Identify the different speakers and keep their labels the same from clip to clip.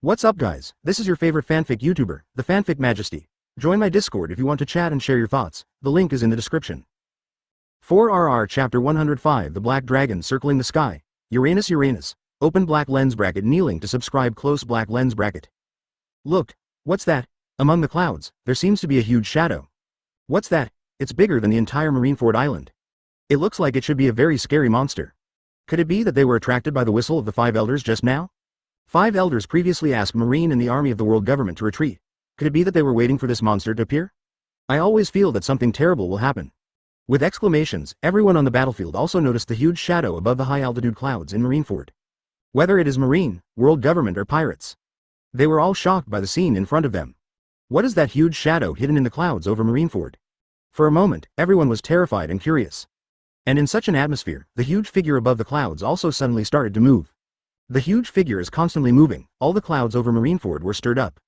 Speaker 1: What's up guys, this is your favorite fanfic YouTuber, the Fanfic Majesty. Join my Discord if you want to chat and share your thoughts, the link is in the description. 4RR Chapter 105 The Black Dragon Circling the Sky. Uranus. Open black lens bracket kneeling to subscribe close black lens bracket. Look, what's that? Among the clouds, there seems to be a huge shadow. What's that? It's bigger than the entire Marineford Island. It looks like it should be a very scary monster. Could it be that they were attracted by the whistle of the 5 elders just now? 5 elders previously asked Marine and the army of the world government to retreat. Could it be that they were waiting for this monster to appear? I always feel that something terrible will happen. With exclamations, everyone on the battlefield also noticed the huge shadow above the high-altitude clouds in Marineford. Whether it is Marine, world government or pirates. They were all shocked by the scene in front of them. What is that huge shadow hidden in the clouds over Marineford? For a moment, everyone was terrified and curious. And in such an atmosphere, the huge figure above the clouds also suddenly started to move. The huge figure is constantly moving, all the clouds over Marineford were stirred up.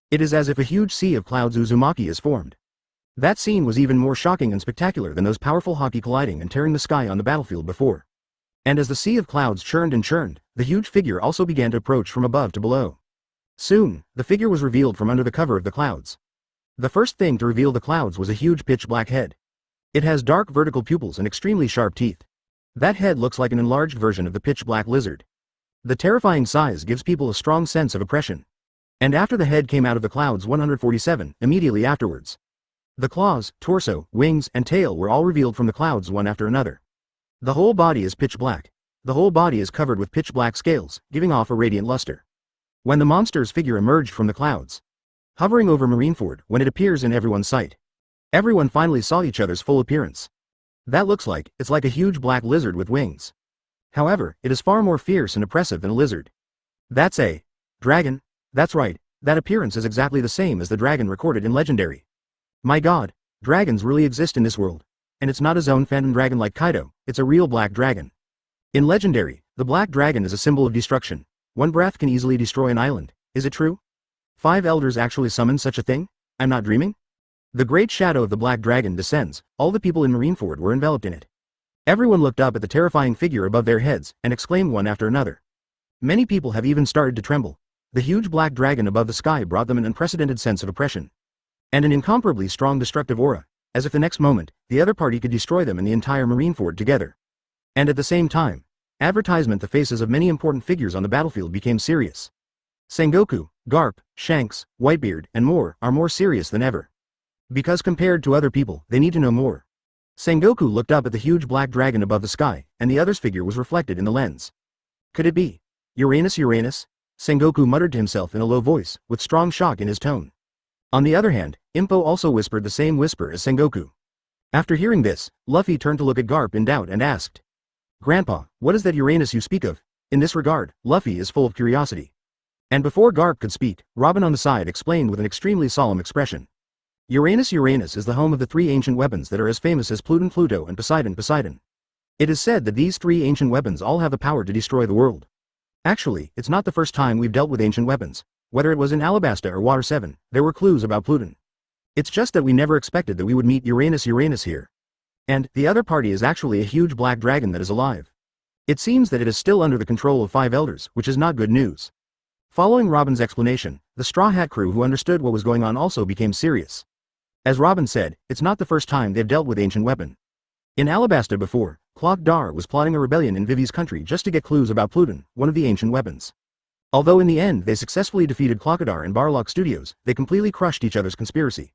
Speaker 1: It is as if a huge sea of clouds Uzumaki is formed. That scene was even more shocking and spectacular than those powerful hockey colliding and tearing the sky on the battlefield before. And as the sea of clouds churned and churned, the huge figure also began to approach from above to below. Soon, the figure was revealed from under the cover of the clouds. The first thing to reveal the clouds was a huge pitch black head. It has dark vertical pupils and extremely sharp teeth. That head looks like an enlarged version of the pitch black lizard. The terrifying size gives people a strong sense of oppression. And after the head came out of the clouds 147, immediately afterwards. The claws, torso, wings, and tail were all revealed from the clouds one after another. The whole body is pitch black. The whole body is covered with pitch black scales, giving off a radiant luster. When the monster's figure emerged from the clouds, hovering over Marineford, when it appears in everyone's sight, everyone finally saw each other's full appearance. It's like a huge black lizard with wings. However, it is far more fierce and oppressive than a lizard. That's a dragon. That's right, that appearance is exactly the same as the dragon recorded in Legendary. My god, dragons really exist in this world. And it's not a zone phantom dragon like Kaido, it's a real black dragon. In Legendary, the black dragon is a symbol of destruction. One breath can easily destroy an island, is it true? 5 elders actually summoned such a thing? I'm not dreaming? The great shadow of the black dragon descends, all the people in Marineford were enveloped in it. Everyone looked up at the terrifying figure above their heads, and exclaimed one after another. Many people have even started to tremble. The huge black dragon above the sky brought them an unprecedented sense of oppression. And an incomparably strong destructive aura, as if the next moment, the other party could destroy them and the entire Marineford together. And at the same time, the faces of many important figures on the battlefield became serious. Sengoku, Garp, Shanks, Whitebeard, and more are more serious than ever. Because compared to other people, they need to know more. Sengoku looked up at the huge black dragon above the sky, and the other's figure was reflected in the lens. Could it be Uranus? Sengoku muttered to himself in a low voice, with strong shock in his tone. On the other hand, Impo also whispered the same whisper as Sengoku. After hearing this, Luffy turned to look at Garp in doubt and asked, "Grandpa, what is that Uranus you speak of?" In this regard, Luffy is full of curiosity. And before Garp could speak, Robin on the side explained with an extremely solemn expression. Uranus is the home of the 3 ancient weapons that are as famous as Pluto and Poseidon. It is said that these 3 ancient weapons all have the power to destroy the world. Actually, it's not the first time we've dealt with ancient weapons. Whether it was in Alabasta or Water 7, there were clues about Pluton. It's just that we never expected that we would meet Uranus here. And, the other party is actually a huge black dragon that is alive. It seems that it is still under the control of 5 elders, which is not good news. Following Robin's explanation, the Straw Hat crew who understood what was going on also became serious. As Robin said, it's not the first time they've dealt with ancient weapon. In Alabasta before, Clock Dar was plotting a rebellion in Vivi's country just to get clues about Pluton, one of the ancient weapons. Although in the end they successfully defeated Clockadar and Barlock Studios, they completely crushed each other's conspiracy.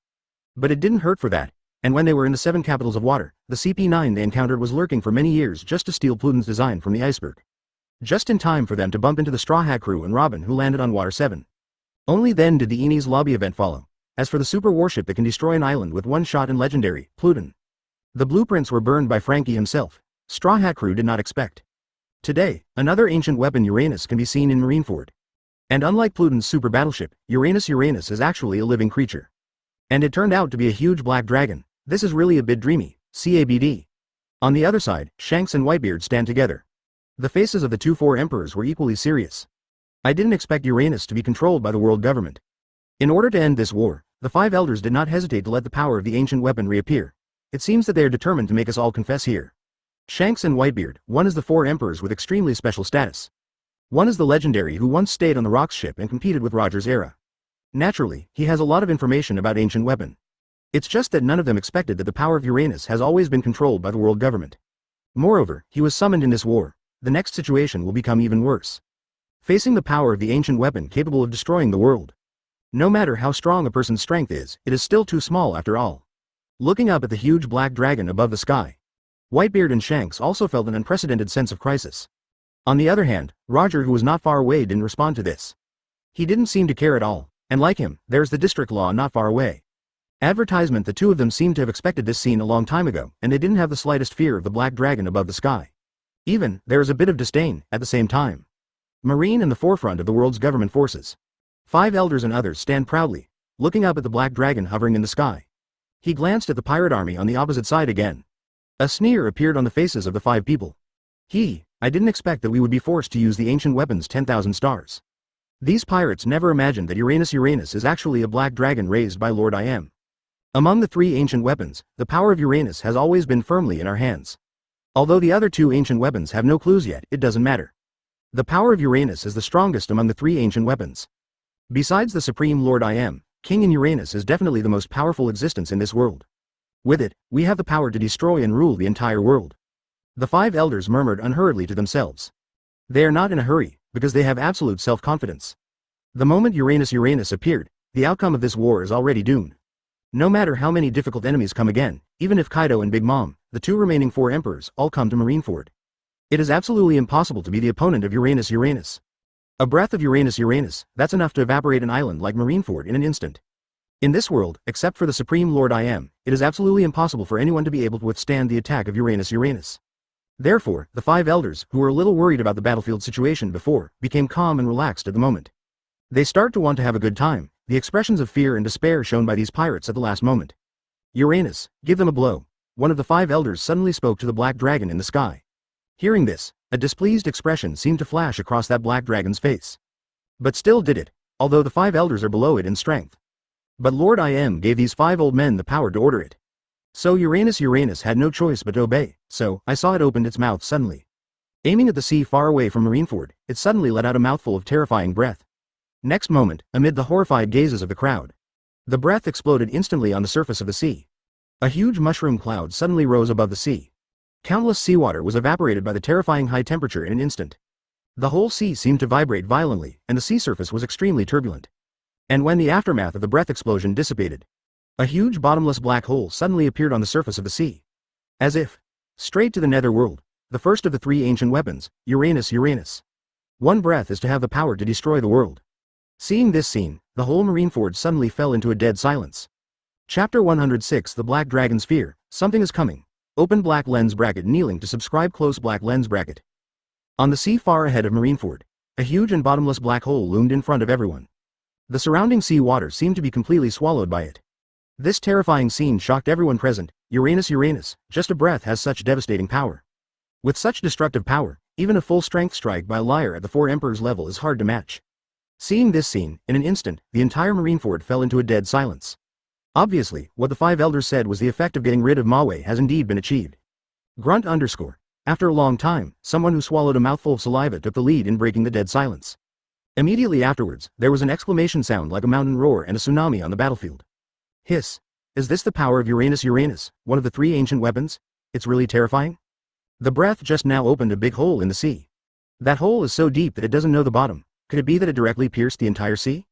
Speaker 1: But it didn't hurt for that, and when they were in the 7 capitals of water, the CP9 they encountered was lurking for many years just to steal Pluton's design from the iceberg. Just in time for them to bump into the Straw Hat crew and Robin who landed on Water 7. Only then did the Enies lobby event follow. As for the super warship that can destroy an island with one shot in Legendary, Pluton. The blueprints were burned by Frankie himself. Straw Hat crew did not expect. Today, another ancient weapon Uranus can be seen in Marineford. And unlike Pluton's super battleship, Uranus is actually a living creature. And it turned out to be a huge black dragon. This is really a bit dreamy, CABD. On the other side, Shanks and Whitebeard stand together. The faces of the 4 emperors were equally serious. I didn't expect Uranus to be controlled by the world government. In order to end this war, the 5 elders did not hesitate to let the power of the ancient weapon reappear. It seems that they are determined to make us all confess here. Shanks and Whitebeard, one is the 4 emperors with extremely special status. One is the legendary who once stayed on the Rocks ship and competed with Roger's era. Naturally, he has a lot of information about ancient weapon. It's just that none of them expected that the power of Uranus has always been controlled by the world government. Moreover, he was summoned in this war. The next situation will become even worse. Facing the power of the ancient weapon capable of destroying the world. No matter how strong a person's strength is, it is still too small after all. Looking up at the huge black dragon above the sky, Whitebeard and Shanks also felt an unprecedented sense of crisis. On the other hand, Roger, who was not far away, didn't respond to this. He didn't seem to care at all, and like him, there's the district law not far away. Advertisement. The two of them seemed to have expected this scene a long time ago, and they didn't have the slightest fear of the black dragon above the sky. Even, there is a bit of disdain, at the same time. Marine in the forefront of the world's government forces. 5 elders and others stand proudly, looking up at the black dragon hovering in the sky. He glanced at the pirate army on the opposite side again. A sneer appeared on the faces of the 5 people. I didn't expect that we would be forced to use the ancient weapons 10,000 stars. These pirates never imagined that Uranus is actually a black dragon raised by Lord I Am. Among the 3 ancient weapons, the power of Uranus has always been firmly in our hands. Although the other 2 ancient weapons have no clues yet, it doesn't matter. The power of Uranus is the strongest among the 3 ancient weapons. Besides the Supreme Lord I Am, King in Uranus is definitely the most powerful existence in this world. With it, we have the power to destroy and rule the entire world. The 5 elders murmured unhurriedly to themselves. They are not in a hurry, because they have absolute self-confidence. The moment Uranus appeared, the outcome of this war is already doomed. No matter how many difficult enemies come again, even if Kaido and Big Mom, the 2 remaining 4 emperors, all come to Marineford, it is absolutely impossible to be the opponent of Uranus. A breath of Uranus, that's enough to evaporate an island like Marineford in an instant. In this world, except for the Supreme Lord I Am, it is absolutely impossible for anyone to be able to withstand the attack of Uranus. Therefore, the 5 elders, who were a little worried about the battlefield situation before, became calm and relaxed at the moment. They start to want to have a good time, the expressions of fear and despair shown by these pirates at the last moment. Uranus, give them a blow. One of the 5 elders suddenly spoke to the black dragon in the sky. Hearing this, a displeased expression seemed to flash across that black dragon's face. But still did it, although the 5 elders are below it in strength. But Lord I Am gave these 5 old men the power to order it. So Uranus had no choice but to obey, so I saw it opened its mouth suddenly. Aiming at the sea far away from Marineford, it suddenly let out a mouthful of terrifying breath. Next moment, amid the horrified gazes of the crowd, the breath exploded instantly on the surface of the sea. A huge mushroom cloud suddenly rose above the sea. Countless seawater was evaporated by the terrifying high temperature in an instant. The whole sea seemed to vibrate violently, and the sea surface was extremely turbulent. And when the aftermath of the breath explosion dissipated, a huge bottomless black hole suddenly appeared on the surface of the sea. As if straight to the netherworld, the first of the 3 ancient weapons, Uranus. One breath is to have the power to destroy the world. Seeing this scene, the whole Marineford suddenly fell into a dead silence. Chapter 106. The Black Dragon's Fear. Something is coming. Open black lens bracket. Kneeling to subscribe. Close black lens bracket. On the sea far ahead of Marineford, a huge and bottomless black hole loomed in front of everyone. The surrounding sea water seemed to be completely swallowed by it. This terrifying scene shocked everyone present. Uranus, just a breath has such devastating power. With such destructive power, even a full strength strike by a liar at the 4 emperors level is hard to match. Seeing this scene, in an instant, the entire Marineford fell into a dead silence. Obviously, what the 5 elders said was the effect of getting rid of Mawe has indeed been achieved. Grunt underscore. After a long time, someone who swallowed a mouthful of saliva took the lead in breaking the dead silence. Immediately afterwards, there was an exclamation sound like a mountain roar and a tsunami on the battlefield. Hiss. Is this the power of Uranus, one of the 3 ancient weapons? It's really terrifying. The breath just now opened a big hole in the sea. That hole is so deep that it doesn't know the bottom. Could it be that it directly pierced the entire sea?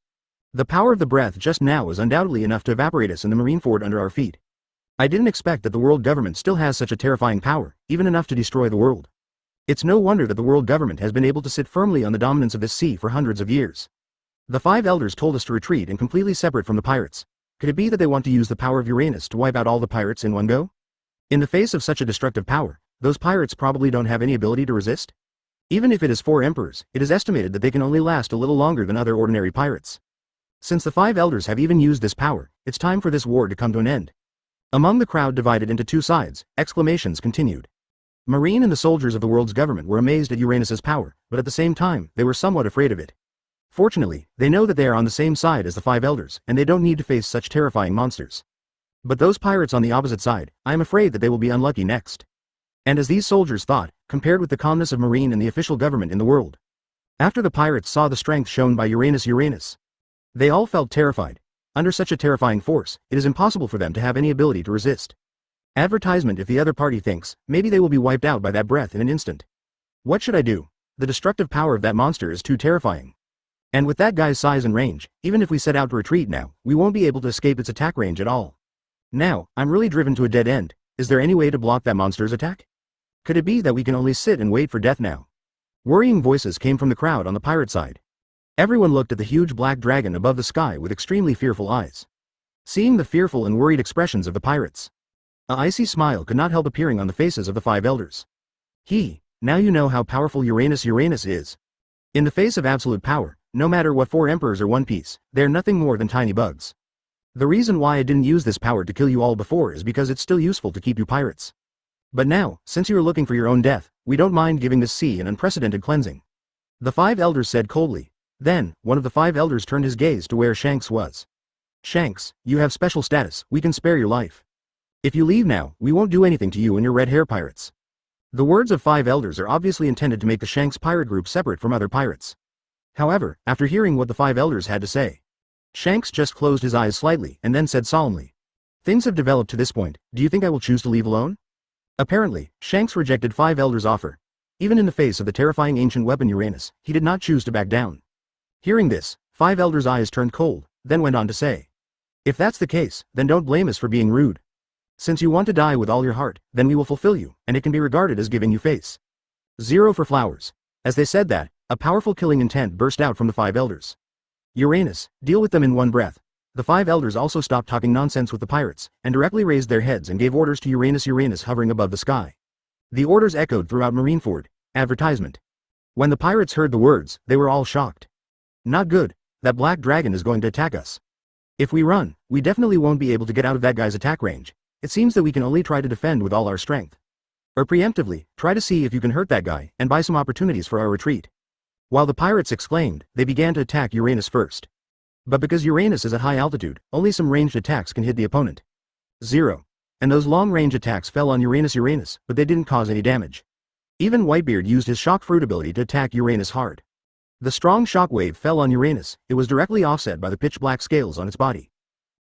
Speaker 1: The power of the breath just now is undoubtedly enough to evaporate us in the Marineford under our feet. I didn't expect that the world government still has such a terrifying power, even enough to destroy the world. It's no wonder that the world government has been able to sit firmly on the dominance of this sea for hundreds of years. The 5 elders told us to retreat and completely separate from the pirates. Could it be that they want to use the power of Uranus to wipe out all the pirates in one go? In the face of such a destructive power, those pirates probably don't have any ability to resist? Even if it is 4 emperors, it is estimated that they can only last a little longer than other ordinary pirates. Since the 5 elders have even used this power, it's time for this war to come to an end. Among the crowd divided into 2 sides, exclamations continued. Marine and the soldiers of the world's government were amazed at Uranus's power, but at the same time, they were somewhat afraid of it. Fortunately, they know that they are on the same side as the 5 elders, and they don't need to face such terrifying monsters. But those pirates on the opposite side, I am afraid that they will be unlucky next. And as these soldiers thought, compared with the calmness of Marine and the official government in the world, After the pirates saw the strength shown by Uranus, they all felt terrified. Under such a terrifying force, it is impossible for them to have any ability to resist. Advertisement: if the other party thinks, maybe they will be wiped out by that breath in an instant. What should I do? The destructive power of that monster is too terrifying. And with that guy's size and range, even if we set out to retreat now, we won't be able to escape its attack range at all. Now, I'm really driven to a dead end. Is there any way to block that monster's attack? Could it be that we can only sit and wait for death now? Worrying voices came from the crowd on the pirate side. Everyone looked at the huge black dragon above the sky with extremely fearful eyes. Seeing the fearful and worried expressions of the pirates, an icy smile could not help appearing on the faces of the 5 elders. Now you know how powerful Uranus is. In the face of absolute power, no matter what 4 emperors or One Piece, they're nothing more than tiny bugs. The reason why I didn't use this power to kill you all before is because it's still useful to keep you pirates. But now, since you are looking for your own death, we don't mind giving this sea an unprecedented cleansing. The 5 elders said coldly. Then, one of the 5 elders turned his gaze to where Shanks was. Shanks, you have special status, we can spare your life. If you leave now, we won't do anything to you and your red hair pirates. The words of 5 elders are obviously intended to make the Shanks pirate group separate from other pirates. However, after hearing what the 5 elders had to say, Shanks just closed his eyes slightly and then said solemnly, "Things have developed to this point, do you think I will choose to leave alone?" Apparently, Shanks rejected 5 elders' offer. Even in the face of the terrifying ancient weapon Uranus, he did not choose to back down. Hearing this, 5 elders' eyes turned cold, then went on to say, "If that's the case, then don't blame us for being rude. Since you want to die with all your heart, then we will fulfill you, and it can be regarded as giving you face. 0 for flowers." As they said that, a powerful killing intent burst out from the 5 elders. Uranus, deal with them in one breath. The 5 elders also stopped talking nonsense with the pirates, and directly raised their heads and gave orders to Uranus hovering above the sky. The orders echoed throughout Marineford. Advertisement. When the pirates heard the words, they were all shocked. Not good, that black dragon is going to attack us. If we run, we definitely won't be able to get out of that guy's attack range. It seems that we can only try to defend with all our strength. Or preemptively, try to see if you can hurt that guy, and buy some opportunities for our retreat. While the pirates exclaimed, they began to attack Uranus first. But because Uranus is at high altitude, only some ranged attacks can hit the opponent. 0. And those long-range attacks fell on Uranus, but they didn't cause any damage. Even Whitebeard used his shock fruit ability to attack Uranus hard. The strong shock wave fell on Uranus, it was directly offset by the pitch-black scales on its body.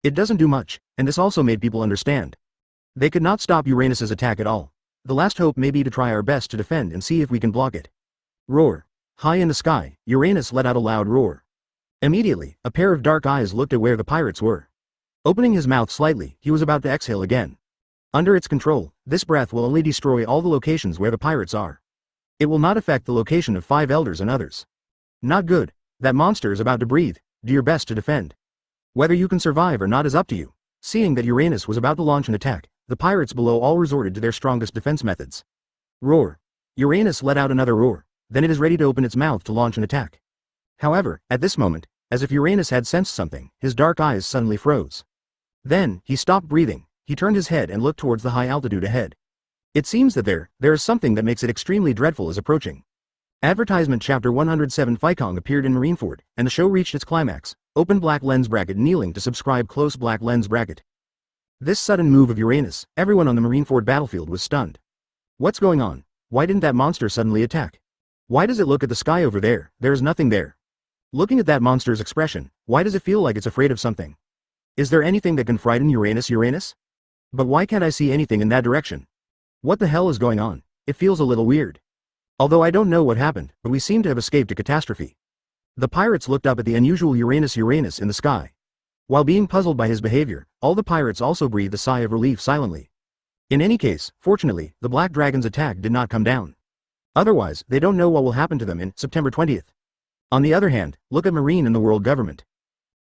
Speaker 1: It doesn't do much, and this also made people understand. They could not stop Uranus's attack at all. The last hope may be to try our best to defend and see if we can block it. Roar. High in the sky, Uranus let out a loud roar. Immediately, a pair of dark eyes looked at where the pirates were. Opening his mouth slightly, he was about to exhale again. Under its control, this breath will only destroy all the locations where the pirates are. It will not affect the location of 5 elders and others. Not good. That monster is about to breathe. Do your best to defend. Whether you can survive or not is up to you. Seeing that Uranus was about to launch an attack, the pirates below all resorted to their strongest defense methods. Roar. Uranus let out another roar. Then it is ready to open its mouth to launch an attack. However, at this moment, as if Uranus had sensed something, his dark eyes suddenly froze. Then, he stopped breathing, he turned his head and looked towards the high altitude ahead. It seems that there is something that makes it extremely dreadful is approaching. Advertisement Chapter 107 Fikong appeared in Marineford, and the show reached its climax. Open black lens bracket kneeling to subscribe close black lens bracket. This sudden move of Uranus, everyone on the Marineford battlefield was stunned. What's going on? Why didn't that monster suddenly attack? Why does it look at the sky over there? There is nothing there. Looking at that monster's expression, why does it feel like it's afraid of something? Is there anything that can frighten Uranus? But why can't I see anything in that direction? What the hell is going on? It feels a little weird. Although I don't know what happened, but we seem to have escaped a catastrophe. The pirates looked up at the unusual Uranus in the sky. While being puzzled by his behavior, all the pirates also breathed a sigh of relief silently. In any case, fortunately, the Black Dragon's attack did not come down. Otherwise, they don't know what will happen to them in September 20th. On the other hand, look at Marine and the world government.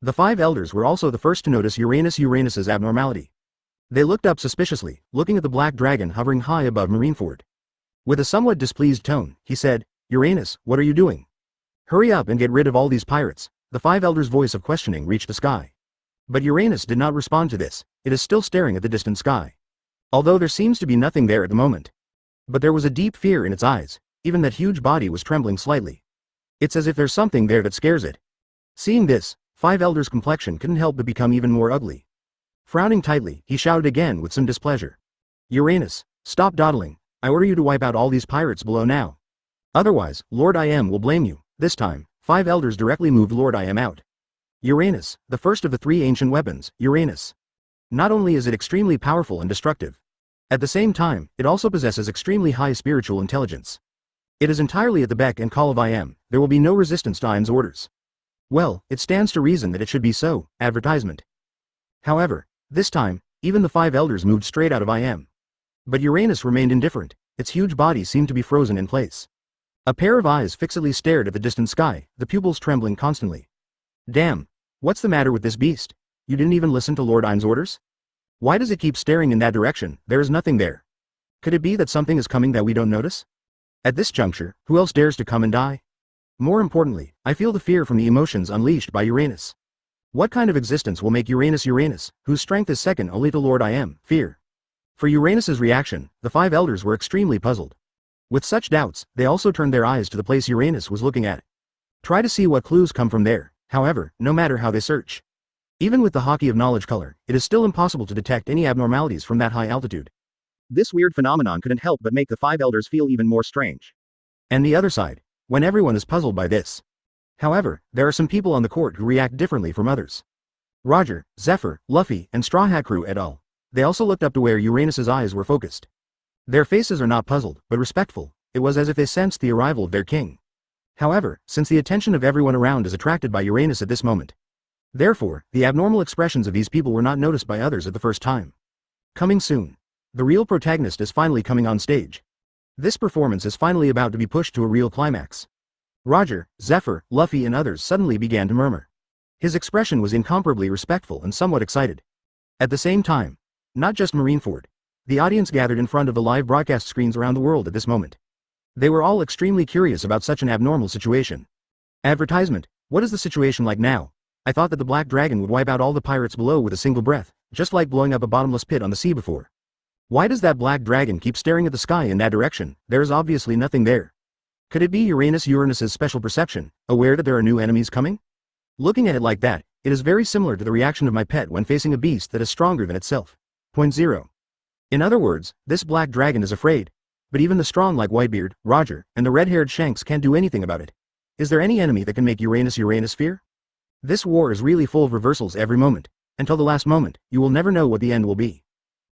Speaker 1: The 5 elders were also the first to notice Uranus's abnormality. They looked up suspiciously, looking at the Black Dragon hovering high above Marineford. With a somewhat displeased tone, he said, "Uranus, what are you doing? Hurry up and get rid of all these pirates." The 5 elders' voice of questioning reached the sky. But Uranus did not respond to this, it is still staring at the distant sky. Although there seems to be nothing there at the moment. But there was a deep fear in its eyes, even that huge body was trembling slightly. It's as if there's something there that scares it. Seeing this, 5 elders' complexion couldn't help but become even more ugly. Frowning tightly, he shouted again with some displeasure. "Uranus, stop dawdling. I order you to wipe out all these pirates below now. Otherwise, Lord I Am will blame you, This time, 5 elders directly moved Lord I Am out. Uranus, the first of the 3 ancient weapons, Uranus. Not only is it extremely powerful and destructive, at the same time, it also possesses extremely high spiritual intelligence. It is entirely at the beck and call of I Am, there will be no resistance to I Am's orders. Well, it stands to reason that it should be so, advertisement. However, this time, even the 5 elders moved straight out of I Am. But Uranus remained indifferent, its huge body seemed to be frozen in place. A pair of eyes fixedly stared at the distant sky, the pupils trembling constantly. Damn, what's the matter with this beast? You didn't even listen to Lord Im's orders? Why does it keep staring in that direction? There is nothing there. Could it be that something is coming that we don't notice? At this juncture, who else dares to come and die? More importantly, I feel the fear from the emotions unleashed by Uranus. What kind of existence will make Uranus Uranus, whose strength is second only to Lord I Am, fear? For Uranus's reaction, the 5 elders were extremely puzzled. With such doubts, they also turned their eyes to the place Uranus was looking at. Try to see what clues come from there, however, no matter how they search. Even with the hockey of knowledge color, it is still impossible to detect any abnormalities from that high altitude. This weird phenomenon couldn't help but make the 5 elders feel even more strange. And the other side, when everyone is puzzled by this. However, there are some people on the court who react differently from others. Roger, Zephyr, Luffy, and Straw Hat Crew et al. They also looked up to where Uranus's eyes were focused. Their faces are not puzzled, but respectful. It was as if they sensed the arrival of their king. However, since the attention of everyone around is attracted by Uranus at this moment, therefore, the abnormal expressions of these people were not noticed by others at the first time. Coming soon. The real protagonist is finally coming on stage. This performance is finally about to be pushed to a real climax. Roger, Zephyr, Luffy and others suddenly began to murmur. His expression was incomparably respectful and somewhat excited. At the same time, not just Marineford, the audience gathered in front of the live broadcast screens around the world at this moment. They were all extremely curious about such an abnormal situation. Advertisement, what is the situation like now? I thought that the Black Dragon would wipe out all the pirates below with a single breath, just like blowing up a bottomless pit on the sea before. Why does that Black Dragon keep staring at the sky in that direction? There is obviously nothing there. Could it be Uranus's special perception, aware that there are new enemies coming? Looking at it like that, it is very similar to the reaction of my pet when facing a beast that is stronger than itself. Point 0. In other words, this Black Dragon is afraid. But even the strong like Whitebeard, Roger, and the red-haired Shanks can't do anything about it. Is there any enemy that can make Uranus fear? This war is really full of reversals every moment. Until the last moment, you will never know what the end will be.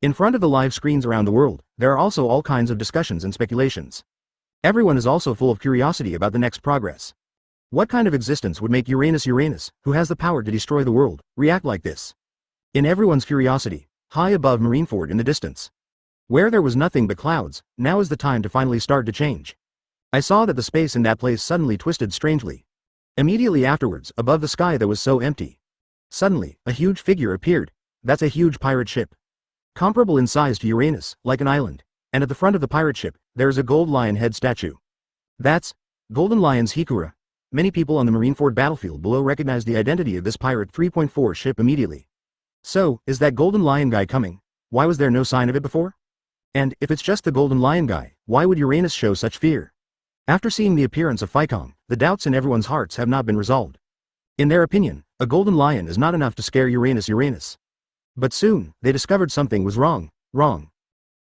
Speaker 1: In front of the live screens around the world, there are also all kinds of discussions and speculations. Everyone is also full of curiosity about the next progress. What kind of existence would make Uranus, who has the power to destroy the world, react like this? In everyone's curiosity, high above Marineford in the distance, where there was nothing but clouds, now is the time to finally start to change. I saw that the space in that place suddenly twisted strangely. Immediately afterwards, above the sky that was so empty, suddenly, a huge figure appeared. That's a huge pirate ship. Comparable in size to Uranus, like an island, and at the front of the pirate ship, there is a gold lion head statue. That's Golden Lion's Hikura. Many people on the Marineford battlefield below recognized the identity of this Pirate 3.4 ship immediately. So, is that Golden Lion guy coming? Why was there no sign of it before? And, if it's just the Golden Lion guy, why would Uranus show such fear? After seeing the appearance of Phaikong, the doubts in everyone's hearts have not been resolved. In their opinion, a Golden Lion is not enough to scare Uranus. But soon, they discovered something was wrong.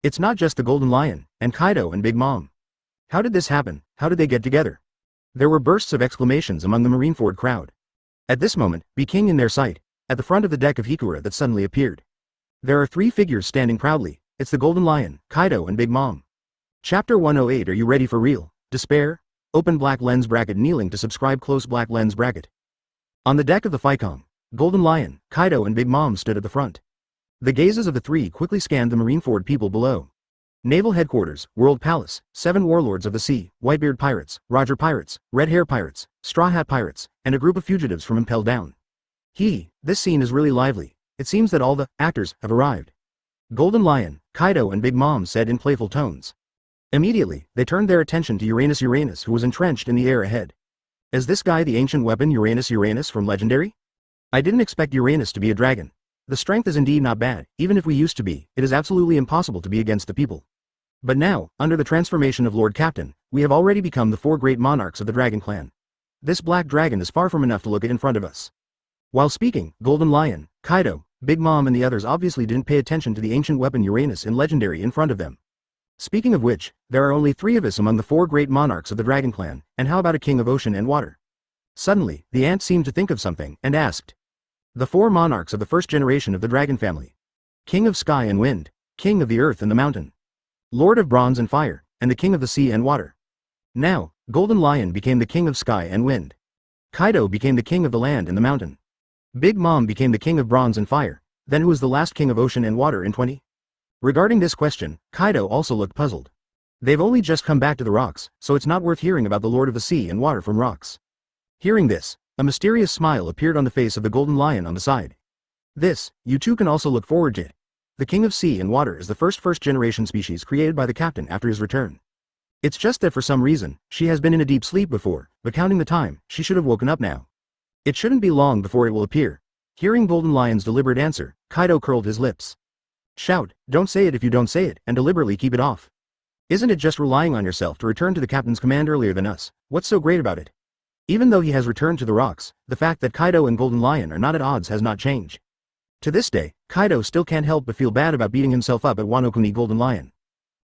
Speaker 1: It's not just the Golden Lion, and Kaido and Big Mom. How did this happen? How did they get together? There were bursts of exclamations among the Marineford crowd. At this moment, King in their sight, at the front of the deck of Hikura that suddenly appeared. There are 3 figures standing proudly. It's the Golden Lion, Kaido and Big Mom. Chapter 108. Are you ready for real despair? Open black lens bracket. Kneeling to subscribe. Close black lens bracket. On the deck of the Phaikong, Golden Lion, Kaido and Big Mom stood at the front. The gazes of the 3 quickly scanned the Marineford people below. Naval Headquarters, World Palace, 7 Warlords of the Sea, Whitebeard Pirates, Roger Pirates, Red Hair Pirates, Straw Hat Pirates, and a group of fugitives from Impel Down. This scene is really lively. It seems that all the actors have arrived. Golden Lion, Kaido and Big Mom said in playful tones. Immediately, they turned their attention to Uranus who was entrenched in the air ahead. Is this guy the ancient weapon Uranus from Legendary? I didn't expect Uranus to be a dragon. The strength is indeed not bad. Even if we used to be, it is absolutely impossible to be against the people. But now, under the transformation of Lord Captain, we have already become the 4 great monarchs of the Dragon Clan. This black dragon is far from enough to look at in front of us. While speaking, Golden Lion, Kaido, Big Mom and the others obviously didn't pay attention to the ancient weapon Uranus in Legendary in front of them. Speaking of which, there are only 3 of us among the 4 great monarchs of the Dragon Clan, and how about a king of ocean and water? Suddenly, the ant seemed to think of something, and asked. The 4 monarchs of the first generation of the dragon family. King of sky and wind, king of the earth and the mountain, lord of bronze and fire, and the king of the sea and water. Now, Golden Lion became the king of sky and wind. Kaido became the king of the land and the mountain. Big Mom became the king of bronze and fire. Then who is the last king of ocean and water in 20? Regarding this question, Kaido also looked puzzled. They've only just come back to the rocks, so it's not worth hearing about the Lord of the Sea and Water from rocks. Hearing this, a mysterious smile appeared on the face of the Golden Lion on the side. This, you two can also look forward to it. The King of Sea and Water is the first-generation species created by the captain after his return. It's just that for some reason, she has been in a deep sleep before, but counting the time, she should have woken up now. It shouldn't be long before it will appear. Hearing Golden Lion's deliberate answer, Kaido curled his lips. Shout, don't say it if you don't say it, and deliberately keep it off. Isn't it just relying on yourself to return to the captain's command earlier than us? What's so great about it? Even though he has returned to the rocks, the fact that Kaido and Golden Lion are not at odds has not changed. To this day, Kaido still can't help but feel bad about beating himself up at Wano Kuni Golden Lion.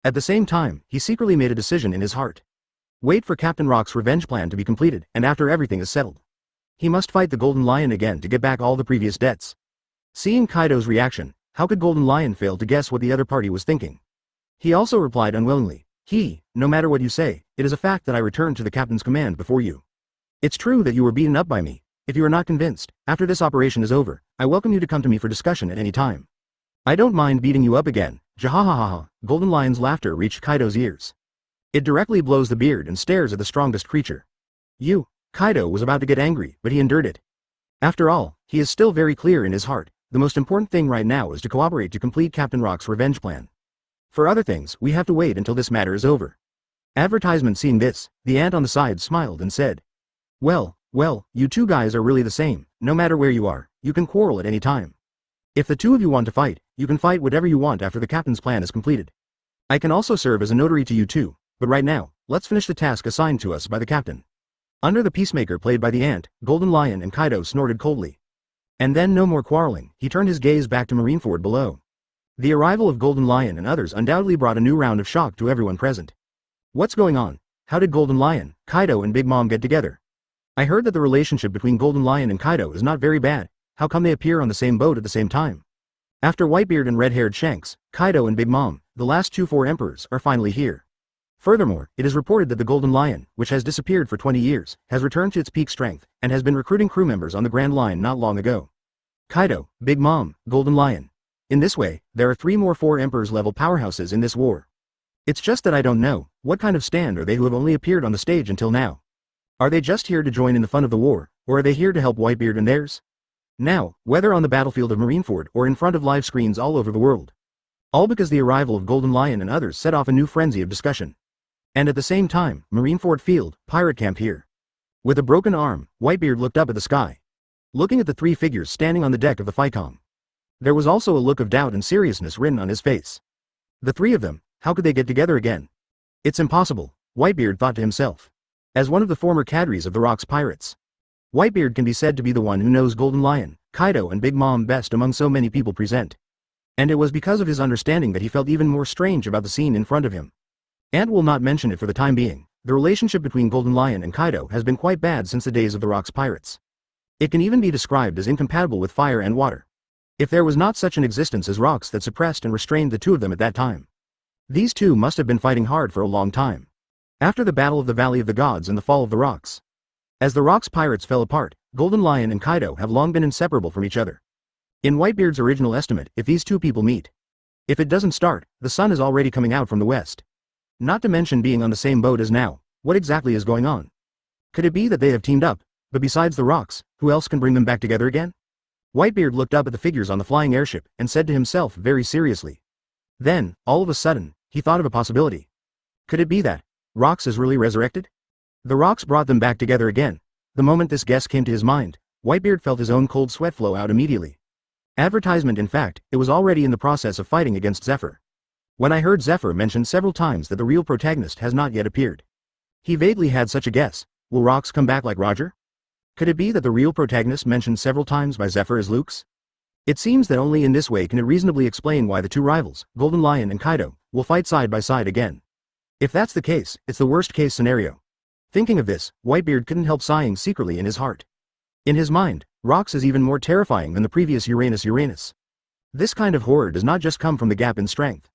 Speaker 1: At the same time, he secretly made a decision in his heart. Wait for Captain Rock's revenge plan to be completed, and after everything is settled, he must fight the Golden Lion again to get back all the previous debts. Seeing Kaido's reaction, how could Golden Lion fail to guess what the other party was thinking? He also replied unwillingly, no matter what you say, it is a fact that I returned to the captain's command before you. It's true that you were beaten up by me. If you are not convinced, after this operation is over, I welcome you to come to me for discussion at any time. I don't mind beating you up again. Jahahaha. Golden Lion's laughter reached Kaido's ears. It directly blows the beard and stares at the strongest creature. Kaido was about to get angry, but he endured it. After all, he is still very clear in his heart. The most important thing right now is to cooperate to complete Captain Rock's revenge plan. For other things, we have to wait until this matter is over. Advertisement. Seeing this, the ant on the side smiled and said, Well, you two guys are really the same. No matter where you are, you can quarrel at any time. If the two of you want to fight, you can fight whatever you want after the captain's plan is completed. I can also serve as a notary to you two, but right now, let's finish the task assigned to us by the captain. Under the peacemaker played by the ant, Golden Lion and Kaido snorted coldly. And then no more quarreling, he turned his gaze back to Marineford below. The arrival of Golden Lion and others undoubtedly brought a new round of shock to everyone present. What's going on? How did Golden Lion, Kaido and Big Mom get together? I heard that the relationship between Golden Lion and Kaido is not very bad. How come they appear on the same boat at the same time? After Whitebeard and red-haired Shanks, Kaido and Big Mom, the last 4 emperors, are finally here. Furthermore, it is reported that the Golden Lion, which has disappeared for 20 years, has returned to its peak strength, and has been recruiting crew members on the Grand Line not long ago. Kaido, Big Mom, Golden Lion. In this way, there are 3 more 4 emperors-level powerhouses in this war. It's just that I don't know, what kind of stand are they who have only appeared on the stage until now? Are they just here to join in the fun of the war, or are they here to help Whitebeard and theirs? Now, whether on the battlefield of Marineford or in front of live screens all over the world. All because the arrival of Golden Lion and others set off a new frenzy of discussion. And at the same time, Marineford Field, pirate camp here. With a broken arm, Whitebeard looked up at the sky. Looking at the 3 figures standing on the deck of the Ficom. There was also a look of doubt and seriousness written on his face. The 3 of them, how could they get together again? It's impossible, Whitebeard thought to himself. As one of the former cadres of the Rocks Pirates, Whitebeard can be said to be the one who knows Golden Lion, Kaido and Big Mom best among so many people present. And it was because of his understanding that he felt even more strange about the scene in front of him. And will not mention it for the time being, the relationship between Golden Lion and Kaido has been quite bad since the days of the Rocks Pirates. It can even be described as incompatible with fire and water. If there was not such an existence as rocks that suppressed and restrained the two of them at that time. These two must have been fighting hard for a long time. After the Battle of the Valley of the Gods and the fall of the Rocks. As the Rocks Pirates fell apart, Golden Lion and Kaido have long been inseparable from each other. In Whitebeard's original estimate, if these two people meet. If it doesn't start, the sun is already coming out from the west. Not to mention being on the same boat as now, what exactly is going on? Could it be that they have teamed up, but besides the rocks, who else can bring them back together again? Whitebeard looked up at the figures on the flying airship and said to himself very seriously. Then, all of a sudden, he thought of a possibility. Could it be that Rocks is really resurrected? The rocks brought them back together again. The moment this guess came to his mind, Whitebeard felt his own cold sweat flow out immediately. Advertisement. In fact, it was already in the process of fighting against Zephyr. When I heard Zephyr mentioned several times that the real protagonist has not yet appeared. He vaguely had such a guess. Will Rocks come back like Roger? Could it be that the real protagonist mentioned several times by Zephyr is Luke's? It seems that only in this way can it reasonably explain why the two rivals, Golden Lion and Kaido, we'll fight side by side again. If that's the case, it's the worst case scenario. Thinking of this, Whitebeard couldn't help sighing secretly in his heart. In his mind, rocks is even more terrifying than the previous Uranus. This kind of horror does not just come from the gap in strength.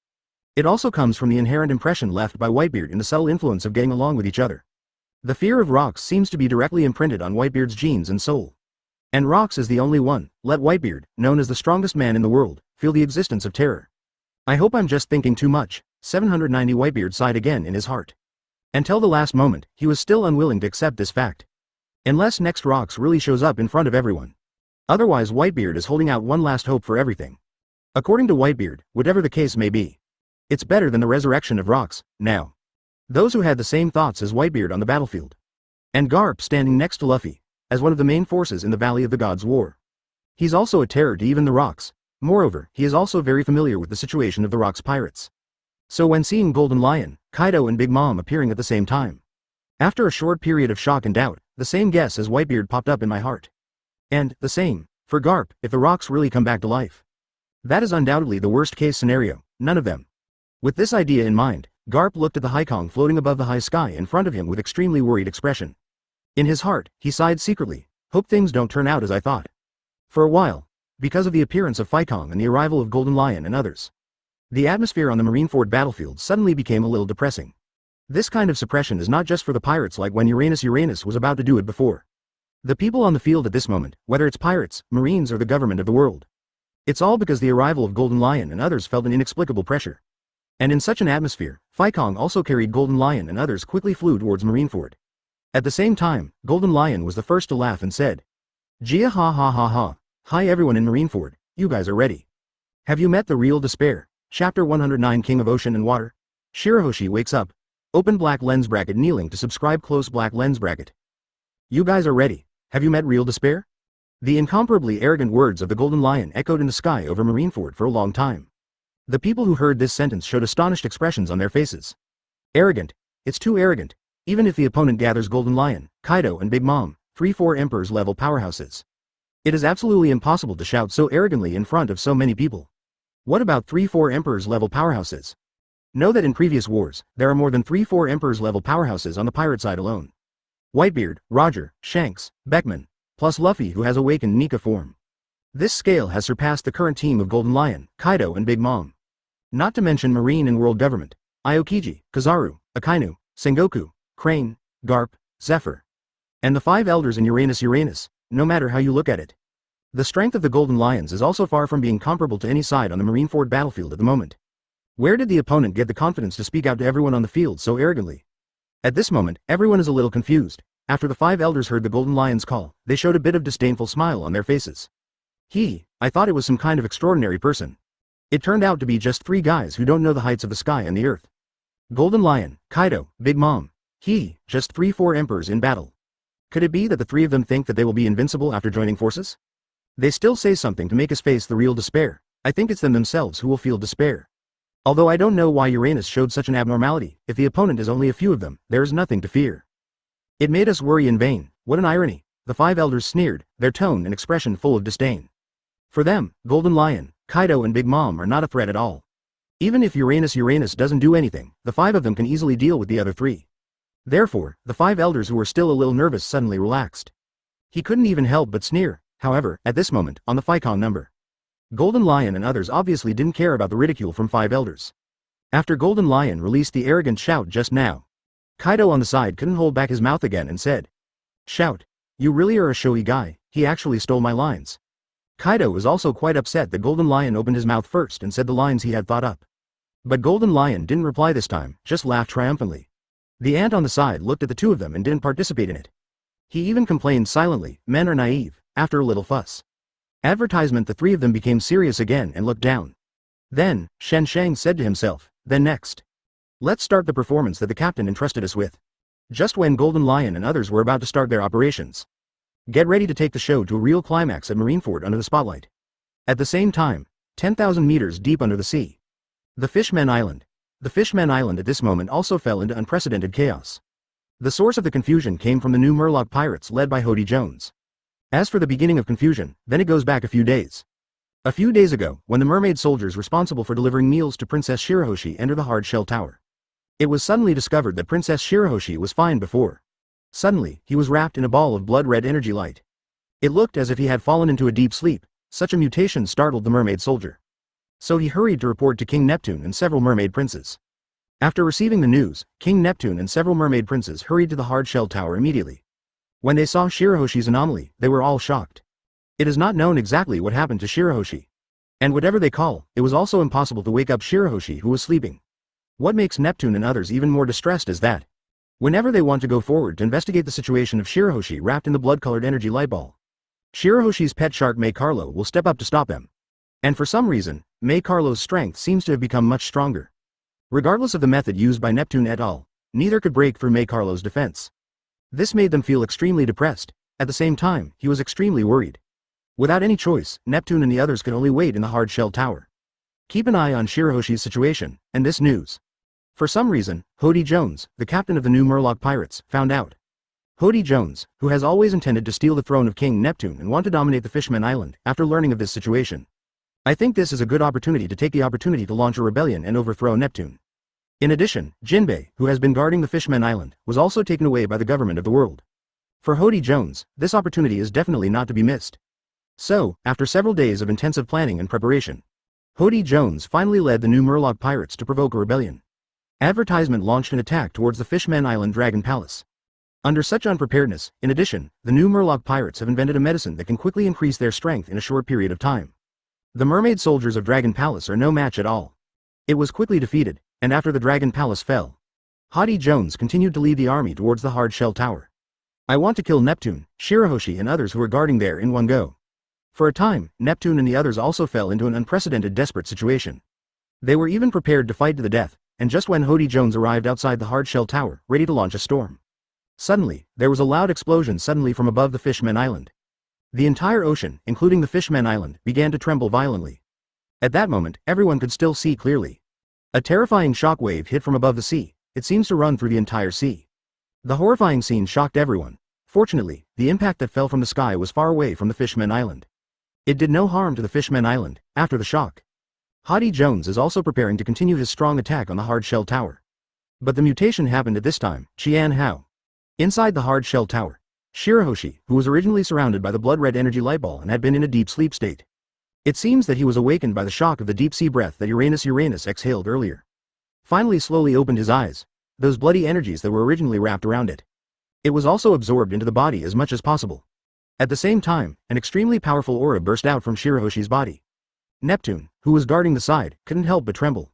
Speaker 1: It also comes from the inherent impression left by Whitebeard in the subtle influence of getting along with each other. The fear of rocks seems to be directly imprinted on Whitebeard's genes and soul. And Rocks is the only one, let Whitebeard, known as the strongest man in the world, feel the existence of terror. I hope I'm just thinking too much, 790 Whitebeard sighed again in his heart. Until the last moment, he was still unwilling to accept this fact. Unless next Rocks really shows up in front of everyone. Otherwise Whitebeard is holding out one last hope for everything. According to Whitebeard, whatever the case may be, it's better than the resurrection of Rocks, now. Those who had the same thoughts as Whitebeard on the battlefield. And Garp standing next to Luffy, as one of the main forces in the Valley of the Gods' War. He's also a terror to even the Rocks. Moreover, he is also very familiar with the situation of the Rocks pirates. So when seeing Golden Lion, Kaido and Big Mom appearing at the same time. After a short period of shock and doubt, the same guess as Whitebeard popped up in my heart. And, the same, for Garp, if the Rocks really come back to life. That is undoubtedly the worst case scenario, none of them. With this idea in mind, Garp looked at the Haikong floating above the high sky in front of him with extremely worried expression. In his heart, he sighed secretly, hope things don't turn out as I thought. For a while, because of the appearance of Haikong and the arrival of Golden Lion and others, the atmosphere on the Marineford battlefield suddenly became a little depressing. This kind of suppression is not just for the pirates like when Uranus was about to do it before. The people on the field at this moment, whether it's pirates, marines or the government of the world. It's all because the arrival of Golden Lion and others felt an inexplicable pressure. And in such an atmosphere, Haikong also carried Golden Lion and others quickly flew towards Marineford. At the same time, Golden Lion was the first to laugh and said, "Gia ha ha ha ha, hi everyone in Marineford, you guys are ready. Have you met the real despair?" Chapter 109 King of Ocean and Water. Shirahoshi wakes up. Open black lens bracket kneeling to subscribe close black lens bracket. You guys are ready. Have you met real despair? The incomparably arrogant words of the Golden Lion echoed in the sky over Marineford for a long time. The people who heard this sentence showed astonished expressions on their faces. Arrogant. It's too arrogant. Even if the opponent gathers Golden Lion, Kaido and Big Mom, 3-4 Emperors level powerhouses. It is absolutely impossible to shout so arrogantly in front of so many people. What about 3-4 Emperors level powerhouses? Know that in previous wars, there are more than 3-4 Emperors level powerhouses on the pirate side alone. Whitebeard, Roger, Shanks, Beckman, plus Luffy who has awakened Nika form. This scale has surpassed the current team of Golden Lion, Kaido and Big Mom. Not to mention Marine and World Government, Aokiji, Kizaru, Akainu, Sengoku, Crane, Garp, Zephyr. And the 5 elders in Uranus, no matter how you look at it. The strength of the Golden Lions is also far from being comparable to any side on the Marineford battlefield at the moment. Where did the opponent get the confidence to speak out to everyone on the field so arrogantly? At this moment, everyone is a little confused. After the 5 elders heard the Golden Lion's call, they showed a bit of disdainful smile on their faces. I thought it was some kind of extraordinary person. It turned out to be just 3 guys who don't know the heights of the sky and the earth. Golden Lion, Kaido, Big Mom. Just 3-4 emperors in battle. Could it be that the 3 of them think that they will be invincible after joining forces? They still say something to make us face the real despair. I think it's them themselves who will feel despair. Although I don't know why Uranus showed such an abnormality, if the opponent is only a few of them, there is nothing to fear. It made us worry in vain, what an irony, the 5 elders sneered, their tone and expression full of disdain. For them, Golden Lion, Kaido and Big Mom are not a threat at all. Even if Uranus doesn't do anything, the 5 of them can easily deal with the other 3. Therefore, the 5 elders who were still a little nervous suddenly relaxed. He couldn't even help but sneer, however, at this moment, on the Haikong number. Golden Lion and others obviously didn't care about the ridicule from 5 elders. After Golden Lion released the arrogant shout just now, Kaido on the side couldn't hold back his mouth again and said, "Shout. You really are a showy guy, he actually stole my lines." Kaido was also quite upset that Golden Lion opened his mouth first and said the lines he had thought up. But Golden Lion didn't reply this time, just laughed triumphantly. The ant on the side looked at the 2 of them and didn't participate in it. He even complained silently, "Men are naive," after a little fuss. Advertisement. The 3 of them became serious again and looked down. Then, Shen Shang said to himself, "Then next. Let's start the performance that the captain entrusted us with." Just when Golden Lion and others were about to start their operations. Get ready to take the show to a real climax at Marineford under the spotlight. At the same time, 10,000 meters deep under the sea. The Fishmen Island. The Fishmen Island at this moment also fell into unprecedented chaos. The source of the confusion came from the new Murloc pirates led by Hody Jones. As for the beginning of confusion, then it goes back a few days. A few days ago, when the mermaid soldiers responsible for delivering meals to Princess Shirahoshi entered the hard shell tower, it was suddenly discovered that Princess Shirahoshi was fine before. Suddenly, he was wrapped in a ball of blood-red energy light. It looked as if he had fallen into a deep sleep. Such a mutation startled the mermaid soldier. So he hurried to report to King Neptune and several mermaid princes. After receiving the news, King Neptune and several mermaid princes hurried to the hard shell tower immediately. When they saw Shirahoshi's anomaly, they were all shocked. It is not known exactly what happened to Shirahoshi. And whatever they call, it was also impossible to wake up Shirahoshi, who was sleeping. What makes Neptune and others even more distressed is that whenever they want to go forward to investigate the situation of Shirahoshi wrapped in the blood-colored energy light ball, Shirahoshi's pet shark May Carlo will step up to stop them. And for some reason, May Carlo's strength seems to have become much stronger. Regardless of the method used by Neptune et al., neither could break through May Carlo's defense. This made them feel extremely depressed. At the same time, he was extremely worried. Without any choice, Neptune and the others could only wait in the hard shell tower. Keep an eye on Shirahoshi's situation, and this news. For some reason, Hody Jones, the captain of the new Murloc pirates, found out. Hody Jones, who has always intended to steal the throne of King Neptune and want to dominate the Fishmen Island, after learning of this situation. I think this is a good opportunity to take the opportunity to launch a rebellion and overthrow Neptune. In addition, Jinbei, who has been guarding the Fishmen Island, was also taken away by the government of the world. For Hody Jones, this opportunity is definitely not to be missed. So, after several days of intensive planning and preparation, Hody Jones finally led the new Murloc pirates to provoke a rebellion. Advertisement launched an attack towards the Fishmen Island Dragon Palace. Under such unpreparedness, in addition, the new Murloc pirates have invented a medicine that can quickly increase their strength in a short period of time. The mermaid soldiers of Dragon Palace are no match at all. It was quickly defeated, and after the Dragon Palace fell, Hody Jones continued to lead the army towards the hard shell tower. I want to kill Neptune, Shirahoshi and others who are guarding there in one go. For a time, Neptune and the others also fell into an unprecedented desperate situation. They were even prepared to fight to the death, and just when Hody Jones arrived outside the hard shell tower, ready to launch a storm, suddenly, there was a loud explosion suddenly from above the Fishmen Island. The entire ocean, including the Fishmen Island, began to tremble violently. At that moment, everyone could still see clearly. A terrifying shock wave hit from above the sea. It seems to run through the entire sea. The horrifying scene shocked everyone. Fortunately, the impact that fell from the sky was far away from the Fishmen Island. It did no harm to the Fishmen Island. After the shock, Hody Jones is also preparing to continue his strong attack on the hard shell tower. But the mutation happened at this time. Qian Hao. Inside the hard shell tower, Shirahoshi, who was originally surrounded by the blood-red energy light ball and had been in a deep sleep state. It seems that he was awakened by the shock of the deep-sea breath that Uranus exhaled earlier. Finally slowly opened his eyes, those bloody energies that were originally wrapped around it. It was also absorbed into the body as much as possible. At the same time, an extremely powerful aura burst out from Shirahoshi's body. Neptune, who was guarding the side, couldn't help but tremble.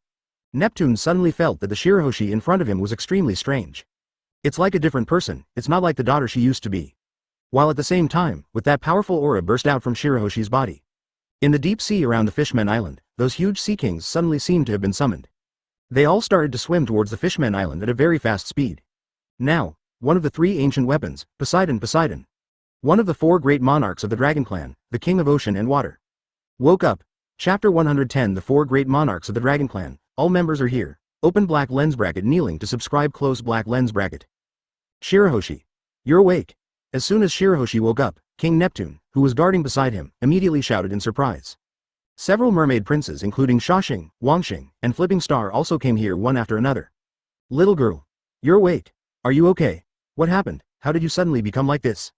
Speaker 1: Neptune suddenly felt that the Shirahoshi in front of him was extremely strange. It's like a different person, it's not like the daughter she used to be. While at the same time, with that powerful aura burst out from Shirahoshi's body. In the deep sea around the Fishmen Island, those huge sea kings suddenly seemed to have been summoned. They all started to swim towards the Fishmen Island at a very fast speed. Now, one of the three ancient weapons, Poseidon. One of the four great monarchs of the Dragon Clan, the king of ocean and water. Woke up. Chapter 110. The four great monarchs of the Dragon Clan. All members are here. Open black lens bracket kneeling to subscribe close black lens bracket. Shirahoshi. You're awake. As soon as Shirahoshi woke up, King Neptune, who was guarding beside him, immediately shouted in surprise. Several mermaid princes including Shaoxing, Wangxing, and Flipping Star also came here one after another. Little girl. You're awake. Are you okay? What happened? How did you suddenly become like this?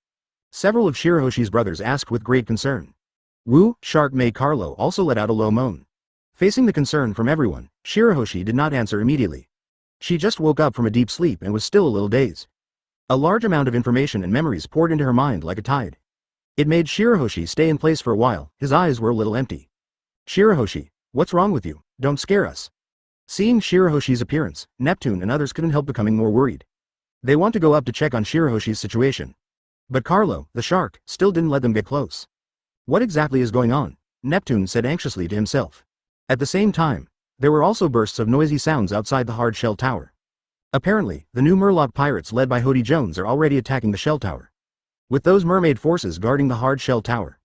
Speaker 1: Several of Shirahoshi's brothers asked with great concern. Wu, Shark May Carlo also let out a low moan. Facing the concern from everyone, Shirahoshi did not answer immediately. She just woke up from a deep sleep and was still a little dazed. A large amount of information and memories poured into her mind like a tide. It made Shirahoshi stay in place for a while. His eyes were a little empty. Shirahoshi, what's wrong with you? Don't scare us. Seeing Shirahoshi's appearance, Neptune and others couldn't help becoming more worried. They want to go up to check on Shirahoshi's situation. But Carlo, the shark, still didn't let them get close. What exactly is going on? Neptune said anxiously to himself. At the same time, there were also bursts of noisy sounds outside the hard shell tower. Apparently, the new Murloc pirates led by Hody Jones are already attacking the shell tower. With those mermaid forces guarding the hard shell tower,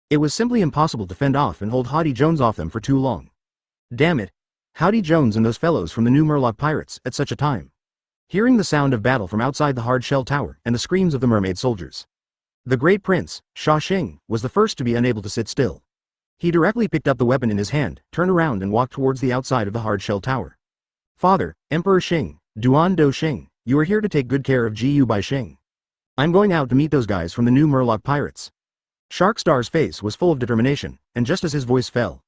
Speaker 1: it was simply impossible to fend off and hold Hody Jones off them for too long. Damn it. Hody Jones and those fellows from the new Murloc pirates at such a time. Hearing the sound of battle from outside the hard shell tower and the screams of the mermaid soldiers. The great prince, Shaoxing, was the first to be unable to sit still. He directly picked up the weapon in his hand, turned around and walked towards the outside of the hard-shell tower. Father, Emperor Xing, Duan Do Xing, you are here to take good care of Gu Bai Xing. I'm going out to meet those guys from the new Murloc pirates. Sharkstar's face was full of determination, and just as his voice fell,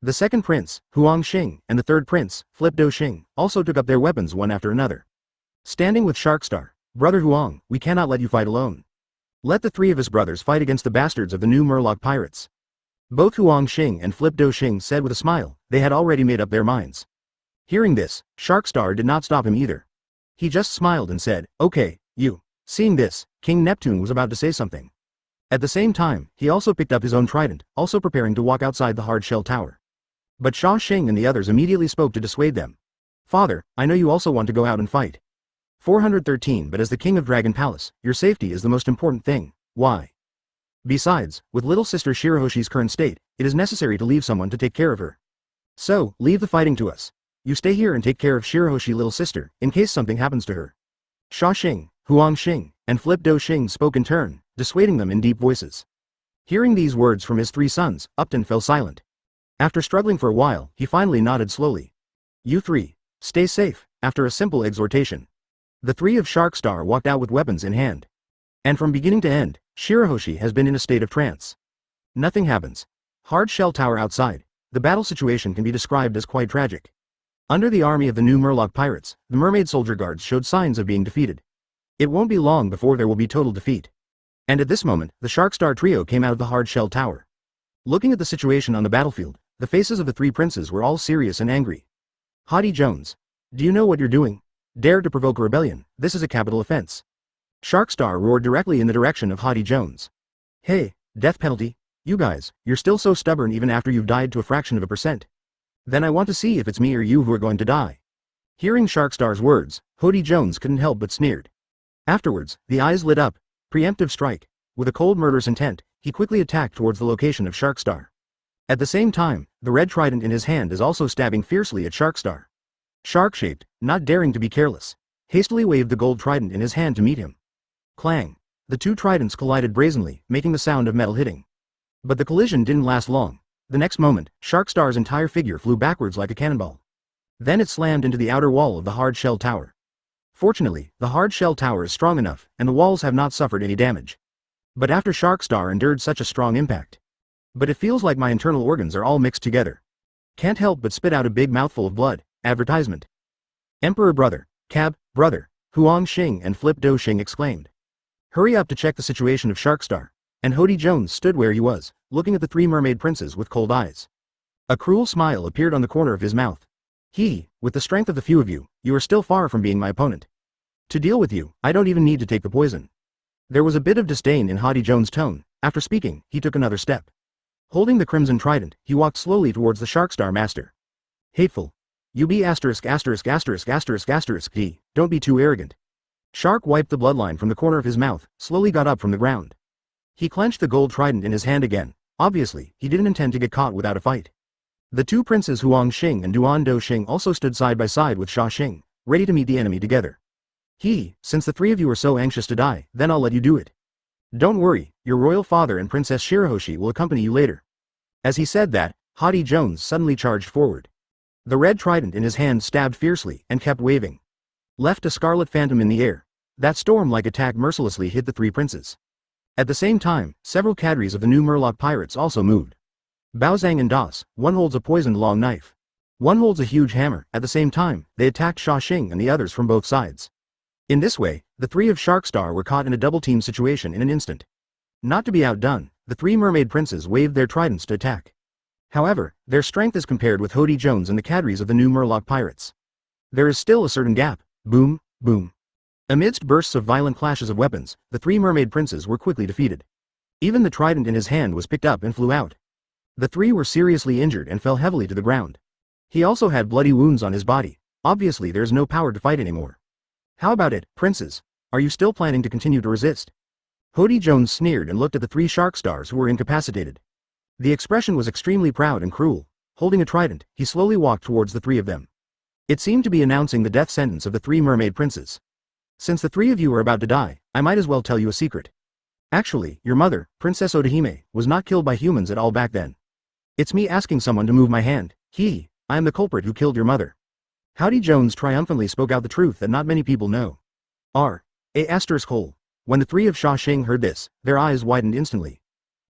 Speaker 1: the second prince, Huang Xing, and the third prince, Flip Do Xing, also took up their weapons one after another. Standing with Sharkstar, Brother Huang, we cannot let you fight alone. Let the three of us brothers fight against the bastards of the new Murloc pirates. Both Huang Xing and Flip Do Xing said with a smile, they had already made up their minds. Hearing this, Sharkstar did not stop him either. He just smiled and said, okay, you. Seeing this, King Neptune was about to say something. At the same time, he also picked up his own trident, also preparing to walk outside the hard-shell tower. But Sha Xing and the others immediately spoke to dissuade them. Father, I know you also want to go out and fight. 413 But as the king of Dragon Palace, your safety is the most important thing. Why? Besides, with little sister Shirahoshi's current state, it is necessary to leave someone to take care of her. So, leave the fighting to us. You stay here and take care of Shirahoshi little sister, in case something happens to her. Sha Xing, Huang Xing, and Flip Do Xing spoke in turn, dissuading them in deep voices. Hearing these words from his three sons, Upton fell silent. After struggling for a while, he finally nodded slowly. You three, stay safe. After a simple exhortation, the three of Sharkstar walked out with weapons in hand. And from beginning to end, Shirahoshi has been in a state of trance. Nothing happens. Hard shell tower outside. The battle situation can be described as quite tragic. Under the army of the new Murloc pirates, the mermaid soldier guards showed signs of being defeated. It won't be long before there will be total defeat. And at this moment, the Sharkstar trio came out of the hard shell tower. Looking at the situation on the battlefield, the faces of the three princes were all serious and angry. Haughty Jones. Do you know what you're doing? Dare to provoke a rebellion, this is a capital offense. Sharkstar roared directly in the direction of Haughty Jones. Hey, death penalty, you guys, you're still so stubborn even after you've died to a fraction of a percent. Then I want to see if it's me or you who are going to die. Hearing Sharkstar's words, Haughty Jones couldn't help but sneered. Afterwards, the eyes lit up. Preemptive strike. With a cold murderous intent, he quickly attacked towards the location of Sharkstar. At the same time, the red trident in his hand is also stabbing fiercely at Sharkstar. Shark-shaped, not daring to be careless, hastily waved the gold trident in his hand to meet him. Clang. The two tridents collided brazenly, making the sound of metal hitting. But the collision didn't last long. The next moment, Sharkstar's entire figure flew backwards like a cannonball. Then it slammed into the outer wall of the hard shell tower. Fortunately, the hard shell tower is strong enough, and the walls have not suffered any damage. But after Sharkstar endured such a strong impact. But it feels like my internal organs are all mixed together. Can't help but spit out a big mouthful of blood. Advertisement. Emperor brother, Cab, brother, Huang Xing and Flip Do Xing exclaimed. Hurry up to check the situation of Sharkstar. And Haughty Jones stood where he was, looking at the three mermaid princes with cold eyes. A cruel smile appeared on the corner of his mouth. With the strength of the few of you, you are still far from being my opponent. To deal with you, I don't even need to take the poison. There was a bit of disdain in Haughty Jones' tone. After speaking, he took another step. Holding the crimson trident, he walked slowly towards the Sharkstar master. Hateful. You be asterisk asterisk asterisk asterisk asterisk D. Don't be too arrogant. Shark wiped the bloodline from the corner of his mouth, slowly got up from the ground. He clenched the gold trident in his hand again. Obviously, he didn't intend to get caught without a fight. The two princes Huang Xing and Duan Do Xing also stood side by side with Sha Xing, ready to meet the enemy together. Since the three of you are so anxious to die, then I'll let you do it. Don't worry, your royal father and Princess Shirahoshi will accompany you later. As he said that, Haughty Jones suddenly charged forward. The red trident in his hand stabbed fiercely and kept waving. Left a scarlet phantom in the air. That storm-like attack mercilessly hit the three princes. At the same time, several cadres of the new Murloc pirates also moved. Baozang and Das, one holds a poisoned long knife. One holds a huge hammer. At the same time, they attacked Sha Xing and the others from both sides. In this way, the three of Sharkstar were caught in a double-team situation in an instant. Not to be outdone, the three mermaid princes waved their tridents to attack. However, their strength is compared with Haughty Jones and the cadres of the new Murloc pirates. There is still a certain gap. Boom, boom. Amidst bursts of violent clashes of weapons, the three mermaid princes were quickly defeated. Even the trident in his hand was picked up and flew out. The three were seriously injured and fell heavily to the ground. He also had bloody wounds on his body. Obviously there's no power to fight anymore. How about it, princes? Are you still planning to continue to resist? Haughty Jones sneered and looked at the three Sharkstars who were incapacitated. The expression was extremely proud and cruel. Holding a trident, he slowly walked towards the three of them. It seemed to be announcing the death sentence of the three mermaid princes. Since the three of you are about to die, I might as well tell you a secret. Actually, your mother, Princess Odahime, was not killed by humans at all back then. It's me asking someone to move my hand. I am the culprit who killed your mother. Howdy Jones triumphantly spoke out the truth that not many people know. Hole. When the three of Sha Xing heard this, their eyes widened instantly.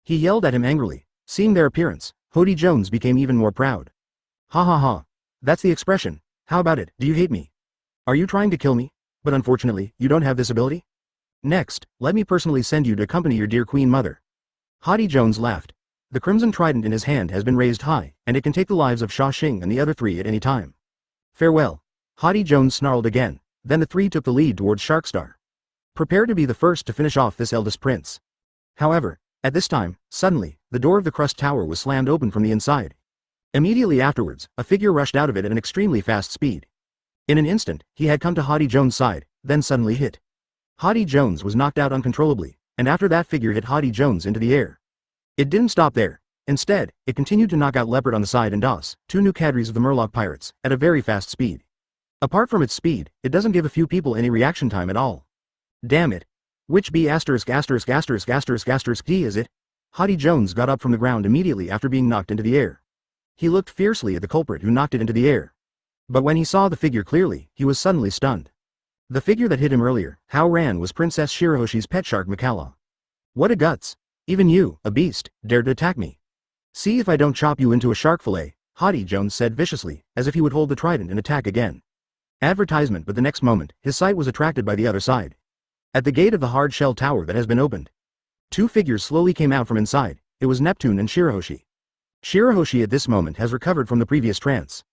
Speaker 1: He yelled at him angrily. Seeing their appearance, Hody Jones became even more proud. Ha ha ha. That's the expression. How about it, do you hate me? Are you trying to kill me? But unfortunately, you don't have this ability? Next, let me personally send you to accompany your dear Queen Mother. Hody Jones laughed. The crimson trident in his hand has been raised high, and it can take the lives of Sha Xing and the other three at any time. Farewell. Hody Jones snarled again, then the three took the lead towards Sharkstar. Prepare to be the first to finish off this eldest prince. However, at this time, suddenly, the door of the Crust Tower was slammed open from the inside. Immediately afterwards, a figure rushed out of it at an extremely fast speed. In an instant, he had come to Hody Jones' side, then suddenly hit. Hody Jones was knocked out uncontrollably, and after that figure hit Hody Jones into the air. It didn't stop there. Instead, it continued to knock out Leopard on the side and DOS, two new cadres of the Murloc pirates, at a very fast speed. Apart from its speed, it doesn't give a few people any reaction time at all. Damn it. Which B*********** D is it? Hody Jones got up from the ground immediately after being knocked into the air. He looked fiercely at the culprit who knocked it into the air. But when he saw the figure clearly, he was suddenly stunned. The figure that hit him earlier, How Ran, was Princess Shirahoshi's pet shark Mikala. What a guts! Even you, a beast, dared to attack me. See if I don't chop you into a shark fillet, Hody Jones said viciously, as if he would hold the trident and attack again. Advertisement, but the next moment, his sight was attracted by the other side. At the gate of the hard shell tower that has been opened, two figures slowly came out from inside. It was Neptune and Shirahoshi. Shirahoshi at this moment has recovered from the previous trance.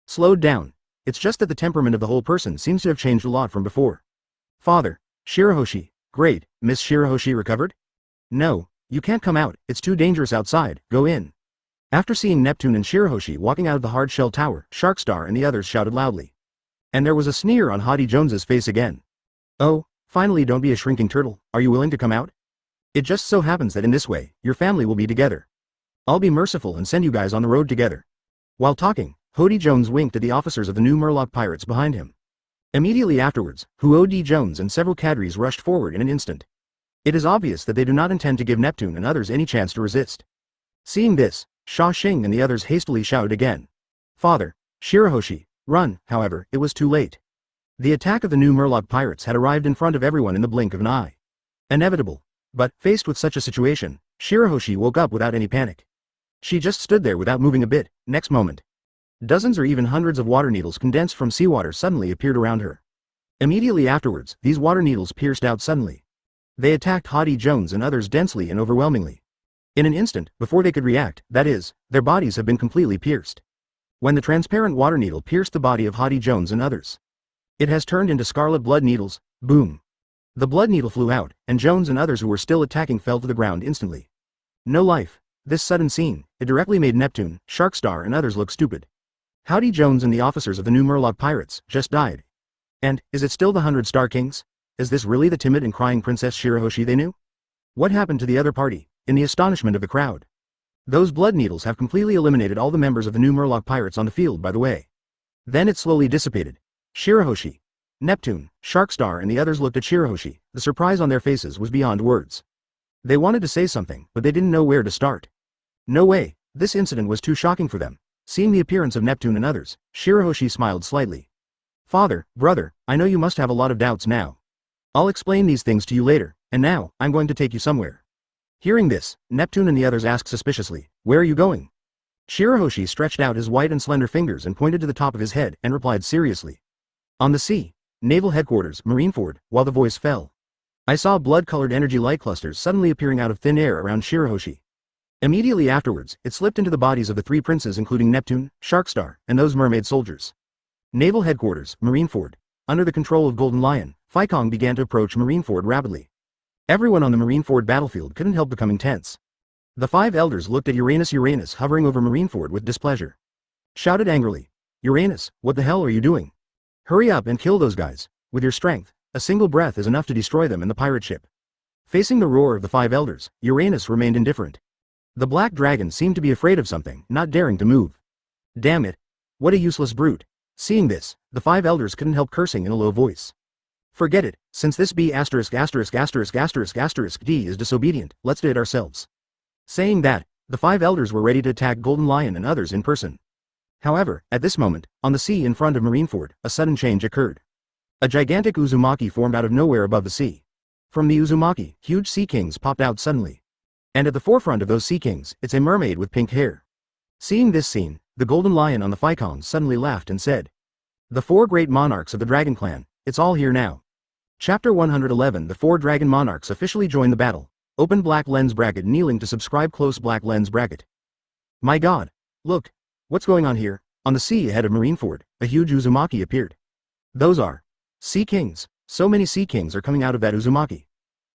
Speaker 1: Slowed down. It's just that the temperament of the whole person seems to have changed a lot from before. Father, Shirahoshi, great, Miss Shirahoshi recovered? No, you can't come out, it's too dangerous outside, go in. After seeing Neptune and Shirahoshi walking out of the hard shell tower, Sharkstar and the others shouted loudly. And there was a sneer on Hody Jones's face again. Oh, finally, don't be a shrinking turtle, are you willing to come out? It just so happens that in this way, your family will be together. I'll be merciful and send you guys on the road together. While talking, Hody Jones winked at the officers of the new Murloc pirates behind him. Immediately afterwards, Hody Jones and several cadres rushed forward in an instant. It is obvious that they do not intend to give Neptune and others any chance to resist. Seeing this, Sha Xing and the others hastily shouted again. Father, Shirahoshi, run, however, it was too late. The attack of the new Murloc pirates had arrived in front of everyone in the blink of an eye. Inevitable. But, faced with such a situation, Shirahoshi woke up without any panic. She just stood there without moving a bit. Next moment, dozens or even hundreds of water needles condensed from seawater suddenly appeared around her. Immediately afterwards, these water needles pierced out suddenly. They attacked Hody Jones and others densely and overwhelmingly. In an instant, before they could react, that is, their bodies have been completely pierced. When the transparent water needle pierced the body of Hody Jones and others, it has turned into scarlet blood needles. Boom. The blood needle flew out, and Jones and others who were still attacking fell to the ground instantly. No life. This sudden scene, it directly made Neptune, Sharkstar and others look stupid. Hody Jones and the officers of the new Murloc pirates just died. And, is it still the 100 Star Kings? Is this really the timid and crying Princess Shirahoshi they knew? What happened to the other party? In the astonishment of the crowd. Those blood needles have completely eliminated all the members of the new Murloc pirates on the field, by the way. Then it slowly dissipated. Shirahoshi, Neptune, Sharkstar and the others looked at Shirahoshi. The surprise on their faces was beyond words. They wanted to say something, but they didn't know where to start. No way, this incident was too shocking for them. Seeing the appearance of Neptune and others, Shirahoshi smiled slightly. Father, brother, I know you must have a lot of doubts now. I'll explain these things to you later, and now, I'm going to take you somewhere. Hearing this, Neptune and the others asked suspiciously, where are you going? Shirahoshi stretched out his white and slender fingers and pointed to the top of his head and replied seriously. On the sea, Naval Headquarters, Marineford, while the voice fell. I saw blood-colored energy light clusters suddenly appearing out of thin air around Shirahoshi. Immediately afterwards, it slipped into the bodies of the three princes including Neptune, Sharkstar, and those mermaid soldiers. Naval Headquarters, Marineford. Under the control of Golden Lion, Fikong began to approach Marineford rapidly. Everyone on the Marineford battlefield couldn't help becoming tense. The five elders looked at Uranus hovering over Marineford with displeasure. Shouted angrily, Uranus, what the hell are you doing? Hurry up and kill those guys. With your strength, a single breath is enough to destroy them and the pirate ship. Facing the roar of the five elders, Uranus remained indifferent. The black dragon seemed to be afraid of something, not daring to move. Damn it. What a useless brute. Seeing this, the five elders couldn't help cursing in a low voice. Forget it, since this B***************** D is disobedient, let's do it ourselves. Saying that, The 5 elders were ready to attack Golden Lion and others in person. However, at this moment, on the sea in front of Marineford, a sudden change occurred. A gigantic Uzumaki formed out of nowhere above the sea. From the Uzumaki, huge sea kings popped out suddenly. And at the forefront of those sea kings, it's a mermaid with pink hair. Seeing this scene, the Golden Lion on the Phycon suddenly laughed and said, "The 4 great monarchs of the Dragon Clan, it's all here now." Chapter 111 The 4 Dragon Monarchs officially join the battle. Open black lens bracket kneeling to subscribe close black lens bracket. My god. Look. What's going on here? On the sea ahead of Marineford, a huge Uzumaki appeared. Those are sea kings. So many sea kings are coming out of that Uzumaki.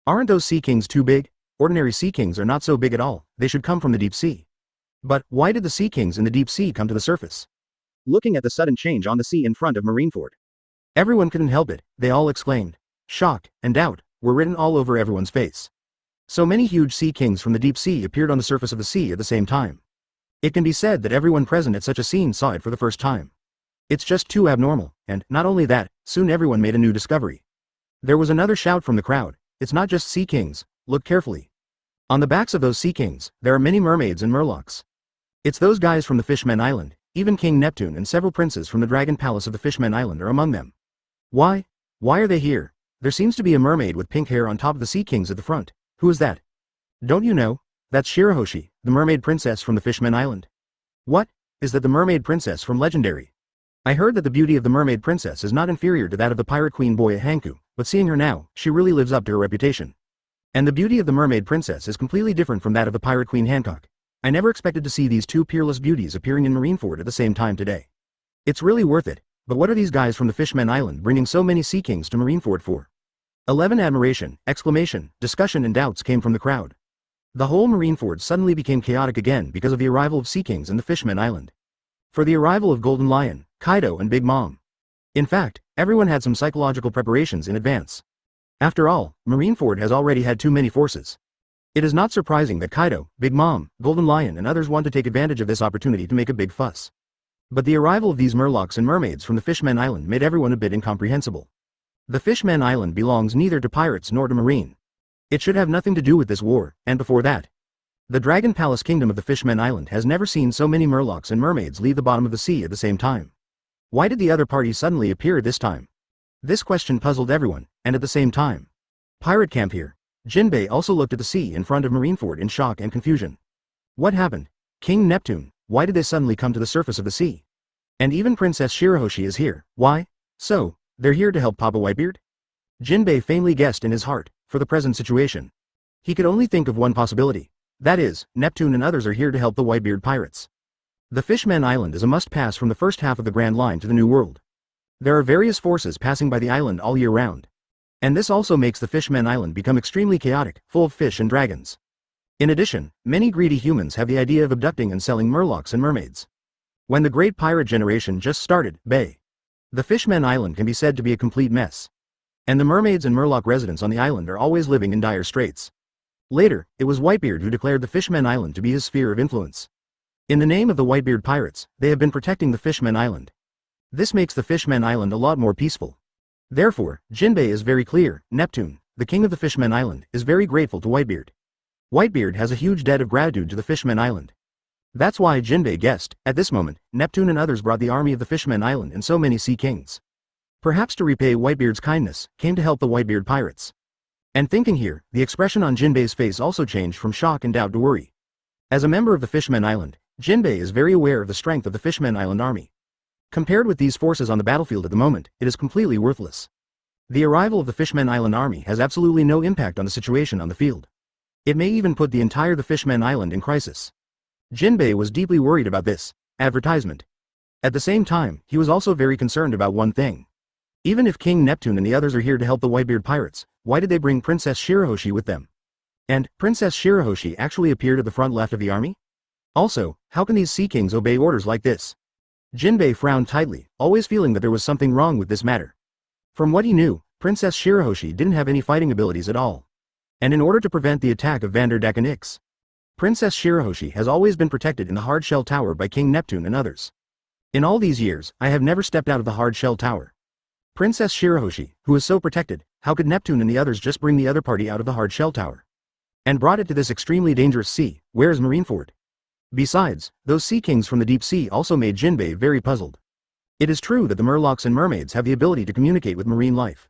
Speaker 1: Aren't those sea kings too big? Ordinary sea kings are not so big at all, they should come from the deep sea. But, why did the sea kings in the deep sea come to the surface? Looking at the sudden change on the sea in front of Marineford. Everyone couldn't help it, they all exclaimed. Shock and doubt were written all over everyone's face. So many huge sea kings from the deep sea appeared on the surface of the sea at the same time. It can be said that everyone present at such a scene saw it for the first time. It's just too abnormal, and, not only that, soon everyone made a new discovery. There was another shout from the crowd, it's not just sea kings, look carefully. On the backs of those sea kings, there are many mermaids and murlocs. It's those guys from the Fishmen Island, even King Neptune and several princes from the Dragon Palace of the Fishmen Island are among them. Why? Why are they here? There seems to be a mermaid with pink hair on top of the sea kings at the front. Who is that? Don't you know? That's Shirahoshi, the mermaid princess from the Fishmen Island. What? Is that the mermaid princess from Legendary? I heard that the beauty of the mermaid princess is not inferior to that of the pirate queen Boya Hanku, but seeing her now, she really lives up to her reputation. And the beauty of the mermaid princess is completely different from that of the pirate queen Hancock. I never expected to see these 2 peerless beauties appearing in Marineford at the same time today. It's really worth it, but what are these guys from the Fishmen Island bringing so many sea kings to Marineford for? 11 Admiration, exclamation, discussion and doubts came from the crowd. The whole Marineford suddenly became chaotic again because of the arrival of sea kings in the Fishmen Island. For the arrival of Golden Lion, Kaido and Big Mom. In fact, everyone had some psychological preparations in advance. After all, Marineford has already had too many forces. It is not surprising that Kaido, Big Mom, Golden Lion and others want to take advantage of this opportunity to make a big fuss. But the arrival of these murlocs and mermaids from the Fishmen Island made everyone a bit incomprehensible. The Fishmen Island belongs neither to pirates nor to marine. It should have nothing to do with this war, and before that. The Dragon Palace Kingdom of the Fishmen Island has never seen so many murlocs and mermaids leave the bottom of the sea at the same time. Why did the other party suddenly appear this time? This question puzzled everyone, and at the same time. Pirate camp here. Jinbei also looked at the sea in front of Marineford in shock and confusion. What happened? King Neptune, why did they suddenly come to the surface of the sea? And even Princess Shirahoshi is here, why? So, they're here to help Papa Whitebeard? Jinbei faintly guessed in his heart, for the present situation. He could only think of one possibility. That is, Neptune and others are here to help the Whitebeard pirates. The Fishmen Island is a must-pass from the first half of the Grand Line to the New World. There are various forces passing by the island all year round. And this also makes the Fishmen Island become extremely chaotic, full of fish and dragons. In addition, many greedy humans have the idea of abducting and selling murlocs and mermaids. When the Great Pirate Generation just started, the Fishmen Island can be said to be a complete mess. And the mermaids and murloc residents on the island are always living in dire straits. Later, it was Whitebeard who declared the Fishmen Island to be his sphere of influence. In the name of the Whitebeard pirates, they have been protecting the Fishmen Island. This makes the Fishmen Island a lot more peaceful. Therefore, Jinbei is very clear, Neptune, the king of the Fishmen Island, is very grateful to Whitebeard. Whitebeard has a huge debt of gratitude to the Fishmen Island. That's why Jinbei guessed, at this moment, Neptune and others brought the army of the Fishmen Island and so many sea kings. Perhaps to repay Whitebeard's kindness, came to help the Whitebeard pirates. And thinking here, the expression on Jinbei's face also changed from shock and doubt to worry. As a member of the Fishmen Island, Jinbei is very aware of the strength of the Fishmen Island army. Compared with these forces on the battlefield at the moment, it is completely worthless. The arrival of the Fishmen Island army has absolutely no impact on the situation on the field. It may even put the entire the Fishmen Island in crisis. Jinbei was deeply worried about this advertisement. At the same time, he was also very concerned about one thing. Even if King Neptune and the others are here to help the Whitebeard pirates, why did they bring Princess Shirahoshi with them? And, Princess Shirahoshi actually appeared at the front left of the army? Also, how can these sea kings obey orders like this? Jinbei frowned tightly, always feeling that there was something wrong with this matter. From what he knew, Princess Shirahoshi didn't have any fighting abilities at all. And in order to prevent the attack of Vanderdakenix, Princess Shirahoshi has always been protected in the Hard Shell Tower by King Neptune and others. In all these years, I have never stepped out of the Hard Shell Tower. Princess Shirahoshi, who is so protected, how could Neptune and the others just bring the other party out of the Hard Shell Tower? And brought it to this extremely dangerous sea, where is Marineford? Besides, those sea kings from the deep sea also made Jinbei very puzzled. It is true that the murlocs and mermaids have the ability to communicate with marine life.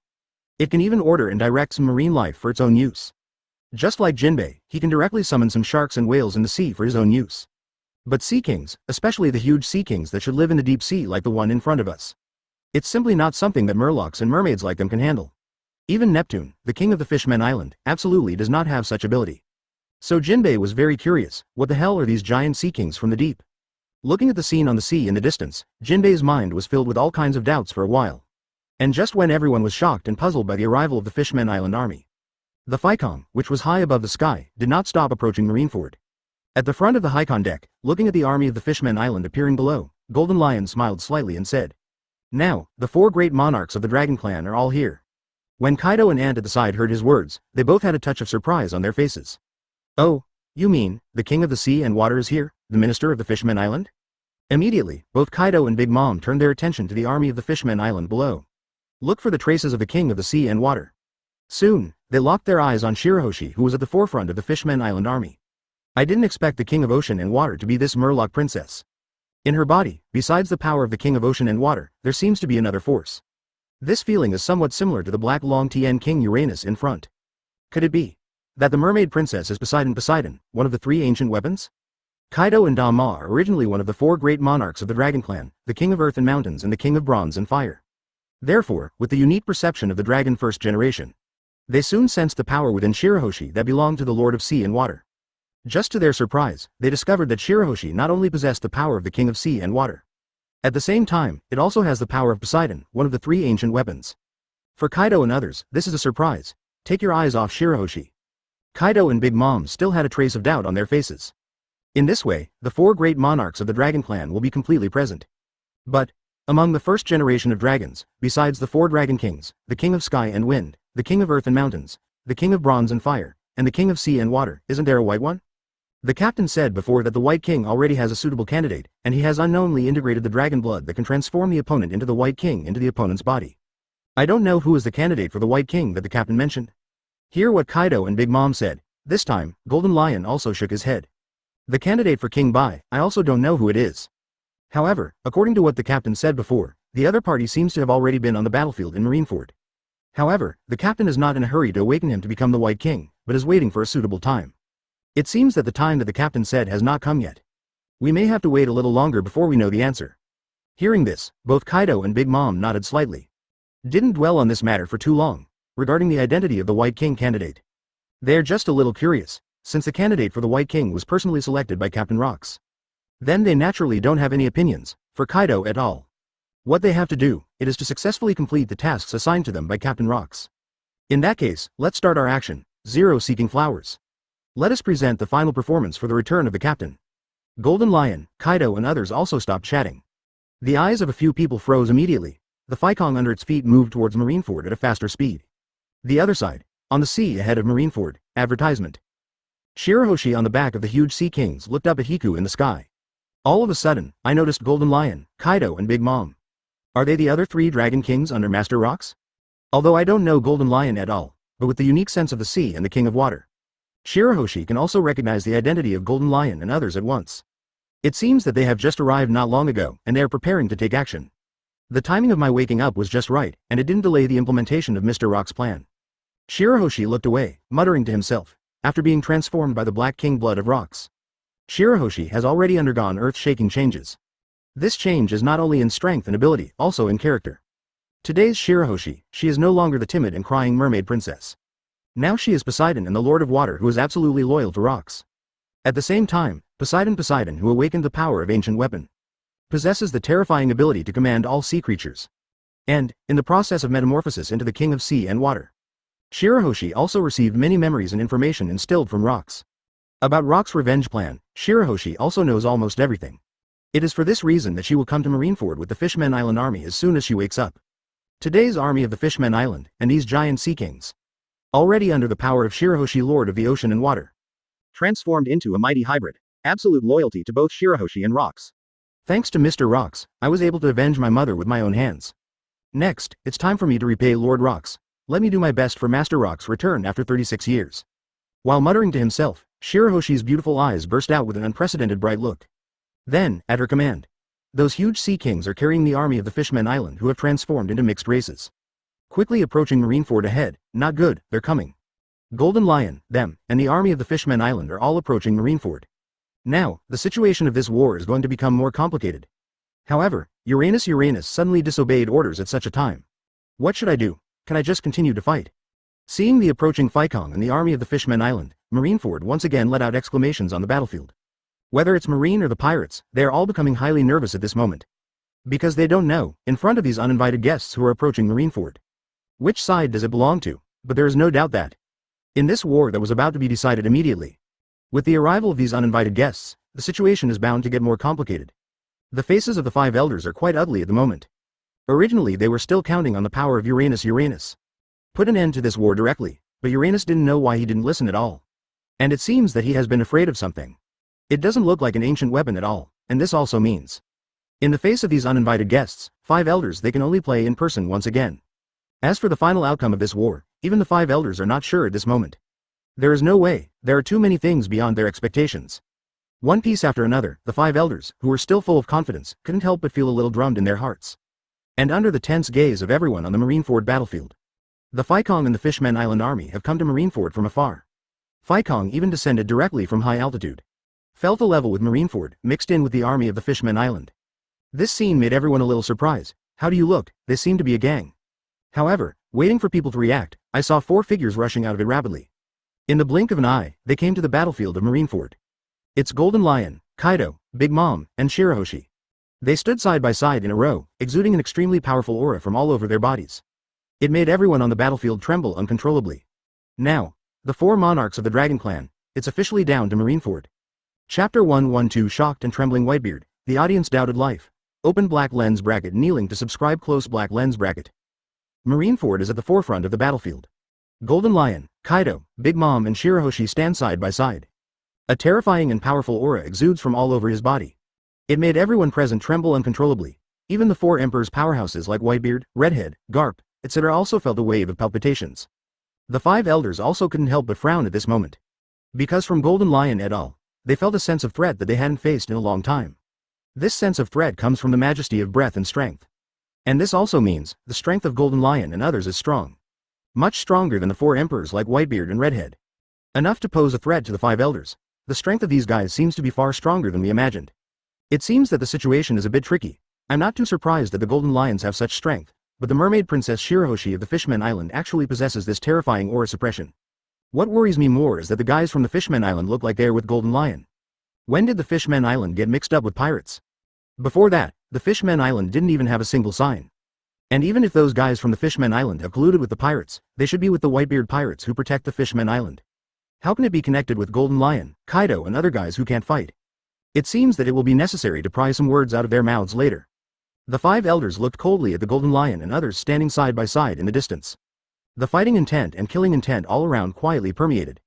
Speaker 1: It can even order and direct some marine life for its own use. Just like Jinbei, he can directly summon some sharks and whales in the sea for his own use. But sea kings, especially the huge sea kings that should live in the deep sea like the one in front of us, it's simply not something that murlocs and mermaids like them can handle. Even Neptune, the king of the Fishmen Island, absolutely does not have such ability. So Jinbei was very curious, what the hell are these giant sea kings from the deep? Looking at the scene on the sea in the distance, Jinbei's mind was filled with all kinds of doubts for a while. And just when everyone was shocked and puzzled by the arrival of the Fishmen Island army, the Phycon, which was high above the sky, did not stop approaching Marineford. At the front of the Hycon deck, looking at the army of the Fishmen Island appearing below, Golden Lion smiled slightly and said, "Now, the 4 great monarchs of the Dragon Clan are all here." When Kaido and Ant at the side heard his words, they both had a touch of surprise on their faces. "Oh, you mean, the king of the sea and water is here, the minister of the Fishmen Island?" Immediately, both Kaido and Big Mom turned their attention to the army of the Fishmen Island below. Look for the traces of the king of the sea and water. Soon, they locked their eyes on Shirahoshi, who was at the forefront of the Fishmen Island army. I didn't expect the king of ocean and water to be this Murloc princess. In her body, besides the power of the king of ocean and water, there seems to be another force. This feeling is somewhat similar to the Black Long Tien King Uranus in front. Could it be that the mermaid princess is Poseidon, one of the 3 ancient weapons? Kaido and Dama are originally one of the 4 great monarchs of the Dragon Clan, the king of earth and mountains and the king of bronze and fire. Therefore, with the unique perception of the dragon first generation, they soon sensed the power within Shirahoshi that belonged to the Lord of Sea and Water. Just to their surprise, they discovered that Shirahoshi not only possessed the power of the king of sea and water. At the same time, it also has the power of Poseidon, one of the 3 ancient weapons. For Kaido and others, this is a surprise. Take your eyes off Shirahoshi. Kaido and Big Mom still had a trace of doubt on their faces. In this way, the 4 great monarchs of the Dragon Clan will be completely present. But, among the first generation of dragons, besides the 4 dragon kings, the king of sky and wind, the king of earth and mountains, the king of bronze and fire, and the king of sea and water, isn't there a white one? The captain said before that the White King already has a suitable candidate, and he has unknowingly integrated the dragon blood that can transform the opponent into the White King into the opponent's body. I don't know who is the candidate for the White King that the captain mentioned. Hear what Kaido and Big Mom said. This time, Golden Lion also shook his head. The candidate for King Bai, I also don't know who it is. However, according to what the captain said before, the other party seems to have already been on the battlefield in Marineford. However, the captain is not in a hurry to awaken him to become the White King, but is waiting for a suitable time. It seems that the time that the captain said has not come yet. We may have to wait a little longer before we know the answer. Hearing this, both Kaido and Big Mom nodded slightly. Didn't dwell on this matter for too long, regarding the identity of the White King candidate. They're just a little curious, since the candidate for the White King was personally selected by Captain Rocks. Then they naturally don't have any opinions, for Kaido at all. What they have to do, it is to successfully complete the tasks assigned to them by Captain Rocks. In that case, let's start our action. Zero seeking flowers. Let us present the final performance for the return of the captain. Golden Lion, Kaido and others also stopped chatting. The eyes of a few people froze immediately. The Phycon under its feet moved towards Marineford at a faster speed. The other side, on the sea ahead of Marineford, advertisement. Shirahoshi on the back of the huge sea kings looked up at Hiku in the sky. All of a sudden, I noticed Golden Lion, Kaido and Big Mom. Are they the other 3 dragon kings under Master Rocks? Although I don't know Golden Lion at all, but with the unique sense of the sea and the king of water, Shirahoshi can also recognize the identity of Golden Lion and others at once. It seems that they have just arrived not long ago, and they are preparing to take action. The timing of my waking up was just right, and it didn't delay the implementation of Mr. Rock's plan. Shirahoshi looked away, muttering to himself, after being transformed by the Black King blood of rocks. Shirahoshi has already undergone earth-shaking changes. This change is not only in strength and ability, also in character. Today's Shirahoshi, she is no longer the timid and crying mermaid princess. Now she is Poseidon and the Lord of Water who is absolutely loyal to rocks. At the same time, Poseidon who awakened the power of ancient weapon, possesses the terrifying ability to command all sea creatures. And, in the process of metamorphosis into the king of sea and water, Shirahoshi also received many memories and information instilled from Rocks. About Rock's revenge plan, Shirahoshi also knows almost everything. It is for this reason that she will come to Marineford with the Fishmen Island army as soon as she wakes up. Today's army of the Fishmen Island, and these giant sea kings, already under the power of Shirahoshi, Lord of the Ocean and Water, transformed into a mighty hybrid, absolute loyalty to both Shirahoshi and Rocks. Thanks to Mr. Rocks, I was able to avenge my mother with my own hands. Next, it's time for me to repay Lord Rocks. Let me do my best for Master Rock's return after 36 years. While muttering to himself, Shirahoshi's beautiful eyes burst out with an unprecedented bright look. Then, at her command, those huge sea kings are carrying the army of the Fishmen Island who have transformed into mixed races. Quickly approaching Marineford ahead, not good, they're coming. Golden Lion, them, and the army of the Fishmen Island are all approaching Marineford. Now, the situation of this war is going to become more complicated. However, Uranus suddenly disobeyed orders at such a time. What should I do? Can I just continue to fight? Seeing the approaching Fikong and the army of the Fishmen Island, Marineford once again let out exclamations on the battlefield. Whether it's Marine or the pirates, they are all becoming highly nervous at this moment. Because they don't know, in front of these uninvited guests who are approaching Marineford, which side does it belong to? But there is no doubt that, in this war that was about to be decided immediately, with the arrival of these uninvited guests, the situation is bound to get more complicated. The faces of the five elders are quite ugly at the moment. Originally they were still counting on the power of Uranus. Put an end to this war directly, but Uranus didn't know why he didn't listen at all. And it seems that he has been afraid of something. It doesn't look like an ancient weapon at all, and this also means, in the face of these uninvited guests, five elders they can only play in person once again. As for the final outcome of this war, even the five elders are not sure at this moment. There is no way, there are too many things beyond their expectations. One piece after another, the five elders, who were still full of confidence, couldn't help but feel a little drummed in their hearts. And under the tense gaze of everyone on the Marineford battlefield, the Fikong and the Fishmen Island army have come to Marineford from afar. Fikong even descended directly from high altitude. Fell to level with Marineford, mixed in with the army of the Fishmen Island. This scene made everyone a little surprised. How do you look? They seem to be a gang. However, waiting for people to react, I saw four figures rushing out of it rapidly. In the blink of an eye, they came to the battlefield of Marineford. It's Golden Lion, Kaido, Big Mom, and Shirahoshi. They stood side by side in a row, exuding an extremely powerful aura from all over their bodies. It made everyone on the battlefield tremble uncontrollably. Now, the four monarchs of the Dragon Clan, it's officially down to Marineford. Chapter 112 Shocked and trembling Whitebeard, the audience doubted life. Open black lens bracket kneeling to subscribe close black lens bracket. Marineford is at the forefront of the battlefield. Golden Lion, Kaido, Big Mom and Shirahoshi stand side by side. A terrifying and powerful aura exudes from all over his body. It made everyone present tremble uncontrollably. Even the four emperors' powerhouses like Whitebeard, Redhead, Garp, etc. also felt a wave of palpitations. The five elders also couldn't help but frown at this moment. Because from Golden Lion et al., they felt a sense of threat that they hadn't faced in a long time. This sense of threat comes from the majesty of breath and strength. And this also means, the strength of Golden Lion and others is strong. Much stronger than the four emperors like Whitebeard and Redhead. Enough to pose a threat to the five elders. The strength of these guys seems to be far stronger than we imagined. It seems that the situation is a bit tricky. I'm not too surprised that the Golden Lions have such strength, but the Mermaid Princess Shirahoshi of the Fishmen Island actually possesses this terrifying aura suppression. What worries me more is that the guys from the Fishmen Island look like they are with Golden Lion. When did the Fishmen Island get mixed up with pirates? Before that, the Fishmen Island didn't even have a single sign. And even if those guys from the Fishmen Island have colluded with the pirates, they should be with the Whitebeard pirates who protect the Fishmen Island. How can it be connected with Golden Lion, Kaido and other guys who can't fight? It seems that it will be necessary to pry some words out of their mouths later. The five elders looked coldly at the Golden Lion and others standing side by side in the distance. The fighting intent and killing intent all around quietly permeated.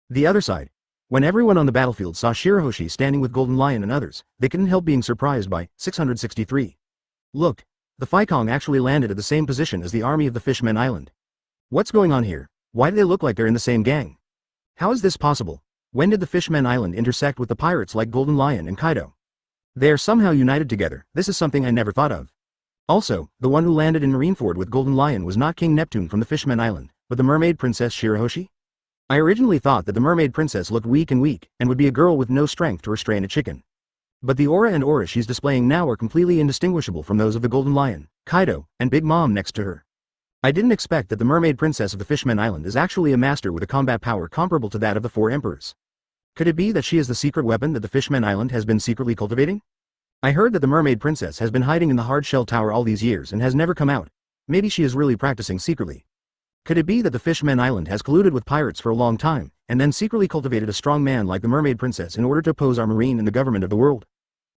Speaker 1: The other side, when everyone on the battlefield saw Shirahoshi standing with Golden Lion and others, they couldn't help being surprised by 663. Look, the Fikong actually landed at the same position as the army of the Fishmen Island. What's going on here? Why do they look like they're in the same gang? How is this possible? When did the Fishmen Island intersect with the pirates like Golden Lion and Kaido? They are somehow united together. This is something I never thought of. Also, the one who landed in Marineford with Golden Lion was not King Neptune from the Fishmen Island, but the Mermaid Princess Shirahoshi? I originally thought that the Mermaid Princess looked weak and would be a girl with no strength to restrain a chicken. But the aura she's displaying now are completely indistinguishable from those of the Golden Lion, Kaido, and Big Mom next to her. I didn't expect that the Mermaid Princess of the Fishmen Island is actually a master with a combat power comparable to that of the four emperors. Could it be that she is the secret weapon that the Fishmen Island has been secretly cultivating? I heard that the Mermaid Princess has been hiding in the hard shell tower all these years and has never come out. Maybe she is really practicing secretly. Could it be that the Fishmen Island has colluded with pirates for a long time, and then secretly cultivated a strong man like the Mermaid Princess in order to oppose our marine and the government of the world?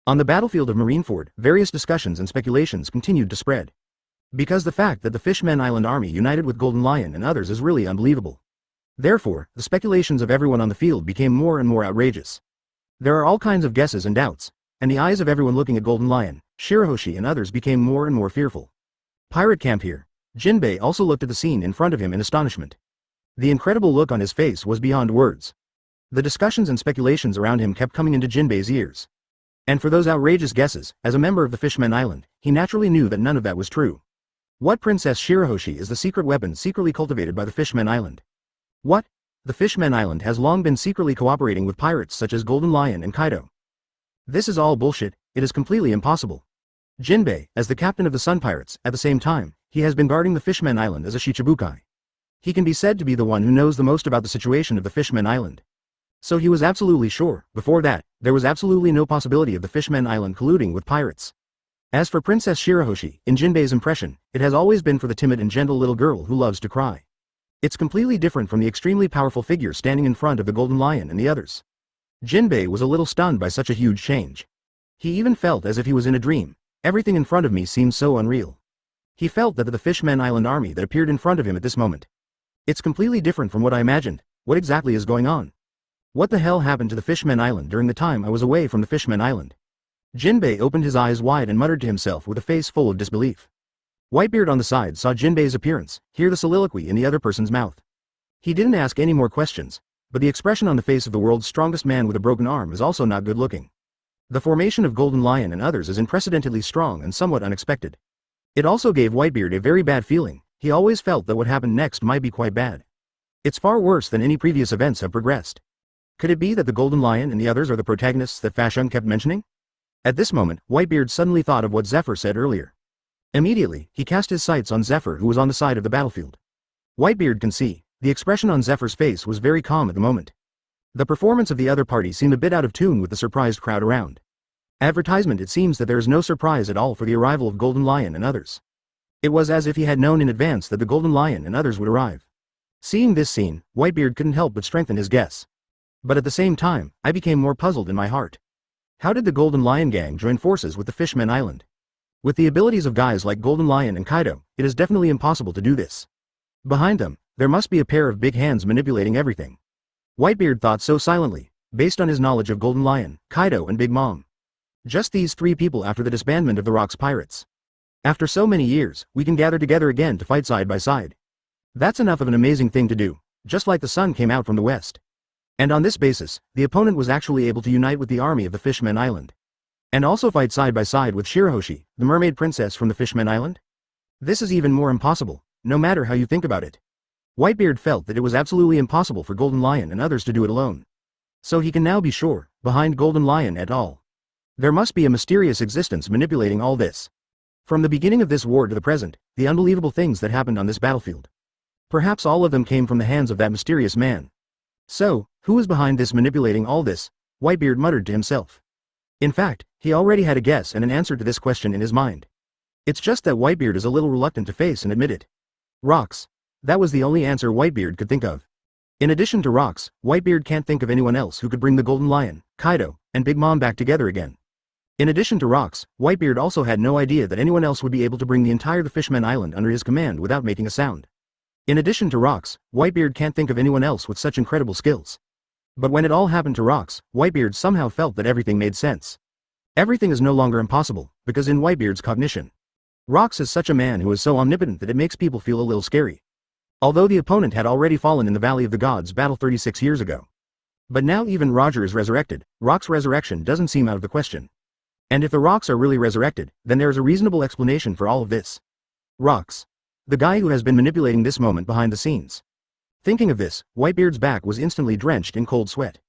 Speaker 1: On the battlefield of Marineford, various discussions and speculations continued to spread. Because the fact that the Fishmen Island army united with Golden Lion and others is really unbelievable. Therefore, the speculations of everyone on the field became more and more outrageous. There are all kinds of guesses and doubts, and the eyes of everyone looking at Golden Lion, Shirahoshi and others became more and more fearful. Pirate camp here. Jinbei also looked at the scene in front of him in astonishment. The incredible look on his face was beyond words. The discussions and speculations around him kept coming into Jinbei's ears. And for those outrageous guesses, as a member of the Fishmen Island, he naturally knew that none of that was true. What Princess Shirahoshi is the secret weapon secretly cultivated by the Fishmen Island? What? The Fishmen Island has long been secretly cooperating with pirates such as Golden Lion and Kaido. This is all bullshit, it is completely impossible. Jinbei, as the captain of the Sun Pirates, at the same time, he has been guarding the Fishmen Island as a Shichibukai. He can be said to be the one who knows the most about the situation of the Fishmen Island. So he was absolutely sure, before that, there was absolutely no possibility of the Fishmen Island colluding with pirates. As for Princess Shirahoshi, in Jinbei's impression, it has always been for the timid and gentle little girl who loves to cry. It's completely different from the extremely powerful figure standing in front of the Golden Lion and the others. Jinbei was a little stunned by such a huge change. He even felt as if he was in a dream. Everything in front of me seems so unreal. He felt that the Fishmen Island army that appeared in front of him at this moment. It's completely different from what I imagined. What exactly is going on? What the hell happened to the Fishmen Island during the time I was away from the Fishmen Island? Jinbei opened his eyes wide and muttered to himself with a face full of disbelief. Whitebeard on the side saw Jinbei's appearance, hear the soliloquy in the other person's mouth. He didn't ask any more questions, but the expression on the face of the world's strongest man with a broken arm is also not good looking. The formation of Golden Lion and others is unprecedentedly strong and somewhat unexpected. It also gave Whitebeard a very bad feeling. He always felt that what happened next might be quite bad. It's far worse than any previous events have progressed. Could it be that the Golden Lion and the others are the protagonists that Fashun kept mentioning? At this moment, Whitebeard suddenly thought of what Zephyr said earlier. Immediately, he cast his sights on Zephyr, who was on the side of the battlefield. Whitebeard can see, the expression on Zephyr's face was very calm at the moment. The performance of the other party seemed a bit out of tune with the surprised crowd around. Advertisement. It seems that there is no surprise at all for the arrival of Golden Lion and others. It was as if he had known in advance that the Golden Lion and others would arrive. Seeing this scene, Whitebeard couldn't help but strengthen his guess. But at the same time, I became more puzzled in my heart. How did the Golden Lion gang join forces with the Fishmen Island? With the abilities of guys like Golden Lion and Kaido, it is definitely impossible to do this. Behind them, there must be a pair of big hands manipulating everything. Whitebeard thought so silently, based on his knowledge of Golden Lion, Kaido and Big Mom. Just these three people after the disbandment of the Rocks Pirates. After so many years, we can gather together again to fight side by side. That's enough of an amazing thing to do, just like the sun came out from the west. And on this basis, the opponent was actually able to unite with the army of the Fishmen Island. And also fight side by side with Shirahoshi, the mermaid princess from the Fishmen Island? This is even more impossible, no matter how you think about it. Whitebeard felt that it was absolutely impossible for Golden Lion and others to do it alone. So he can now be sure, behind Golden Lion et al. There must be a mysterious existence manipulating all this. From the beginning of this war to the present, the unbelievable things that happened on this battlefield. Perhaps all of them came from the hands of that mysterious man. So, who is behind this manipulating all this? Whitebeard muttered to himself. In fact, he already had a guess and an answer to this question in his mind. It's just that Whitebeard is a little reluctant to face and admit it. Rocks. That was the only answer Whitebeard could think of. In addition to Rocks, Whitebeard can't think of anyone else who could bring the Golden Lion, Kaido, and Big Mom back together again. In addition to Rocks, Whitebeard also had no idea that anyone else would be able to bring the entire Fishmen Island under his command without making a sound. In addition to Rocks, Whitebeard can't think of anyone else with such incredible skills. But when it all happened to Rocks, Whitebeard somehow felt that everything made sense. Everything is no longer impossible, because in Whitebeard's cognition, Rocks is such a man who is so omnipotent that it makes people feel a little scary. Although the opponent had already fallen in the Valley of the Gods battle 36 years ago. But now even Roger is resurrected, Rocks' resurrection doesn't seem out of the question. And if the Rocks are really resurrected, then there is a reasonable explanation for all of this. Rocks. The guy who has been manipulating this moment behind the scenes. Thinking of this, Whitebeard's back was instantly drenched in cold sweat.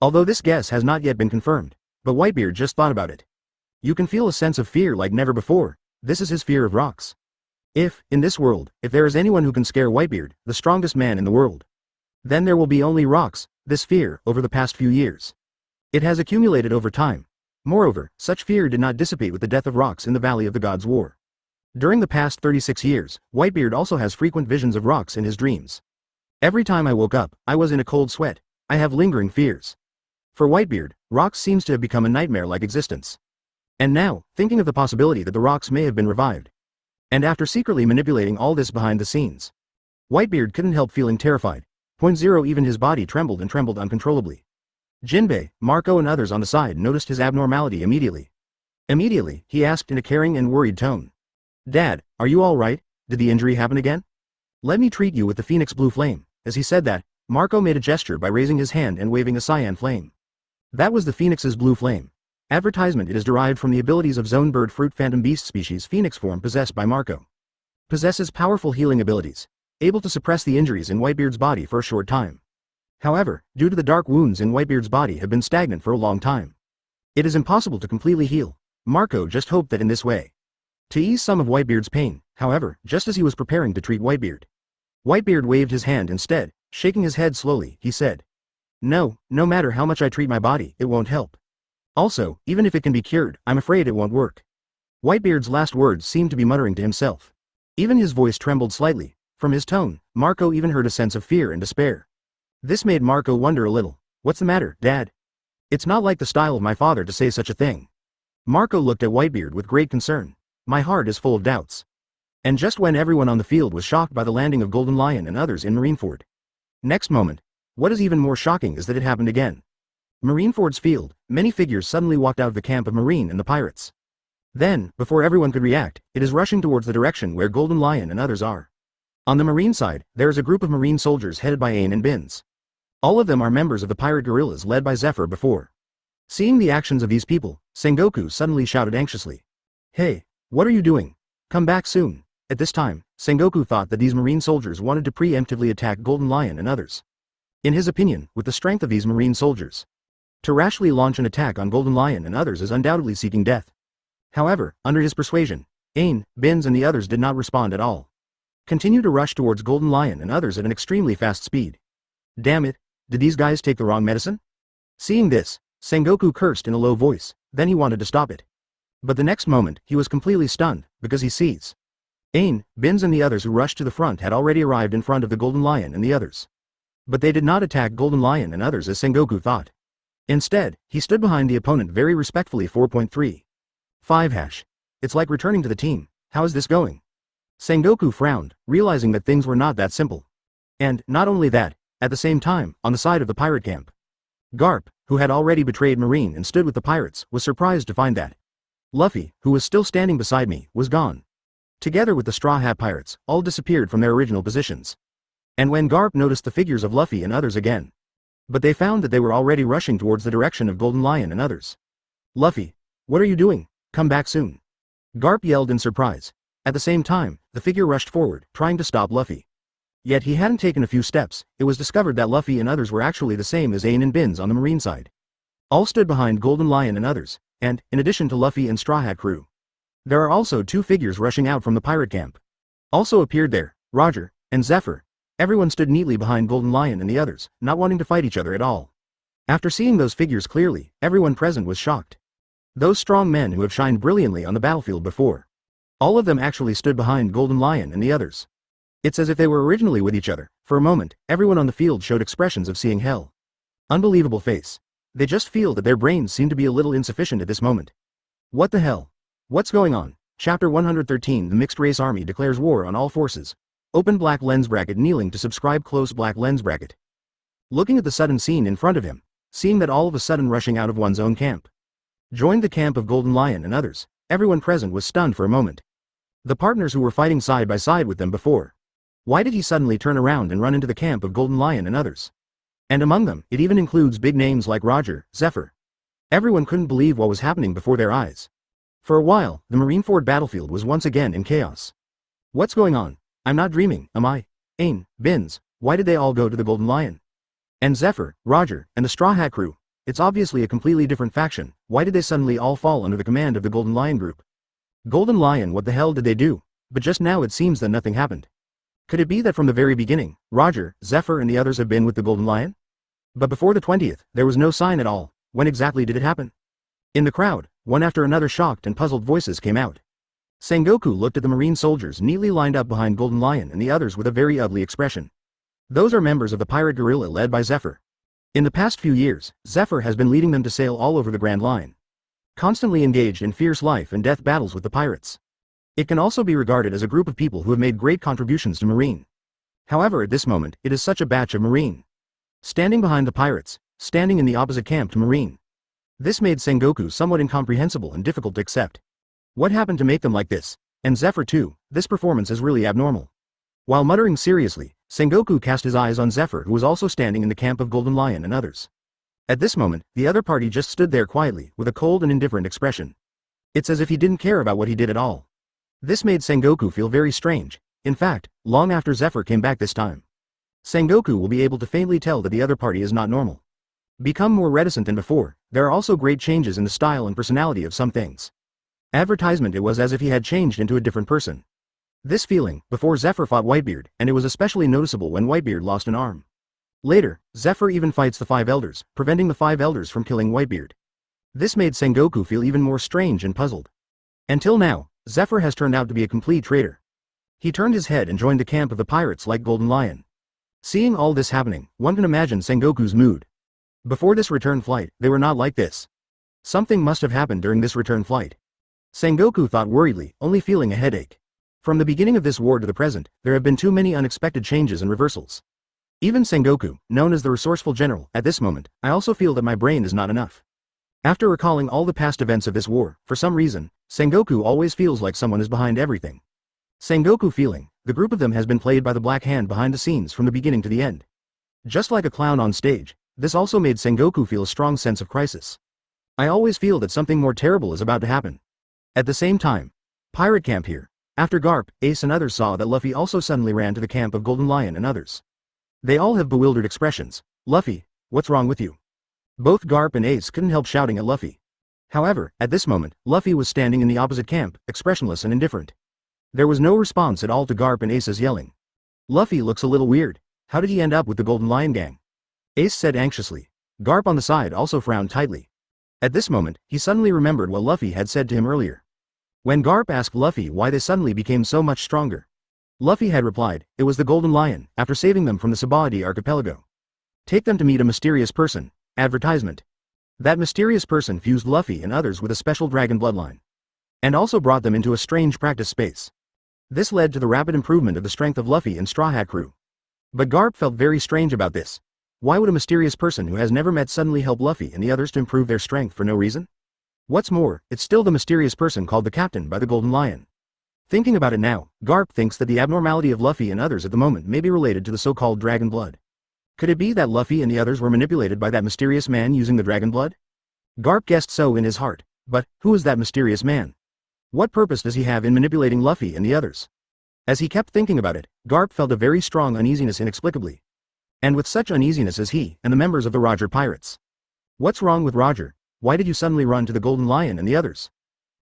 Speaker 1: Although this guess has not yet been confirmed, but Whitebeard just thought about it. You can feel a sense of fear like never before. This is his fear of Rocks. If, in this world, if there is anyone who can scare Whitebeard, the strongest man in the world, then there will be only Rocks. This fear, over the past few years, it has accumulated over time. Moreover, such fear did not dissipate with the death of Rocks in the Valley of the Gods War. During the past 36 years, Whitebeard also has frequent visions of Rocks in his dreams. Every time I woke up, I was in a cold sweat. I have lingering fears. For Whitebeard, Rocks seems to have become a nightmare-like existence. And now, thinking of the possibility that the Rocks may have been revived. And after secretly manipulating all this behind the scenes, Whitebeard couldn't help feeling terrified. Even his body trembled and trembled uncontrollably. Jinbei, Marco and others on the side noticed his abnormality immediately. Immediately, he asked in a caring and worried tone. Dad, are you all right? Did the injury happen again? Let me treat you with the Phoenix Blue Flame. As he said that, Marco made a gesture by raising his hand and waving a cyan flame. That was the Phoenix's blue flame. Advertisement: it is derived from the abilities of zone bird fruit phantom beast species Phoenix form possessed by Marco. Possesses powerful healing abilities. Able to suppress the injuries in Whitebeard's body for a short time. However, due to the dark wounds in Whitebeard's body have been stagnant for a long time. It is impossible to completely heal. Marco just hoped that in this way. To ease some of Whitebeard's pain, however, just as he was preparing to treat Whitebeard. Whitebeard waved his hand instead, shaking his head slowly, he said. No matter how much I treat my body, it won't help. Also, even if it can be cured, I'm afraid it won't work. Whitebeard's last words seemed to be muttering to himself. Even his voice trembled slightly. From his tone, Marco even heard a sense of fear and despair. This made Marco wonder a little. What's the matter, Dad? It's not like the style of my father to say such a thing. Marco looked at Whitebeard with great concern. My heart is full of doubts. And just when everyone on the field was shocked by the landing of Golden Lion and others in Marineford. Next moment, what is even more shocking is that it happened again. Marineford's field, many figures suddenly walked out of the camp of Marine and the pirates. Then, before everyone could react, it is rushing towards the direction where Golden Lion and others are. On the Marine side, there is a group of Marine soldiers headed by Ain and Bins. All of them are members of the pirate guerrillas led by Zephyr before. Seeing the actions of these people, Sengoku suddenly shouted anxiously. Hey, what are you doing? Come back soon. At this time, Sengoku thought that these Marine soldiers wanted to preemptively attack Golden Lion and others. In his opinion, with the strength of these Marine soldiers, to rashly launch an attack on Golden Lion and others is undoubtedly seeking death. However, under his persuasion, Ain, Bins and the others did not respond at all. Continue to rush towards Golden Lion and others at an extremely fast speed. Damn it, did these guys take the wrong medicine? Seeing this, Sengoku cursed in a low voice, then he wanted to stop it. But the next moment, he was completely stunned, because he sees. Ain, Bins and the others who rushed to the front had already arrived in front of the Golden Lion and the others. But they did not attack Golden Lion and others as Sengoku thought. Instead, he stood behind the opponent very respectfully. 4.3. It's like returning to the team. How is this going? Sengoku frowned, realizing that things were not that simple. And, not only that, at the same time, on the side of the pirate camp, Garp, who had already betrayed Marine and stood with the pirates, was surprised to find that Luffy, who was still standing beside me, was gone. Together with the Straw Hat Pirates, all disappeared from their original positions. And when Garp noticed the figures of Luffy and others again. But they found that they were already rushing towards the direction of Golden Lion and others. Luffy, what are you doing? Come back soon. Garp yelled in surprise. At the same time, the figure rushed forward, trying to stop Luffy. Yet he hadn't taken a few steps, it was discovered that Luffy and others were actually the same as Ain and Bins on the Marine side. All stood behind Golden Lion and others, and, in addition to Luffy and Straw Hat crew, there are also two figures rushing out from the pirate camp. Also appeared there, Roger, and Zephyr. Everyone stood neatly behind Golden Lion and the others, not wanting to fight each other at all. After seeing those figures clearly, everyone present was shocked. Those strong men who have shined brilliantly on the battlefield before. All of them actually stood behind Golden Lion and the others. It's as if they were originally with each other. For a moment, everyone on the field showed expressions of seeing hell. Unbelievable face. They just feel that their brains seem to be a little insufficient at this moment. What the hell? What's going on? Chapter 113. The Mixed Race Army declares war on all forces. Open black lens bracket. Kneeling to subscribe. Close black lens bracket. Looking at the sudden scene in front of him, seeing that all of a sudden rushing out of one's own camp joined the camp of Golden Lion and others, everyone present was stunned for a moment. The partners who were fighting side by side with them before. Why did he suddenly turn around and run into the camp of Golden Lion and others? And among them, it even includes big names like Roger, Zephyr. Everyone couldn't believe what was happening before their eyes. For a while, the Marineford battlefield was once again in chaos. What's going on? I'm not dreaming, am I? Ain, Bins, why did they all go to the Golden Lion? And Zephyr, Roger, and the Straw Hat crew. It's obviously a completely different faction. Why did they suddenly all fall under the command of the Golden Lion group? Golden Lion, what the hell did they do? But just now it seems that nothing happened. Could it be that from the very beginning, Roger, Zephyr and the others have been with the Golden Lion? But before the 20th, there was no sign at all. When exactly did it happen? In the crowd, one after another shocked and puzzled voices came out. Sengoku looked at the Marine soldiers neatly lined up behind Golden Lion and the others with a very ugly expression. Those are members of the pirate guerrilla led by Zephyr. In the past few years, Zephyr has been leading them to sail all over the Grand Line. Constantly engaged in fierce life and death battles with the pirates. It can also be regarded as a group of people who have made great contributions to Marine. However, at this moment, it is such a batch of Marine. Standing behind the pirates, standing in the opposite camp to Marine. This made Sengoku somewhat incomprehensible and difficult to accept. What happened to make them like this? And Zephyr too, this performance is really abnormal. While muttering seriously, Sengoku cast his eyes on Zephyr, who was also standing in the camp of Golden Lion and others. At this moment, the other party just stood there quietly, with a cold and indifferent expression. It's as if he didn't care about what he did at all. This made Sengoku feel very strange. In fact, long after Zephyr came back this time, Sengoku will be able to faintly tell that the other party is not normal. Become more reticent than before, there are also great changes in the style and personality of some things. Advertisement. It was as if he had changed into a different person. This feeling, before Zephyr fought Whitebeard, and it was especially noticeable when Whitebeard lost an arm. Later, Zephyr even fights the 5 elders, preventing the 5 elders from killing Whitebeard. This made Sengoku feel even more strange and puzzled. Until now, Zephyr has turned out to be a complete traitor. He turned his head and joined the camp of the pirates like Golden Lion. Seeing all this happening, one can imagine Sengoku's mood. Before this return flight, they were not like this. Something must have happened during this return flight. Sengoku thought worriedly, only feeling a headache. From the beginning of this war to the present, there have been too many unexpected changes and reversals. Even Sengoku, known as the resourceful general, at this moment, I also feel that my brain is not enough. After recalling all the past events of this war, for some reason, Sengoku always feels like someone is behind everything. Sengoku feeling, the group of them has been played by the black hand behind the scenes from the beginning to the end. Just like a clown on stage, this also made Sengoku feel a strong sense of crisis. I always feel that something more terrible is about to happen. At the same time, pirate camp here. After Garp, Ace and others saw that Luffy also suddenly ran to the camp of Golden Lion and others. They all have bewildered expressions. Luffy, what's wrong with you? Both Garp and Ace couldn't help shouting at Luffy. However, at this moment, Luffy was standing in the opposite camp, expressionless and indifferent. There was no response at all to Garp and Ace's yelling. Luffy looks a little weird. How did he end up with the Golden Lion gang? Ace said anxiously. Garp on the side also frowned tightly. At this moment, he suddenly remembered what Luffy had said to him earlier. When Garp asked Luffy why they suddenly became so much stronger, Luffy had replied, it was the Golden Lion, after saving them from the Subodhi archipelago. Take them to meet a mysterious person. Advertisement. That mysterious person fused Luffy and others with a special dragon bloodline, and also brought them into a strange practice space. This led to the rapid improvement of the strength of Luffy and Straw Hat crew. But Garp felt very strange about this. Why would a mysterious person who has never met suddenly help Luffy and the others to improve their strength for no reason? What's more, it's still the mysterious person called the Captain by the Golden Lion. Thinking about it now, Garp thinks that the abnormality of Luffy and others at the moment may be related to the so-called dragon blood. Could it be that Luffy and the others were manipulated by that mysterious man using the dragon blood? Garp guessed so in his heart. But, who is that mysterious man? What purpose does he have in manipulating Luffy and the others? As he kept thinking about it, Garp felt a very strong uneasiness inexplicably. And with such uneasiness as he and the members of the Roger Pirates. What's wrong with Roger? Why did you suddenly run to the Golden Lion and the others?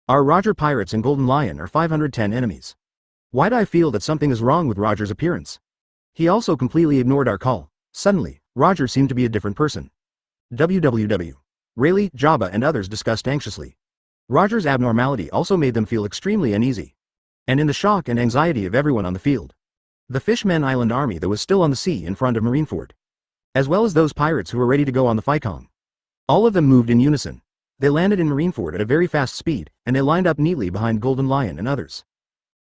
Speaker 1: Our Roger Pirates and Golden Lion are 510 enemies. Why do I feel that something is wrong with Roger's appearance? He also completely ignored our call. Suddenly, Roger seemed to be a different person. WWW. Rayleigh, Jabba and others discussed anxiously. Roger's abnormality also made them feel extremely uneasy. And in the shock and anxiety of everyone on the field. The Fishmen Island army that was still on the sea in front of Marineford. As well as those pirates who were ready to go on the Fikong. All of them moved in unison. They landed in Marineford at a very fast speed, and they lined up neatly behind Golden Lion and others.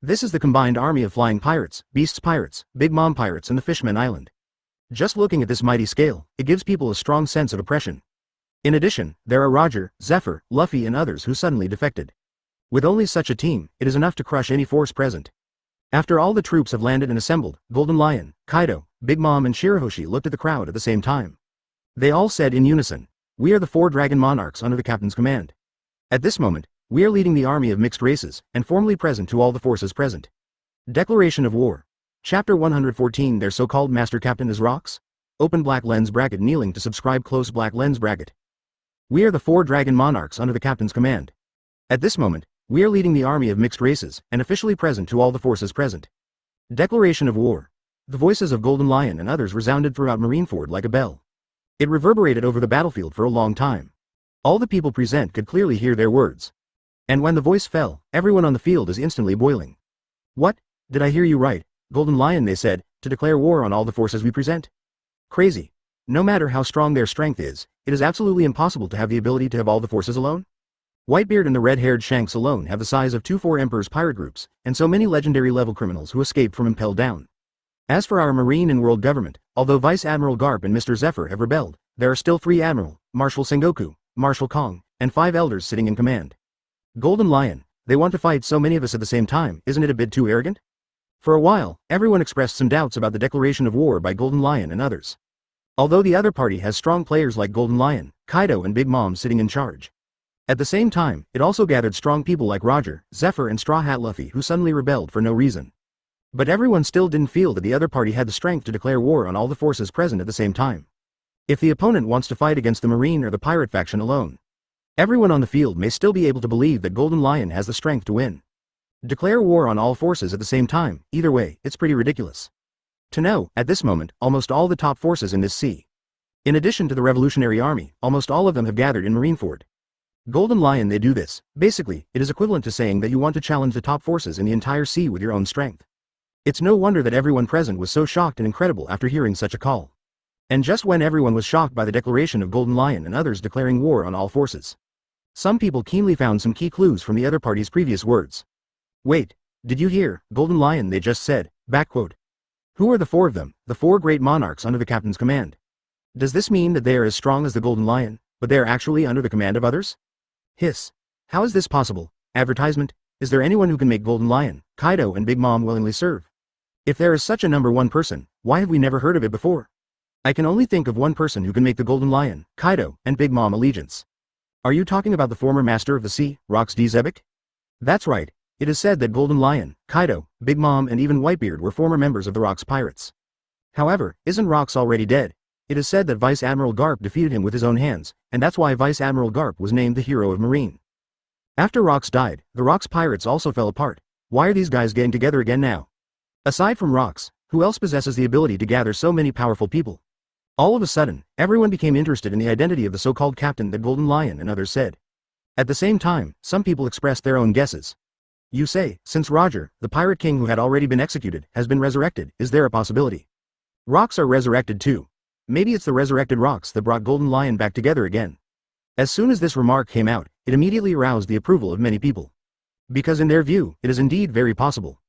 Speaker 1: This is the combined army of flying pirates, beasts pirates, Big Mom pirates and the Fishmen Island. Just looking at this mighty scale, it gives people a strong sense of oppression. In addition, there are Roger, Zephyr, Luffy and others who suddenly defected. With only such a team, it is enough to crush any force present. After all the troops have landed and assembled, Golden Lion, Kaido, Big Mom and Shirahoshi looked at the crowd at the same time. They all said in unison, we are the 4 Dragon Monarchs under the captain's command. At this moment, we are leading the army of mixed races, and formally present to all the forces present. Declaration of War. Chapter 114. Their so-called master captain is rocks? Open black lens bracket kneeling to subscribe close black lens bracket. We are the 4 Dragon Monarchs under the captain's command. At this moment, we are leading the army of mixed races, and officially present to all the forces present. Declaration of War. The voices of Golden Lion and others resounded throughout Marineford like a bell. It reverberated over the battlefield for a long time. All the people present could clearly hear their words. And when the voice fell, everyone on the field is instantly boiling. What? Did I hear you right, Golden Lion, they said, to declare war on all the forces we present? Crazy. No matter how strong their strength is, it is absolutely impossible to have the ability to have all the forces alone. Whitebeard and the red-haired Shanks alone have the size of 2-4 Emperor's pirate groups, and so many legendary level criminals who escaped from Impel Down. As for our marine and world government, although Vice Admiral Garp and Mr. Zephyr have rebelled, there are still 3 Admiral, Marshal Sengoku, Marshal Kong, and 5 elders sitting in command. Golden Lion, they want to fight so many of us at the same time, isn't it a bit too arrogant? For a while, everyone expressed some doubts about the declaration of war by Golden Lion and others. Although the other party has strong players like Golden Lion, Kaido and Big Mom sitting in charge. At the same time, it also gathered strong people like Roger, Zephyr and Straw Hat Luffy who suddenly rebelled for no reason. But everyone still didn't feel that the other party had the strength to declare war on all the forces present at the same time. If the opponent wants to fight against the Marine or the Pirate faction alone, everyone on the field may still be able to believe that Golden Lion has the strength to win. Declare war on all forces at the same time, either way, it's pretty ridiculous. To know, at this moment, almost all the top forces in this sea. In addition to the Revolutionary Army, almost all of them have gathered in Marineford. Golden Lion they do this. Basically, it is equivalent to saying that you want to challenge the top forces in the entire sea with your own strength. It's no wonder that everyone present was so shocked and incredible after hearing such a call. And just when everyone was shocked by the declaration of Golden Lion and others declaring war on all forces, some people keenly found some key clues from the other party's previous words. Wait, did you hear, Golden Lion they just said, backquote. Who are the four of them, the four great monarchs under the captain's command? Does this mean that they are as strong as the Golden Lion, but they are actually under the command of others? Hiss. How is this possible? Advertisement? Is there anyone who can make Golden Lion, Kaido and Big Mom willingly serve? If there is such a number one person, why have we never heard of it before? I can only think of one person who can make the Golden Lion, Kaido, and Big Mom allegiance. Are you talking about the former Master of the Sea, Rox D. Zebek? That's right. It is said that Golden Lion, Kaido, Big Mom and even Whitebeard were former members of the Rox Pirates. However, isn't Rox already dead? It is said that Vice Admiral Garp defeated him with his own hands, and that's why Vice Admiral Garp was named the Hero of Marine. After Rox died, the Rox Pirates also fell apart. Why are these guys getting together again now? Aside from Rox, who else possesses the ability to gather so many powerful people? All of a sudden, everyone became interested in the identity of the so-called captain that Golden Lion and others said. At the same time, some people expressed their own guesses. You say, since Roger, the Pirate King who had already been executed, has been resurrected, is there a possibility? Rox are resurrected too. Maybe it's the resurrected Rox that brought Golden Lion back together again. As soon as this remark came out, it immediately aroused the approval of many people. Because in their view, it is indeed very possible.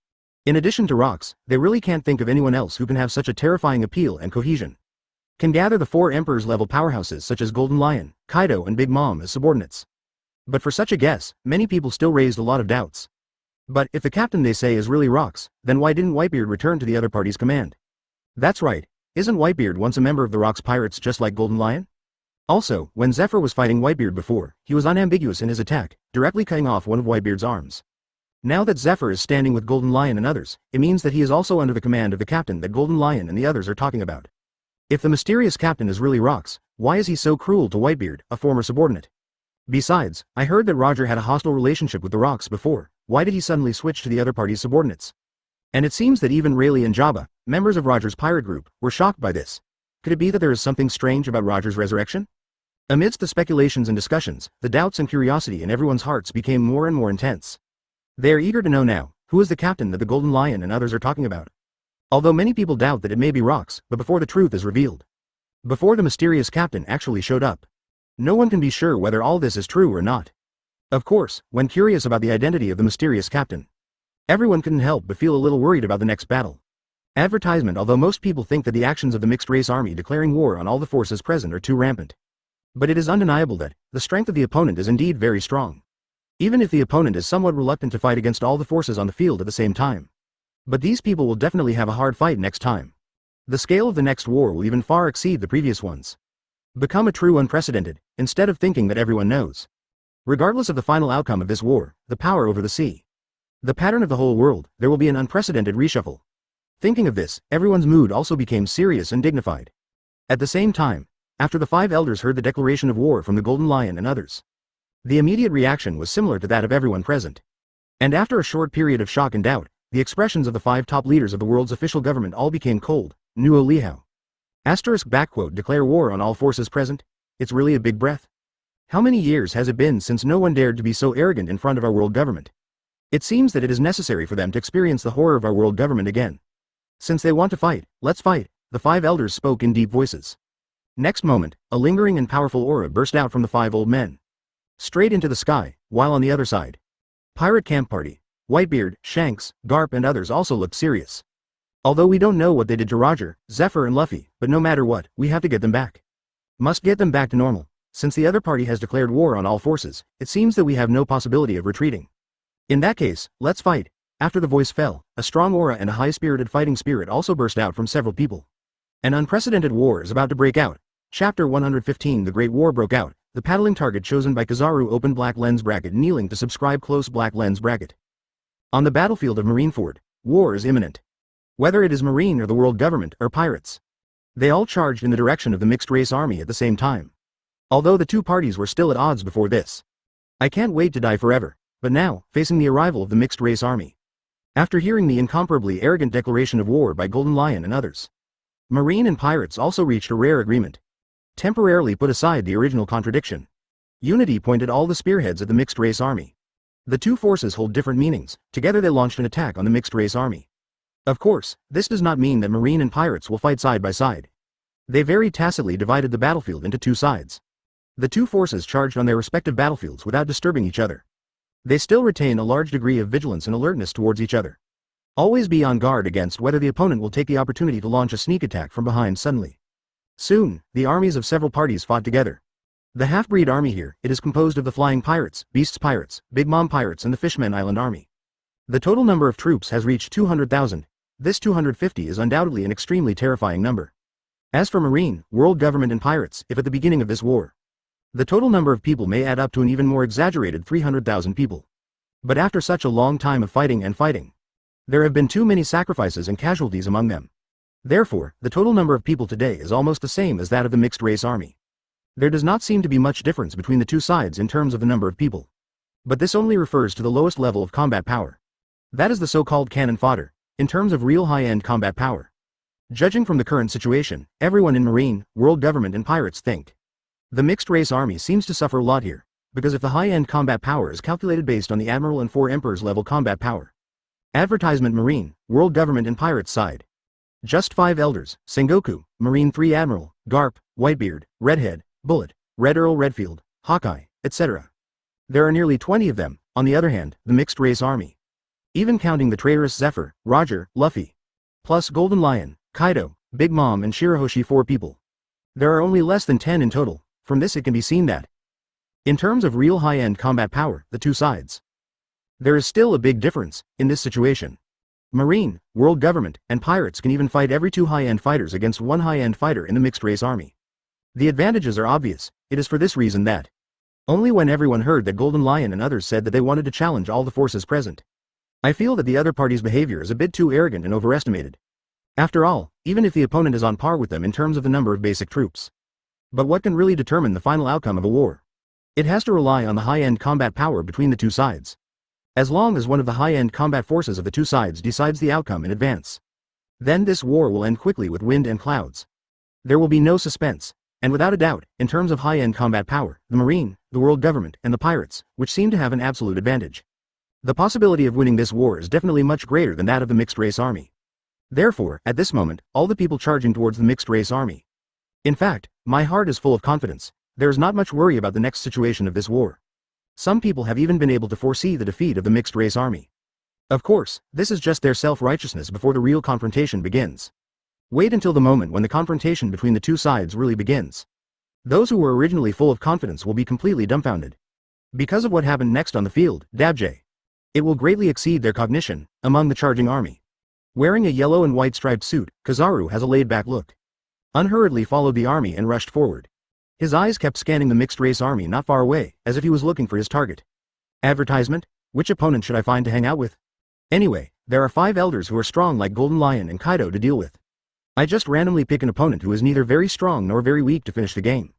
Speaker 1: In addition to Rox, they really can't think of anyone else who can have such a terrifying appeal and cohesion. Can gather the four Emperors-level powerhouses such as Golden Lion, Kaido and Big Mom as subordinates. But for such a guess, many people still raised a lot of doubts. But if the captain they say is really Rox, then why didn't Whitebeard return to the other party's command? That's right. Isn't Whitebeard once a member of the Rox Pirates just like Golden Lion? Also, when Zephyr was fighting Whitebeard before, he was unambiguous in his attack, directly cutting off one of Whitebeard's arms. Now that Zephyr is standing with Golden Lion and others, it means that he is also under the command of the captain that Golden Lion and the others are talking about. If the mysterious captain is really Rox, why is he so cruel to Whitebeard, a former subordinate? Besides, I heard that Roger had a hostile relationship with the Rox before. Why did he suddenly switch to the other party's subordinates? And it seems that even Rayleigh and Jabba, members of Roger's pirate group, were shocked by this. Could it be that there is something strange about Roger's resurrection? Amidst the speculations and discussions, the doubts and curiosity in everyone's hearts became more and more intense. They are eager to know now, who is the captain that the Golden Lion and others are talking about? Although many people doubt that it may be Rox, but before the truth is revealed. Before the mysterious captain actually showed up. No one can be sure whether all this is true or not. Of course, when curious about the identity of the mysterious captain, everyone couldn't help but feel a little worried about the next battle. Advertisement. Although most people think that the actions of the mixed-race army declaring war on all the forces present are too rampant. But it is undeniable that the strength of the opponent is indeed very strong. Even if the opponent is somewhat reluctant to fight against all the forces on the field at the same time. But these people will definitely have a hard fight next time. The scale of the next war will even far exceed the previous ones. Become a true unprecedented, instead of thinking that everyone knows. Regardless of the final outcome of this war, the power over the sea, the pattern of the whole world, there will be an unprecedented reshuffle. Thinking of this, everyone's mood also became serious and dignified. At the same time, after the five elders heard the declaration of war from the Golden Lion and others, the immediate reaction was similar to that of everyone present. And after a short period of shock and doubt, the expressions of the five top leaders of the world's official government all became cold. Nuo Lihao. *, declare war on all forces present? It's really a big breath. How many years has it been since no one dared to be so arrogant in front of our world government? It seems that it is necessary for them to experience the horror of our world government again. Since they want to fight, let's fight, the five elders spoke in deep voices. Next moment, a lingering and powerful aura burst out from the five old men. Straight into the sky, while on the other side, Pirate Camp Party, Whitebeard, Shanks, Garp and others also looked serious. Although we don't know what they did to Roger, Zephyr and Luffy, but no matter what, we have to get them back. Must get them back to normal. Since the other party has declared war on all forces, it seems that we have no possibility of retreating. In that case, let's fight. After the voice fell, a strong aura and a high-spirited fighting spirit also burst out from several people. An unprecedented war is about to break out. Chapter 115 The Great War broke out. The paddling target chosen by Kizaru opened black lens bracket kneeling to subscribe close black lens bracket. On the battlefield of Marineford, war is imminent. Whether it is Marine or the world government or pirates. They all charged in the direction of the mixed race army at the same time. Although the two parties were still at odds before this. I can't wait to die forever, but now, facing the arrival of the mixed race army. After hearing the incomparably arrogant declaration of war by Golden Lion and others. Marine and pirates also reached a rare agreement. Temporarily put aside the original contradiction. Unity pointed all the spearheads at the mixed race army. The two forces hold different meanings, together they launched an attack on the mixed race army. Of course, this does not mean that Marine and pirates will fight side by side. They very tacitly divided the battlefield into two sides. The two forces charged on their respective battlefields without disturbing each other. They still retain a large degree of vigilance and alertness towards each other. Always be on guard against whether the opponent will take the opportunity to launch a sneak attack from behind suddenly. Soon, the armies of several parties fought together. The half-breed army here, it is composed of the Flying Pirates, Beasts Pirates, Big Mom Pirates and the Fishman Island Army. The total number of troops has reached 200,000. This 250 is undoubtedly an extremely terrifying number. As for Marine, world government and pirates, if at the beginning of this war, the total number of people may add up to an even more exaggerated 300,000 people. But after such a long time of fighting, there have been too many sacrifices and casualties among them. Therefore, the total number of people today is almost the same as that of the mixed race army. There does not seem to be much difference between the two sides in terms of the number of people. But this only refers to the lowest level of combat power. That is the so-called cannon fodder. In terms of real high-end combat power. Judging from the current situation, everyone in Marine, world government and pirates think the mixed race army seems to suffer a lot here, because if the high-end combat power is calculated based on the Admiral and 4 Emperors level combat power. Advertisement Marine, world government and pirates side. Just 5 elders, Sengoku, Marine 3 Admiral, Garp, Whitebeard, Redhead, Bullet, Red Earl Redfield, Hawkeye, etc. There are nearly 20 of them, on the other hand, the mixed race army. Even counting the traitorous Zephyr, Roger, Luffy. Plus Golden Lion, Kaido, Big Mom and Shirahoshi 4 people. There are only less than 10 in total. From this it can be seen that, in terms of real high-end combat power, the two sides. There is still a big difference, in this situation. Marine, world government, and pirates can even fight every 2 high-end fighters against 1 high-end fighter in the mixed race army. The advantages are obvious. It is for this reason that, only when everyone heard that Golden Lion and others said that they wanted to challenge all the forces present. I feel that the other party's behavior is a bit too arrogant and overestimated. After all, even if the opponent is on par with them in terms of the number of basic troops. But what can really determine the final outcome of a war? It has to rely on the high-end combat power between the two sides. As long as one of the high-end combat forces of the two sides decides the outcome in advance. Then this war will end quickly with wind and clouds. There will be no suspense, and without a doubt, in terms of high-end combat power, the Marine, the world government, and the pirates, which seem to have an absolute advantage. The possibility of winning this war is definitely much greater than that of the mixed race army. Therefore, at this moment, all the people charging towards the mixed race army. In fact, my heart is full of confidence. There is not much worry about the next situation of this war. Some people have even been able to foresee the defeat of the mixed race army. Of course, this is just their self-righteousness before the real confrontation begins. Wait until the moment when the confrontation between the two sides really begins. Those who were originally full of confidence will be completely dumbfounded. Because of what happened next on the field, Dabj. It will greatly exceed their cognition, among the charging army. Wearing a yellow and white striped suit, Kizaru has a laid-back look. Unhurriedly followed the army and rushed forward. His eyes kept scanning the mixed race army not far away, as if he was looking for his target. Advertisement? Which opponent should I find to hang out with? Anyway, there are 5 elders who are strong like Golden Lion and Kaido to deal with. I just randomly pick an opponent who is neither very strong nor very weak to finish the game.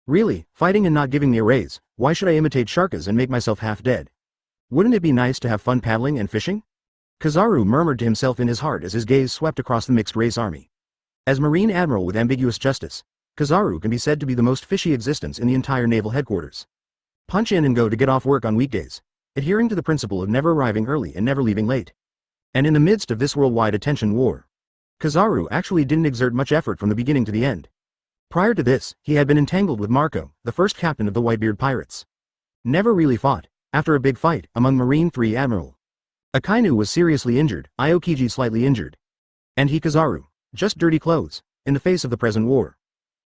Speaker 1: Really, fighting and not giving me a raise, why should I imitate Sharkas and make myself half dead? Wouldn't it be nice to have fun paddling and fishing? Kizaru murmured to himself in his heart as his gaze swept across the mixed race army. As Marine Admiral with ambiguous justice, Kizaru can be said to be the most fishy existence in the entire Naval Headquarters. Punch in and go to get off work on weekdays, adhering to the principle of never arriving early and never leaving late. And in the midst of this worldwide attention war, Kizaru actually didn't exert much effort from the beginning to the end. Prior to this, he had been entangled with Marco, the first captain of the Whitebeard pirates. Never really fought. After a big fight, among Marine 3 Admiral. Akainu was seriously injured, Aokiji slightly injured. And he Kizaru, just dirty clothes, in the face of the present war.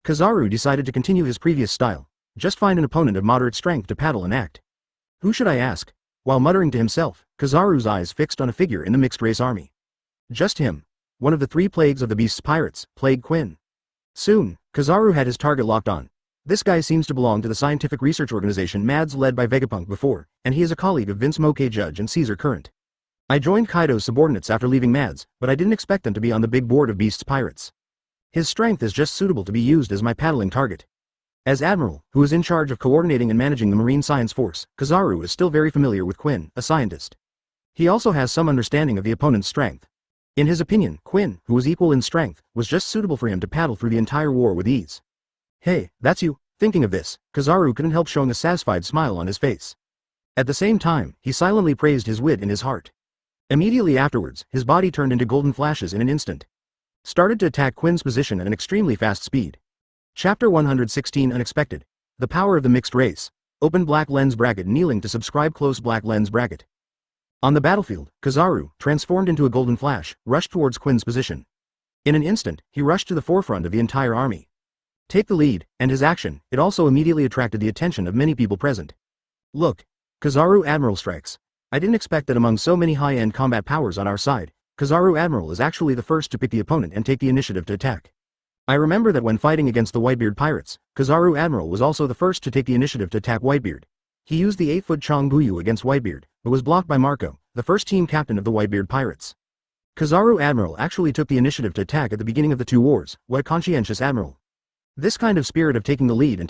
Speaker 1: Kizaru decided to continue his previous style, just find an opponent of moderate strength to paddle and act. Who should I ask? While muttering to himself, Kizaru's eyes fixed on a figure in the mixed-race army. Just him. One of the 3 plagues of the beast's pirates, Plague Quinn. Soon, Kizaru had his target locked on. This guy seems to belong to the scientific research organization MADS led by Vegapunk before, and he is a colleague of Vince Moke Judge and Caesar Current. I joined Kaido's subordinates after leaving MADS, but I didn't expect them to be on the big board of beast's pirates. His strength is just suitable to be used as my paddling target. As Admiral, who is in charge of coordinating and managing the Marine Science Force, Kizaru is still very familiar with Quinn, a scientist. He also has some understanding of the opponent's strength. In his opinion, Quinn, who was equal in strength, was just suitable for him to paddle through the entire war with ease. Hey, that's you. Thinking of this, Kizaru couldn't help showing a satisfied smile on his face. At the same time, he silently praised his wit in his heart. Immediately afterwards, his body turned into golden flashes in an instant. Started to attack Quinn's position at an extremely fast speed. Chapter 116 Unexpected. The power of the mixed race. Open black lens bracket kneeling to subscribe close black lens bracket. On the battlefield, Kizaru, transformed into a golden flash, rushed towards Quinn's position. In an instant, he rushed to the forefront of the entire army. Take the lead, and his action, it also immediately attracted the attention of many people present. Look. Kizaru Admiral strikes. I didn't expect that among so many high-end combat powers on our side, Kizaru Admiral is actually the first to pick the opponent and take the initiative to attack. I remember that when fighting against the Whitebeard pirates, Kizaru Admiral was also the first to take the initiative to attack Whitebeard. He used the 8-foot Chong Buyu against Whitebeard, but was blocked by Marco, the first team captain of the Whitebeard pirates. Kizaru Admiral actually took the initiative to attack at the beginning of the 2 wars. What a conscientious admiral. This kind of spirit of taking the lead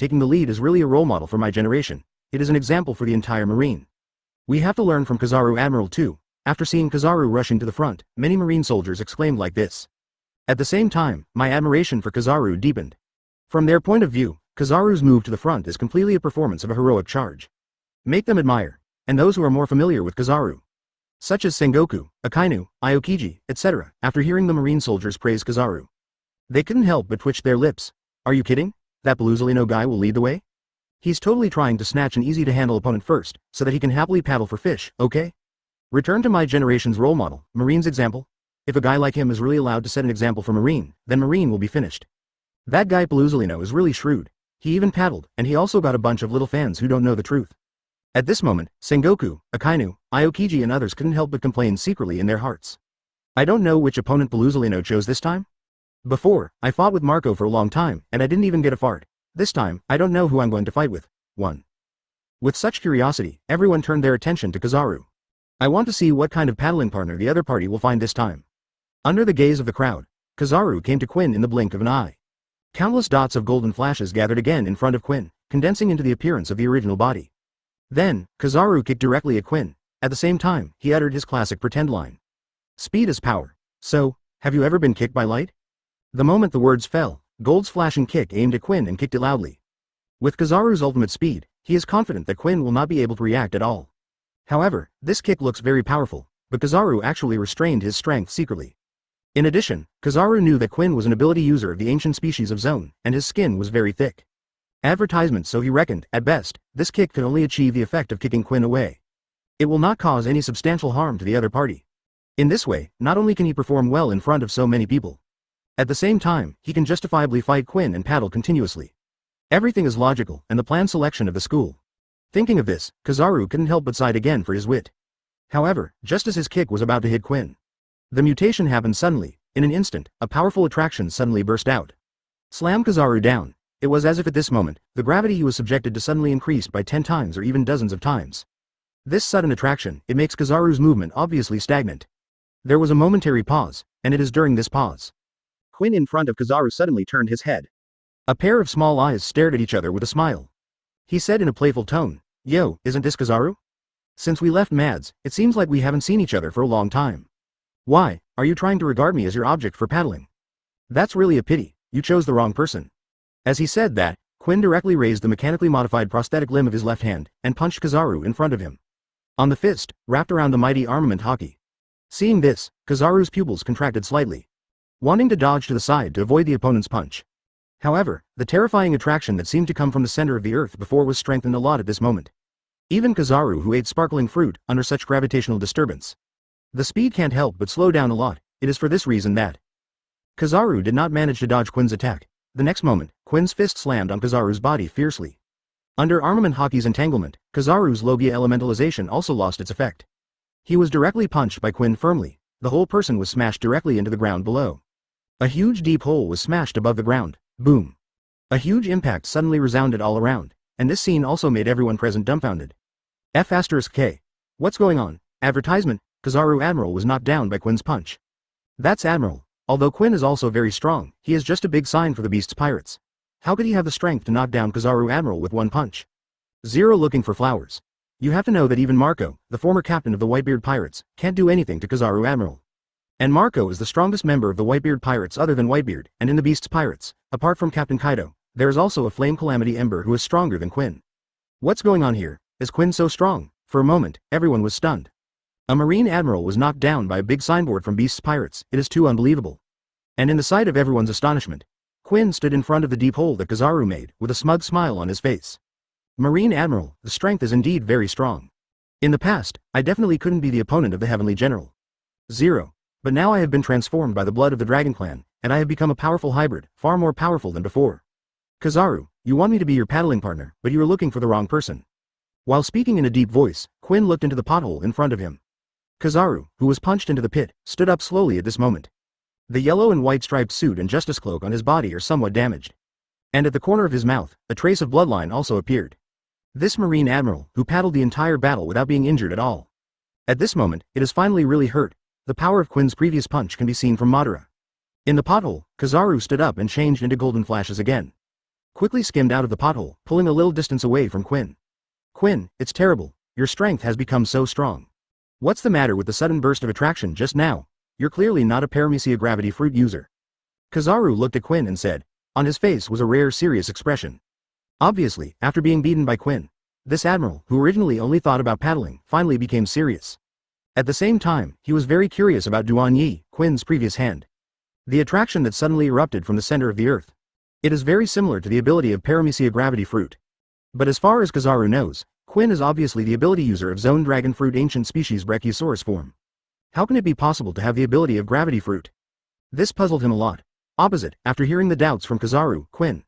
Speaker 1: is really a role model for my generation. It is an example for the entire Marine. We have to learn from Kizaru Admiral too. After seeing Kizaru rushing to the front, many Marine soldiers exclaimed like this. At the same time, my admiration for Kizaru deepened. From their point of view, Kizaru's move to the front is completely a performance of a heroic charge. Make them admire. And those who are more familiar with Kizaru, such as Sengoku, Akainu, Aokiji, etc., after hearing the Marine soldiers praise Kizaru, they couldn't help but twitch their lips. Are you kidding? That Pelusalino guy will lead the way? He's totally trying to snatch an easy-to-handle opponent first, so that he can happily paddle for fish, okay? Return to my generation's role model, Marine's example. If a guy like him is really allowed to set an example for Marine, then Marine will be finished. That guy Pelusalino is really shrewd. He even paddled, and he also got a bunch of little fans who don't know the truth. At this moment, Sengoku, Akainu, Aokiji and others couldn't help but complain secretly in their hearts. I don't know which opponent Pelusalino chose this time. Before, I fought with Marco for a long time, and I didn't even get a fart. This time, I don't know who I'm going to fight with. 1. With such curiosity, everyone turned their attention to Kizaru. I want to see what kind of paddling partner the other party will find this time. Under the gaze of the crowd, Kizaru came to Quinn in the blink of an eye. Countless dots of golden flashes gathered again in front of Quinn, condensing into the appearance of the original body. Then, Kizaru kicked directly at Quinn. At the same time, he uttered his classic pretend line. Speed is power. So, have you ever been kicked by light? The moment the words fell, Gold's flashing kick aimed at Quinn and kicked it loudly. With Kizaru's ultimate speed, he is confident that Quinn will not be able to react at all. However, this kick looks very powerful, but Kizaru actually restrained his strength secretly. In addition, Kizaru knew that Quinn was an ability user of the ancient species of Zone, and his skin was very thick. Advertisement, so he reckoned, at best, this kick could only achieve the effect of kicking Quinn away. It will not cause any substantial harm to the other party. In this way, not only can he perform well in front of so many people, at the same time, he can justifiably fight Quinn and paddle continuously. Everything is logical, and the planned selection of the school. Thinking of this, Kizaru couldn't help but sigh again for his wit. However, just as his kick was about to hit Quinn, the mutation happened suddenly. In an instant, a powerful attraction suddenly burst out. Slammed Kizaru down. It was as if at this moment, the gravity he was subjected to suddenly increased by 10 times or even dozens of times. This sudden attraction, it makes Kizaru's movement obviously stagnant. There was a momentary pause, and it is during this pause. Quinn in front of Kizaru suddenly turned his head. A pair of small eyes stared at each other with a smile. He said in a playful tone, "Yo, isn't this Kizaru? Since we left Mads, it seems like we haven't seen each other for a long time. Why, are you trying to regard me as your object for paddling? That's really a pity, you chose the wrong person." As he said that, Quinn directly raised the mechanically modified prosthetic limb of his left hand, and punched Kizaru in front of him. On the fist, wrapped around the mighty armament hockey. Seeing this, Kizaru's pupils contracted slightly, wanting to dodge to the side to avoid the opponent's punch. However, the terrifying attraction that seemed to come from the center of the earth before was strengthened a lot at this moment. Even Kizaru, who ate sparkling fruit, under such gravitational disturbance, the speed can't help but slow down a lot. It is for this reason that Kizaru did not manage to dodge Quinn's attack. The next moment, Quinn's fist slammed on Kizaru's body fiercely. Under armament hockey's entanglement, Kizaru's Logia elementalization also lost its effect. He was directly punched by Quinn firmly. The whole person was smashed directly into the ground below. A huge deep hole was smashed above the ground. Boom. A huge impact suddenly resounded all around, and this scene also made everyone present dumbfounded. F***K. What's going on? Advertisement, Kizaru Admiral was knocked down by Quinn's punch. That's Admiral. Although Quinn is also very strong, he is just a big sign for the Beast's pirates. How could he have the strength to knock down Kizaru Admiral with one punch? Zero looking for flowers. You have to know that even Marco, the former captain of the Whitebeard pirates, can't do anything to Kizaru Admiral. And Marco is the strongest member of the Whitebeard pirates other than Whitebeard, and in the Beast's pirates, apart from Captain Kaido, there is also a Flame Calamity Ember who is stronger than Quinn. What's going on here? Is Quinn so strong? For a moment, everyone was stunned. A Marine Admiral was knocked down by a big signboard from Beast's pirates. It is too unbelievable. And in the sight of everyone's astonishment, Quinn stood in front of the deep hole that Kizaru made, with a smug smile on his face. Marine Admiral, the strength is indeed very strong. In the past, I definitely couldn't be the opponent of the Heavenly General. Zero. But now I have been transformed by the blood of the Dragon Clan, and I have become a powerful hybrid, far more powerful than before. Kizaru, you want me to be your paddling partner, but you are looking for the wrong person. While speaking in a deep voice, Quinn looked into the pothole in front of him. Kizaru, who was punched into the pit, stood up slowly at this moment. The yellow and white striped suit and justice cloak on his body are somewhat damaged. And at the corner of his mouth, a trace of bloodline also appeared. This Marine Admiral, who paddled the entire battle without being injured at all. At this moment, it is finally really hurt. The power of Quinn's previous punch can be seen from Madara. In the pothole, Kizaru stood up and changed into golden flashes again. Quickly skimmed out of the pothole, pulling a little distance away from Quinn. Quinn, it's terrible. Your strength has become so strong. What's the matter with the sudden burst of attraction just now? You're clearly not a paramecia gravity fruit user. Kizaru looked at Quinn and said. On his face was a rare serious expression. Obviously, after being beaten by Quinn, this admiral, who originally only thought about paddling, finally became serious. At the same time, he was very curious about Duan Yi, Quinn's previous hand. The attraction that suddenly erupted from the center of the earth. It is very similar to the ability of paramecia gravity fruit. But as far as Kizaru knows, Quinn is obviously the ability user of Zone Dragon Fruit ancient species Brachiosaurus form. How can it be possible to have the ability of gravity fruit? This puzzled him a lot. Opposite, after hearing the doubts from Kizaru, Quinn.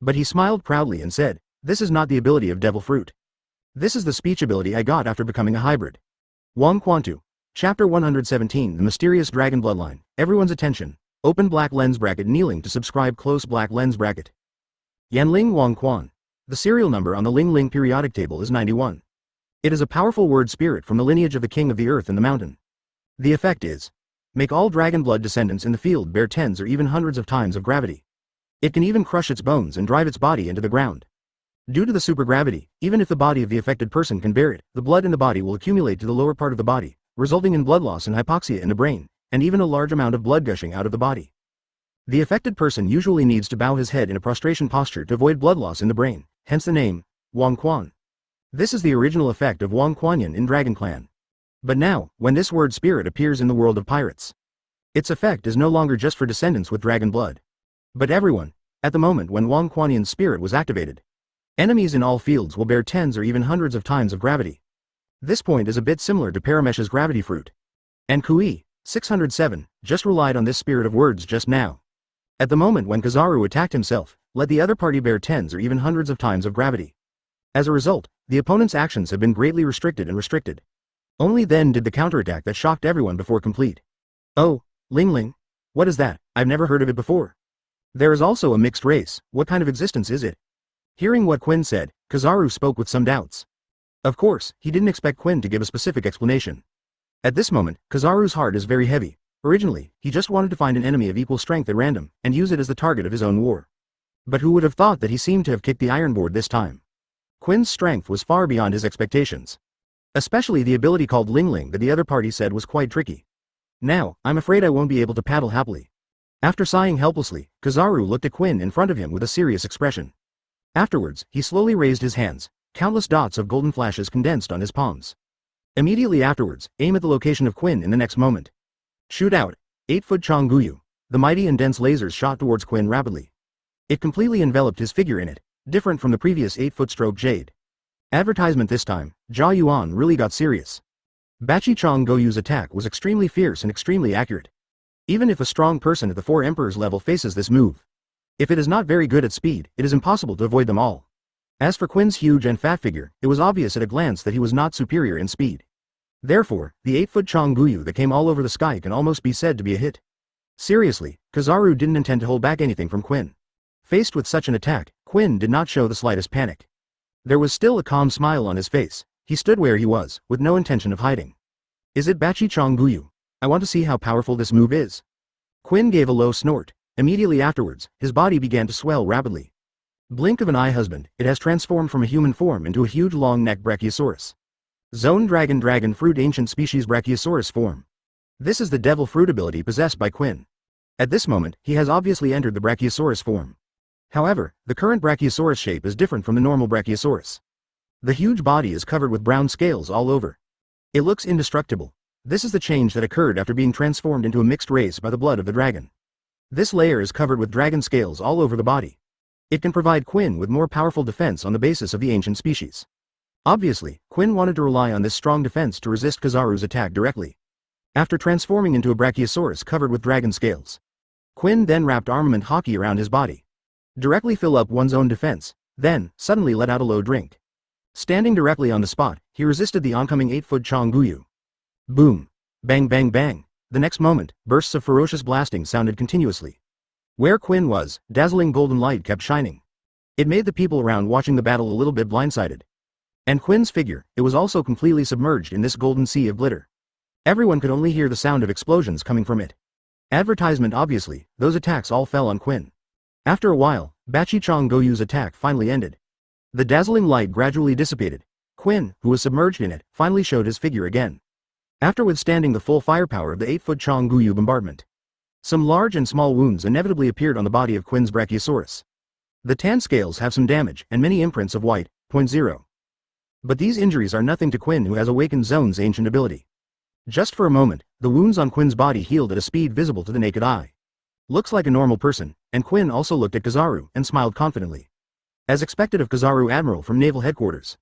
Speaker 1: But he smiled proudly and said, this is not the ability of devil fruit. This is the speech ability I got after becoming a hybrid. Wang Quantu. Chapter 117 The Mysterious Dragon Bloodline. Everyone's attention. Open black lens bracket kneeling to subscribe close black lens bracket. Yanling Wang Quan. The serial number on the Ling Ling periodic table is 91. It is a powerful word spirit from the lineage of the king of the earth and the mountain. The effect is, make all dragon blood descendants in the field bear tens or even hundreds of times of gravity. It can even crush its bones and drive its body into the ground. Due to the supergravity, even if the body of the affected person can bear it, the blood in the body will accumulate to the lower part of the body, resulting in blood loss and hypoxia in the brain, and even a large amount of blood gushing out of the body. The affected person usually needs to bow his head in a prostration posture to avoid blood loss in the brain, hence the name, Wang Quan. This is the original effect of Wang Quanyan in Dragon Clan. But now, when this word spirit appears in the world of pirates, its effect is no longer just for descendants with dragon blood, but everyone. At the moment when Wang Quanyan's spirit was activated, enemies in all fields will bear tens or even hundreds of times of gravity. This point is a bit similar to Paramesh's gravity fruit. And Kui, 607, just relied on this spirit of words just now. At the moment when Kizaru attacked himself, let the other party bear tens or even hundreds of times of gravity. As a result, the opponent's actions have been greatly restricted. Only then did the counterattack that shocked everyone before complete. Oh, Ling Ling? What is that? I've never heard of it before. There is also a mixed race. What kind of existence is it? Hearing what Quinn said, Kizaru spoke with some doubts. Of course, he didn't expect Quinn to give a specific explanation. At this moment, Kizaru's heart is very heavy. Originally, he just wanted to find an enemy of equal strength at random, and use it as the target of his own war. But who would have thought that he seemed to have kicked the iron board this time? Quinn's strength was far beyond his expectations. Especially the ability called Ling Ling that the other party said was quite tricky. Now, I'm afraid I won't be able to paddle happily. After sighing helplessly, Kizaru looked at Quinn in front of him with a serious expression. Afterwards, he slowly raised his hands. Countless dots of golden flashes condensed on his palms. Immediately afterwards, aim at the location of Quinn in the next moment. Shoot out. 8-foot Chonguyu. The mighty and dense lasers shot towards Quinn rapidly. It completely enveloped his figure in it, different from the previous 8-foot stroke jade. Advertisement this time, Jia Yuan really got serious. Bachi Chonguyu's attack was extremely fierce and extremely accurate. Even if a strong person at the 4 Emperors level faces this move, if it is not very good at speed, it is impossible to avoid them all. As for Quinn's huge and fat figure, it was obvious at a glance that he was not superior in speed. Therefore, the 8-foot Chonguyu that came all over the sky can almost be said to be a hit. Seriously, Kizaru didn't intend to hold back anything from Quinn. Faced with such an attack, Quinn did not show the slightest panic. There was still a calm smile on his face. He stood where he was, with no intention of hiding. Is it Bachi Chonguyu? I want to see how powerful this move is. Quinn gave a low snort. Immediately afterwards, his body began to swell rapidly. Blink of an eye, husband, it has transformed from a human form into a huge long-necked Brachiosaurus. Zone Dragon Fruit Ancient Species Brachiosaurus form. This is the Devil Fruit ability possessed by Quinn. At this moment, he has obviously entered the Brachiosaurus form. However, the current Brachiosaurus shape is different from the normal Brachiosaurus. The huge body is covered with brown scales all over. It looks indestructible. This is the change that occurred after being transformed into a mixed race by the blood of the dragon. This layer is covered with dragon scales all over the body. It can provide Quinn with more powerful defense on the basis of the ancient species. Obviously, Quinn wanted to rely on this strong defense to resist Kizaru's attack directly. After transforming into a Brachiosaurus covered with dragon scales, Quinn then wrapped armament hockey around his body. Directly fill up one's own defense, then, suddenly let out a low drink. Standing directly on the spot, he resisted the oncoming 8-foot Chonguyu. Boom. Bang bang bang. The next moment, bursts of ferocious blasting sounded continuously. Where Quinn was, dazzling golden light kept shining. It made the people around watching the battle a little bit blindsided. And Quinn's figure, it was also completely submerged in this golden sea of glitter. Everyone could only hear the sound of explosions coming from it. Advertisement obviously, those attacks all fell on Quinn. After a while, Bachi Chonguyu's attack finally ended. The dazzling light gradually dissipated. Quinn, who was submerged in it, finally showed his figure again. After withstanding the full firepower of the 8-foot Chonguyu bombardment, some large and small wounds inevitably appeared on the body of Quinn's Brachiosaurus. The tan scales have some damage and many imprints of white, 0.0. But these injuries are nothing to Quinn, who has awakened Zone's ancient ability. Just for a moment, the wounds on Quinn's body healed at a speed visible to the naked eye. Looks like a normal person, and Quinn also looked at Kizaru and smiled confidently. As expected of Kizaru Admiral from Naval Headquarters.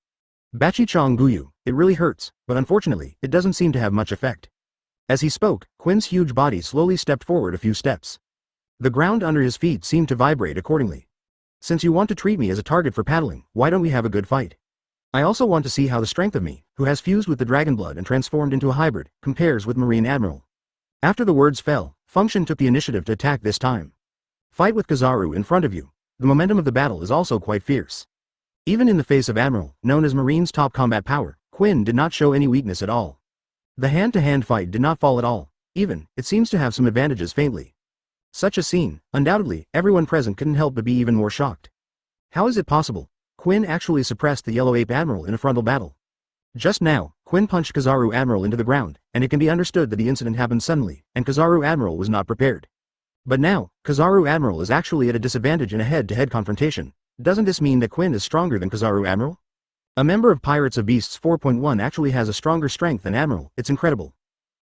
Speaker 1: Bachi Chonguyu, it really hurts, but unfortunately, it doesn't seem to have much effect. As he spoke, Quinn's huge body slowly stepped forward a few steps. The ground under his feet seemed to vibrate accordingly. Since you want to treat me as a target for paddling, why don't we have a good fight? I also want to see how the strength of me, who has fused with the dragon blood and transformed into a hybrid, compares with Marine Admiral. After the words fell, Function took the initiative to attack this time. Fight with Kizaru in front of you. The momentum of the battle is also quite fierce. Even in the face of Admiral, known as Marine's top combat power, Quinn did not show any weakness at all. The hand-to-hand fight did not fall at all. Even, it seems to have some advantages faintly. Such a scene, undoubtedly, everyone present couldn't help but be even more shocked. How is it possible? Quinn actually suppressed the Yellow Ape Admiral in a frontal battle. Just now, Quinn punched Kizaru Admiral into the ground, and it can be understood that the incident happened suddenly, and Kizaru Admiral was not prepared. But now, Kizaru Admiral is actually at a disadvantage in a head-to-head confrontation. Doesn't this mean that Quinn is stronger than Kizaru Admiral? A member of Pirates of Beasts 4.1 actually has a stronger strength than Admiral, it's incredible.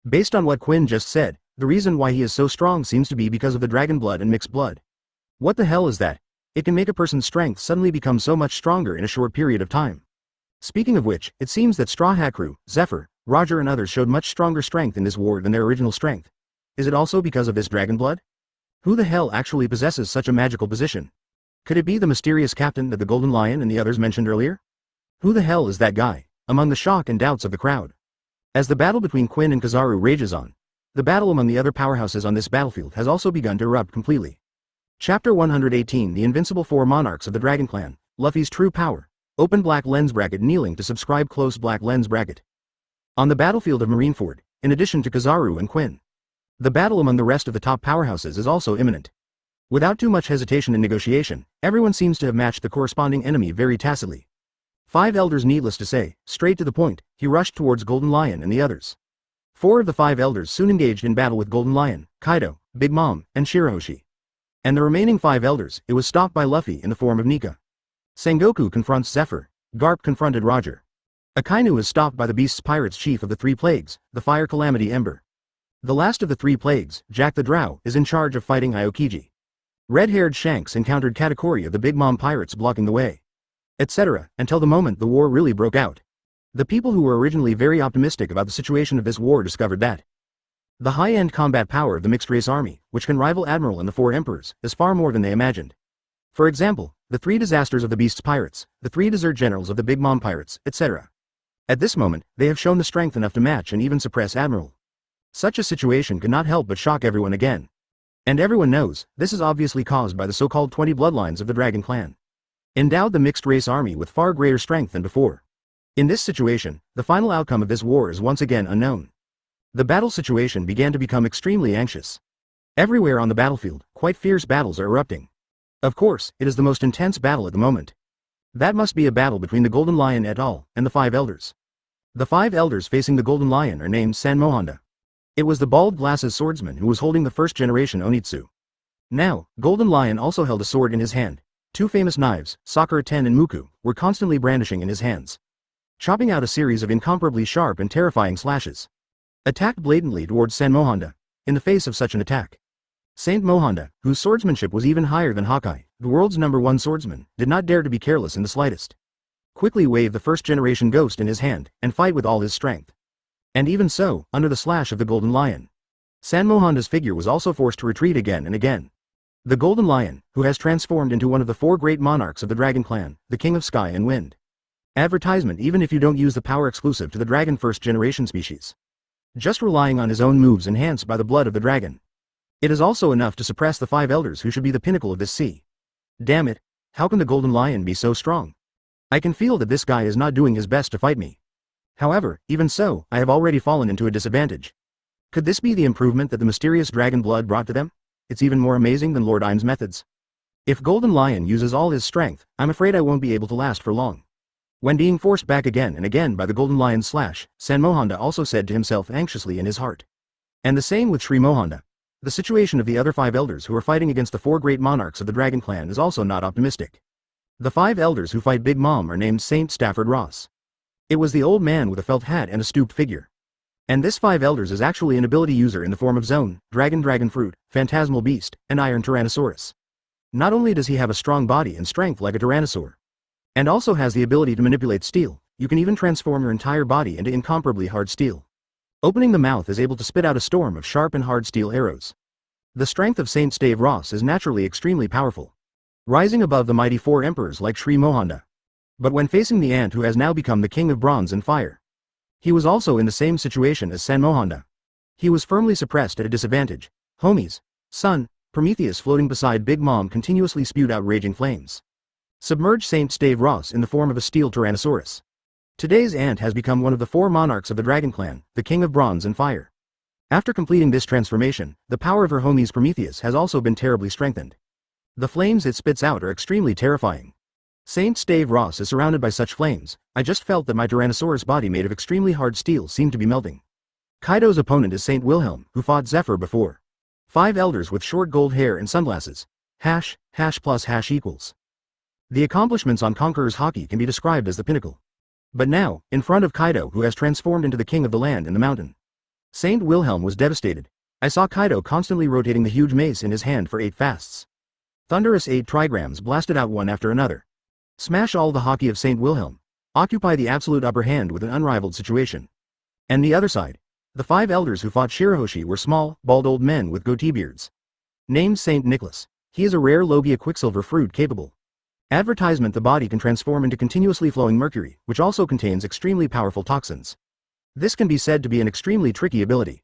Speaker 1: Based on what Quinn just said, the reason why he is so strong seems to be because of the dragon blood and mixed blood. What the hell is that? It can make a person's strength suddenly become so much stronger in a short period of time. Speaking of which, it seems that Straw Hat Crew, Zephyr, Roger and others showed much stronger strength in this war than their original strength. Is it also because of this dragon blood? Who the hell actually possesses such a magical position? Could it be the mysterious captain that the Golden Lion and the others mentioned earlier? Who the hell is that guy? Among the shock and doubts of the crowd. As the battle between Quinn and Kizaru rages on, the battle among the other powerhouses on this battlefield has also begun to erupt completely. Chapter 118 The Invincible Four Monarchs of the Dragon Clan, Luffy's True Power. Open black lens bracket kneeling to subscribe close black lens bracket. On the battlefield of Marineford, in addition to Kizaru and Quinn, the battle among the rest of the top powerhouses is also imminent. Without too much hesitation and negotiation, everyone seems to have matched the corresponding enemy very tacitly. Five elders, needless to say, straight to the point, he rushed towards Golden Lion and the others. Four of the five elders soon engaged in battle with Golden Lion, Kaido, Big Mom, and Shirahoshi. And the remaining five elders, it was stopped by Luffy in the form of Nika. Sengoku confronts Zephyr. Garp confronted Roger. Akainu is stopped by the Beast's Pirates chief of the Three Plagues, the Fire Calamity Ember. The last of the Three Plagues, Jack the Drow, is in charge of fighting Aokiji. Red-haired Shanks encountered Katakuri of the Big Mom Pirates blocking the way. Etc., until the moment the war really broke out. The people who were originally very optimistic about the situation of this war discovered that the high-end combat power of the mixed-race army, which can rival Admiral and the Four Emperors, is far more than they imagined. For example, the three disasters of the Beast's Pirates, the three desert generals of the Big Mom Pirates, etc. At this moment, they have shown the strength enough to match and even suppress Admiral. Such a situation could not help but shock everyone again. And everyone knows, this is obviously caused by the so-called 20 bloodlines of the Dragon Clan. Endowed the mixed-race army with far greater strength than before. In this situation, the final outcome of this war is once again unknown. The battle situation began to become extremely anxious. Everywhere on the battlefield, quite fierce battles are erupting. Of course, it is the most intense battle at the moment. That must be a battle between the Golden Lion et al. And the 5 elders. The 5 elders facing the Golden Lion are named Sanmohanda. It was the bald glasses swordsman who was holding the first generation Onitsu. Now, Golden Lion also held a sword in his hand. 2 famous knives, Sakura Ten and Muku, were constantly brandishing in his hands, chopping out a series of incomparably sharp and terrifying slashes. Attacked blatantly towards Sanmohanda. In the face of such an attack, Saint Mohanda, whose swordsmanship was even higher than Hawkeye, the world's #1 swordsman, did not dare to be careless in the slightest. Quickly waved the first generation ghost in his hand, and fight with all his strength. And even so, under the slash of the Golden Lion, Sanmohanda's figure was also forced to retreat again and again. The Golden Lion, who has transformed into one of the 4 great monarchs of the Dragon Clan, the King of Sky and Wind. Advertisement even if you don't use the power exclusive to the Dragon first generation species. Just relying on his own moves enhanced by the blood of the dragon. It is also enough to suppress the 5 elders who should be the pinnacle of this sea. Damn it, how can the Golden Lion be so strong? I can feel that this guy is not doing his best to fight me. However, even so, I have already fallen into a disadvantage. Could this be the improvement that the mysterious dragon blood brought to them? It's even more amazing than Lord Im's methods. If Golden Lion uses all his strength, I'm afraid I won't be able to last for long. When being forced back again and again by the Golden Lion's slash, Sanmohanda also said to himself anxiously in his heart. And the same with Sri Mohanda. The situation of the other 5 elders who are fighting against the 4 great monarchs of the Dragon Clan is also not optimistic. The 5 elders who fight Big Mom are named Saint Stafford Ross. It was the old man with a felt hat and a stooped figure. And this 5 elders is actually an ability user in the form of Zone, Dragon Fruit, Phantasmal Beast, and Iron Tyrannosaurus. Not only does he have a strong body and strength like a Tyrannosaur, and also has the ability to manipulate steel, you can even transform your entire body into incomparably hard steel. Opening the mouth is able to spit out a storm of sharp and hard steel arrows. The strength of Saint Stave Ross is naturally extremely powerful, rising above the mighty 4 emperors like Sri Mohanda. But when facing the ant who has now become the king of bronze and fire, he was also in the same situation as Sanmohanda. He was firmly suppressed at a disadvantage. Homies, son, Prometheus floating beside Big Mom continuously spewed out raging flames. Submerged Saint Stave Ross in the form of a steel Tyrannosaurus. Today's ant has become one of the 4 monarchs of the Dragon Clan, the king of bronze and fire. After completing this transformation, the power of her homies Prometheus has also been terribly strengthened. The flames it spits out are extremely terrifying. Saint Stave Ross is surrounded by such flames. I just felt that my Tyrannosaurus body made of extremely hard steel seemed to be melting. Kaido's opponent is Saint Wilhelm, who fought Zephyr before. 5 elders with short gold hair and sunglasses. #+ equals. The accomplishments on Conqueror's Haki can be described as the pinnacle. But now, in front of Kaido who has transformed into the king of the land and the mountain, Saint Wilhelm was devastated. I saw Kaido constantly rotating the huge mace in his hand for 8 fasts. Thunderous 8 trigrams blasted out one after another. Smash all the Haki of Saint Wilhelm. Occupy the absolute upper hand with an unrivaled situation. And the other side. The 5 elders who fought Shirahoshi were small, bald old men with goatee beards. Named Saint Nicholas. He is a rare Logia Quicksilver fruit capable. Advertisement: the body can transform into continuously flowing mercury, which also contains extremely powerful toxins. This can be said to be an extremely tricky ability.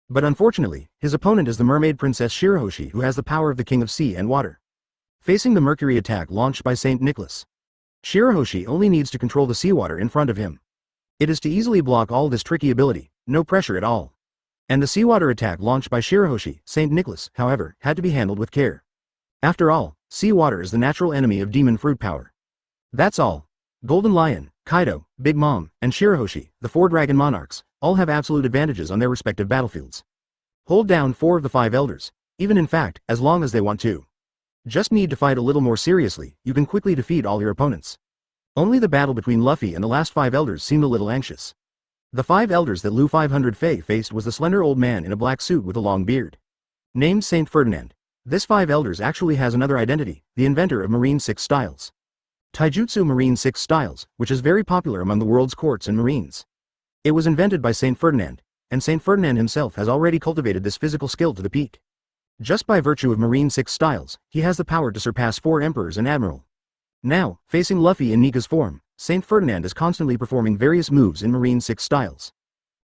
Speaker 1: But unfortunately, his opponent is the mermaid princess Shirahoshi who has the power of the king of sea and water. Facing the mercury attack launched by Saint Nicholas, Shirahoshi only needs to control the seawater in front of him. It is to easily block all this tricky ability, no pressure at all. And the seawater attack launched by Shirahoshi, Saint Nicholas, however, had to be handled with care. After all, seawater is the natural enemy of demon fruit power. That's all. Golden Lion, Kaido, Big Mom, and Shirahoshi, the 4 dragon monarchs, all have absolute advantages on their respective battlefields. Hold down 4 of the 5 elders, even in fact, as long as they want to. Just need to fight a little more seriously, you can quickly defeat all your opponents. Only the battle between Luffy and the last 5 elders seemed a little anxious. The 5 elders that Lu 500 Fei faced was the slender old man in a black suit with a long beard. Named Saint Ferdinand. This 5 elders actually has another identity, the inventor of Marine 6 styles. Taijutsu Marine 6 styles, which is very popular among the world's courts and marines. It was invented by Saint Ferdinand, and Saint Ferdinand himself has already cultivated this physical skill to the peak. Just by virtue of Marine 6 styles, he has the power to surpass 4 emperors and admiral. Now, facing Luffy in Nika's form, Saint Ferdinand is constantly performing various moves in Marine 6 styles.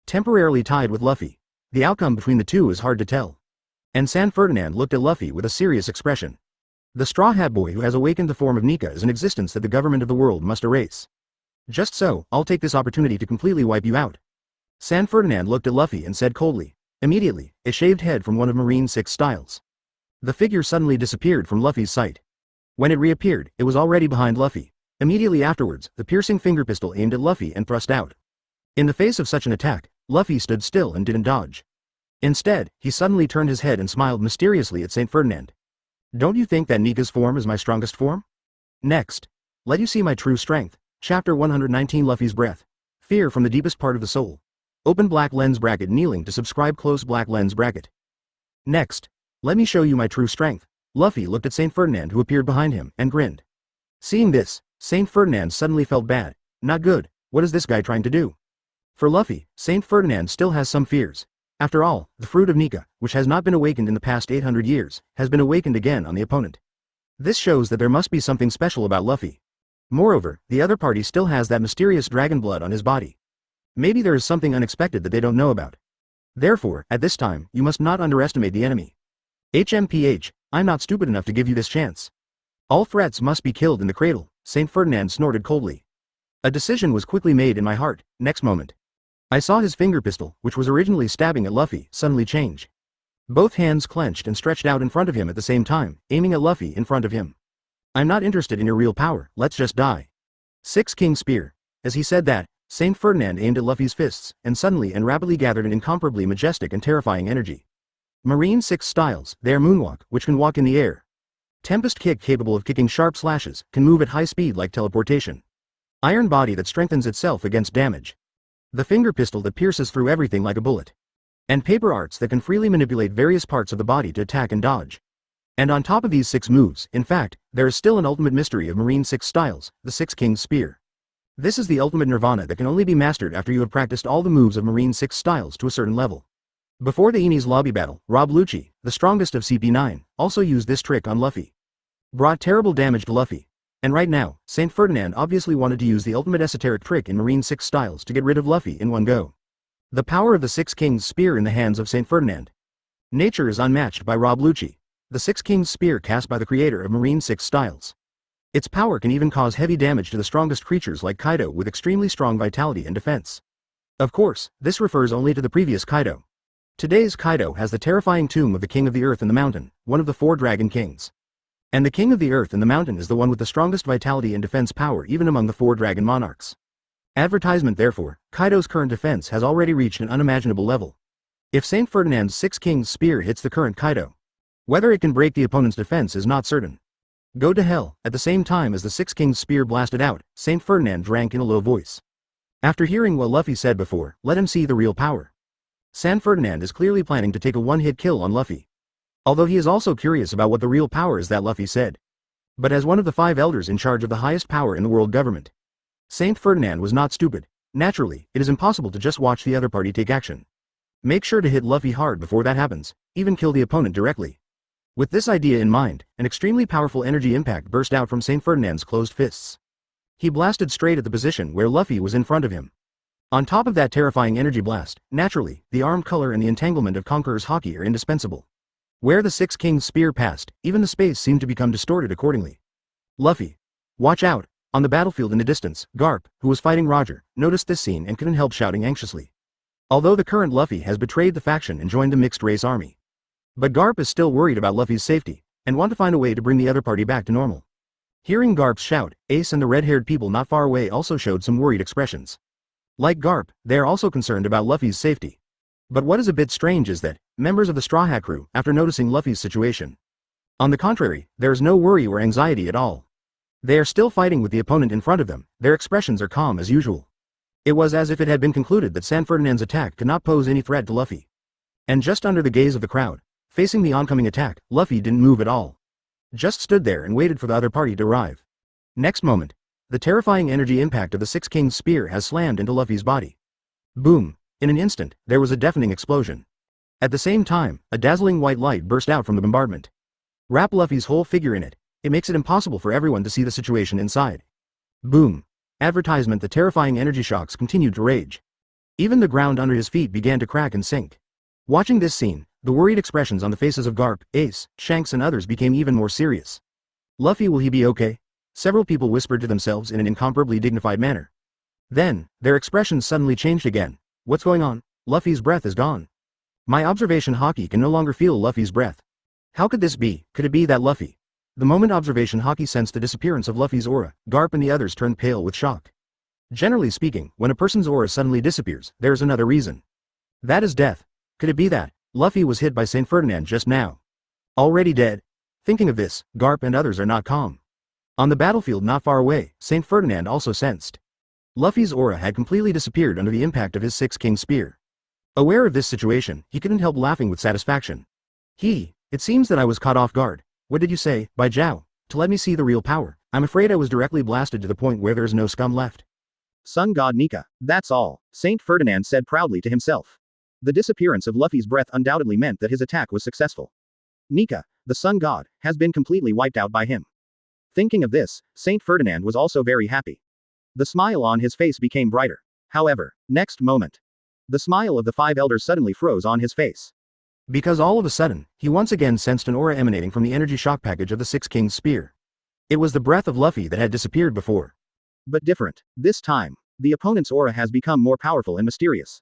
Speaker 1: Temporarily tied with Luffy. The outcome between the two is hard to tell. And San Ferdinand looked at Luffy with a serious expression. The Straw Hat Boy who has awakened the form of Nika is an existence that the government of the world must erase. Just so, I'll take this opportunity to completely wipe you out. San Ferdinand looked at Luffy and said coldly. Immediately, a shaved head from one of Marine 6 styles. The figure suddenly disappeared from Luffy's sight. When it reappeared, it was already behind Luffy. Immediately afterwards, the piercing finger pistol aimed at Luffy and thrust out. In the face of such an attack, Luffy stood still and didn't dodge. Instead, he suddenly turned his head and smiled mysteriously at Saint Ferdinand. Don't you think that Nika's form is my strongest form? Next. Let you see my true strength. Chapter 119 Luffy's Breath. Fear from the deepest part of the soul. Open black lens bracket kneeling to subscribe close black lens bracket. Next. Let me show you my true strength. Luffy looked at Saint Ferdinand who appeared behind him and grinned. Seeing this, Saint Ferdinand suddenly felt bad. Not good, what is this guy trying to do? For Luffy, Saint Ferdinand still has some fears. After all, the fruit of Nika, which has not been awakened in the past 800 years, has been awakened again on the opponent. This shows that there must be something special about Luffy. Moreover, the other party still has that mysterious dragon blood on his body. Maybe there is something unexpected that they don't know about. Therefore, at this time, you must not underestimate the enemy. HMPH, I'm not stupid enough to give you this chance. All threats must be killed in the cradle, Saint Ferdinand snorted coldly. A decision was quickly made in my heart. Next moment, I saw his finger pistol, which was originally stabbing at Luffy, suddenly change. Both hands clenched and stretched out in front of him at the same time, aiming at Luffy in front of him. I'm not interested in your real power, let's just die. Six King Spear. As he said that, Saint Ferdinand aimed at Luffy's fists, and suddenly and rapidly gathered an incomparably majestic and terrifying energy. Marine 6 styles, they are Moonwalk, which can walk in the air. Tempest Kick capable of kicking sharp slashes, can move at high speed like teleportation. Iron Body that strengthens itself against damage. The finger pistol that pierces through everything like a bullet. And paper arts that can freely manipulate various parts of the body to attack and dodge. And on top of these 6 moves, in fact, there is still an ultimate mystery of Marine 6 styles, the Six Kings Spear. This is the ultimate nirvana that can only be mastered after you have practiced all the moves of Marine 6 styles to a certain level. Before the Enies lobby battle, Rob Lucci, the strongest of CP9, also used this trick on Luffy. Brought terrible damage to Luffy. And right now, Saint Ferdinand obviously wanted to use the ultimate esoteric trick in Marine 6 styles to get rid of Luffy in one go. The power of the Six Kings Spear in the hands of Saint Ferdinand. Nature is unmatched by Rob Lucci. The Six Kings Spear cast by the creator of Marine 6 styles. Its power can even cause heavy damage to the strongest creatures like Kaido with extremely strong vitality and defense. Of course, this refers only to the previous Kaido. Today's Kaido has the terrifying tomb of the King of the Earth and the Mountain, one of the 4 Dragon Kings. And the King of the Earth and the Mountain is the one with the strongest vitality and defense power even among the 4 Dragon Monarchs. Advertisement therefore, Kaido's current defense has already reached an unimaginable level. If Saint Ferdinand's Six Kings Spear hits the current Kaido, whether it can break the opponent's defense is not certain. Go to hell. At the same time as the Six Kings Spear blasted out, Saint Ferdinand drank in a low voice. After hearing what Luffy said before, let him see the real power. San Ferdinand is clearly planning to take a one-hit kill on Luffy. Although he is also curious about what the real power is that Luffy said. But as one of the 5 elders in charge of the highest power in the world government, Saint Ferdinand was not stupid. Naturally, it is impossible to just watch the other party take action. Make sure to hit Luffy hard before that happens, even kill the opponent directly. With this idea in mind, an extremely powerful energy impact burst out from Saint Ferdinand's closed fists. He blasted straight at the position where Luffy was in front of him. On top of that terrifying energy blast, naturally, the armed color and the entanglement of Conqueror's Haki are indispensable. Where the Six Kings Spear passed, even the space seemed to become distorted accordingly. Luffy. Watch out! On the battlefield in the distance, Garp, who was fighting Roger, noticed this scene and couldn't help shouting anxiously. Although the current Luffy has betrayed the faction and joined the mixed race army. But Garp is still worried about Luffy's safety, and want to find a way to bring the other party back to normal. Hearing Garp's shout, Ace and the red-haired people not far away also showed some worried expressions. Like Garp, they are also concerned about Luffy's safety. But what is a bit strange is that, members of the Straw Hat crew, after noticing Luffy's situation. On the contrary, there is no worry or anxiety at all. They are still fighting with the opponent in front of them, their expressions are calm as usual. It was as if it had been concluded that San Ferdinand's attack could not pose any threat to Luffy. And just under the gaze of the crowd, facing the oncoming attack, Luffy didn't move at all. Just stood there and waited for the other party to arrive. Next moment, the terrifying energy impact of the Six Kings Spear has slammed into Luffy's body. Boom! In an instant, there was a deafening explosion. At the same time, a dazzling white light burst out from the bombardment. Wrap Luffy's whole figure in it. It makes it impossible for everyone to see the situation inside. Boom! Advertisement. The terrifying energy shocks continued to rage. Even the ground under his feet began to crack and sink. Watching this scene, the worried expressions on the faces of Garp, Ace, Shanks and others became even more serious. Luffy, will he be okay? Several people whispered to themselves in an incomparably dignified manner. Then, their expressions suddenly changed again. What's going on? Luffy's breath is gone. My observation Haki can no longer feel Luffy's breath. How could this be? Could it be that Luffy? The moment observation Haki sensed the disappearance of Luffy's aura, Garp and the others turned pale with shock. Generally speaking, when a person's aura suddenly disappears, there is another reason. That is death. Could it be that Luffy was hit by Saint Ferdinand just now? Already dead? Thinking of this, Garp and others are not calm. On the battlefield not far away, Saint Ferdinand also sensed. Luffy's aura had completely disappeared under the impact of his Six King Spear. Aware of this situation, he couldn't help laughing with satisfaction. It seems that I was caught off guard. What did you say, Bai Jiao? To let me see the real power. I'm afraid I was directly blasted to the point where there's no scum left.
Speaker 2: Sun God Nika, that's all, Saint Ferdinand said proudly to himself. The disappearance of Luffy's breath undoubtedly meant that his attack was successful. Nika, the Sun God, has been completely wiped out by him. Thinking of this, Saint Ferdinand was also very happy. The smile on his face became brighter. However, next moment, the smile of the five elders suddenly froze on his face.
Speaker 1: Because all of a sudden, he once again sensed an aura emanating from the energy shock package of the Six Kings Spear. It was the breath of Luffy that had disappeared before.
Speaker 2: But different. This time, the opponent's aura has become more powerful and mysterious.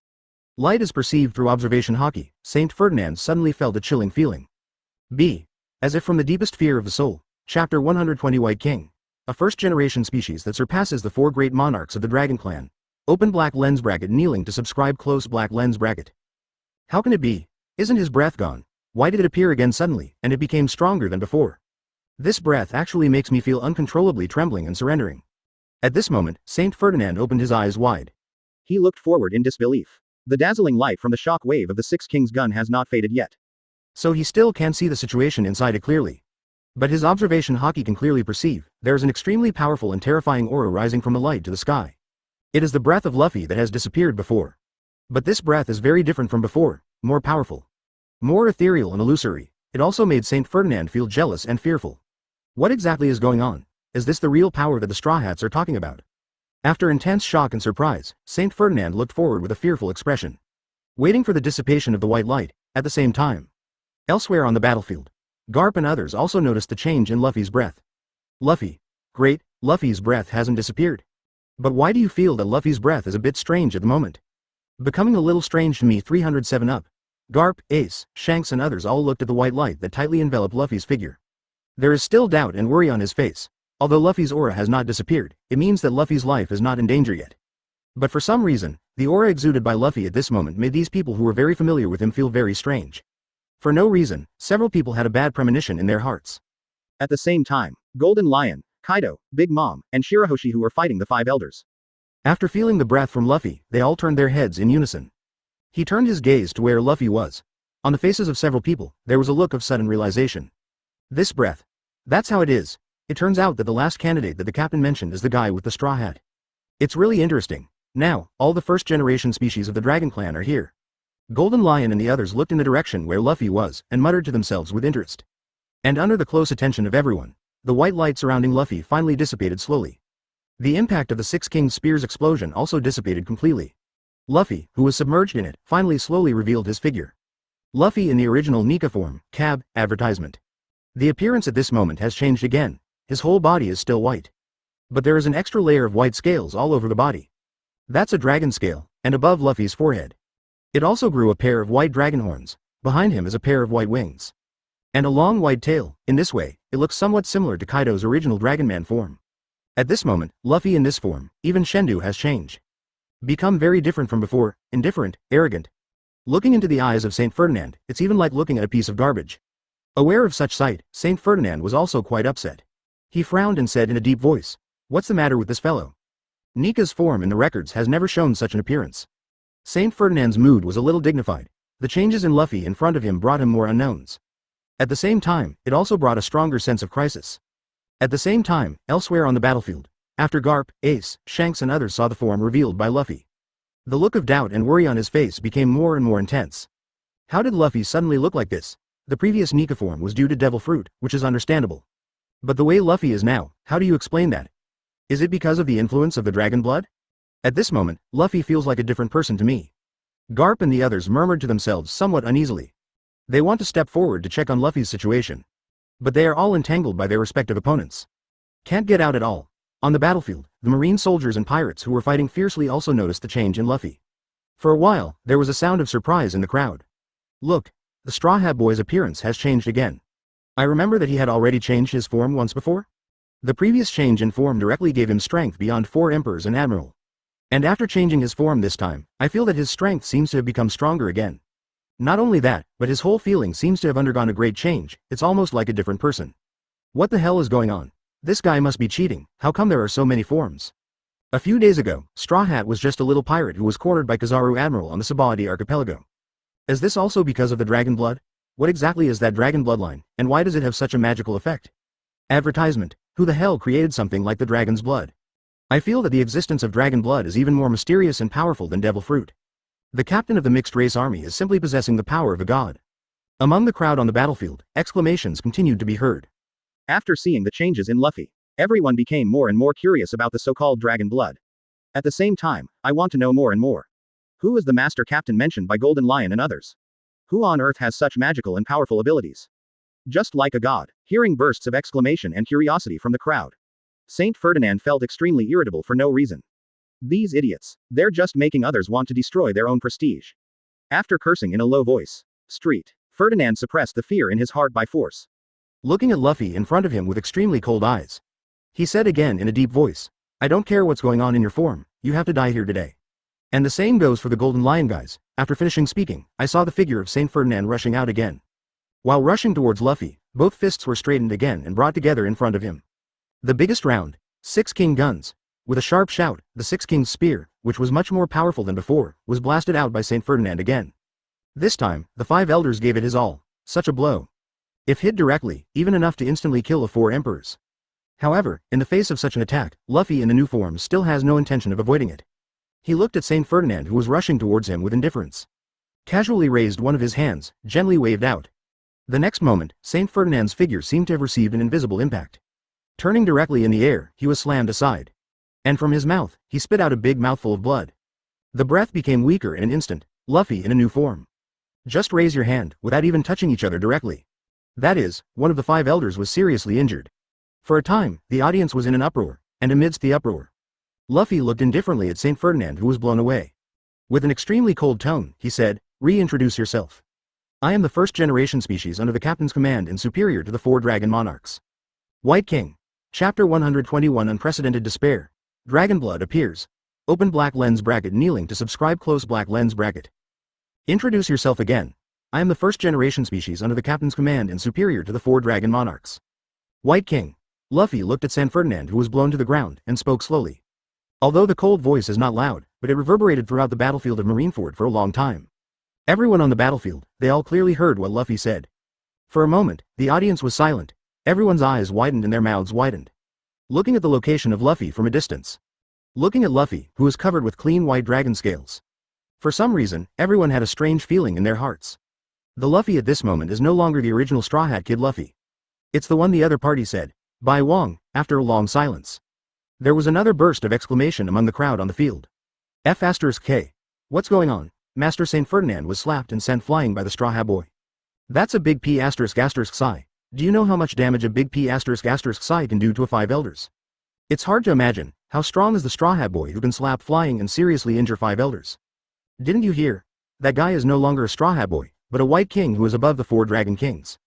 Speaker 1: Light is perceived through observation Haki. Saint Ferdinand suddenly felt a chilling feeling. As if from the deepest fear of the soul. Chapter 120 White King. A first-generation species that surpasses the four great monarchs of the Dragon Clan. Open black lens bracket kneeling to subscribe close black lens bracket. How can it be? Isn't his breath gone? Why did it appear again suddenly, and it became stronger than before? This breath actually makes me feel uncontrollably trembling and surrendering. At this moment, Saint Ferdinand opened his eyes wide.
Speaker 2: He looked forward in disbelief. The dazzling light from the shock wave of the Six Kings gun has not faded yet.
Speaker 1: So he still can't see the situation inside it clearly. But his observation Haki can clearly perceive, there is an extremely powerful and terrifying aura rising from the light to the sky. It is the breath of Luffy that has disappeared before. But this breath is very different from before, more powerful. More ethereal and illusory. It also made Saint Ferdinand feel jealous and fearful. What exactly is going on? Is this the real power that the Straw Hats are talking about? After intense shock and surprise, Saint Ferdinand looked forward with a fearful expression. Waiting for the dissipation of the white light, at the same time. Elsewhere on the battlefield, Garp and others also noticed the change in Luffy's breath. Luffy. Great, Luffy's breath hasn't disappeared. But why do you feel that Luffy's breath is a bit strange at the moment? Becoming a little strange to me. 307 up. Garp, Ace, Shanks and others all looked at the white light that tightly enveloped Luffy's figure. There is still doubt and worry on his face. Although Luffy's aura has not disappeared, it means that Luffy's life is not in danger yet. But for some reason, the aura exuded by Luffy at this moment made these people who were very familiar with him feel very strange. For no reason, several people had a bad premonition in their hearts.
Speaker 2: At the same time, Golden Lion, Kaido, Big Mom, and Shirahoshi who were fighting the five elders.
Speaker 1: After feeling the breath from Luffy, they all turned their heads in unison. He turned his gaze to where Luffy was. On the faces of several people, there was a look of sudden realization. This breath. That's how it is. It turns out that the last candidate that the captain mentioned is the guy with the straw hat. It's really interesting. Now, all the first-generation species of the Dragon Clan are here. Golden Lion and the others looked in the direction where Luffy was, and muttered to themselves with interest. And under the close attention of everyone, the white light surrounding Luffy finally dissipated slowly. The impact of the Six Kings Spear's explosion also dissipated completely. Luffy, who was submerged in it, finally slowly revealed his figure. Luffy in the original Nika form, cab, advertisement. The appearance at this moment has changed again. His whole body is still white. But there is an extra layer of white scales all over the body. That's a dragon scale, and above Luffy's forehead. It also grew a pair of white dragon horns. Behind him is a pair of white wings. And a long white tail. In this way, it looks somewhat similar to Kaido's original Dragonman form. At this moment, Luffy in this form, even Shendu has changed. Become very different from before, indifferent, arrogant. Looking into the eyes of Saint Ferdinand, it's even like looking at a piece of garbage. Aware of such sight, Saint Ferdinand was also quite upset. He frowned and said in a deep voice, "What's the matter with this fellow? Nika's form in the records has never shown such an appearance." Saint Ferdinand's mood was a little dignified. The changes in Luffy in front of him brought him more unknowns. At the same time, it also brought a stronger sense of crisis. At the same time, elsewhere on the battlefield, after Garp, Ace, Shanks and others saw the form revealed by Luffy, the look of doubt and worry on his face became more and more intense. How did Luffy suddenly look like this? The previous Nika form was due to Devil Fruit, which is understandable. But the way Luffy is now, how do you explain that? Is it because of the influence of the dragon blood? At this moment, Luffy feels like a different person to me. Garp and the others murmured to themselves somewhat uneasily. They want to step forward to check on Luffy's situation. But they are all entangled by their respective opponents. Can't get out at all. On the battlefield, the marine soldiers and pirates who were fighting fiercely also noticed the change in Luffy. For a while, there was a sound of surprise in the crowd. Look, the Straw Hat Boy's appearance has changed again. I remember that he had already changed his form once before. The previous change in form directly gave him strength beyond 4 emperors and admiral. And after changing his form this time, I feel that his strength seems to have become stronger again. Not only that, but his whole feeling seems to have undergone a great change. It's almost like a different person. What the hell is going on? This guy must be cheating. How come there are so many forms? A few days ago, Straw Hat was just a little pirate who was cornered by Kizaru Admiral on the Sabaody archipelago. Is this also because of the dragon blood? What exactly is that dragon bloodline, and why does it have such a magical effect? Advertisement. Who the hell created something like the dragon's blood? I feel that the existence of dragon blood is even more mysterious and powerful than devil fruit. The captain of the mixed race army is simply possessing the power of a god. Among the crowd on the battlefield, exclamations continued to be heard.
Speaker 2: After seeing the changes in Luffy, everyone became more and more curious about the so-called dragon blood. At the same time, I want to know more and more. Who is the master captain mentioned by Golden Lion and others? Who on earth has such magical and powerful abilities? Just like a god. Hearing bursts of exclamation and curiosity from the crowd, Saint Ferdinand felt extremely irritable for no reason. These idiots. They're just making others want to destroy their own prestige. After cursing in a low voice, Ferdinand suppressed the fear in his heart by force.
Speaker 1: Looking at Luffy in front of him with extremely cold eyes, he said again in a deep voice, I don't care what's going on in your form, you have to die here today. And the same goes for the Golden Lion guys. After finishing speaking, I saw the figure of Saint Ferdinand rushing out again. While rushing towards Luffy, both fists were straightened again and brought together in front of him. The biggest round, 6 king guns. With a sharp shout, the 6 king's spear, which was much more powerful than before, was blasted out by Saint Ferdinand again. This time, the 5 elders gave it his all. Such a blow. If hit directly, even enough to instantly kill the 4 emperors. However, in the face of such an attack, Luffy in the new form still has no intention of avoiding it. He looked at Saint Ferdinand who was rushing towards him with indifference. Casually raised one of his hands, gently waved out. The next moment, Saint Ferdinand's figure seemed to have received an invisible impact. Turning directly in the air, he was slammed aside. And from his mouth, he spit out a big mouthful of blood. The breath became weaker in an instant. Luffy in a new form. Just raise your hand, without even touching each other directly. That is, one of the 5 elders was seriously injured. For a time, the audience was in an uproar, and amidst the uproar, Luffy looked indifferently at Saint Ferdinand who was blown away. With an extremely cold tone, he said, reintroduce yourself. I am the first generation species under the captain's command and superior to the 4 dragon monarchs. White King. Chapter 121 Unprecedented Despair. Dragon blood appears. Open black lens bracket kneeling to subscribe close black lens bracket. Introduce yourself again. I am the first generation species under the captain's command and superior to the 4 dragon monarchs. White King. Luffy looked at Saint Ferdinand who was blown to the ground and spoke slowly. Although the cold voice is not loud, but it reverberated throughout the battlefield of Marineford for a long time. Everyone on the battlefield, they all clearly heard what Luffy said. For a moment, the audience was silent. Everyone's eyes widened and their mouths widened. Looking at the location of Luffy from a distance. Looking at Luffy, who was covered with clean white dragon scales. For some reason, everyone had a strange feeling in their hearts. The Luffy at this moment is no longer the original Straw Hat Kid Luffy. It's the one the other party said. Bai Wong, after a long silence. There was another burst of exclamation among the crowd on the field. F*K. What's going on? Master Saint Ferdinand was slapped and sent flying by the Straw Hat Boy. That's a big P***** psi. Do you know how much damage a big P**** psi can do to a 5 elders? It's hard to imagine, how strong is the Straw Hat Boy who can slap flying and seriously injure 5 elders? Didn't you hear? That guy is no longer a Straw Hat Boy, but a White King who is above the 4 Dragon Kings.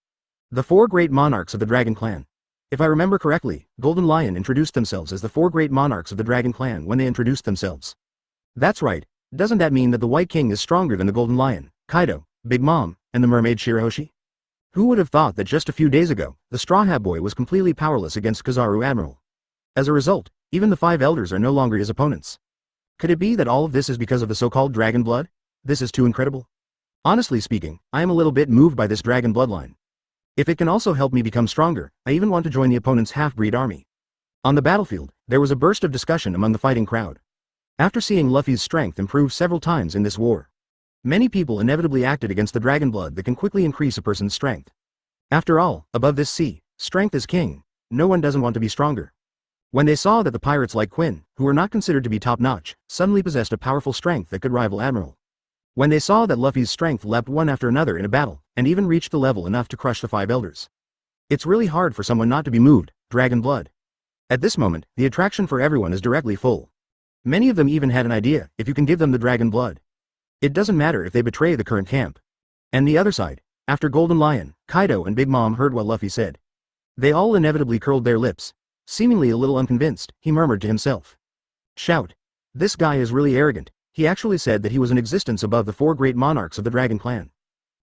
Speaker 1: The 4 great monarchs of the Dragon Clan. If I remember correctly, Golden Lion introduced themselves as the 4 great monarchs of the Dragon Clan when they introduced themselves. That's right. Doesn't that mean that the White King is stronger than the Golden Lion, Kaido, Big Mom, and the Mermaid Shirahoshi? Who would have thought that just a few days ago, the Straw Hat Boy was completely powerless against Kizaru Admiral? As a result, even the 5 elders are no longer his opponents. Could it be that all of this is because of the so-called dragon blood? This is too incredible. Honestly speaking, I am a little bit moved by this dragon bloodline. If it can also help me become stronger, I even want to join the opponent's half-breed army. On the battlefield, there was a burst of discussion among the fighting crowd. After seeing Luffy's strength improve several times in this war, many people inevitably acted against the dragon blood that can quickly increase a person's strength. After all, above this sea, strength is king. No one doesn't want to be stronger. When they saw that the pirates like Quinn, who were not considered to be top-notch, suddenly possessed a powerful strength that could rival Admiral. When they saw that Luffy's strength leapt one after another in a battle, and even reached the level enough to crush the 5 elders. It's really hard for someone not to be moved, dragon blood. At this moment, the attraction for everyone is directly full. Many of them even had an idea, if you can give them the dragon blood. It doesn't matter if they betray the current camp. And the other side, after Golden Lion, Kaido and Big Mom heard what Luffy said. They all inevitably curled their lips. Seemingly a little unconvinced, he murmured to himself. Shout. This guy is really arrogant. He actually said that he was in existence above the 4 great monarchs of the Dragon Clan.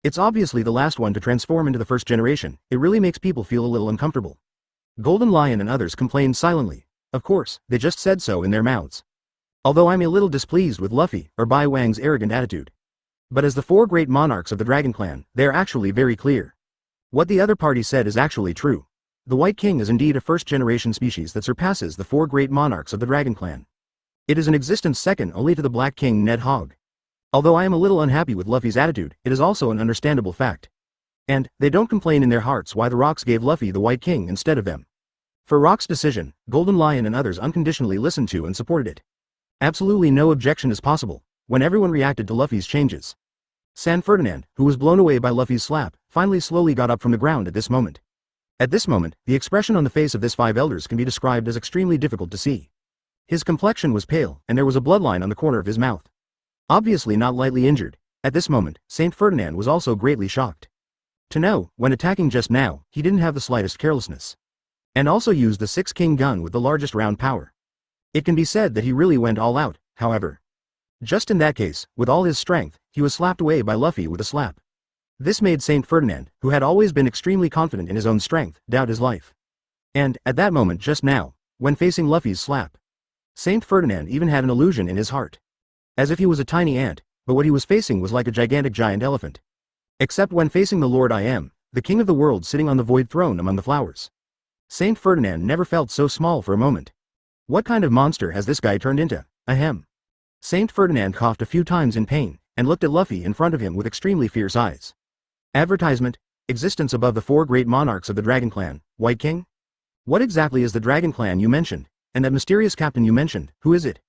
Speaker 1: It's obviously the last one to transform into the first generation. It really makes people feel a little uncomfortable. Golden Lion and others complained silently. Of course, they just said so in their mouths. Although I'm a little displeased with Luffy, or Bai Wang's arrogant attitude. But as the 4 great monarchs of the Dragon Clan, they are actually very clear. What the other party said is actually true. The White King is indeed a first-generation species that surpasses the 4 great monarchs of the Dragon Clan. It is in existence second only to the Black King dhogg. Although I am a little unhappy with Luffy's attitude, it is also an understandable fact. And, they don't complain in their hearts why the Rocks gave Luffy the White King instead of them. For Rock's decision, Golden Lion and others unconditionally listened to and supported it. Absolutely no objection is possible, when everyone reacted to Luffy's changes. San Ferdinand, who was blown away by Luffy's slap, finally slowly got up from the ground at this moment. At this moment, the expression on the face of this 5 elders can be described as extremely difficult to see. His complexion was pale, and there was a bloodline on the corner of his mouth. Obviously not lightly injured. At this moment, Saint Ferdinand was also greatly shocked. To know, when attacking just now, he didn't have the slightest carelessness. And also used the 6 King gun with the largest round power. It can be said that he really went all out, however. Just in that case, with all his strength, he was slapped away by Luffy with a slap. This made Saint Ferdinand, who had always been extremely confident in his own strength, doubt his life. And, at that moment just now, when facing Luffy's slap, Saint Ferdinand even had an illusion in his heart. As if he was a tiny ant, but what he was facing was like a gigantic giant elephant. Except when facing the Lord I Am, the King of the World sitting on the void throne among the flowers. Saint Ferdinand never felt so small for a moment. What kind of monster has this guy turned into? Ahem. Saint Ferdinand coughed a few times in pain, and looked at Luffy in front of him with extremely fierce eyes. Advertisement, existence above the 4 great monarchs of the Dragon Clan, White King? What exactly is the Dragon Clan you mentioned, and that mysterious captain you mentioned, who is it?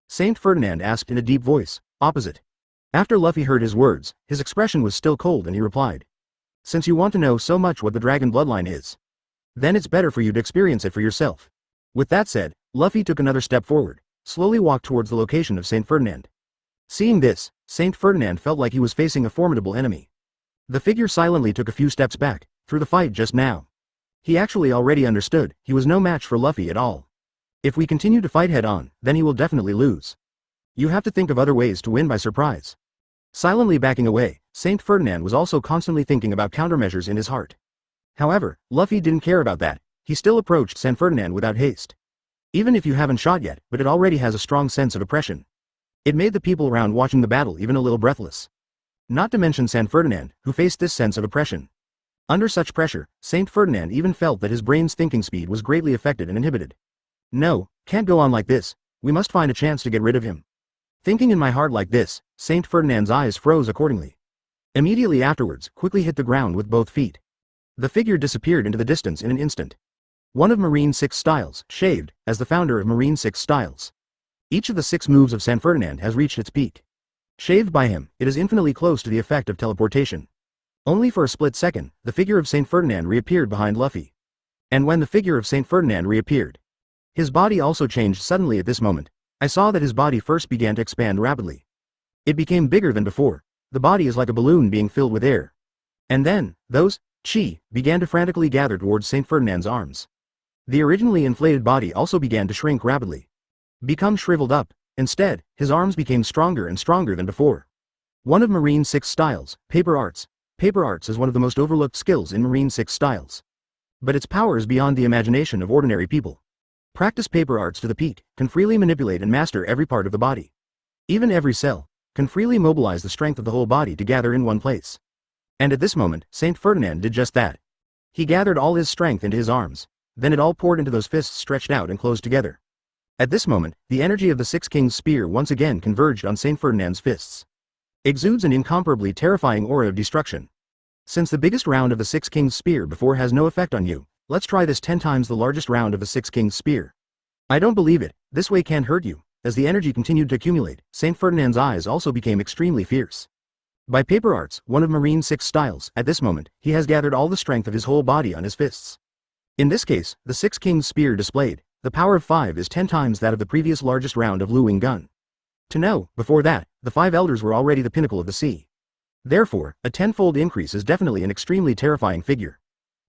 Speaker 1: Saint Ferdinand asked in a deep voice, opposite. After Luffy heard his words, his expression was still cold and he replied. Since you want to know so much what the dragon bloodline is, then it's better for you to experience it for yourself. With that said, Luffy took another step forward, slowly walked towards the location of Saint Ferdinand. Seeing this, Saint Ferdinand felt like he was facing a formidable enemy. The figure silently took a few steps back, through the fight just now. He actually already understood, he was no match for Luffy at all. If we continue to fight head-on, then he will definitely lose. You have to think of other ways to win by surprise. Silently backing away, Saint Ferdinand was also constantly thinking about countermeasures in his heart. However, Luffy didn't care about that, he still approached Saint Ferdinand without haste. Even if you haven't shot yet, but it already has a strong sense of oppression. It made the people around watching the battle even a little breathless. Not to mention Saint Ferdinand, who faced this sense of oppression. Under such pressure, Saint Ferdinand even felt that his brain's thinking speed was greatly affected and inhibited. No, can't go on like this, we must find a chance to get rid of him. Thinking in my heart like this, Saint Ferdinand's eyes froze accordingly. Immediately afterwards, quickly hit the ground with both feet. The figure disappeared into the distance in an instant. One of Marine 6 styles, shaved, as the founder of Marine 6 styles. Each of the 6 moves of Saint Ferdinand has reached its peak. Shaved by him, it is infinitely close to the effect of teleportation. Only for a split second, the figure of Saint Ferdinand reappeared behind Luffy. And when the figure of Saint Ferdinand reappeared, his body also changed suddenly at this moment. I saw that his body first began to expand rapidly. It became bigger than before. The body is like a balloon being filled with air. And then, those chi began to frantically gather towards Saint Ferdinand's arms. The originally inflated body also began to shrink rapidly. Become shriveled up. Instead, his arms became stronger and stronger than before. One of Marine 6 styles, Paper Arts. Paper Arts is one of the most overlooked skills in Marine 6 styles. But its power is beyond the imagination of ordinary people. Practice Paper Arts to the peak, can freely manipulate and master every part of the body. Even every cell, can freely mobilize the strength of the whole body to gather in one place. And at this moment, Saint Ferdinand did just that. He gathered all his strength into his arms, then it all poured into those fists stretched out and closed together. At this moment, the energy of the 6 Kings' spear once again converged on Saint Ferdinand's fists. Exudes an incomparably terrifying aura of destruction. Since the biggest round of the 6 Kings' spear before has no effect on you, let's try this 10 times the largest round of the 6 Kings' spear. I don't believe it, this way can't hurt you. As the energy continued to accumulate, Saint Ferdinand's eyes also became extremely fierce. By paper arts, one of Marine 6 styles, at this moment, he has gathered all the strength of his whole body on his fists. In this case, the 6 Kings spear displayed, the power of 5 is 10 times that of the previous largest round of Luwing gun. To know, before that, the 5 elders were already the pinnacle of the sea. Therefore, a tenfold increase is definitely an extremely terrifying figure.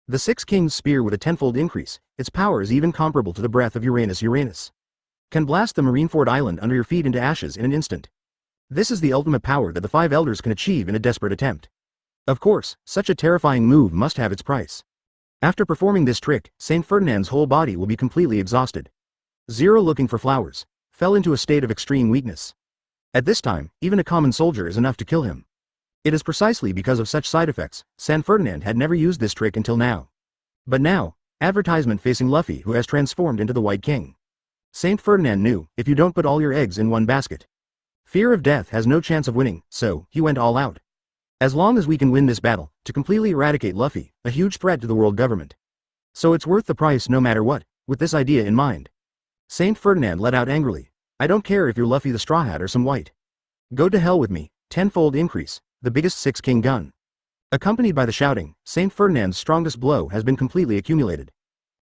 Speaker 1: The 6 Kings spear with a tenfold increase, its power is even comparable to the breath of Uranus. Can blast the Marineford Island under your feet into ashes in an instant. This is the ultimate power that the 5 elders can achieve in a desperate attempt. Of course, such a terrifying move must have its price. After performing this trick, Saint Ferdinand's whole body will be completely exhausted. Zero, looking for flowers, fell into a state of extreme weakness. At this time, even a common soldier is enough to kill him. It is precisely because of such side effects, Saint Ferdinand had never used this trick until now. But now, advertisement facing Luffy, who has transformed into the White King. Saint Ferdinand knew, if you don't put all your eggs in one basket, fear of death has no chance of winning, so he went all out. As long as we can win this battle, to completely eradicate Luffy, a huge threat to the world government. So it's worth the price no matter what, with this idea in mind. Saint Ferdinand let out angrily, I don't care if you're Luffy the Straw Hat or some white. Go to hell with me, tenfold increase, the biggest 6 King gun. Accompanied by the shouting, Saint Ferdinand's strongest blow has been completely accumulated.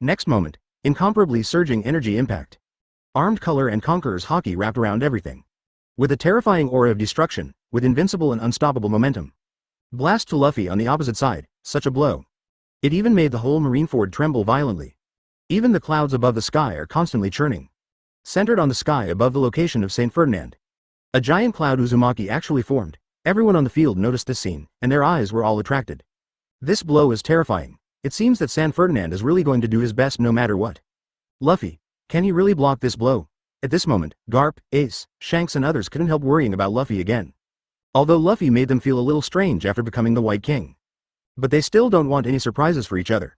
Speaker 1: Next moment, incomparably surging energy impact. Armed color and conqueror's hockey wrapped around everything. With a terrifying aura of destruction, with invincible and unstoppable momentum. Blast to Luffy on the opposite side, such a blow. It even made the whole Marineford tremble violently. Even the clouds above the sky are constantly churning. Centered on the sky above the location of Saint Ferdinand. A giant cloud Uzumaki actually formed. Everyone on the field noticed this scene, and their eyes were all attracted. This blow is terrifying. It seems that Saint Ferdinand is really going to do his best no matter what. Luffy, can he really block this blow? At this moment, Garp, Ace, Shanks and others couldn't help worrying about Luffy again. Although Luffy made them feel a little strange after becoming the White King. But they still don't want any surprises for each other.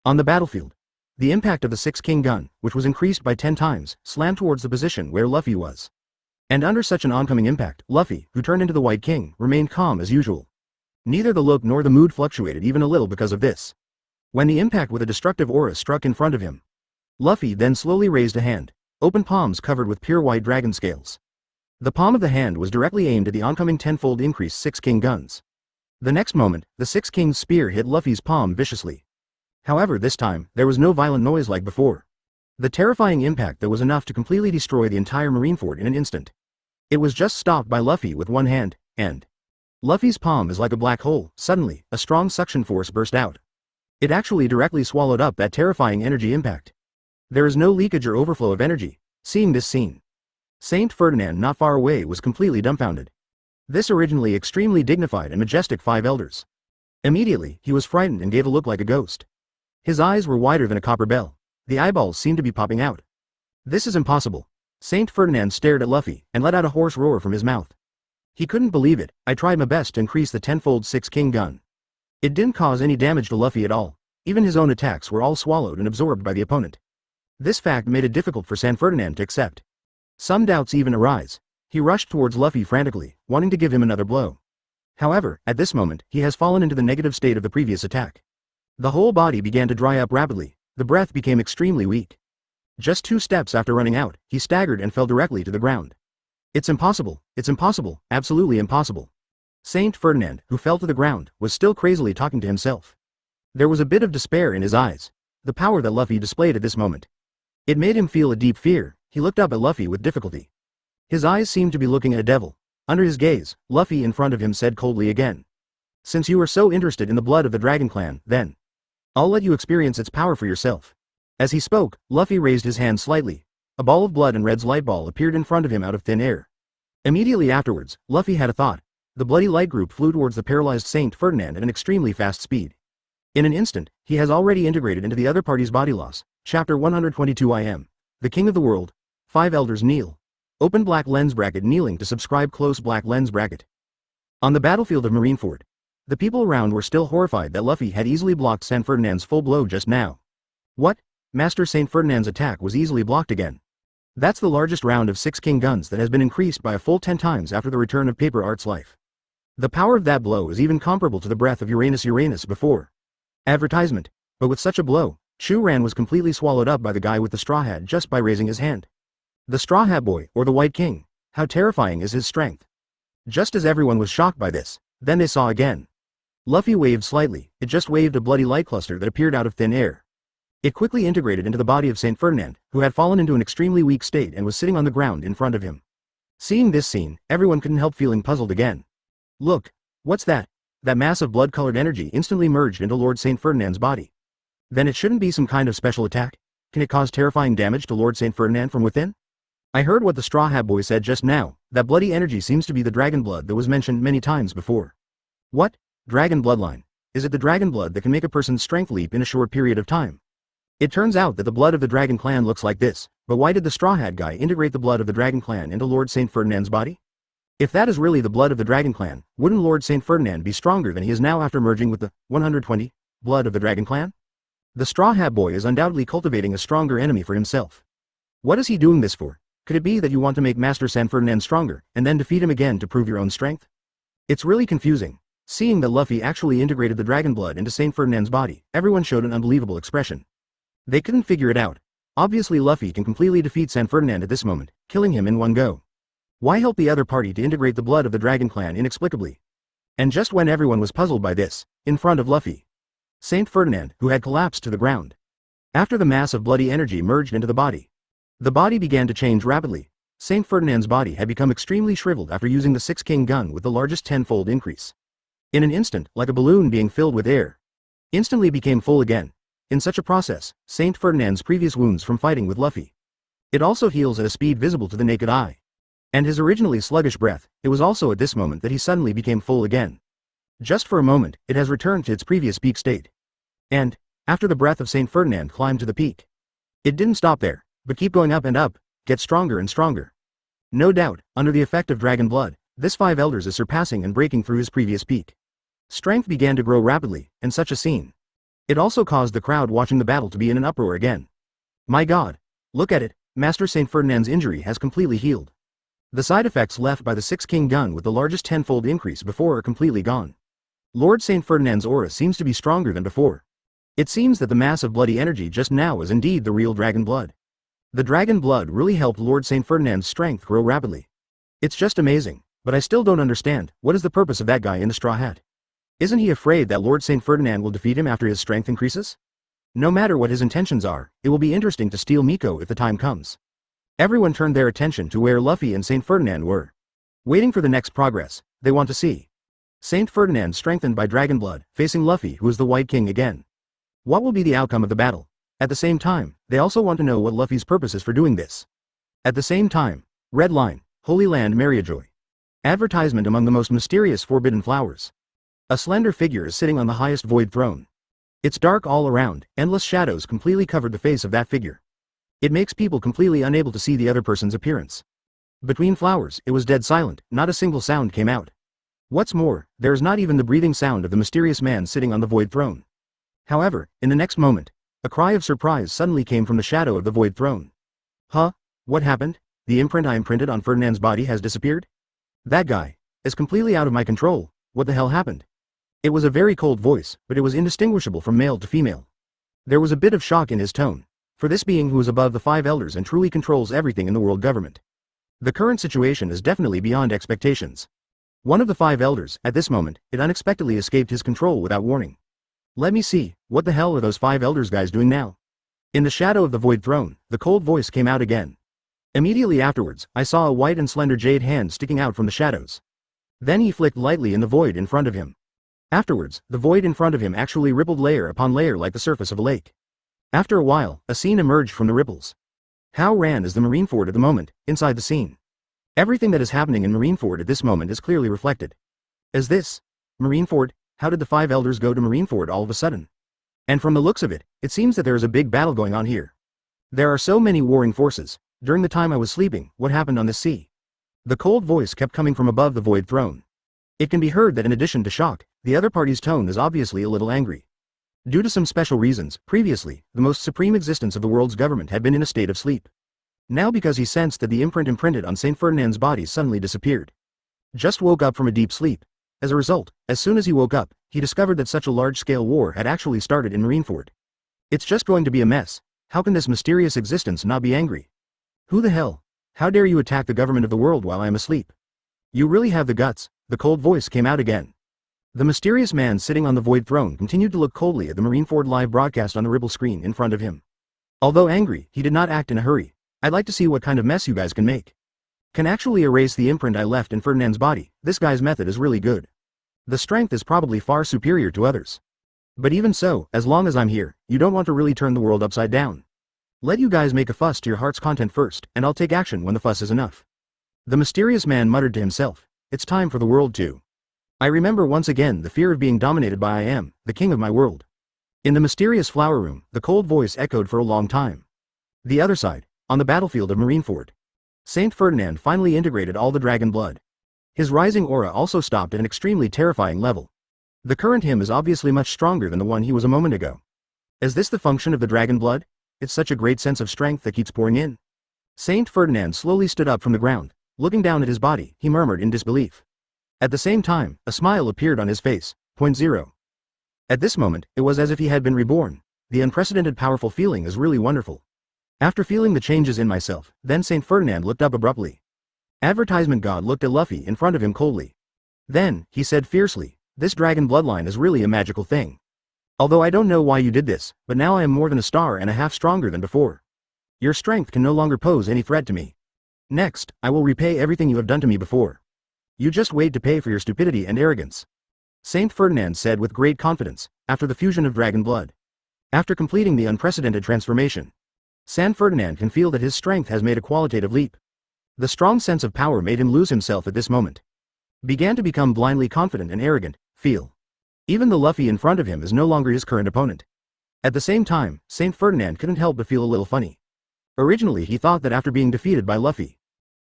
Speaker 1: On the battlefield, the impact of the 6 King gun, which was increased by 10 times, slammed towards the position where Luffy was. And under such an oncoming impact, Luffy, who turned into the White King, remained calm as usual. Neither the look nor the mood fluctuated even a little because of this. When the impact with a destructive aura struck in front of him, Luffy then slowly raised a hand, open palms covered with pure white dragon scales. The palm of the hand was directly aimed at the oncoming tenfold increased 6 King guns. The next moment, the 6 King's spear hit Luffy's palm viciously. However, this time, there was no violent noise like before. The terrifying impact that was enough to completely destroy the entire Marineford in an instant. It was just stopped by Luffy with one hand, and Luffy's palm is like a black hole. Suddenly, a strong suction force burst out. It actually directly swallowed up that terrifying energy impact. There is no leakage or overflow of energy. Seeing this scene, Saint Ferdinand not far away was completely dumbfounded. This originally extremely dignified and majestic 5 elders. Immediately, he was frightened and gave a look like a ghost. His eyes were wider than a copper bell. The eyeballs seemed to be popping out. This is impossible. Saint Ferdinand stared at Luffy and let out a hoarse roar from his mouth. He couldn't believe it. I tried my best to increase the tenfold 6 King gun. It didn't cause any damage to Luffy at all. Even his own attacks were all swallowed and absorbed by the opponent. This fact made it difficult for Saint Ferdinand to accept. Some doubts even arise. He rushed towards Luffy frantically, wanting to give him another blow. However, at this moment, he has fallen into the negative state of the previous attack. The whole body began to dry up rapidly. The breath became extremely weak. Just 2 steps after running out, he staggered and fell directly to the ground. It's impossible, absolutely impossible. Saint Ferdinand, who fell to the ground, was still crazily talking to himself. There was a bit of despair in his eyes. The power that Luffy displayed at this moment. It made him feel a deep fear. He looked up at Luffy with difficulty. His eyes seemed to be looking at a devil. Under his gaze, Luffy in front of him said coldly again. Since you are so interested in the blood of the Dragon Clan, then I'll let you experience its power for yourself. As he spoke, Luffy raised his hand slightly. A ball of blood and Red's light ball appeared in front of him out of thin air. Immediately afterwards, Luffy had a thought. The bloody light group flew towards the paralyzed Saint Ferdinand at an extremely fast speed. In an instant, he has already integrated into the other party's body loss. Chapter 122 I am the king of the world. 5 elders kneel. Open black lens bracket kneeling to subscribe close black lens bracket. On the battlefield of Marineford, the people around were still horrified that Luffy had easily blocked Saint Ferdinand's full blow just now. What? Master Saint Ferdinand's attack was easily blocked again. That's the largest round of 6 King guns that has been increased by a full 10 times after the return of Paper Art's life. The power of that blow is even comparable to the breath of Uranus before. Advertisement. But with such a blow, Ran was completely swallowed up by the guy with the straw hat just by raising his hand. The Straw Hat Boy, or the White King. How terrifying is his strength. Just as everyone was shocked by this, then they saw again. Luffy waved slightly, it just waved a bloody light cluster that appeared out of thin air. It quickly integrated into the body of Saint Ferdinand, who had fallen into an extremely weak state and was sitting on the ground in front of him. Seeing this scene, everyone couldn't help feeling puzzled again. Look, what's that? That mass of blood-colored energy instantly merged into Lord Saint Ferdinand's body. Then it shouldn't be some kind of special attack? Can it cause terrifying damage to Lord Saint Ferdinand from within? I heard what the Straw Hat Boy said just now, that bloody energy seems to be the dragon blood that was mentioned many times before. What? Dragon bloodline. Is it the dragon blood that can make a person's strength leap in a short period of time? It turns out that the blood of the dragon clan looks like this, but why did the Straw Hat guy integrate the blood of the dragon clan into Lord Saint Ferdinand's body? If that is really the blood of the dragon clan, wouldn't Lord Saint Ferdinand be stronger than he is now after merging with the 120 blood of the dragon clan? The Straw Hat Boy is undoubtedly cultivating a stronger enemy for himself. What is he doing this for? Could it be that you want to make Master Saint Ferdinand stronger, and then defeat him again to prove your own strength? It's really confusing. Seeing that Luffy actually integrated the dragon blood into Saint Ferdinand's body, everyone showed an unbelievable expression. They couldn't figure it out. Obviously Luffy can completely defeat Saint Ferdinand at this moment, killing him in one go. Why help the other party to integrate the blood of the dragon clan inexplicably? And just when everyone was puzzled by this, in front of Luffy, Saint Ferdinand, who had collapsed to the ground. After the mass of bloody energy merged into the body began to change rapidly. Saint Ferdinand's body had become extremely shriveled after using the 6 King gun with the largest 10-fold increase. In an instant, like a balloon being filled with air, instantly became full again. In such a process, Saint Ferdinand's previous wounds from fighting with Luffy. It also heals at a speed visible to the naked eye. And his originally sluggish breath, it was also at this moment that he suddenly became full again. Just for a moment, it has returned to its previous peak state. And, after the breath of Saint Ferdinand climbed to the peak, it didn't stop there, but keep going up and up, get stronger and stronger. No doubt, under the effect of dragon blood, this 5 elders is surpassing and breaking through his previous peak. Strength began to grow rapidly, and such a scene. It also caused the crowd watching the battle to be in an uproar again. My god! Look at it, Master Saint Ferdinand's injury has completely healed. The side effects left by the 6 King gun with the largest 10-fold increase before are completely gone. Lord Saint Ferdinand's aura seems to be stronger than before. It seems that the mass of bloody energy just now is indeed the real dragon blood. The dragon blood really helped Lord Saint Ferdinand's strength grow rapidly. It's just amazing, but I still don't understand, what is the purpose of that guy in the straw hat? Isn't he afraid that Lord Saint Ferdinand will defeat him after his strength increases? No matter what his intentions are, it will be interesting to steal Miko if the time comes. Everyone turned their attention to where Luffy and Saint Ferdinand were. Waiting for the next progress, they want to see Saint Ferdinand strengthened by dragon blood, facing Luffy, who is the White King again. What will be the outcome of the battle? At the same time, they also want to know what Luffy's purpose is for doing this. At the same time, Red Line, Holy Land Mariajoy. Advertisement among the most mysterious forbidden flowers. A slender figure is sitting on the highest void throne. It's dark all around, endless shadows completely covered the face of that figure. It makes people completely unable to see the other person's appearance. Between flowers, it was dead silent, not a single sound came out. What's more, there is not even the breathing sound of the mysterious man sitting on the void throne. However, in the next moment, a cry of surprise suddenly came from the shadow of the void throne. Huh? What happened? The imprint I imprinted on Ferdinand's body has disappeared? That guy is completely out of my control. What the hell happened? It was a very cold voice, but it was indistinguishable from male to female. There was a bit of shock in his tone, for this being who is above the 5 elders and truly controls everything in the world government. The current situation is definitely beyond expectations. One of the 5 elders, at this moment, it unexpectedly escaped his control without warning. Let me see, what the hell are those 5 elders guys doing now? In the shadow of the void throne, the cold voice came out again. Immediately afterwards, I saw a white and slender jade hand sticking out from the shadows. Then he flicked lightly in the void in front of him. Afterwards, the void in front of him actually rippled layer upon layer like the surface of a lake. After a while, a scene emerged from the ripples. How Ran is the Marineford at the moment, inside the scene. Everything that is happening in Marineford at this moment is clearly reflected. As this, Marineford, how did the 5 elders go to Marineford all of a sudden? And from the looks of it, it seems that there is a big battle going on here. There are so many warring forces. During the time I was sleeping, what happened on this sea? The cold voice kept coming from above the void throne. It can be heard that in addition to shock, the other party's tone is obviously a little angry. Due to some special reasons, previously, the most supreme existence of the world's government had been in a state of sleep. Now because he sensed that the imprint imprinted on Saint Ferdinand's body suddenly disappeared. Just woke up from a deep sleep. As a result, as soon as he woke up, he discovered that such a large-scale war had actually started in Marineford. It's just going to be a mess. How can this mysterious existence not be angry? Who the hell? How dare you attack the government of the world while I am asleep? You really have the guts. The cold voice came out again. The mysterious man sitting on the void throne continued to look coldly at the Marineford live broadcast on the Ribble screen in front of him. Although angry, he did not act in a hurry. I'd like to see what kind of mess you guys can make. Can actually erase the imprint I left in Ferdinand's body. This guy's method is really good. The strength is probably far superior to others. But even so, as long as I'm here, you don't want to really turn the world upside down. Let you guys make a fuss to your heart's content first, and I'll take action when the fuss is enough. The mysterious man muttered to himself. It's time for the world to. I remember once again the fear of being dominated by I am, the king of my world. In the mysterious flower room, the cold voice echoed for a long time. The other side, on the battlefield of Marineford. Saint Ferdinand finally integrated all the dragon blood. His rising aura also stopped at an extremely terrifying level. The current him is obviously much stronger than the one he was a moment ago. Is this the function of the dragon blood? It's such a great sense of strength that keeps pouring in. Saint Ferdinand slowly stood up from the ground. Looking down at his body, he murmured in disbelief. At the same time, a smile appeared on his face. 0. At this moment, it was as if he had been reborn. The unprecedented powerful feeling is really wonderful. After feeling the changes in myself, then Saint Ferdinand looked up abruptly. Advertisement God looked at Luffy in front of him coldly. Then, he said fiercely, this dragon bloodline is really a magical thing. Although I don't know why you did this, but now I am more than a star and a half stronger than before. Your strength can no longer pose any threat to me. Next, I will repay everything you have done to me before. You just wait to pay for your stupidity and arrogance. Saint Ferdinand said with great confidence, after the fusion of dragon blood. After completing the unprecedented transformation, Saint Ferdinand can feel that his strength has made a qualitative leap. The strong sense of power made him lose himself at this moment. Began to become blindly confident and arrogant, feel. Even the Luffy in front of him is no longer his current opponent. At the same time, Saint Ferdinand couldn't help but feel a little funny. Originally he thought that after being defeated by Luffy,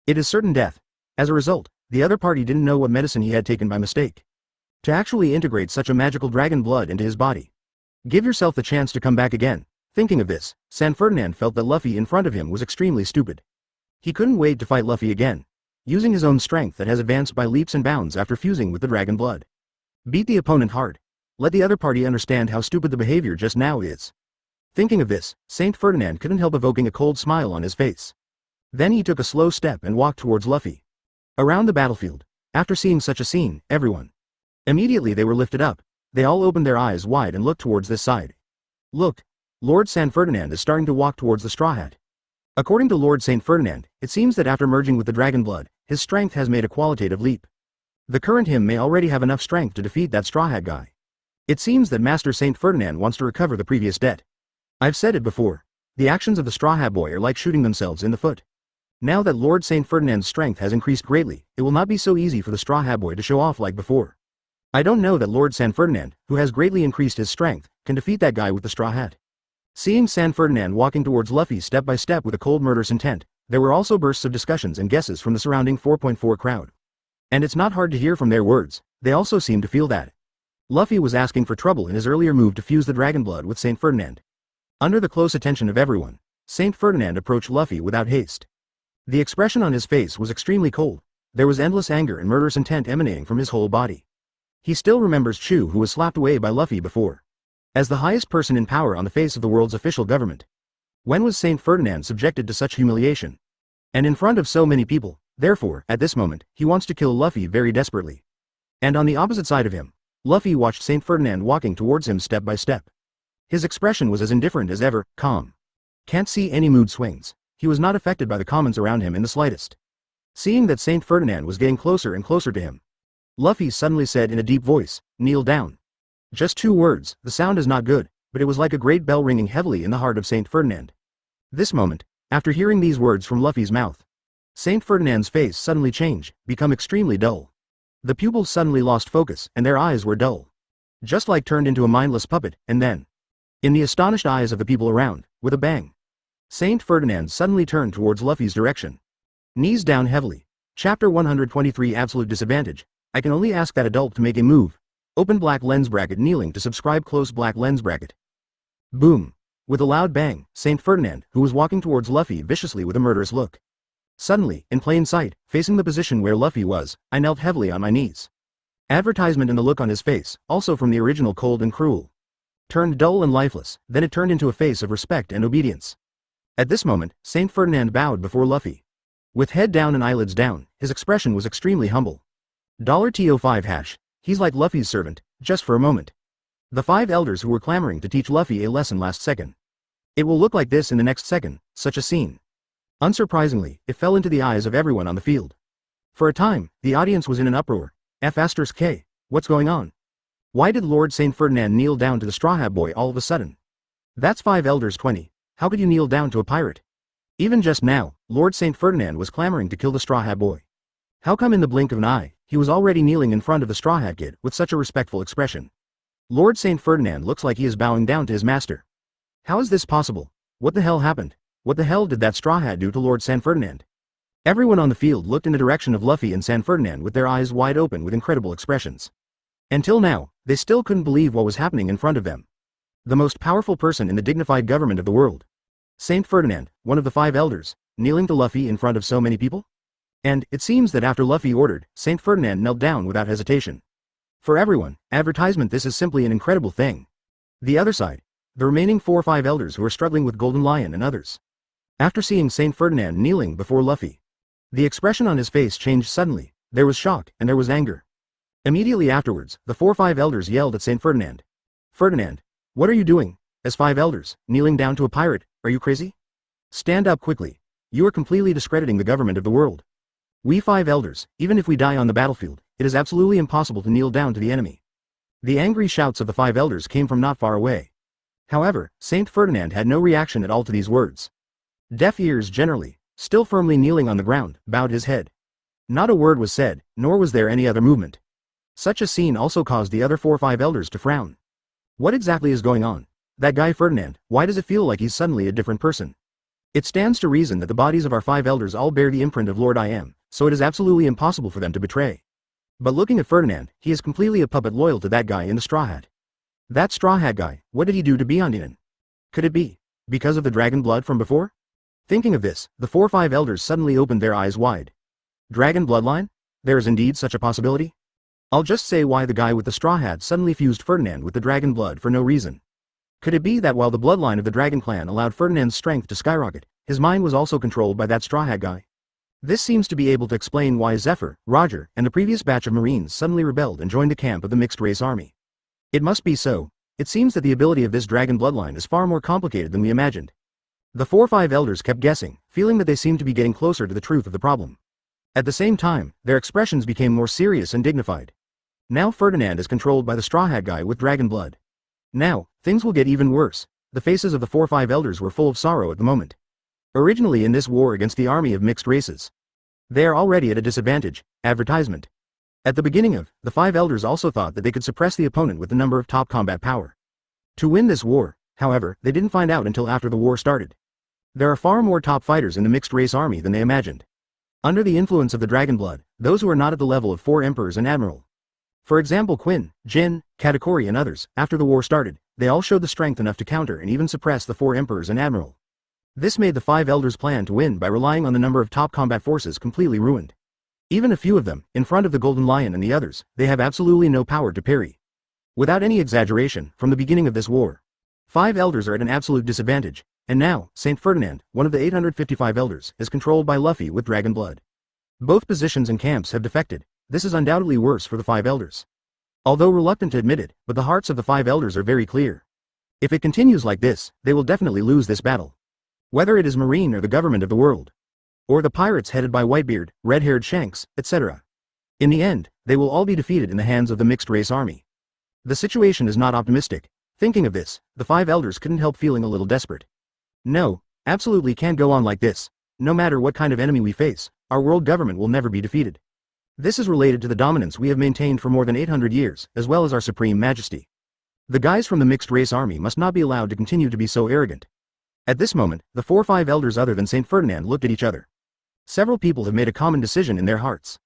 Speaker 1: it is certain death. As a result, the other party didn't know what medicine he had taken by mistake. To actually integrate such a magical dragon blood into his body. Give yourself the chance to come back again. Thinking of this, Saint Ferdinand felt that Luffy in front of him was extremely stupid. He couldn't wait to fight Luffy again. Using his own strength that has advanced by leaps and bounds after fusing with the dragon blood. Beat the opponent hard. Let the other party understand how stupid the behavior just now is. Thinking of this, Saint Ferdinand couldn't help evoking a cold smile on his face. Then he took a slow step and walked towards Luffy. Around the battlefield, after seeing such a scene, everyone. Immediately they were lifted up. They all opened their eyes wide and looked towards this side. Look, Lord Saint Ferdinand is starting to walk towards the Straw Hat. According to Lord Saint Ferdinand, it seems that after merging with the dragon blood, his strength has made a qualitative leap. The current him may already have enough strength to defeat that Straw Hat guy. It seems that Master Saint Ferdinand wants to recover the previous debt. I've said it before. The actions of the Straw Hat boy are like shooting themselves in the foot. Now that Lord Saint Ferdinand's strength has increased greatly, it will not be so easy for the Straw Hat boy to show off like before. I don't know that Lord Saint Ferdinand, who has greatly increased his strength, can defeat that guy with the straw hat. Seeing Saint Ferdinand walking towards Luffy step by step with a cold murderous intent, there were also bursts of discussions and guesses from the surrounding 4.4 crowd. And it's not hard to hear from their words, they also seem to feel that Luffy was asking for trouble in his earlier move to fuse the dragon blood with Saint Ferdinand. Under the close attention of everyone, Saint Ferdinand approached Luffy without haste. The expression on his face was extremely cold. There was endless anger and murderous intent emanating from his whole body. He still remembers Chu, who was slapped away by Luffy before. As the highest person in power on the face of the world's official government. When was Saint Ferdinand subjected to such humiliation? And in front of so many people, therefore, at this moment, he wants to kill Luffy very desperately. And on the opposite side of him, Luffy watched Saint Ferdinand walking towards him step by step. His expression was as indifferent as ever, calm. Can't see any mood swings. He was not affected by the comments around him in the slightest. Seeing that Saint Ferdinand was getting closer and closer to him, Luffy suddenly said in a deep voice, "Kneel down." Just 2 words, the sound is not good, but it was like a great bell ringing heavily in the heart of Saint Ferdinand. This moment, after hearing these words from Luffy's mouth, Saint Ferdinand's face suddenly changed, become extremely dull. The pupils suddenly lost focus, and their eyes were dull. Just like turned into a mindless puppet, and then, in the astonished eyes of the people around, with a bang, Saint Ferdinand suddenly turned towards Luffy's direction. Knees down heavily. Chapter 123 Absolute Disadvantage. I can only ask that adult to make a move. Open black lens bracket kneeling to subscribe close black lens bracket. Boom. With a loud bang, Saint Ferdinand, who was walking towards Luffy viciously with a murderous look. Suddenly, in plain sight, facing the position where Luffy was, I knelt heavily on my knees. Advertisement in the look on his face, also from the original cold and cruel. turned dull and lifeless, then it turned into a face of respect and obedience. At this moment, Saint Ferdinand bowed before Luffy. With head down and eyelids down, his expression was extremely humble. $TO5 $, he's like Luffy's servant, just for a moment. The 5 elders who were clamoring to teach Luffy a lesson last second. It will look like this in the next second, such a scene. Unsurprisingly, it fell into the eyes of everyone on the field. For a time, the audience was in an uproar. F***K, what's going on? Why did Lord Saint Ferdinand kneel down to the Straw Hat Boy all of a sudden? That's 5 elders 20, how could you kneel down to a pirate? Even just now, Lord Saint Ferdinand was clamoring to kill the Straw Hat Boy. How come in the blink of an eye, he was already kneeling in front of the Straw Hat Kid with such a respectful expression? Lord Saint Ferdinand looks like he is bowing down to his master. How is this possible? What the hell happened? What the hell did that Straw Hat do to Lord Saint Ferdinand? Everyone on the field looked in the direction of Luffy and Saint Ferdinand with their eyes wide open with incredible expressions. Until now, they still couldn't believe what was happening in front of them. The most powerful person in the dignified government of the world. Saint Ferdinand, one of the 5 elders, kneeling to Luffy in front of so many people? And, it seems that after Luffy ordered, Saint Ferdinand knelt down without hesitation. For everyone, advertisement, this is simply an incredible thing. The other side. The remaining 4 or 5 elders who are struggling with Golden Lion and others. After seeing Saint Ferdinand kneeling before Luffy, the expression on his face changed suddenly. There was shock, and there was anger. Immediately afterwards, the 4 or 5 elders yelled at Saint Ferdinand. Ferdinand, what are you doing? As 5 elders, kneeling down to a pirate, are you crazy? Stand up quickly. You are completely discrediting the government of the world. We 5 elders, even if we die on the battlefield, it is absolutely impossible to kneel down to the enemy. The angry shouts of the 5 elders came from not far away. However, Saint Ferdinand had no reaction at all to these words. Deaf ears generally, still firmly kneeling on the ground, bowed his head. Not a word was said, nor was there any other movement. Such a scene also caused the other 4 or 5 elders to frown. What exactly is going on? That guy Ferdinand, why does it feel like he's suddenly a different person? It stands to reason that the bodies of our 5 elders all bear the imprint of Lord I Am, so it is absolutely impossible for them to betray. But looking at Ferdinand, he is completely a puppet loyal to that guy in the straw hat. That straw hat guy, what did he do to Beyondinen? Could it be because of the dragon blood from before? Thinking of this, the 4 or 5 elders suddenly opened their eyes wide. Dragon bloodline? There is indeed such a possibility? I'll just say why the guy with the straw hat suddenly fused Ferdinand with the dragon blood for no reason. Could it be that while the bloodline of the dragon clan allowed Ferdinand's strength to skyrocket, his mind was also controlled by that straw hat guy? This seems to be able to explain why Zephyr, Roger, and the previous batch of Marines suddenly rebelled and joined the camp of the mixed race army. It must be so. It seems that the ability of this dragon bloodline is far more complicated than we imagined. The 4 or 5 elders kept guessing, feeling that they seemed to be getting closer to the truth of the problem. At the same time, their expressions became more serious and dignified. Now Ferdinand is controlled by the straw hat guy with dragon blood. Now, things will get even worse. The faces of the 4 or 5 elders were full of sorrow at the moment. Originally in this war against the army of mixed races, they are already at a disadvantage. Advertisement. At the beginning of, the 5 elders also thought that they could suppress the opponent with the number of top combat power. To win this war, however, they didn't find out until after the war started. There are far more top fighters in the mixed race army than they imagined. Under the influence of the dragon blood, those who are not at the level of 4 emperors and admiral. For example Quinn, Jin, Katakuri and others, after the war started, they all showed the strength enough to counter and even suppress the 4 emperors and admiral. This made the 5 elders' plan to win by relying on the number of top combat forces completely ruined. Even a few of them, in front of the Golden Lion and the others, they have absolutely no power to parry. Without any exaggeration, from the beginning of this war, 5 elders are at an absolute disadvantage, and now, Saint Ferdinand, one of the 855 elders, is controlled by Luffy with dragon blood. Both positions and camps have defected. This is undoubtedly worse for the 5 elders. Although reluctant to admit it, but the hearts of the 5 elders are very clear. If it continues like this, they will definitely lose this battle. Whether it is Marine or the government of the world, or the pirates headed by Whitebeard, red-haired Shanks, etc. In the end, they will all be defeated in the hands of the mixed race army. The situation is not optimistic. Thinking of this, the 5 elders couldn't help feeling a little desperate. No, absolutely can't go on like this. No matter what kind of enemy we face, our world government will never be defeated. This is related to the dominance we have maintained for more than 800 years, as well as our supreme majesty. The guys from the mixed race army must not be allowed to continue to be so arrogant. At this moment, the 4 or 5 elders other than Saint Ferdinand looked at each other. Several people have made a common decision in their hearts.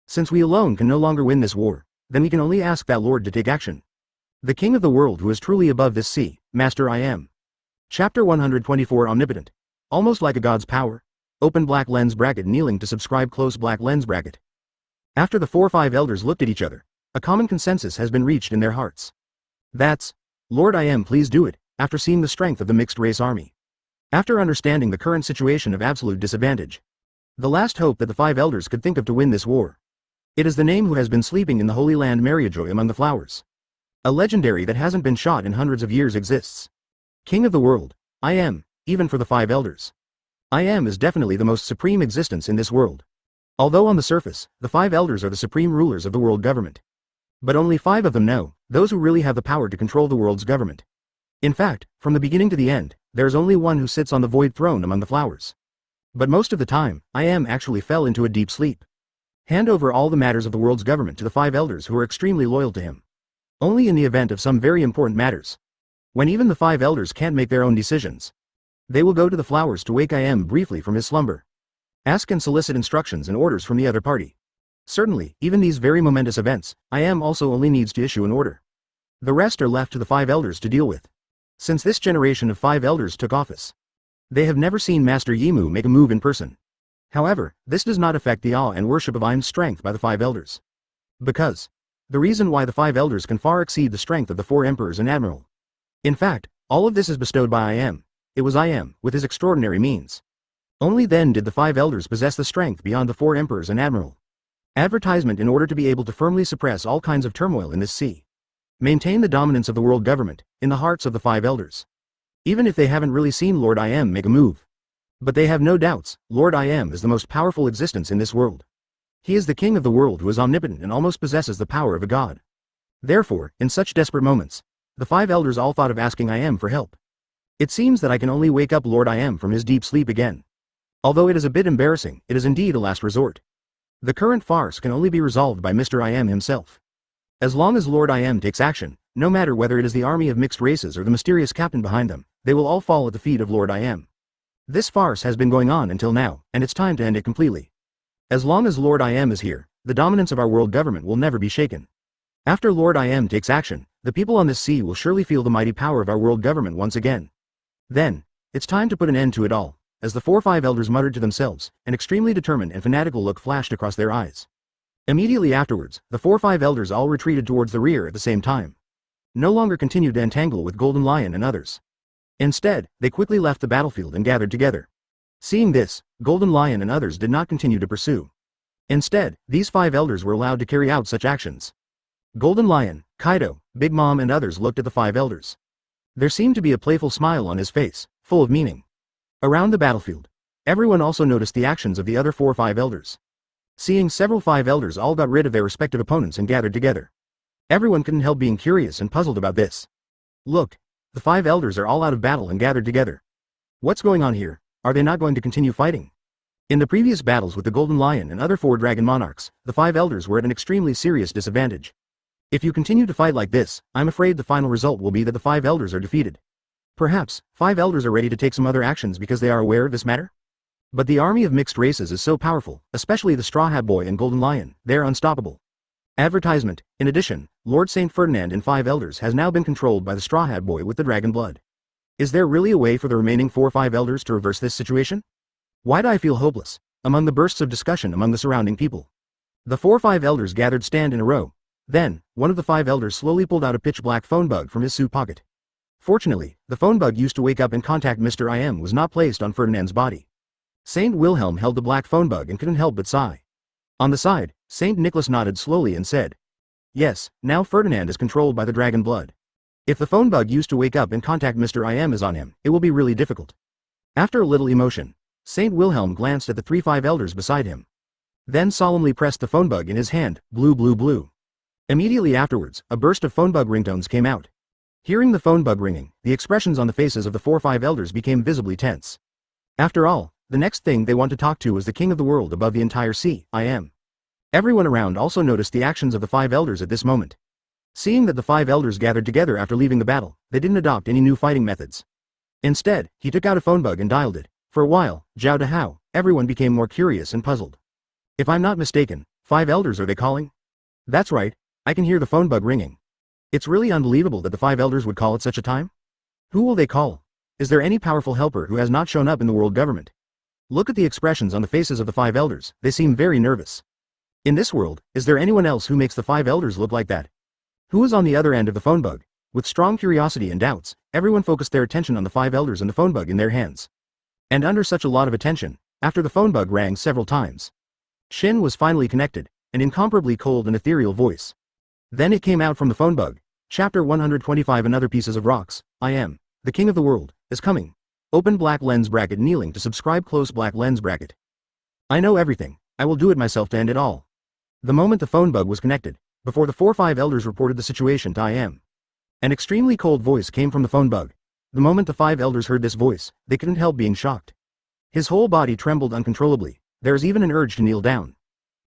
Speaker 1: Since we alone can no longer win this war, then we can only ask that Lord to take action. The King of the world who is truly above this sea, Master I Am. Chapter 124 Omnipotent. Almost like a god's power. Open black lens bracket kneeling to subscribe close black lens bracket. After the 4 or 5 elders looked at each other, a common consensus has been reached in their hearts. That's Lord I am, please do it, after seeing the strength of the mixed race army. After understanding the current situation of absolute disadvantage. The last hope that the five elders could think of to win this war. It is the name who has been sleeping in the Holy Land Mariajoy among the flowers. A legendary that hasn't been shot in hundreds of years exists. King of the world. I am, even for the five elders. I am is definitely the most supreme existence in this world. Although on the surface, the five elders are the supreme rulers of the world government. But only 5 of them know, those who really have the power to control the world's government. In fact, from the beginning to the end, there is only one who sits on the void throne among the flowers. But most of the time, I am actually fell into a deep sleep. Hand over all the matters of the world's government to the 5 elders who are extremely loyal to him. Only in the event of some very important matters. When even the 5 elders can't make their own decisions. They will go to the flowers to wake I am briefly from his slumber. Ask and solicit instructions and orders from the other party. Certainly, even these very momentous events, I am also only needs to issue an order. The rest are left to the 5 elders to deal with. Since this generation of 5 elders took office, they have never seen Master Yimu make a move in person. However, this does not affect the awe and worship of Im's strength by the 5 elders. Because the reason why the 5 elders can far exceed the strength of the 4 emperors and admiral. In fact, all of this is bestowed by I am. It was I am, with his extraordinary means. Only then did the 5 elders possess the strength beyond the 4 emperors and admiral. Advertisement in order to be able to firmly suppress all kinds of turmoil in this sea. Maintain the dominance of the world government, in the hearts of the 5 elders. Even if they haven't really seen Lord I am make a move. But they have no doubts, Lord I am is the most powerful existence in this world. He is the king of the world who is omnipotent and almost possesses the power of a god. Therefore, in such desperate moments, the 5 elders all thought of asking I am for help. It seems that I can only wake up Lord I am from his deep sleep again. Although it is a bit embarrassing, it is indeed a last resort. The current farce can only be resolved by Mr. I am himself. As long as Lord I am takes action, no matter whether it is the army of mixed races or the mysterious captain behind them, they will all fall at the feet of Lord I am. This farce has been going on until now, and it's time to end it completely. As long as Lord I am is here, the dominance of our world government will never be shaken. After Lord I am takes action, the people on this sea will surely feel the mighty power of our world government once again. Then, it's time to put an end to it all, as the 4-5 elders muttered to themselves, an extremely determined and fanatical look flashed across their eyes. Immediately afterwards, the 4-5 elders all retreated towards the rear at the same time. No longer continued to entangle with Golden Lion and others. Instead, they quickly left the battlefield and gathered together. Seeing this, Golden Lion and others did not continue to pursue. Instead, these 5 elders were allowed to carry out such actions. Golden Lion, Kaido, Big Mom and others looked at the 5 elders. There seemed to be a playful smile on his face, full of meaning. Around the battlefield, everyone also noticed the actions of the other 4-5 elders. Seeing several 5 elders all got rid of their respective opponents and gathered together. Everyone couldn't help being curious and puzzled about this. Look, the 5 elders are all out of battle and gathered together. What's going on here? Are they not going to continue fighting? In the previous battles with the Golden Lion and other 4 dragon monarchs, the 5 elders were at an extremely serious disadvantage. If you continue to fight like this, I'm afraid the final result will be that the 5 elders are defeated. Perhaps, 5 elders are ready to take some other actions because they are aware of this matter? But the army of mixed races is so powerful, especially the Straw Hat Boy and Golden Lion, they're unstoppable. Advertisement. In addition, Lord Saint Ferdinand and 5 elders has now been controlled by the Straw Hat Boy with the dragon blood. Is there really a way for the remaining 4-5 elders to reverse this situation? Why do I feel hopeless? Among the bursts of discussion among the surrounding people. The 4-5 elders gathered stand in a row. Then, one of the 5 elders slowly pulled out a pitch-black phone bug from his suit pocket. Fortunately, the phone bug used to wake up and contact Mr. I am was not placed on Ferdinand's body. Saint Wilhelm held the black phone bug and couldn't help but sigh. On the side, Saint Nicholas nodded slowly and said, "Yes, now Ferdinand is controlled by the dragon blood. If the phone bug used to wake up and contact Mr. I am is on him, it will be really difficult." After a little emotion, Saint Wilhelm glanced at the 3-5 elders beside him. Then solemnly pressed the phone bug in his hand, blue blue blue. Immediately afterwards, a burst of phone bug ringtones came out. Hearing the phone bug ringing, the expressions on the faces of the 4-5 elders became visibly tense. After all, the next thing they want to talk to was the king of the world above the entire sea, I am. Everyone around also noticed the actions of the 5 elders at this moment. Seeing that the 5 elders gathered together after leaving the battle, they didn't adopt any new fighting methods. Instead, he took out a phone bug and dialed it. For a while, Zhao to how, everyone became more curious and puzzled. If I'm not mistaken, 5 elders are they calling? That's right, I can hear the phone bug ringing. It's really unbelievable that the 5 elders would call at such a time. Who will they call? Is there any powerful helper who has not shown up in the world government? Look at the expressions on the faces of the 5 elders, they seem very nervous. In this world, is there anyone else who makes the 5 elders look like that? Who is on the other end of the phone bug? With strong curiosity and doubts, everyone focused their attention on the five elders and the phone bug in their hands. And under such a lot of attention, after the phone bug rang several times, Shin was finally connected, an incomparably cold and ethereal voice. Then it came out from the phone bug. Chapter 125 Another Pieces of Rocks. I am the king of the world, is coming. Open black lens bracket kneeling to subscribe close black lens bracket. I know everything, I will do it myself to end it all. The moment the phone bug was connected, before the 4-5 elders reported the situation to I am. An extremely cold voice came from the phone bug. The moment the 5 elders heard this voice, they couldn't help being shocked. His whole body trembled uncontrollably, there is even an urge to kneel down.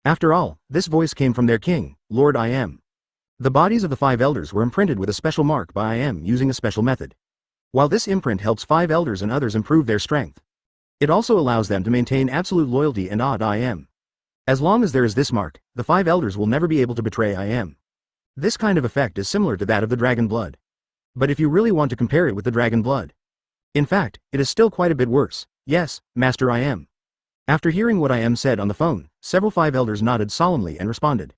Speaker 1: After all, this voice came from their king, Lord I am. The bodies of the 5 elders were imprinted with a special mark by I am using a special method. While this imprint helps 5 elders and others improve their strength, it also allows them to maintain absolute loyalty and awe to I am. As long as there is this mark, the 5 elders will never be able to betray I am. This kind of effect is similar to that of the dragon blood. But if you really want to compare it with the dragon blood, in fact, it is still quite a bit worse. Yes, Master I am. After hearing what I am said on the phone, several 5 elders nodded solemnly and responded.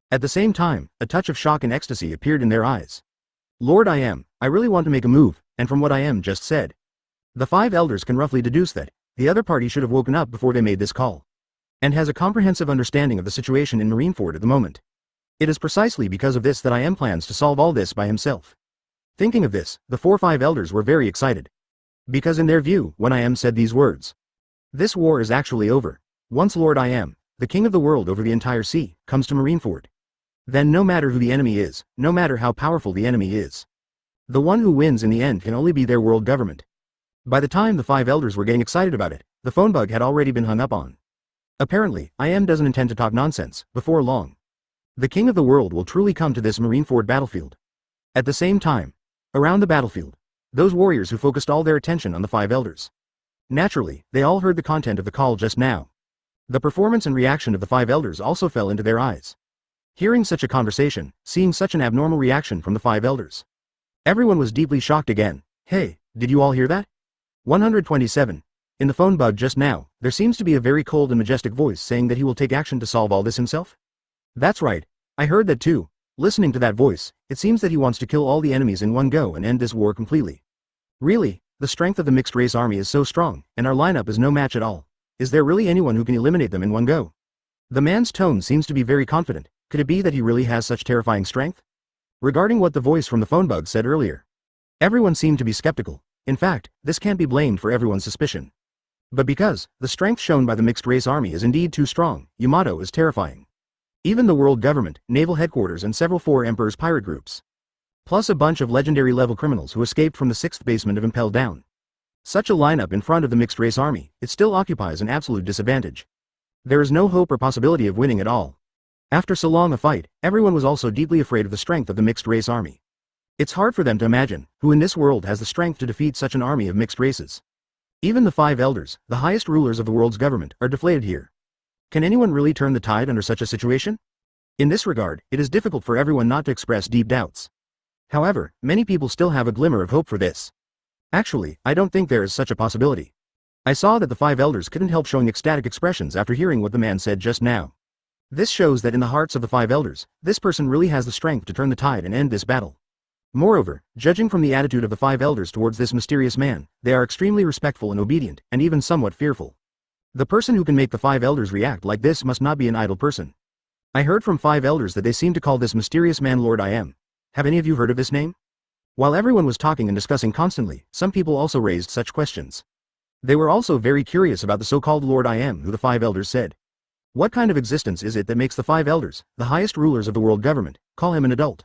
Speaker 1: At the same time, a touch of shock and ecstasy appeared in their eyes. Lord I am, I really want to make a move, and from what I am just said, the 5 elders can roughly deduce that the other party should have woken up before they made this call, and has a comprehensive understanding of the situation in Marineford at the moment. It is precisely because of this that I am plans to solve all this by himself. Thinking of this, the 4-5 elders were very excited. Because in their view, when I am said these words, this war is actually over. Once Lord I am, the king of the world over the entire sea, comes to Marineford, then no matter who the enemy is, no matter how powerful the enemy is, the one who wins in the end can only be their world government. By the time the 5 elders were getting excited about it, the phone bug had already been hung up on. Apparently, I am doesn't intend to talk nonsense. Before long, the king of the world will truly come to this Marineford battlefield. At the same time, around the battlefield, those warriors who focused all their attention on the 5 elders. Naturally, they all heard the content of the call just now. The performance and reaction of the 5 elders also fell into their eyes. Hearing such a conversation, seeing such an abnormal reaction from the 5 elders, everyone was deeply shocked again. Hey, did you all hear that? 127. In the phone bug just now, there seems to be a very cold and majestic voice saying that he will take action to solve all this himself? That's right, I heard that too. Listening to that voice, it seems that he wants to kill all the enemies in one go and end this war completely. Really, the strength of the mixed race army is so strong, and our lineup is no match at all. Is there really anyone who can eliminate them in one go? The man's tone seems to be very confident. Could it be that he really has such terrifying strength? Regarding what the voice from the phone bug said earlier, everyone seemed to be skeptical. In fact, this can't be blamed for everyone's suspicion. But because the strength shown by the mixed race army is indeed too strong, Yamato is terrifying. Even the world government, Naval Headquarters and several 4 Emperor's pirate groups, plus a bunch of legendary level criminals who escaped from the 6th basement of Impel Down. Such a lineup in front of the mixed race army, it still occupies an absolute disadvantage. There is no hope or possibility of winning at all. After so long a fight, everyone was also deeply afraid of the strength of the mixed race army. It's hard for them to imagine who in this world has the strength to defeat such an army of mixed races. Even the 5 elders, the highest rulers of the world's government, are deflated here. Can anyone really turn the tide under such a situation? In this regard, it is difficult for everyone not to express deep doubts. However, many people still have a glimmer of hope for this. Actually, I don't think there is such a possibility. I saw that the 5 elders couldn't help showing ecstatic expressions after hearing what the man said just now. This shows that in the hearts of the 5 elders, this person really has the strength to turn the tide and end this battle. Moreover, judging from the attitude of the 5 elders towards this mysterious man, they are extremely respectful and obedient, and even somewhat fearful. The person who can make the 5 elders react like this must not be an idle person. I heard from 5 elders that they seem to call this mysterious man Lord I Am. Have any of you heard of this name? While everyone was talking and discussing constantly, some people also raised such questions. They were also very curious about the so-called Lord I Am who the 5 elders said. What kind of existence is it that makes the 5 elders, the highest rulers of the world government, call him an adult?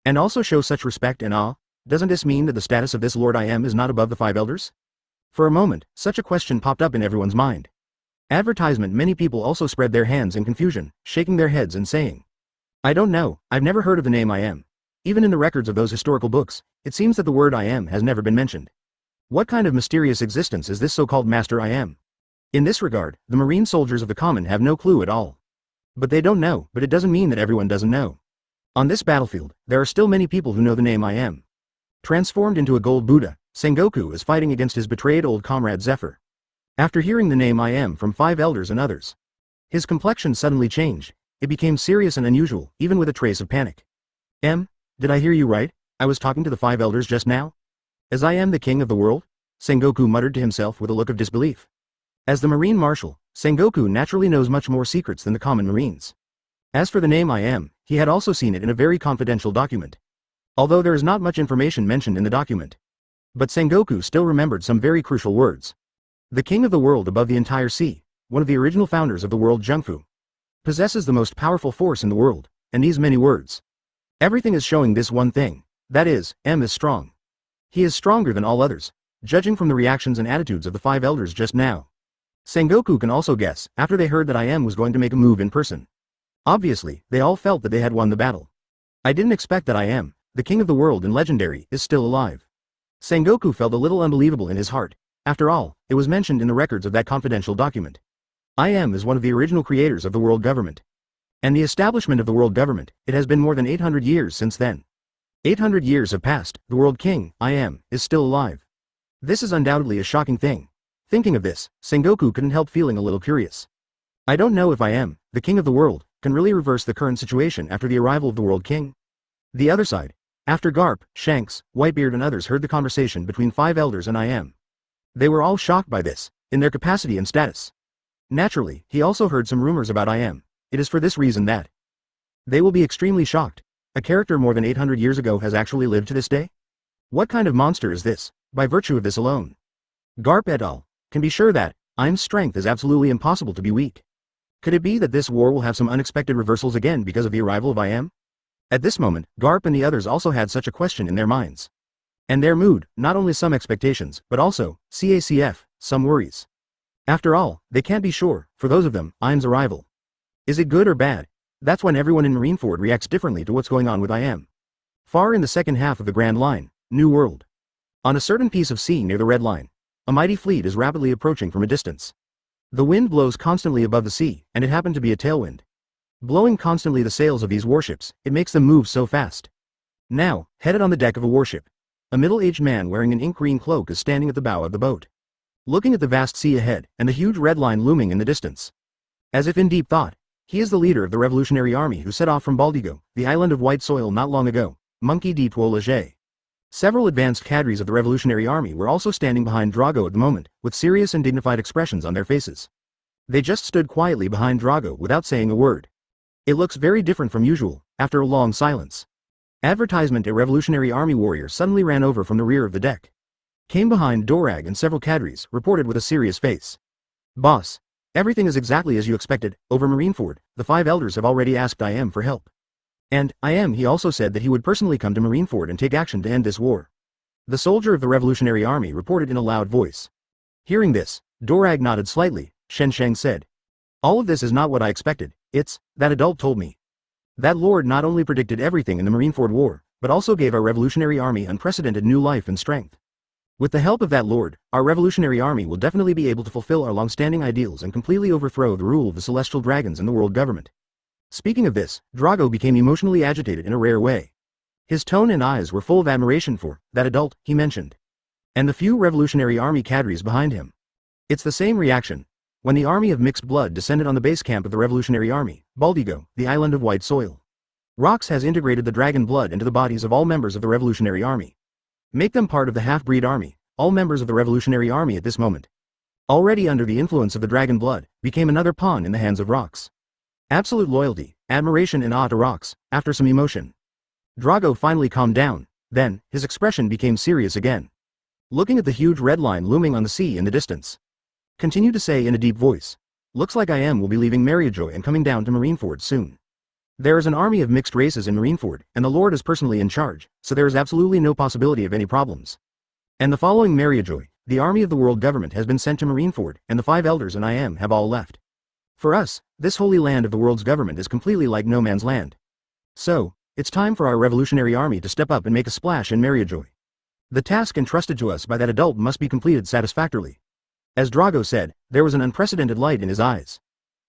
Speaker 1: And also show such respect and awe? Doesn't this mean that the status of this Lord I Am is not above the 5 elders? For a moment, such a question popped up in everyone's mind. Advertisement. Many people also spread their hands in confusion, shaking their heads and saying, I don't know, I've never heard of the name I Am. Even in the records of those historical books, it seems that the word I Am has never been mentioned. What kind of mysterious existence is this so-called Master I Am? In this regard, the Marine soldiers of the common have no clue at all. But they don't know, but it doesn't mean that everyone doesn't know. On this battlefield, there are still many people who know the name I Am. Transformed into a gold Buddha, Sengoku is fighting against his betrayed old comrade Zephyr. After hearing the name I Am from 5 elders and others, his complexion suddenly changed. It became serious and unusual, even with a trace of panic. Did I hear you right? I was talking to the five elders just now? As I am the king of the world? Sengoku muttered to himself with a look of disbelief. As the Marine Marshal, Sengoku naturally knows much more secrets than the common Marines. As for the name I am, he had also seen it in a very confidential document. Although there is not much information mentioned in the document. But Sengoku still remembered some very crucial words. The king of the world above the entire sea, one of the original founders of the world Jungfu, possesses the most powerful force in the world, and these many words. Everything is showing this one thing, that is, M is strong. He is stronger than all others, judging from the reactions and attitudes of the five elders just now. Sengoku can also guess, after they heard that I am was going to make a move in person. Obviously, they all felt that they had won the battle. I didn't expect that I am, the king of the world and legendary, is still alive. Sengoku felt a little unbelievable in his heart. After all, it was mentioned in the records of that confidential document. I am is one of the original creators of the world government. And the establishment of the world government, it has been more than 800 years since then. 800 years have passed, the world king, I am, is still alive. This is undoubtedly a shocking thing. Thinking of this, Sengoku couldn't help feeling a little curious. I don't know if I am, the king of the world, can really reverse the current situation after the arrival of the world king. The other side. After Garp, Shanks, Whitebeard and others heard the conversation between five elders and I am. They were all shocked by this, in their capacity and status. Naturally, he also heard some rumors about I am. It is for this reason that they will be extremely shocked. A character more than 800 years ago has actually lived to this day? What kind of monster is this, by virtue of this alone? Garp et al. Can be sure that Im's strength is absolutely impossible to be weak. Could it be that this war will have some unexpected reversals again because of the arrival of I am? At this moment, Garp and the others also had such a question in their minds. And their mood, not only some expectations, but also, CACF, some worries. After all, they can't be sure, for those of them, Im's arrival. Is it good or bad? That's when everyone in Marineford reacts differently to what's going on with I am. Far in the second half of the Grand Line, New World. On a certain piece of sea near the Red Line, a mighty fleet is rapidly approaching from a distance. The wind blows constantly above the sea, and it happened to be a tailwind. Blowing constantly the sails of these warships, it makes them move so fast. Now, headed on the deck of a warship, a middle-aged man wearing an ink-green cloak is standing at the bow of the boat. Looking at the vast sea ahead, and the huge red line looming in the distance. As if in deep thought, he is the leader of the Revolutionary Army who set off from Baldigo, the island of white soil not long ago, Monkey D. Tuolage. Several advanced cadres of the Revolutionary Army were also standing behind Drago at the moment, with serious and dignified expressions on their faces. They just stood quietly behind Drago without saying a word. It looks very different from usual, after a long silence. Advertisement: a Revolutionary Army warrior suddenly ran over from the rear of the deck. Came behind Dorag and several cadres, reported with a serious face. Boss. Everything is exactly as you expected. Over Marineford, the five elders have already asked I am for help. And, I am, he also said that he would personally come to Marineford and take action to end this war. The soldier of the Revolutionary Army reported in a loud voice. Hearing this, Dorag nodded slightly. Shen Sheng said. All of this is not what I expected. It's, that adult told me. That lord not only predicted everything in the Marineford war, but also gave our Revolutionary Army unprecedented new life and strength. With the help of that lord, our Revolutionary Army will definitely be able to fulfill our long-standing ideals and completely overthrow the rule of the celestial dragons and the world government. Speaking of this, Drago became emotionally agitated in a rare way. His tone and eyes were full of admiration for that adult, he mentioned. And the few Revolutionary Army cadres behind him. It's the same reaction. When the army of mixed blood descended on the base camp of the Revolutionary Army, Baldigo, the island of white soil. Rox has integrated the dragon blood into the bodies of all members of the Revolutionary Army. Make them part of the half-breed army, all members of the Revolutionary Army at this moment. Already under the influence of the dragon blood, became another pawn in the hands of Rox. Absolute loyalty, admiration and awe to Rox, after some emotion. Drago finally calmed down, then, his expression became serious again. Looking at the huge red line looming on the sea in the distance. Continued to say in a deep voice. Looks like I am will be leaving Mariajoy and coming down to Marineford soon. There is an army of mixed races in Marineford, and the Lord is personally in charge, so there is absolutely no possibility of any problems. And the following Mariajoy, the army of the world government has been sent to Marineford, and the five elders and I am have all left. For us, this holy land of the world's government is completely like no man's land. So, it's time for our Revolutionary Army to step up and make a splash in Mariajoy. The task entrusted to us by that adult must be completed satisfactorily. As Drago said, there was an unprecedented light in his eyes.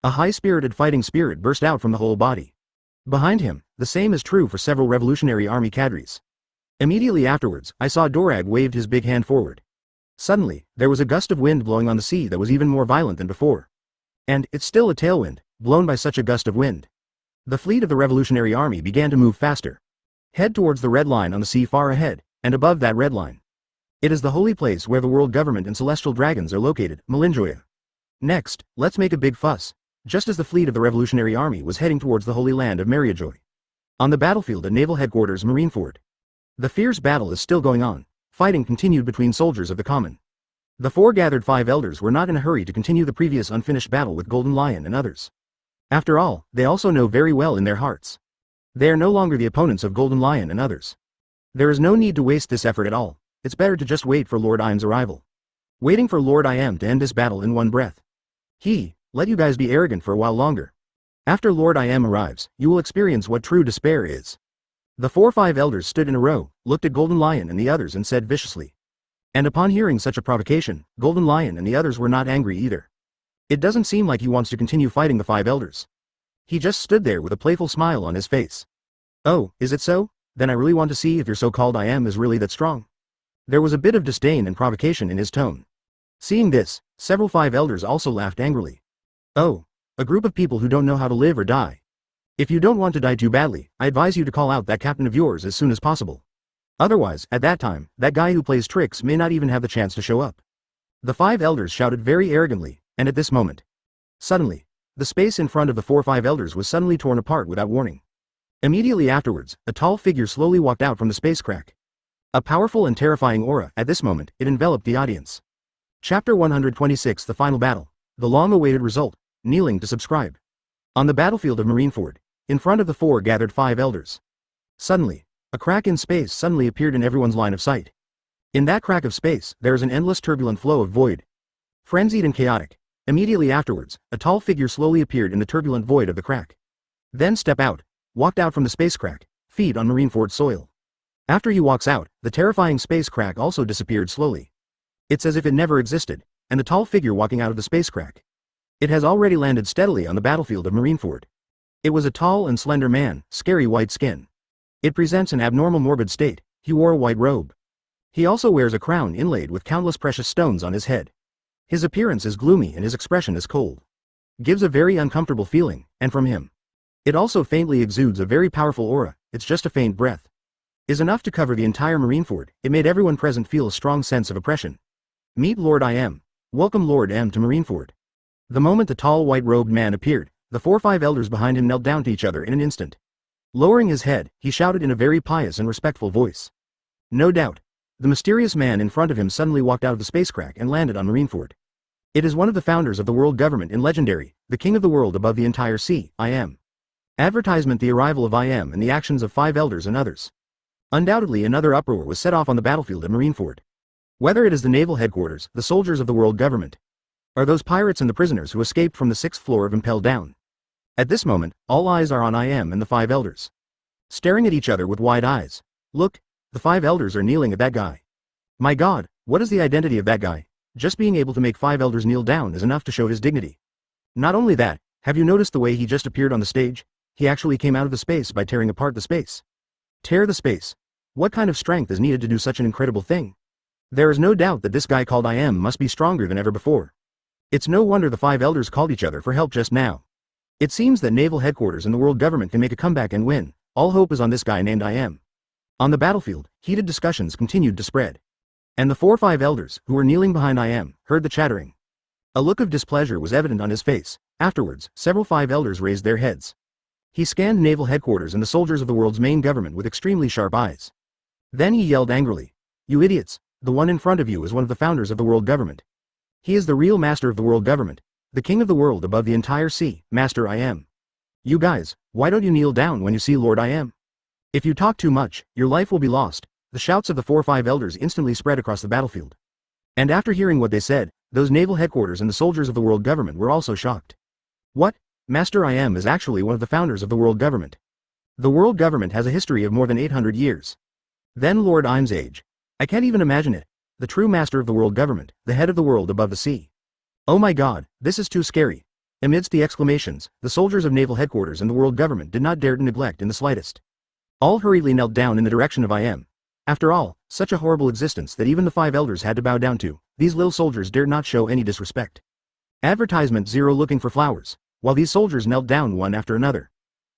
Speaker 1: A high-spirited fighting spirit burst out from the whole body. Behind him, the same is true for several Revolutionary Army cadres. Immediately afterwards, I saw Dorag waved his big hand forward. Suddenly, there was a gust of wind blowing on the sea that was even more violent than before. And, it's still a tailwind, blown by such a gust of wind. The fleet of the Revolutionary Army began to move faster. Head towards the red line on the sea far ahead, and above that red line. It is the holy place where the world government and celestial dragons are located, Malinjoya. Next, let's make a big fuss, just as the fleet of the Revolutionary Army was heading towards the holy land of Mariajoy. On the battlefield at Naval Headquarters Marineford. The fierce battle is still going on. Fighting continued between soldiers of the common. The four gathered five elders were not in a hurry to continue the previous unfinished battle with Golden Lion and others. After all, they also know very well in their hearts. They are no longer the opponents of Golden Lion and others. There is no need to waste this effort at all. It's better to just wait for Lord Im's arrival. Waiting for Lord Im to end this battle in one breath. Let you guys be arrogant for a while longer. After Lord Im arrives, you will experience what true despair is. The 4-5 elders stood in a row, looked at Golden Lion and the others and said viciously. And upon hearing such a provocation, Golden Lion and the others were not angry either. It doesn't seem like he wants to continue fighting the 5 elders. He just stood there with a playful smile on his face. Oh, is it so? Then I really want to see if your so-called Im is really that strong. There was a bit of disdain and provocation in his tone. Seeing this, several 5 elders also laughed angrily. Oh, a group of people who don't know how to live or die. If you don't want to die too badly, I advise you to call out that captain of yours as soon as possible. Otherwise, at that time, that guy who plays tricks may not even have the chance to show up. The 5 elders shouted very arrogantly, and at this moment. Suddenly, the space in front of the 4-5 elders was suddenly torn apart without warning. Immediately afterwards, a tall figure slowly walked out from the space crack. A powerful and terrifying aura, at this moment, it enveloped the audience. Chapter 126 The Final Battle. The long-awaited result. Kneeling to subscribe. On the battlefield of Marineford, in front of the 4 gathered 5 elders. Suddenly, a crack in space suddenly appeared in everyone's line of sight. In that crack of space, there is an endless turbulent flow of void. Frenzied and chaotic. Immediately afterwards, a tall figure slowly appeared in the turbulent void of the crack. Then walked out from the space crack, feet on Marineford soil. After he walks out, the terrifying space crack also disappeared slowly. It's as if it never existed, and the tall figure walking out of the space crack. It has already landed steadily on the battlefield of Marineford. It was a tall and slender man, scary white skin. It presents an abnormal morbid state. He wore a white robe. He also wears a crown inlaid with countless precious stones on his head. His appearance is gloomy and his expression is cold. Gives a very uncomfortable feeling, and from him. It also faintly exudes a very powerful aura. It's just a faint breath. Is enough to cover the entire Marineford. It made everyone present feel a strong sense of oppression. Meet Lord Im. Welcome Lord M to Marineford. The moment the tall white-robed man appeared, the 4-5 elders behind him knelt down to each other in an instant. Lowering his head, he shouted in a very pious and respectful voice. No doubt. The mysterious man in front of him suddenly walked out of the space crack and landed on Marineford. It is one of the founders of the world government in Legendary, the king of the world above the entire sea, Im. Advertisement: the arrival of Im and the actions of 5 elders and others. Undoubtedly another uproar was set off on the battlefield at Marineford. Whether it is the Naval Headquarters, the soldiers of the world government, or those pirates and the prisoners who escaped from the 6th floor of Impel Down. At this moment, all eyes are on Im and the 5 elders. Staring at each other with wide eyes. Look, the 5 elders are kneeling at that guy. My God, what is the identity of that guy? Just being able to make 5 elders kneel down is enough to show his dignity. Not only that, have you noticed the way he just appeared on the stage? He actually came out of the space by tearing apart the space. Tear the space. What kind of strength is needed to do such an incredible thing? There is no doubt that this guy called Im must be stronger than ever before. It's no wonder the 5 elders called each other for help just now. It seems that Naval Headquarters and the world government can make a comeback and win. All hope is on this guy named Im. On the battlefield, heated discussions continued to spread. And the 4-5 elders, who were kneeling behind Im, heard the chattering. A look of displeasure was evident on his face. Afterwards, several 5 elders raised their heads. He scanned Naval Headquarters and the soldiers of the world's main government with extremely sharp eyes. Then he yelled angrily. You idiots, the one in front of you is one of the founders of the world government. He is the real master of the world government, the king of the world above the entire sea, Master Im. You guys, why don't you kneel down when you see Lord Im? If you talk too much, your life will be lost. The shouts of the 4-5 elders instantly spread across the battlefield. And after hearing what they said, those Naval Headquarters and the soldiers of the world government were also shocked. What? Master Im is actually one of the founders of the world government. The world government has a history of more than 800 years. Then Lord Im's age. I can't even imagine it. The true master of the world government, the head of the world above the sea. Oh my God, this is too scary. Amidst the exclamations, the soldiers of Naval Headquarters and the world government did not dare to neglect in the slightest. All hurriedly knelt down in the direction of Im. After all, such a horrible existence that even the 5 elders had to bow down to, these little soldiers dared not show any disrespect. Advertisement: 0 looking for flowers. While these soldiers knelt down one after another.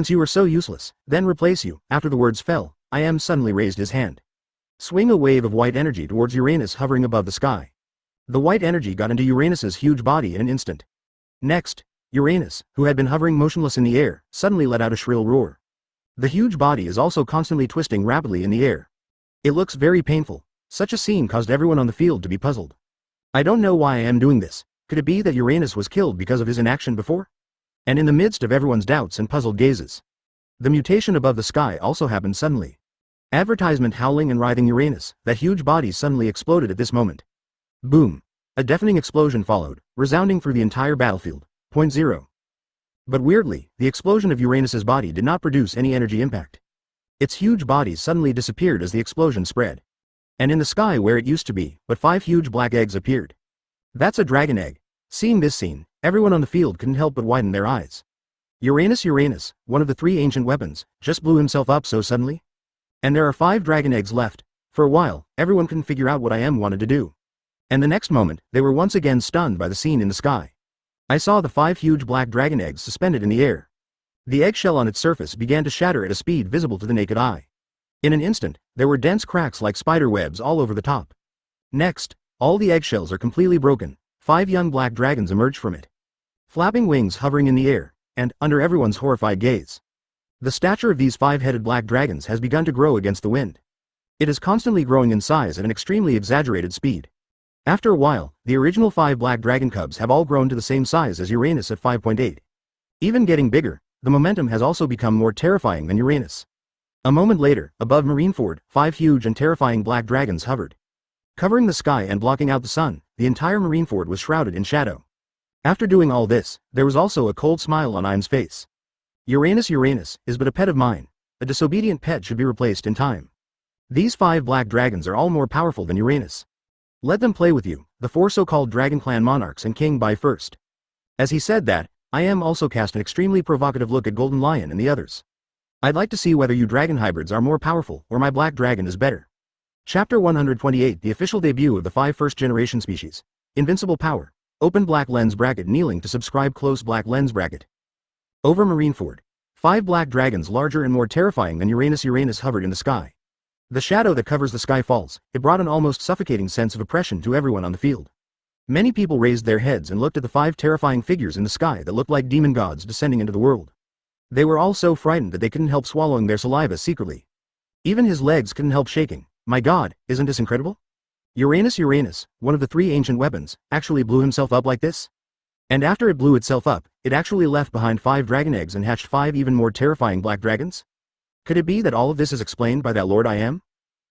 Speaker 1: Since you are so useless, then replace you. After the words fell, I am suddenly raised his hand. Swing a wave of white energy towards Uranus hovering above the sky. The white energy got into Uranus's huge body in an instant. Next, Uranus, who had been hovering motionless in the air, suddenly let out a shrill roar. The huge body is also constantly twisting rapidly in the air. It looks very painful. Such a scene caused everyone on the field to be puzzled. I don't know why I am doing this. Could it be that Uranus was killed because of his inaction before? And in the midst of everyone's doubts and puzzled gazes, the mutation above the sky also happened suddenly. Advertisement howling and writhing Uranus, that huge body suddenly exploded at this moment. Boom. A deafening explosion followed, resounding through the entire battlefield. Point zero. But weirdly, the explosion of Uranus's body did not produce any energy impact. Its huge body suddenly disappeared as the explosion spread. And in the sky where it used to be, but 5 huge black eggs appeared. That's a dragon egg. Seeing this scene, everyone on the field couldn't help but widen their eyes. Uranus, one of the 3 ancient weapons, just blew himself up so suddenly? And there are 5 dragon eggs left. For a while, everyone couldn't figure out what I wanted to do. And the next moment, they were once again stunned by the scene in the sky. I saw the 5 huge black dragon eggs suspended in the air. The eggshell on its surface began to shatter at a speed visible to the naked eye. In an instant, there were dense cracks like spider webs all over the top. Next, all the eggshells are completely broken. 5 young black dragons emerge from it. Flapping wings hovering in the air, and, under everyone's horrified gaze, the stature of these 5-headed black dragons has begun to grow against the wind. It is constantly growing in size at an extremely exaggerated speed. After a while, the original 5 black dragon cubs have all grown to the same size as Uranus at 5.8. Even getting bigger, the momentum has also become more terrifying than Uranus. A moment later, above Marineford, 5 huge and terrifying black dragons hovered. Covering the sky and blocking out the sun, the entire Marineford was shrouded in shadow. After doing all this, there was also a cold smile on Im's face. Uranus is but a pet of mine. A disobedient pet should be replaced in time. These 5 black dragons are all more powerful than Uranus. Let them play with you, the 4 so-called Dragon Clan monarchs and King Bai first. As he said that, Im also cast an extremely provocative look at Golden Lion and the others. I'd like to see whether you dragon hybrids are more powerful or my black dragon is better. Chapter 128 The official debut of the 5 first-generation species. Invincible power. Open black lens bracket kneeling to subscribe close black lens bracket. Over Marineford. 5 black dragons larger and more terrifying than Uranus hovered in the sky. The shadow that covers the sky falls. It brought an almost suffocating sense of oppression to everyone on the field. Many people raised their heads and looked at the 5 terrifying figures in the sky that looked like demon gods descending into the world. They were all so frightened that they couldn't help swallowing their saliva secretly. Even his legs couldn't help shaking. My god, isn't this incredible? Uranus, one of the 3 ancient weapons, actually blew himself up like this? And after it blew itself up, it actually left behind 5 dragon eggs and hatched 5 even more terrifying black dragons? Could it be that all of this is explained by that Lord I Am?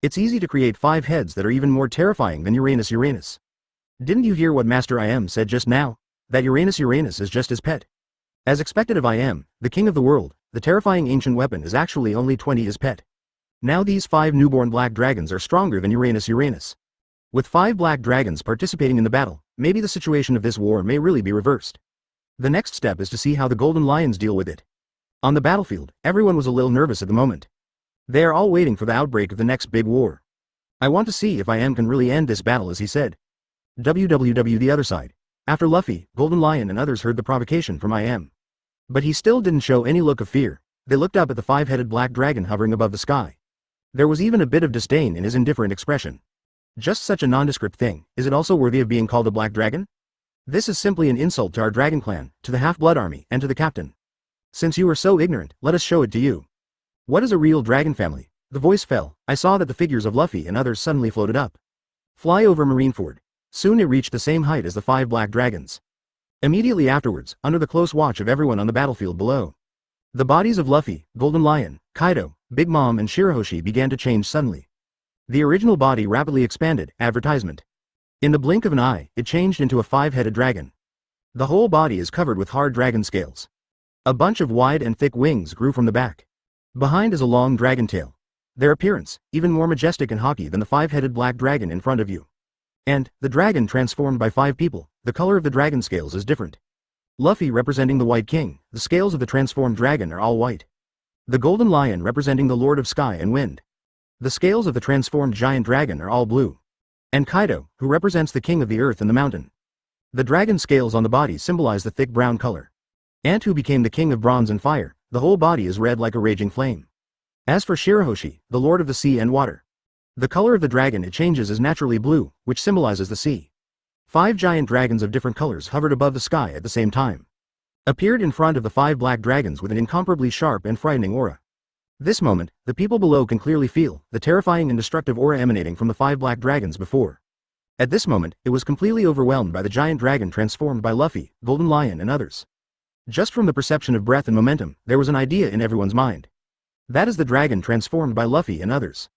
Speaker 1: It's easy to create 5 heads that are even more terrifying than Uranus. Didn't you hear what Master I Am said just now? That Uranus is just his pet. As expected of I Am, the king of the world, the terrifying ancient weapon is actually only 20 his pet. Now these 5 newborn black dragons are stronger than Uranus. With 5 black dragons participating in the battle, maybe the situation of this war may really be reversed. The next step is to see how the Golden Lions deal with it. On the battlefield, everyone was a little nervous at the moment. They are all waiting for the outbreak of the next big war. I want to see if I Am can really end this battle as he said. WWW the other side. After Luffy, Golden Lion and others heard the provocation from I Am. But he still didn't show any look of fear. They looked up at the 5-headed black dragon hovering above the sky. There was even a bit of disdain in his indifferent expression. Just such a nondescript thing, is it also worthy of being called a black dragon? This is simply an insult to our dragon clan, to the half-blood army, and to the captain. Since you are so ignorant, let us show it to you. What is a real dragon family? The voice fell. I saw that the figures of Luffy and others suddenly floated up. Fly over Marineford. Soon it reached the same height as the 5 black dragons. Immediately afterwards, under the close watch of everyone on the battlefield below, the bodies of Luffy, Golden Lion, Kaido, Big Mom and Shirahoshi began to change suddenly. The original body rapidly expanded. Advertisement. In the blink of an eye, it changed into a 5-headed dragon. The whole body is covered with hard dragon scales. A bunch of wide and thick wings grew from the back. Behind is a long dragon tail. Their appearance, even more majestic and haughty than the 5-headed black dragon in front of you. And, the dragon transformed by 5 people, the color of the dragon scales is different. Luffy representing the White King, the scales of the transformed dragon are all white. The Golden Lion representing the Lord of Sky and Wind. The scales of the transformed giant dragon are all blue. And Kaido, who represents the king of the earth and the mountain. The dragon scales on the body symbolize the thick brown color. Ant, who became the king of bronze and fire, the whole body is red like a raging flame. As for Shirahoshi, the lord of the sea and water, the color of the dragon it changes is naturally blue, which symbolizes the sea. 5 giant dragons of different colors hovered above the sky at the same time. appeared in front of the 5 black dragons with an incomparably sharp and frightening aura. This moment, the people below can clearly feel the terrifying and destructive aura emanating from the 5 black dragons before. At this moment, it was completely overwhelmed by the giant dragon transformed by Luffy, Golden Lion and others. Just from the perception of breath and momentum, there was an idea in everyone's mind. That is the dragon transformed by Luffy and others.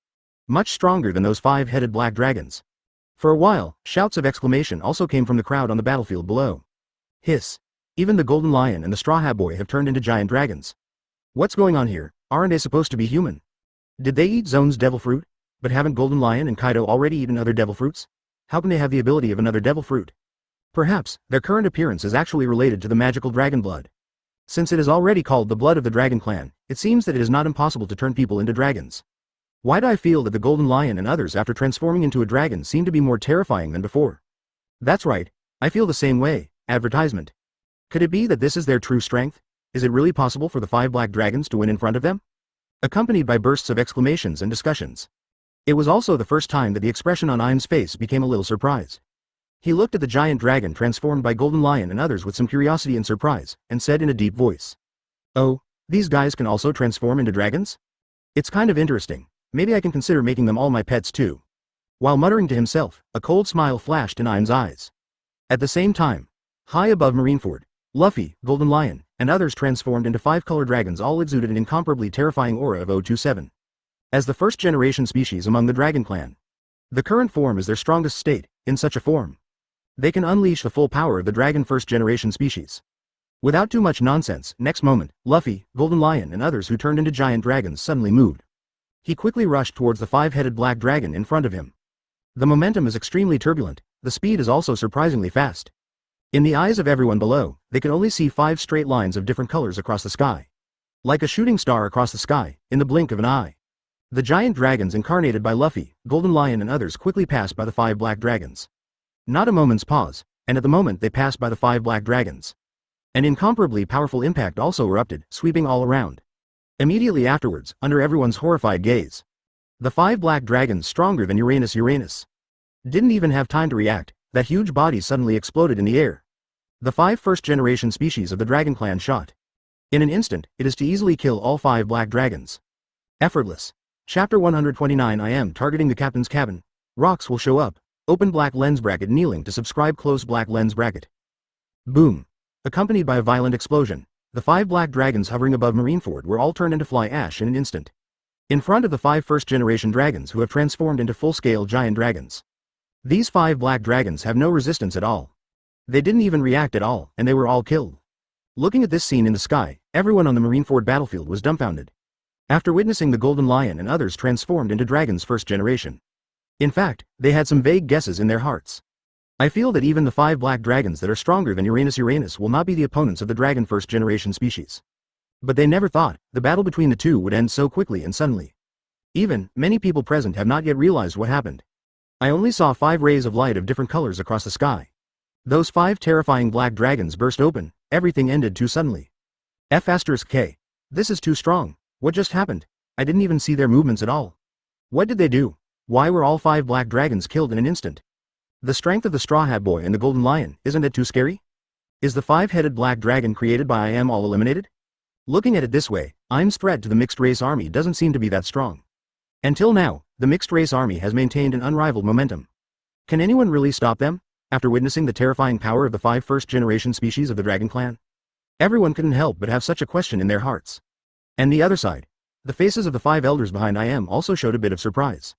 Speaker 1: Much stronger than those 5-headed black dragons. For a while, shouts of exclamation also came from the crowd on the battlefield below. Hiss. Even the Golden Lion and the Straw Hat Boy have turned into giant dragons. What's going on here? Aren't they supposed to be human? Did they eat Zone's devil fruit? But haven't Golden Lion and Kaido already eaten other devil fruits? How can they have the ability of another devil fruit? Perhaps, their current appearance is actually related to the magical dragon blood. Since it is already called the blood of the dragon clan, it seems that it is not impossible to turn people into dragons. Why do I feel that the Golden Lion and others after transforming into a dragon seem to be more terrifying than before? That's right, I feel the same way. Advertisement. Could it be that this is their true strength? Is it really possible for the 5 black dragons to win in front of them? Accompanied by bursts of exclamations and discussions. It was also the first time that the expression on Im's face became a little surprised. He looked at the giant dragon transformed by Golden Lion and others with some curiosity and surprise, and said in a deep voice. Oh, these guys can also transform into dragons? It's kind of interesting. Maybe I can consider making them all my pets too. While muttering to himself, a cold smile flashed in Im's eyes. At the same time, high above Marineford, Luffy, Golden Lion, and others transformed into 5 color dragons all exuded an incomparably terrifying aura of 027. As the first generation species among the Dragon Clan. The current form is their strongest state. In such a form, they can unleash the full power of the dragon first generation species. Without too much nonsense, next moment, Luffy, Golden Lion and others who turned into giant dragons suddenly moved. He quickly rushed towards the 5-headed black dragon in front of him. The momentum is extremely turbulent, the speed is also surprisingly fast. In the eyes of everyone below, they can only see 5 straight lines of different colors across the sky. Like a shooting star across the sky, in the blink of an eye. The giant dragons incarnated by Luffy, Golden Lion and others quickly passed by the 5 black dragons. Not a moment's pause, and at the moment they passed by the 5 black dragons. An incomparably powerful impact also erupted, sweeping all around. Immediately afterwards, under everyone's horrified gaze. The 5 black dragons stronger than Uranus. Didn't even have time to react, that huge body suddenly exploded in the air. The 5 first-generation species of the Dragon Clan shot. In an instant, it is to easily kill all 5 black dragons. Effortless. Chapter 129 I am targeting the captain's cabin. Rocks will show up. Open black lens bracket kneeling to subscribe close black lens bracket. Boom. Accompanied by a violent explosion, the 5 black dragons hovering above Marineford were all turned into fly ash in an instant. In front of the 5 first-generation dragons who have transformed into full-scale giant dragons. These 5 black dragons have no resistance at all. They didn't even react at all, and they were all killed. Looking at this scene in the sky, everyone on the Marineford battlefield was dumbfounded. After witnessing the Golden Lion and others transformed into dragons first generation. In fact, they had some vague guesses in their hearts. I feel that even the 5 black dragons that are stronger than Uranus will not be the opponents of the dragon first generation species. But they never thought the battle between the two would end so quickly and suddenly. Even, many people present have not yet realized what happened. I only saw 5 rays of light of different colors across the sky. Those 5 terrifying black dragons burst open, everything ended too suddenly. F*K. This is too strong. What just happened? I didn't even see their movements at all. What did they do? Why were all 5 black dragons killed in an instant? The strength of the Straw Hat Boy and the Golden Lion, isn't it too scary? Is the 5-headed black dragon created by I am all eliminated? Looking at it this way, Im's threat to the mixed race army doesn't seem to be that strong. Until now, the mixed race army has maintained an unrivaled momentum. Can anyone really stop them, after witnessing the terrifying power of the 5 first-generation species of the Dragon Clan? Everyone couldn't help but have such a question in their hearts. And the other side. The faces of the 5 elders behind I am also showed a bit of surprise.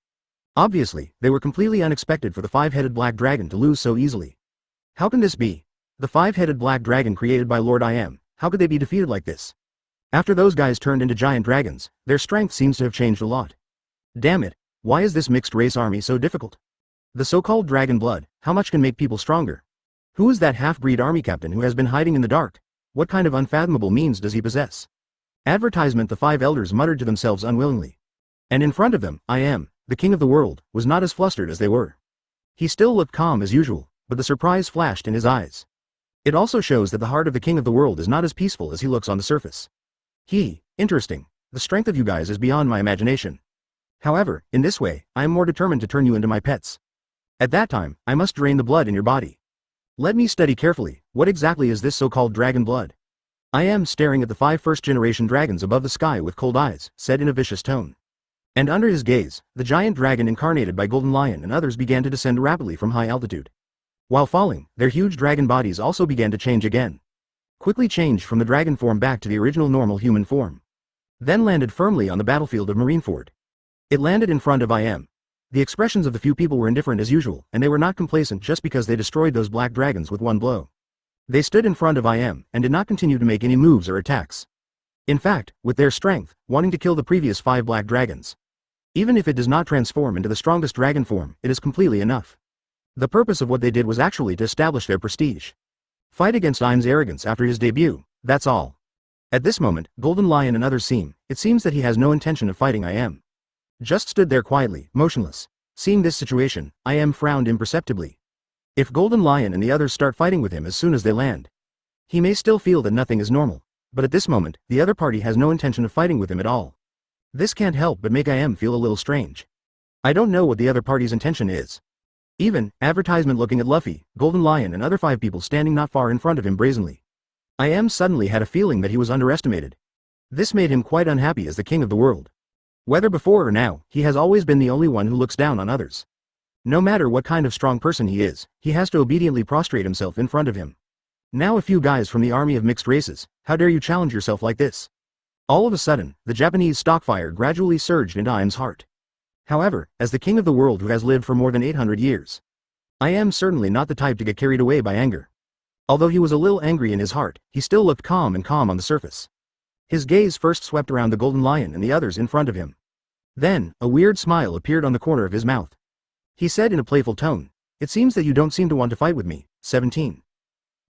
Speaker 1: Obviously, they were completely unexpected for the 5-headed black dragon to lose so easily. How can this be? The 5-headed black dragon created by Lord I am, how could they be defeated like this? After those guys turned into giant dragons, their strength seems to have changed a lot. Damn it, why is this mixed race army so difficult? The so-called dragon blood, how much can make people stronger? Who is that half-breed army captain who has been hiding in the dark? What kind of unfathomable means does he possess? Advertisement. The 5 elders muttered to themselves unwillingly. And in front of them, I am, the king of the world, was not as flustered as they were. He still looked calm as usual, but the surprise flashed in his eyes. It also shows that the heart of the king of the world is not as peaceful as he looks on the surface. Interesting, the strength of you guys is beyond my imagination. However, in this way, I am more determined to turn you into my pets. At that time, I must drain the blood in your body. Let me study carefully, what exactly is this so-called dragon blood? I am staring at the 5 first-generation dragons above the sky with cold eyes, said in a vicious tone. And under his gaze, the giant dragon incarnated by Golden Lion and others began to descend rapidly from high altitude. While falling, their huge dragon bodies also began to change again. Quickly changed from the dragon form back to the original normal human form. Then landed firmly on the battlefield of Marineford. It landed in front of IM. The expressions of the few people were indifferent as usual, and they were not complacent just because they destroyed those black dragons with one blow. They stood in front of IM, and did not continue to make any moves or attacks. In fact, with their strength, wanting to kill the previous 5 black dragons. Even if it does not transform into the strongest dragon form, it is completely enough. The purpose of what they did was actually to establish their prestige. Fight against IM's arrogance after his debut, that's all. At this moment, Golden Lion and others it seems that he has no intention of fighting IM. Just stood there quietly, motionless. Seeing this situation, IM frowned imperceptibly. If Golden Lion and the others start fighting with him as soon as they land, he may still feel that nothing is normal, but at this moment, the other party has no intention of fighting with him at all. This can't help but make IM feel a little strange. I don't know what the other party's intention is. Even, advertisement looking at Luffy, Golden Lion and other 5 people standing not far in front of him brazenly. IM suddenly had a feeling that he was underestimated. This made him quite unhappy as the king of the world. Whether before or now, he has always been the only one who looks down on others. No matter what kind of strong person he is, he has to obediently prostrate himself in front of him. Now a few guys from the army of mixed races, how dare you challenge yourself like this? All of a sudden, the Japanese stockfire gradually surged into IM's heart. However, as the king of the world who has lived for more than 800 years, I am certainly not the type to get carried away by anger. Although he was a little angry in his heart, he still looked calm on the surface. His gaze first swept around the Golden Lion and the others in front of him. Then, a weird smile appeared on the corner of his mouth. He said in a playful tone, "It seems that you don't seem to want to fight with me, 17.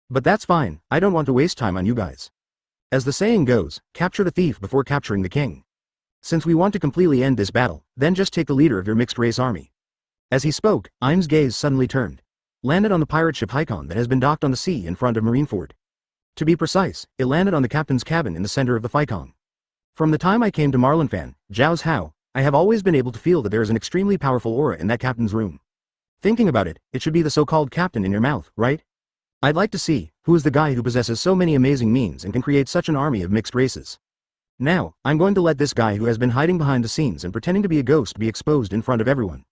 Speaker 1: But that's fine, I don't want to waste time on you guys. As the saying goes, capture the thief before capturing the king. Since we want to completely end this battle, then just take the leader of your mixed race army." As he spoke, Im's gaze suddenly turned. Landed on the pirate ship Haikon that has been docked on the sea in front of Marineford. To be precise, it landed on the captain's cabin in the center of the Haikon. From the time I came to Marlinfan, Zhao's Hao, I have always been able to feel that there is an extremely powerful aura in that captain's room. Thinking about it, it should be the so-called captain in your mouth, right? I'd like to see, who is the guy who possesses so many amazing means and can create such an army of mixed races. Now, I'm going to let this guy who has been hiding behind the scenes and pretending to be a ghost be exposed in front of everyone.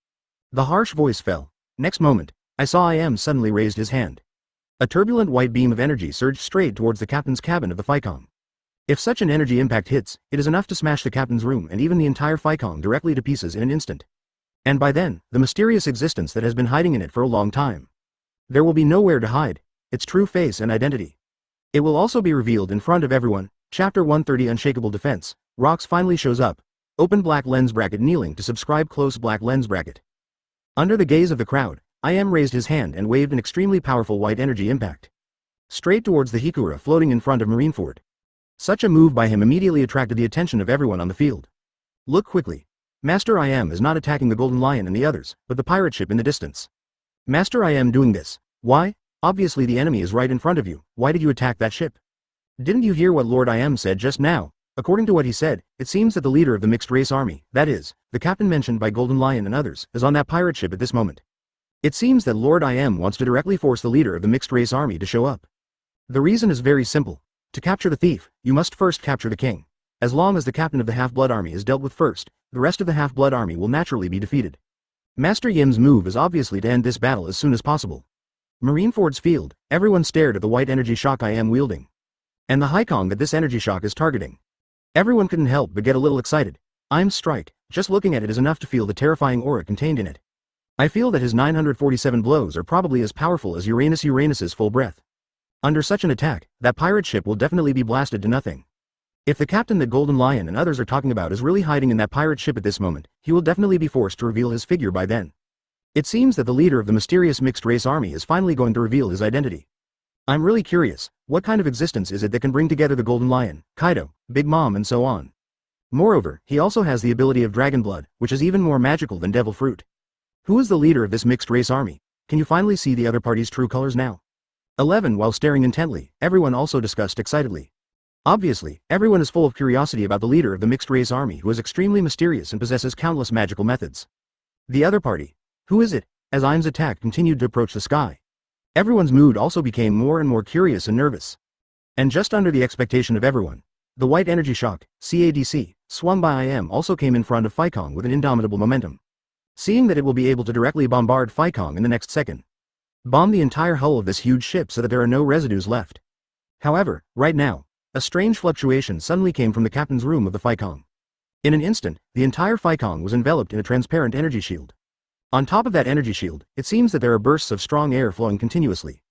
Speaker 1: The harsh voice fell. Next moment, I saw IM suddenly raised his hand. A turbulent white beam of energy surged straight towards the captain's cabin of the Haikon. If such an energy impact hits, it is enough to smash the captain's room and even the entire Haikon directly to pieces in an instant. And by then, the mysterious existence that has been hiding in it for a long time. There will be nowhere to hide, its true face and identity. It will also be revealed in front of everyone. Chapter 130 Unshakable Defense. Rocks finally shows up. Open black lens bracket kneeling to subscribe close black lens bracket. Under the gaze of the crowd, IM raised his hand and waved an extremely powerful white energy impact. Straight towards the Hikura floating in front of Marineford. Such a move by him immediately attracted the attention of everyone on the field. Look quickly. Master IM is not attacking the Golden Lion and the others, but the pirate ship in the distance. Master IM doing this. Why? Obviously the enemy is right in front of you, why did you attack that ship? Didn't you hear what Lord IM said just now? According to what he said, it seems that the leader of the mixed race army, that is, the captain mentioned by Golden Lion and others, is on that pirate ship at this moment. It seems that Lord IM wants to directly force the leader of the mixed race army to show up. The reason is very simple. To capture the thief, you must first capture the king. As long as the captain of the Half-Blood Army is dealt with first, the rest of the Half-Blood Army will naturally be defeated. Master Yim's move is obviously to end this battle as soon as possible. Marineford's field, everyone stared at the white energy shock IM wielding. And the Haikon that this energy shock is targeting. Everyone couldn't help but get a little excited. IM's strike, just looking at it is enough to feel the terrifying aura contained in it. I feel that his 947 blows are probably as powerful as Uranus's full breath. Under such an attack, that pirate ship will definitely be blasted to nothing. If the captain that Golden Lion and others are talking about is really hiding in that pirate ship at this moment, he will definitely be forced to reveal his figure by then. It seems that the leader of the mysterious mixed race army is finally going to reveal his identity. I'm really curious, what kind of existence is it that can bring together the Golden Lion, Kaido, Big Mom and so on? Moreover, he also has the ability of dragon blood, which is even more magical than devil fruit. Who is the leader of this mixed race army? Can you finally see the other party's true colors now? 11 While staring intently, everyone also discussed excitedly. Obviously, everyone is full of curiosity about the leader of the mixed race army who is extremely mysterious and possesses countless magical methods. The other party. Who is it? As Im's attack continued to approach the sky. Everyone's mood also became more and more curious and nervous. And just under the expectation of everyone, the white energy shock, CADC, swung by IM also came in front of Phaikong with an indomitable momentum. Seeing that it will be able to directly bombard Phaikong in the next second. Bomb the entire hull of this huge ship so that there are no residues left. However, right now, a strange fluctuation suddenly came from the captain's room of the Phaikong. In an instant, the entire Phaikong was enveloped in a transparent energy shield. On top of that energy shield, it seems that there are bursts of strong air flowing continuously.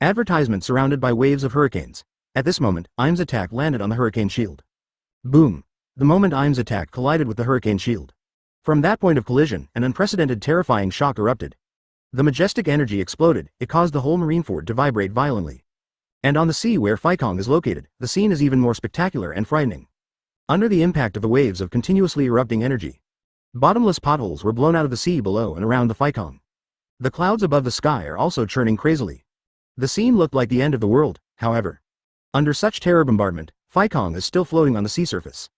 Speaker 1: Advertisement surrounded by waves of hurricanes. At this moment, Im's attack landed on the hurricane shield. Boom! The moment Im's attack collided with the hurricane shield. From that point of collision, an unprecedented terrifying shock erupted. The majestic energy exploded, it caused the whole Marineford to vibrate violently. And on the sea where Phaikong is located, the scene is even more spectacular and frightening. Under the impact of the waves of continuously erupting energy, bottomless potholes were blown out of the sea below and around the Phaikong. The clouds above the sky are also churning crazily. The scene looked like the end of the world, however. Under such terror bombardment, Phaikong is still floating on the sea surface.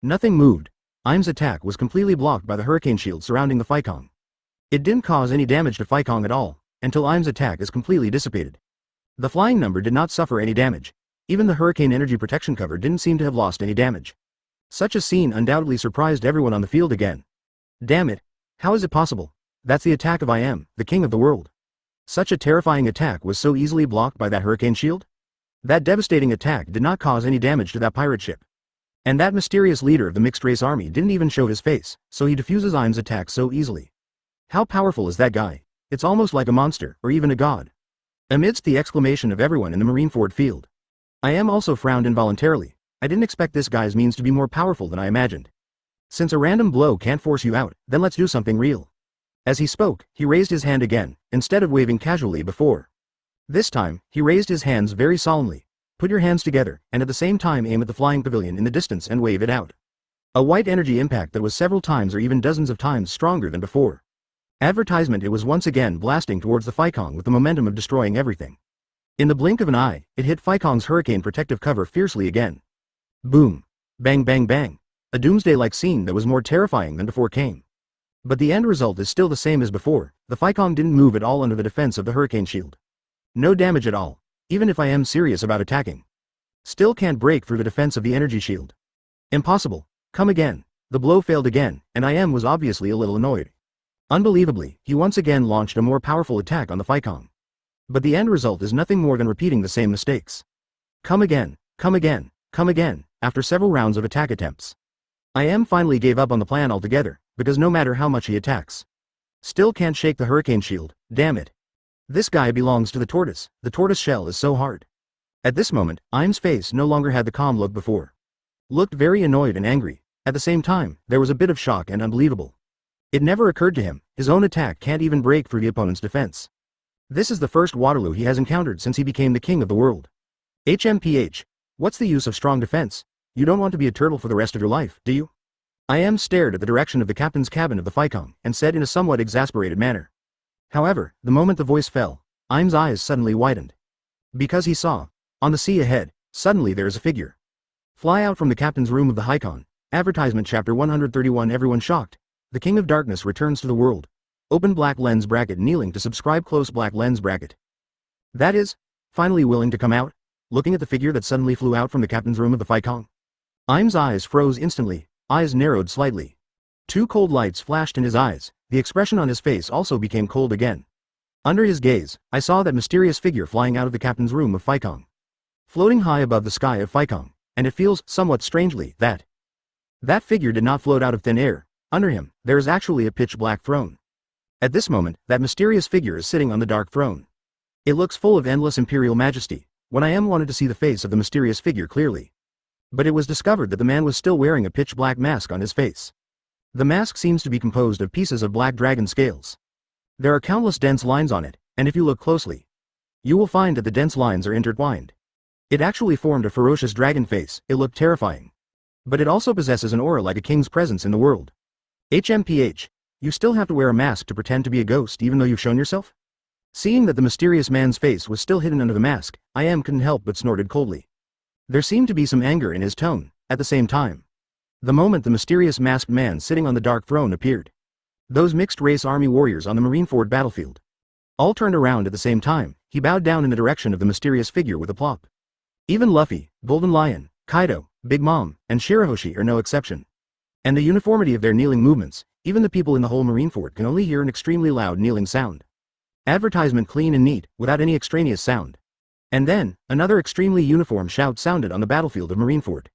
Speaker 1: Nothing moved. Im's attack was completely blocked by the hurricane shield surrounding the Phaikong. It didn't cause any damage to Phaikong at all, until Im's attack is completely dissipated. The flying number did not suffer any damage. Even the hurricane energy protection cover didn't seem to have lost any damage. Such a scene undoubtedly surprised everyone on the field again. Damn it! How is it possible? That's the attack of IM, the king of the world. Such a terrifying attack was so easily blocked by that hurricane shield? That devastating attack did not cause any damage to that pirate ship. And that mysterious leader of the mixed race army didn't even show his face, so he diffuses Im's attack so easily. How powerful is that guy? It's almost like a monster, or even a god. Amidst the exclamation of everyone in the Marineford field, IM also frowned involuntarily. I didn't expect this guy's means to be more powerful than I imagined. Since a random blow can't force you out, then let's do something real. As he spoke, he raised his hand again, instead of waving casually before. This time, he raised his hands very solemnly. Put your hands together, and at the same time aim at the flying pavilion in the distance and wave it out. A white energy impact that was several times or even dozens of times stronger than before. Advertisement. It was once again blasting towards the Phaikong with the momentum of destroying everything. In the blink of an eye, it hit Phaikong's hurricane protective cover fiercely again. Boom. Bang bang bang. A doomsday-like scene that was more terrifying than before came. But the end result is still the same as before. The Phaikong didn't move at all under the defense of the hurricane shield. No damage at all, even if I am serious about attacking. Still can't break through the defense of the energy shield. Impossible. Come again. The blow failed again, and IM was obviously a little annoyed. Unbelievably, he once again launched a more powerful attack on the Phaikong. But the end result is nothing more than repeating the same mistakes. Come again, come again, come again, after several rounds of attack attempts. IM finally gave up on the plan altogether, because no matter how much he attacks, still can't shake the hurricane shield. Damn it. This guy belongs to the tortoise shell is so hard. At this moment, Im's face no longer had the calm look before. Looked very annoyed and angry. At the same time, there was a bit of shock and unbelievable. It never occurred to him, his own attack can't even break through the opponent's defense. This is the first Waterloo he has encountered since he became the king of the world. HMPH. What's the use of strong defense? You don't want to be a turtle for the rest of your life, do you? IM stared at the direction of the captain's cabin of the Phaikong, and said in a somewhat exasperated manner. However, the moment the voice fell, Im's eyes suddenly widened. Because he saw, on the sea ahead, suddenly there is a figure. Fly out from the captain's room of the Haikon. Advertisement chapter 131. Everyone shocked. The King of Darkness returns to the world. Open black lens bracket. Kneeling to subscribe. Close black lens bracket. That is, finally willing to come out, looking at the figure that suddenly flew out from the captain's room of the Phaikong. Im's eyes froze instantly, eyes narrowed slightly. Two cold lights flashed in his eyes, the expression on his face also became cold again. Under his gaze, I saw that mysterious figure flying out of the captain's room of Phaikong. Floating high above the sky of Phaikong, and it feels, somewhat strangely, that figure did not float out of thin air. Under him, there is actually a pitch-black throne. At this moment, that mysterious figure is sitting on the dark throne. It looks full of endless imperial majesty. When IM wanted to see the face of the mysterious figure clearly. But it was discovered that the man was still wearing a pitch-black mask on his face. The mask seems to be composed of pieces of black dragon scales. There are countless dense lines on it, and if you look closely, you will find that the dense lines are intertwined. It actually formed a ferocious dragon face. It looked terrifying. But it also possesses an aura like a king's presence in the world. HMPH. You still have to wear a mask to pretend to be a ghost even though you've shown yourself? Seeing that the mysterious man's face was still hidden under the mask, IM couldn't help but snorted coldly. There seemed to be some anger in his tone, at the same time. The moment the mysterious masked man sitting on the dark throne appeared, those mixed-race army warriors on the Marineford battlefield all turned around at the same time. He bowed down in the direction of the mysterious figure with a plop. Even Luffy, Golden Lion, Kaido, Big Mom, and Shirahoshi are no exception. And the uniformity of their kneeling movements, even the people in the whole Marineford can only hear an extremely loud kneeling sound. Advertisement clean and neat, without any extraneous sound. And then, another extremely uniform shout sounded on the battlefield of Marineford.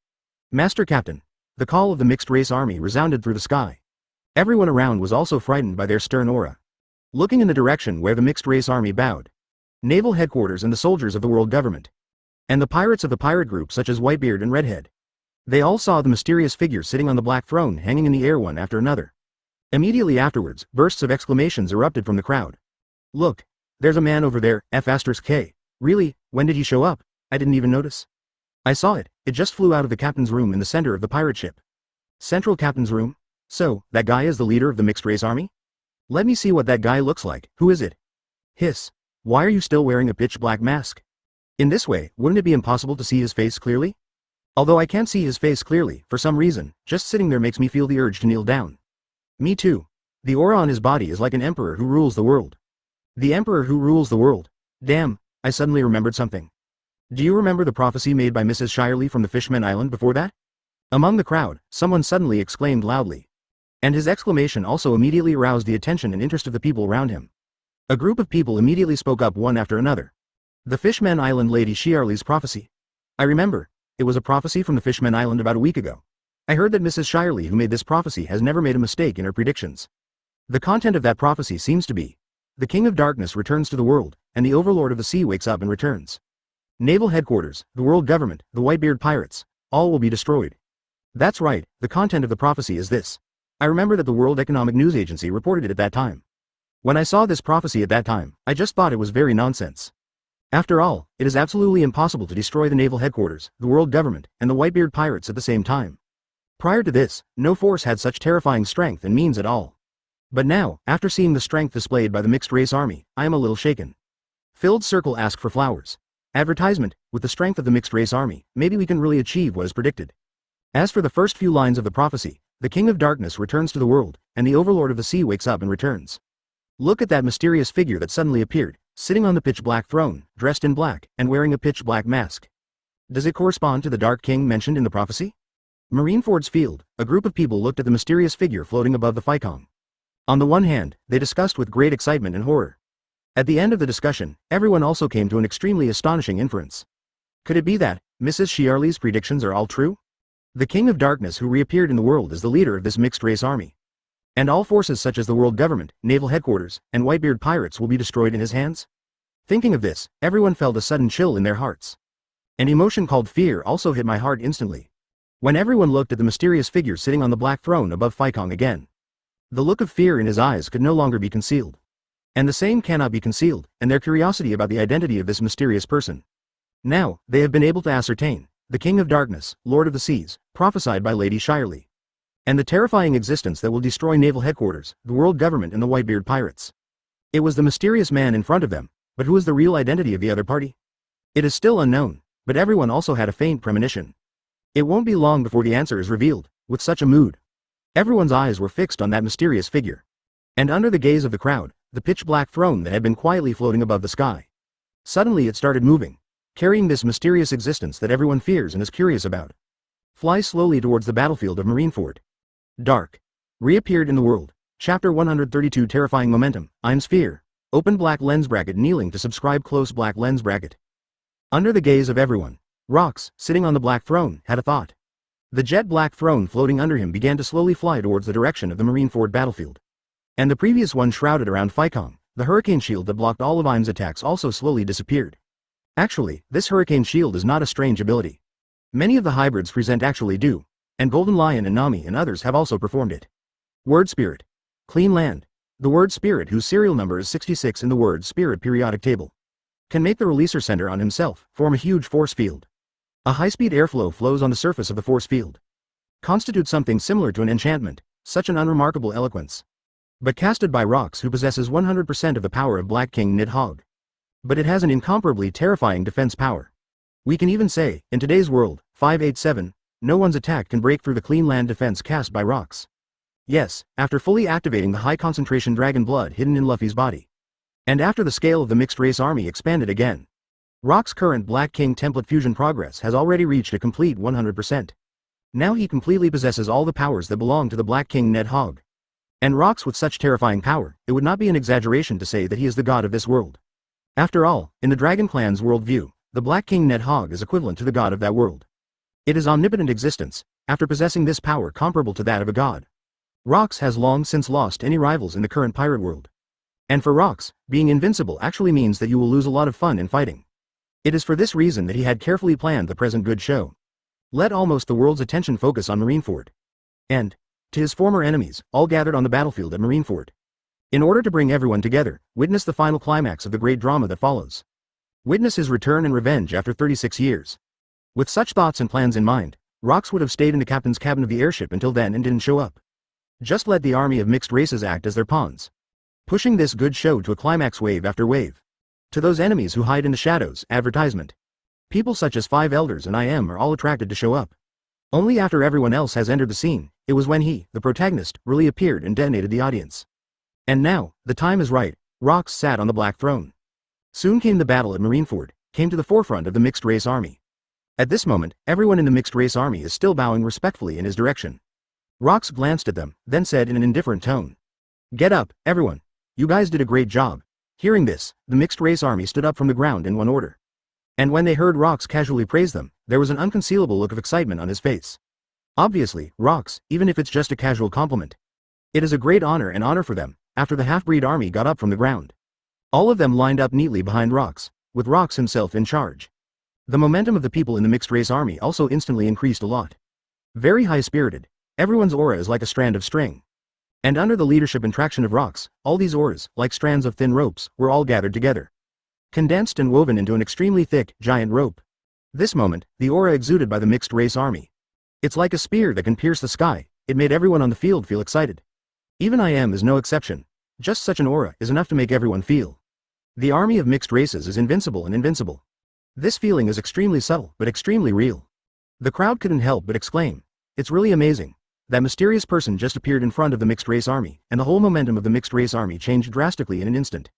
Speaker 1: Master Captain. The call of the mixed race army resounded through the sky. Everyone around was also frightened by their stern aura. Looking in the direction where the mixed race army bowed. Naval Headquarters and the soldiers of the world government. And the pirates of the pirate group such as Whitebeard and Redhead. They all saw the mysterious figure sitting on the black throne hanging in the air one after another. Immediately afterwards, bursts of exclamations erupted from the crowd. Look! There's a man over there, F*K. Really, when did he show up? I didn't even notice. I saw it, it just flew out of the captain's room in the center of the pirate ship. Central captain's room? So, that guy is the leader of the mixed race army? Let me see what that guy looks like, who is it? Hiss. Why are you still wearing a pitch black mask? In this way, wouldn't it be impossible to see his face clearly? Although I can't see his face clearly, for some reason, just sitting there makes me feel the urge to kneel down. Me too. The aura on his body is like an emperor who rules the world. The emperor who rules the world. Damn, I suddenly remembered something. Do you remember the prophecy made by Mrs. Shirley from the Fishman Island before that? Among the crowd, someone suddenly exclaimed loudly. And his exclamation also immediately aroused the attention and interest of the people around him. A group of people immediately spoke up one after another. The Fishman Island Lady Shirley's prophecy. I remember. It was a prophecy from the Fishman Island about a week ago. I heard that Mrs. Shirley who made this prophecy has never made a mistake in her predictions. The content of that prophecy seems to be, the King of Darkness returns to the world, and the Overlord of the Sea wakes up and returns. Naval Headquarters, the world government, the Whitebeard pirates, all will be destroyed. That's right, the content of the prophecy is this. I remember that the World Economic News Agency reported it at that time. When I saw this prophecy at that time, I just thought it was very nonsense. After all, it is absolutely impossible to destroy the Naval Headquarters, the world government, and the Whitebeard pirates at the same time. Prior to this, no force had such terrifying strength and means at all. But now, after seeing the strength displayed by the mixed race army, I am a little shaken. Filled circle ask for flowers. Advertisement, with the strength of the mixed race army, maybe we can really achieve what is predicted. As for the first few lines of the prophecy, the King of Darkness returns to the world, and the Overlord of the Sea wakes up and returns. Look at that mysterious figure that suddenly appeared, sitting on the pitch black throne, dressed in black, and wearing a pitch black mask. Does it correspond to the Dark King mentioned in the prophecy? Marineford's field, a group of people looked at the mysterious figure floating above the Phaikong. On the one hand, they discussed with great excitement and horror. At the end of the discussion, everyone also came to an extremely astonishing inference. Could it be that, Mrs. Shirley's predictions are all true? The King of Darkness who reappeared in the world is the leader of this mixed race army. And all forces such as the world government, Naval Headquarters, and Whitebeard pirates will be destroyed in his hands? Thinking of this, everyone felt a sudden chill in their hearts. An emotion called fear also hit my heart instantly. When everyone looked at the mysterious figure sitting on the black throne above Phaikong again. The look of fear in his eyes could no longer be concealed. And the same cannot be concealed, and their curiosity about the identity of this mysterious person. Now, they have been able to ascertain, the King of Darkness, Lord of the Seas, prophesied by Lady Shirley. And the terrifying existence that will destroy Naval Headquarters, the world government and the Whitebeard pirates. It was the mysterious man in front of them, but who is the real identity of the other party? It is still unknown, but everyone also had a faint premonition. It won't be long before the answer is revealed, with such a mood. Everyone's eyes were fixed on that mysterious figure. And under the gaze of the crowd, the pitch-black throne that had been quietly floating above the sky. Suddenly it started moving, carrying this mysterious existence that everyone fears and is curious about. Fly slowly towards the battlefield of Marineford. Dark. Reappeared in the world. Chapter 132 Terrifying Momentum, I'm Sphere. Open black lens bracket kneeling to subscribe close black lens bracket. Under the gaze of everyone, Rocks, sitting on the black throne, had a thought. The jet black throne floating under him began to slowly fly towards the direction of the Marineford battlefield. And the previous one shrouded around Phaikong, the hurricane shield that blocked all of Im's attacks also slowly disappeared. Actually, this hurricane shield is not a strange ability. Many of the hybrids present actually do, and Golden Lion and Nami and others have also performed it. Word Spirit. Clean Land. The word Spirit, whose serial number is 66 in the word Spirit periodic table, can make the releaser center on himself form a huge force field. A high-speed airflow flows on the surface of the force field. Constitutes something similar to an enchantment, such an unremarkable eloquence. But casted by Rocks who possesses 100% of the power of Black King Dhogg. But it has an incomparably terrifying defense power. We can even say, in today's world, 587, no one's attack can break through the clean land defense cast by Rocks. Yes, after fully activating the high concentration dragon blood hidden in Luffy's body. And after the scale of the mixed race army expanded again. Rock's current Black King template fusion progress has already reached a complete 100%. Now he completely possesses all the powers that belong to the Black King dhogg. And Rock's with such terrifying power, it would not be an exaggeration to say that he is the god of this world. After all, in the Dragon Clan's worldview, the Black King dhogg is equivalent to the god of that world. It is omnipotent existence, after possessing this power comparable to that of a god. Rock's has long since lost any rivals in the current pirate world. And for Rock's, being invincible actually means that you will lose a lot of fun in fighting. It is for this reason that he had carefully planned the present good show. Let almost the world's attention focus on Marineford. And, to his former enemies, all gathered on the battlefield at Marineford. In order to bring everyone together, witness the final climax of the great drama that follows. Witness his return and revenge after 36 years. With such thoughts and plans in mind, Rock's would have stayed in the captain's cabin of the airship until then and didn't show up. Just let the army of mixed races act as their pawns. Pushing this good show to a climax wave after wave. To those enemies who hide in the shadows, advertisement. People such as Five Elders and I Am are all attracted to show up. Only after everyone else has entered the scene, it was when he, the protagonist, really appeared and detonated the audience. And now, the time is right, Rock's sat on the Black Throne. Soon came the battle at Marineford, came to the forefront of the mixed race army. At this moment, everyone in the mixed race army is still bowing respectfully in his direction. Rock's glanced at them, then said in an indifferent tone. Get up, everyone. You guys did a great job. Hearing this, the mixed race army stood up from the ground in one order. And when they heard Rock's casually praise them, there was an unconcealable look of excitement on his face. Obviously, Rock's, even if it's just a casual compliment. It is a great honor for them, after the half-breed army got up from the ground. All of them lined up neatly behind Rock's, with Rock's himself in charge. The momentum of the people in the mixed race army also instantly increased a lot. Very high-spirited. Everyone's aura is like a strand of string. And under the leadership and traction of Rock's, all these auras, like strands of thin ropes, were all gathered together. Condensed and woven into an extremely thick, giant rope. This moment, the aura exuded by the mixed race army. It's like a spear that can pierce the sky, it made everyone on the field feel excited. Even I Am is no exception. Just such an aura is enough to make everyone feel. The army of mixed races is invincible and invincible. This feeling is extremely subtle, but extremely real. The crowd couldn't help but exclaim. It's really amazing. That mysterious person just appeared in front of the mixed race army, and the whole momentum of the mixed race army changed drastically in an instant.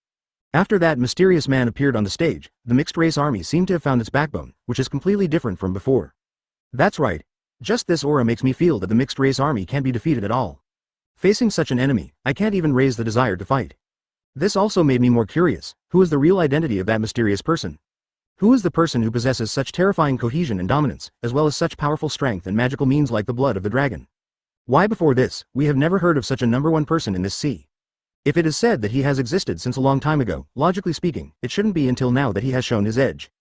Speaker 1: After that mysterious man appeared on the stage, the mixed race army seemed to have found its backbone, which is completely different from before. That's right. Just this aura makes me feel that the mixed race army can't be defeated at all. Facing such an enemy, I can't even raise the desire to fight. This also made me more curious. Who is the real identity of that mysterious person? Who is the person who possesses such terrifying cohesion and dominance, as well as such powerful strength and magical means like the blood of the dragon? Why before this, we have never heard of such a number one person in this sea? If it is said that he has existed since a long time ago, logically speaking, it shouldn't be until now that he has shown his edge.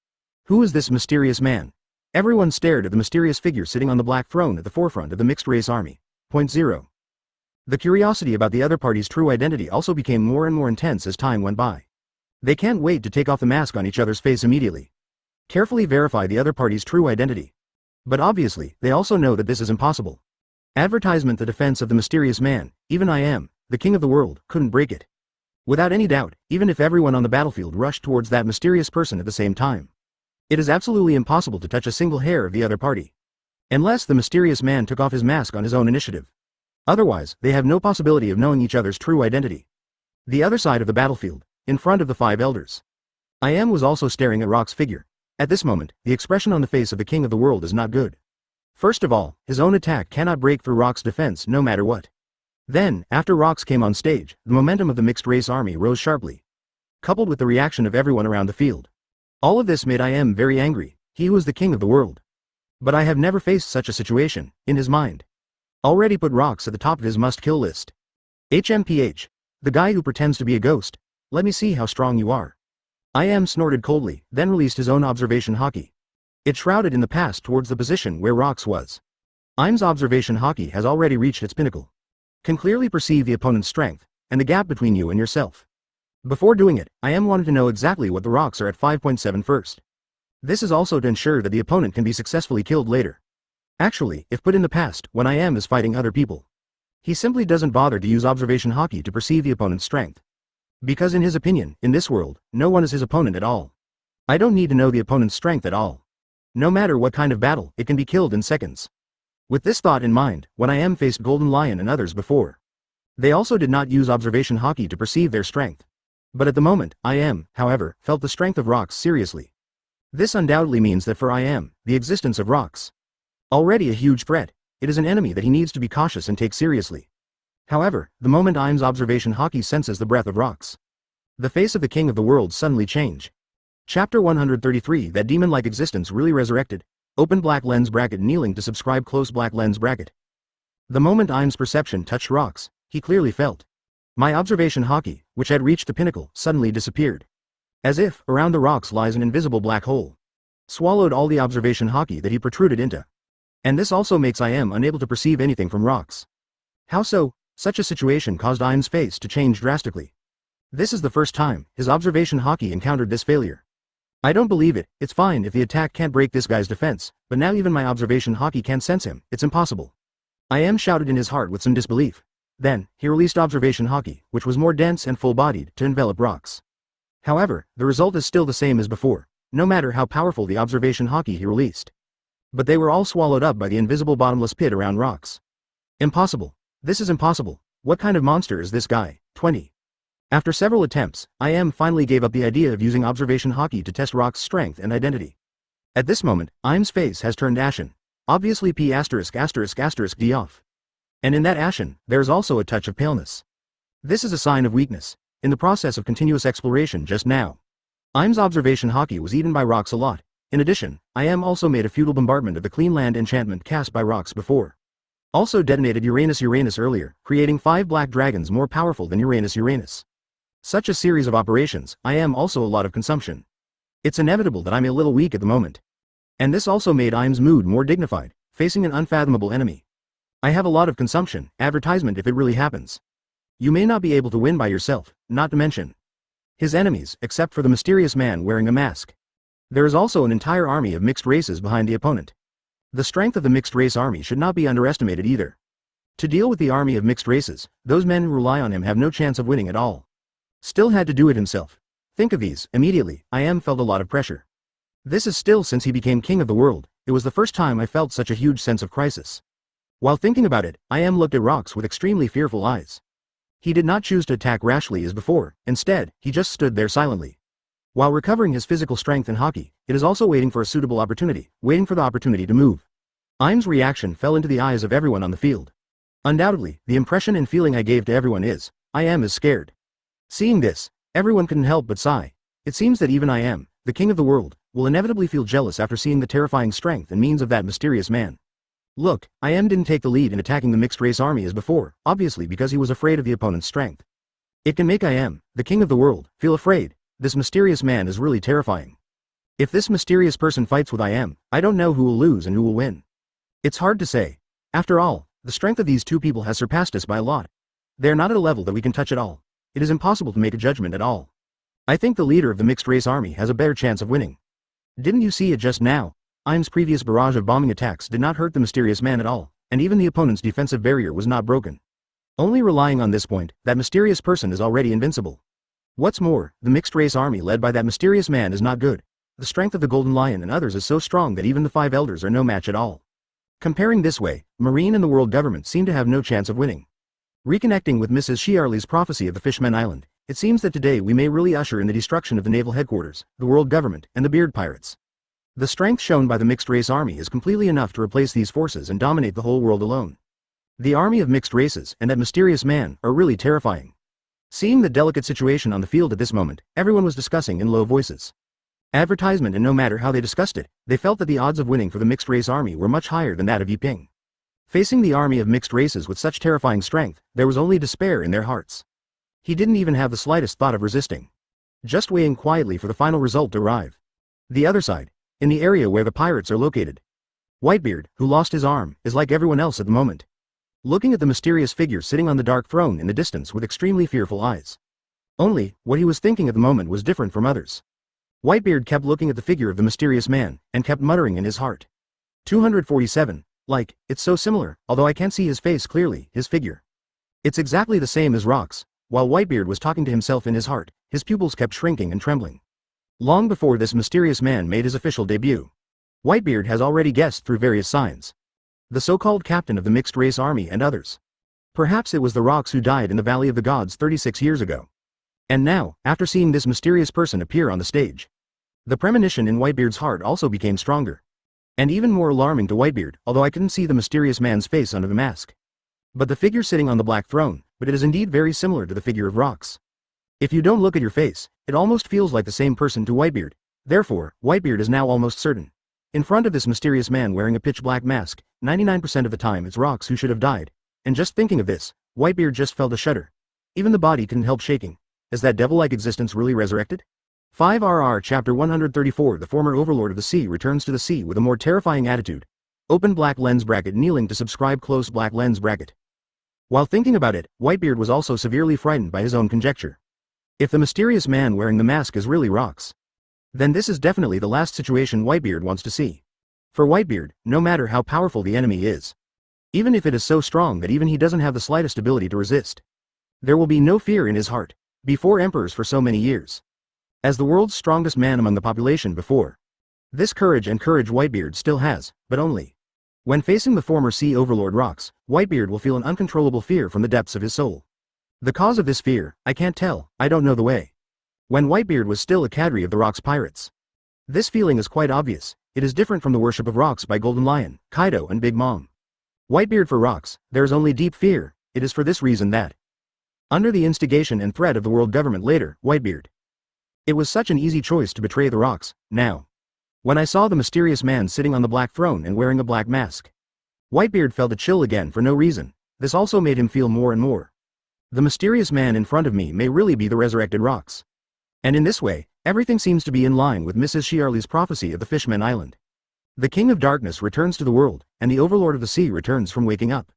Speaker 1: Who is this mysterious man? Everyone stared at the mysterious figure sitting on the black throne at the forefront of the mixed race army. Point 0. The curiosity about the other party's true identity also became more and more intense as time went by. They can't wait to take off the mask on each other's face immediately. Carefully verify the other party's true identity. But obviously, they also know that this is impossible. Advertisement: the defense of the mysterious man, even I Am, the king of the world, couldn't break it. Without any doubt, even if everyone on the battlefield rushed towards that mysterious person at the same time. It is absolutely impossible to touch a single hair of the other party. Unless the mysterious man took off his mask on his own initiative. Otherwise, they have no possibility of knowing each other's true identity. The other side of the battlefield, in front of the Five Elders. I Am was also staring at Rock's figure. At this moment, the expression on the face of the king of the world is not good. First of all, his own attack cannot break through Rock's defense no matter what. Then, after Rock's came on stage, the momentum of the mixed race army rose sharply. Coupled with the reaction of everyone around the field. All of this made I Am very angry, he who is the king of the world. But I have never faced such a situation, in his mind. Already put Rock's at the top of his must-kill list. HMPH. The guy who pretends to be a ghost. Let me see how strong you are. I Am snorted coldly, then released his own observation haki. It shrouded in the past towards the position where Rock's was. Im's observation haki has already reached its pinnacle. Can clearly perceive the opponent's strength, and the gap between you and yourself. Before doing it, I Am wanted to know exactly what the Rocks are at 5.7 first. This is also to ensure that the opponent can be successfully killed later. Actually, if put in the past, when I Am is fighting other people. He simply doesn't bother to use observation haki to perceive the opponent's strength. Because in his opinion, in this world, no one is his opponent at all. I don't need to know the opponent's strength at all. No matter what kind of battle, it can be killed in seconds. With this thought in mind, when I Am faced Golden Lion and others before. They also did not use observation haki to perceive their strength. But at the moment, I Am, however, felt the strength of Rocks seriously. This undoubtedly means that for the existence of rocks. Already a huge threat, it is an enemy that he needs to be cautious and take seriously. However, the moment Im's observation Haki senses the breath of rocks, the face of the king of the world suddenly change. Chapter 133 That demon-like existence really resurrected. Open black lens bracket kneeling to subscribe close black lens bracket. The moment Im's perception touched rocks, he clearly felt. My observation Haki, which had reached the pinnacle, suddenly disappeared. As if, around the rocks lies an invisible black hole. Swallowed all the observation Haki that he protruded into. And this also makes unable to perceive anything from rocks. How so? Such a situation caused Im's face to change drastically. This is the first time his observation Haki encountered this failure. I don't believe it. It's fine if the attack can't break this guy's defense, but now even my observation Haki can't sense him. It's impossible. Shouted in his heart with some disbelief. Then, he released observation Haki, which was more dense and full-bodied, to envelop rocks. However, the result is still the same as before, no matter how powerful the observation Haki he released. But they were all swallowed up by the invisible bottomless pit around rocks. Impossible. This is impossible. What kind of monster is this guy? 20. After several attempts, finally gave up the idea of using observation Haki to test Rock's strength and identity. At this moment, Im's face has turned ashen. Obviously P***** D off. And in that ashen, there is also a touch of paleness. This is a sign of weakness. In the process of continuous exploration just now, Im's observation Haki was eaten by rocks a lot. In addition, also made a futile bombardment of the clean land enchantment cast by rocks before. Also detonated Uranus earlier, creating 5 black dragons more powerful than Uranus. Such a series of operations, also a lot of consumption. It's inevitable that I'm a little weak at the moment. And this also made Im's mood more dignified, facing an unfathomable enemy. I have a lot of consumption, advertisement if it really happens. You may not be able to win by yourself, not to mention his enemies, except for the mysterious man wearing a mask. There is also an entire army of mixed races behind the opponent. The strength of the mixed race army should not be underestimated either. To deal with the army of mixed races, those men who rely on him have no chance of winning at all. Still had to do it himself. Think of these. Immediately, felt a lot of pressure. This is still since he became king of the world. It was the first time I felt such a huge sense of crisis. While thinking about it, looked at rocks with extremely fearful eyes. He did not choose to attack rashly as before. Instead, he just stood there silently. While recovering his physical strength and Haki, it is also waiting for a suitable opportunity, waiting for the opportunity to move. Im's reaction fell into the eyes of everyone on the field. Undoubtedly, the impression and feeling I gave to everyone is scared. Seeing this, everyone couldn't help but sigh. It seems that even the king of the world, will inevitably feel jealous after seeing the terrifying strength and means of that mysterious man. Look, didn't take the lead in attacking the mixed race army as before, obviously because he was afraid of the opponent's strength. It can make the king of the world, feel afraid. This mysterious man is really terrifying. If this mysterious person fights with I don't know who will lose and who will win. It's hard to say. After all, the strength of these two people has surpassed us by a lot. They are not at a level that we can touch at all. It is impossible to make a judgment at all. I think the leader of the mixed race army has a better chance of winning. Didn't you see it just now? Im's previous barrage of bombing attacks did not hurt the mysterious man at all, and even the opponent's defensive barrier was not broken. Only relying on this point, that mysterious person is already invincible. What's more, the mixed race army led by that mysterious man is not good. The strength of the Golden Lion and others is so strong that even the 5 elders are no match at all. Comparing this way, Marine and the world government seem to have no chance of winning. Reconnecting with Mrs. Shiarly's prophecy of the Fishmen Island, it seems that today we may really usher in the destruction of the Naval Headquarters, the world government, and the Beard Pirates. The strength shown by the mixed race army is completely enough to replace these forces and dominate the whole world alone. The army of mixed races and that mysterious man are really terrifying. Seeing the delicate situation on the field at this moment, everyone was discussing in low voices. Advertisement, and no matter how they discussed it, they felt that the odds of winning for the mixed race army were much higher than that of Yiping. Facing the army of mixed races with such terrifying strength, there was only despair in their hearts. He didn't even have the slightest thought of resisting. Just waiting quietly for the final result to arrive. The other side, in the area where the pirates are located. Whitebeard, who lost his arm, is like everyone else at the moment. Looking at the mysterious figure sitting on the dark throne in the distance with extremely fearful eyes. Only, what he was thinking at the moment was different from others. Whitebeard kept looking at the figure of the mysterious man, and kept muttering in his heart. 247. Like, it's so similar, although I can't see his face clearly, his figure. It's exactly the same as Rock's. While Whitebeard was talking to himself in his heart, his pupils kept shrinking and trembling. Long before this mysterious man made his official debut, Whitebeard has already guessed through various signs. The so-called captain of the mixed race army and others. Perhaps it was the Rocks who died in the Valley of the Gods 36 years ago. And now, after seeing this mysterious person appear on the stage, The premonition in Whitebeard's heart also became stronger. And even more alarming to Whitebeard, although I couldn't see the mysterious man's face under the mask. But the figure sitting on the black throne, but it is indeed very similar to the figure of Rocks. If you don't look at your face, it almost feels like the same person to Whitebeard. Therefore, Whitebeard is now almost certain. In front of this mysterious man wearing a pitch black mask, 99% of the time it's Rocks who should have died. And just thinking of this, Whitebeard just felt a shudder. Even the body couldn't help shaking. Is that devil-like existence really resurrected? 5RR Chapter 134 The former overlord of the sea returns to the sea with a more terrifying attitude. Open black lens bracket kneeling to subscribe close black lens bracket. While thinking about it, Whitebeard was also severely frightened by his own conjecture. If the mysterious man wearing the mask is really Rocks, then this is definitely the last situation Whitebeard wants to see. For Whitebeard, no matter how powerful the enemy is, even if it is so strong that even he doesn't have the slightest ability to resist, there will be no fear in his heart. Before emperors for so many years. As the world's strongest man among the population before. This courage Whitebeard still has, but only. When facing the former sea overlord Rocks, Whitebeard will feel an uncontrollable fear from the depths of his soul. The cause of this fear, I can't tell, I don't know the way. When Whitebeard was still a cadre of the Rocks pirates. This feeling is quite obvious, it is different from the worship of Rocks by Golden Lion, Kaido and Big Mom. Whitebeard for Rocks, there is only deep fear, it is for this reason that, under the instigation and threat of the world government later, Whitebeard. It was such an easy choice to betray the Rocks, now. When I saw the mysterious man sitting on the black throne and wearing a black mask. Whitebeard felt a chill again for no reason, this also made him feel more and more. The mysterious man in front of me may really be the resurrected Rocks. And in this way, everything seems to be in line with Mrs. Shiarly's prophecy of the Fishman Island. The King of Darkness returns to the world, and the Overlord of the Sea returns from waking up.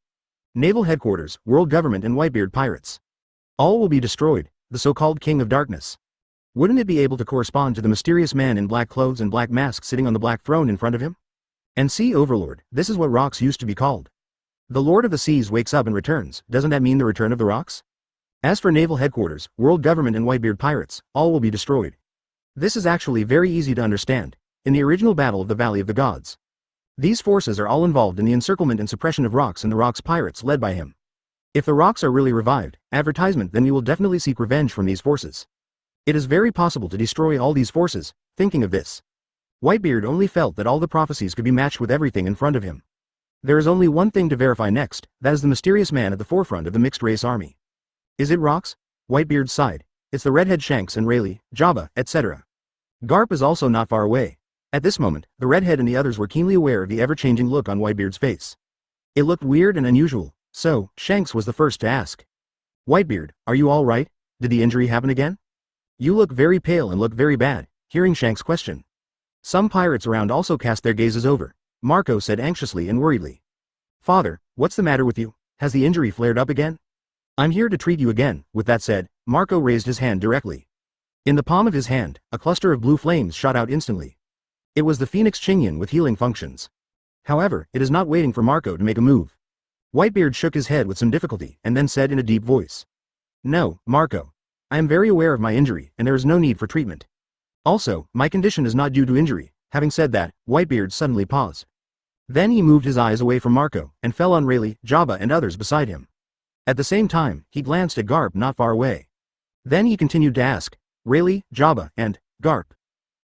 Speaker 1: Naval Headquarters, World Government and Whitebeard Pirates. All will be destroyed, the so-called King of Darkness. Wouldn't it be able to correspond to the mysterious man in black clothes and black mask sitting on the black throne in front of him? And Sea Overlord, this is what Rocks used to be called. The Lord of the Seas wakes up and returns, doesn't that mean the return of the Rocks? As for Naval Headquarters, World Government and Whitebeard Pirates, all will be destroyed. This is actually very easy to understand. In the original battle of the Valley of the Gods. These forces are all involved in the encirclement and suppression of Rocks and the Rocks pirates led by him. If the Rocks are really revived, advertisement, then we will definitely seek revenge from these forces. It is very possible to destroy all these forces, thinking of this. Whitebeard only felt that all the prophecies could be matched with everything in front of him. There is only one thing to verify next, that is the mysterious man at the forefront of the mixed race army. Is it Rocks? Whitebeard sighed. It's the redhead Shanks and Rayleigh, Jabba, etc. Garp is also not far away. At this moment, the redhead and the others were keenly aware of the ever-changing look on Whitebeard's face. It looked weird and unusual, so, Shanks was the first to ask. Whitebeard, are you all right? Did the injury happen again? You look very pale and look very bad, hearing Shanks' question. Some pirates around also cast their gazes over. Marco said anxiously and worriedly. Father, what's the matter with you? Has the injury flared up again? I'm here to treat you again. With that said, Marco raised his hand directly. In the palm of his hand, a cluster of blue flames shot out instantly. It was the Phoenix Chingyun with healing functions. However, it is not waiting for Marco to make a move. Whitebeard shook his head with some difficulty and then said in a deep voice. No, Marco. I am very aware of my injury and there is no need for treatment. Also, my condition is not due to injury. Having said that, Whitebeard suddenly paused. Then he moved his eyes away from Marco and fell on Rayleigh, Jabba and others beside him. At the same time, he glanced at Garp not far away. Then he continued to ask, Rayleigh, Jabba, and Garp.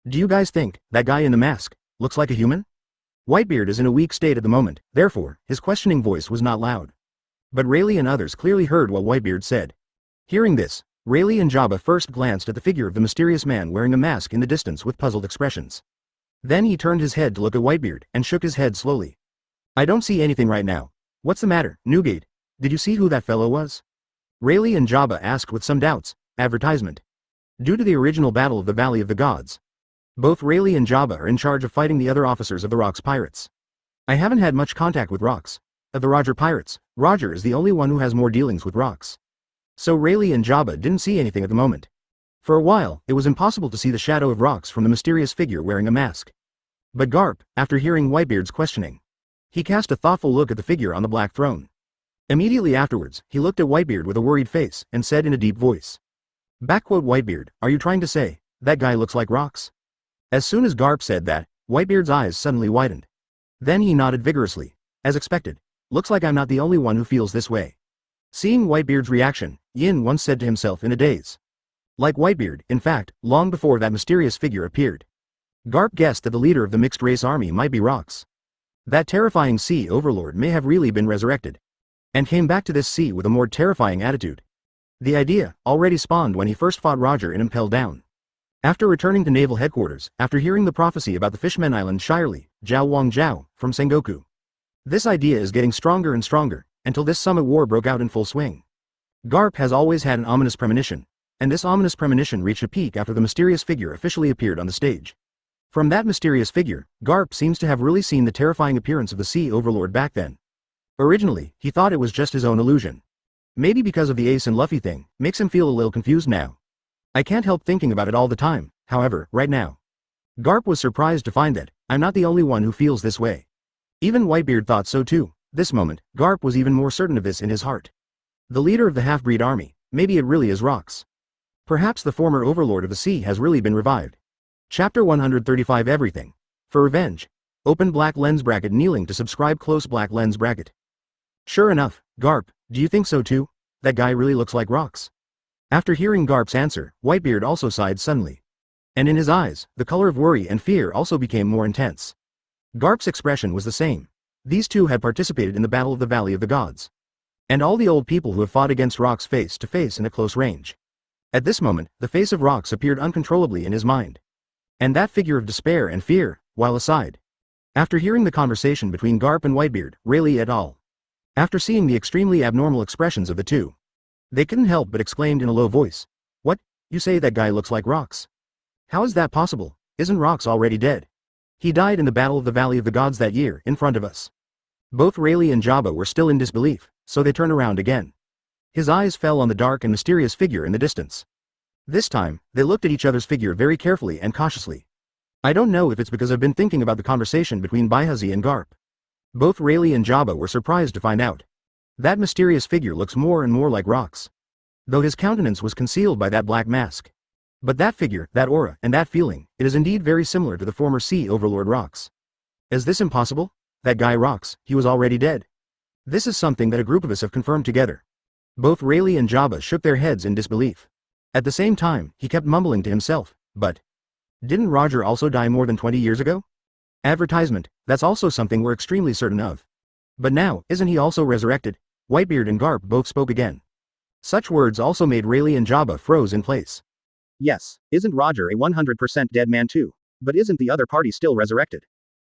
Speaker 1: Do you guys think that guy in the mask looks like a human? Whitebeard is in a weak state at the moment, therefore, his questioning voice was not loud. But Rayleigh and others clearly heard what Whitebeard said. Hearing this, Rayleigh and Jabba first glanced at the figure of the mysterious man wearing a mask in the distance with puzzled expressions. Then he turned his head to look at Whitebeard and shook his head slowly. I don't see anything right now. What's the matter, Newgate? Did you see who that fellow was? Rayleigh and Jabba asked with some doubts. Advertisement. Due to the original battle of the Valley of the Gods. Both Rayleigh and Jabba are in charge of fighting the other officers of the Rocks pirates. I haven't had much contact with Rocks. Of the Roger pirates, Roger is the only one who has more dealings with Rocks. So Rayleigh and Jabba didn't see anything at the moment. For a while, it was impossible to see the shadow of Rocks from the mysterious figure wearing a mask. But Garp, after hearing Whitebeard's questioning, he cast a thoughtful look at the figure on the black throne. Immediately afterwards, he looked at Whitebeard with a worried face and said in a deep voice. Backquote Whitebeard, are you trying to say, that guy looks like Rocks? As soon as Garp said that, Whitebeard's eyes suddenly widened. Then he nodded vigorously. As expected. Looks like I'm not the only one who feels this way. Seeing Whitebeard's reaction, Yin once said to himself in a daze. Like Whitebeard, in fact, long before that mysterious figure appeared. Garp guessed that the leader of the mixed-race army might be rocks. That terrifying sea overlord may have really been resurrected, and came back to this sea with a more terrifying attitude. The idea already spawned when he first fought Roger and impelled down. After returning to Naval Headquarters, after hearing the prophecy about the Fishmen Island Shirley, Jiao Wang Jiao, from Sengoku. This idea is getting stronger and stronger, until this summit war broke out in full swing. Garp has always had an ominous premonition, and this ominous premonition reached a peak after the mysterious figure officially appeared on the stage. From that mysterious figure, Garp seems to have really seen the terrifying appearance of the Sea Overlord back then. Originally, he thought it was just his own illusion. Maybe because of the Ace and Luffy thing, makes him feel a little confused now. I can't help thinking about it all the time, however, right now. Garp was surprised to find that I'm not the only one who feels this way. Even Whitebeard thought so too. This moment, Garp was even more certain of this in his heart. The leader of the half-breed army, maybe it really is rocks. Perhaps the former overlord of the sea has really been revived. Chapter 135 Everything. For revenge. Open black lens bracket kneeling to subscribe close black lens bracket. Sure enough, Garp, do you think so too? That guy really looks like rocks. After hearing Garp's answer, Whitebeard also sighed suddenly. And in his eyes, the color of worry and fear also became more intense. Garp's expression was the same. These two had participated in the Battle of the Valley of the Gods. And all the old people who have fought against rocks face to face in a close range. At this moment, the face of rocks appeared uncontrollably in his mind. And that figure of despair and fear, while aside. After hearing the conversation between Garp and Whitebeard, Rayleigh et al. After seeing the extremely abnormal expressions of the two, they couldn't help but exclaimed in a low voice. What? You say that guy looks like rocks? How is that possible? Isn't Rocks already dead? He died in the Battle of the Valley of the Gods that year, in front of us. Both Rayleigh and Jabba were still in disbelief, so they turned around again. His eyes fell on the dark and mysterious figure in the distance. This time, they looked at each other's figure very carefully and cautiously. I don't know if it's because I've been thinking about the conversation between Baihazi and Garp. Both Rayleigh and Jabba were surprised to find out. That mysterious figure looks more and more like Rocks. Though his countenance was concealed by that black mask. But that figure, that aura, and that feeling, it is indeed very similar to the former Sea Overlord Rocks. Is this impossible? That guy Rocks, he was already dead. This is something that a group of us have confirmed together. Both Rayleigh and Jabba shook their heads in disbelief. At the same time, he kept mumbling to himself, but didn't Roger also die more than 20 years ago? Advertisement, that's also something we're extremely certain of. But now, isn't he also resurrected? Whitebeard and Garp both spoke again. Such words also made Rayleigh and Jabba froze in place.
Speaker 2: Yes, isn't Roger a 100% dead man too? But isn't the other party still resurrected?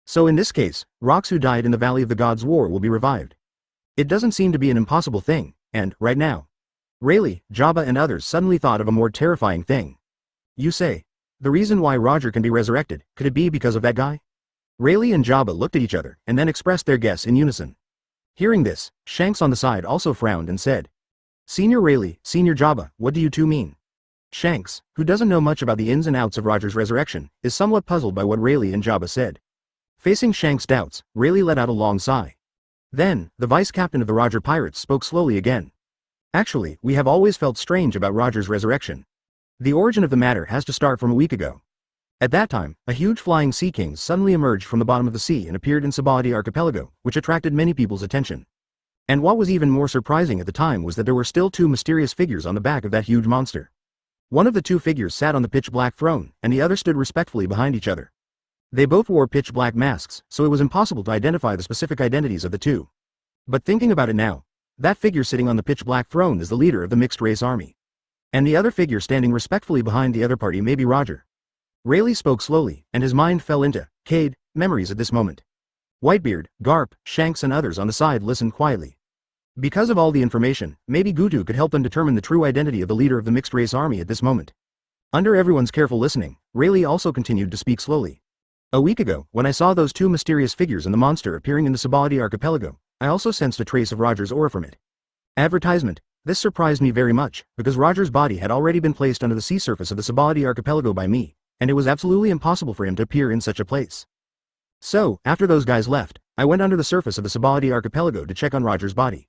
Speaker 1: So in this case, Rocks who died in the Valley of the Gods War will be revived. It doesn't seem to be an impossible thing, and, right now, Rayleigh, Jabba and others suddenly thought of a more terrifying thing. You say, the reason why Roger can be resurrected, could it be because of that guy? Rayleigh and Jabba looked at each other, and then expressed their guess in unison. Hearing this, Shanks on the side also frowned and said, Senior Rayleigh, Senior Jabba, what do you two mean? Shanks, who doesn't know much about the ins and outs of Roger's resurrection, is somewhat puzzled by what Rayleigh and Jabba said. Facing Shanks' doubts, Rayleigh let out a long sigh. Then, the vice captain of the Roger Pirates spoke slowly again. Actually, we have always felt strange about Roger's resurrection. The origin of the matter has to start from a week ago. At that time, a huge flying sea king suddenly emerged from the bottom of the sea and appeared in Sabadi Archipelago, which attracted many people's attention. And what was even more surprising at the time was that there were still two mysterious figures on the back of that huge monster. One of the two figures sat on the pitch-black throne, and the other stood respectfully behind each other. They both wore pitch-black masks, so it was impossible to identify the specific identities of the two. But thinking about it now, that figure sitting on the pitch-black throne is the leader of the mixed-race army. And the other figure standing respectfully behind the other party may be Roger. Rayleigh spoke slowly, and his mind fell into Cade memories at this moment. Whitebeard, Garp, Shanks and others on the side listened quietly. Because of all the information, maybe Gutu could help them determine the true identity of the leader of the mixed-race army at this moment. Under everyone's careful listening, Rayleigh also continued to speak slowly. A week ago, when I saw those two mysterious figures and the monster appearing in the Sabadi Archipelago, I also sensed a trace of Roger's aura from it. Advertisement. This surprised me very much, because Roger's body had already been placed under the sea surface of the Sabadi Archipelago by me, and it was absolutely impossible for him to appear in such a place. So, after those guys left, I went under the surface of the Sabadi Archipelago to check on Roger's body.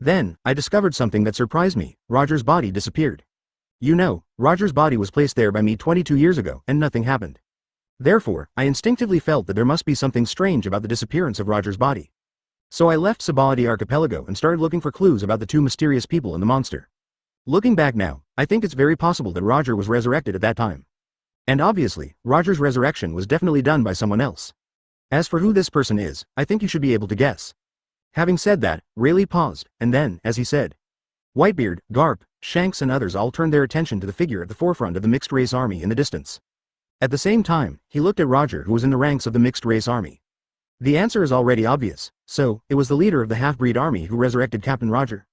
Speaker 1: Then, I discovered something that surprised me. Roger's body disappeared. You know, Roger's body was placed there by me 22 years ago, and nothing happened. Therefore, I instinctively felt that there must be something strange about the disappearance of Roger's body. So I left Sabadi Archipelago and started looking for clues about the two mysterious people and the monster. Looking back now, I think it's very possible that Roger was resurrected at that time. And obviously, Roger's resurrection was definitely done by someone else. As for who this person is, I think you should be able to guess. Having said that, Rayleigh paused, and then, as he said, Whitebeard, Garp, Shanks and others all turned their attention to the figure at the forefront of the mixed-race army in the distance. At the same time, he looked at Roger who was in the ranks of the mixed-race army. The answer is already obvious, so, it was the leader of the half-breed army who resurrected Captain Roger.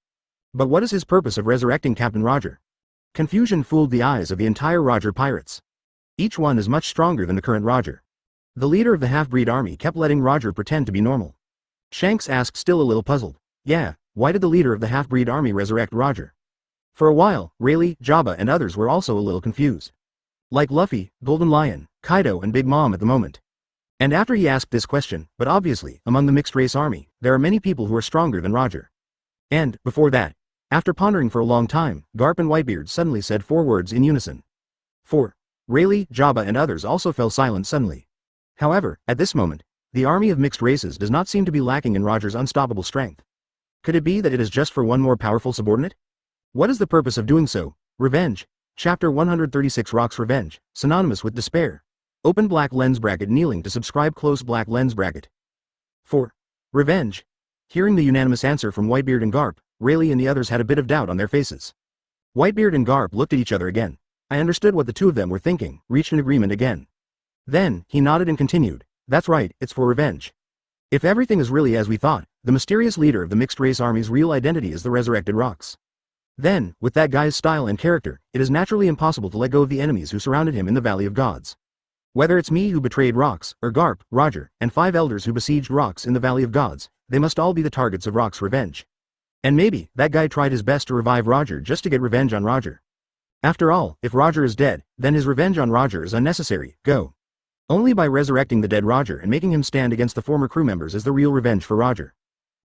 Speaker 1: But what is his purpose of resurrecting Captain Roger? Confusion fooled the eyes of the entire Roger pirates. Each one is much stronger than the current Roger. The leader of the half-breed army kept letting Roger pretend to be normal. Shanks asked, still a little puzzled. Yeah, why did the leader of the half-breed army resurrect Roger? For a while, Rayleigh, Jabba and others were also a little confused. Like Luffy, Golden Lion, Kaido and Big Mom at the moment. And after he asked this question, but obviously, among the mixed-race army, there are many people who are stronger than Roger. And, before that, after pondering for a long time, Garp and Whitebeard suddenly said 4 words in unison. 4. Rayleigh, Jabba and others also fell silent suddenly. However, at this moment, the army of mixed races does not seem to be lacking in Roger's unstoppable strength. Could it be that it is just for one more powerful subordinate? What is the purpose of doing so? Revenge. Chapter 136 Rock's Revenge, synonymous with despair. Open black lens bracket kneeling to subscribe close black lens bracket. 4. Revenge. Hearing the unanimous answer from Whitebeard and Garp, Rayleigh and the others had a bit of doubt on their faces. Whitebeard and Garp looked at each other again. I understood what the two of them were thinking, reached an agreement again. Then, he nodded and continued, that's right, it's for revenge. If everything is really as we thought, the mysterious leader of the mixed-race army's real identity is the resurrected Rocks. Then, with that guy's style and character, it is naturally impossible to let go of the enemies who surrounded him in the Valley of Gods. Whether it's me who betrayed Rocks, or Garp, Roger, and 5 elders who besieged Rocks in the Valley of Gods, they must all be the targets of Rock's revenge. And maybe, that guy tried his best to revive Roger just to get revenge on Roger. After all, if Roger is dead, then his revenge on Roger is unnecessary, go. Only by resurrecting the dead Roger and making him stand against the former crew members is the real revenge for Roger.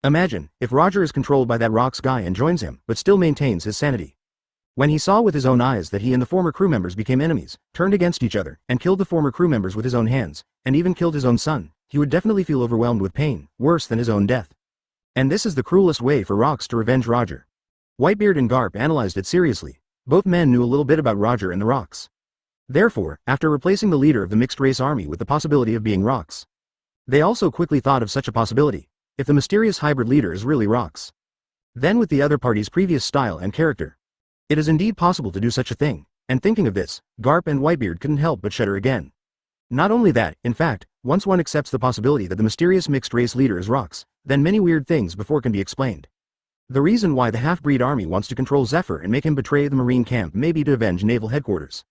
Speaker 1: Imagine, if Roger is controlled by that Rocks guy and joins him, but still maintains his sanity. When he saw with his own eyes that he and the former crew members became enemies, turned against each other, and killed the former crew members with his own hands, and even killed his own son, he would definitely feel overwhelmed with pain, worse than his own death. And this is the cruelest way for Rocks to revenge Roger. Whitebeard and Garp analyzed it seriously. Both men knew a little bit about Roger and the Rocks. Therefore, after replacing the leader of the mixed-race army with the possibility of being Rocks, they also quickly thought of such a possibility. If the mysterious hybrid leader is really Rocks, then with the other party's previous style and character, it is indeed possible to do such a thing, and thinking of this, Garp and Whitebeard couldn't help but shudder again. Not only that, in fact, once one accepts the possibility that the mysterious mixed-race leader is Rocks, then many weird things before can be explained. The reason why the half-breed army wants to control Zephyr and make him betray the Marine camp may be to avenge Naval Headquarters.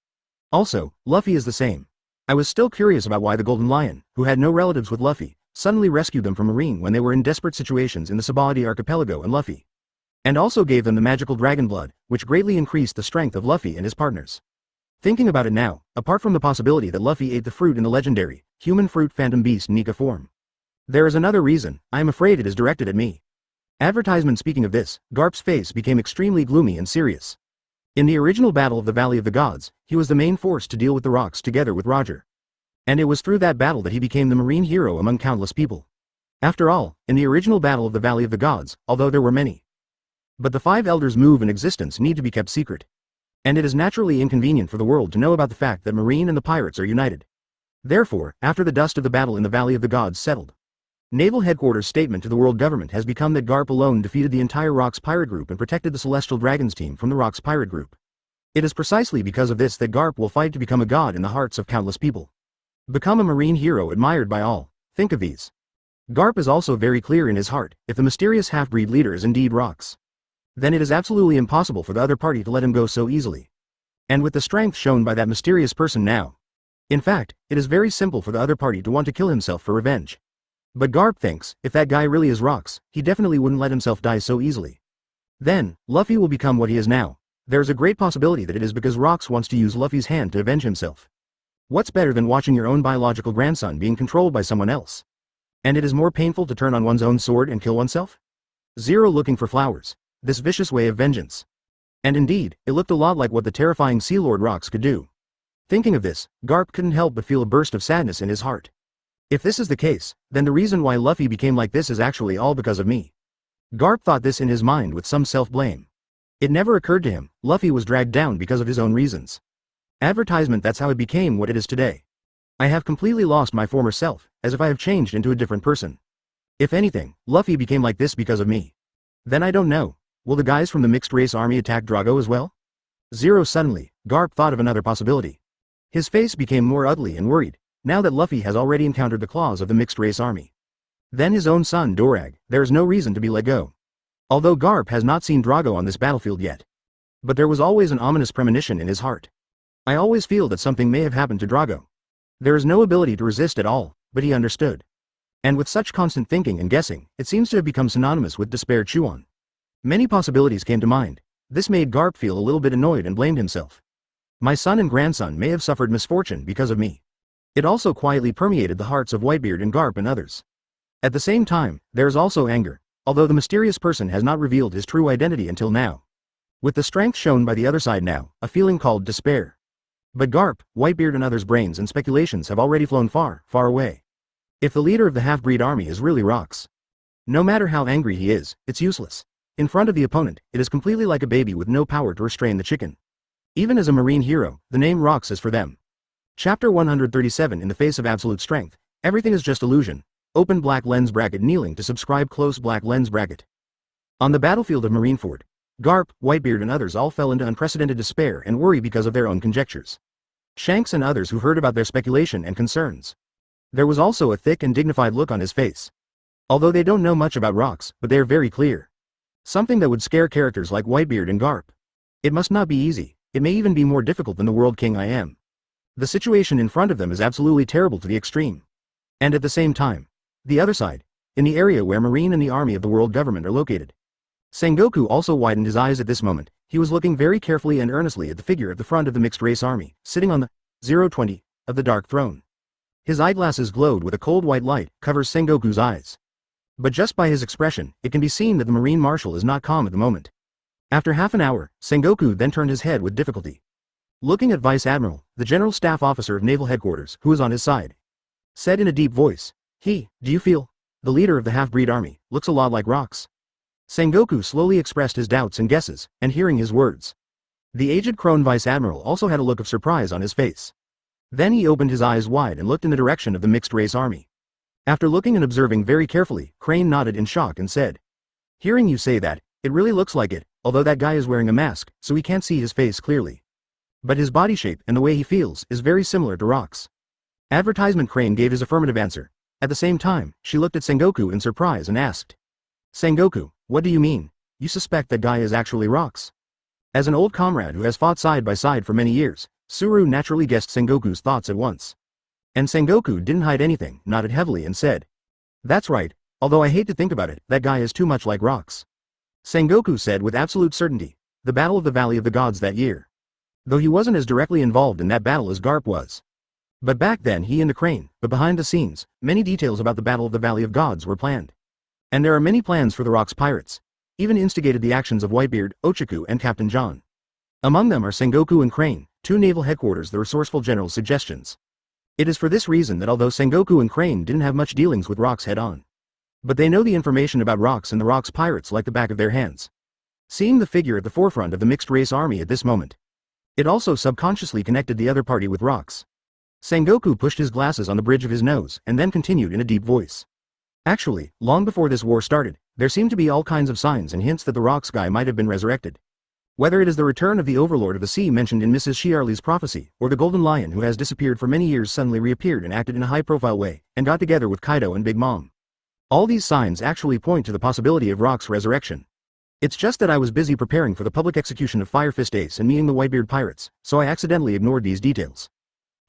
Speaker 1: Also, Luffy is the same. I was still curious about why the Golden Lion, who had no relatives with Luffy, suddenly rescued them from Marine when they were in desperate situations in the Sabadi archipelago and Luffy. And also gave them the magical dragon blood, which greatly increased the strength of Luffy and his partners. Thinking about it now, apart from the possibility that Luffy ate the fruit in the legendary, human fruit phantom beast Nika form, there is another reason. I am afraid it is directed at me. Advertisement. Speaking of this, Garp's face became extremely gloomy and serious. In the original battle of the Valley of the Gods, he was the main force to deal with the Rocks together with Roger. And it was through that battle that he became the marine hero among countless people. After all, in the original battle of the Valley of the Gods, although there were many, but the 5 elders' move and existence need to be kept secret. And it is naturally inconvenient for the world to know about the fact that Marine and the pirates are united. Therefore, after the dust of the battle in the Valley of the Gods settled, Naval Headquarters' statement to the world government has become that Garp alone defeated the entire Rocks pirate group and protected the Celestial Dragons team from the Rocks pirate group. It is precisely because of this that Garp will fight to become a god in the hearts of countless people. Become a marine hero admired by all. Think of these. Garp is also very clear in his heart, if the mysterious half-breed leader is indeed Rocks, then it is absolutely impossible for the other party to let him go so easily. And with the strength shown by that mysterious person now, in fact, it is very simple for the other party to want to kill himself for revenge. But Garp thinks, if that guy really is Rocks, he definitely wouldn't let himself die so easily. Then, Luffy will become what he is now. There is a great possibility that it is because Rocks wants to use Luffy's hand to avenge himself. What's better than watching your own biological grandson being controlled by someone else? And it is more painful to turn on one's own sword and kill oneself? Zero looking for flowers. This vicious way of vengeance. And indeed, it looked a lot like what the terrifying Sea Lord Rocks could do. Thinking of this, Garp couldn't help but feel a burst of sadness in his heart. If this is the case, then the reason why Luffy became like this is actually all because of me. Garp thought this in his mind with some self-blame. It never occurred to him, Luffy was dragged down because of his own reasons. Advertisement, that's how it became what it is today. I have completely lost my former self, as if I have changed into a different person. If anything, Luffy became like this because of me. Then I don't know. Will the guys from the mixed race army attack Drago as well? Suddenly, Garp thought of another possibility. His face became more ugly and worried, now that Luffy has already encountered the claws of the mixed race army. Then his own son Dorag, there is no reason to be let go. Although Garp has not seen Drago on this battlefield yet. But there was always an ominous premonition in his heart. I always feel that something may have happened to Drago. There is no ability to resist at all, but he understood. And with such constant thinking and guessing, it seems to have become synonymous with despair. Chuan. Many possibilities came to mind. This made Garp feel a little bit annoyed and blamed himself. My son and grandson may have suffered misfortune because of me. It also quietly permeated the hearts of Whitebeard and Garp and others. At the same time, there is also anger, although the mysterious person has not revealed his true identity until now. With the strength shown by the other side now, a feeling called despair. But Garp, Whitebeard and others' brains and speculations have already flown far, far away. If the leader of the half-breed army is really Rox, no matter how angry he is, it's useless. In front of the opponent, it is completely like a baby with no power to restrain the chicken. Even as a marine hero, the name Rox is for them. Chapter 137. In the face of absolute strength, everything is just illusion. Open black lens bracket. Kneeling to subscribe. Close black lens bracket. On the battlefield of Marineford, Garp, Whitebeard and others all fell into unprecedented despair and worry because of their own conjectures. Shanks and others who heard about their speculation and concerns. There was also a thick and dignified look on his face. Although they don't know much about Rox, but they are very clear. Something that would scare characters like Whitebeard and Garp. It must not be easy, it may even be more difficult than the World King I am. The situation in front of them is absolutely terrible to the extreme. And at the same time, the other side, in the area where Marine and the army of the world government are located. Sengoku also widened his eyes at this moment. He was looking very carefully and earnestly at the figure at the front of the mixed race army, sitting on the 020 of the Dark Throne. His eyeglasses glowed with a cold white light, covers Sengoku's eyes. But just by his expression, it can be seen that the Marine Marshal is not calm at the moment. After half an hour, Sengoku then turned his head with difficulty. Looking at Vice Admiral, the General Staff Officer of Naval Headquarters, who was on his side, said in a deep voice, do you feel? The leader of the half-breed army, looks a lot like Rox. Sengoku slowly expressed his doubts and guesses, and hearing his words. The aged crone Vice Admiral also had a look of surprise on his face. Then he opened his eyes wide and looked in the direction of the mixed race army. After looking and observing very carefully, Crane nodded in shock and said, hearing you say that, it really looks like it, although that guy is wearing a mask, so we can't see his face clearly. But his body shape and the way he feels is very similar to Rox. Advertisement. Crane gave his affirmative answer. At the same time, she looked at Sengoku in surprise and asked, Sengoku, what do you mean? You suspect that guy is actually Rox? As an old comrade who has fought side by side for many years, Suru naturally guessed Sengoku's thoughts at once. And Sengoku didn't hide anything, nodded heavily and said, that's right, although I hate to think about it, that guy is too much like Rox. Sengoku said with absolute certainty, the Battle of the Valley of the Gods that year. Though he wasn't as directly involved in that battle as Garp was. But back then he and the Crane, but behind the scenes, many details about the Battle of the Valley of Gods were planned. And there are many plans for the Rox pirates. Even instigated the actions of Whitebeard, Ochaku and Captain John. Among them are Sengoku and Crane, two Naval Headquarters the resourceful general's suggestions. It is for this reason that although Sengoku and Crane didn't have much dealings with Rox head-on, but they know the information about Rox and the Rox pirates like the back of their hands. Seeing the figure at the forefront of the mixed race army at this moment, it also subconsciously connected the other party with Rox. Sengoku pushed his glasses on the bridge of his nose and then continued in a deep voice. Actually, long before this war started, there seemed to be all kinds of signs and hints that the Rox guy might have been resurrected. Whether it is the return of the overlord of the sea mentioned in Mrs. Shiarly's prophecy, or the Golden Lion who has disappeared for many years suddenly reappeared and acted in a high-profile way, and got together with Kaido and Big Mom. All these signs actually point to the possibility of Rox's resurrection. It's just that I was busy preparing for the public execution of Fire Fist Ace and meeting the Whitebeard pirates, so I accidentally ignored these details.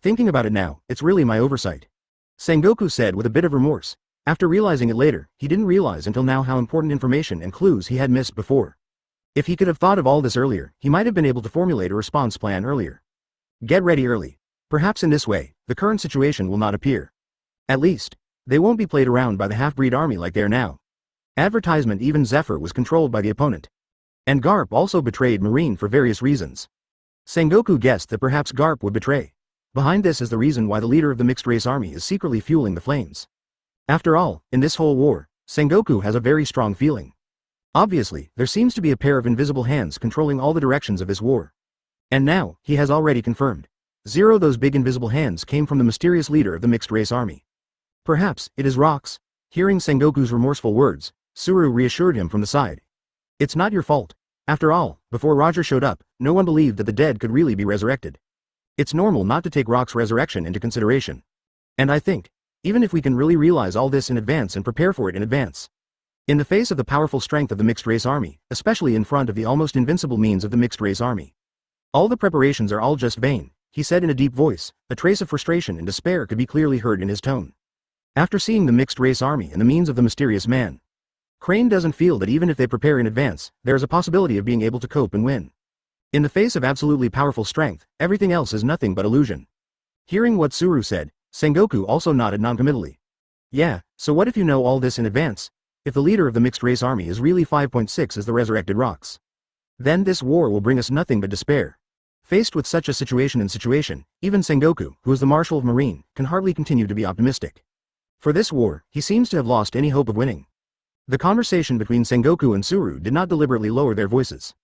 Speaker 1: Thinking about it now, it's really my oversight. Sengoku said with a bit of remorse. After realizing it later, he didn't realize until now how important information and clues he had missed before. If he could have thought of all this earlier, he might have been able to formulate a response plan earlier. Get ready early. Perhaps in this way, the current situation will not appear. At least, they won't be played around by the half-breed army like they are now. Advertisement. Even Zephyr was controlled by the opponent. And Garp also betrayed Marine for various reasons. Sengoku guessed that perhaps Garp would betray. Behind this is the reason why the leader of the mixed race army is secretly fueling the flames. After all, in this whole war, Sengoku has a very strong feeling. Obviously, there seems to be a pair of invisible hands controlling all the directions of this war. And now, he has already confirmed. Zero, those big invisible hands came from the mysterious leader of the mixed race army. Perhaps, it is rocks. Hearing Sengoku's remorseful words, Suru reassured him from the side. It's not your fault. After all, before Roger showed up, no one believed that the dead could really be resurrected. It's normal not to take Rock's resurrection into consideration. And I think, even if we can really realize all this in advance and prepare for it in advance. In the face of the powerful strength of the mixed race army, especially in front of the almost invincible means of the mixed race army. All the preparations are all just vain, he said in a deep voice. A trace of frustration and despair could be clearly heard in his tone. After seeing the mixed race army and the means of the mysterious man, Crane doesn't feel that even if they prepare in advance, there is a possibility of being able to cope and win. In the face of absolutely powerful strength, everything else is nothing but illusion. Hearing what Suru said, Sengoku also nodded noncommittally. Yeah, so what if you know all this in advance? If the leader of the mixed race army is really 5.6 as the resurrected rocks, then this war will bring us nothing but despair. Faced with such a situation, even Sengoku, who is the Marshal of Marine, can hardly continue to be optimistic. For this war, he seems to have lost any hope of winning. The conversation between Sengoku and Suru did not deliberately lower their voices.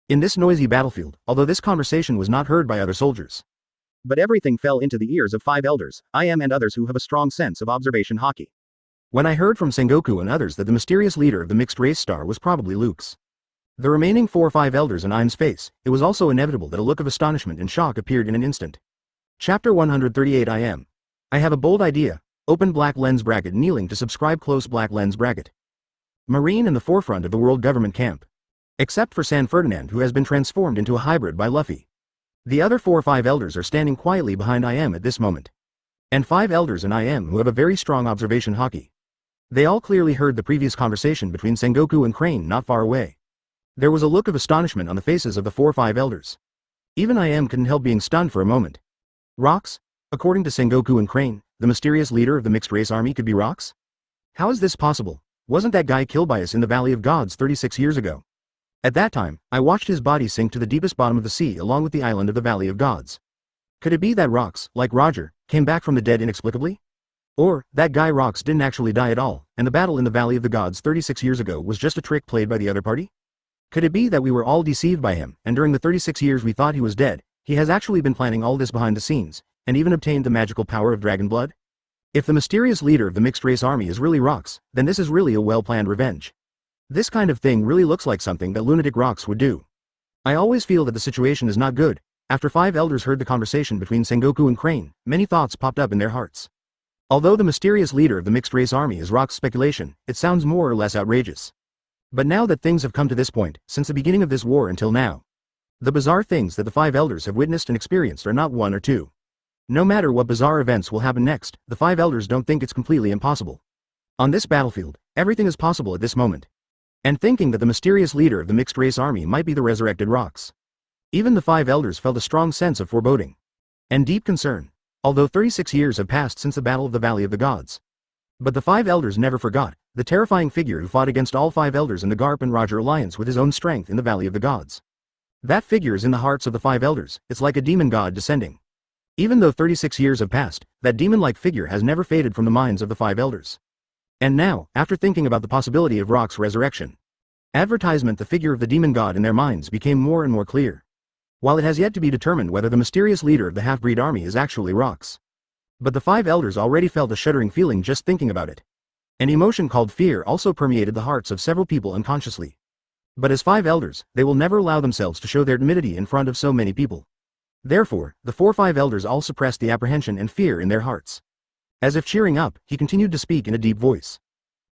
Speaker 1: In this noisy battlefield, although this conversation was not heard by other soldiers.
Speaker 2: But everything fell into the ears of 5 elders, IM and others who have a strong sense of observation hockey.
Speaker 1: When I heard from Sengoku and others that the mysterious leader of the mixed race star was probably Luke's. The remaining 4 or 5 elders in Im's face, it was also inevitable that a look of astonishment and shock appeared in an instant. Chapter 138 IM. I have a bold idea. Open black lens bracket, kneeling to subscribe, close black lens bracket. Marine in the forefront of the world government camp. Except for San Ferdinand, who has been transformed into a hybrid by Luffy. The other 4 or 5 elders are standing quietly behind IM at this moment. And 5 elders in IM who have a very strong observation hockey. They all clearly heard the previous conversation between Sengoku and Crane not far away. There was a look of astonishment on the faces of the 4 or 5 elders. Even IM couldn't help being stunned for a moment. Rocks? According to Sengoku and Crane, the mysterious leader of the mixed race army could be rocks? How is this possible? Wasn't that guy killed by us in the Valley of Gods 36 years ago? At that time, I watched his body sink to the deepest bottom of the sea along with the island of the Valley of Gods. Could it be that Rocks, like Roger, came back from the dead inexplicably? Or, that guy Rocks didn't actually die at all, and the battle in the Valley of the Gods 36 years ago was just a trick played by the other party? Could it be that we were all deceived by him, and during the 36 years we thought he was dead, he has actually been planning all this behind the scenes, and even obtained the magical power of dragon blood? If the mysterious leader of the mixed race army is really Rocks, then this is really a well-planned revenge. This kind of thing really looks like something that lunatic Rocks would do. I always feel that the situation is not good. After 5 elders heard the conversation between Sengoku and Crane, many thoughts popped up in their hearts. Although the mysterious leader of the mixed race army is Rocks' speculation, it sounds more or less outrageous. But now that things have come to this point, since the beginning of this war until now, the bizarre things that the 5 elders have witnessed and experienced are not 1 or 2. No matter what bizarre events will happen next, the 5 elders don't think it's completely impossible. On this battlefield, everything is possible at this moment. And thinking that the mysterious leader of the mixed race army might be the resurrected Rocks. Even the 5 elders felt a strong sense of foreboding. And deep concern. Although 36 years have passed since the Battle of the Valley of the Gods. But the 5 elders never forgot, the terrifying figure who fought against all 5 elders in the Garp and Roger alliance with his own strength in the Valley of the Gods. That figure is in the hearts of the 5 elders, it's like a demon god descending. Even though 36 years have passed, that demon-like figure has never faded from the minds of the 5 elders. And now, after thinking about the possibility of Rock's resurrection, the figure of the demon god in their minds became more and more clear. While it has yet to be determined whether the mysterious leader of the half-breed army is actually Rocks. But the 5 elders already felt a shuddering feeling just thinking about it. An emotion called fear also permeated the hearts of several people unconsciously. But as 5 elders, they will never allow themselves to show their timidity in front of so many people. Therefore, the 4 or 5 elders all suppressed the apprehension and fear in their hearts. As if cheering up, he continued to speak in a deep voice.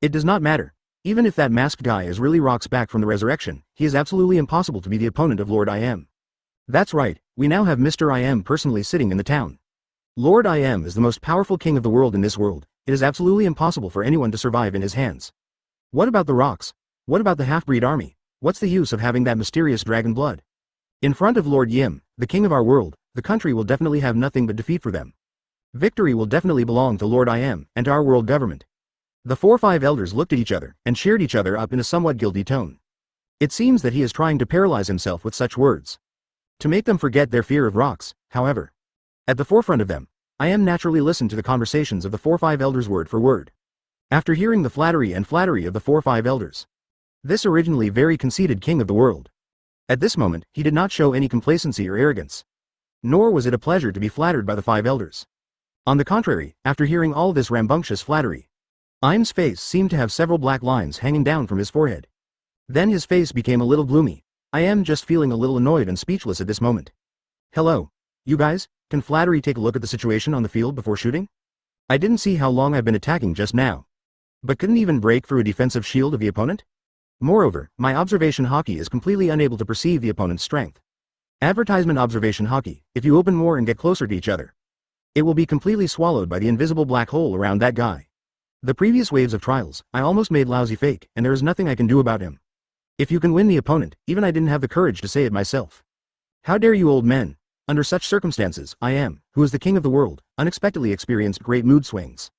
Speaker 1: It does not matter. Even if that masked guy is really Rocks back from the resurrection, he is absolutely impossible to be the opponent of Lord IM. That's right, we now have Mr. IM personally sitting in the town. Lord IM is the most powerful king of the world in this world. It is absolutely impossible for anyone to survive in his hands. What about the Rocks? What about the half-breed army? What's the use of having that mysterious dragon blood? In front of Lord Yim, the king of our world, the country will definitely have nothing but defeat for them. Victory will definitely belong to Lord IM and to our world government. The 4 or 5 elders looked at each other and cheered each other up in a somewhat guilty tone. It seems that he is trying to paralyze himself with such words. To make them forget their fear of Rocks, however. At the forefront of them, IM naturally listened to the conversations of the 4 or 5 elders word for word. After hearing the flattery of the 4 or 5 elders. This originally very conceited king of the world. At this moment, he did not show any complacency or arrogance. Nor was it a pleasure to be flattered by the five elders. On the contrary, after hearing all this rambunctious flattery, Im's face seemed to have several black lines hanging down from his forehead. Then his face became a little gloomy. I am just feeling a little annoyed and speechless at this moment. Hello. You guys, can flattery take a look at the situation on the field before shooting? I didn't see how long I've been attacking just now. But couldn't even break through a defensive shield of the opponent? Moreover, my observation hockey is completely unable to perceive the opponent's strength. Advertisement observation hockey, if you open more and get closer to each other, it will be completely swallowed by the invisible black hole around that guy. The previous waves of trials, I almost made lousy fake, and there is nothing I can do about him. If you can win the opponent, even I didn't have the courage to say it myself. How dare you old men? Under such circumstances, I am, who is the king of the world, unexpectedly experienced great mood swings.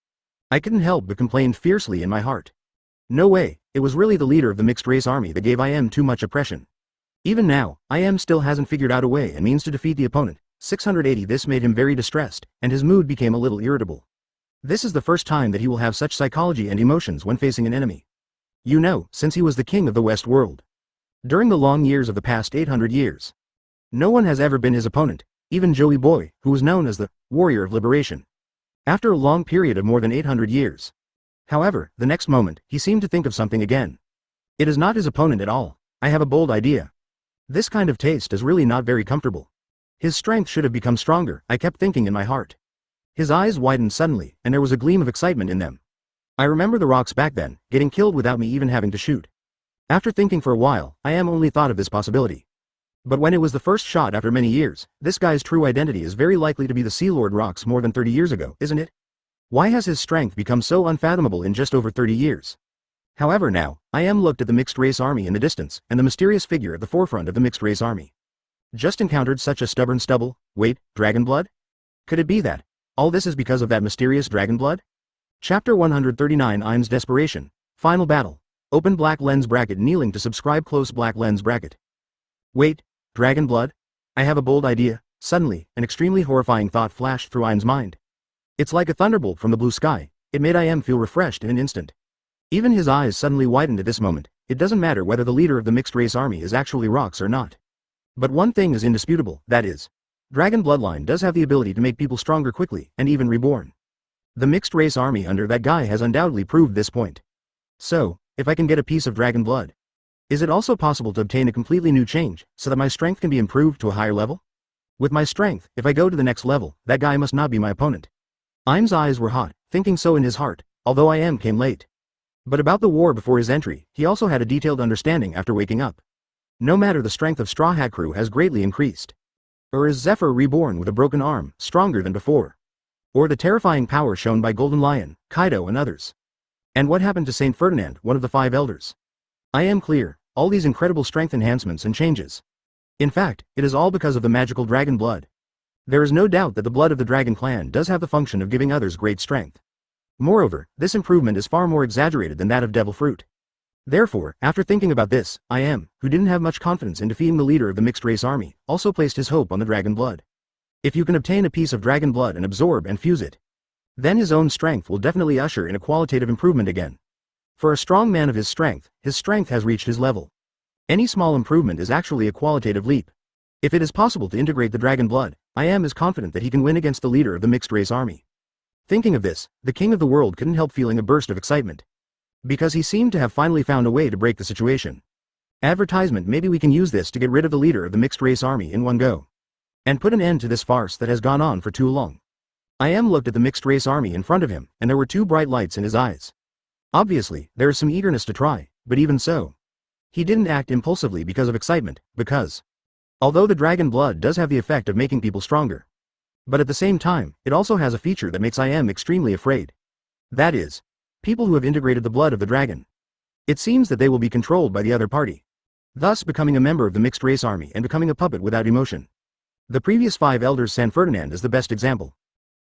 Speaker 1: I couldn't help but complain fiercely in my heart. No way, it was really the leader of the mixed race army that gave IM too much oppression. Even now, IM still hasn't figured out a way and means to defeat the opponent. 680. This made him very distressed, and his mood became a little irritable. This is the first time that he will have such psychology and emotions when facing an enemy. You know, since he was the king of the West world. During the long years of the past 800 years. No one has ever been his opponent, even Joey Boy, who was known as the Warrior of Liberation. After a long period of more than 800 years. However, the next moment, he seemed to think of something again. It is not his opponent at all. I have a bold idea. This kind of taste is really not very comfortable. His strength should have become stronger, I kept thinking in my heart. His eyes widened suddenly, and there was a gleam of excitement in them. I remember the rocks back then, getting killed without me even having to shoot. After thinking for a while, I only thought of this possibility. But when it was the first shot after many years, this guy's true identity is very likely to be the Sea Lord rocks more than 30 years ago, isn't it? Why has his strength become so unfathomable in just over 30 years? However now, I looked at the mixed race army in the distance, and the mysterious figure at the forefront of the mixed race army. Just encountered such a stubborn stubble. Wait, dragon blood? Could it be that all this is because of that mysterious dragon blood? Chapter 139. Im's desperation. Final battle. Open black lens bracket. Kneeling to subscribe. Close black lens bracket. Wait, dragon blood? I have a bold idea. Suddenly, an extremely horrifying thought flashed through Im's mind. It's like a thunderbolt from the blue sky. It made Im feel refreshed in an instant. Even his eyes suddenly widened at this moment. It doesn't matter whether the leader of the mixed race army is actually rocks or not. But one thing is indisputable, that is, dragon bloodline does have the ability to make people stronger quickly, and even reborn. The mixed race army under that guy has undoubtedly proved this point. So, if I can get a piece of dragon blood, is it also possible to obtain a completely new change, so that my strength can be improved to a higher level? With my strength, if I go to the next level, that guy must not be my opponent. Im's eyes were hot, thinking so in his heart, although came late. But about the war before his entry, he also had a detailed understanding after waking up. No matter the strength of Straw Hat Crew has greatly increased. Or is Zephyr reborn with a broken arm, stronger than before? Or the terrifying power shown by Golden Lion, Kaido and others? And what happened to Saint Ferdinand, one of the five elders? I am clear, all these incredible strength enhancements and changes. In fact, it is all because of the magical dragon blood. There is no doubt that the blood of the dragon clan does have the function of giving others great strength. Moreover, this improvement is far more exaggerated than that of devil fruit. Therefore, after thinking about this, who didn't have much confidence in defeating the leader of the mixed race army, also placed his hope on the dragon blood. If you can obtain a piece of dragon blood and absorb and fuse it, then his own strength will definitely usher in a qualitative improvement again. For a strong man of his strength has reached his level. Any small improvement is actually a qualitative leap. If it is possible to integrate the dragon blood, is confident that he can win against the leader of the mixed race army. Thinking of this, the king of the world couldn't help feeling a burst of excitement. Because he seemed to have finally found a way to break the situation. Advertisement. Maybe we can use this to get rid of the leader of the mixed race army in one go. And put an end to this farce that has gone on for too long. Looked at the mixed race army in front of him, and there were two bright lights in his eyes. Obviously, there is some eagerness to try, but even so, he didn't act impulsively because of excitement, because although the dragon blood does have the effect of making people stronger, but at the same time, it also has a feature that makes extremely afraid. That is, people who have integrated the blood of the dragon. It seems that they will be controlled by the other party, thus becoming a member of the mixed race army and becoming a puppet without emotion. The previous five elders. San Ferdinand is the best example.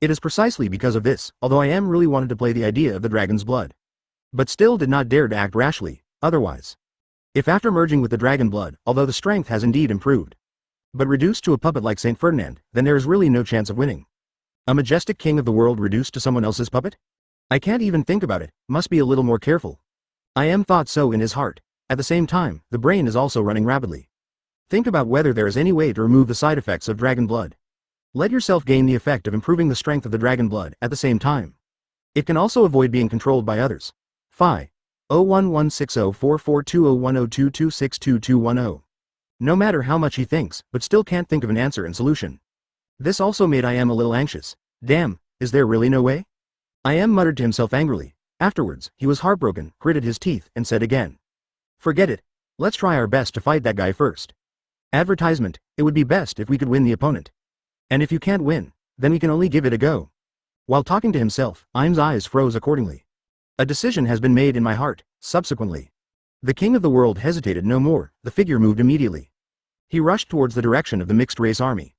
Speaker 1: It is precisely because of this, although really wanted to play the idea of the dragon's blood, but still did not dare to act rashly, otherwise. If after merging with the dragon blood, although the strength has indeed improved, but reduced to a puppet like Saint Ferdinand, then there is really no chance of winning. A majestic king of the world reduced to someone else's puppet? I can't even think about it, must be a little more careful. Thought so in his heart. At the same time, the brain is also running rapidly. Think about whether there is any way to remove the side effects of dragon blood. Let yourself gain the effect of improving the strength of the dragon blood at the same time. It can also avoid being controlled by others. Phi 0116044201022622210. No matter how much he thinks, but still can't think of an answer and solution. This also made I Am a little anxious. Damn, is there really no way? I Am muttered to himself angrily. Afterwards, he was heartbroken, gritted his teeth, and said again. Forget it. Let's try our best to fight that guy first. Advertisement, it would be best if we could win the opponent. And if you can't win, then we can only give it a go. While talking to himself, Im's eyes froze accordingly. A decision has been made in my heart. Subsequently, the king of the world hesitated no more, the figure moved immediately. He rushed towards the direction of the mixed race army.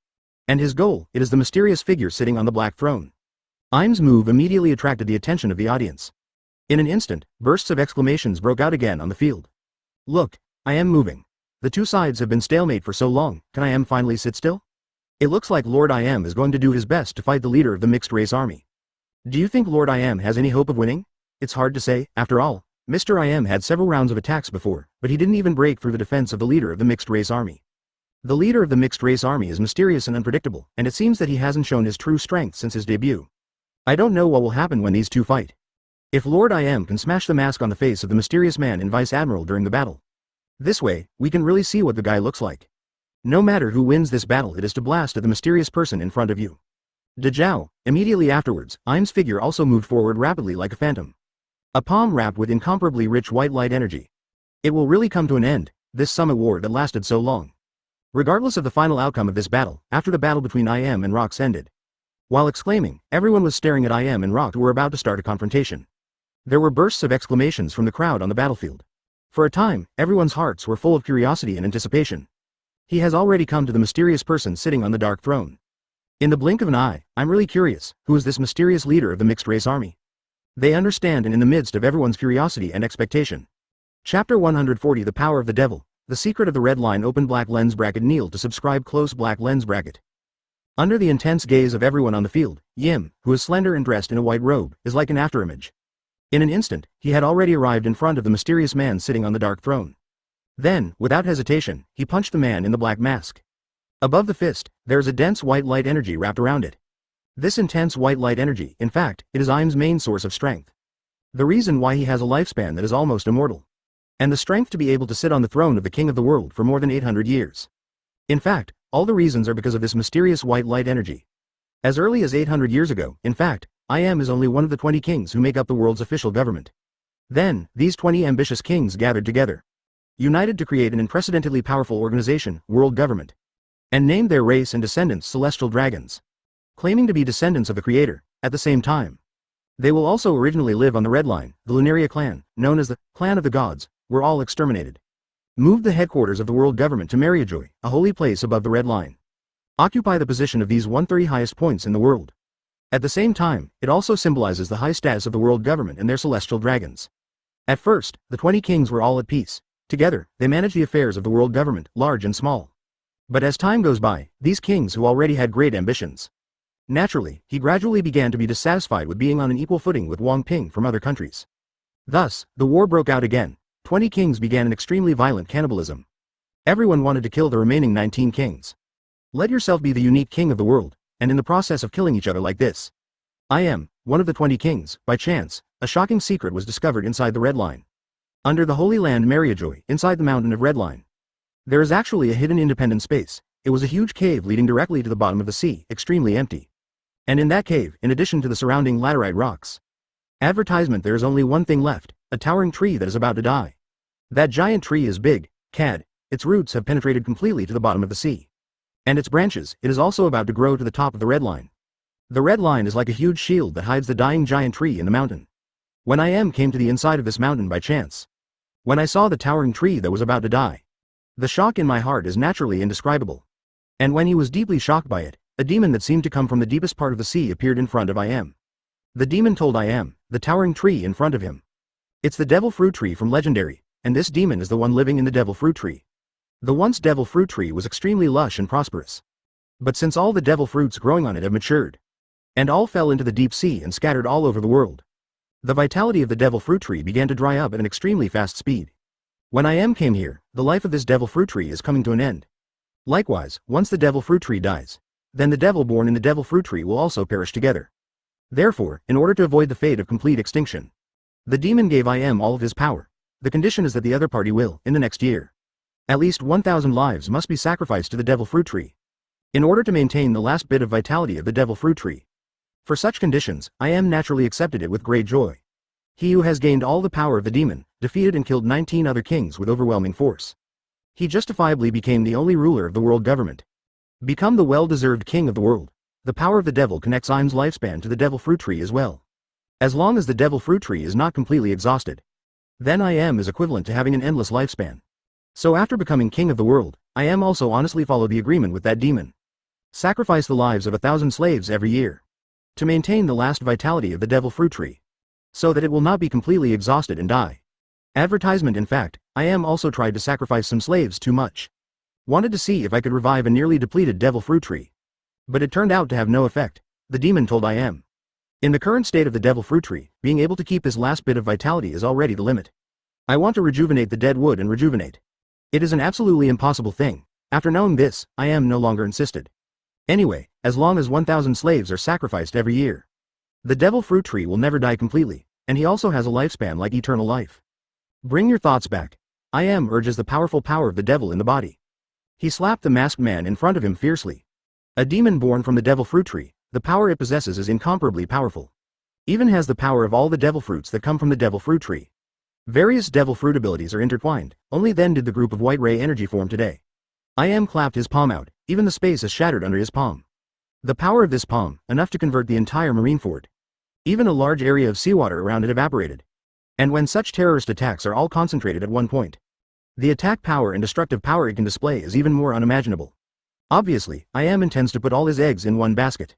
Speaker 1: And his goal, it is the mysterious figure sitting on the black throne. Im's move immediately attracted the attention of the audience. In an instant, bursts of exclamations broke out again on the field. Look, I Am moving. The two sides have been stalemate for so long, can I Am finally sit still? It looks like Lord I Am is going to do his best to fight the leader of the mixed race army. Do you think Lord I Am has any hope of winning? It's hard to say, after all. Mr. I Am had several rounds of attacks before, but he didn't even break through the defense of the leader of the mixed race army. The leader of the mixed race army is mysterious and unpredictable, and it seems that he hasn't shown his true strength since his debut. I don't know what will happen when these two fight. If Lord I Am can smash the mask on the face of the mysterious man in Vice Admiral during the battle. This way, we can really see what the guy looks like. No matter who wins this battle, it is to blast at the mysterious person in front of you. Dejao. Immediately afterwards, Im's figure also moved forward rapidly like a phantom. A palm wrapped with incomparably rich white light energy. It will really come to an end, this summit war that lasted so long. Regardless of the final outcome of this battle, after the battle between I Am and Rocks ended. While exclaiming, everyone was staring at I Am and Rock who were about to start a confrontation. There were bursts of exclamations from the crowd on the battlefield. For a time, everyone's hearts were full of curiosity and anticipation. He has already come to the mysterious person sitting on the dark throne. In the blink of an eye, I'm really curious, who is this mysterious leader of the mixed race army? They understand, and in the midst of everyone's curiosity and expectation. Chapter 140 The Power of the Devil. The Secret of the Red Line. Open black lens bracket. Kneel to subscribe. Close black lens bracket. Under the intense gaze of everyone on the field, Yim, who is slender and dressed in a white robe, is like an afterimage. In an instant, he had already arrived in front of the mysterious man sitting on the dark throne. Then, without hesitation, he punched the man in the black mask. Above the fist, there is a dense white light energy wrapped around it. This intense white light energy, in fact, it is Im's main source of strength. The reason why he has a lifespan that is almost immortal. And the strength to be able to sit on the throne of the king of the world for more than 800 years. In fact, all the reasons are because of this mysterious white light energy. As early as 800 years ago, in fact, I Am is only one of the 20 kings who make up the world's official government. Then, these 20 ambitious kings gathered together. United to create an unprecedentedly powerful organization, world government. And named their race and descendants celestial dragons. Claiming to be descendants of the creator, at the same time. They will also originally live on the Red Line, the Lunaria clan, known as the Clan of the Gods, were all exterminated. Moved the headquarters of the world government to Mariajoy, a holy place above the Red Line. Occupy the position of these 130 highest points in the world. At the same time, it also symbolizes the high status of the world government and their celestial dragons. At first, the 20 kings were all at peace. Together, they managed the affairs of the world government, large and small. But as time goes by, these kings who already had great ambitions. Naturally, he gradually began to be dissatisfied with being on an equal footing with Wang Ping from other countries. Thus, the war broke out again. 20 kings began an extremely violent cannibalism. Everyone wanted to kill the remaining 19 kings. Let yourself be the unique king of the world, and in the process of killing each other like this. I Am, one of the 20 kings. By chance, a shocking secret was discovered inside the Red Line. Under the Holy Land Mariajoy, inside the mountain of Red Line. There is actually a hidden independent space. It was a huge cave leading directly to the bottom of the sea, extremely empty. And in that cave, in addition to the surrounding laterite rocks. Advertisement: there is only one thing left, a towering tree that is about to die. That giant tree is big, cad, its roots have penetrated completely to the bottom of the sea. And its branches, it is also about to grow to the top of the Red Line. The Red Line is like a huge shield that hides the dying giant tree in the mountain. When I Am came to the inside of this mountain by chance. When I saw the towering tree that was about to die. The shock in my heart is naturally indescribable. And when he was deeply shocked by it, a demon that seemed to come from the deepest part of the sea appeared in front of I Am. The demon told I Am, the towering tree in front of him. It's the devil fruit tree from Legendary, and this demon is the one living in the devil fruit tree. The once devil fruit tree was extremely lush and prosperous. But since all the devil fruits growing on it have matured, and all fell into the deep sea and scattered all over the world, the vitality of the devil fruit tree began to dry up at an extremely fast speed. When I Am came here, the life of this devil fruit tree is coming to an end. Likewise, once the devil fruit tree dies, then the devil born in the devil fruit tree will also perish together. Therefore, in order to avoid the fate of complete extinction, the demon gave I Am all of his power. The condition is that the other party will, in the next year, at least 1,000 lives must be sacrificed to the devil fruit tree, in order to maintain the last bit of vitality of the devil fruit tree. For such conditions, I Am naturally accepted it with great joy. He who has gained all the power of the demon, defeated and killed 19 other kings with overwhelming force. He justifiably became the only ruler of the world government. Become the well-deserved king of the world. The power of the devil connects Im's lifespan to the devil fruit tree as well. As long as the devil fruit tree is not completely exhausted, then I Am is equivalent to having an endless lifespan. So after becoming king of the world, I Am also honestly followed the agreement with that demon. Sacrifice the lives of 1,000 slaves every year, to maintain the last vitality of the devil fruit tree, so that it will not be completely exhausted and die. Advertisement. In fact, I Am also tried to sacrifice some slaves too much. Wanted to see if I could revive a nearly depleted devil fruit tree. But it turned out to have no effect, the demon told I Am. In the current state of the devil fruit tree, being able to keep his last bit of vitality is already the limit. I want to rejuvenate the dead wood and rejuvenate. It is an absolutely impossible thing. After knowing this, I Am no longer insisted. Anyway, as long as 1,000 slaves are sacrificed every year, the devil fruit tree will never die completely, and he also has a lifespan like eternal life. Bring your thoughts back. I Am urges the powerful power of the devil in the body. He slapped the masked man in front of him fiercely. A demon born from the devil fruit tree, the power it possesses is incomparably powerful. Even has the power of all the devil fruits that come from the devil fruit tree. Various devil fruit abilities are intertwined, only then did the group of white ray energy form today. I Am clapped his palm out, even the space is shattered under his palm. The power of this palm, enough to convert the entire marine fort. Even a large area of seawater around it evaporated. And when such terrorist attacks are all concentrated at one point, the attack power and destructive power it can display is even more unimaginable. Obviously, I Am intends to put all his eggs in one basket.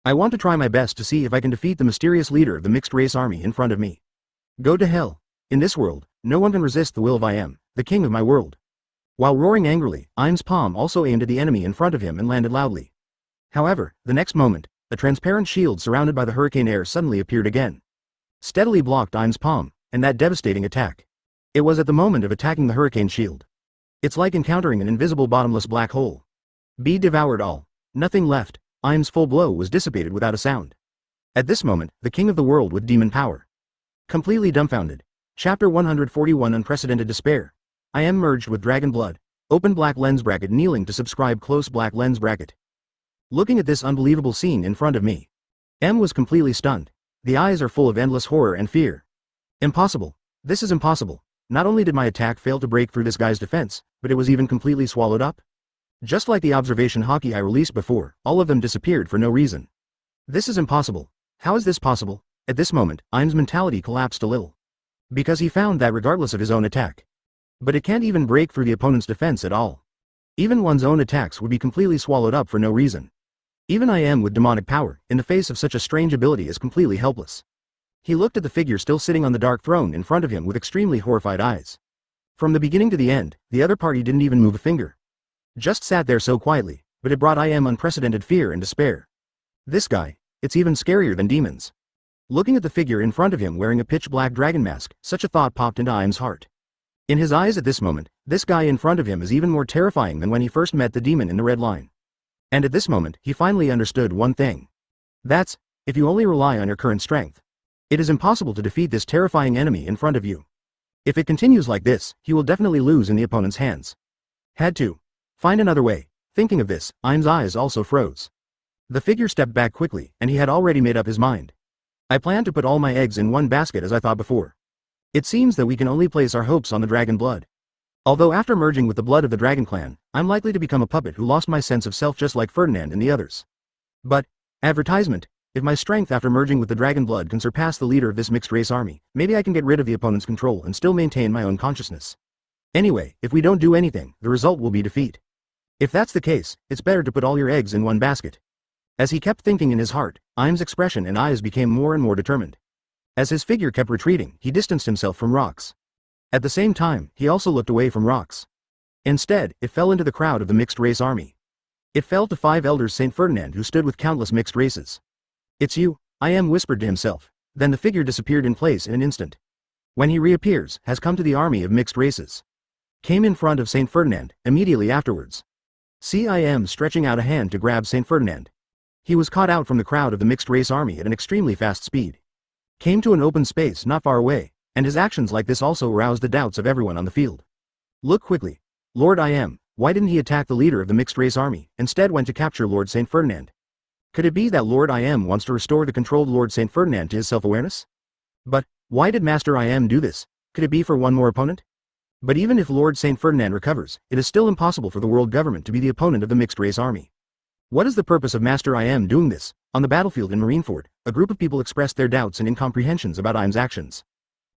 Speaker 1: I want to try my best to see if I can defeat the mysterious leader of the mixed race army in front of me. Go to hell. In this world, no one can resist the will of I Am, the king of my world. While roaring angrily, Im's palm also aimed at the enemy in front of him and landed loudly. However, the next moment, a transparent shield surrounded by the hurricane air suddenly appeared again. Steadily blocked Im's palm, and that devastating attack. It was at the moment of attacking the hurricane shield. It's like encountering an invisible bottomless black hole. Be devoured all. Nothing left. Im's full blow was dissipated without a sound. At this moment, the king of the world with demon power. Completely dumbfounded. Chapter 141 Unprecedented Despair. I Am merged with dragon blood. Open black lens bracket kneeling to subscribe close black lens bracket. Looking at this unbelievable scene in front of me. M was completely stunned. The eyes are full of endless horror and fear. Impossible. This is impossible. Not only did my attack fail to break through this guy's defense, but it was even completely swallowed up. Just like the observation hockey I released before, all of them disappeared for no reason. This is impossible. How is this possible? At this moment, Im's mentality collapsed a little. Because he found that regardless of his own attack. But it can't even break through the opponent's defense at all. Even one's own attacks would be completely swallowed up for no reason. Even I Am with demonic power, in the face of such a strange ability is completely helpless. He looked at the figure still sitting on the dark throne in front of him with extremely horrified eyes. From the beginning to the end, the other party didn't even move a finger. Just sat there so quietly, but it brought I Am unprecedented fear and despair. This guy, it's even scarier than demons. Looking at the figure in front of him wearing a pitch-black dragon mask, such a thought popped into Im's heart. In his eyes at this moment, this guy in front of him is even more terrifying than when he first met the demon in the red line. And at this moment, he finally understood one thing. That's, if you only rely on your current strength, it is impossible to defeat this terrifying enemy in front of you. If it continues like this, he will definitely lose in the opponent's hands. Had to find another way. Thinking of this, Im's eyes also froze. The figure stepped back quickly, and he had already made up his mind. I plan to put all my eggs in one basket as I thought before. It seems that we can only place our hopes on the dragon blood. Although after merging with the blood of the dragon clan, I'm likely to become a puppet who lost my sense of self just like Ferdinand and the others. But, advertisement, if my strength after merging with the dragon blood can surpass the leader of this mixed race army, maybe I can get rid of the opponent's control and still maintain my own consciousness. Anyway, if we don't do anything, the result will be defeat. If that's the case, it's better to put all your eggs in one basket. As he kept thinking in his heart, Im's expression and eyes became more and more determined. As his figure kept retreating, he distanced himself from rocks. At the same time, he also looked away from rocks. Instead, it fell into the crowd of the mixed race army. It fell to 5 elders Saint Ferdinand who stood with countless mixed races. It's you, I Am whispered to himself. Then the figure disappeared in place in an instant. When he reappears, has come to the army of mixed races. Came in front of Saint Ferdinand, immediately afterwards. CIM stretching out a hand to grab Saint Ferdinand. He was caught out from the crowd of the mixed race army at an extremely fast speed. Came to an open space not far away, and his actions like this also aroused the doubts of everyone on the field. Look quickly. Lord IM, why didn't he attack the leader of the mixed race army, instead went to capture Lord Saint Ferdinand? Could it be that Lord IM wants to restore the controlled Lord Saint Ferdinand to his self-awareness? But, why did Master IM do this? Could it be for one more opponent? But even if Lord Saint Ferdinand recovers, it is still impossible for the world government to be the opponent of the mixed race army. What is the purpose of Master IM doing this? On the battlefield in Marineford, a group of people expressed their doubts and incomprehensions about IM's actions.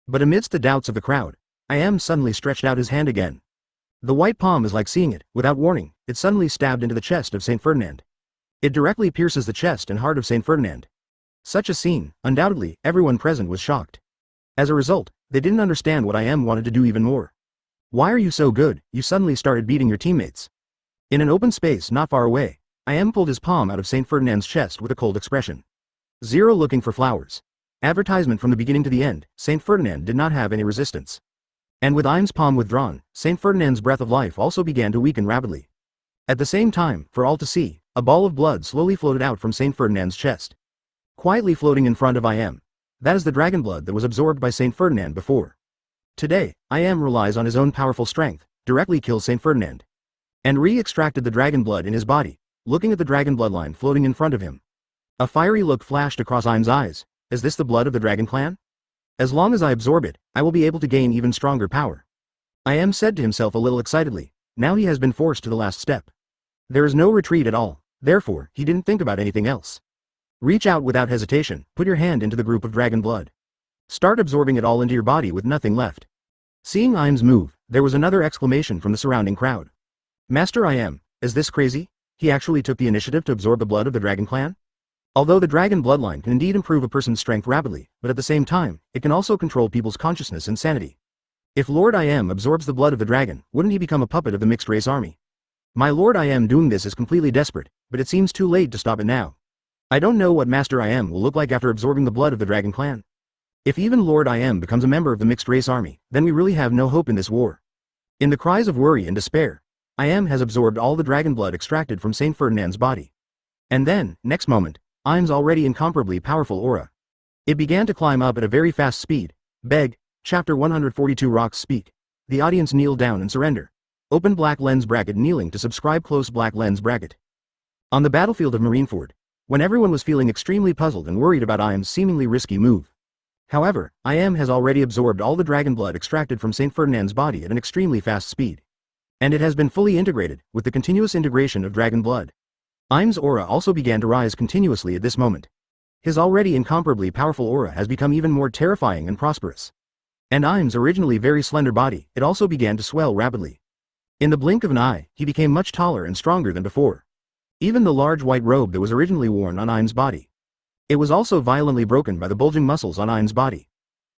Speaker 1: But amidst the doubts of the crowd, IM suddenly stretched out his hand again. The white palm is like seeing it, without warning, it suddenly stabbed into the chest of Saint Ferdinand. It directly pierces the chest and heart of Saint Ferdinand. Such a scene, undoubtedly, everyone present was shocked. As a result, they didn't understand what IM wanted to do even more. Why are you so good? You suddenly started beating your teammates. In an open space not far away, IM pulled his palm out of Saint Ferdinand's chest with a cold expression. Zero looking for flowers. Advertisement from the beginning to the end, Saint Ferdinand did not have any resistance. And with IM's palm withdrawn, Saint Ferdinand's breath of life also began to weaken rapidly. At the same time, for all to see, a ball of blood slowly floated out from Saint Ferdinand's chest. Quietly floating in front of IM. That is the dragon blood that was absorbed by Saint Ferdinand before. Today, IM relies on his own powerful strength, directly kills Saint Ferdinand. And re-extracted the dragon blood in his body, looking at the dragon bloodline floating in front of him. A fiery look flashed across IM's eyes. Is this the blood of the dragon clan? As long as I absorb it, I will be able to gain even stronger power. IM said to himself a little excitedly. Now he has been forced to the last step. There is no retreat at all, therefore, he didn't think about anything else. Reach out without hesitation, put your hand into the group of dragon blood. Start absorbing it all into your body with nothing left. Seeing IM's move, there was another exclamation from the surrounding crowd. Master IM, is this crazy? He actually took the initiative to absorb the blood of the dragon clan? Although the dragon bloodline can indeed improve a person's strength rapidly, but at the same time, it can also control people's consciousness and sanity. If Lord IM absorbs the blood of the dragon, wouldn't he become a puppet of the mixed race army? My Lord IM doing this is completely desperate, but it seems too late to stop it now. I don't know what Master IM will look like after absorbing the blood of the dragon clan. If even Lord IM becomes a member of the mixed race army, then we really have no hope in this war. In the cries of worry and despair, IM has absorbed all the dragon blood extracted from Saint Ferdinand's body. And then, next moment, IM's already incomparably powerful aura. It began to climb up at a very fast speed. Beg, Chapter 142 Rocks Speak. The audience kneel down and surrender. Open black lens bracket kneeling to subscribe close black lens bracket. On the battlefield of Marineford, when everyone was feeling extremely puzzled and worried about IM's seemingly risky move. However, IM has already absorbed all the dragon blood extracted from Saint Ferdinand's body at an extremely fast speed. And it has been fully integrated, with the continuous integration of dragon blood. IM's aura also began to rise continuously at this moment. His already incomparably powerful aura has become even more terrifying and prosperous. And IM's originally very slender body, it also began to swell rapidly. In the blink of an eye, he became much taller and stronger than before. Even the large white robe that was originally worn on IM's body. It was also violently broken by the bulging muscles on IM's body.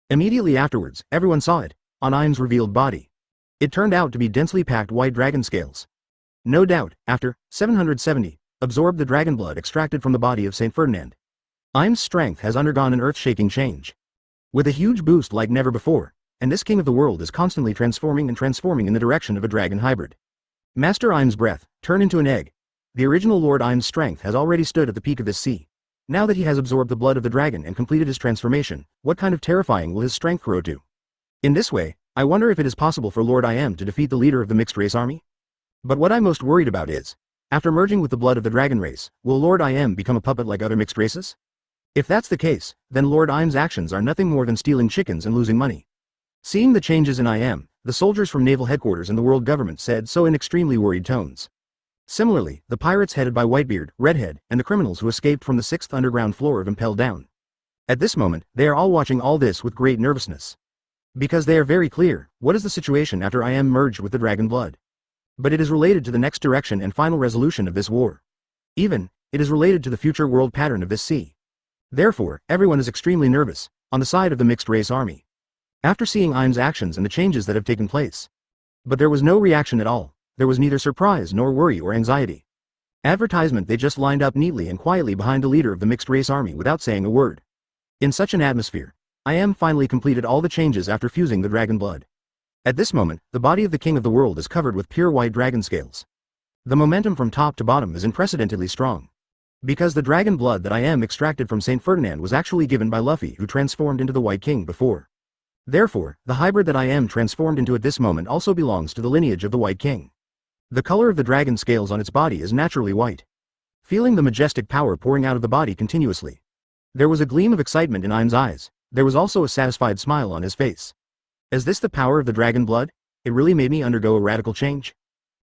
Speaker 1: Immediately afterwards, everyone saw it, on IM's revealed body. It turned out to be densely packed white dragon scales. No doubt, after 770, absorbed the dragon blood extracted from the body of Saint Ferdinand. IM's strength has undergone an earth-shaking change. With a huge boost like never before, and this king of the world is constantly transforming in the direction of a dragon hybrid. Master IM's breath, turn into an egg. The original Lord IM's strength has already stood at the peak of this sea. Now that he has absorbed the blood of the dragon and completed his transformation, what kind of terrifying will his strength grow to? In this way, I wonder if it is possible for Lord IM to defeat the leader of the mixed race army? But what I'm most worried about is, after merging with the blood of the dragon race, will Lord IM become a puppet like other mixed races? If that's the case, then Lord IM's actions are nothing more than stealing chickens and losing money. Seeing the changes in IM, the soldiers from Naval Headquarters and the world government said so in extremely worried tones. Similarly, the pirates headed by Whitebeard, Redhead, and the criminals who escaped from the 6th underground floor of Impel Down. At this moment, they are all watching all this with great nervousness. Because they are very clear, what is the situation after IM merged with the dragon blood? But it is related to the next direction and final resolution of this war. Even, it is related to the future world pattern of this sea. Therefore, everyone is extremely nervous, on the side of the mixed race army. After seeing IM's actions and the changes that have taken place. But there was no reaction at all, there was neither surprise nor worry or anxiety. Advertisement they just lined up neatly and quietly behind the leader of the mixed race army without saying a word. In such an atmosphere, IM finally completed all the changes after fusing the dragon blood. At this moment, the body of the king of the world is covered with pure white dragon scales. The momentum from top to bottom is unprecedentedly strong. Because the dragon blood that I am extracted from Saint Ferdinand was actually given by Luffy, who transformed into the White King before. Therefore, the hybrid that I am transformed into at this moment also belongs to the lineage of the White King. The color of the dragon scales on its body is naturally white. Feeling the majestic power pouring out of the body continuously. There was a gleam of excitement in Im's eyes. There was also a satisfied smile on his face. Is this the power of the dragon blood? It really made me undergo a radical change.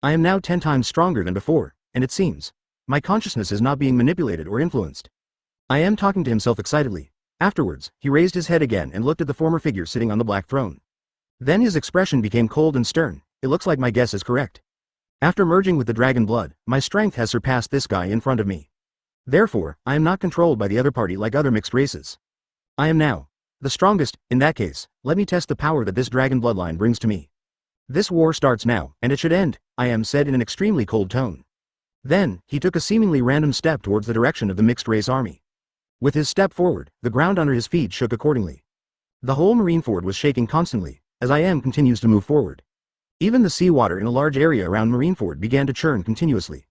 Speaker 1: I am now 10 times stronger than before, and it seems my consciousness is not being manipulated or influenced. I am talking to himself excitedly. Afterwards, he raised his head again and looked at the former figure sitting on the black throne. Then his expression became cold and stern. It looks like my guess is correct. After merging with the dragon blood, my strength has surpassed this guy in front of me. Therefore, I am not controlled by the other party like other mixed races. I am now the strongest. In that case, let me test the power that this dragon bloodline brings to me. This war starts now, and it should end, I am said in an extremely cold tone. Then, he took a seemingly random step towards the direction of the mixed race army. With his step forward, the ground under his feet shook accordingly. The whole Marineford was shaking constantly, as I am continues to move forward. Even the seawater in a large area around Marineford began to churn continuously.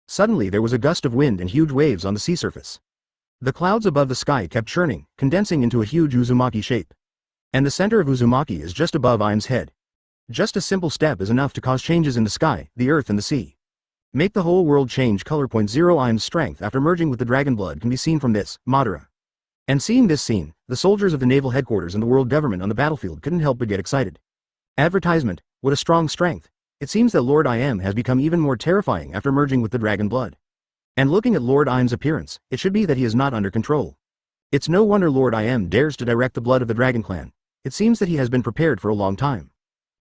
Speaker 1: Suddenly there was a gust of wind and huge waves on the sea surface. The clouds above the sky kept churning, condensing into a huge Uzumaki shape. And the center of Uzumaki is just above Im's head. Just a simple step is enough to cause changes in the sky, the earth and the sea. Make the whole world change. Color. 0 Im's strength after merging with the dragon blood can be seen from this, Madara. And seeing this scene, the soldiers of the Naval Headquarters and the world government on the battlefield couldn't help but get excited. Advertisement, what a strong strength. It seems that Lord Im has become even more terrifying after merging with the dragon blood. And looking at Lord Im's appearance, it should be that he is not under control. It's no wonder Lord Im dares to direct the blood of the Dragon Clan. It seems that he has been prepared for a long time.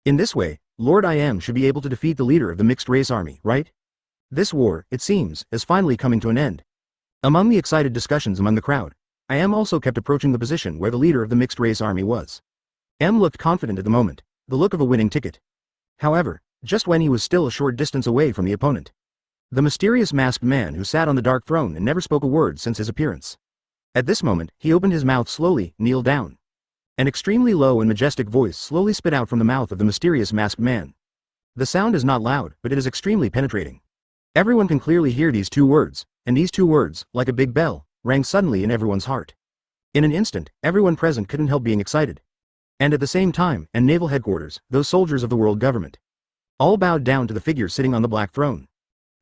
Speaker 1: In this way, Lord Im should be able to defeat the leader of the mixed race army, right? This war, it seems, is finally coming to an end. Among the excited discussions among the crowd, Im also kept approaching the position where the leader of the mixed race army was. M looked confident at the moment, the look of a winning ticket. However, just when he was still a short distance away from the opponent, the mysterious masked man who sat on the dark throne and never spoke a word since his appearance. At this moment, he opened his mouth slowly, kneeled down. An extremely low and majestic voice slowly spit out from the mouth of the mysterious masked man. The sound is not loud, but it is extremely penetrating. Everyone can clearly hear these two words, and these two words, like a big bell, rang suddenly in everyone's heart. In an instant, everyone present couldn't help being excited. And at the same time, and Naval Headquarters, those soldiers of the world government, all bowed down to the figure sitting on the black throne.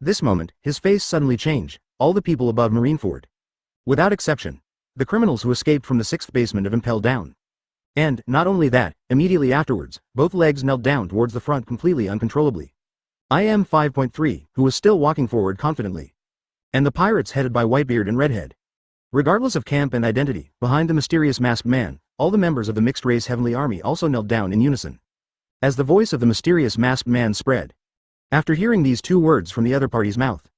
Speaker 1: This moment, his face suddenly changed, all the people above Marineford. Without exception, the criminals who escaped from the 6th basement of impelled down. And, not only that, immediately afterwards, both legs knelt down towards the front completely uncontrollably. Im 5.3, who was still walking forward confidently. And the pirates headed by Whitebeard and Redhead. Regardless of camp and identity, behind the mysterious masked man, all the members of the mixed race heavenly army also knelt down in unison. As the voice of the mysterious masked man spread. After hearing these two words from the other party's mouth.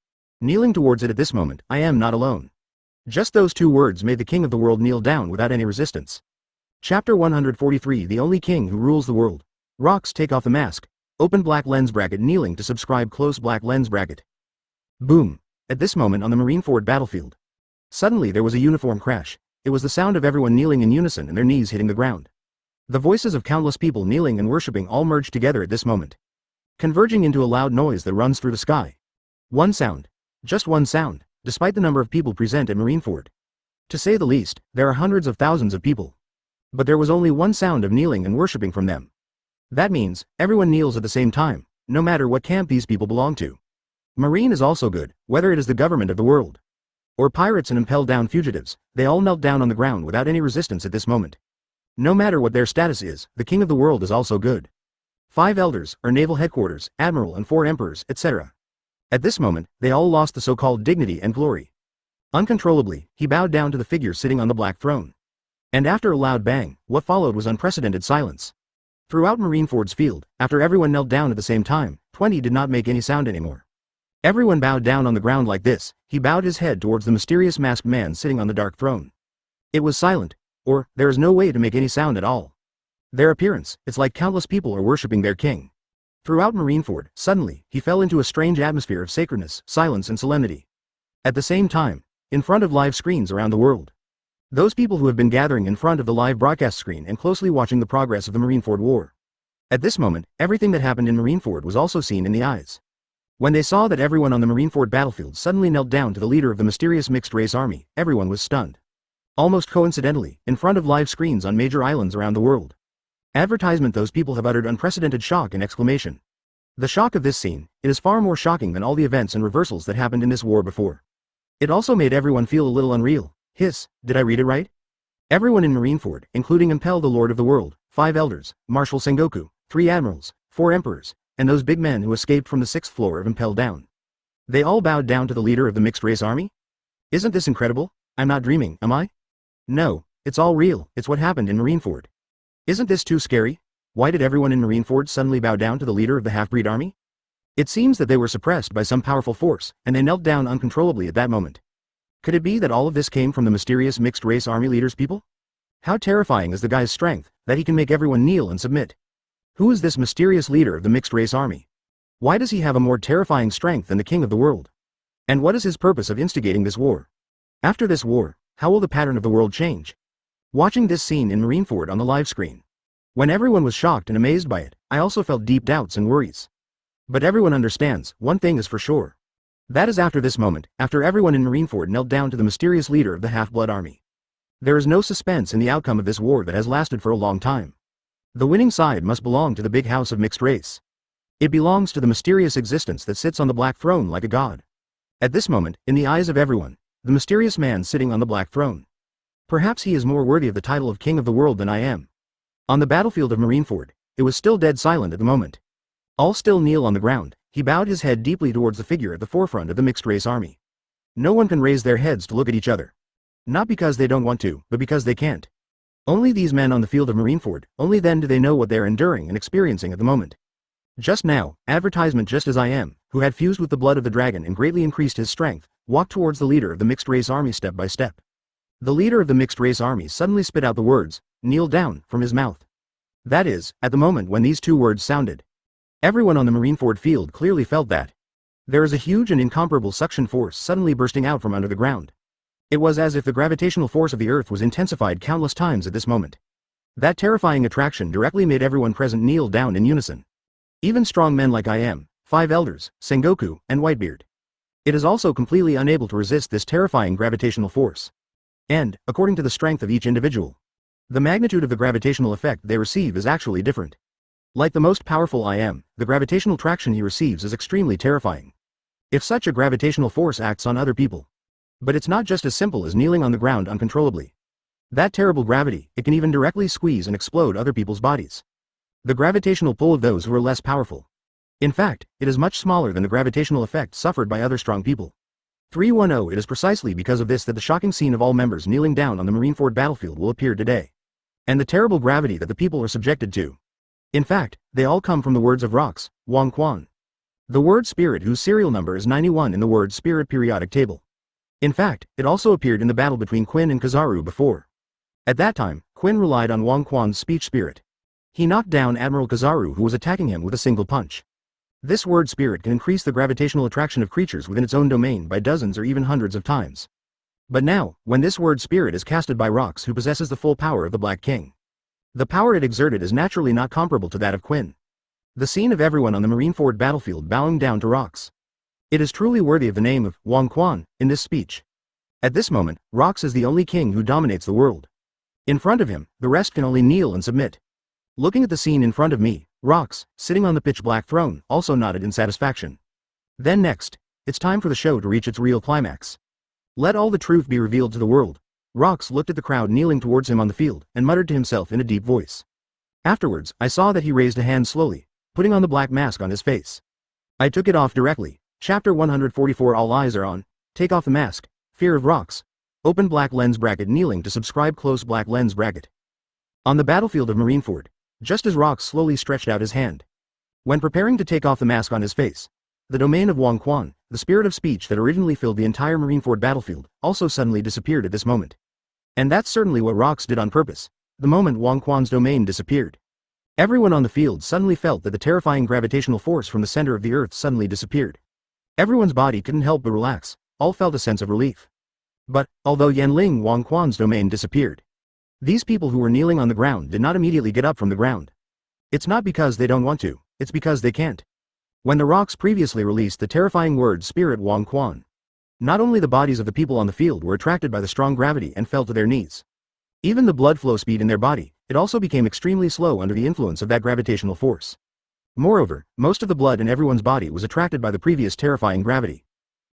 Speaker 1: Kneeling towards it at this moment, I am not alone. Just those two words made the king of the world kneel down without any resistance. Chapter 143 The only king who rules the world. Rocks take off the mask. Open black lens bracket kneeling to subscribe close black lens bracket. Boom. At this moment on the Marineford battlefield. Suddenly there was a uniform crash. It was the sound of everyone kneeling in unison and their knees hitting the ground. The voices of countless people kneeling and worshipping all merged together at this moment. Converging into a loud noise that runs through the sky. One sound. Just one sound, despite the number of people present at Marineford. To say the least, there are hundreds of thousands of people. But there was only one sound of kneeling and worshipping from them. That means, everyone kneels at the same time, no matter what camp these people belong to. Marine is also good, whether it is the government of the world. Or pirates and impelled down fugitives, they all knelt down on the ground without any resistance at this moment. No matter what their status is, the king of the world is also good. 5 elders, or Naval Headquarters, Admiral and 4 emperors, etc. At this moment, they all lost the so-called dignity and glory. Uncontrollably, he bowed down to the figure sitting on the black throne. And after a loud bang, what followed was unprecedented silence. Throughout Marineford's field, after everyone knelt down at the same time, 20 did not make any sound anymore. Everyone bowed down on the ground like this. He bowed his head towards the mysterious masked man sitting on the dark throne. It was silent. Or, there is no way to make any sound at all. Their appearance, it's like countless people are worshipping their king. Throughout Marineford, suddenly, he fell into a strange atmosphere of sacredness, silence and solemnity. At the same time, in front of live screens around the world. Those people who have been gathering in front of the live broadcast screen and closely watching the progress of the Marineford War. At this moment, everything that happened in Marineford was also seen in the eyes. When they saw that everyone on the Marineford battlefield suddenly knelt down to the leader of the mysterious mixed-race army, everyone was stunned. Almost coincidentally, in front of live screens on major islands around the world. Advertisement, those people have uttered unprecedented shock and exclamation. The shock of this scene, it is far more shocking than all the events and reversals that happened in this war before. It also made everyone feel a little unreal. Did I read it right? Everyone in Marineford, including Impel the Lord of the World, 5 elders, Marshal Sengoku, 3 admirals, 4 emperors, and those big men who escaped from the 6th floor of Impel down. They all bowed down to the leader of the mixed-race army? Isn't this incredible? I'm not dreaming, am I? No, it's all real, it's what happened in Marineford. Isn't this too scary? Why did everyone in Marineford suddenly bow down to the leader of the half-breed army? It seems that they were suppressed by some powerful force, and they knelt down uncontrollably at that moment. Could it be that all of this came from the mysterious mixed-race army leader's people? How terrifying is the guy's strength, that he can make everyone kneel and submit. Who is this mysterious leader of the mixed-race army? Why does he have a more terrifying strength than the king of the world? And what is his purpose of instigating this war? After this war, how will the pattern of the world change? Watching this scene in Marineford on the live screen. When everyone was shocked and amazed by it, I also felt deep doubts and worries. But everyone understands, one thing is for sure. That is after this moment, after everyone in Marineford knelt down to the mysterious leader of the Half-Blood Army. There is no suspense in the outcome of this war that has lasted for a long time. The winning side must belong to the big house of mixed race. It belongs to the mysterious existence that sits on the black throne like a god. At this moment, in the eyes of everyone, the mysterious man sitting on the black throne. Perhaps he is more worthy of the title of king of the world than I am. On the battlefield of Marineford, it was still dead silent at the moment. All still kneel on the ground, he bowed his head deeply towards the figure at the forefront of the mixed-race army. No one can raise their heads to look at each other. Not because they don't want to, but because they can't. Only these men on the field of Marineford, only then do they know what they are enduring and experiencing at the moment. Just now, advertisement just as I am, who had fused with the blood of the dragon and greatly increased his strength, walked towards the leader of the mixed-race army step by step. The leader of the mixed-race army suddenly spit out the words, "Kneel down," from his mouth. That is, at the moment when these 2 words sounded. Everyone on the Marineford field clearly felt that. There is a huge and incomparable suction force suddenly bursting out from under the ground. It was as if the gravitational force of the earth was intensified countless times at this moment. That terrifying attraction directly made everyone present kneel down in unison. Even strong men like I am, 5 elders, Sengoku, and Whitebeard. It is also completely unable to resist this terrifying gravitational force. And, according to the strength of each individual, the magnitude of the gravitational effect they receive is actually different. Like the most powerful I am, the gravitational traction he receives is extremely terrifying. If such a gravitational force acts on other people. But it's not just as simple as kneeling on the ground uncontrollably. That terrible gravity, it can even directly squeeze and explode other people's bodies. The gravitational pull of those who are less powerful. In fact, it is much smaller than the gravitational effect suffered by other strong people. 310. It is precisely because of this that the shocking scene of all members kneeling down on the Marineford battlefield will appear today. And the terrible gravity that the people are subjected to. In fact, they all come from the words of rocks, Wang Quan. The word spirit, whose serial number is 91 in the word spirit periodic table. In fact, it also appeared in the battle between Quinn and Kizaru before. At that time, Quinn relied on Wang Quan's speech spirit. He knocked down Admiral Kizaru, who was attacking him, with a single punch. This word spirit can increase the gravitational attraction of creatures within its own domain by dozens or even hundreds of times. But now, when this word spirit is casted by Rocks, who possesses the full power of the Black King, the power it exerted is naturally not comparable to that of Quinn. The scene of everyone on the Marineford battlefield bowing down to Rocks. It is truly worthy of the name of Wang Quan in this speech. At this moment, Rocks is the only king who dominates the world. In front of him, the rest can only kneel and submit. Looking at the scene in front of me, Rocks, sitting on the pitch-black throne, also nodded in satisfaction. Then next, it's time for the show to reach its real climax. Let all the truth be revealed to the world. Rocks looked at the crowd kneeling towards him on the field, and muttered to himself in a deep voice. Afterwards, I saw that he raised a hand slowly, putting on the black mask on his face. I took it off directly. Chapter 144. All eyes are on. Take off the mask. Fear of Rocks. Open black lens bracket. Kneeling to subscribe. Close black lens bracket. On the battlefield of Marineford, just as Rocks slowly stretched out his hand. When preparing to take off the mask on his face, the domain of Wang Quan, the spirit of speech that originally filled the entire Marineford battlefield, also suddenly disappeared at this moment. And that's certainly what Rocks did on purpose. The moment Wang Quan's domain disappeared, everyone on the field suddenly felt that the terrifying gravitational force from the center of the earth suddenly disappeared. Everyone's body couldn't help but relax, all felt a sense of relief. But, although Yanling Wang Quan's domain disappeared, these people who were kneeling on the ground did not immediately get up from the ground. It's not because they don't want to, it's because they can't. When the rocks previously released the terrifying word spirit Wong Quan. Not only the bodies of the people on the field were attracted by the strong gravity and fell to their knees. Even the blood flow speed in their body, it also became extremely slow under the influence of that gravitational force. Moreover, most of the blood in everyone's body was attracted by the previous terrifying gravity.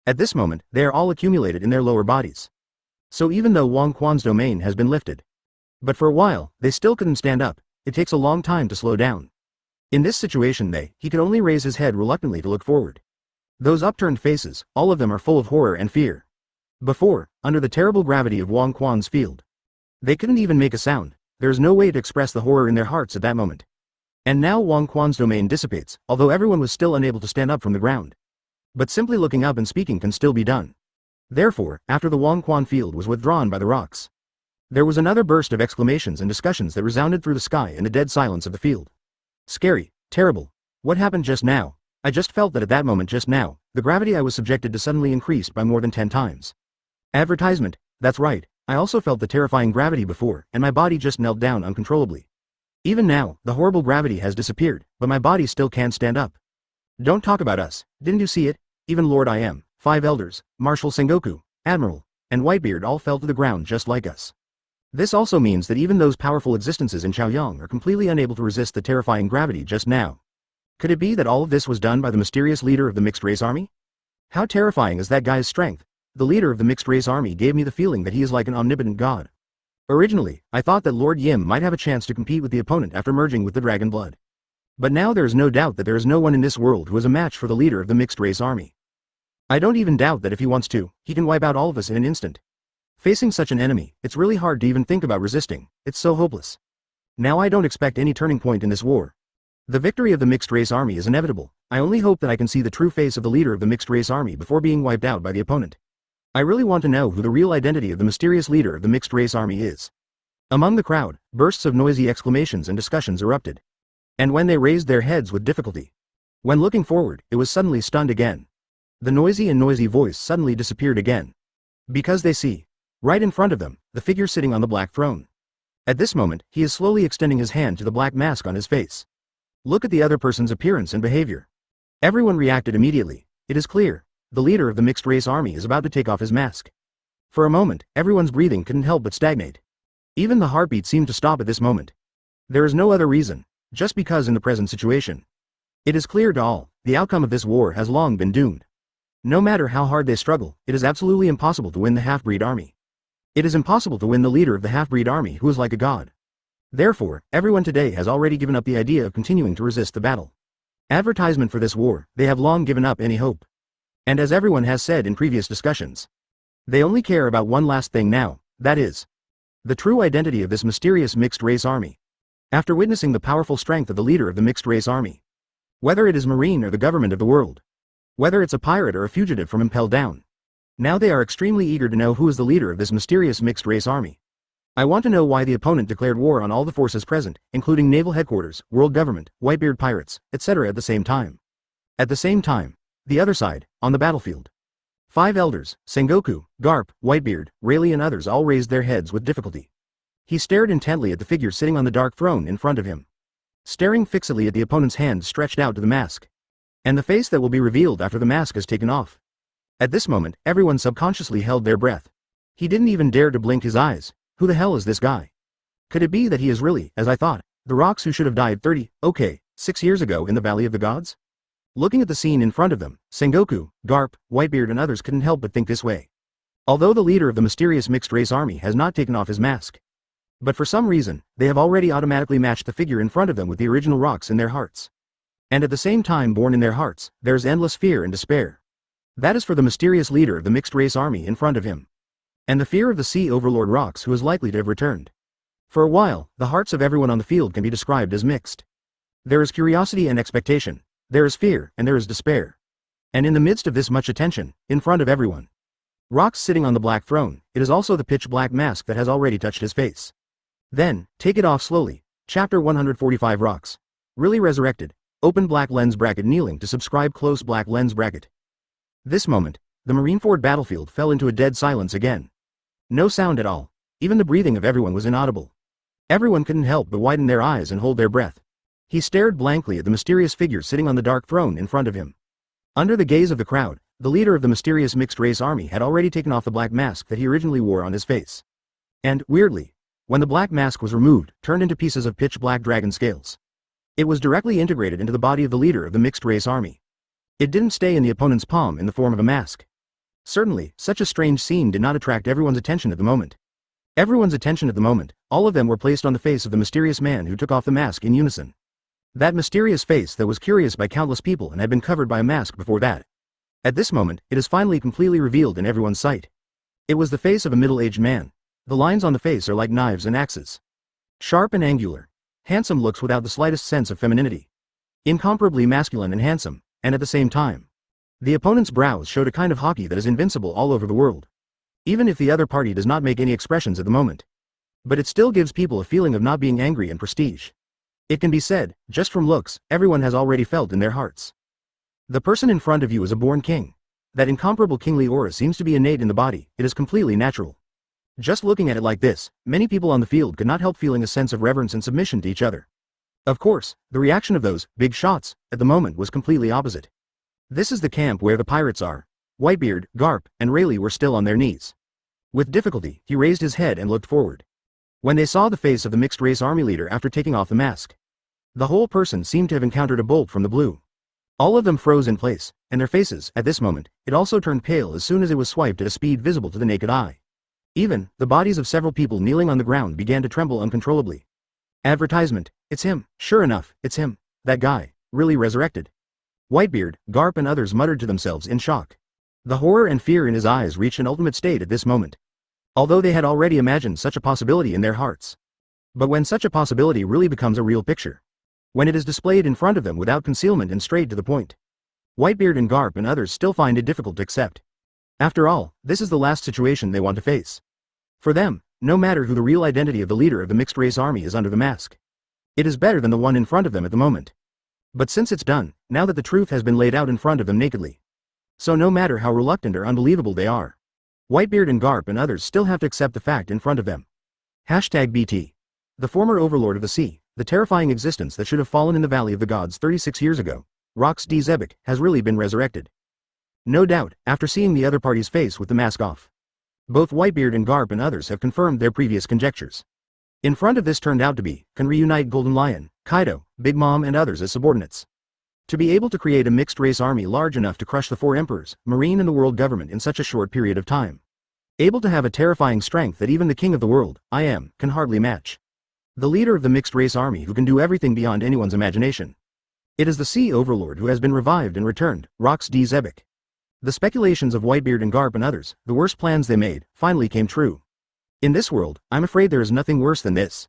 Speaker 1: At this moment, they are all accumulated in their lower bodies. So even though Wong Quan's domain has been lifted, but for a while, they still couldn't stand up. It takes a long time to slow down. In this situation he could only raise his head reluctantly to look forward. Those upturned faces, all of them are full of horror and fear. Before, under the terrible gravity of Wong Quan's field, they couldn't even make a sound. There is no way to express the horror in their hearts at that moment. And now Wong Quan's domain dissipates, although everyone was still unable to stand up from the ground. But simply looking up and speaking can still be done. Therefore, after the Wong Quan field was withdrawn by the rocks, there was another burst of exclamations and discussions that resounded through the sky in the dead silence of the field. Scary, terrible. What happened just now? I just felt that at that moment just now, the gravity I was subjected to suddenly increased by more than 10 times. Advertisement, that's right, I also felt the terrifying gravity before, and my body just knelt down uncontrollably. Even now, the horrible gravity has disappeared, but my body still can't stand up. Don't talk about us, didn't you see it? Even Lord I Am, 5 elders, Marshal Sengoku, Admiral, and Whitebeard all fell to the ground just like us. This also means that even those powerful existences in Chaoyang are completely unable to resist the terrifying gravity just now. Could it be that all of this was done by the mysterious leader of the mixed race army? How terrifying is that guy's strength? The leader of the mixed race army gave me the feeling that he is like an omnipotent god. Originally, I thought that Lord Yim might have a chance to compete with the opponent after merging with the dragon blood. But now there is no doubt that there is no one in this world who is a match for the leader of the mixed race army. I don't even doubt that if he wants to, he can wipe out all of us in an instant. Facing such an enemy, it's really hard to even think about resisting, it's so hopeless. Now I don't expect any turning point in this war. The victory of the mixed race army is inevitable. I only hope that I can see the true face of the leader of the mixed race army before being wiped out by the opponent. I really want to know who the real identity of the mysterious leader of the mixed race army is. Among the crowd, bursts of noisy exclamations and discussions erupted. And when they raised their heads with difficulty, when looking forward, it was suddenly stunned again. The noisy voice suddenly disappeared again. Because they see, right in front of them, the figure sitting on the black throne. At this moment, he is slowly extending his hand to the black mask on his face. Look at the other person's appearance and behavior. Everyone reacted immediately. It is clear. The leader of the mixed race army is about to take off his mask. For a moment, everyone's breathing couldn't help but stagnate. Even the heartbeat seemed to stop at this moment. There is no other reason, just because in the present situation. It is clear to all, the outcome of this war has long been doomed. No matter how hard they struggle, it is absolutely impossible to win the half-breed army. It is impossible to win the leader of the half-breed army who is like a god. Therefore, everyone today has already given up the idea of continuing to resist the battle. Advertisement for this war, they have long given up any hope. And as everyone has said in previous discussions, they only care about one last thing now, that is, the true identity of this mysterious mixed race army. After witnessing the powerful strength of the leader of the mixed race army, whether it is Marine or the government of the world, whether it's a pirate or a fugitive from Impel Down, now they are extremely eager to know who is the leader of this mysterious mixed race army. I want to know why the opponent declared war on all the forces present, including Naval Headquarters, World Government, Whitebeard Pirates, etc. at the same time. At the same time, the other side, on the battlefield. 5 elders, Sengoku, Garp, Whitebeard, Rayleigh and others all raised their heads with difficulty. He stared intently at the figure sitting on the dark throne in front of him. Staring fixedly at the opponent's hand stretched out to the mask. And the face that will be revealed after the mask is taken off. At this moment, everyone subconsciously held their breath. He didn't even dare to blink his eyes. Who the hell is this guy? Could it be that he is really, as I thought, the rocks who should have died 6 years ago in the Valley of the Gods? Looking at the scene in front of them, Sengoku, Garp, Whitebeard and others couldn't help but think this way. Although the leader of the mysterious mixed race army has not taken off his mask. But for some reason, they have already automatically matched the figure in front of them with the original rocks in their hearts. And at the same time born in their hearts, there's endless fear and despair. That is for the mysterious leader of the mixed race army in front of him. And the fear of the sea overlord rocks who is likely to have returned. For a while, the hearts of everyone on the field can be described as mixed. There is curiosity and expectation. There is fear, and there is despair. And in the midst of this much attention, in front of everyone, Rock's sitting on the black throne, it is also the pitch black mask that has already touched his face. Then, take it off slowly. Chapter 145 Rocks. Really resurrected. Open black lens bracket kneeling to subscribe close black lens bracket. This moment, the Marineford battlefield fell into a dead silence again. No sound at all. Even the breathing of everyone was inaudible. Everyone couldn't help but widen their eyes and hold their breath. He stared blankly at the mysterious figure sitting on the dark throne in front of him. Under the gaze of the crowd, the leader of the mysterious mixed-race army had already taken off the black mask that he originally wore on his face. And, weirdly, when the black mask was removed, turned into pieces of pitch-black dragon scales. It was directly integrated into the body of the leader of the mixed-race army. It didn't stay in the opponent's palm in the form of a mask. Certainly, such a strange scene did not attract everyone's attention at the moment. Everyone's attention at the moment, all of them were placed on the face of the mysterious man who took off the mask in unison. That mysterious face that was curious by countless people and had been covered by a mask before that. At this moment, it is finally completely revealed in everyone's sight. It was the face of a middle-aged man. The lines on the face are like knives and axes. Sharp and angular. Handsome looks without the slightest sense of femininity. Incomparably masculine and handsome, and at the same time. The opponent's brows showed a kind of hockey that is invincible all over the world. Even if the other party does not make any expressions at the moment. But it still gives people a feeling of not being angry and prestige. It can be said, just from looks, everyone has already felt in their hearts. The person in front of you is a born king. That incomparable kingly aura seems to be innate in the body, it is completely natural. Just looking at it like this, many people on the field could not help feeling a sense of reverence and submission to each other. Of course, the reaction of those big shots at the moment was completely opposite. This is the camp where the pirates are. Whitebeard, Garp, and Rayleigh were still on their knees. With difficulty, he raised his head and looked forward. When they saw the face of the mixed-race army leader after taking off the mask, the whole person seemed to have encountered a bolt from the blue. All of them froze in place, and their faces, at this moment, it also turned pale as soon as it was swiped at a speed visible to the naked eye. Even, the bodies of several people kneeling on the ground began to tremble uncontrollably. Advertisement, it's him, sure enough, it's him, that guy, really resurrected. Whitebeard, Garp and others muttered to themselves in shock. The horror and fear in his eyes reached an ultimate state at this moment. Although they had already imagined such a possibility in their hearts. But when such a possibility really becomes a real picture. When it is displayed in front of them without concealment and straight to the point. Whitebeard and Garp and others still find it difficult to accept. After all, this is the last situation they want to face. For them, no matter who the real identity of the leader of the mixed-race army is under the mask. It is better than the one in front of them at the moment. But since it's done, now that the truth has been laid out in front of them nakedly. So no matter how reluctant or unbelievable they are, Whitebeard and Garp and others still have to accept the fact in front of them. #BT. The former overlord of the sea, the terrifying existence that should have fallen in the Valley of the Gods 36 years ago, Rox D. Zebek, has really been resurrected. No doubt, after seeing the other party's face with the mask off. Both Whitebeard and Garp and others have confirmed their previous conjectures. In front of this turned out to be, can reunite Golden Lion, Kaido, Big Mom and others as subordinates. To be able to create a mixed-race army large enough to crush the 4 emperors, Marine and the world government in such a short period of time. Able to have a terrifying strength that even the king of the world, I am, can hardly match. The leader of the mixed-race army who can do everything beyond anyone's imagination. It is the sea overlord who has been revived and returned, Rox D. Zebek. The speculations of Whitebeard and Garp and others, the worst plans they made, finally came true. In this world, I'm afraid there is nothing worse than this.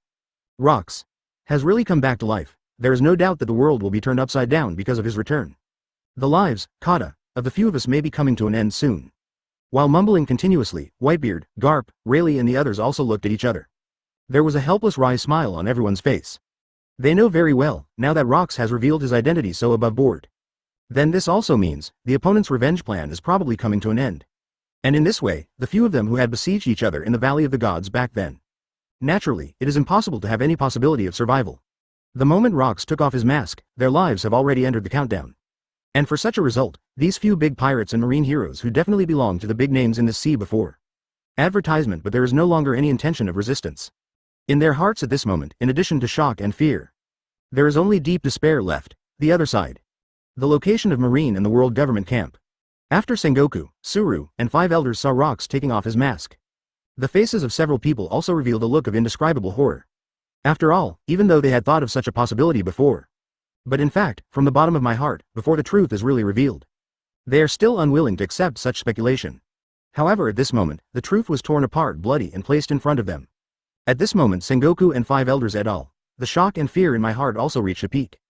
Speaker 1: Rox has really come back to life. There is no doubt that the world will be turned upside down because of his return. The lives, kata, of the few of us may be coming to an end soon. While mumbling continuously, Whitebeard, Garp, Rayleigh and the others also looked at each other. There was a helpless wry smile on everyone's face. They know very well, now that Rox has revealed his identity so above board. Then this also means, the opponent's revenge plan is probably coming to an end. And in this way, the few of them who had besieged each other in the Valley of the Gods back then. Naturally, it is impossible to have any possibility of survival. The moment Rox took off his mask, their lives have already entered the countdown. And for such a result, these few big pirates and marine heroes who definitely belong to the big names in this sea before. Advertisement, but there is no longer any intention of resistance. In their hearts at this moment, in addition to shock and fear, there is only deep despair left, the other side. The location of Marine and the World Government Camp. After Sengoku, Suru, and 5 elders saw Rox taking off his mask. The faces of several people also revealed a look of indescribable horror. After all, even though they had thought of such a possibility before. But in fact, from the bottom of my heart, before the truth is really revealed, they are still unwilling to accept such speculation. However, at this moment, the truth was torn apart bloody and placed in front of them. At this moment Sengoku and 5 elders et al., the shock and fear in my heart also reached a peak.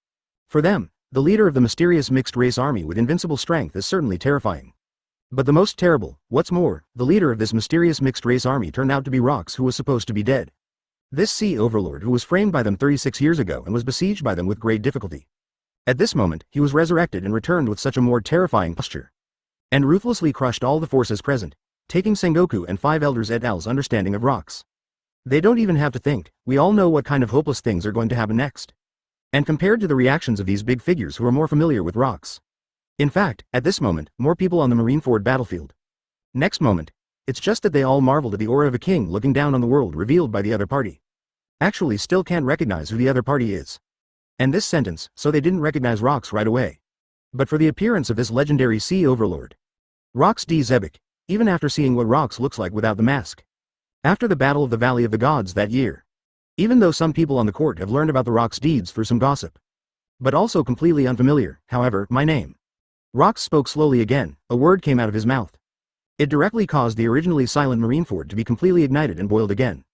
Speaker 1: For them, the leader of the mysterious mixed-race army with invincible strength is certainly terrifying. But the most terrible, what's more, the leader of this mysterious mixed-race army turned out to be Rox, who was supposed to be dead. This sea overlord who was framed by them 36 years ago and was besieged by them with great difficulty. At this moment, he was resurrected and returned with such a more terrifying posture. And ruthlessly crushed all the forces present, taking Sengoku and 5 elders et al.'s understanding of Rox. They don't even have to think, we all know what kind of hopeless things are going to happen next. And compared to the reactions of these big figures who are more familiar with rocks. In fact, at this moment, more people on the Marineford battlefield. Next moment, it's just that they all marveled at the aura of a king looking down on the world revealed by the other party. Actually still can't recognize who the other party is. And this sentence, so they didn't recognize Rocks right away. But for the appearance of this legendary sea overlord. Rocks D. Zebek, even after seeing what Rocks looks like without the mask. After the Battle of the Valley of the Gods that year. Even though some people on the court have learned about the Rocks' deeds through some gossip. But also completely unfamiliar, however, my name. Rocks spoke slowly again, a word came out of his mouth. It directly caused the originally silent Marineford to be completely ignited and boiled again.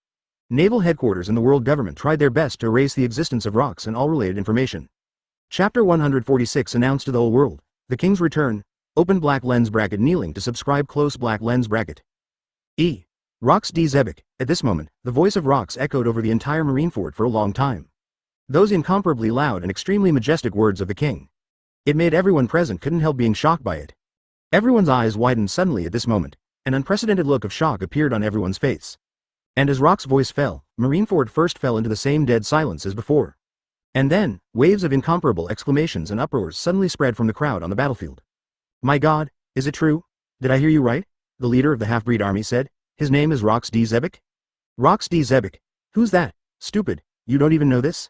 Speaker 1: Naval Headquarters and the world government tried their best to erase the existence of Rocks and all related information. Chapter 146 announced to the whole world, the king's return, open black lens bracket kneeling to subscribe close black lens bracket. Rocks D. Zebek, at this moment, the voice of Rocks echoed over the entire Marineford for a long time. Those incomparably loud and extremely majestic words of the king. It made everyone present couldn't help being shocked by it. Everyone's eyes widened suddenly at this moment, an unprecedented look of shock appeared on everyone's face. And as Rock's voice fell, Marineford first fell into the same dead silence as before. And then, waves of incomparable exclamations and uproars suddenly spread from the crowd on the battlefield. My God, is it true? Did I hear you right? The leader of the half-breed army said. His name is Rocks D. Zebek? Rocks D. Zebek. Who's that? Stupid, you don't even know this?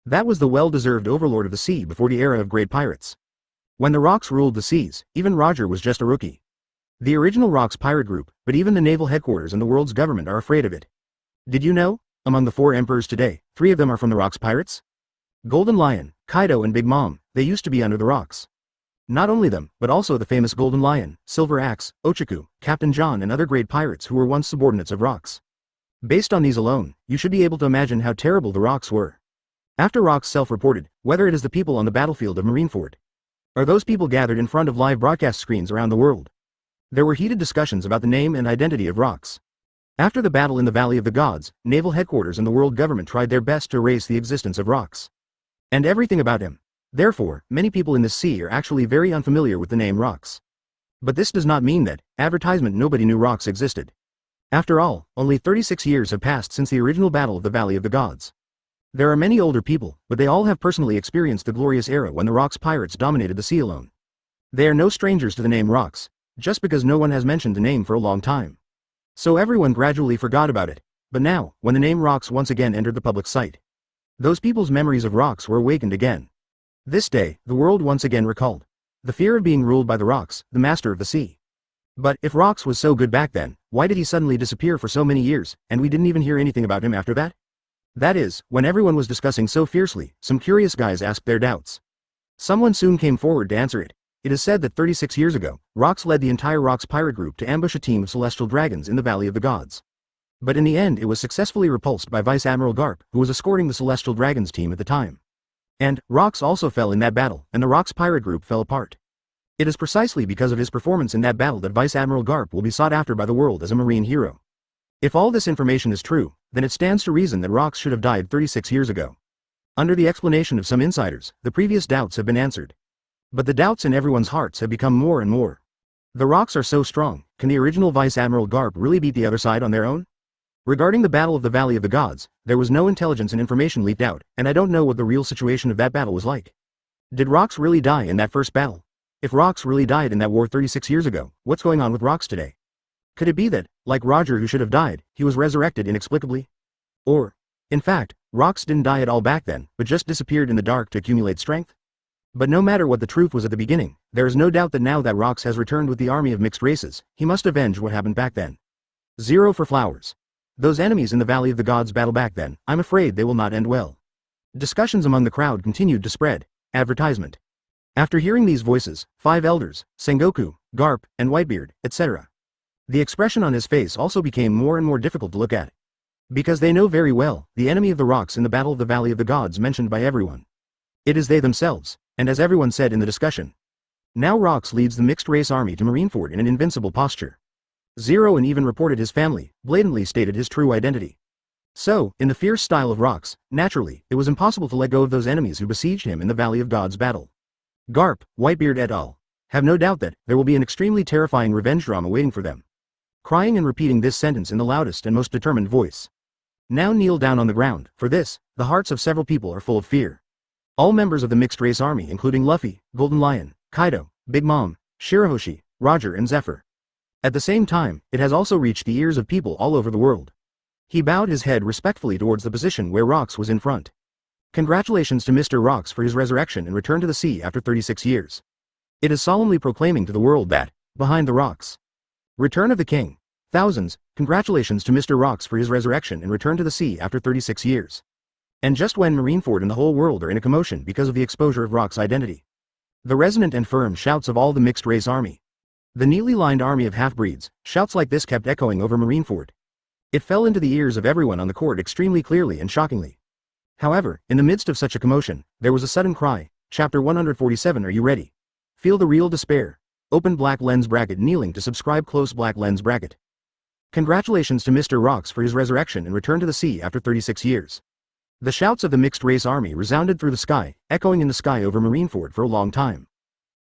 Speaker 1: That was the well-deserved overlord of the sea before the era of great pirates. When the Rocks ruled the seas, even Roger was just a rookie. The original Rocks pirate group, but even the Naval Headquarters and the world's government are afraid of it. Did you know? Among the 4 emperors today, 3 of them are from the Rocks pirates? Golden Lion, Kaido and Big Mom, they used to be under the Rocks. Not only them, but also the famous Golden Lion, Silver Axe, Ochaku, Captain John and other great pirates who were once subordinates of Rocks. Based on these alone, you should be able to imagine how terrible the Rocks were. After Rocks self-reported, whether it is the people on the battlefield of Marineford, or those people gathered in front of live broadcast screens around the world. There were heated discussions about the name and identity of Rocks. After the battle in the Valley of the Gods, Naval Headquarters and the world government tried their best to erase the existence of Rocks. And everything about him. Therefore, many people in the sea are actually very unfamiliar with the name Rocks. But this does not mean that, advertisement nobody knew Rocks existed. After all, only 36 years have passed since the original battle of the Valley of the Gods. There are many older people, but they all have personally experienced the glorious era when the Rocks pirates dominated the sea alone. They are no strangers to the name Rocks, just because no one has mentioned the name for a long time. So everyone gradually forgot about it, but now, when the name Rocks once again entered the public sight, those people's memories of Rocks were awakened again. This day, the world once again recalled the fear of being ruled by the Rocks, the master of the sea. But if Rocks was so good back then, why did he suddenly disappear for so many years, and we didn't even hear anything about him after that? That is, when everyone was discussing so fiercely, some curious guys asked their doubts. Someone soon came forward to answer it. It is said that 36 years ago, Rocks led the entire Rocks pirate group to ambush a team of celestial dragons in the Valley of the Gods. But in the end it was successfully repulsed by Vice Admiral Garp, who was escorting the celestial dragons team at the time. And, Rocks also fell in that battle, and the Rocks pirate group fell apart. It is precisely because of his performance in that battle that Vice Admiral Garp will be sought after by the world as a marine hero. If all this information is true, then it stands to reason that Rocks should have died 36 years ago. Under the explanation of some insiders, the previous doubts have been answered. But the doubts in everyone's hearts have become more and more. The Rocks are so strong, can the original Vice Admiral Garp really beat the other side on their own? Regarding the Battle of the Valley of the Gods, there was no intelligence and information leaked out, and I don't know what the real situation of that battle was like. Did Rocks really die in that first battle? If Rocks really died in that war 36 years ago, what's going on with Rocks today? Could it be that, like Roger who should have died, he was resurrected inexplicably? Or, in fact, Rocks didn't die at all back then, but just disappeared in the dark to accumulate strength? But no matter what the truth was at the beginning, there is no doubt that now that Rocks has returned with the army of mixed races, he must avenge what happened back then. 0 for flowers. Those enemies in the Valley of the Gods battle back then, I'm afraid they will not end well. Discussions among the crowd continued to spread. Advertisement. After hearing these voices, 5 elders, Sengoku, Garp, and Whitebeard, etc. The expression on his face also became more and more difficult to look at. Because they know very well, the enemy of the Rocks in the Battle of the Valley of the Gods mentioned by everyone. It is they themselves, and as everyone said in the discussion. Now Rocks leads the mixed race army to Marineford in an invincible posture. 0 and even reported his family, blatantly stated his true identity. So, in the fierce style of Rocks, naturally, it was impossible to let go of those enemies who besieged him in the Valley of Gods battle. Garp, Whitebeard et al. Have no doubt that there will be an extremely terrifying revenge drama waiting for them. Crying and repeating this sentence in the loudest and most determined voice. Now kneel down on the ground, for this, the hearts of several people are full of fear. All members of the mixed race army including Luffy, Golden Lion, Kaido, Big Mom, Shirahoshi, Roger and Zephyr. At the same time, it has also reached the ears of people all over the world. He bowed his head respectfully towards the position where Rocks was in front. Congratulations to Mr. Rocks for his resurrection and return to the sea after 36 years. It is solemnly proclaiming to the world that, behind the rocks. Return of the King. Thousands, congratulations to Mr. Rocks for his resurrection and return to the sea after 36 years. And just when Marineford and the whole world are in a commotion because of the exposure of Rock's identity. The resonant and firm shouts of all the mixed race army. The neatly lined army of half-breeds, shouts like this kept echoing over Marineford. It fell into the ears of everyone on the court extremely clearly and shockingly. However, in the midst of such a commotion, there was a sudden cry, Chapter 147 Are you ready? Feel the real despair. Open black lens bracket kneeling to subscribe close black lens bracket. Congratulations to Mr. Rocks for his resurrection and return to the sea after 36 years. The shouts of the mixed race army resounded through the sky, echoing in the sky over Marineford for a long time.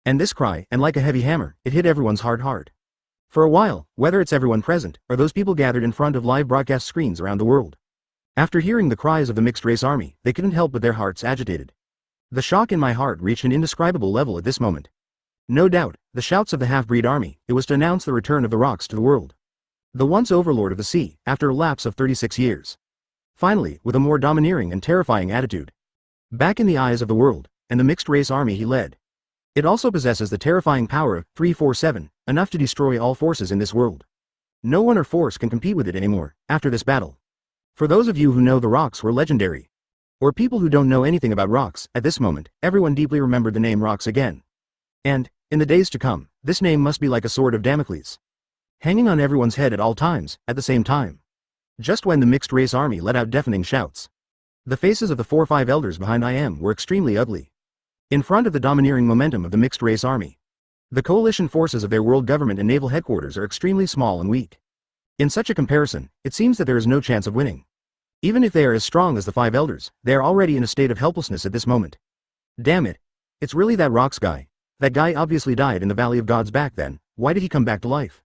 Speaker 1: And this cry, and like a heavy hammer, it hit everyone's heart hard. For a while, whether it's everyone present, or those people gathered in front of live broadcast screens around the world. After hearing the cries of the mixed race army, they couldn't help but their hearts agitated. The shock in my heart reached an indescribable level at this moment. No doubt, the shouts of the half-breed army, it was to announce the return of the Rocks to the world. The once overlord of the sea, after a lapse of 36 years. Finally, with a more domineering and terrifying attitude. Back in the eyes of the world, and the mixed race army he led. It also possesses the terrifying power of 347, enough to destroy all forces in this world. No one or force can compete with it anymore, after this battle. For those of you who know the Rocks were legendary. Or people who don't know anything about Rocks, at this moment, everyone deeply remembered the name Rocks again. And, in the days to come, this name must be like a sword of Damocles. Hanging on everyone's head at all times, at the same time. Just when the mixed race army let out deafening shouts. The faces of the 4-5 elders behind IM were extremely ugly. In front of the domineering momentum of the mixed race army. The coalition forces of their world government and naval headquarters are extremely small and weak. In such a comparison, it seems that there is no chance of winning. Even if they are as strong as the 5 elders, they are already in a state of helplessness at this moment. Damn it. It's really that Rocks guy. That guy obviously died in the Valley of Gods back then, why did he come back to life?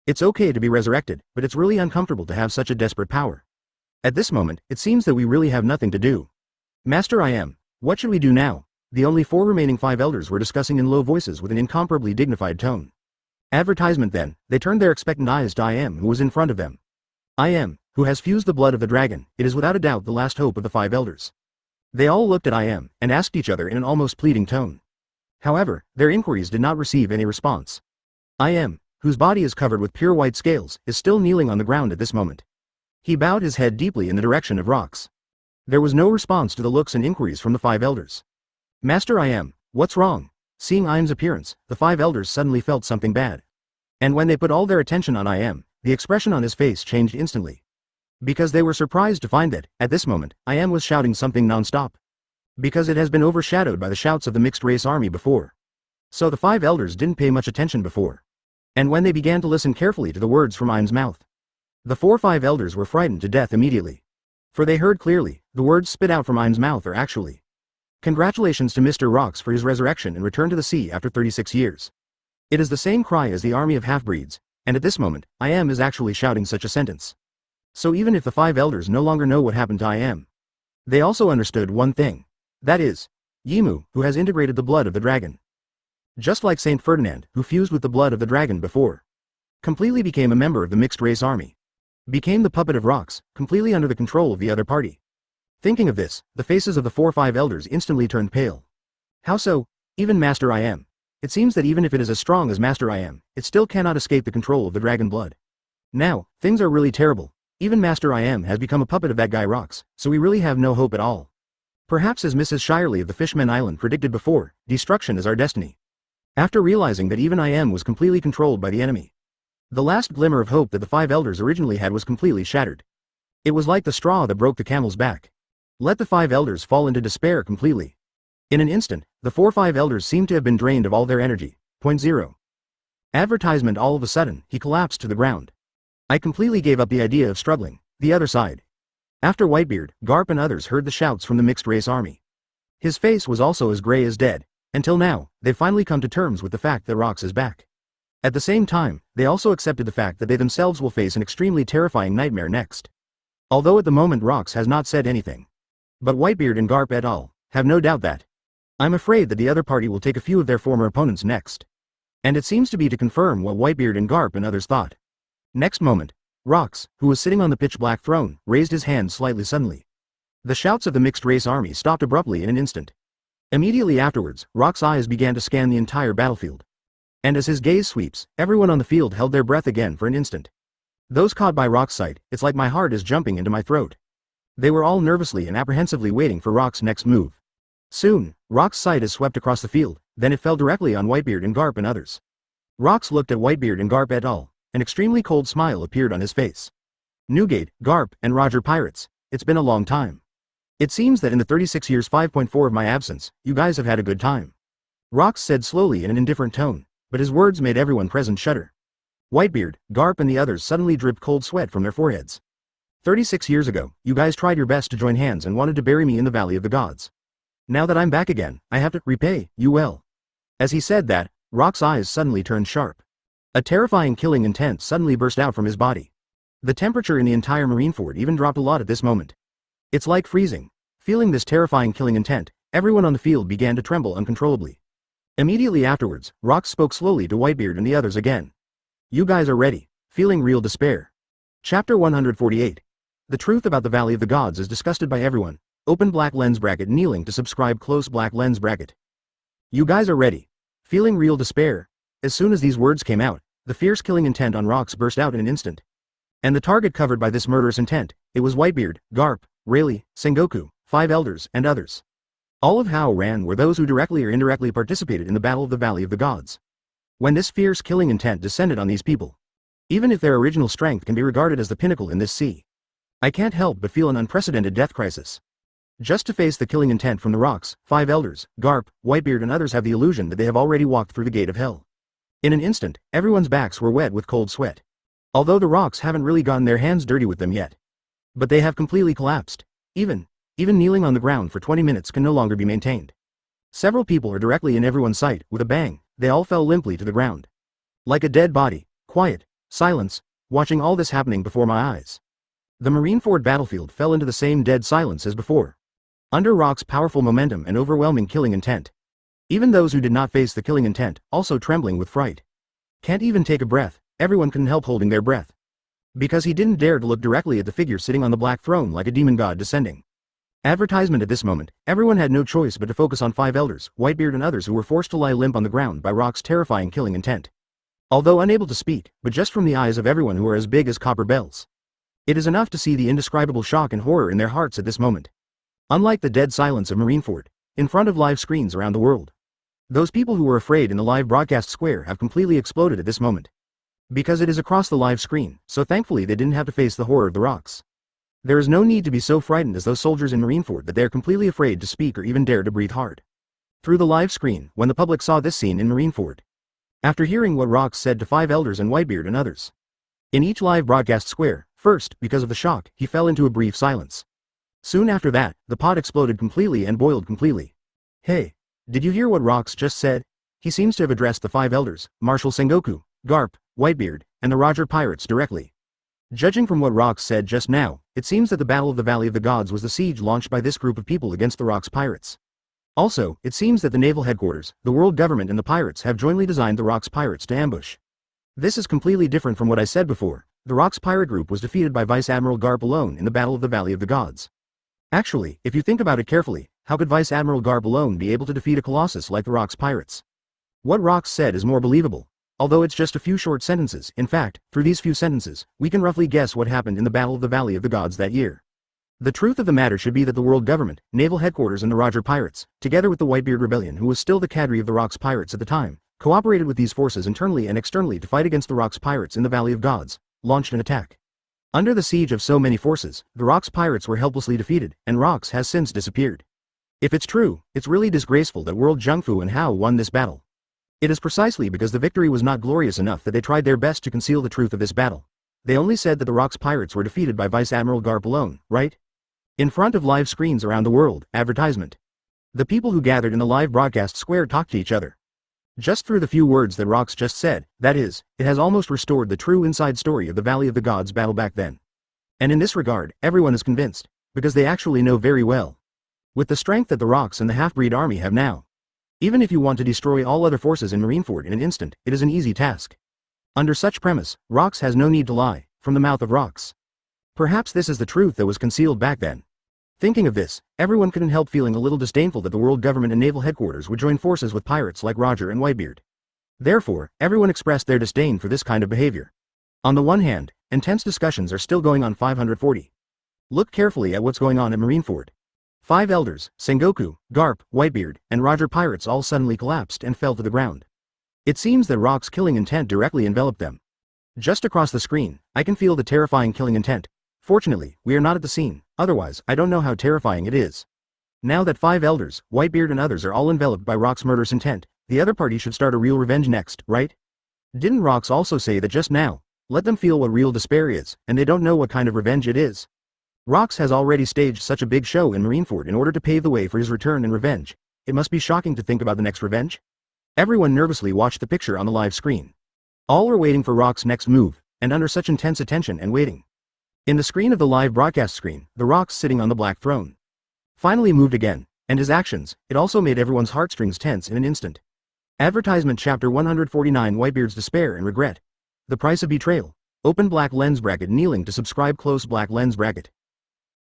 Speaker 1: It's okay to be resurrected, but it's really uncomfortable to have such a desperate power. At this moment, it seems that we really have nothing to do. Master IM, what should we do now? The only 4 remaining 5 elders were discussing in low voices with an incomparably dignified tone. Advertisement then, they turned their expectant eyes to IM who was in front of them. IM, who has fused the blood of the dragon, it is without a doubt the last hope of the 5 elders. They all looked at IM, and asked each other in an almost pleading tone. However, their inquiries did not receive any response. IM, whose body is covered with pure white scales, is still kneeling on the ground at this moment. He bowed his head deeply in the direction of Rocks. There was no response to the looks and inquiries from the 5 elders. Master IM, what's wrong? Seeing IM's appearance, the 5 elders suddenly felt something bad. And when they put all their attention on IM, the expression on his face changed instantly. Because they were surprised to find that, at this moment, IM was shouting something non-stop. Because it has been overshadowed by the shouts of the mixed race army before. So the 5 elders didn't pay much attention before. And when they began to listen carefully to the words from Im's mouth, the 4-5 elders were frightened to death immediately. For they heard clearly, the words spit out from Im's mouth are actually, congratulations to Mr. Rocks for his resurrection and return to the sea after 36 years. It is the same cry as the army of half-breeds, and at this moment, IM is actually shouting such a sentence. So even if the 5 elders no longer know what happened to IM, they also understood one thing. That is, Yimu, who has integrated the blood of the dragon. Just like Saint Ferdinand, who fused with the blood of the dragon before. Completely became a member of the mixed race army. Became the puppet of Rocks, completely under the control of the other party. Thinking of this, the faces of the 4-5 elders instantly turned pale. How so? Even Master IM. It seems that even if it is as strong as Master IM, it still cannot escape the control of the dragon blood. Now, things are really terrible. Even Master IM has become a puppet of that guy Rocks, so we really have no hope at all. Perhaps as Mrs. Shirley of the Fishmen Island predicted before, destruction is our destiny. After realizing that even IM was completely controlled by the enemy. The last glimmer of hope that the 5 elders originally had was completely shattered. It was like the straw that broke the camel's back. Let the 5 elders fall into despair completely. In an instant, the 4-5 elders seemed to have been drained of all their energy. 0. Advertisement all of a sudden, he collapsed to the ground. I completely gave up the idea of struggling. The other side. After Whitebeard, Garp and others heard the shouts from the mixed race army. His face was also as gray as dead. Until now, they've finally come to terms with the fact that Rocks is back. At the same time, they also accepted the fact that they themselves will face an extremely terrifying nightmare next. Although at the moment Rocks has not said anything. But Whitebeard and Garp et al. Have no doubt that, I'm afraid that the other party will take a few of their former opponents next. And it seems to be to confirm what Whitebeard and Garp and others thought. Next moment, Rox, who was sitting on the pitch-black throne, raised his hand slightly suddenly. The shouts of the mixed-race army stopped abruptly in an instant. Immediately afterwards, Rox's eyes began to scan the entire battlefield. And as his gaze sweeps, everyone on the field held their breath again for an instant. Those caught by Rox's sight, it's like my heart is jumping into my throat. They were all nervously and apprehensively waiting for Rox's next move. Soon, Rox's sight is swept across the field, then it fell directly on Whitebeard and Garp and others. Rox looked at Whitebeard and Garp et al. An extremely cold smile appeared on his face. Newgate, Garp, and Roger Pirates, it's been a long time. It seems that in the 36 years 5.4 of my absence, you guys have had a good time. Rox said slowly in an indifferent tone, but his words made everyone present shudder. Whitebeard, Garp and the others suddenly dripped cold sweat from their foreheads. 36 years ago, you guys tried your best to join hands and wanted to bury me in the Valley of the Gods. Now that I'm back again, I have to repay you well. As he said that, Rox's eyes suddenly turned sharp. A terrifying killing intent suddenly burst out from his body. The temperature in the entire Marineford even dropped a lot at this moment. It's like freezing. Feeling this terrifying killing intent, everyone on the field began to tremble uncontrollably. Immediately afterwards, Rox spoke slowly to Whitebeard and the others again. You guys are ready. Feeling real despair. Chapter 148. The truth about the Valley of the Gods is discussed by everyone. Open black lens bracket kneeling to subscribe close black lens bracket. You guys are ready. Feeling real despair. As soon as these words came out, the fierce killing intent on Rox burst out in an instant. And the target covered by this murderous intent, it was Whitebeard, Garp, Rayleigh, Sengoku, 5 elders, and others. All of How Ran were those who directly or indirectly participated in the Battle of the Valley of the Gods. When this fierce killing intent descended on these people, even if their original strength can be regarded as the pinnacle in this sea, I can't help but feel an unprecedented death crisis. Just to face the killing intent from the Rox, 5 elders, Garp, Whitebeard and others have the illusion that they have already walked through the gate of hell. In an instant, everyone's backs were wet with cold sweat. Although the Rox haven't really gotten their hands dirty with them yet. But they have completely collapsed. Even kneeling on the ground for 20 minutes can no longer be maintained. Several people are directly in everyone's sight. With a bang, they all fell limply to the ground. Like a dead body, quiet, silence, watching all this happening before my eyes. The Marineford battlefield fell into the same dead silence as before. Under Rox's powerful momentum and overwhelming killing intent. Even those who did not face the killing intent, also trembling with fright. Can't even take a breath, everyone couldn't help holding their breath. Because he didn't dare to look directly at the figure sitting on the black throne like a demon god descending. Advertisement at this moment, everyone had no choice but to focus on 5 elders, Whitebeard and others who were forced to lie limp on the ground by Rox's terrifying killing intent. Although unable to speak, but just from the eyes of everyone who are as big as copper bells. It is enough to see the indescribable shock and horror in their hearts at this moment. Unlike the dead silence of Marineford, in front of live screens around the world. Those people who were afraid in the live broadcast square have completely exploded at this moment. Because it is across the live screen, so thankfully they didn't have to face the horror of the Rox. There is no need to be so frightened as those soldiers in Marineford that they are completely afraid to speak or even dare to breathe hard. Through the live screen, when the public saw this scene in Marineford. After hearing what Rox said to 5 elders and Whitebeard and others. In each live broadcast square, first, because of the shock, he fell into a brief silence. Soon after that, the pot exploded completely and boiled completely. Hey, did you hear what Rox just said? He seems to have addressed the 5 elders, Marshal Sengoku, Garp, Whitebeard, and the Roger Pirates directly. Judging from what Rox said just now, it seems that the Battle of the Valley of the Gods was the siege launched by this group of people against the Rox pirates. Also, it seems that the Naval Headquarters, the world government and the pirates have jointly designed the Rox pirates to ambush. This is completely different from what I said before. The Rox pirate group was defeated by Vice Admiral Garp alone in the Battle of the Valley of the Gods. Actually, if you think about it carefully, how could Vice Admiral Garp alone be able to defeat a colossus like the Rox pirates? What Rox said is more believable. Although it's just a few short sentences, in fact, through these few sentences, we can roughly guess what happened in the Battle of the Valley of the Gods that year. The truth of the matter should be that the world government, Naval Headquarters and the Roger Pirates, together with the Whitebeard Rebellion who was still the cadre of the Rox Pirates at the time, cooperated with these forces internally and externally to fight against the Rox Pirates in the Valley of Gods, launched an attack. Under the siege of so many forces, the Rox Pirates were helplessly defeated, and Rox has since disappeared. If it's true, it's really disgraceful that World Jungfu and Hao won this battle. It is precisely because the victory was not glorious enough that they tried their best to conceal the truth of this battle. They only said that the Rox Pirates were defeated by Vice Admiral Garp alone, right? In front of live screens around the world, advertisement. The people who gathered in the live broadcast square talked to each other. Just through the few words that Rox just said, that is, it has almost restored the true inside story of the Valley of the Gods battle back then. And in this regard, everyone is convinced, because they actually know very well. With the strength that the Rox and the half-breed army have now, Even if you want to destroy all other forces in Marineford in an instant, it is an easy task. Under such premise, Rox has no need to lie, from the mouth of Rox. Perhaps this is the truth that was concealed back then. Thinking of this, everyone couldn't help feeling a little disdainful that the world government and Naval Headquarters would join forces with pirates like Roger and Whitebeard. Therefore, everyone expressed their disdain for this kind of behavior. On the one hand, intense discussions are still going on 540. Look carefully at what's going on at Marineford. 5 elders, Sengoku, Garp, Whitebeard, and Roger pirates all suddenly collapsed and fell to the ground. It seems that Rock's killing intent directly enveloped them. Just across the screen, I can feel the terrifying killing intent. Fortunately, we are not at the scene, otherwise I don't know how terrifying it is. Now that 5 elders, Whitebeard and others are all enveloped by Rock's murderous intent, the other party should start a real revenge next, right? Didn't Rox also say that just now? Let them feel what real despair is, and they don't know what kind of revenge it is. Rox has already staged such a big show in Marineford in order to pave the way for his return and revenge. It must be shocking to think about the next revenge. Everyone nervously watched the picture on the live screen. All were waiting for Rock's next move, and under such intense attention and waiting. In the screen of the live broadcast screen, the Rox sitting on the black throne finally moved again, and his actions, it also made everyone's heartstrings tense in an instant. Advertisement Chapter 149 Whitebeard's Despair and Regret. The Price of Betrayal. Open black lens bracket kneeling to subscribe close black lens bracket.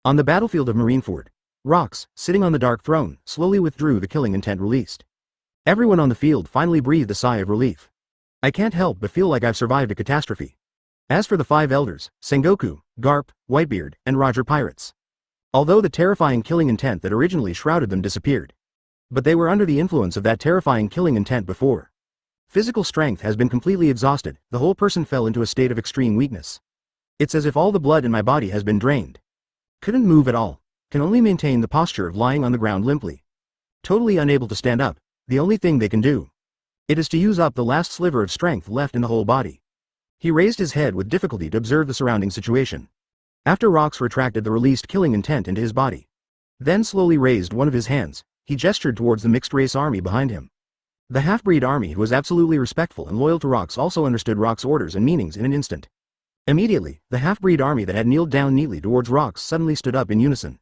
Speaker 1: On the battlefield of Marineford, Rox, sitting on the dark throne, slowly withdrew the killing intent released. Everyone on the field finally breathed a sigh of relief. I can't help but feel like I've survived a catastrophe. As for the 5 elders, Sengoku, Garp, Whitebeard, and Roger pirates. Although the terrifying killing intent that originally shrouded them disappeared. But they were under the influence of that terrifying killing intent before. Physical strength has been completely exhausted, the whole person fell into a state of extreme weakness. It's as if all the blood in my body has been drained. Couldn't move at all, can only maintain the posture of lying on the ground limply. Totally unable to stand up, the only thing they can do. It is to use up the last sliver of strength left in the whole body. He raised his head with difficulty to observe the surrounding situation. After Rox retracted the released killing intent into his body. Then slowly raised one of his hands, he gestured towards the mixed-race army behind him. The half-breed army who was absolutely respectful and loyal to Rox also understood Rox's orders and meanings in an instant. Immediately, the half-breed army that had kneeled down neatly towards Rox suddenly stood up in unison.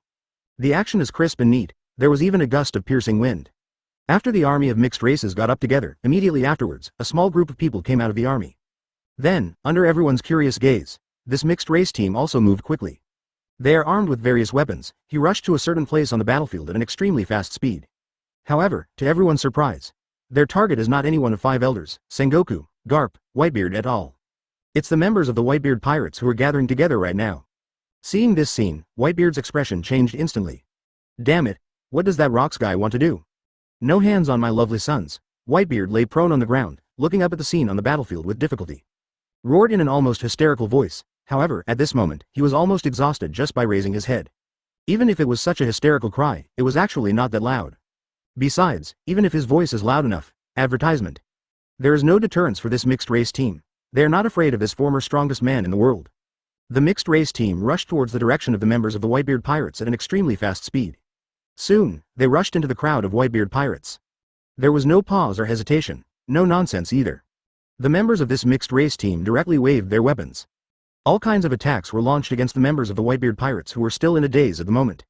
Speaker 1: The action is crisp and neat, there was even a gust of piercing wind. After the army of mixed races got up together, immediately afterwards, a small group of people came out of the army. Then, under everyone's curious gaze, this mixed race team also moved quickly. They are armed with various weapons, he rushed to a certain place on the battlefield at an extremely fast speed. However, to everyone's surprise, their target is not any one of 5 elders, Sengoku, Garp, Whitebeard et al. It's the members of the Whitebeard pirates who are gathering together right now. Seeing this scene, Whitebeard's expression changed instantly. Damn it, what does that Rox guy want to do? No hands on my lovely sons. Whitebeard lay prone on the ground, looking up at the scene on the battlefield with difficulty. Roared in an almost hysterical voice, however, at this moment, he was almost exhausted just by raising his head. Even if it was such a hysterical cry, it was actually not that loud. Besides, even if his voice is loud enough, advertisement. There is no deterrence for this mixed race team. They are not afraid of this former strongest man in the world. The mixed race team rushed towards the direction of the members of the Whitebeard pirates at an extremely fast speed. Soon, they rushed into the crowd of Whitebeard pirates. There was no pause or hesitation, no nonsense either. The members of this mixed race team directly waved their weapons. All kinds of attacks were launched against the members of the Whitebeard pirates who were still in a daze at the moment.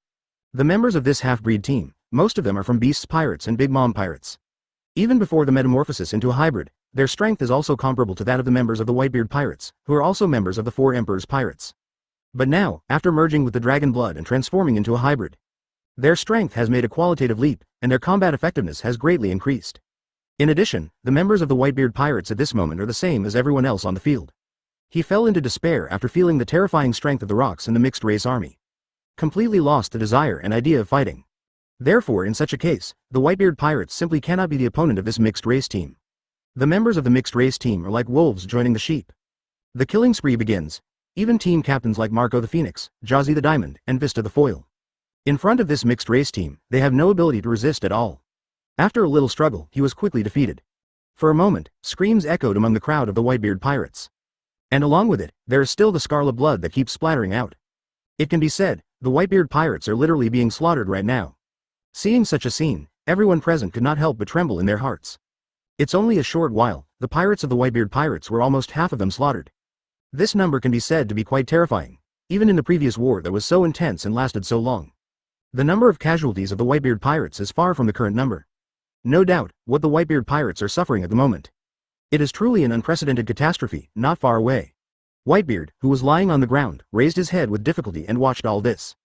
Speaker 1: The members of this half-breed team, most of them are from Beast's pirates and Big Mom pirates. Even before the metamorphosis into a hybrid, their strength is also comparable to that of the members of the Whitebeard pirates, who are also members of the 4 Emperors pirates. But now, after merging with the dragon blood and transforming into a hybrid, their strength has made a qualitative leap, and their combat effectiveness has greatly increased. In addition, the members of the Whitebeard pirates at this moment are the same as everyone else on the field. He fell into despair after feeling the terrifying strength of the Rox in the mixed race army. Completely lost the desire and idea of fighting. Therefore, in such a case, the Whitebeard pirates simply cannot be the opponent of this mixed race team. The members of the mixed race team are like wolves joining the sheep. The killing spree begins. Even team captains like Marco the Phoenix, Jazzy the Diamond, and Vista the Foil. In front of this mixed race team, they have no ability to resist at all. After a little struggle, he was quickly defeated. For a moment, screams echoed among the crowd of the Whitebeard pirates. And along with it, there is still the scarlet blood that keeps splattering out. It can be said, the Whitebeard pirates are literally being slaughtered right now. Seeing such a scene, everyone present could not help but tremble in their hearts. It's only a short while, the pirates of the Whitebeard pirates were almost half of them slaughtered. This number can be said to be quite terrifying, even in the previous war that was so intense and lasted so long. The number of casualties of the Whitebeard pirates is far from the current number. No doubt, what the Whitebeard pirates are suffering at the moment. It is truly an unprecedented catastrophe, not far away. Whitebeard, who was lying on the ground, raised his head with difficulty and watched all this.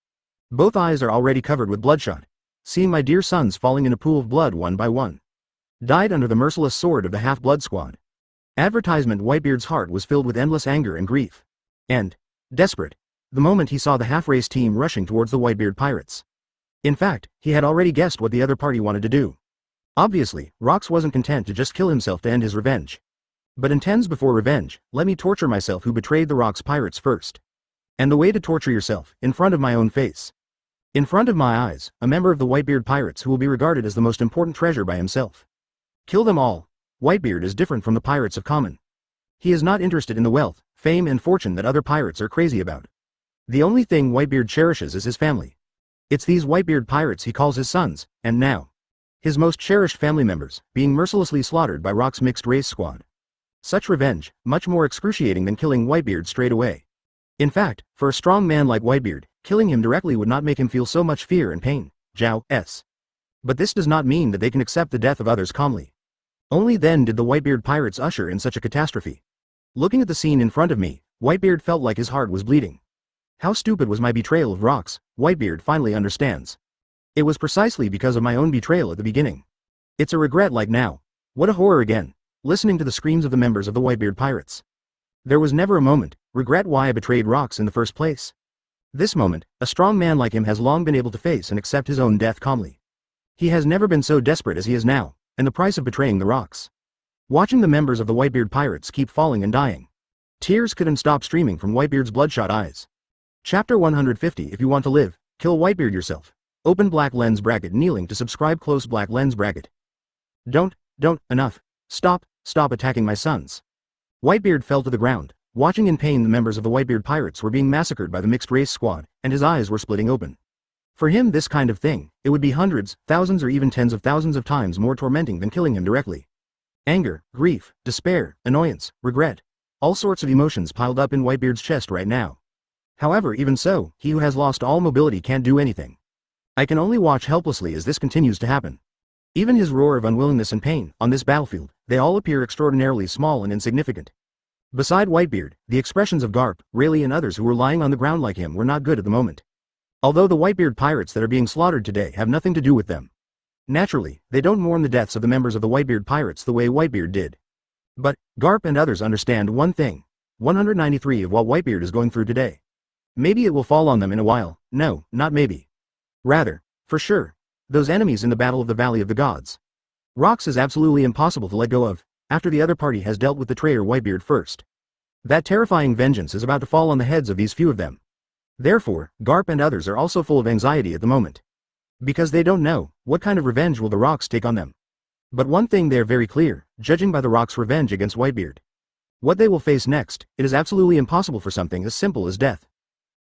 Speaker 1: Both eyes are already covered with bloodshot. Seeing my dear sons falling in a pool of blood one by one. Died under the merciless sword of the Half-Blood Squad. Advertisement. Whitebeard's heart was filled with endless anger and grief. And desperate. The moment he saw the half-race team rushing towards the Whitebeard pirates. In fact, he had already guessed what the other party wanted to do. Obviously, Rox wasn't content to just kill himself to end his revenge. But intends before revenge, let me torture myself who betrayed the Rox pirates first. And the way to torture yourself, in front of my own face. In front of my eyes, a member of the Whitebeard pirates who will be regarded as the most important treasure by himself. Kill them all. Whitebeard is different from the pirates of common. He is not interested in the wealth, fame and fortune that other pirates are crazy about. The only thing Whitebeard cherishes is his family. It's these Whitebeard pirates he calls his sons, and now. His most cherished family members, being mercilessly slaughtered by Rock's mixed race squad. Such revenge, much more excruciating than killing Whitebeard straight away. In fact, for a strong man like Whitebeard, killing him directly would not make him feel so much fear and pain. Zhao. But this does not mean that they can accept the death of others calmly. Only then did the Whitebeard pirates usher in such a catastrophe. Looking at the scene in front of me, Whitebeard felt like his heart was bleeding. How stupid was my betrayal of Rox, Whitebeard finally understands. It was precisely because of my own betrayal at the beginning. It's a regret like now. What a horror again, listening to the screams of the members of the Whitebeard pirates. There was never a moment, regret why I betrayed Rox in the first place. This moment, a strong man like him has long been able to face and accept his own death calmly. He has never been so desperate as he is now, and the price of betraying the Rox. Watching the members of the Whitebeard pirates keep falling and dying. Tears couldn't stop streaming from Whitebeard's bloodshot eyes. Chapter 150. If you want to live, kill Whitebeard yourself. Open black lens bracket. Kneeling to subscribe. Close black lens bracket. Don't, enough. Stop attacking my sons. Whitebeard fell to the ground, watching in pain the members of the Whitebeard pirates were being massacred by the mixed race squad, and his eyes were splitting open. For him this kind of thing, it would be hundreds, thousands or even tens of thousands of times more tormenting than killing him directly. Anger, grief, despair, annoyance, regret. All sorts of emotions piled up in Whitebeard's chest right now. However, even so, he who has lost all mobility can't do anything. I can only watch helplessly as this continues to happen. Even his roar of unwillingness and pain, on this battlefield, they all appear extraordinarily small and insignificant. Beside Whitebeard, the expressions of Garp, Rayleigh and others who were lying on the ground like him were not good at the moment. Although the Whitebeard pirates that are being slaughtered today have nothing to do with them. Naturally, they don't mourn the deaths of the members of the Whitebeard pirates the way Whitebeard did. But, Garp and others understand one thing. 193 of what Whitebeard is going through today. Maybe it will fall on them in a while. No, not maybe. Rather, for sure. Those enemies in the Battle of the Valley of the Gods. Rox is absolutely impossible to let go of, after the other party has dealt with the traitor Whitebeard first. That terrifying vengeance is about to fall on the heads of these few of them. Therefore, Garp and others are also full of anxiety at the moment. Because they don't know, what kind of revenge will the Rox take on them. But one thing they are very clear, judging by the Rox revenge against Whitebeard. What they will face next, it is absolutely impossible for something as simple as death.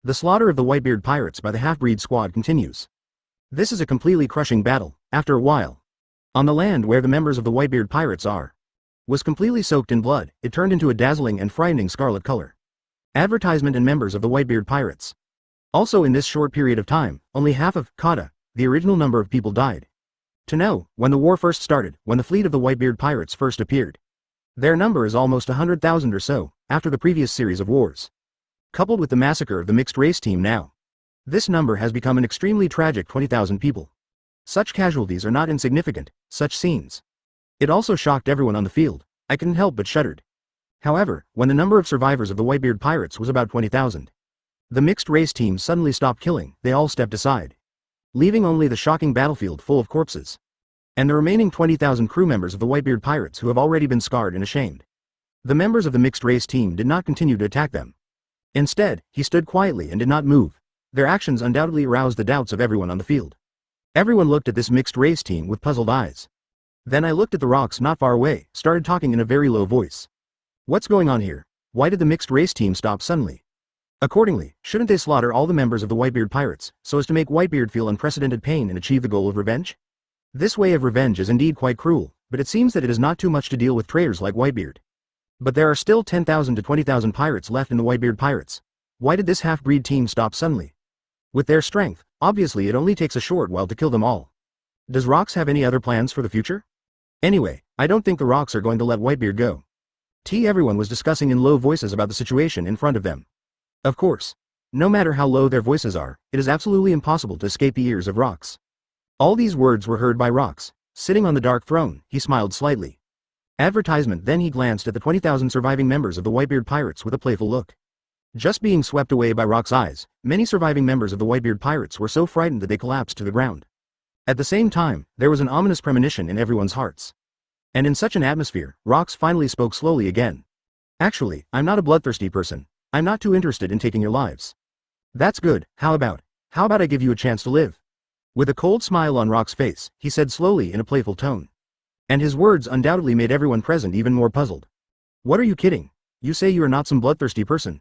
Speaker 1: The slaughter of the Whitebeard pirates by the half-breed squad continues. This is a completely crushing battle, after a while. On the land where the members of the Whitebeard pirates are. Was completely soaked in blood, it turned into a dazzling and frightening scarlet color. Advertisement and members of the Whitebeard pirates. Also in this short period of time, only half of Kata, the original number of people died. To know, when the war first started, when the fleet of the Whitebeard pirates first appeared. Their number is almost 100,000 or so, after the previous series of wars. Coupled with the massacre of the mixed race team now. This number has become an extremely tragic 20,000 people. Such casualties are not insignificant, such scenes. It also shocked everyone on the field. I couldn't help but shuddered. However, when the number of survivors of the Whitebeard pirates was about 20,000. The mixed race team suddenly stopped killing, they all stepped aside. Leaving only the shocking battlefield full of corpses. And the remaining 20,000 crew members of the Whitebeard pirates who have already been scarred and ashamed. The members of the mixed race team did not continue to attack them. Instead, he stood quietly and did not move. Their actions undoubtedly aroused the doubts of everyone on the field. Everyone looked at this mixed race team with puzzled eyes. Then I looked at the Rox not far away, started talking in a very low voice. What's going on here? Why did the mixed race team stop suddenly? Accordingly, shouldn't they slaughter all the members of the Whitebeard pirates, so as to make Whitebeard feel unprecedented pain and achieve the goal of revenge? This way of revenge is indeed quite cruel, but it seems that it is not too much to deal with traitors like Whitebeard. But there are still 10,000 to 20,000 pirates left in the Whitebeard pirates. Why did this half-breed team stop suddenly? With their strength, obviously it only takes a short while to kill them all. Does Rocks have any other plans for the future? Anyway, I don't think the Rocks are going to let Whitebeard go. Everyone was discussing in low voices about the situation in front of them. Of course. No matter how low their voices are, it is absolutely impossible to escape the ears of Rocks. All these words were heard by Rocks. Sitting on the dark throne, he smiled slightly. Advertisement. Then he glanced at the 20,000 surviving members of the Whitebeard Pirates with a playful look. Just being swept away by Rock's eyes, many surviving members of the Whitebeard Pirates were so frightened that they collapsed to the ground. At the same time, there was an ominous premonition in everyone's hearts. And in such an atmosphere, Rocks finally spoke slowly again. Actually, I'm not a bloodthirsty person. I'm not too interested in taking your lives. That's good. How about I give you a chance to live? With a cold smile on Rock's face, he said slowly in a playful tone. And his words undoubtedly made everyone present even more puzzled. What are you kidding? You say you are not some bloodthirsty person.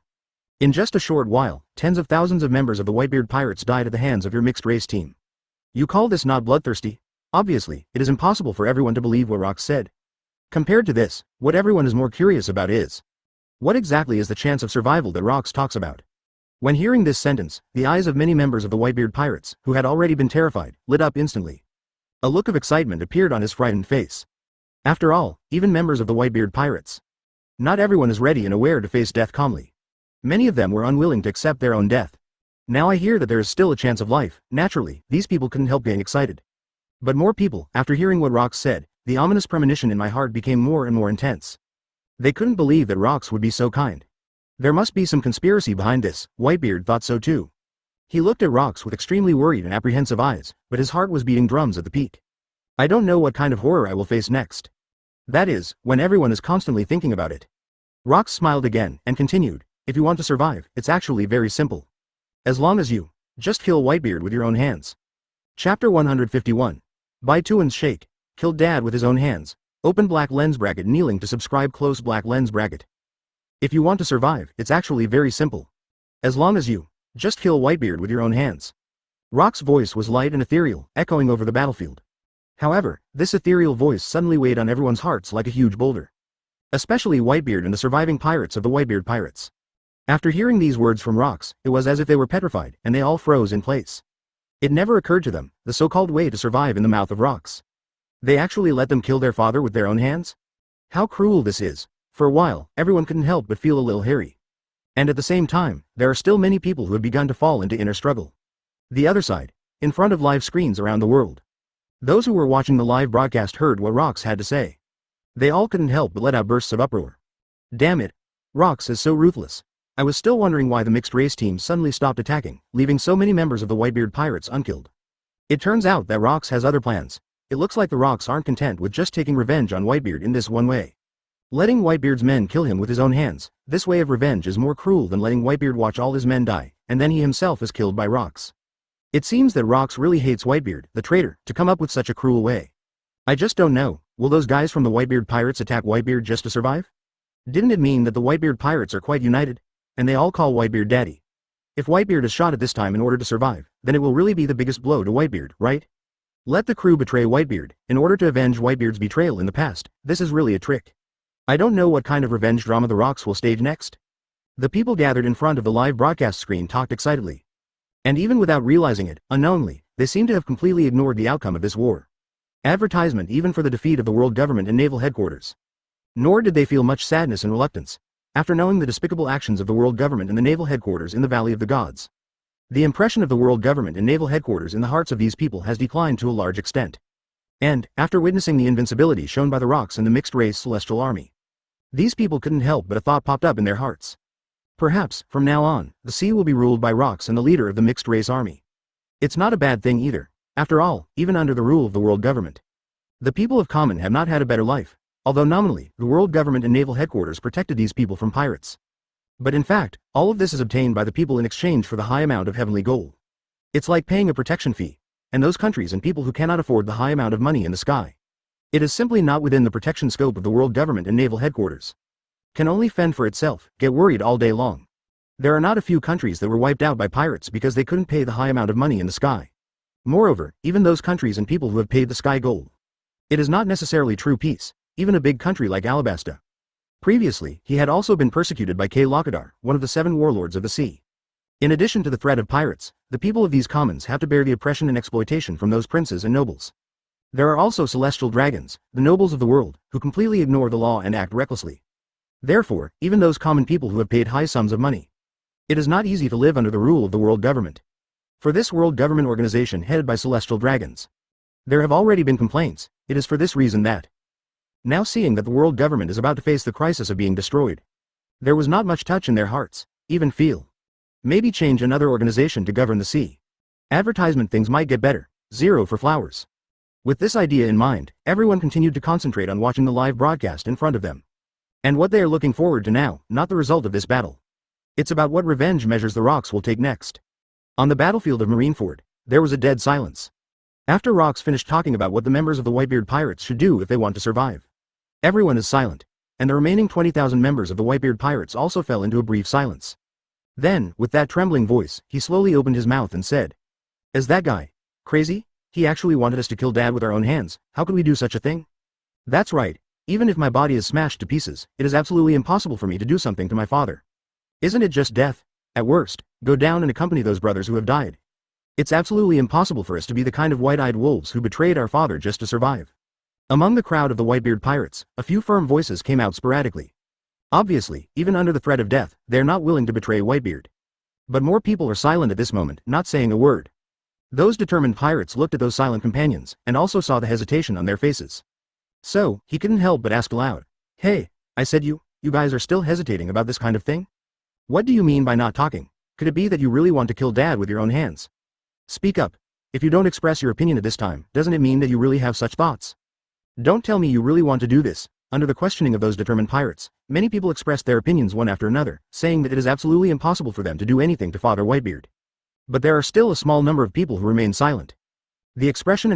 Speaker 1: In just a short while, tens of thousands of members of the Whitebeard Pirates died at the hands of your mixed race team. You call this not bloodthirsty? Obviously, it is impossible for everyone to believe what Rocks said. Compared to this, what everyone is more curious about is, what exactly is the chance of survival that Rocks talks about? When hearing this sentence, the eyes of many members of the Whitebeard Pirates, who had already been terrified, lit up instantly. A look of excitement appeared on his frightened face. After all, even members of the Whitebeard Pirates. Not everyone is ready and aware to face death calmly. Many of them were unwilling to accept their own death. Now I hear that there is still a chance of life. Naturally, these people couldn't help getting excited. But more people, after hearing what Rocks said, the ominous premonition in my heart became more and more intense. They couldn't believe that Rocks would be so kind. There must be some conspiracy behind this. Whitebeard thought so too. He looked at Rocks with extremely worried and apprehensive eyes, but his heart was beating drums at the peak. I don't know what kind of horror I will face next. That is, when everyone is constantly thinking about it. Rocks smiled again, and continued, if you want to survive, it's actually very simple. As long as you just kill Whitebeard with your own hands. Chapter 151. By Tuan's Shake. Killed Dad with his own hands. Open black lens bracket kneeling to subscribe close black lens bracket. If you want to survive, it's actually very simple. As long as you just kill Whitebeard with your own hands. Rock's voice was light and ethereal, echoing over the battlefield. However, this ethereal voice suddenly weighed on everyone's hearts like a huge boulder. Especially Whitebeard and the surviving pirates of the Whitebeard Pirates. After hearing these words from Rocks, it was as if they were petrified, and they all froze in place. It never occurred to them, the so-called way to survive in the mouth of Rocks. They actually let them kill their father with their own hands? How cruel this is. For a while, everyone couldn't help but feel a little hairy. And at the same time, there are still many people who have begun to fall into inner struggle. The other side, in front of live screens around the world. Those who were watching the live broadcast heard what Rocks had to say. They all couldn't help but let out bursts of uproar. Damn it. Rocks is so ruthless. I was still wondering why the mixed race team suddenly stopped attacking, leaving so many members of the Whitebeard Pirates unkilled. It turns out that Rocks has other plans. It looks like the Rocks aren't content with just taking revenge on Whitebeard in this one way. Letting Whitebeard's men kill him with his own hands, this way of revenge is more cruel than letting Whitebeard watch all his men die, and then he himself is killed by Rocks. It seems that Rocks really hates Whitebeard, the traitor, to come up with such a cruel way. I just don't know, will those guys from the Whitebeard Pirates attack Whitebeard just to survive? Didn't it mean that the Whitebeard Pirates are quite united? And they all call Whitebeard Daddy. If Whitebeard is shot at this time in order to survive, then it will really be the biggest blow to Whitebeard, right? Let the crew betray Whitebeard, in order to avenge Whitebeard's betrayal in the past. This is really a trick. I don't know what kind of revenge drama the Rocks will stage next. The people gathered in front of the live broadcast screen talked excitedly. And even without realizing it, unknowingly, they seem to have completely ignored the outcome of this war. Advertisement even for the defeat of the world government and Naval Headquarters. Nor did they feel much sadness and reluctance, after knowing the despicable actions of the world government and the Naval Headquarters in the Valley of the Gods. The impression of the world government and Naval Headquarters in the hearts of these people has declined to a large extent. And, after witnessing the invincibility shown by the Rocks and the mixed-race Celestial Army, these people couldn't help but a thought popped up in their hearts. Perhaps, from now on, the sea will be ruled by Rocks and the leader of the mixed-race army. It's not a bad thing either. After all, even under the rule of the world government, the people of Common have not had a better life. Although nominally, the world government and Naval Headquarters protected these people from pirates. But in fact, all of this is obtained by the people in exchange for the high amount of heavenly gold. It's like paying a protection fee, and those countries and people who cannot afford the high amount of money in the sky. It is simply not within the protection scope of the world government and Naval Headquarters. Can only fend for itself, get worried all day long. There are not a few countries that were wiped out by pirates because they couldn't pay the high amount of money in the sky. Moreover, even those countries and people who have paid the sky gold. It is not necessarily true peace. Even a big country like Alabasta. Previously, he had also been persecuted by Lokadar, one of the 7 warlords of the sea. In addition to the threat of pirates, the people of these commons have to bear the oppression and exploitation from those princes and nobles. There are also celestial dragons, the nobles of the world, who completely ignore the law and act recklessly. Therefore, even those common people who have paid high sums of money. It is not easy to live under the rule of the world government. For this world government organization headed by celestial dragons, there have already been complaints. It is for this reason that, now seeing that the world government is about to face the crisis of being destroyed, there was not much touch in their hearts, even feel. Maybe change another organization to govern the sea. Advertisement things might get better, 0 for flowers. With this idea in mind, everyone continued to concentrate on watching the live broadcast in front of them. And what they are looking forward to now, not the result of this battle. It's about what revenge measures the rocks will take next. On the battlefield of Marineford, there was a dead silence. After Rocks finished talking about what the members of the Whitebeard pirates should do if they want to survive, everyone is silent, and the remaining 20,000 members of the Whitebeard pirates also fell into a brief silence. Then, with that trembling voice, he slowly opened his mouth and said, "Is that guy crazy? He actually wanted us to kill Dad with our own hands. How could we do such a thing? That's right. Even if my body is smashed to pieces, it is absolutely impossible for me to do something to my father. Isn't it just death? At worst, go down and accompany those brothers who have died. It's absolutely impossible for us to be the kind of white-eyed wolves who betrayed our father just to survive." Among the crowd of the Whitebeard pirates, a few firm voices came out sporadically. Obviously, even under the threat of death, they are not willing to betray Whitebeard. But more people are silent at this moment, not saying a word. Those determined pirates looked at those silent companions, and also saw the hesitation on their faces. So, he couldn't help but ask aloud, "Hey, I said you guys are still hesitating about this kind of thing? What do you mean by not talking? Could it be that you really want to kill Dad with your own hands? Speak up. If you don't express your opinion at this time, doesn't it mean that you really have such thoughts? Don't tell me you really want to do this." Under the questioning of those determined pirates, many people expressed their opinions one after another, saying that it is absolutely impossible for them to do anything to Father Whitebeard. But there are still a small number of people who remain silent. The expression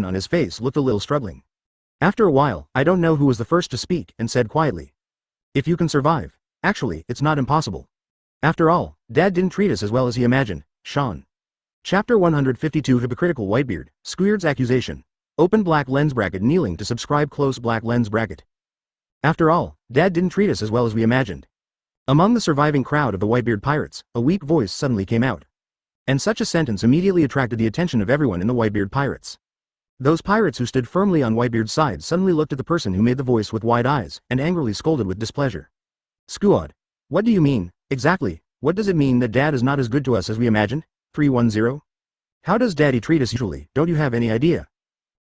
Speaker 1: on his face looked a little struggling. After a while, I don't know who was the first to speak, and said quietly, "If you can survive, actually, it's not impossible. After all, Dad didn't treat us as well as he imagined." Sean. Chapter 152 Hypocritical Whitebeard, Squid's Accusation. Open black lens bracket kneeling to subscribe close black lens bracket. After all, Dad didn't treat us as well as we imagined. Among the surviving crowd of the Whitebeard pirates, a weak voice suddenly came out. And such a sentence immediately attracted the attention of everyone in the Whitebeard pirates. Those pirates who stood firmly on Whitebeard's side suddenly looked at the person who made the voice with wide eyes, and angrily scolded with displeasure. "Squid, what do you mean, exactly? What does it mean that Dad is not as good to us as we imagined? 310? How does Daddy treat us usually? Don't you have any idea?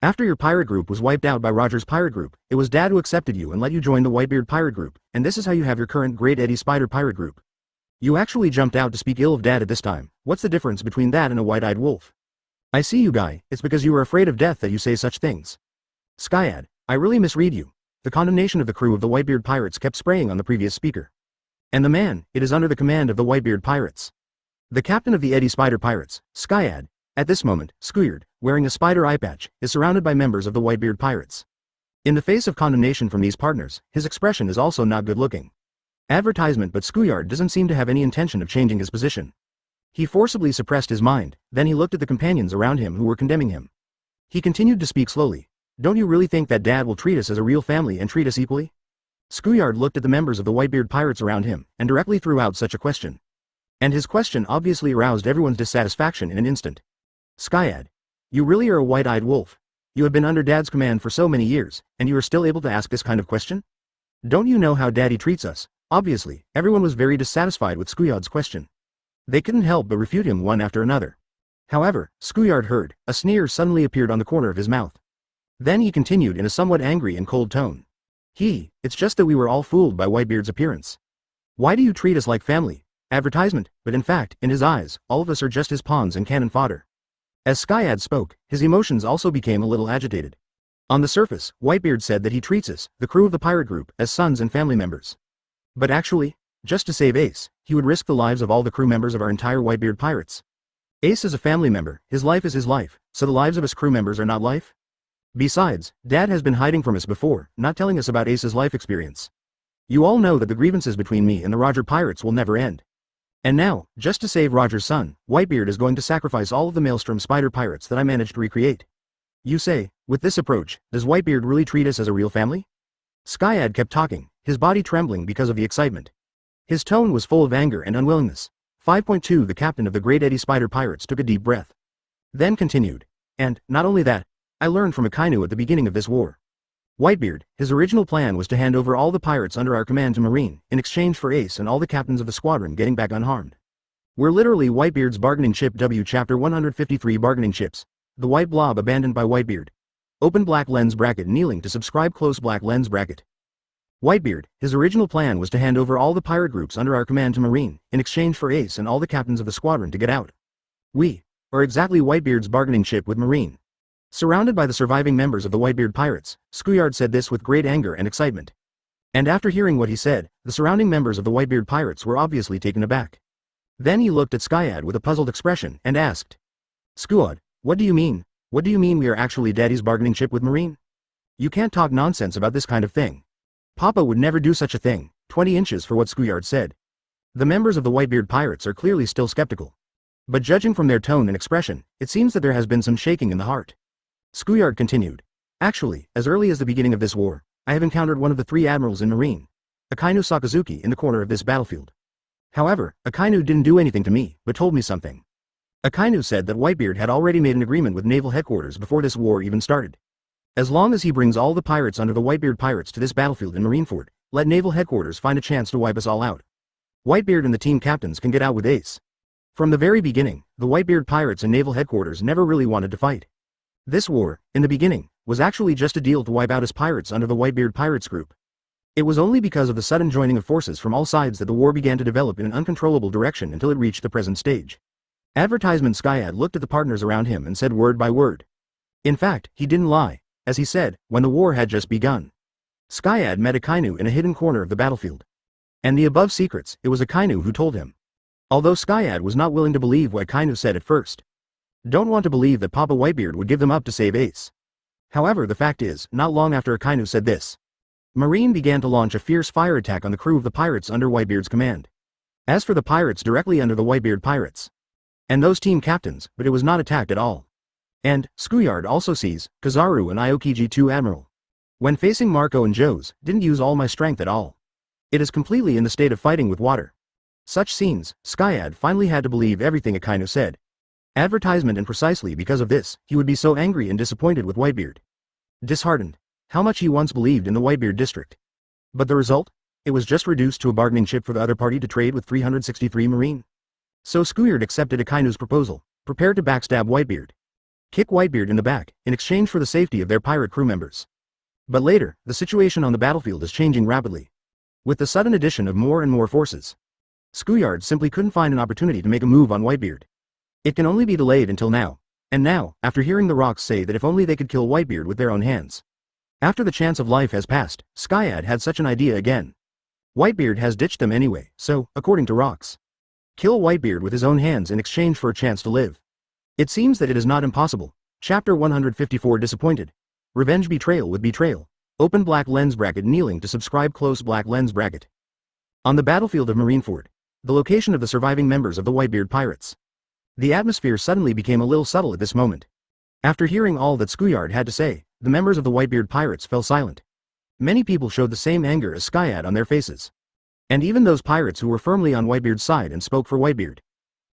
Speaker 1: After your pirate group was wiped out by Roger's pirate group, it was Dad who accepted you and let you join the Whitebeard pirate group, and this is how you have your current Great Eddie Spider pirate group. You actually jumped out to speak ill of Dad at this time. What's the difference between that and a white-eyed wolf? I see you guy, it's because you are afraid of death that you say such things. Skyad, I really misread you." The condemnation of the crew of the Whitebeard pirates kept spraying on the previous speaker. And the man, it is under the command of the Whitebeard pirates. The captain of the Eddie Spider pirates, Skyad, at this moment, Squid, wearing a spider eye patch, is surrounded by members of the Whitebeard pirates. In the face of condemnation from these partners, his expression is also not good looking. Advertisement, but Squid doesn't seem to have any intention of changing his position. He forcibly suppressed his mind, then he looked at the companions around him who were condemning him. He continued to speak slowly. "Don't you really think that Dad will treat us as a real family and treat us equally?" Squid looked at the members of the Whitebeard pirates around him, and directly threw out such a question. And his question obviously aroused everyone's dissatisfaction in an instant. "Skyad, you really are a white-eyed wolf. You have been under Dad's command for so many years, and you are still able to ask this kind of question? Don't you know how Daddy treats us?" Obviously, everyone was very dissatisfied with Squid's question. They couldn't help but refute him one after another. However, Squid heard, a sneer suddenly appeared on the corner of his mouth. Then he continued in a somewhat angry and cold tone. It's just that we were all fooled by Whitebeard's appearance. Why do you treat us like family? Advertisement, but in fact, in his eyes, all of us are just his pawns and cannon fodder." As Skyad spoke, his emotions also became a little agitated. On the surface, Whitebeard said that he treats us, the crew of the pirate group, as sons and family members. But actually, just to save Ace, he would risk the lives of all the crew members of our entire Whitebeard pirates. Ace is a family member, his life is his life, so the lives of his crew members are not life? Besides, Dad has been hiding from us before, not telling us about Ace's life experience. You all know that the grievances between me and the Roger pirates will never end. And now, just to save Roger's son, Whitebeard is going to sacrifice all of the Maelstrom spider pirates that I managed to recreate. You say, with this approach, does Whitebeard really treat us as a real family? Skyad kept talking, his body trembling because of the excitement. His tone was full of anger and unwillingness. 5.2 The captain of the Great Eddie Spider Pirates took a deep breath. Then continued. And, not only that, I learned from Akainu at the beginning of this war. Whitebeard, his original plan was to hand over all the pirates under our command to Marine, in exchange for Ace and all the captains of the squadron getting back unharmed. We're literally Whitebeard's bargaining chip. W Chapter 153 Bargaining Chips. The White Blob abandoned by Whitebeard. Open black lens bracket kneeling to subscribe close black lens bracket. Whitebeard, his original plan was to hand over all the pirate groups under our command to Marine, in exchange for Ace and all the captains of the squadron to get out. We are exactly Whitebeard's bargaining chip with Marine. Surrounded by the surviving members of the Whitebeard pirates, Schoolyard said this with great anger and excitement. And after hearing what he said, the surrounding members of the Whitebeard pirates were obviously taken aback. Then he looked at Skyad with a puzzled expression and asked, Schoolyard, what do you mean? What do you mean we are actually Daddy's bargaining chip with Marine? You can't talk nonsense about this kind of thing. Papa would never do such a thing. 20 inches for what Schoolyard said. The members of the Whitebeard pirates are clearly still skeptical. But judging from their tone and expression, it seems that there has been some shaking in the heart. Schoolyard continued. Actually, as early as the beginning of this war, I have encountered one of the 3 admirals in Marine, Akainu Sakazuki, in the corner of this battlefield. However, Akainu didn't do anything to me, but told me something. Akainu said that Whitebeard had already made an agreement with Naval Headquarters before this war even started. As long as he brings all the pirates under the Whitebeard pirates to this battlefield in Marineford, let Naval Headquarters find a chance to wipe us all out. Whitebeard and the team captains can get out with Ace. From the very beginning, the Whitebeard pirates and Naval Headquarters never really wanted to fight. This war, in the beginning, was actually just a deal to wipe out his pirates under the Whitebeard pirates group. It was only because of the sudden joining of forces from all sides that the war began to develop in an uncontrollable direction until it reached the present stage. Advertisement Skyad looked at the partners around him and said word by word. In fact, he didn't lie, as he said, when the war had just begun. Skyad met Akainu in a hidden corner of the battlefield. And the above secrets, it was Akainu who told him. Although Skyad was not willing to believe what Akainu said at first. Don't want to believe that Papa Whitebeard would give them up to save Ace. However, the fact is, not long after Akainu said this, Marine began to launch a fierce fire attack on the crew of the pirates under Whitebeard's command. As for the pirates directly under the Whitebeard pirates, and those team captains, but it was not attacked at all. And, Schoolyard also sees, Kizaru and Aokiji 2 Admiral. When facing Marco and Joe's, didn't use all my strength at all. It is completely in the state of fighting with water. Such scenes, Skyad finally had to believe everything Akainu said. Advertisement, and precisely because of this, he would be so angry and disappointed with Whitebeard. Disheartened. How much he once believed in the Whitebeard district. But the result? It was just reduced to a bargaining chip for the other party to trade with 363 Marine. So Schoolyard accepted Akainu's proposal, prepared to backstab Whitebeard. Kick Whitebeard in the back, in exchange for the safety of their pirate crew members. But later, the situation on the battlefield is changing rapidly. With the sudden addition of more and more forces, Schoolyard simply couldn't find an opportunity to make a move on Whitebeard. It can only be delayed until now. And now, after hearing the rocks say that if only they could kill Whitebeard with their own hands. After the chance of life has passed, Skyad had such an idea again. Whitebeard has ditched them anyway, so, according to rocks, kill Whitebeard with his own hands in exchange for a chance to live. It seems that it is not impossible. Chapter 154 Disappointed. Revenge Betrayal with Betrayal. Open black lens bracket kneeling to subscribe close black lens bracket. On the battlefield of Marineford, the location of the surviving members of the Whitebeard pirates. The atmosphere suddenly became a little subtle at this moment. After hearing all that Schoolyard had to say, the members of the Whitebeard pirates fell silent. Many people showed the same anger as Skyad on their faces. And even those pirates who were firmly on Whitebeard's side and spoke for Whitebeard.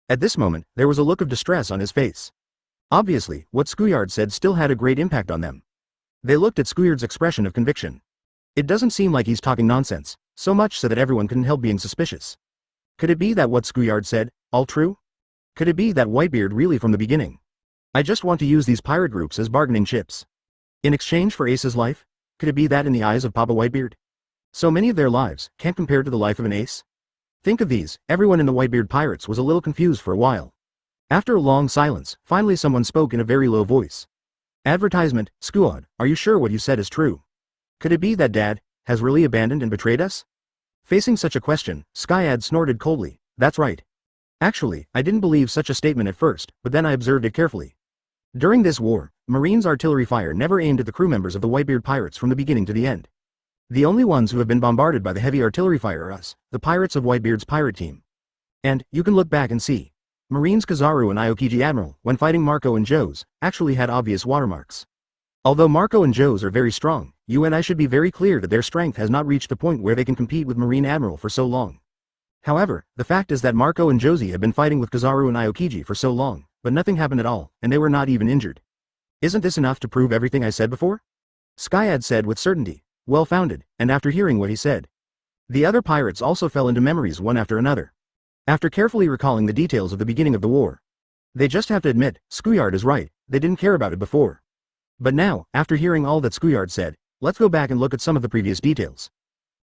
Speaker 1: At this moment, there was a look of distress on his face. Obviously, what Schoolyard said still had a great impact on them. They looked at Schoolyard's expression of conviction. It doesn't seem like he's talking nonsense, so much so that everyone couldn't help being suspicious. Could it be that what Schoolyard said, all true? Could it be that Whitebeard really from the beginning? I just want to use these pirate groups as bargaining chips. In exchange for Ace's life? Could it be that in the eyes of Papa Whitebeard? So many of their lives can't compare to the life of an Ace? Think of these, everyone in the Whitebeard pirates was a little confused for a while. After a long silence, finally someone spoke in a very low voice. Advertisement, Schoolyard, are you sure what you said is true? Could it be that Dad has really abandoned and betrayed us? Facing such a question, Skyad snorted coldly. That's right. Actually, I didn't believe such a statement at first, but then I observed it carefully. During this war, Marine's artillery fire never aimed at the crew members of the Whitebeard pirates from the beginning to the end. The only ones who have been bombarded by the heavy artillery fire are us, the pirates of Whitebeard's pirate team. And, you can look back and see. Marine's Kizaru and Aokiji Admiral, when fighting Marco and Joe's, actually had obvious watermarks. Although Marco and Joe's are very strong, you and I should be very clear that their strength has not reached the point where they can compete with Marine Admiral for so long. However, the fact is that Marco and Josie have been fighting with Kizaru and Aokiji for so long, but nothing happened at all, and they were not even injured. Isn't this enough to prove everything I said before? Skyad said with certainty, well-founded, and after hearing what he said. The other pirates also fell into memories one after another. After carefully recalling the details of the beginning of the war. They just have to admit, Skyard is right, they didn't care about it before. But now, after hearing all that Skyard said, let's go back and look at some of the previous details.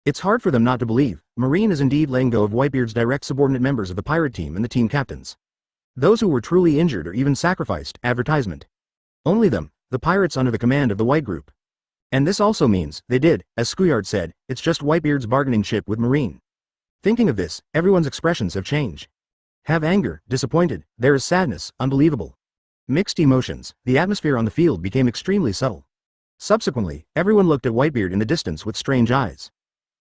Speaker 1: It's hard for them not to believe, Marine is indeed letting go of Whitebeard's direct subordinate members of the pirate team and the team captains. Those who were truly injured or even sacrificed, advertisement. Only them, the pirates under the command of the White Group. And this also means, they did, as Skyard said, it's just Whitebeard's bargaining chip with Marine. Thinking of this, everyone's expressions have changed. Have anger, disappointed, there is sadness, unbelievable. Mixed emotions, the atmosphere on the field became extremely subtle. Subsequently, everyone looked at Whitebeard in the distance with strange eyes.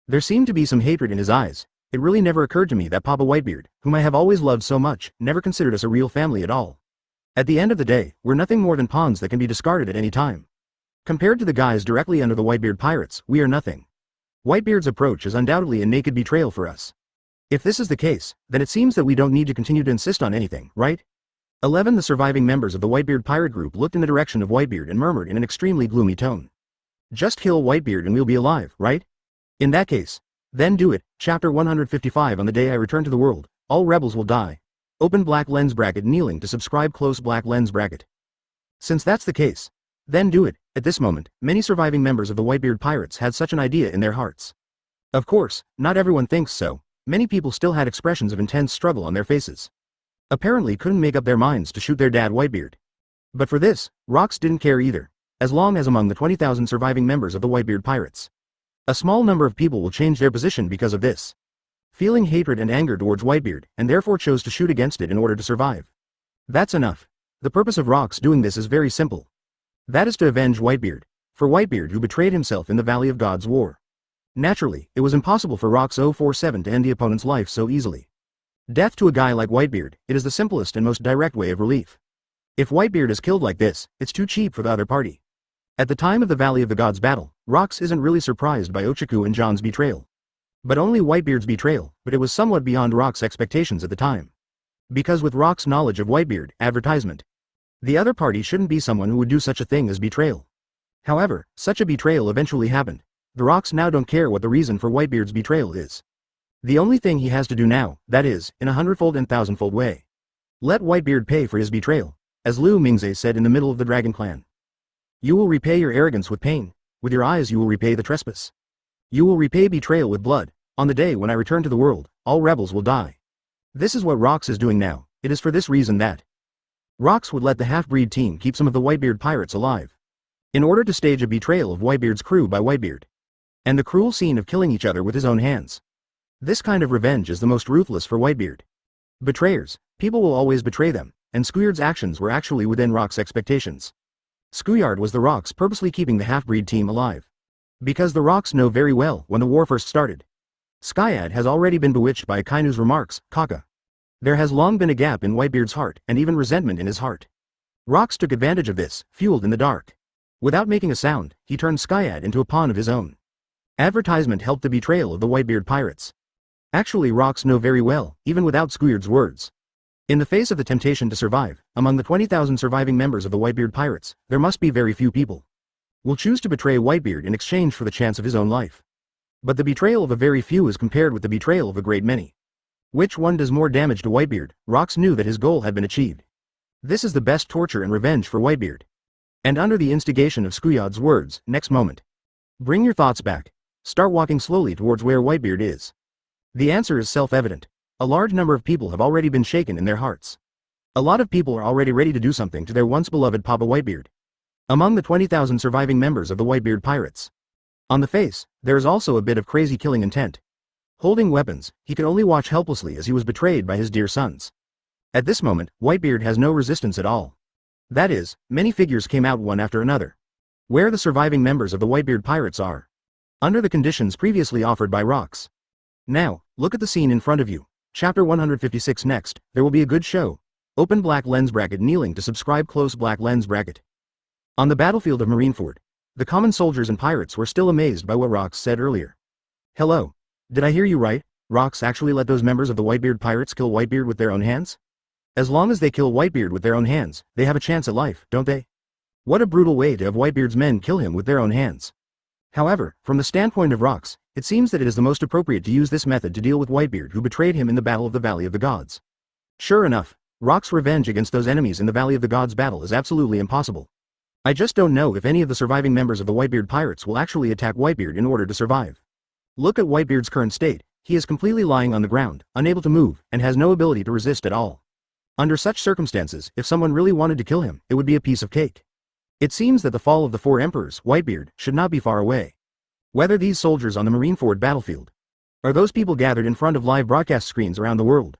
Speaker 1: There seemed to be some hatred in his eyes. It really never occurred to me that Papa Whitebeard, whom I have always loved so much, never considered us a real family at all. At the end of the day, we're nothing more than pawns that can be discarded at any time. Compared to the guys directly under the Whitebeard pirates, we are nothing. Whitebeard's approach is undoubtedly a naked betrayal for us. If this is the case, then it seems that we don't need to continue to insist on anything, right? 11 The surviving members of the Whitebeard pirate group looked in the direction of Whitebeard and murmured in an extremely gloomy tone. Just kill Whitebeard and we'll be alive, right? In that case. Then do it. Chapter 155 On the day I return to the world, all rebels will die. Open black lens bracket kneeling to subscribe close black lens bracket. Since that's the case. Then do it. At this moment, many surviving members of the Whitebeard pirates had such an idea in their hearts. Of course, not everyone thinks so. Many people still had expressions of intense struggle on their faces. Apparently couldn't make up their minds to shoot their dad Whitebeard. But for this, Rox didn't care either, as long as among the 20,000 surviving members of the Whitebeard pirates. A small number of people will change their position because of this. Feeling hatred and anger towards Whitebeard, and therefore chose to shoot against it in order to survive. That's enough. The purpose of Rox doing this is very simple. That is to avenge Whitebeard, for Whitebeard who betrayed himself in the Valley of Gods War. Naturally, it was impossible for Rox 047 to end the opponent's life so easily. Death to a guy like Whitebeard, it is the simplest and most direct way of relief. If Whitebeard is killed like this, it's too cheap for the other party. At the time of the Valley of the Gods battle, Rox isn't really surprised by Ochaku and John's betrayal. But only Whitebeard's betrayal, but it was somewhat beyond Rox's expectations at the time. Because with Rox's knowledge of Whitebeard, advertisement, the other party shouldn't be someone who would do such a thing as betrayal. However, such a betrayal eventually happened. The Rox now don't care what the reason for Whitebeard's betrayal is. The only thing he has to do now, that is, in a 100-fold and 1,000-fold way. Let Whitebeard pay for his betrayal, as Lu Mingze said in the middle of the Dragon Clan. You will repay your arrogance with pain, with your eyes you will repay the trespass. You will repay betrayal with blood, on the day when I return to the world, all rebels will die. This is what Rox is doing now, it is for this reason that Rox would let the half-breed team keep some of the Whitebeard pirates alive. In order to stage a betrayal of Whitebeard's crew by Whitebeard. And the cruel scene of killing each other with his own hands. This kind of revenge is the most ruthless for Whitebeard. Betrayers, people will always betray them, and Skyard's actions were actually within Rox's expectations. Skyard was the Rox purposely keeping the half-breed team alive. Because the Rox know very well when the war first started. Skyad has already been bewitched by Akainu's remarks, Kaka. There has long been a gap in Whitebeard's heart and even resentment in his heart. Rox took advantage of this, fueled in the dark. Without making a sound, he turned Skyad into a pawn of his own. Advertisement helped the betrayal of the Whitebeard pirates. Actually Rox know very well, even without Skyard's words. In the face of the temptation to survive, among the 20,000 surviving members of the Whitebeard pirates, there must be very few people will choose to betray Whitebeard in exchange for the chance of his own life. But the betrayal of a very few is compared with the betrayal of a great many. Which one does more damage to Whitebeard? Rox knew that his goal had been achieved. This is the best torture and revenge for Whitebeard. And under the instigation of Skyard's words, next moment. Bring your thoughts back. Start walking slowly towards where Whitebeard is. The answer is self-evident. A large number of people have already been shaken in their hearts. A lot of people are already ready to do something to their once-beloved Papa Whitebeard. Among the 20,000 surviving members of the Whitebeard pirates. On the face, there is also a bit of crazy killing intent. Holding weapons, he could only watch helplessly as he was betrayed by his dear sons. At this moment, Whitebeard has no resistance at all. That is, many figures came out one after another. Where the surviving members of the Whitebeard pirates are. Under the conditions previously offered by Rox. Now, look at the scene in front of you. Chapter 156 Next, there will be a good show. Open black lens bracket kneeling to subscribe close black lens bracket. On the battlefield of Marineford, the common soldiers and pirates were still amazed by what Rox said earlier. Hello. Did I hear you right? Rox actually let those members of the Whitebeard pirates kill Whitebeard with their own hands? As long as they kill Whitebeard with their own hands, they have a chance at life, don't they? What a brutal way to have Whitebeard's men kill him with their own hands. However, from the standpoint of Rocks, it seems that it is the most appropriate to use this method to deal with Whitebeard who betrayed him in the Battle of the Valley of the Gods. Sure enough, Rocks' revenge against those enemies in the Valley of the Gods battle is absolutely impossible. I just don't know if any of the surviving members of the Whitebeard pirates will actually attack Whitebeard in order to survive. Look at Whitebeard's current state, he is completely lying on the ground, unable to move, and has no ability to resist at all. Under such circumstances, if someone really wanted to kill him, it would be a piece of cake. It seems that the fall of the 4 emperors, Whitebeard, should not be far away. Whether these soldiers on the Marineford battlefield, or those people gathered in front of live broadcast screens around the world.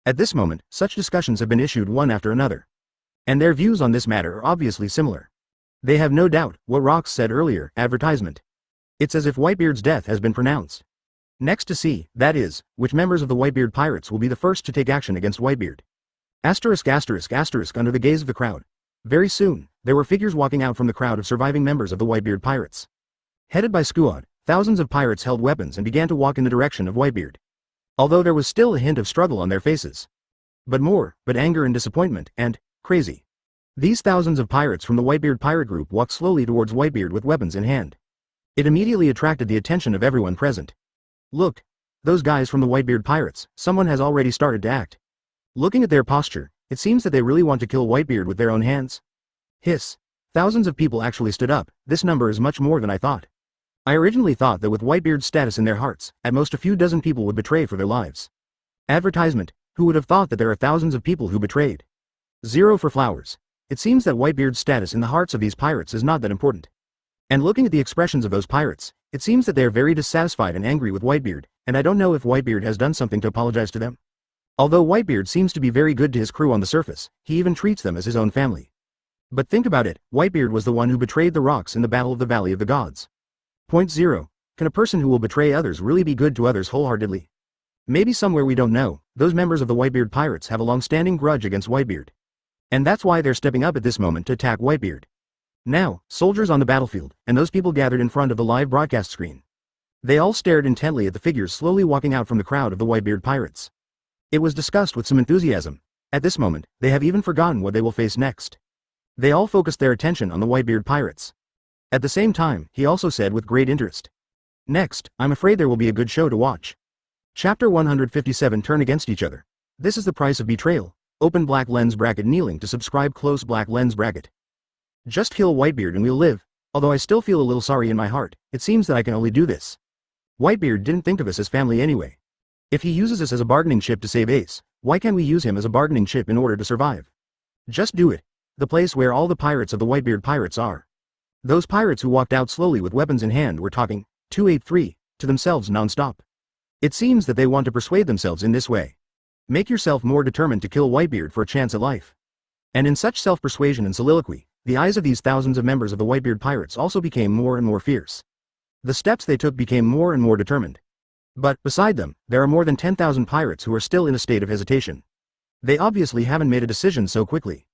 Speaker 1: At this moment, such discussions have been issued one after another. And their views on this matter are obviously similar. They have no doubt, what Rocks said earlier, advertisement. It's as if Whitebeard's death has been pronounced. Next to see, that is, which members of the Whitebeard pirates will be the first to take action against Whitebeard. Asterisk asterisk asterisk under the gaze of the crowd. Very soon, there were figures walking out from the crowd of surviving members of the Whitebeard pirates. Headed by Squad, thousands of pirates held weapons and began to walk in the direction of Whitebeard. Although there was still a hint of struggle on their faces. But anger and disappointment, and, crazy. These thousands of pirates from the Whitebeard pirate group walked slowly towards Whitebeard with weapons in hand. It immediately attracted the attention of everyone present. Look! Those guys from the Whitebeard pirates, someone has already started to act. Looking at their posture, it seems that they really want to kill Whitebeard with their own hands. Hiss. Thousands of people actually stood up, this number is much more than I thought. I originally thought that with Whitebeard's status in their hearts, at most a few dozen people would betray for their lives. Advertisement, who would have thought that there are thousands of people who betrayed? 0 for flowers. It seems that Whitebeard's status in the hearts of these pirates is not that important. And looking at the expressions of those pirates, it seems that they are very dissatisfied and angry with Whitebeard, and I don't know if Whitebeard has done something to apologize to them. Although Whitebeard seems to be very good to his crew on the surface, he even treats them as his own family. But think about it, Whitebeard was the one who betrayed the Rocks in the Battle of the Valley of the Gods. Point 0. Can a person who will betray others really be good to others wholeheartedly? Maybe somewhere we don't know, those members of the Whitebeard pirates have a long-standing grudge against Whitebeard. And that's why they're stepping up at this moment to attack Whitebeard. Now, soldiers on the battlefield, and those people gathered in front of the live broadcast screen. They all stared intently at the figures slowly walking out from the crowd of the Whitebeard pirates. It was discussed with some enthusiasm. At this moment, they have even forgotten what they will face next. They all focused their attention on the Whitebeard pirates. At the same time, he also said with great interest. Next, I'm afraid there will be a good show to watch. Chapter 157 Turn Against Each Other. This is the price of betrayal. Open black lens bracket kneeling to subscribe close black lens bracket. Just kill Whitebeard and we'll live, although I still feel a little sorry in my heart, it seems that I can only do this. Whitebeard didn't think of us as family anyway. If he uses us as a bargaining chip to save Ace, why can't we use him as a bargaining chip in order to survive? Just do it. The place where all the pirates of the Whitebeard pirates are. Those pirates who walked out slowly with weapons in hand were talking, 283, to themselves non-stop. It seems that they want to persuade themselves in this way. Make yourself more determined to kill Whitebeard for a chance at life. And in such self-persuasion and soliloquy, the eyes of these thousands of members of the Whitebeard pirates also became more and more fierce. The steps they took became more and more determined. But, beside them, there are more than 10,000 pirates who are still in a state of hesitation. They obviously haven't made a decision so quickly.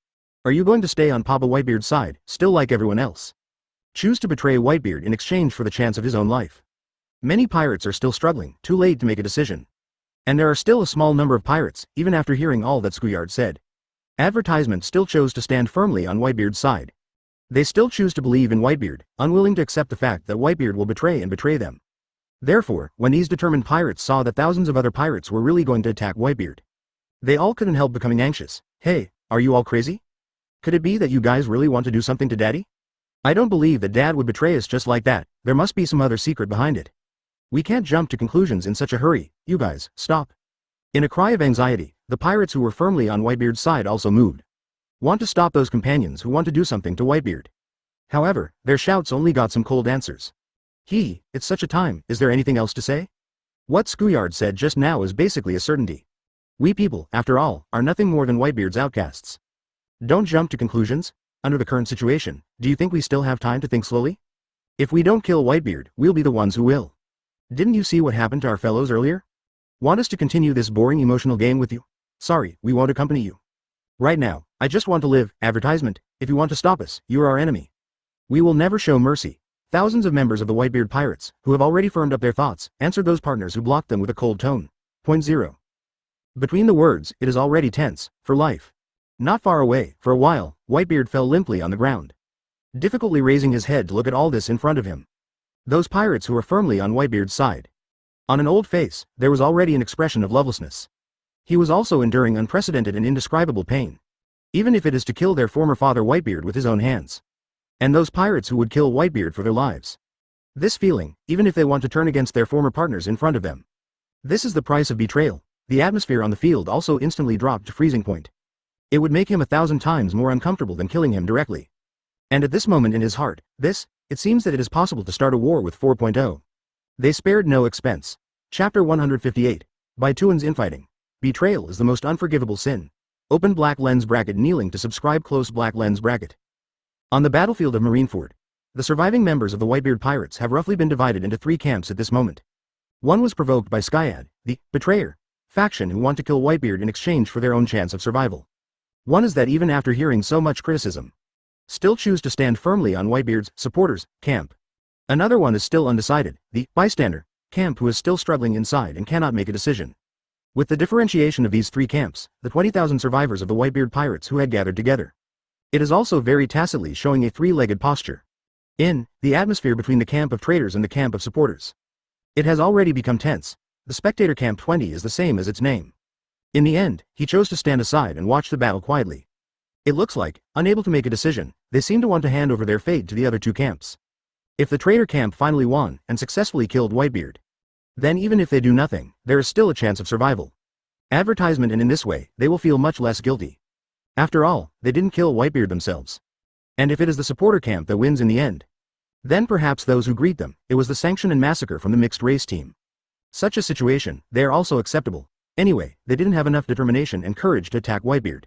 Speaker 1: Are you going to stay on Papa Whitebeard's side, still like everyone else? Choose to betray Whitebeard in exchange for the chance of his own life. Many pirates are still struggling, too late to make a decision. And there are still a small number of pirates, even after hearing all that Squad said. Advertisement still chose to stand firmly on Whitebeard's side. They still choose to believe in Whitebeard, unwilling to accept the fact that Whitebeard will betray them. Therefore, when these determined pirates saw that thousands of other pirates were really going to attack Whitebeard, they all couldn't help becoming anxious. Hey, are you all crazy? Could it be that you guys really want to do something to Daddy? I don't believe that Dad would betray us just like that, there must be some other secret behind it. We can't jump to conclusions in such a hurry, you guys, stop. In a cry of anxiety, the pirates who were firmly on Whitebeard's side also moved. Want to stop those companions who want to do something to Whitebeard. However, their shouts only got some cold answers. It's such a time, is there anything else to say? What Squad said just now is basically a certainty. We people, after all, are nothing more than Whitebeard's outcasts. Don't jump to conclusions. Under the current situation, do you think we still have time to think slowly? If we don't kill Whitebeard, we'll be the ones who will. Didn't you see what happened to our fellows earlier? Want us to continue this boring emotional game with you? Sorry, we won't accompany you. Right now, I just want to live. Advertisement, if you want to stop us, you are our enemy. We will never show mercy. Thousands of members of the Whitebeard pirates, who have already firmed up their thoughts, answered those partners who blocked them with a cold tone. Point 0. Between the words, it is already tense, for life. Not far away, for a while, Whitebeard fell limply on the ground. difficultly raising his head to look at all this in front of him. Those pirates who were firmly on Whitebeard's side. On an old face, there was already an expression of lovelessness. He was also enduring unprecedented and indescribable pain. Even if it is to kill their former father Whitebeard with his own hands. And those pirates who would kill Whitebeard for their lives. This feeling, even if they want to turn against their former partners in front of them. This is the price of betrayal. The atmosphere on the field also instantly dropped to freezing point. It would make him 1,000 times more uncomfortable than killing him directly. And at this moment in his heart, it seems that it is possible to start a war with 4.0. They spared no expense. Chapter 158. By Tuan's infighting. Betrayal is the most unforgivable sin. Open black lens bracket kneeling to subscribe close black lens bracket. On the battlefield of Marineford, the surviving members of the Whitebeard pirates have roughly been divided into 3 camps at this moment. One was provoked by Skyad, the betrayer faction who want to kill Whitebeard in exchange for their own chance of survival. One is that even after hearing so much criticism, still choose to stand firmly on Whitebeard's supporters camp. Another one is still undecided, the bystander camp who is still struggling inside and cannot make a decision. With the differentiation of these 3 camps, the 20,000 survivors of the Whitebeard pirates who had gathered together. It is also very tacitly showing a 3-legged posture. In the atmosphere between the camp of traitors and the camp of supporters. It has already become tense. The spectator camp 20 is the same as its name. In the end, he chose to stand aside and watch the battle quietly. It looks like, unable to make a decision, they seem to want to hand over their fate to the other 2 camps. If the traitor camp finally won and successfully killed Whitebeard, then even if they do nothing, there is still a chance of survival. Advertisement, and in this way, they will feel much less guilty. After all, they didn't kill Whitebeard themselves. And if it is the supporter camp that wins in the end, then perhaps those who greet them, it was the sanction and massacre from the mixed race team. Such a situation, they are also acceptable. Anyway, they didn't have enough determination and courage to attack Whitebeard.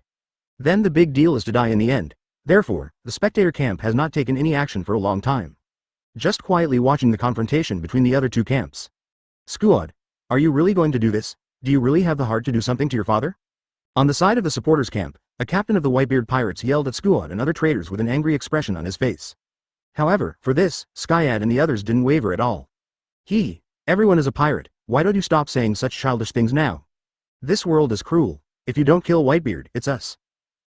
Speaker 1: Then the big deal is to die in the end. Therefore, the spectator camp has not taken any action for a long time. Just quietly watching the confrontation between the other 2 camps. Squad, are you really going to do this? Do you really have the heart to do something to your father? On the side of the supporters camp, a captain of the Whitebeard pirates yelled at Squad and other traitors with an angry expression on his face. However, for this, Skyad and the others didn't waver at all. Everyone is a pirate, why don't you stop saying such childish things now? This world is cruel. If you don't kill Whitebeard, it's us.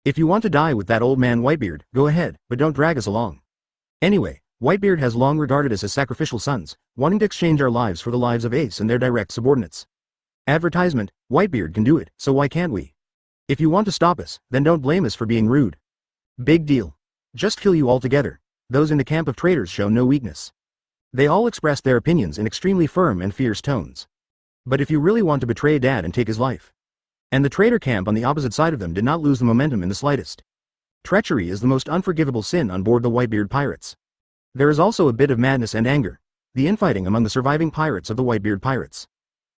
Speaker 1: If you want to die with that old man Whitebeard, go ahead, but don't drag us along. Anyway, Whitebeard has long regarded us as sacrificial sons, wanting to exchange our lives for the lives of Ace and their direct subordinates. Advertisement, Whitebeard can do it, so why can't we? If you want to stop us, then don't blame us for being rude. Big deal. Just kill you all together. Those in the camp of traitors show no weakness. They all expressed their opinions in extremely firm and fierce tones. But if you really want to betray Dad and take his life. And the traitor camp on the opposite side of them did not lose the momentum in the slightest. Treachery is the most unforgivable sin on board the Whitebeard pirates. There is also a bit of madness and anger. The infighting among the surviving pirates of the Whitebeard pirates.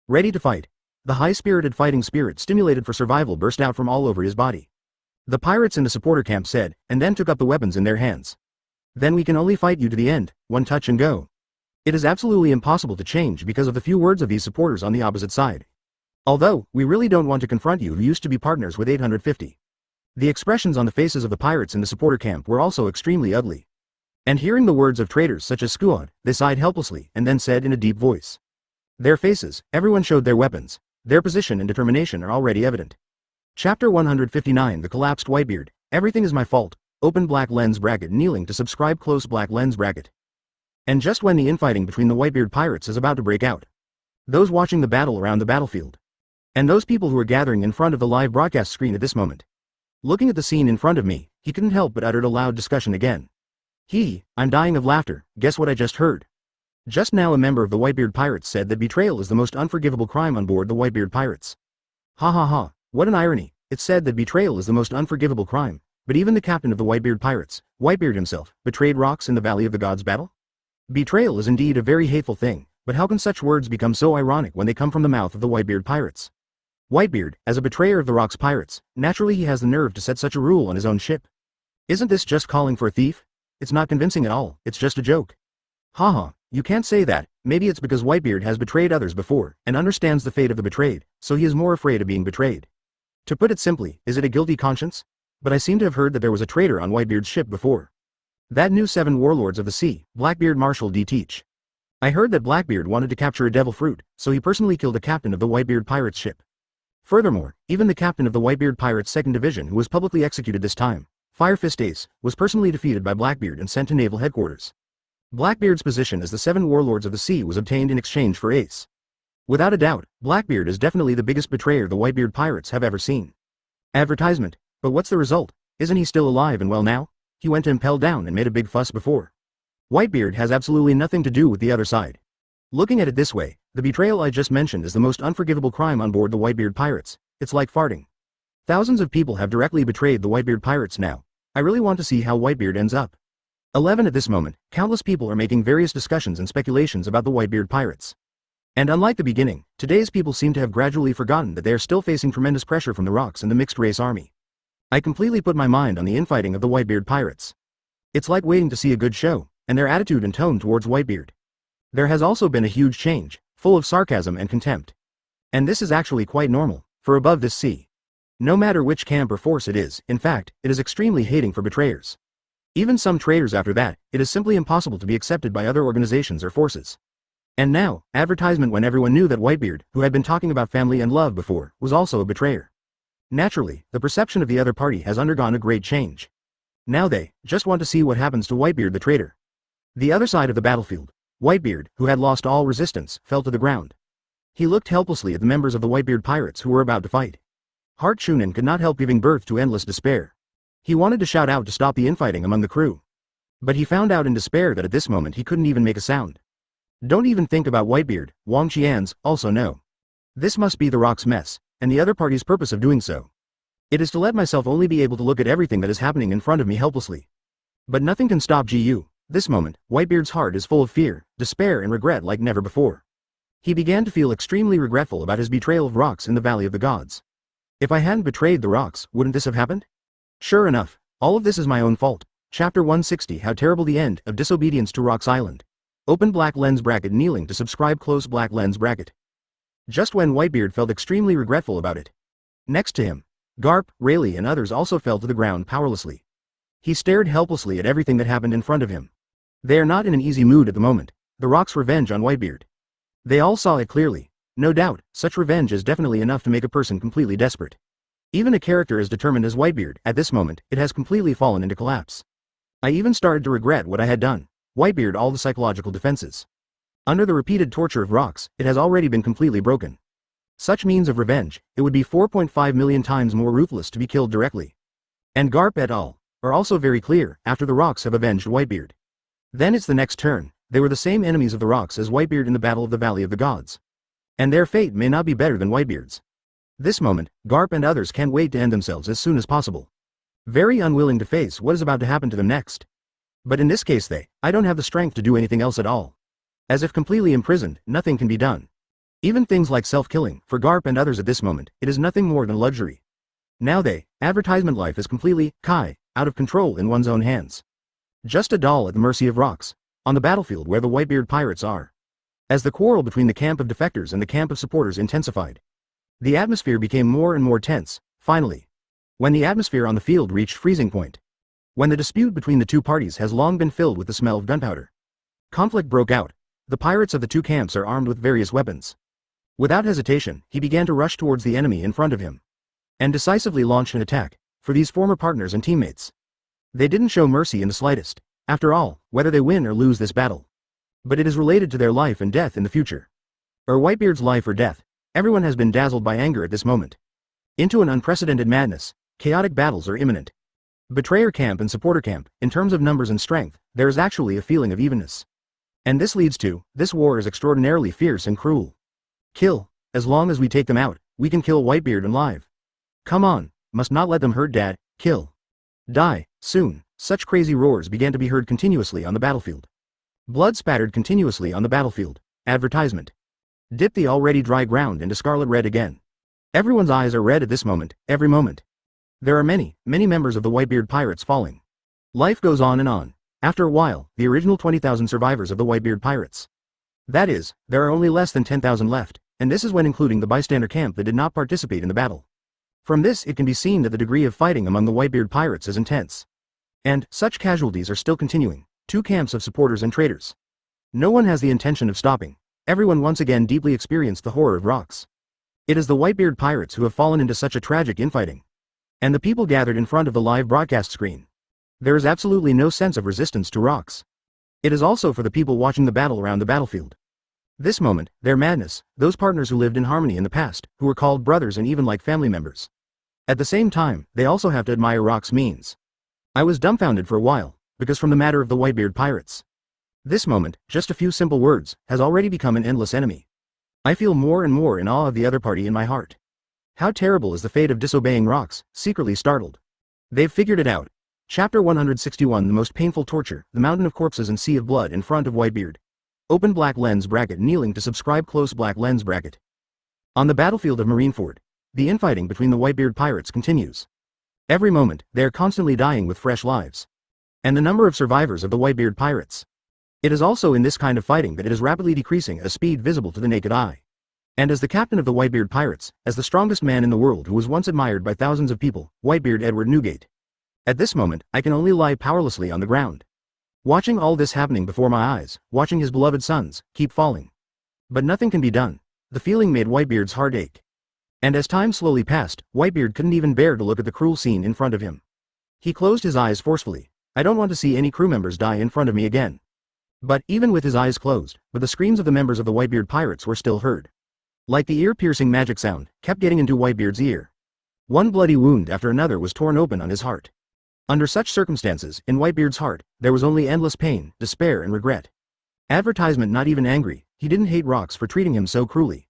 Speaker 1: Ready to fight. The high-spirited fighting spirit stimulated for survival burst out from all over his body. The pirates in the supporter camp said, and then took up the weapons in their hands. Then we can only fight you to the end, one touch and go. It is absolutely impossible to change because of the few words of these supporters on the opposite side. Although, we really don't want to confront you who used to be partners with 850. The expressions on the faces of the pirates in the supporter camp were also extremely ugly. And hearing the words of traitors such as Squad, they sighed helplessly and then said in a deep voice. Their faces, everyone showed their weapons. Their position and determination are already evident. Chapter 159. The Collapsed Whitebeard. Everything is my fault. Open black lens bracket kneeling to subscribe close black lens bracket. And just when the infighting between the Whitebeard pirates is about to break out. Those watching the battle around the battlefield. And those people who are gathering in front of the live broadcast screen at this moment. Looking at the scene in front of me, he couldn't help but uttered a loud discussion again. I'm dying of laughter, guess what I just heard? Just now a member of the Whitebeard pirates said that betrayal is the most unforgivable crime on board the Whitebeard pirates. Ha ha ha, what an irony. It's said that betrayal is the most unforgivable crime, but even the captain of the Whitebeard pirates, Whitebeard himself, betrayed Rocks in the Valley of the Gods battle? Betrayal is indeed a very hateful thing, but how can such words become so ironic when they come from the mouth of the Whitebeard pirates? Whitebeard, as a betrayer of the Rocks pirates, naturally he has the nerve to set such a rule on his own ship. Isn't this just calling for a thief? It's not convincing at all, it's just a joke. Haha, you can't say that, maybe it's because Whitebeard has betrayed others before, and understands the fate of the betrayed, so he is more afraid of being betrayed. To put it simply, is it a guilty conscience? But I seem to have heard that there was a traitor on Whitebeard's ship before. That new 7 warlords of the sea, Blackbeard Marshal D. Teach. I heard that Blackbeard wanted to capture a devil fruit, so he personally killed the captain of the Whitebeard pirates ship. Furthermore, even the captain of the Whitebeard pirates 2nd Division who was publicly executed this time, Fire Fist Ace, was personally defeated by Blackbeard and sent to Naval Headquarters. Blackbeard's position as the 7 warlords of the sea was obtained in exchange for Ace. Without a doubt, Blackbeard is definitely the biggest betrayer the Whitebeard pirates have ever seen. Advertisement. But what's the result? Isn't he still alive and well now? He went to impel down and made a big fuss before. Whitebeard has absolutely nothing to do with the other side. Looking at it this way, the betrayal I just mentioned is the most unforgivable crime on board the Whitebeard pirates. It's like farting. Thousands of people have directly betrayed the Whitebeard pirates now. I really want to see how Whitebeard ends up. 11 At this moment, countless people are making various discussions and speculations about the Whitebeard pirates. And unlike the beginning, today's people seem to have gradually forgotten that they are still facing tremendous pressure from the rocks and the mixed race army. I completely put my mind on the infighting of the Whitebeard pirates. It's like waiting to see a good show, and their attitude and tone towards Whitebeard. There has also been a huge change, full of sarcasm and contempt. And this is actually quite normal, for above this sea. No matter which camp or force it is, in fact, it is extremely hating for betrayers. Even some traitors after that, it is simply impossible to be accepted by other organizations or forces. And now, advertisement when everyone knew that Whitebeard, who had been talking about family and love before, was also a betrayer. Naturally, the perception of the other party has undergone a great change. Now they just want to see what happens to Whitebeard the traitor. The other side of the battlefield, Whitebeard, who had lost all resistance, fell to the ground. He looked helplessly at the members of the Whitebeard pirates who were about to fight. Heart Shunin could not help giving birth to endless despair. He wanted to shout out to stop the infighting among the crew. But he found out in despair that at this moment he couldn't even make a sound. Don't even think about Whitebeard, Wang Qian's, also no. This must be the rock's mess, and the other party's purpose of doing so. It is to let myself only be able to look at everything that is happening in front of me helplessly. But nothing can stop GU. This moment, Whitebeard's heart is full of fear, despair and regret like never before. He began to feel extremely regretful about his betrayal of rocks in the Valley of the Gods. If I hadn't betrayed the rocks, wouldn't this have happened? Sure enough, all of this is my own fault. Chapter 160 How Terrible the End of Disobedience to Rocks Island. Open black lens bracket kneeling to subscribe close black lens bracket. Just when Whitebeard felt extremely regretful about it. Next to him, Garp, Rayleigh and others also fell to the ground powerlessly. He stared helplessly at everything that happened in front of him. They are not in an easy mood at the moment, the rock's revenge on Whitebeard. They all saw it clearly. No doubt, such revenge is definitely enough to make a person completely desperate. Even a character as determined as Whitebeard, at this moment, it has completely fallen into collapse. I even started to regret what I had done. Whitebeard all the psychological defenses. Under the repeated torture of rocks, it has already been completely broken. Such means of revenge, it would be 4.5 million times more ruthless to be killed directly. And Garp et al. Are also very clear, after the rocks have avenged Whitebeard. Then it's the next turn, they were the same enemies of the rocks as Whitebeard in the Battle of the Valley of the Gods. And their fate may not be better than Whitebeard's. This moment, Garp and others can't wait to end themselves as soon as possible. Very unwilling to face what is about to happen to them next. But in this case I don't have the strength to do anything else at all. As if completely imprisoned, nothing can be done. Even things like self-killing, for Garp and others at this moment, it is nothing more than luxury. Now advertisement life is completely, out of control in one's own hands. Just a doll at the mercy of rocks, on the battlefield where the Whitebeard pirates are. As the quarrel between the camp of defectors and the camp of supporters intensified, the atmosphere became more and more tense, finally. When the atmosphere on the field reached freezing point. When the dispute between the two parties has long been filled with the smell of gunpowder. Conflict broke out. The pirates of the two camps are armed with various weapons. Without hesitation, he began to rush towards the enemy in front of him. And decisively launched an attack, for these former partners and teammates. They didn't show mercy in the slightest, after all, whether they win or lose this battle. But it is related to their life and death in the future. Or Whitebeard's life or death. Everyone has been dazzled by anger at this moment. Into an unprecedented madness, chaotic battles are imminent. Betrayer camp and supporter camp, in terms of numbers and strength, there is actually a feeling of evenness. And this leads to, this war is extraordinarily fierce and cruel. Kill, as long as we take them out, we can kill Whitebeard alive. Come on, must not let them hurt Dad, kill. Die, soon. Such crazy roars began to be heard continuously on the battlefield. Blood spattered continuously on the battlefield. Advertisement. Dip the already dry ground into scarlet red again. Everyone's eyes are red at this moment, every moment. There are many members of the Whitebeard pirates falling. Life goes on and on. After a while, the original 20,000 survivors of the Whitebeard pirates. That is, there are only less than 10,000 left, and this is when including the bystander camp that did not participate in the battle. From this it can be seen that the degree of fighting among the Whitebeard pirates is intense. And, such casualties are still continuing, two camps of supporters and traitors. No one has the intention of stopping. Everyone once again deeply experienced the horror of rocks. It is the Whitebeard pirates who have fallen into such a tragic infighting. And the people gathered in front of the live broadcast screen. There is absolutely no sense of resistance to rocks. It is also for the people watching the battle around the battlefield. This moment, their madness, those partners who lived in harmony in the past, who were called brothers and even like family members. At the same time, they also have to admire Rock's means. I was dumbfounded for a while, because from the matter of the Whitebeard pirates. This moment, just a few simple words, has already become an endless enemy. I feel more and more in awe of the other party in my heart. How terrible is the fate of disobeying Rocks, secretly startled. They've figured it out. Chapter 161 The most painful torture, the mountain of corpses and sea of blood in front of Whitebeard. Open black lens bracket kneeling to subscribe close black lens bracket. On the battlefield of Marineford, the infighting between the Whitebeard pirates continues. Every moment, they are constantly dying with fresh lives. And the number of survivors of the Whitebeard pirates. It is also in this kind of fighting that it is rapidly decreasing at a speed visible to the naked eye. And as the captain of the Whitebeard pirates, as the strongest man in the world who was once admired by thousands of people, Whitebeard Edward Newgate. At this moment, I can only lie powerlessly on the ground. Watching all this happening before my eyes, watching his beloved sons keep falling. But nothing can be done. The feeling made Whitebeard's heart ache. And as time slowly passed, Whitebeard couldn't even bear to look at the cruel scene in front of him. He closed his eyes forcefully. I don't want to see any crew members die in front of me again. But even with his eyes closed, the screams of the members of the Whitebeard pirates were still heard. Like the ear-piercing magic sound, kept getting into Whitebeard's ear. One bloody wound after another was torn open on his heart. Under such circumstances, in Whitebeard's heart, there was only endless pain, despair and regret. Advertisement not even angry, he didn't hate Rocks for treating him so cruelly.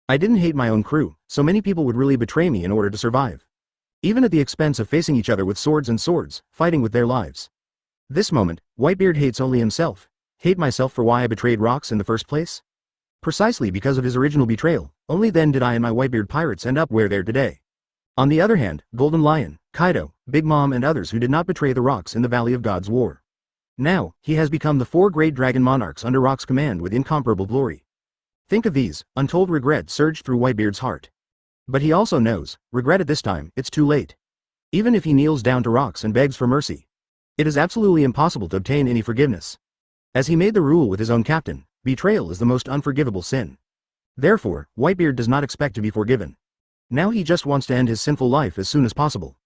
Speaker 1: I didn't hate my own crew, so many people would really betray me in order to survive. Even at the expense of facing each other with swords, fighting with their lives. This moment, Whitebeard hates only himself. Hate myself for why I betrayed Rocks in the first place? Precisely because of his original betrayal, only then did I and my Whitebeard pirates end up where they're today. On the other hand, Golden Lion, Kaido, Big Mom and others who did not betray the Rocks in the Valley of God's War. Now, he has become the 4 great dragon monarchs under Rock's command with incomparable glory. Think of these, untold regret surged through Whitebeard's heart. But he also knows, regret at this time, it's too late. Even if he kneels down to Rocks and begs for mercy, it is absolutely impossible to obtain any forgiveness. As he made the rule with his own captain, betrayal is the most unforgivable sin. Therefore, Whitebeard does not expect to be forgiven. Now he just wants to end his sinful life as soon as possible.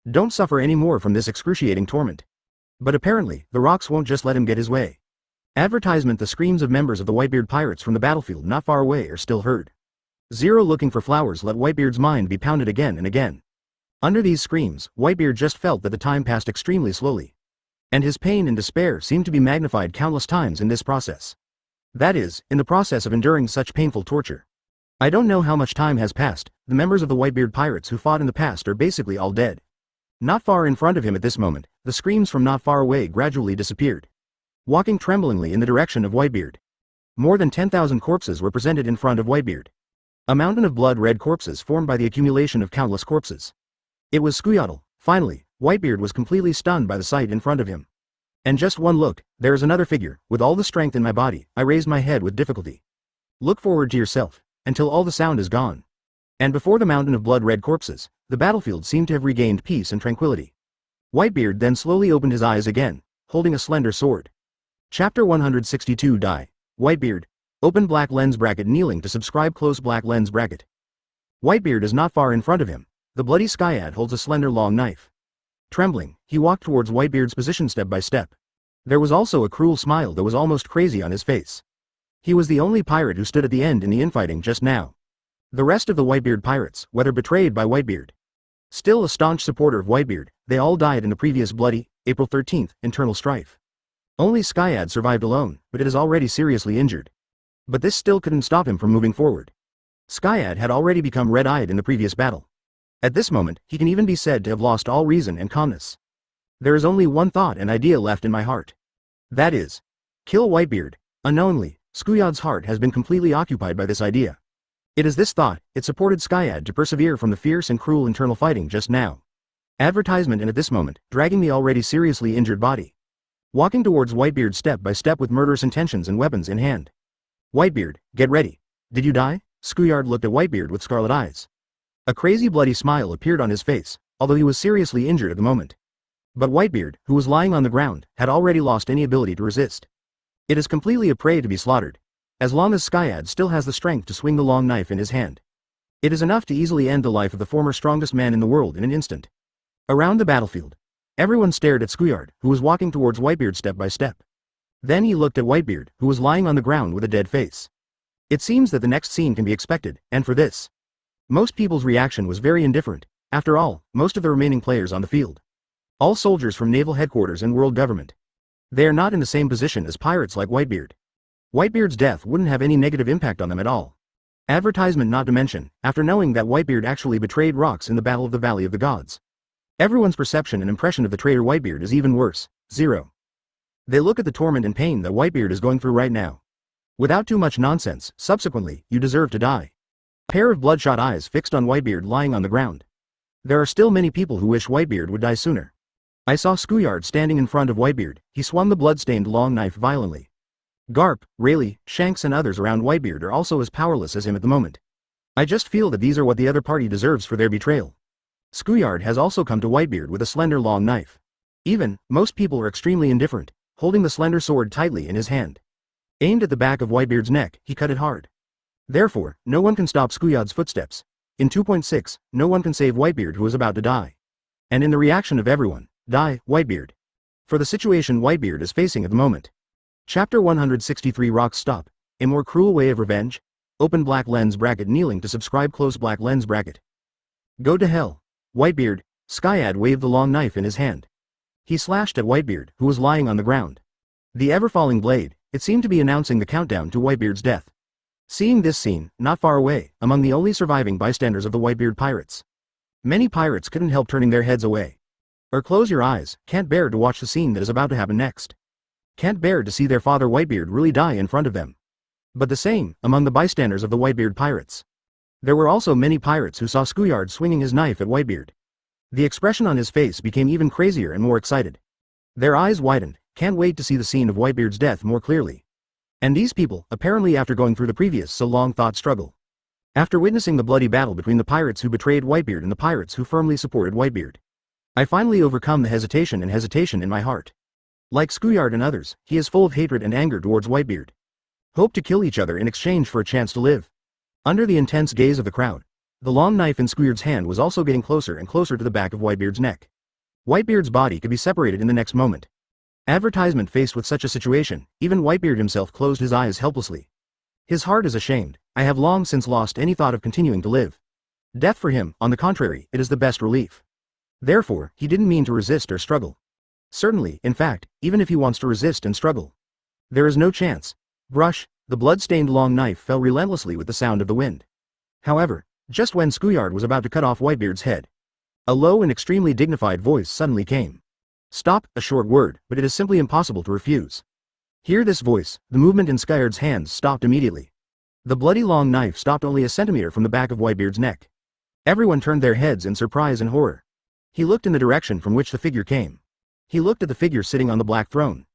Speaker 1: Don't suffer any more from this excruciating torment. But apparently, the Rocks won't just let him get his way. Advertisement The screams of members of the Whitebeard pirates from the battlefield not far away are still heard. Zero looking for flowers let Whitebeard's mind be pounded again and again. Under these screams, Whitebeard just felt that the time passed extremely slowly. And his pain and despair seemed to be magnified countless times in this process. That is, in the process of enduring such painful torture. I don't know how much time has passed, the members of the Whitebeard pirates who fought in the past are basically all dead. Not far in front of him at this moment, the screams from not far away gradually disappeared. Walking tremblingly in the direction of Whitebeard. More than 10,000 corpses were presented in front of Whitebeard. A mountain of blood-red corpses formed by the accumulation of countless corpses. It was Scouyotl. Finally, Whitebeard was completely stunned by the sight in front of him. And just one look, there is another figure. With all the strength in my body, I raised my head with difficulty. Look forward to yourself, until all the sound is gone. And before the mountain of blood-red corpses, the battlefield seemed to have regained peace and tranquility. Whitebeard then slowly opened his eyes again, holding a slender sword. Chapter 162 Die. Whitebeard. Open black lens bracket kneeling to subscribe close black lens bracket. Whitebeard is not far in front of him. The bloody Skyad holds a slender long knife. Trembling, he walked towards Whitebeard's position step by step. There was also a cruel smile that was almost crazy on his face. He was the only pirate who stood at the end in the infighting just now. The rest of the Whitebeard pirates, whether betrayed by Whitebeard, still a staunch supporter of Whitebeard, they all died in the previous bloody, April 13th, internal strife. Only Skyad survived alone, but it is already seriously injured. But this still couldn't stop him from moving forward. Skyad had already become red-eyed in the previous battle. At this moment, he can even be said to have lost all reason and calmness. There is only one thought and idea left in my heart. That is, kill Whitebeard. Unknowingly, Scouyot's heart has been completely occupied by this idea. It is this thought, it supported Skyad to persevere from the fierce and cruel internal fighting just now. Advertisement and at this moment, dragging the already seriously injured body. Walking towards Whitebeard step by step with murderous intentions and weapons in hand. Whitebeard, get ready. Did you die? Scouyard looked at Whitebeard with scarlet eyes. A crazy bloody smile appeared on his face, although he was seriously injured at the moment. But Whitebeard, who was lying on the ground, had already lost any ability to resist. It is completely a prey to be slaughtered. As long as Skyad still has the strength to swing the long knife in his hand. It is enough to easily end the life of the former strongest man in the world in an instant. Around the battlefield, everyone stared at Skuyard, who was walking towards Whitebeard step by step. Then he looked at Whitebeard, who was lying on the ground with a dead face. It seems that the next scene can be expected, and for this, most people's reaction was very indifferent. After all, most of the remaining players on the field, all soldiers from Naval Headquarters and world government, they are not in the same position as pirates like Whitebeard. Whitebeard's death wouldn't have any negative impact on them at all. Advertisement not to mention, after knowing that Whitebeard actually betrayed Rocks in the Battle of the Valley of the Gods. Everyone's perception and impression of the traitor Whitebeard is even worse. 0. They look at the torment and pain that Whitebeard is going through right now. Without too much nonsense, subsequently, you deserve to die. Pair of bloodshot eyes fixed on Whitebeard lying on the ground. There are still many people who wish Whitebeard would die sooner. I saw Skuyard standing in front of Whitebeard. He swung the blood-stained long knife violently. Garp, Rayleigh, Shanks and others around Whitebeard are also as powerless as him at the moment. I just feel that these are what the other party deserves for their betrayal. Skuyard has also come to Whitebeard with a slender long knife. Even, most people are extremely indifferent, holding the slender sword tightly in his hand. Aimed at the back of Whitebeard's neck, he cut it hard. Therefore, no one can stop Skuyard's footsteps. In 2.6, no one can save Whitebeard who is about to die. And in the reaction of everyone, die, Whitebeard. For the situation Whitebeard is facing at the moment. Chapter 163 Rocks Stop. A more cruel way of revenge? Open black lens bracket kneeling to subscribe close black lens bracket. Go to hell. Whitebeard. Skyad waved the long knife in his hand. He slashed at Whitebeard, who was lying on the ground. The ever-falling blade, it seemed to be announcing the countdown to Whitebeard's death. Seeing this scene, not far away, among the only surviving bystanders of the Whitebeard pirates. Many pirates couldn't help turning their heads away. Or close your eyes, can't bear to watch the scene that is about to happen next. Can't bear to see their father Whitebeard really die in front of them. But the same, among the bystanders of the Whitebeard pirates. There were also many pirates who saw Skuyard swinging his knife at Whitebeard. The expression on his face became even crazier and more excited. Their eyes widened, can't wait to see the scene of Whitebeard's death more clearly. And these people, apparently after going through the previous so long thought struggle. After witnessing the bloody battle between the pirates who betrayed Whitebeard and the pirates who firmly supported Whitebeard. I finally overcome the hesitation in my heart. Like Skuyard and others, he is full of hatred and anger towards Whitebeard. Hope to kill each other in exchange for a chance to live. Under the intense gaze of the crowd, the long knife in Skuyard's hand was also getting closer and closer to the back of Whitebeard's neck. Whitebeard's body could be separated in the next moment. Advertisement faced with such a situation, even Whitebeard himself closed his eyes helplessly. His heart is ashamed. I have long since lost any thought of continuing to live. Death for him, on the contrary, it is the best relief. Therefore, he didn't mean to resist or struggle. Certainly, in fact, even if he wants to resist and struggle, there is no chance. Brush, the blood-stained long knife fell relentlessly with the sound of the wind. However, just when Skuyard was about to cut off Whitebeard's head, a low and extremely dignified voice suddenly came. Stop, a short word, but it is simply impossible to refuse. Hear this voice, the movement in Skuyard's hands stopped immediately. The bloody long knife stopped only a centimeter from the back of Whitebeard's neck. Everyone turned their heads in surprise and horror. He looked in the direction from which the figure came. He looked at the figure sitting on the black throne.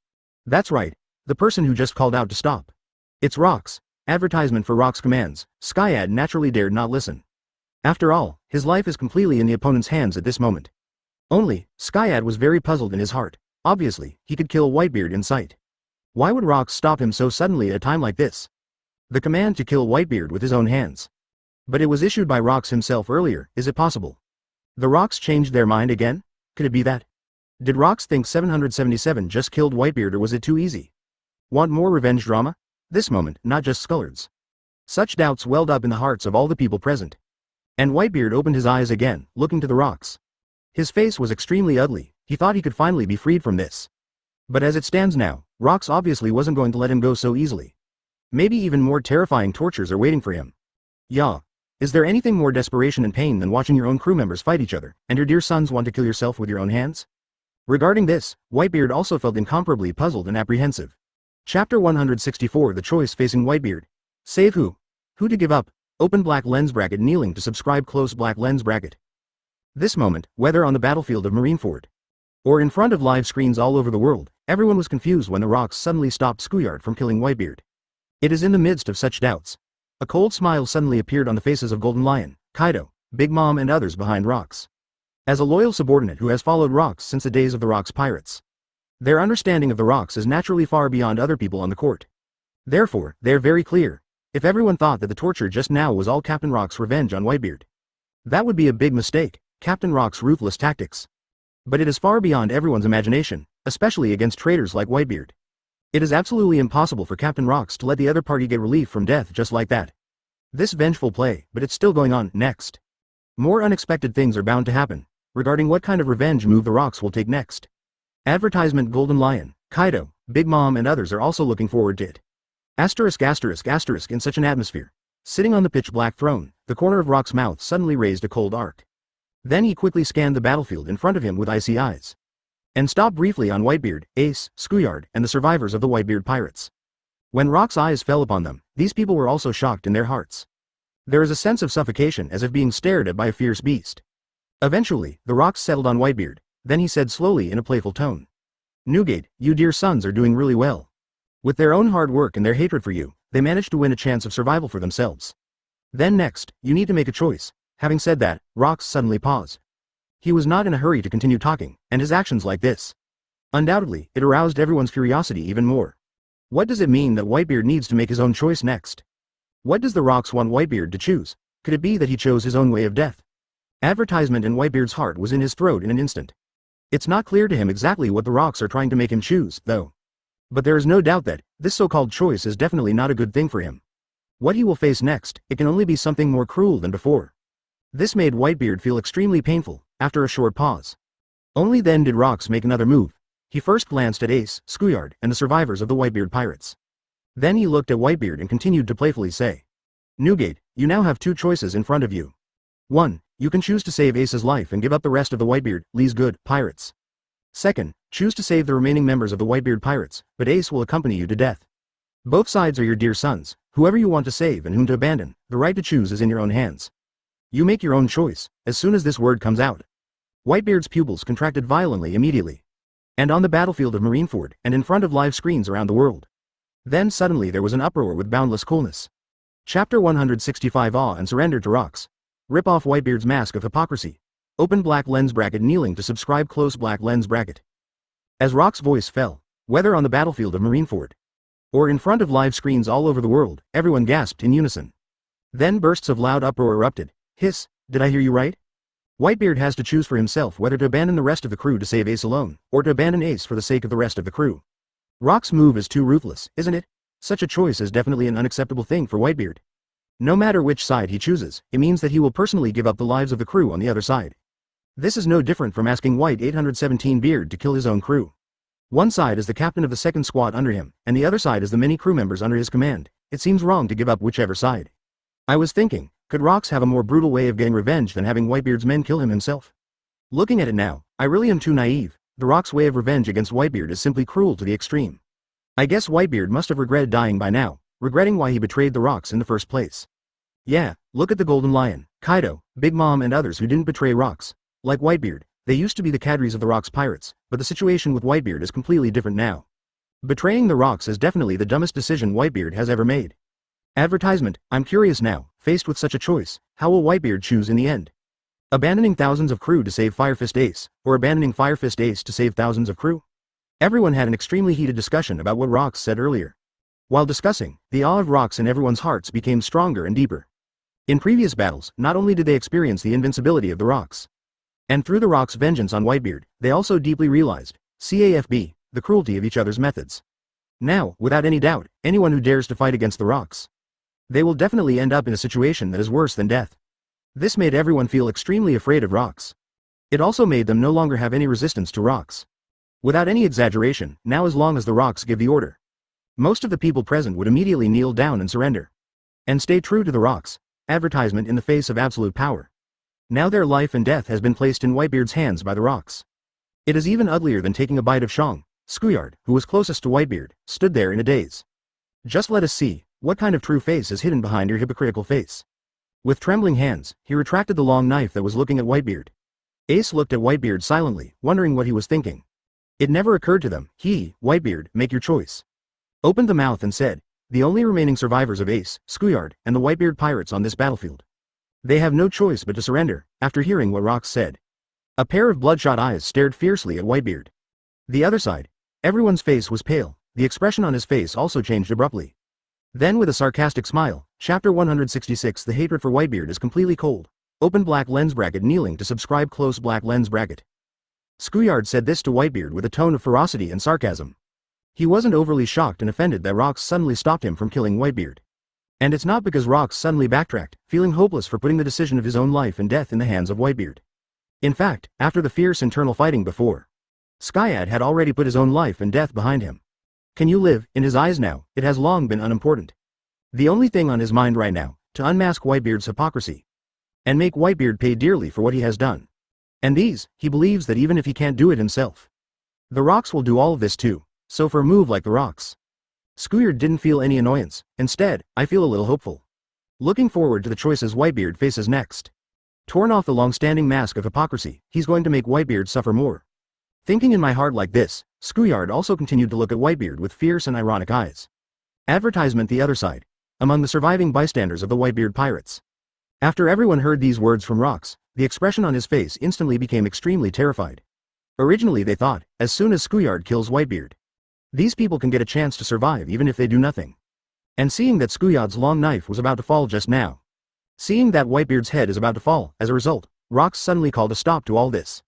Speaker 1: That's right, the person who just called out to stop. It's Rocks. Advertisement for Rocks commands. Skyad naturally dared not listen. After all, his life is completely in the opponent's hands at this moment. Only, Skyad was very puzzled in his heart. Obviously, he could kill Whitebeard in sight. Why would Rocks stop him so suddenly at a time like this? The command to kill Whitebeard with his own hands. But it was issued by Rocks himself earlier, is it possible? The Rocks changed their mind again? Could it be that? Did Rocks think 777 just killed Whitebeard, or was it too easy? Want more revenge drama? This moment, not just Scullards. Such doubts welled up in the hearts of all the people present. And Whitebeard opened his eyes again, looking to the Rocks. His face was extremely ugly. He thought he could finally be freed from this. But as it stands now, Rocks obviously wasn't going to let him go so easily. Maybe even more terrifying tortures are waiting for him. Yeah. Is there anything more desperation and pain than watching your own crew members fight each other, and your dear sons want to kill yourself with your own hands? Regarding this, Whitebeard also felt incomparably puzzled and apprehensive. Chapter 164 The choice facing Whitebeard. Save who? Who to give up? Open black lens bracket kneeling to subscribe close black lens bracket. This moment, whether on the battlefield of Marineford, or in front of live screens all over the world, everyone was confused when the Rocks suddenly stopped Skuyard from killing Whitebeard. It is in the midst of such doubts. A cold smile suddenly appeared on the faces of Golden Lion, Kaido, Big Mom and others behind Rocks. As a loyal subordinate who has followed Rocks since the days of the Rocks pirates, their understanding of the Rocks is naturally far beyond other people on the court. Therefore, they are very clear. If everyone thought that the torture just now was all Captain Rock's revenge on Whitebeard, that would be a big mistake. Captain Rock's ruthless tactics. But it is far beyond everyone's imagination, especially against traitors like Whitebeard. It is absolutely impossible for Captain Rocks to let the other party get relief from death just like that. This vengeful play, but it's still going on. Next. More unexpected things are bound to happen, regarding what kind of revenge move the Rocks will take next. Advertisement Golden Lion, Kaido, Big Mom and others are also looking forward to it. In such an atmosphere. Sitting on the pitch-black throne, the corner of Rock's mouth suddenly raised a cold arc. Then he quickly scanned the battlefield in front of him with icy eyes. And stopped briefly on Whitebeard, Ace, Schoolyard, and the survivors of the Whitebeard pirates. When Rock's eyes fell upon them, these people were also shocked in their hearts. There is a sense of suffocation as if being stared at by a fierce beast. Eventually, the Rocks settled on Whitebeard, then he said slowly in a playful tone. Newgate, you dear sons are doing really well. With their own hard work and their hatred for you, they managed to win a chance of survival for themselves. Then next, you need to make a choice. Having said that, Rocks suddenly paused. He was not in a hurry to continue talking, and his actions like this. Undoubtedly, it aroused everyone's curiosity even more. What does it mean that Whitebeard needs to make his own choice next? What does the Rocks want Whitebeard to choose? Could it be that he chose his own way of death? Advertisement in Whitebeard's heart was in his throat in an instant. It's not clear to him exactly what the Rocks are trying to make him choose, though. But there is no doubt that, this so-called choice is definitely not a good thing for him. What he will face next, it can only be something more cruel than before. This made Whitebeard feel extremely painful, after a short pause. Only then did Rocks make another move. He first glanced at Ace, Schoolyard, and the survivors of the Whitebeard pirates. Then he looked at Whitebeard and continued to playfully say. Newgate, you now have two choices in front of you. 1. You can choose to save Ace's life and give up the rest of the Whitebeard, Lee's good, pirates. 2nd, choose to save the remaining members of the Whitebeard pirates, but Ace will accompany you to death. Both sides are your dear sons, whoever you want to save and whom to abandon, the right to choose is in your own hands. You make your own choice, as soon as this word comes out. Whitebeard's pupils contracted violently immediately. And on the battlefield of Marineford, and in front of live screens around the world. Then suddenly there was an uproar with boundless coolness. Chapter 165 Awe and Surrender to Rocks. Rip off Whitebeard's mask of hypocrisy. Open black lens bracket kneeling to subscribe close black lens bracket. As Rock's voice fell, whether on the battlefield of Marineford, or in front of live screens all over the world, everyone gasped in unison. Then bursts of loud uproar erupted. Hiss, did I hear you right? Whitebeard has to choose for himself whether to abandon the rest of the crew to save Ace alone, or to abandon Ace for the sake of the rest of the crew. Rock's move is too ruthless, isn't it? Such a choice is definitely an unacceptable thing for Whitebeard. No matter which side he chooses, it means that he will personally give up the lives of the crew on the other side. This is no different from asking White 817 Beard to kill his own crew. One side is the captain of the second squad under him, and the other side is the many crew members under his command. It seems wrong to give up whichever side. I was thinking, could Rocks have a more brutal way of getting revenge than having Whitebeard's men kill him himself? Looking at it now, I really am too naive. The Rocks' way of revenge against Whitebeard is simply cruel to the extreme. I guess Whitebeard must have regretted dying by now, regretting why he betrayed the Rocks in the first place. Yeah, look at the Golden Lion, Kaido, Big Mom and others who didn't betray Rocks. Like Whitebeard, they used to be the cadres of the Rocks pirates, but the situation with Whitebeard is completely different now. Betraying the Rocks is definitely the dumbest decision Whitebeard has ever made. Advertisement, I'm curious now, faced with such a choice, how will Whitebeard choose in the end? Abandoning thousands of crew to save Firefist Ace, or abandoning Firefist Ace to save thousands of crew? Everyone had an extremely heated discussion about what Rocks said earlier. While discussing, the awe of Rocks in everyone's hearts became stronger and deeper. In previous battles, not only did they experience the invincibility of the Rocks, and through the Rocks' vengeance on Whitebeard, they also deeply realized, CAFB, the cruelty of each other's methods. Now, without any doubt, anyone who dares to fight against the Rocks, they will definitely end up in a situation that is worse than death. This made everyone feel extremely afraid of Rocks. It also made them no longer have any resistance to Rocks. Without any exaggeration, now as long as the Rocks give the order, most of the people present would immediately kneel down and surrender. And stay true to the Rocks. Advertisement in the face of absolute power. Now their life and death has been placed in Whitebeard's hands by the Rocks. It is even uglier than taking a bite of Shang. Schoolyard, who was closest to Whitebeard, stood there in a daze. Just let us see, what kind of true face is hidden behind your hypocritical face. With trembling hands, he retracted the long knife that was looking at Whitebeard. Ace looked at Whitebeard silently, wondering what he was thinking. It never occurred to them, Whitebeard, make your choice. Opened the mouth and said, the only remaining survivors of Ace, Schoolyard, and the Whitebeard pirates on this battlefield. They have no choice but to surrender, after hearing what Rocks said. A pair of bloodshot eyes stared fiercely at Whitebeard. The other side. Everyone's face was pale, the expression on his face also changed abruptly. Then with a sarcastic smile, Chapter 166 The hatred for Whitebeard is completely cold. Open black lens bracket kneeling to subscribe close black lens bracket. Schoolyard said this to Whitebeard with a tone of ferocity and sarcasm. He wasn't overly shocked and offended that Rocks suddenly stopped him from killing Whitebeard. And it's not because Rocks suddenly backtracked, feeling hopeless for putting the decision of his own life and death in the hands of Whitebeard. In fact, after the fierce internal fighting before, Skyad had already put his own life and death behind him. Can you live? In his eyes now, it has long been unimportant. The only thing on his mind right now, to unmask Whitebeard's hypocrisy. And make Whitebeard pay dearly for what he has done. And these, he believes that even if he can't do it himself, the Rocks will do all of this too, so for a move like the Rocks, Schoolyard didn't feel any annoyance. Instead, I feel a little hopeful. Looking forward to the choices Whitebeard faces next. Torn off the long-standing mask of hypocrisy, he's going to make Whitebeard suffer more. Thinking in my heart like this, Schoolyard also continued to look at Whitebeard with fierce and ironic eyes. Advertisement the other side. Among the surviving bystanders of the Whitebeard pirates. After everyone heard these words from Rocks, the expression on his face instantly became extremely terrified. Originally they thought, as soon as Schoolyard kills Whitebeard, these people can get a chance to survive even if they do nothing. And seeing that Schoolyard's long knife was about to fall just now, seeing that Whitebeard's head is about to fall, as a result, Rocks suddenly called a stop to all this.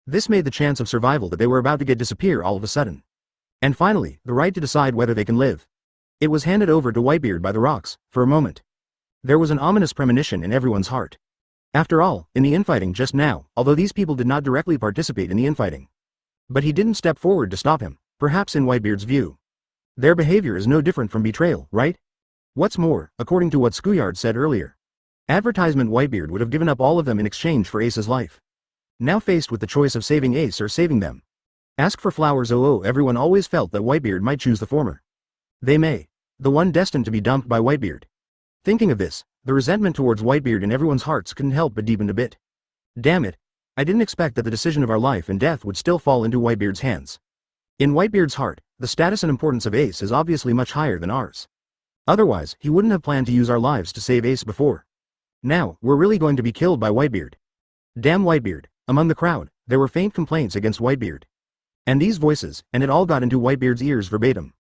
Speaker 1: This made the chance of survival that they were about to get disappear all of a sudden. And finally, the right to decide whether they can live. It was handed over to Whitebeard by the Rocks. For a moment, there was an ominous premonition in everyone's heart. After all, in the infighting just now, although these people did not directly participate in the infighting, but he didn't step forward to stop him, perhaps in Whitebeard's view, their behavior is no different from betrayal, right? What's more, according to what Schoolyard said earlier, advertisement Whitebeard would have given up all of them in exchange for Ace's life. Now faced with the choice of saving Ace or saving them. Ask for flowers. Everyone always felt that Whitebeard might choose the former. They may. The one destined to be dumped by Whitebeard. Thinking of this, the resentment towards Whitebeard in everyone's hearts couldn't help but deepen a bit. Damn it. I didn't expect that the decision of our life and death would still fall into Whitebeard's hands. In Whitebeard's heart, the status and importance of Ace is obviously much higher than ours. Otherwise, he wouldn't have planned to use our lives to save Ace before. Now, we're really going to be killed by Whitebeard. Damn Whitebeard. Among the crowd, there were faint complaints against Whitebeard. And these voices, and it all got into Whitebeard's ears verbatim.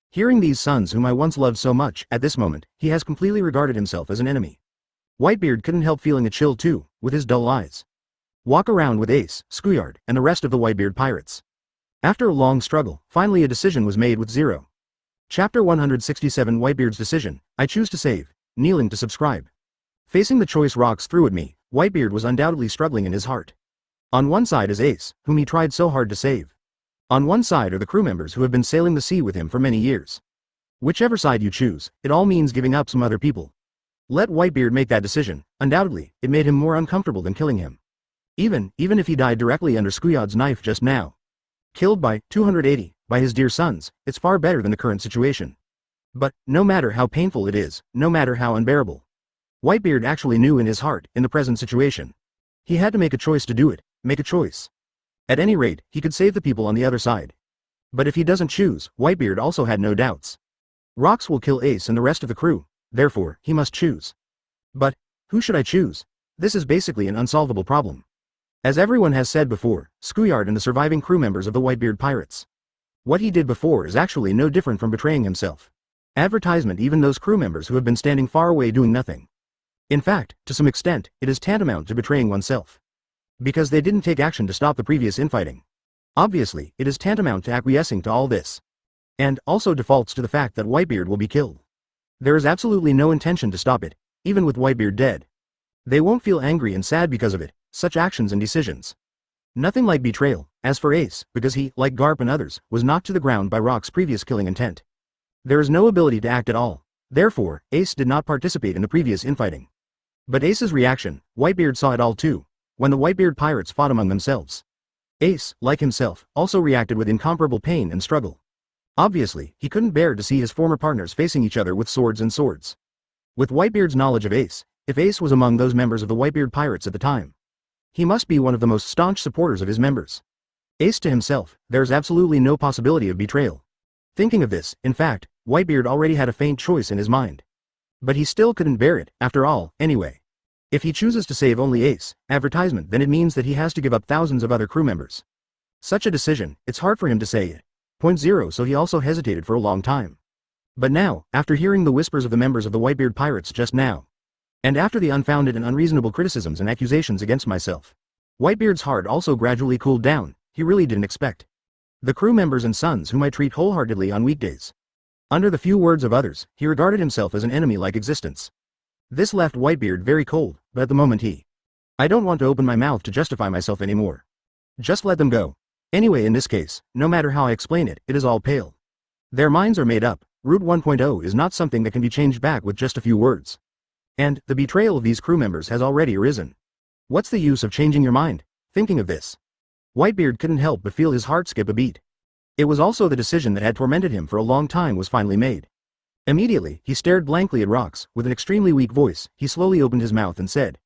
Speaker 1: Hearing these sons whom I once loved so much, at this moment, he has completely regarded himself as an enemy. Whitebeard couldn't help feeling a chill too, with his dull eyes. Walk around with Ace, Schoolyard, and the rest of the Whitebeard pirates. After a long struggle, finally a decision was made with Zero. Chapter 167 Whitebeard's decision, I choose to save, kneeling to subscribe. Facing the choice Rocks threw at me, Whitebeard was undoubtedly struggling in his heart. On one side is Ace, whom he tried so hard to save. On one side are the crew members who have been sailing the sea with him for many years. Whichever side you choose, it all means giving up some other people. Let Whitebeard make that decision. Undoubtedly, it made him more uncomfortable than killing him. Even if he died directly under Schoolyard's knife just now. Killed by 280, by his dear sons, it's far better than the current situation. But, no matter how painful it is, no matter how unbearable, Whitebeard actually knew in his heart, in the present situation, he had to make a choice to do it, make a choice. At any rate, he could save the people on the other side. But if he doesn't choose, Whitebeard also had no doubts. Rocks will kill Ace and the rest of the crew, therefore, he must choose. But, who should I choose? This is basically an unsolvable problem. As everyone has said before, Schoolyard and the surviving crew members of the Whitebeard pirates. What he did before is actually no different from betraying himself. Advertisement even those crew members who have been standing far away doing nothing. In fact, to some extent, it is tantamount to betraying oneself. Because they didn't take action to stop the previous infighting. Obviously, it is tantamount to acquiescing to all this. And, also defaults to the fact that Whitebeard will be killed. There is absolutely no intention to stop it, even with Whitebeard dead. They won't feel angry and sad because of it, such actions and decisions. Nothing like betrayal, as for Ace, because he, like Garp and others, was knocked to the ground by Rock's previous killing intent. There is no ability to act at all. Therefore, Ace did not participate in the previous infighting. But Ace's reaction, Whitebeard saw it all too. When the Whitebeard pirates fought among themselves. Ace, like himself, also reacted with incomparable pain and struggle. Obviously, he couldn't bear to see his former partners facing each other with swords and swords. With Whitebeard's knowledge of Ace, if Ace was among those members of the Whitebeard pirates at the time, he must be one of the most staunch supporters of his members. Ace to himself, there's absolutely no possibility of betrayal. Thinking of this, in fact, Whitebeard already had a faint choice in his mind. But he still couldn't bear it, after all, anyway. If he chooses to save only Ace, advertisement, then it means that he has to give up thousands of other crew members. Such a decision, it's hard for him to say it. Point zero, so he also hesitated for a long time. But now, after hearing the whispers of the members of the Whitebeard pirates just now, and after the unfounded and unreasonable criticisms and accusations against myself, Whitebeard's heart also gradually cooled down, he really didn't expect. The crew members and sons whom I treat wholeheartedly on weekdays. Under the few words of others, he regarded himself as an enemy-like existence. This left Whitebeard very cold, but at the moment I don't want to open my mouth to justify myself anymore. Just let them go. Anyway, in this case, no matter how I explain it, it is all pale. Their minds are made up. Route 1.0 is not something that can be changed back with just a few words. And, the betrayal of these crew members has already arisen. What's the use of changing your mind? Thinking of this, Whitebeard couldn't help but feel his heart skip a beat. It was also the decision that had tormented him for a long time was finally made. Immediately, he stared blankly at Rocks. With an extremely weak voice, he slowly opened his mouth and said,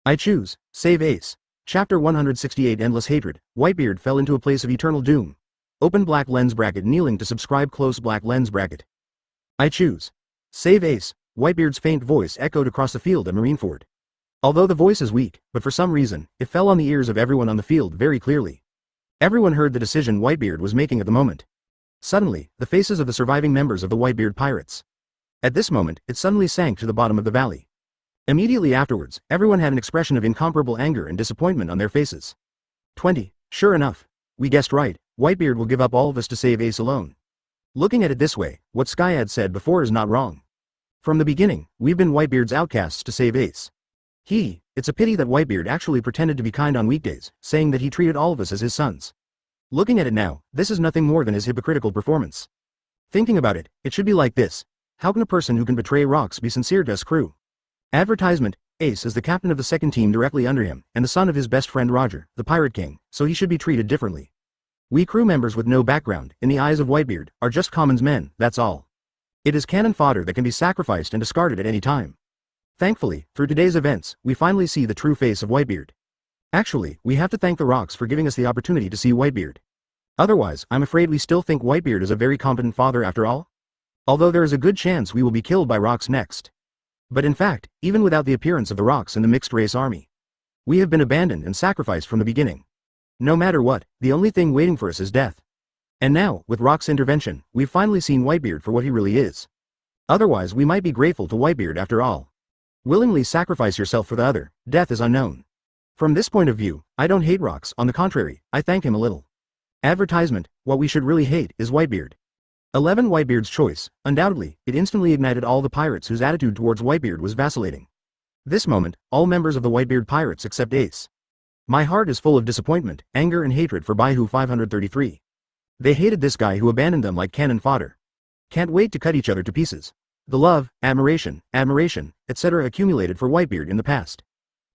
Speaker 1: I choose, save Ace. Chapter 168 Endless Hatred. Whitebeard fell into a place of eternal doom. Open black lens bracket kneeling to subscribe close black lens bracket. I choose. Save Ace. Whitebeard's faint voice echoed across the field at Marineford. Although the voice is weak, but for some reason, it fell on the ears of everyone on the field very clearly. Everyone heard the decision Whitebeard was making at the moment. Suddenly, the faces of the surviving members of the Whitebeard pirates. At this moment, it suddenly sank to the bottom of the valley. Immediately afterwards, everyone had an expression of incomparable anger and disappointment on their faces. 20. Sure enough. We guessed right, Whitebeard will give up all of us to save Ace alone. Looking at it this way, what Sky had said before is not wrong. From the beginning, we've been Whitebeard's outcasts to save Ace. It's a pity that Whitebeard actually pretended to be kind on weekdays, saying that he treated all of us as his sons. Looking at it now, this is nothing more than his hypocritical performance. Thinking about it, it should be like this. How can a person who can betray Rocks be sincere to us crew? Advertisement, Ace is the captain of the second team directly under him, and the son of his best friend Roger, the Pirate King, so he should be treated differently. We crew members with no background, in the eyes of Whitebeard, are just commons men, that's all. It is cannon fodder that can be sacrificed and discarded at any time. Thankfully, through today's events, we finally see the true face of Whitebeard. Actually, we have to thank the Rocks for giving us the opportunity to see Whitebeard. Otherwise, I'm afraid we still think Whitebeard is a very competent father after all. Although there is a good chance we will be killed by Rocks next. But in fact, even without the appearance of the Rocks in the mixed race army, we have been abandoned and sacrificed from the beginning. No matter what, the only thing waiting for us is death. And now, with Rocks' intervention, we've finally seen Whitebeard for what he really is. Otherwise we might be grateful to Whitebeard after all. Willingly sacrifice yourself for the other, death is unknown. From this point of view, I don't hate Rocks, on the contrary, I thank him a little. Advertisement, what we should really hate is Whitebeard. 11 Whitebeard's choice, undoubtedly, it instantly ignited all the pirates whose attitude towards Whitebeard was vacillating. This moment, all members of the Whitebeard pirates except Ace. My heart is full of disappointment, anger and hatred for Baihu 533. They hated this guy who abandoned them like cannon fodder. Can't wait to cut each other to pieces. The love, admiration, etc. accumulated for Whitebeard in the past.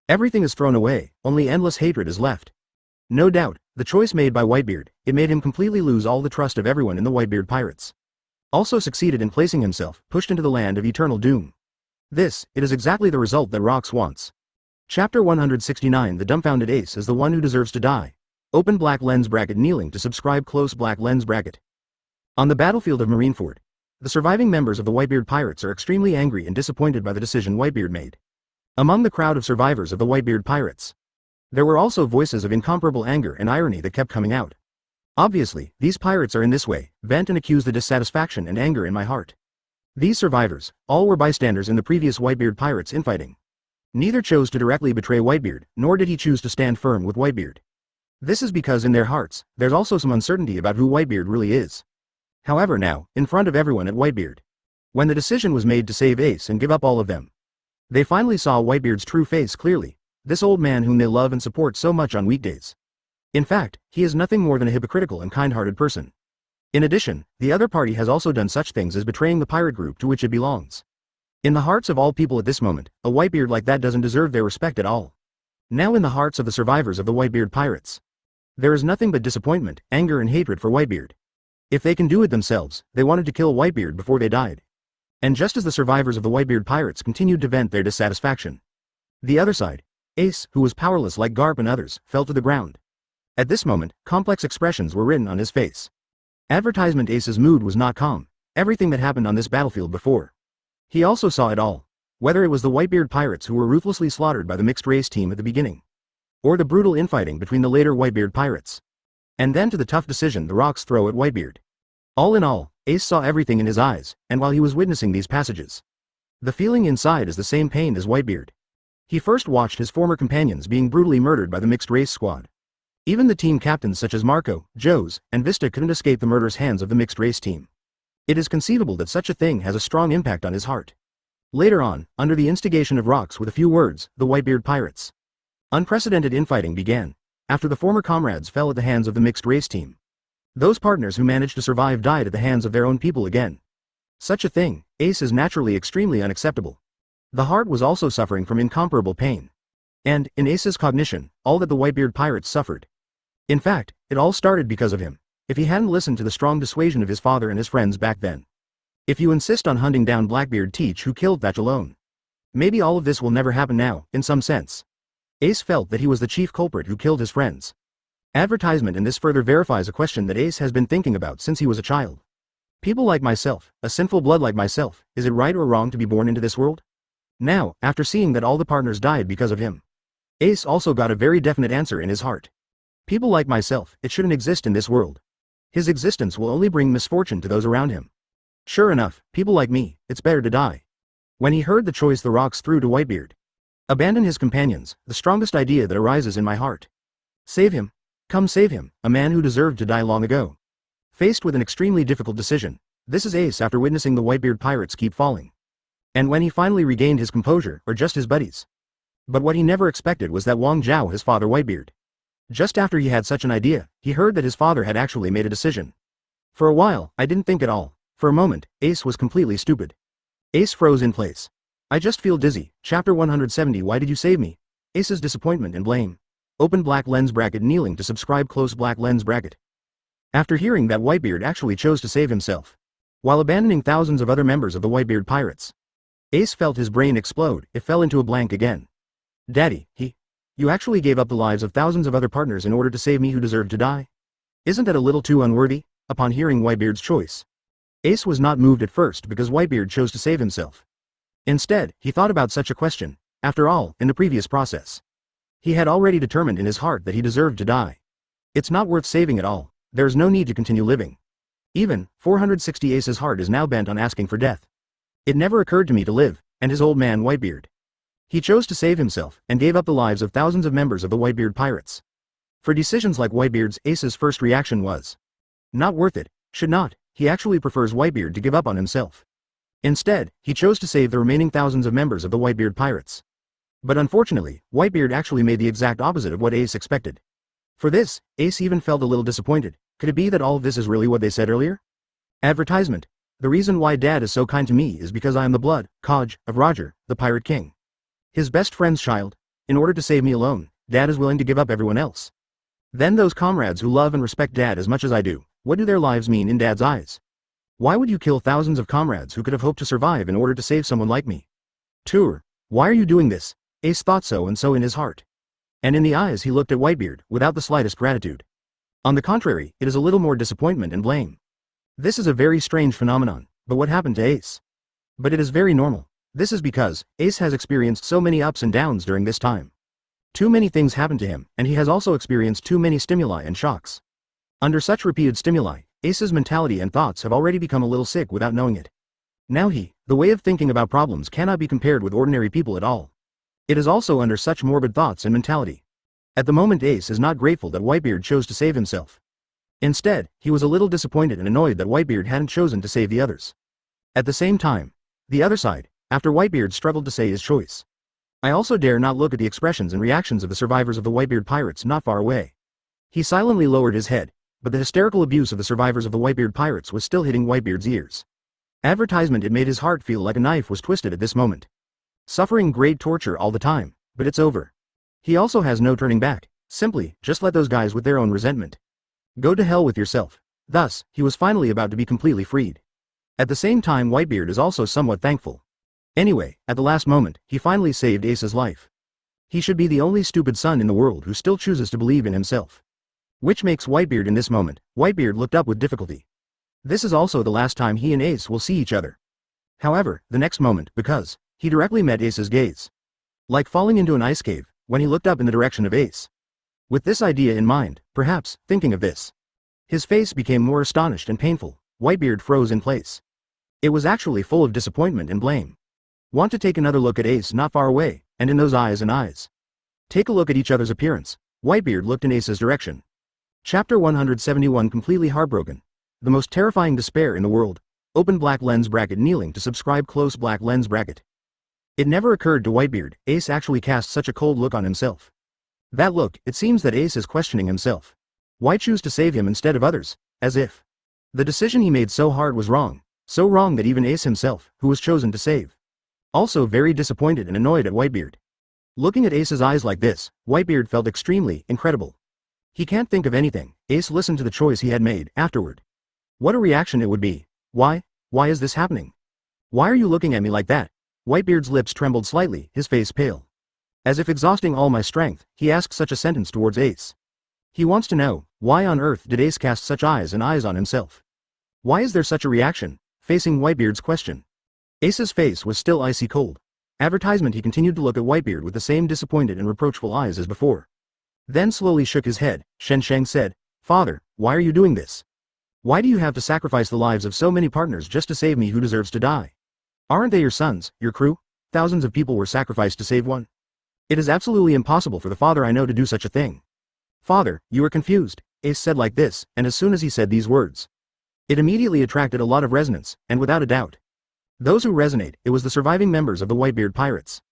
Speaker 1: Everything is thrown away, only endless hatred is left. No doubt, the choice made by Whitebeard, it made him completely lose all the trust of everyone in the Whitebeard pirates. Also succeeded in placing himself, pushed into the land of eternal doom. It is exactly the result that Rocks wants. Chapter 169 The dumbfounded Ace is the one who deserves to die. Open black lens bracket kneeling to subscribe close black lens bracket. On the battlefield of Marineford, the surviving members of the Whitebeard pirates are extremely angry and disappointed by the decision Whitebeard made. Among the crowd of survivors of the Whitebeard pirates, there were also voices of incomparable anger and irony that kept coming out. Obviously, these pirates are in this way, vent and accuse the dissatisfaction and anger in my heart. These survivors, all were bystanders in the previous Whitebeard pirates infighting. Neither chose to directly betray Whitebeard, nor did he choose to stand firm with Whitebeard. This is because in their hearts, there's also some uncertainty about who Whitebeard really is. However now, in front of everyone at Whitebeard, when the decision was made to save Ace and give up all of them, they finally saw Whitebeard's true face clearly, this old man whom they love and support so much on weekdays. In fact, he is nothing more than a hypocritical and kind-hearted person. In addition, the other party has also done such things as betraying the pirate group to which it belongs. In the hearts of all people at this moment, a Whitebeard like that doesn't deserve their respect at all. Now in the hearts of the survivors of the Whitebeard pirates, there is nothing but disappointment, anger and hatred for Whitebeard. If they can do it themselves, they wanted to kill Whitebeard before they died. And just as the survivors of the Whitebeard pirates continued to vent their dissatisfaction, the other side, Ace, who was powerless like Garp and others, fell to the ground. At this moment, complex expressions were written on his face. Advertisement Ace's mood was not calm, everything that happened on this battlefield before. He also saw it all. Whether it was the Whitebeard pirates who were ruthlessly slaughtered by the mixed race team at the beginning, or the brutal infighting between the later Whitebeard pirates. And then to the tough decision the Rocks throw at Whitebeard. All in all, Ace saw everything in his eyes, and while he was witnessing these passages, the feeling inside is the same pain as Whitebeard. He first watched his former companions being brutally murdered by the mixed race squad. Even the team captains such as Marco, Joes, and Vista couldn't escape the murderous hands of the mixed race team. It is conceivable that such a thing has a strong impact on his heart. Later on, under the instigation of Rocks with a few words, the Whitebeard pirates. Unprecedented infighting began, after the former comrades fell at the hands of the mixed race team. Those partners who managed to survive died at the hands of their own people again. Such a thing, Ace, is naturally extremely unacceptable. The heart was also suffering from incomparable pain. And, in Ace's cognition, all that the Whitebeard pirates suffered. In fact, it all started because of him. If he hadn't listened to the strong dissuasion of his father and his friends back then. If you insist on hunting down Blackbeard, teach who killed Thatch alone. Maybe all of this will never happen now, in some sense. Ace felt that he was the chief culprit who killed his friends. Advertisement, and this further verifies a question that Ace has been thinking about since he was a child. People like myself, a sinful blood like myself, is it right or wrong to be born into this world? Now, after seeing that all the partners died because of him, Ace also got a very definite answer in his heart. People like myself, it shouldn't exist in this world. His existence will only bring misfortune to those around him. Sure enough, people like me, it's better to die. When he heard the choice the Rocks threw to Whitebeard. Abandon his companions, the strongest idea that arises in my heart. Save him. Come save him, a man who deserved to die long ago. Faced with an extremely difficult decision, this is Ace after witnessing the Whitebeard pirates keep falling. And when he finally regained his composure, or just his buddies. But what he never expected was that Wang Zhao, his father Whitebeard. Just after he had such an idea, he heard that his father had actually made a decision. For a while, I didn't think at all. For a moment, Ace was completely stupid. Ace froze in place. I just feel dizzy. Chapter 170. Why did you save me? Ace's disappointment and blame. Open black lens bracket. Kneeling to subscribe. Close black lens bracket. After hearing that Whitebeard actually chose to save himself, while abandoning thousands of other members of the Whitebeard pirates, Ace felt his brain explode. It fell into a blank again. Daddy, you actually gave up the lives of thousands of other partners in order to save me who deserved to die? Isn't that a little too unworthy? Upon hearing Whitebeard's choice, Ace was not moved at first because Whitebeard chose to save himself. Instead, he thought about such a question. After all, in the previous process, he had already determined in his heart that he deserved to die. It's not worth saving at all. There's no need to continue living. Even 460. Ace's heart is now bent on asking for death. It never occurred to me to live, and his old man Whitebeard. He chose to save himself, and gave up the lives of thousands of members of the Whitebeard pirates. For decisions like Whitebeard's, Ace's first reaction was not worth it, should not. He actually prefers Whitebeard to give up on himself. Instead, he chose to save the remaining thousands of members of the Whitebeard pirates. But unfortunately, Whitebeard actually made the exact opposite of what Ace expected. For this, Ace even felt a little disappointed. Could it be that all of this is really what they said earlier? Advertisement. The reason why Dad is so kind to me is because I am the blood, Kaj, of Roger, the Pirate King. His best friend's child. In order to save me alone, Dad is willing to give up everyone else. Then those comrades who love and respect Dad as much as I do, what do their lives mean in Dad's eyes? Why would you kill thousands of comrades who could have hoped to survive in order to save someone like me? Tour. Why are you doing this? Ace thought so, and so in his heart. And in the eyes he looked at Whitebeard, without the slightest gratitude. On the contrary, it is a little more disappointment and blame. This is a very strange phenomenon, but what happened to Ace? But it is very normal. This is because Ace has experienced so many ups and downs during this time. Too many things happened to him, and he has also experienced too many stimuli and shocks. Under such repeated stimuli, Ace's mentality and thoughts have already become a little sick without knowing it. Now the way of thinking about problems cannot be compared with ordinary people at all. It is also under such morbid thoughts and mentality. At the moment, Ace is not grateful that Whitebeard chose to save himself. Instead, he was a little disappointed and annoyed that Whitebeard hadn't chosen to save the others. At the same time, the other side, after Whitebeard struggled to say his choice. I also dare not look at the expressions and reactions of the survivors of the Whitebeard pirates not far away. He silently lowered his head, but the hysterical abuse of the survivors of the Whitebeard pirates was still hitting Whitebeard's ears. Advertisement. It made his heart feel like a knife was twisted at this moment. Suffering great torture all the time, but it's over. He also has no turning back. Simply, just let those guys with their own resentment go to hell with yourself. Thus, he was finally about to be completely freed. At the same time, Whitebeard is also somewhat thankful. Anyway, at the last moment, he finally saved Ace's life. He should be the only stupid son in the world who still chooses to believe in himself. Which makes Whitebeard in this moment. Whitebeard looked up with difficulty. This is also the last time he and Ace will see each other. However, the next moment, because he directly met Ace's gaze. Like falling into an ice cave, when he looked up in the direction of Ace. With this idea in mind, perhaps, thinking of this, his face became more astonished and painful. Whitebeard froze in place. It was actually full of disappointment and blame. Want to take another look at Ace not far away, and in those eyes and eyes. Take a look at each other's appearance. Whitebeard looked in Ace's direction. Chapter 171 Completely heartbroken. The most terrifying despair in the world. Open black lens bracket kneeling to subscribe close black lens bracket. It never occurred to Whitebeard, Ace actually cast such a cold look on himself. That look, it seems that Ace is questioning himself. Why choose to save him instead of others? As if the decision he made so hard was wrong. So wrong that even Ace himself, who was chosen to save, also very disappointed and annoyed at Whitebeard. Looking at Ace's eyes like this, Whitebeard felt extremely incredible. He can't think of anything. Ace listened to the choice he had made afterward. What a reaction it would be. Why is this happening? Why are you looking at me like that? Whitebeard's lips trembled slightly, his face pale. As if exhausting all my strength, he asked such a sentence towards Ace. He wants to know, why on earth did Ace cast such eyes and eyes on himself? Why is there such a reaction, facing Whitebeard's question? Ace's face was still icy cold. Advertisement. He continued to look at Whitebeard with the same disappointed and reproachful eyes as before. Then slowly shook his head. Shen Shang said, "Father, why are you doing this? Why do you have to sacrifice the lives of so many partners just to save me who deserves to die? Aren't they your sons, your crew? Thousands of people were sacrificed to save one. It is absolutely impossible for the father I know to do such a thing." "Father, you are confused," Ace said like this, and as soon as he said these words, it immediately attracted a lot of resonance, and without a doubt, those who resonate, it was the surviving members of the Whitebeard pirates.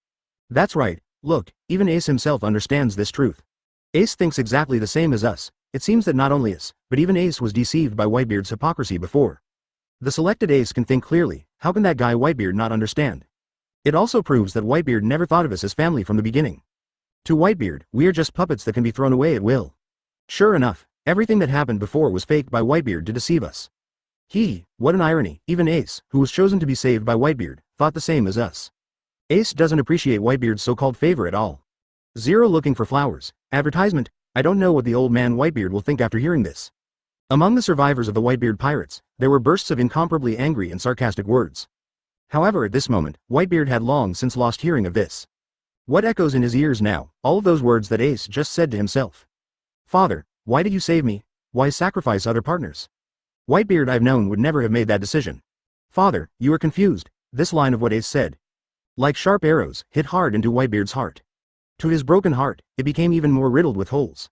Speaker 1: That's right, look, even Ace himself understands this truth. Ace thinks exactly the same as us. It seems that not only us, but even Ace was deceived by Whitebeard's hypocrisy before. The selected Ace can think clearly. How can that guy Whitebeard not understand? It also proves that Whitebeard never thought of us as family from the beginning. To Whitebeard, we are just puppets that can be thrown away at will. Sure enough, everything that happened before was faked by Whitebeard to deceive us. What an irony, even Ace, who was chosen to be saved by Whitebeard, thought the same as us. Ace doesn't appreciate Whitebeard's so-called favor at all. Zero looking for flowers. Advertisement. I don't know what the old man Whitebeard will think after hearing this. Among the survivors of the Whitebeard pirates, there were bursts of incomparably angry and sarcastic words. However, at this moment, Whitebeard had long since lost hearing of this. What echoes in his ears now? All of those words that Ace just said to himself. "Father, why did you save me? Why sacrifice other partners?" Whitebeard I've known would never have made that decision. "Father, you are confused." This line of what Ace said, like sharp arrows, hit hard into Whitebeard's heart. To his broken heart, it became even more riddled with holes.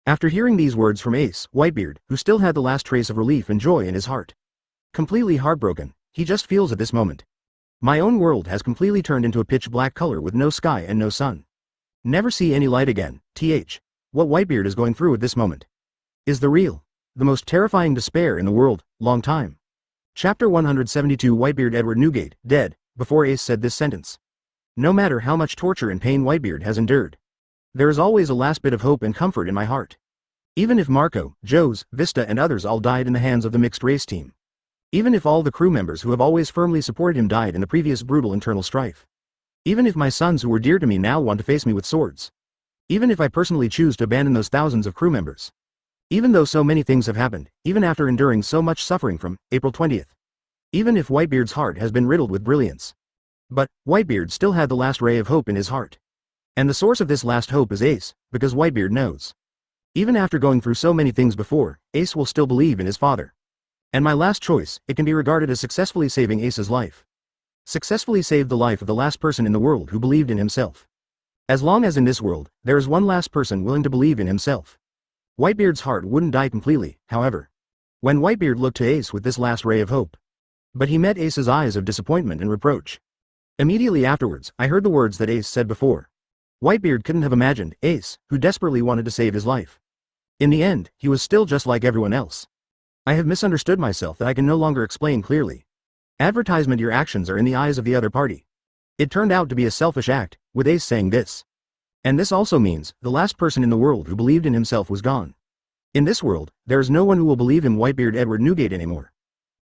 Speaker 1: After hearing these words from Ace, Whitebeard, who still had the last trace of relief and joy in his heart, completely heartbroken, he just feels at this moment. My own world has completely turned into a pitch black color with no sky and no sun. Never see any light again. What Whitebeard is going through at this moment is the most terrifying despair in the world, long time. Chapter 172 Whitebeard Edward Newgate, dead, before Ace said this sentence. No matter how much torture and pain Whitebeard has endured, there is always a last bit of hope and comfort in my heart. Even if Marco, Joes, Vista and others all died in the hands of the mixed race team. Even if all the crew members who have always firmly supported him died in the previous brutal internal strife. Even if my sons who were dear to me now want to face me with swords. Even if I personally choose to abandon those thousands of crew members. Even though so many things have happened, even after enduring so much suffering from April 20th. Even if Whitebeard's heart has been riddled with brilliance. But Whitebeard still had the last ray of hope in his heart. And the source of this last hope is Ace, because Whitebeard knows. Even after going through so many things before, Ace will still believe in his father. And my last choice, it can be regarded as successfully saving Ace's life. Successfully saved the life of the last person in the world who believed in himself. As long as in this world, there is one last person willing to believe in himself. Whitebeard's heart wouldn't die completely, however. When Whitebeard looked to Ace with this last ray of hope. But he met Ace's eyes of disappointment and reproach. Immediately afterwards, I heard the words that Ace said before. Whitebeard couldn't have imagined Ace, who desperately wanted to save his life. In the end, he was still just like everyone else. I have misunderstood myself that I can no longer explain clearly. Advertisement. Your actions are in the eyes of the other party. It turned out to be a selfish act, with Ace saying this. And this also means, the last person in the world who believed in himself was gone. In this world, there is no one who will believe him Whitebeard Edward Newgate anymore.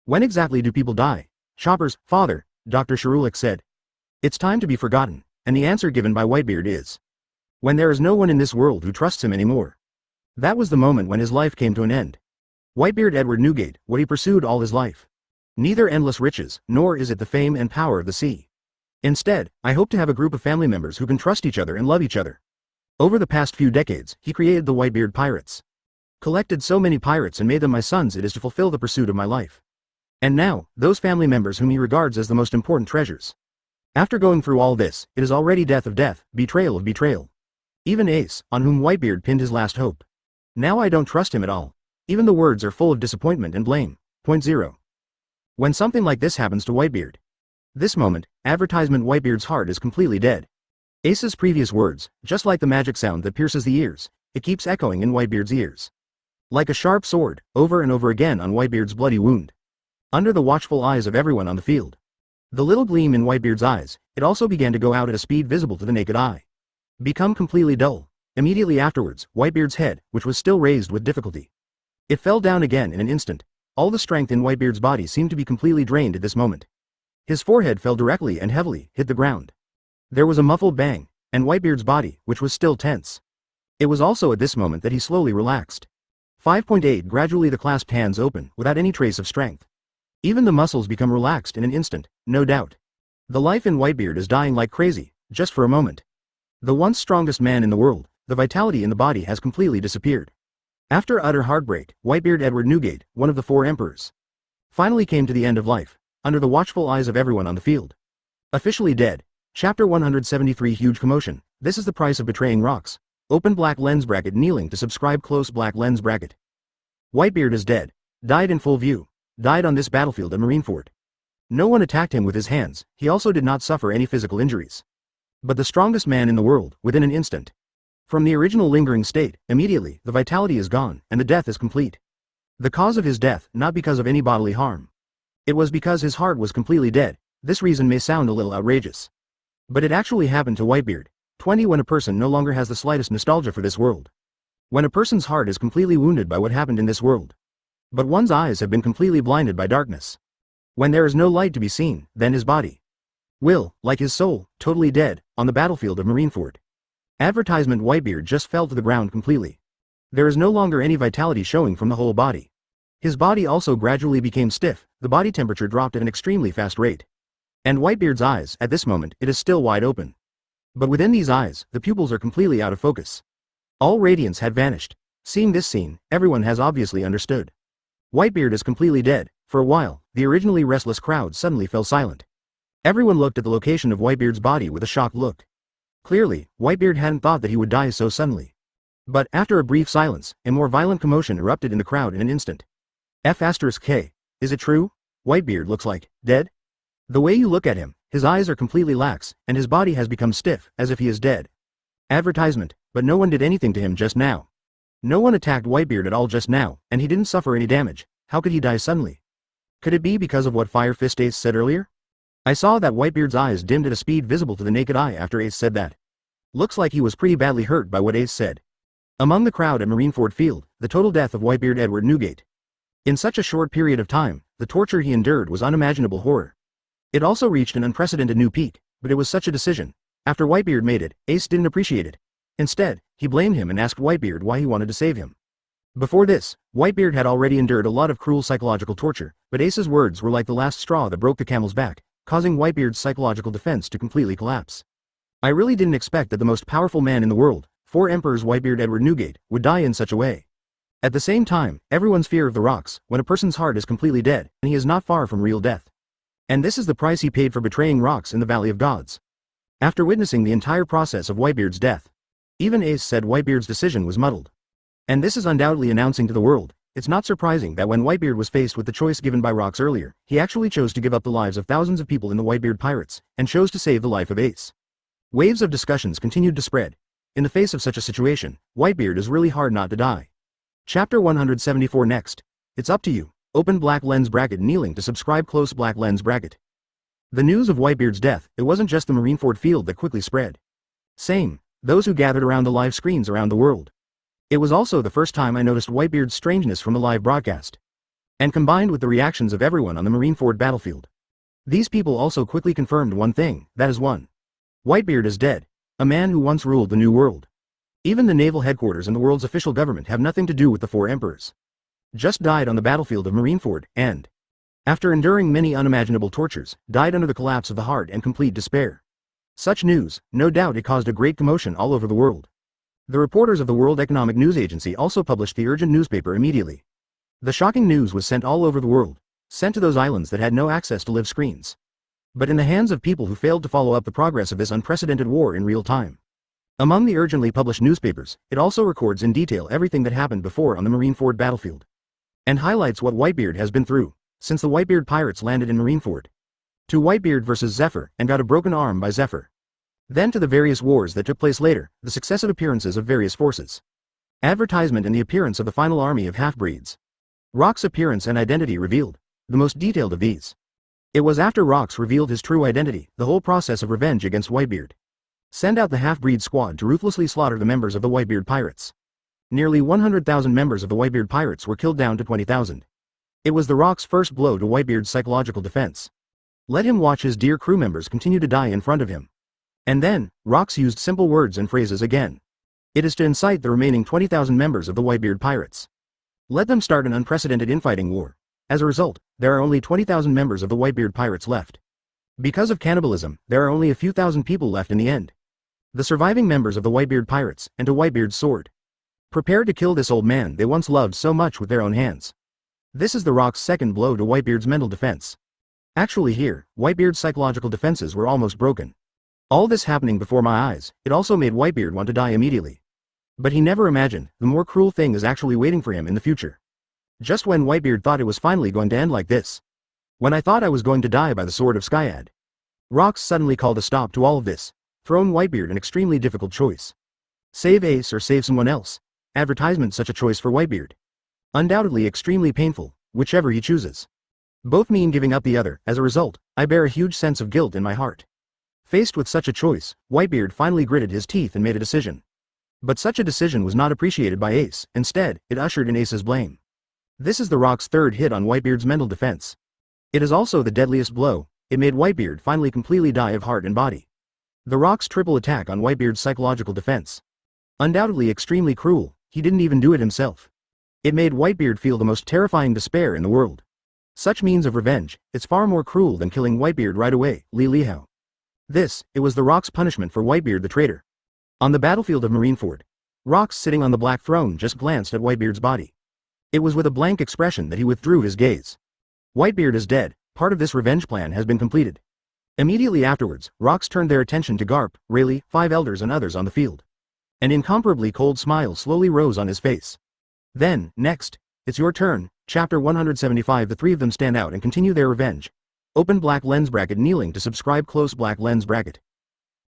Speaker 1: When exactly do people die? Chopper's father, Dr. Sharulik said. It's time to be forgotten, and the answer given by Whitebeard is. When there is no one in this world who trusts him anymore. That was the moment when his life came to an end. Whitebeard Edward Newgate, what he pursued all his life. Neither endless riches, nor is it the fame and power of the sea. Instead, I hope to have a group of family members who can trust each other and love each other. Over the past few decades, he created the Whitebeard pirates. Collected so many pirates and made them my sons. It is to fulfill the pursuit of my life. And now, those family members whom he regards as the most important treasures. After going through all this, it is already death of death, betrayal of betrayal. Even Ace, on whom Whitebeard pinned his last hope. Now I don't trust him at all. Even the words are full of disappointment and blame. Point 0. When something like this happens to Whitebeard. This moment, advertisement Whitebeard's heart is completely dead. Ace's previous words, just like the magic sound that pierces the ears, it keeps echoing in Whitebeard's ears. Like a sharp sword, over and over again on Whitebeard's bloody wound. Under the watchful eyes of everyone on the field. The little gleam in Whitebeard's eyes, it also began to go out at a speed visible to the naked eye. Become completely dull. Immediately afterwards, Whitebeard's head, which was still raised with difficulty. It fell down again in an instant. All the strength in Whitebeard's body seemed to be completely drained at this moment. His forehead fell directly and heavily, hit the ground. There was a muffled bang, and Whitebeard's body, which was still tense. It was also at this moment that he slowly relaxed. 5.8 Gradually the clasped hands open, without any trace of strength. Even the muscles become relaxed in an instant, no doubt. The life in Whitebeard is dying like crazy, just for a moment. The once strongest man in the world, the vitality in the body has completely disappeared. After utter heartbreak, Whitebeard Edward Newgate, one of the 4 emperors, finally came to the end of life, under the watchful eyes of everyone on the field. Officially dead. Chapter 173 Huge commotion. This is the price of betraying rocks. Open black lens bracket kneeling to subscribe close black lens bracket. Whitebeard is dead. Died in full view. Died on this battlefield at Marineford. No one attacked him with his hands, he also did not suffer any physical injuries. But the strongest man in the world, within an instant. From the original lingering state, immediately, the vitality is gone, and the death is complete. The cause of his death, not because of any bodily harm. It was because his heart was completely dead. This reason may sound a little outrageous. But it actually happened to Whitebeard. 20 When a person no longer has the slightest nostalgia for this world. When a person's heart is completely wounded by what happened in this world. But one's eyes have been completely blinded by darkness. When there is no light to be seen, then his body will, like his soul, totally dead, on the battlefield of Marineford. Advertisement Whitebeard just fell to the ground completely. There is no longer any vitality showing from the whole body. His body also gradually became stiff, the body temperature dropped at an extremely fast rate. And Whitebeard's eyes, at this moment, it is still wide open. But within these eyes, the pupils are completely out of focus. All radiance had vanished. Seeing this scene, everyone has obviously understood. Whitebeard is completely dead. For a while, the originally restless crowd suddenly fell silent. Everyone looked at the location of Whitebeard's body with a shocked look. Clearly, Whitebeard hadn't thought that he would die so suddenly. But, after a brief silence, a more violent commotion erupted in the crowd in an instant. F*K. Is it true? Whitebeard looks like, dead? The way you look at him, his eyes are completely lax, and his body has become stiff, as if he is dead. Advertisement, but no one did anything to him just now. No one attacked Whitebeard at all just now, and he didn't suffer any damage. How could he die suddenly? Could it be because of what Fire Fist Ace said earlier? I saw that Whitebeard's eyes dimmed at a speed visible to the naked eye after Ace said that. Looks like he was pretty badly hurt by what Ace said. Among the crowd at Marineford Field, the total death of Whitebeard Edward Newgate. In such a short period of time, the torture he endured was unimaginable horror. It also reached an unprecedented new peak, but it was such a decision. After Whitebeard made it, Ace didn't appreciate it. Instead, he blamed him and asked Whitebeard why he wanted to save him. Before this, Whitebeard had already endured a lot of cruel psychological torture, but Ace's words were like the last straw that broke the camel's back, causing Whitebeard's psychological defense to completely collapse. I really didn't expect that the most powerful man in the world, 4 emperors Whitebeard Edward Newgate, would die in such a way. At the same time, everyone's fear of the rocks, when a person's heart is completely dead, and he is not far from real death. And this is the price he paid for betraying rocks in the Valley of Gods. After witnessing the entire process of Whitebeard's death, even Ace said Whitebeard's decision was muddled. And this is undoubtedly announcing to the world, it's not surprising that when Whitebeard was faced with the choice given by rocks earlier, he actually chose to give up the lives of thousands of people in the Whitebeard Pirates, and chose to save the life of Ace. Waves of discussions continued to spread. In the face of such a situation, Whitebeard is really hard not to die. Chapter 174 Next. It's up to you. Open black lens bracket kneeling to subscribe close black lens bracket. The news of Whitebeard's death, it wasn't just the Marineford field that quickly spread. Same, those who gathered around the live screens around the world. It was also the first time I noticed Whitebeard's strangeness from the live broadcast. And combined with the reactions of everyone on the Marineford battlefield. These people also quickly confirmed one thing, that is one. Whitebeard is dead. A man who once ruled the New World. Even the Naval Headquarters and the world's official government have nothing to do with the 4 emperors. Just died on the battlefield of Marineford, and, after enduring many unimaginable tortures, died under the collapse of the heart and complete despair. Such news, no doubt it caused a great commotion all over the world. The reporters of the World Economic News Agency also published the urgent newspaper immediately. The shocking news was sent all over the world, sent to those islands that had no access to live screens. But in the hands of people who failed to follow up the progress of this unprecedented war in real time. Among the urgently published newspapers, it also records in detail everything that happened before on the Marineford battlefield. And highlights what Whitebeard has been through, since the Whitebeard pirates landed in Marineford. To Whitebeard versus Zephyr, and got a broken arm by Zephyr. Then to the various wars that took place later, the successive appearances of various forces. Advertisement and the appearance of the final army of half-breeds. Rock's appearance and identity revealed, the most detailed of these. It was after Rox revealed his true identity, the whole process of revenge against Whitebeard. Send out the half-breed squad to ruthlessly slaughter the members of the Whitebeard pirates. Nearly 100,000 members of the Whitebeard pirates were killed down to 20,000. It was the Rock's first blow to Whitebeard's psychological defense. Let him watch his dear crew members continue to die in front of him. And then, Rox used simple words and phrases again. It is to incite the remaining 20,000 members of the Whitebeard pirates. Let them start an unprecedented infighting war. As a result, there are only 20,000 members of the Whitebeard pirates left. Because of cannibalism, there are only a few thousand people left in the end. The surviving members of the Whitebeard pirates, and to Whitebeard's sword. Prepared to kill this old man they once loved so much with their own hands. This is the Rock's second blow to Whitebeard's mental defense. Actually here, Whitebeard's psychological defenses were almost broken. All this happening before my eyes, it also made Whitebeard want to die immediately. But he never imagined, the more cruel thing is actually waiting for him in the future. Just when Whitebeard thought it was finally going to end like this. When I thought I was going to die by the sword of Skyad. Rox suddenly called a stop to all of this, throwing Whitebeard an extremely difficult choice. Save Ace or save someone else. Advertisement such a choice for Whitebeard. Undoubtedly extremely painful, whichever he chooses. Both mean giving up the other. As a result, I bear a huge sense of guilt in my heart. Faced with such a choice, Whitebeard finally gritted his teeth and made a decision. But such a decision was not appreciated by Ace, instead, it ushered in Ace's blame. This is the Rock's third hit on Whitebeard's mental defense. It is also the deadliest blow, it made Whitebeard finally completely die of heart and body. The Rock's triple attack on Whitebeard's psychological defense. Undoubtedly extremely cruel, he didn't even do it himself. It made Whitebeard feel the most terrifying despair in the world. Such means of revenge, it's far more cruel than killing Whitebeard right away, Li Lihao. It was the Rock's punishment for Whitebeard the traitor. On the battlefield of Marineford, Rox sitting on the black throne just glanced at Whitebeard's body. It was with a blank expression that he withdrew his gaze. Whitebeard is dead, part of this revenge plan has been completed. Immediately afterwards, Rox turned their attention to Garp, Rayleigh, 5 elders and others on the field. An incomparably cold smile slowly rose on his face. Then, next, it's your turn, chapter 175. The three of them stand out and continue their revenge. Open black lens bracket kneeling to subscribe close black lens bracket.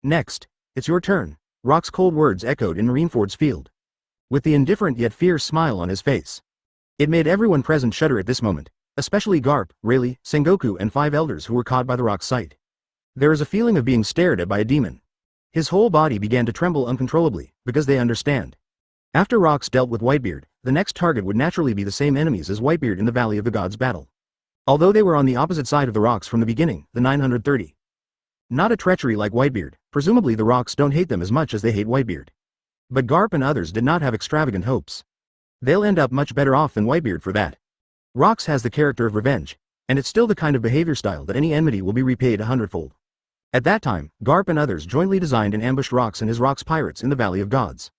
Speaker 1: Next, it's your turn, Rock's cold words echoed in Marineford's field. With the indifferent yet fierce smile on his face. It made everyone present shudder at this moment, especially Garp, Rayleigh, Sengoku and 5 elders who were caught by the Rock's sight. There is a feeling of being stared at by a demon. His whole body began to tremble uncontrollably, because they understand. After Rox dealt with Whitebeard, the next target would naturally be the same enemies as Whitebeard in the Valley of the Gods battle. Although they were on the opposite side of the rocks from the beginning, the 930. Not a treachery like Whitebeard, presumably the rocks don't hate them as much as they hate Whitebeard. But Garp and others did not have extravagant hopes. They'll end up much better off than Whitebeard for that. Rox has the character of revenge, and it's still the kind of behavior style that any enmity will be repaid 100-fold. At that time, Garp and others jointly designed and ambushed Rox and his Rox pirates in the Valley of Gods.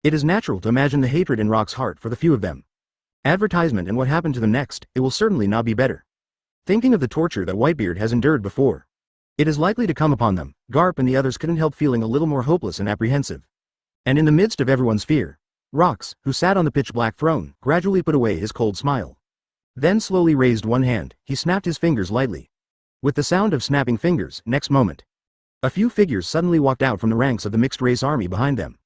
Speaker 1: It is natural to imagine the hatred in Rox's heart for the few of them. Advertisement and what happened to them next, it will certainly not be better. Thinking of the torture that Whitebeard has endured before. It is likely to come upon them, Garp and the others couldn't help feeling a little more hopeless and apprehensive. And in the midst of everyone's fear, Rox, who sat on the pitch-black throne, gradually put away his cold smile. Then slowly raised one hand, he snapped his fingers lightly. With the sound of snapping fingers, next moment, a few figures suddenly walked out from the ranks of the mixed-race army behind them.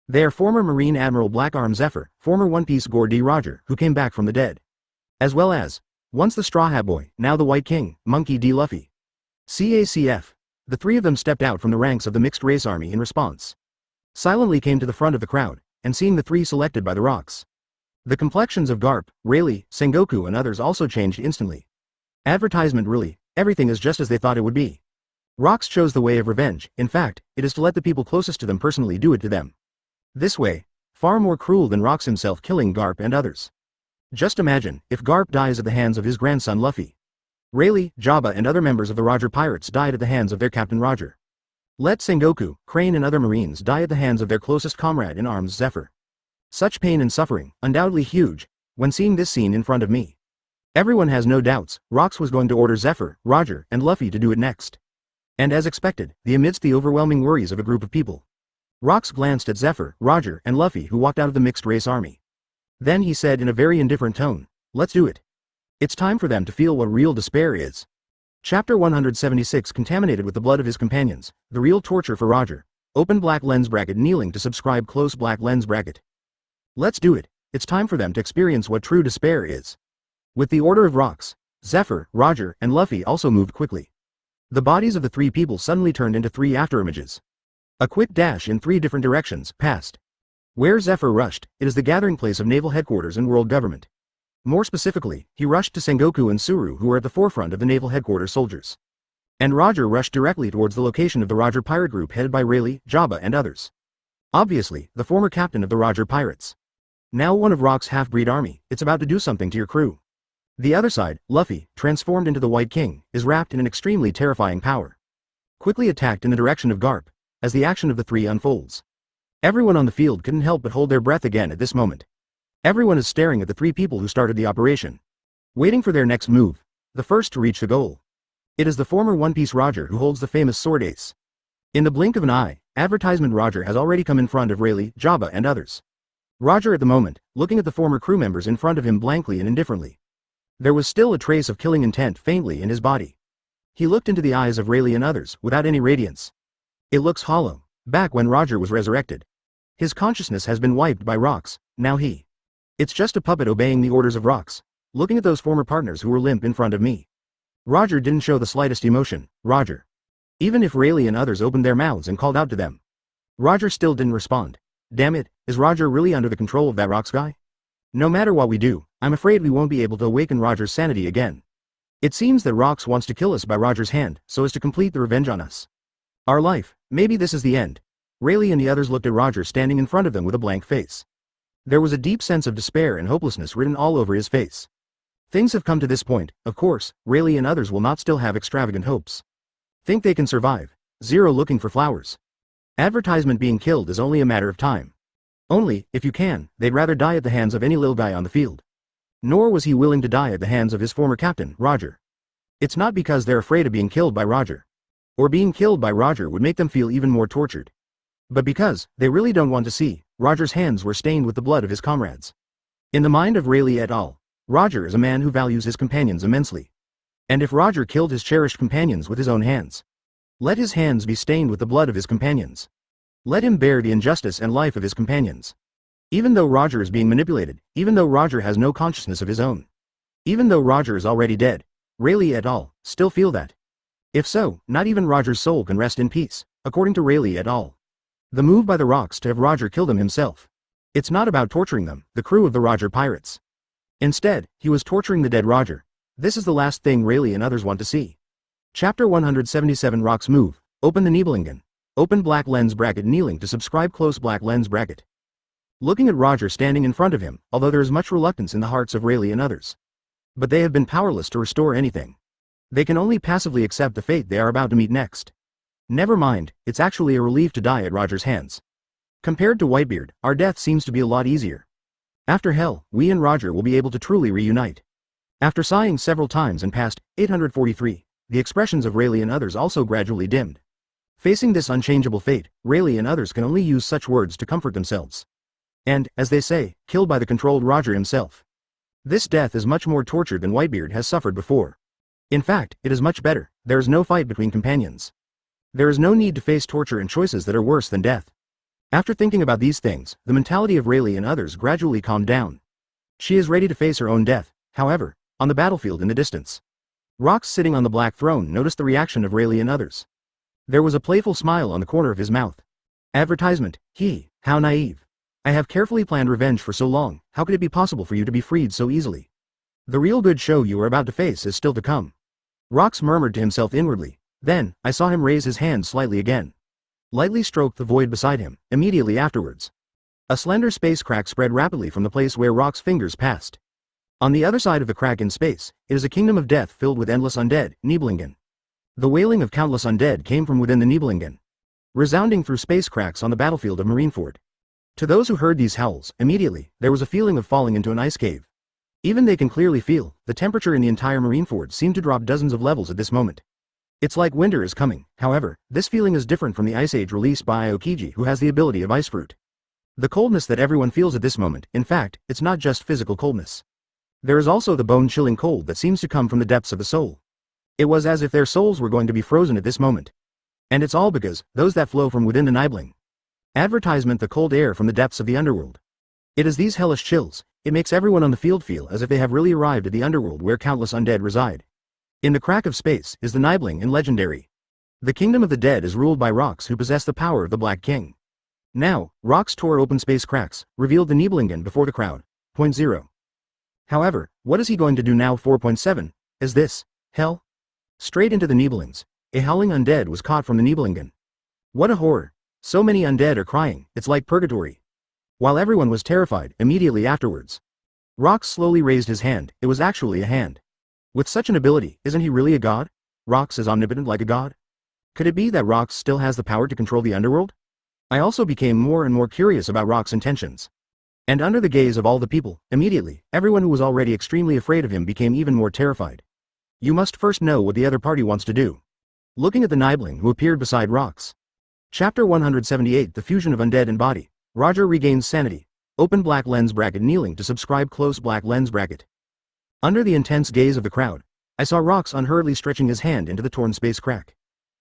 Speaker 1: They are former Marine Admiral Blackarm Zephyr, former One Piece Gore D. Roger, who came back from the dead. As well as, once the Straw Hat Boy, now the White King, Monkey D. Luffy. CACF. The three of them stepped out from the ranks of the mixed-race army in response. Silently came to the front of the crowd, and seeing the three selected by the rocks. The complexions of Garp, Rayleigh, Sengoku and others also changed instantly. Advertisement really, everything is just as they thought it would be. Rox chose the way of revenge, in fact, it is to let the people closest to them personally do it to them. This way, far more cruel than Rox himself killing Garp and others. Just imagine, if Garp dies at the hands of his grandson Luffy. Rayleigh, Jabba and other members of the Roger Pirates died at the hands of their Captain Roger. Let Sengoku, Crane and other Marines die at the hands of their closest comrade in arms Zephyr. Such pain and suffering, undoubtedly huge, when seeing this scene in front of me. Everyone has no doubts, Rox was going to order Zephyr, Roger, and Luffy to do it next. And as expected, amidst the overwhelming worries of a group of people. Rox glanced at Zephyr, Roger, and Luffy who walked out of the mixed-race army. Then he said in a very indifferent tone, "Let's do it. It's time for them to feel what real despair is." Chapter 176 Contaminated with the blood of his companions, the real torture for Roger. Open black lens bracket kneeling to subscribe close black lens bracket. Let's do it. It's time for them to experience what true despair is. With the order of Rox, Zephyr, Roger, and Luffy also moved quickly. The bodies of the three people suddenly turned into three afterimages. A quick dash in three different directions passed. Where Zephyr rushed, it is the gathering place of Naval Headquarters and World Government. More specifically, he rushed to Sengoku and Suru who were at the forefront of the Naval Headquarters soldiers. And Roger rushed directly towards the location of the Roger pirate group headed by Rayleigh, Jabba and others. Obviously, the former captain of the Roger pirates. Now one of Rock's half-breed army, it's about to do something to your crew. The other side, Luffy, transformed into the White King, is wrapped in an extremely terrifying power. Quickly attacked in the direction of Garp, as the action of the three unfolds. Everyone on the field couldn't help but hold their breath again at this moment. Everyone is staring at the three people who started the operation. Waiting for their next move, the first to reach the goal. It is the former One Piece Roger who holds the famous sword ace. In the blink of an eye, advertisement Roger has already come in front of Rayleigh, Jabba and others. Roger at the moment, looking at the former crew members in front of him blankly and indifferently. There was still a trace of killing intent faintly in his body. He looked into the eyes of Rayleigh and others, without any radiance. It looks hollow. Back when Roger was resurrected. His consciousness has been wiped by Rox, now he. It's just a puppet obeying the orders of Rox. Looking at those former partners who were limp in front of me. Roger didn't show the slightest emotion, Roger. Even if Rayleigh and others opened their mouths and called out to them. Roger still didn't respond. Damn it, is Roger really under the control of that Rox guy? No matter what we do, I'm afraid we won't be able to awaken Roger's sanity again. It seems that Rox wants to kill us by Roger's hand, so as to complete the revenge on us. Our life, maybe this is the end. Rayleigh and the others looked at Roger standing in front of them with a blank face. There was a deep sense of despair and hopelessness written all over his face. Things have come to this point, of course, Rayleigh and others will not still have extravagant hopes. Think they can survive. Zero looking for flowers. Advertisement being killed is only a matter of time. Only, if you can, they'd rather die at the hands of any little guy on the field. Nor was he willing to die at the hands of his former captain, Roger. It's not because they're afraid of being killed by Roger. Or being killed by Roger would make them feel even more tortured. But because, they really don't want to see, Roger's hands were stained with the blood of his comrades. In the mind of Rayleigh et al., Roger is a man who values his companions immensely. And if Roger killed his cherished companions with his own hands, let his hands be stained with the blood of his companions. Let him bear the injustice and life of his companions. Even though Roger is being manipulated, even though Roger has no consciousness of his own. Even though Roger is already dead, Rayleigh et al. Still feel that. If so, not even Roger's soul can rest in peace, according to Rayleigh et al. The move by the Rox to have Roger kill them himself. It's not about torturing them, the crew of the Roger pirates. Instead, he was torturing the dead Roger. This is the last thing Rayleigh and others want to see. Chapter 177 Rox move. Open the Nibelungen. Open black lens bracket kneeling to subscribe close black lens bracket. Looking at Roger standing in front of him, although there is much reluctance in the hearts of Rayleigh and others. But they have been powerless to restore anything. They can only passively accept the fate they are about to meet next. Never mind, it's actually a relief to die at Roger's hands. Compared to Whitebeard, our death seems to be a lot easier. After hell, we and Roger will be able to truly reunite. After sighing several times and past 843, the expressions of Rayleigh and others also gradually dimmed. Facing this unchangeable fate, Rayleigh and others can only use such words to comfort themselves. And, as they say, killed by the controlled Roger himself. This death is much more torture than Whitebeard has suffered before. In fact, it is much better. There is no fight between companions. There is no need to face torture and choices that are worse than death. After thinking about these things, the mentality of Rayleigh and others gradually calmed down. She is ready to face her own death, however, on the battlefield in the distance. Rox sitting on the black throne noticed the reaction of Rayleigh and others. There was a playful smile on the corner of his mouth. Advertisement, how naive. I have carefully planned revenge for so long, how could it be possible for you to be freed so easily? The real good show you are about to face is still to come. Rox murmured to himself inwardly. Then, I saw him raise his hand slightly again. Lightly stroked the void beside him, immediately afterwards. A slender space crack spread rapidly from the place where Rox's fingers passed. On the other side of the crack in space, it is a kingdom of death filled with endless undead, Nibelungen. The wailing of countless undead came from within the Nibelungen, resounding through space cracks on the battlefield of Marineford. To those who heard these howls, immediately, there was a feeling of falling into an ice cave. Even they can clearly feel, the temperature in the entire Marineford seemed to drop dozens of levels at this moment. It's like winter is coming. However, this feeling is different from the Ice Age released by Aokiji, who has the ability of Ice Fruit. The coldness that everyone feels at this moment, in fact, it's not just physical coldness. There is also the bone-chilling cold that seems to come from the depths of the soul. It was as if their souls were going to be frozen at this moment. And it's all because, those that flow from within the Nibbling. Advertisement: the cold air from the depths of the underworld. It is these hellish chills, it makes everyone on the field feel as if they have really arrived at the underworld where countless undead reside. In the crack of space is the Nibbling and legendary. The kingdom of the dead is ruled by rocks who possess the power of the Black King. Now, rocks tore open space cracks, revealed the Nibelungen before the crowd. 0. However, what is he going to do now? 4.7. Is this hell? Straight into the Nibelungs. A howling undead was caught from the Nibelungen. What a horror. So many undead are crying, it's like purgatory. While everyone was terrified, immediately afterwards, Rox slowly raised his hand. It was actually a hand. With such an ability, isn't he really a god? Rox is omnipotent like a god? Could it be that Rox still has the power to control the underworld? I also became more and more curious about Rox's intentions. And under the gaze of all the people, immediately, everyone who was already extremely afraid of him became even more terrified. You must first know what the other party wants to do. Looking at the Nibbling who appeared beside Rox. Chapter 178: The Fusion of Undead and Body. Roger regains sanity. Open black lens bracket. Kneeling to subscribe. Close black lens bracket. Under the intense gaze of the crowd, I saw Rox unhurriedly stretching his hand into the torn space crack.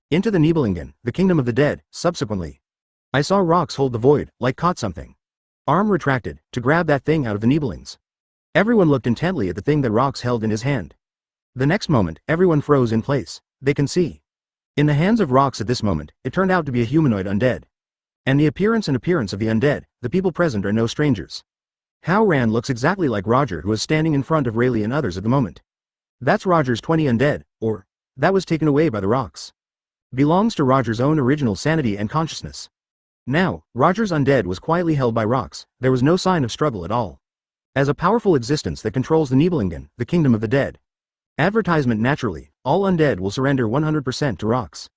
Speaker 1: Into the Nibelungen, the kingdom of the dead. Subsequently, I saw Rox hold the void, like caught something. Arm retracted, to grab that thing out of the Nibelungs. Everyone looked intently at the thing that Rox held in his hand. The next moment, everyone froze in place. They can see. In the hands of Rox at this moment, it turned out to be a humanoid undead. And the appearance of the undead, the people present are no strangers. Hao Ran looks exactly like Roger, who is standing in front of Rayleigh and others at the moment. That's Roger's 20 undead, or, that was taken away by the Rox. Belongs to Roger's own original sanity and consciousness. Now, Roger's undead was quietly held by Rox. There was no sign of struggle at all. As a powerful existence that controls the Nibelungen, the kingdom of the dead. Advertisement: naturally, all undead will surrender 100% to Rox.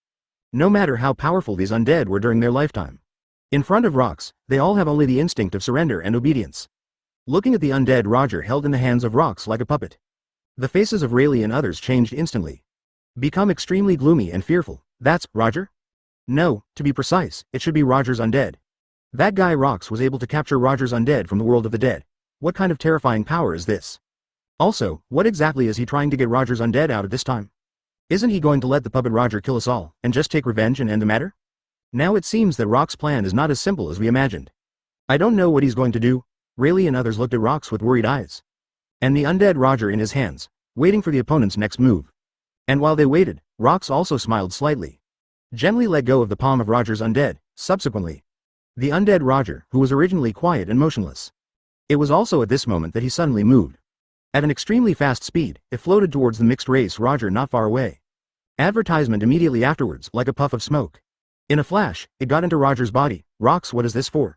Speaker 1: No matter how powerful these undead were during their lifetime. In front of Rox, they all have only the instinct of surrender and obedience. Looking at the undead Roger held in the hands of Rox like a puppet. The faces of Rayleigh and others changed instantly. Become extremely gloomy and fearful. That's Roger? No, to be precise, it should be Roger's undead. That guy Rox was able to capture Roger's undead from the world of the dead. What kind of terrifying power is this? Also, what exactly is he trying to get Roger's undead out at this time? Isn't he going to let the puppet Roger kill us all, and just take revenge and end the matter? Now it seems that Rox's plan is not as simple as we imagined. I don't know what he's going to do. Rayleigh and others looked at Rox with worried eyes. And the undead Roger in his hands, waiting for the opponent's next move. And while they waited, Rox also smiled slightly. Gently let go of the palm of Roger's undead. Subsequently, the undead Roger, who was originally quiet and motionless. It was also at this moment that he suddenly moved. At an extremely fast speed, it floated towards the mixed race Roger not far away. Advertisement immediately afterwards, like a puff of smoke. In a flash, it got into Roger's body. Rox, what is this for?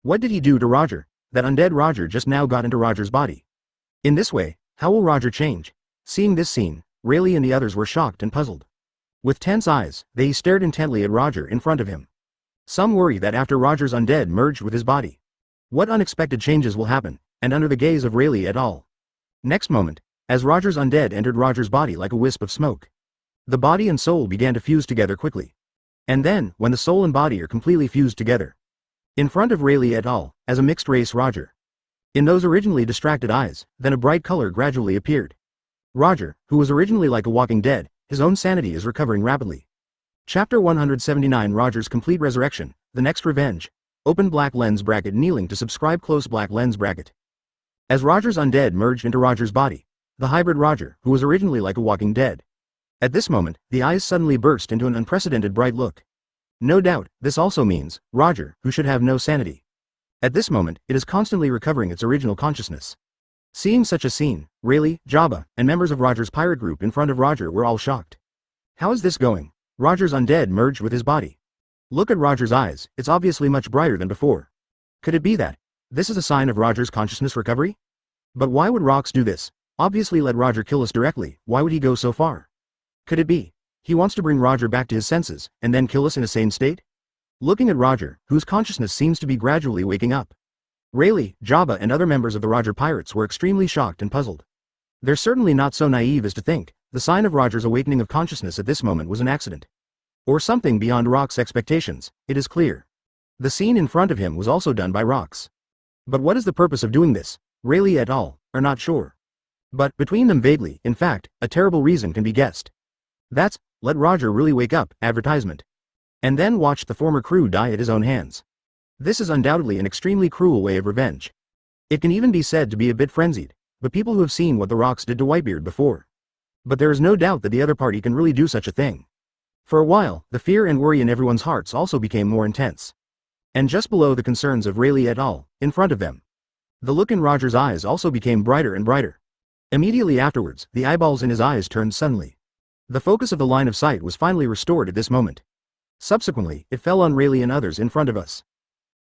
Speaker 1: What did he do to Roger? That undead Roger just now got into Roger's body. In this way, how will Roger change? Seeing this scene, Rayleigh and the others were shocked and puzzled. With tense eyes, they stared intently at Roger in front of him. Some worry that after Roger's undead merged with his body, what unexpected changes will happen, and under the gaze of Rayleigh et al. Next moment, as Roger's undead entered Roger's body like a wisp of smoke, the body and soul began to fuse together quickly. And then, when the soul and body are completely fused together, in front of Rayleigh et al., as a mixed race Roger. In those originally distracted eyes, then a bright color gradually appeared. Roger, who was originally like a walking dead, his own sanity is recovering rapidly. Chapter 179: Roger's Complete Resurrection, The Next Revenge. Open black lens bracket. Kneeling to subscribe. Close black lens bracket. As Roger's undead merged into Roger's body, the hybrid Roger, who was originally like a walking dead. At this moment, the eyes suddenly burst into an unprecedented bright look. No doubt, this also means, Roger, who should have no sanity. At this moment, it is constantly recovering its original consciousness. Seeing such a scene, Rayleigh, Jabba, and members of Roger's pirate group in front of Roger were all shocked. How is this going? Roger's undead merged with his body. Look at Roger's eyes, it's obviously much brighter than before. Could it be that this is a sign of Roger's consciousness recovery? But why would Rox do this? Obviously let Roger kill us directly. Why would he go so far? Could it be he wants to bring Roger back to his senses, and then kill us in a sane state? Looking at Roger, whose consciousness seems to be gradually waking up. Rayleigh, Jabba and other members of the Roger pirates were extremely shocked and puzzled. They're certainly not so naive as to think the sign of Roger's awakening of consciousness at this moment was an accident. Or something beyond Rock's expectations, it is clear. The scene in front of him was also done by Rox. But what is the purpose of doing this? Rayleigh et al. Are not sure. But, between them vaguely, in fact, a terrible reason can be guessed. That's, let Roger really wake up, advertisement. And then watch the former crew die at his own hands. This is undoubtedly an extremely cruel way of revenge. It can even be said to be a bit frenzied, but people who have seen what the Rocks did to Whitebeard before. But there is no doubt that the other party can really do such a thing. For a while, the fear and worry in everyone's hearts also became more intense. And just below the concerns of Rayleigh et al., in front of them, the look in Roger's eyes also became brighter and brighter. Immediately afterwards, the eyeballs in his eyes turned suddenly. The focus of the line of sight was finally restored at this moment. Subsequently, it fell on Rayleigh and others in front of us.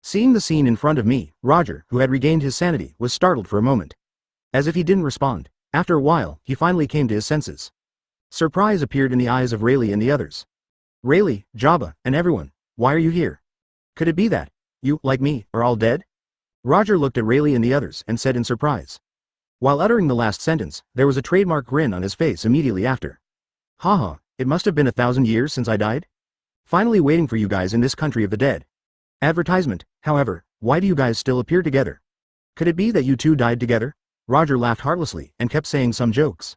Speaker 1: Seeing the scene in front of me, Roger, who had regained his sanity, was startled for a moment. As if he didn't respond. After a while, he finally came to his senses. Surprise appeared in the eyes of Rayleigh and the others. Rayleigh, Jabba, and everyone, why are you here? Could it be that you, like me, are all dead? Roger looked at Rayleigh and the others and said in surprise. While uttering the last sentence, there was a trademark grin on his face immediately after. Haha, it must have been 1,000 years since I died? Finally waiting for you guys in this country of the dead. Advertisement, however, why do you guys still appear together? Could it be that you two died together? Roger laughed heartlessly and kept saying some jokes.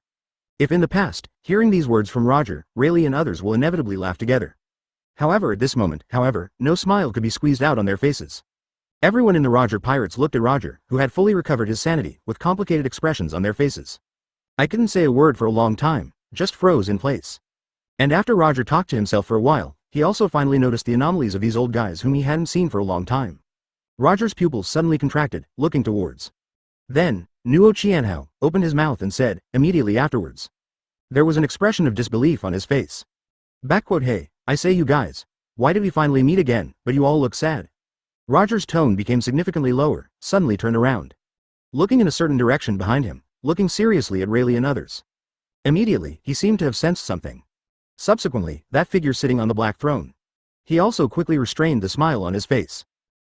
Speaker 1: If in the past, hearing these words from Roger, Rayleigh and others will inevitably laugh together. However at this moment, no smile could be squeezed out on their faces. Everyone in the Roger Pirates looked at Roger, who had fully recovered his sanity, with complicated expressions on their faces. I couldn't say a word for a long time, just froze in place. And after Roger talked to himself for a while, he also finally noticed the anomalies of these old guys whom he hadn't seen for a long time. Roger's pupils suddenly contracted, looking towards. Then, Nuo Qianhao opened his mouth and said, immediately afterwards. There was an expression of disbelief on his face. Hey, I say you guys, why did we finally meet again, but you all look sad? Roger's tone became significantly lower, suddenly turned around. Looking in a certain direction behind him, looking seriously at Rayleigh and others. Immediately, he seemed to have sensed something. Subsequently, that figure sitting on the black throne. He also quickly restrained the smile on his face.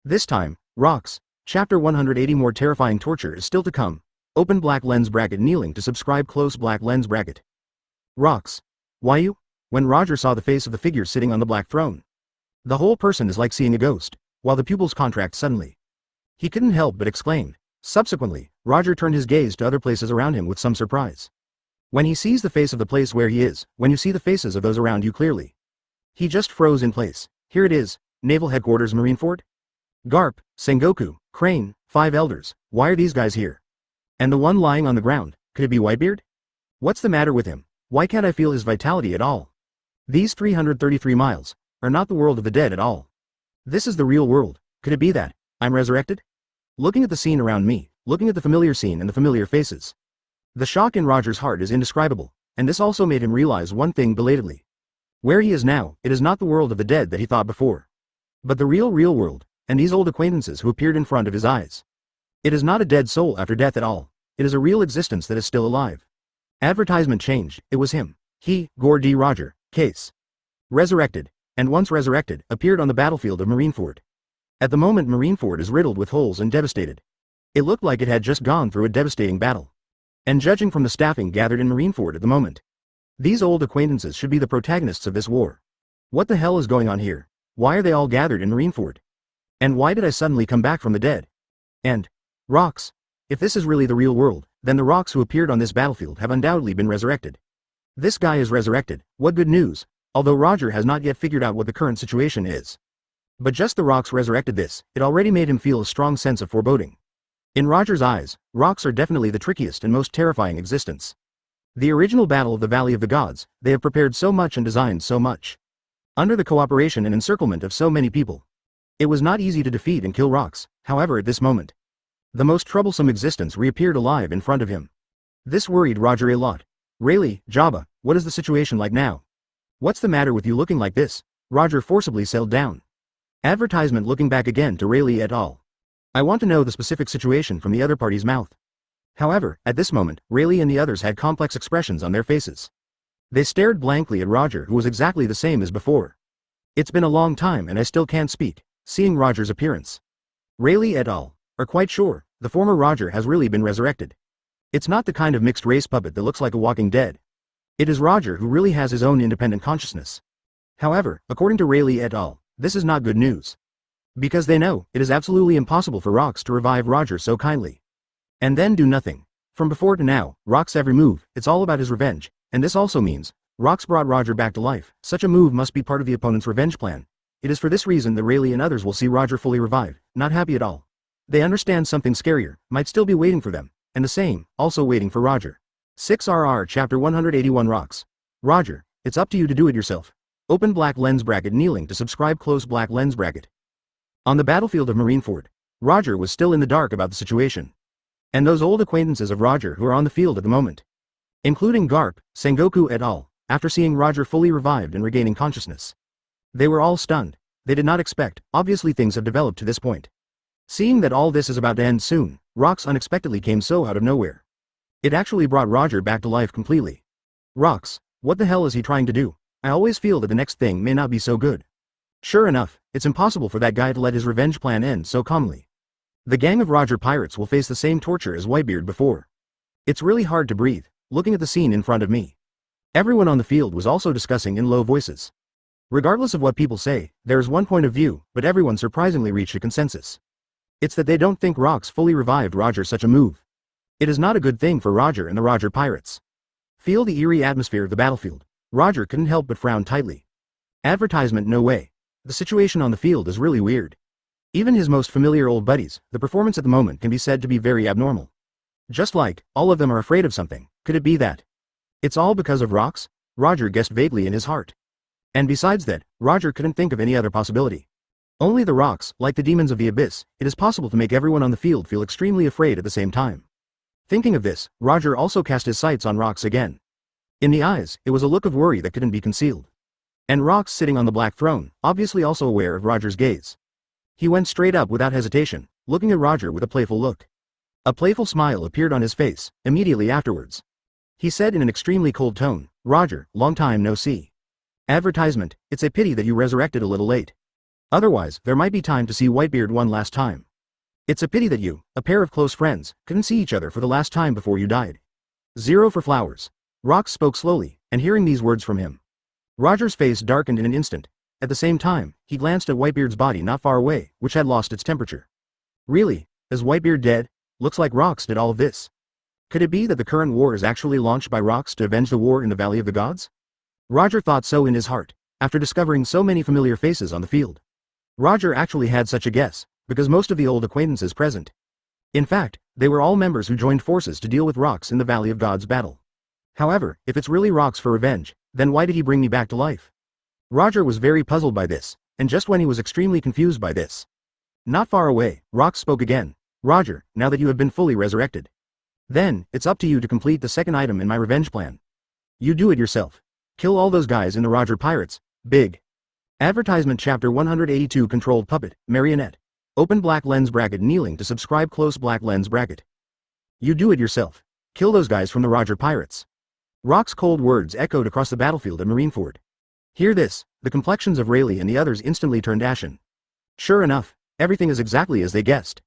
Speaker 1: This time, Rocks, Chapter 180 more terrifying torture is still to come. Open black lens bracket kneeling to subscribe close black lens bracket. Rocks. Why you? When Roger saw the face of the figure sitting on the black throne. The whole person is like seeing a ghost, while the pupils contract suddenly. He couldn't help but exclaim. Subsequently, Roger turned his gaze to other places around him with some surprise. When he sees the face of the place where he is, when you see the faces of those around you clearly. He just froze in place. Here it is, Naval Headquarters Marineford? Garp, Sengoku, Crane, 5 elders, why are these guys here? And the one lying on the ground, could it be Whitebeard? What's the matter with him? Why can't I feel his vitality at all? These 333 miles are not the world of the dead at all. This is the real world. Could it be that I'm resurrected? Looking at the scene around me, looking at the familiar scene and the familiar faces. The shock in Roger's heart is indescribable, and this also made him realize one thing belatedly. Where he is now, it is not the world of the dead that he thought before. But the real world, and these old acquaintances who appeared in front of his eyes. It is not a dead soul after death at all. It is a real existence that is still alive. Advertisement changed, it was him. He, Gore D. Roger, case. Resurrected, and once resurrected, appeared on the battlefield of Marineford. At the moment Marineford is riddled with holes and devastated. It looked like it had just gone through a devastating battle. And judging from the staffing gathered in Marineford at the moment, these old acquaintances should be the protagonists of this war. What the hell is going on here? Why are they all gathered in Marineford? And why did I suddenly come back from the dead? And Rocks. If this is really the real world, then the Rocks who appeared on this battlefield have undoubtedly been resurrected. This guy is resurrected, what good news, although Roger has not yet figured out what the current situation is. But just the Rocks resurrected this, it already made him feel a strong sense of foreboding. In Roger's eyes, Rocks are definitely the trickiest and most terrifying existence. The original battle of the Valley of the Gods, they have prepared so much and designed so much. Under the cooperation and encirclement of so many people. It was not easy to defeat and kill Rocks, however at this moment. The most troublesome existence reappeared alive in front of him. This worried Roger a lot. Rayleigh, Jabba, what is the situation like now? What's the matter with you looking like this? Roger forcibly settled down. Advertisement looking back again to Rayleigh et al. I want to know the specific situation from the other party's mouth. However, at this moment, Rayleigh and the others had complex expressions on their faces. They stared blankly at Roger, who was exactly the same as before. It's been a long time and I still can't speak, seeing Roger's appearance. Rayleigh et al. Are quite sure, the former Roger has really been resurrected. It's not the kind of mixed race puppet that looks like a walking dead. It is Roger who really has his own independent consciousness. However, according to Rayleigh et al., this is not good news. Because they know, it is absolutely impossible for Rocks to revive Roger so kindly. And then do nothing. From before to now, Rocks' every move, it's all about his revenge, and this also means, Rocks brought Roger back to life. Such a move must be part of the opponent's revenge plan. It is for this reason that Rayleigh and others will see Roger fully revived, not happy at all. They understand something scarier, might still be waiting for them, and the same, also waiting for Roger. 6RR Chapter 181 Rocks. Roger, it's up to you to do it yourself. Open black lens bracket kneeling to subscribe close black lens bracket. On the battlefield of Marineford, Roger was still in the dark about the situation. And those old acquaintances of Roger who are on the field at the moment. Including Garp, Sengoku et al., after seeing Roger fully revived and regaining consciousness. They were all stunned. They did not expect, obviously things have developed to this point. Seeing that all this is about to end soon, Rocks unexpectedly came so out of nowhere. It actually brought Roger back to life completely. Rocks, what the hell is he trying to do? I always feel that the next thing may not be so good. Sure enough, it's impossible for that guy to let his revenge plan end so calmly. The gang of Roger pirates will face the same torture as Whitebeard before. It's really hard to breathe, looking at the scene in front of me. Everyone on the field was also discussing in low voices. Regardless of what people say, there is one point of view, but everyone surprisingly reached a consensus. It's that they don't think Rocks fully revived Roger such a move. It is not a good thing for Roger and the Roger pirates. Feel the eerie atmosphere of the battlefield. Roger couldn't help but frown tightly. Advertisement no way. The situation on the field is really weird. Even his most familiar old buddies, the performance at the moment can be said to be very abnormal. Just like, all of them are afraid of something. Could it be that? It's all because of Rocks? Roger guessed vaguely in his heart. And besides that, Roger couldn't think of any other possibility. Only the Rocks, like the demons of the abyss, it is possible to make everyone on the field feel extremely afraid at the same time. Thinking of this, Roger also cast his sights on Rocks again. In the eyes, it was a look of worry that couldn't be concealed. And Rocks sitting on the black throne, obviously also aware of Roger's gaze. He went straight up without hesitation, looking at Roger with a playful look. A playful smile appeared on his face, immediately afterwards. He said in an extremely cold tone, "Roger, long time no see. Advertisement, it's a pity that you resurrected a little late. Otherwise, there might be time to see Whitebeard one last time. It's a pity that you, a pair of close friends, couldn't see each other for the last time before you died. 0 for flowers." Rocks spoke slowly, and hearing these words from him, Roger's face darkened in an instant. At the same time, he glanced at Whitebeard's body not far away, which had lost its temperature. Really? Is Whitebeard dead? Looks like Rocks did all of this. Could it be that the current war is actually launched by Rocks to avenge the war in the Valley of the Gods? Roger thought so in his heart, after discovering so many familiar faces on the field. Roger actually had such a guess, because most of the old acquaintances present. In fact, they were all members who joined forces to deal with Rocks in the Valley of Gods battle. However, if it's really Rocks for revenge, then why did he bring me back to life? Roger was very puzzled by this, and just when he was extremely confused by this. Not far away, Rocks spoke again. "Roger, now that you have been fully resurrected. Then, it's up to you to complete the second item in my revenge plan. You do it yourself. Kill all those guys in the Roger Pirates. Big." Advertisement Chapter 182 Controlled Puppet, Marionette. Open black lens bracket kneeling to subscribe close black lens bracket. You do it yourself. Kill those guys from the Roger Pirates. Rocks' cold words echoed across the battlefield at Marineford. Hear this, the complexions of Rayleigh and the others instantly turned ashen. Sure enough, everything is exactly as they guessed.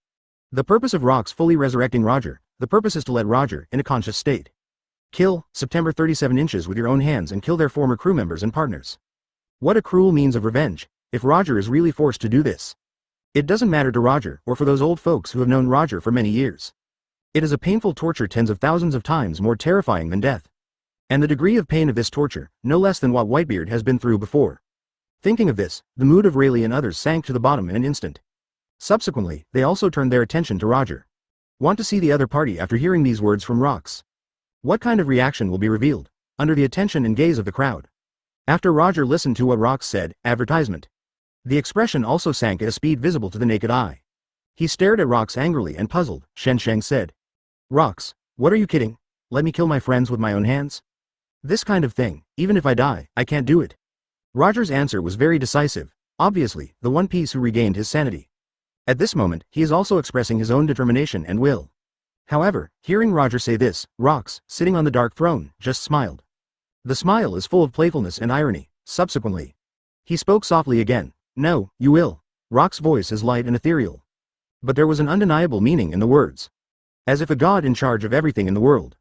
Speaker 1: The purpose of Rocks fully resurrecting Roger, the purpose is to let Roger, in a conscious state, kill, September 37 inches with your own hands and kill their former crew members and partners. What a cruel means of revenge, if Roger is really forced to do this. It doesn't matter to Roger or for those old folks who have known Roger for many years. It is a painful torture tens of thousands of times more terrifying than death. And the degree of pain of this torture, no less than what Whitebeard has been through before. Thinking of this, the mood of Rayleigh and others sank to the bottom in an instant. Subsequently, they also turned their attention to Roger. Want to see the other party after hearing these words from Rocks. What kind of reaction will be revealed, under the attention and gaze of the crowd? After Roger listened to what Rocks said, advertisement. The expression also sank at a speed visible to the naked eye. He stared at Rocks angrily and puzzled. Shen Sheng said, "Rocks, what are you kidding? Let me kill my friends with my own hands? This kind of thing, even if I die, I can't do it." Roger's answer was very decisive, obviously, the one piece who regained his sanity. At this moment, he is also expressing his own determination and will. However, hearing Roger say this, Rocks, sitting on the dark throne, just smiled. The smile is full of playfulness and irony. Subsequently, he spoke softly again. "No, you will." Rocks' voice is light and ethereal. But there was an undeniable meaning in the words. As if a god in charge of everything in the world.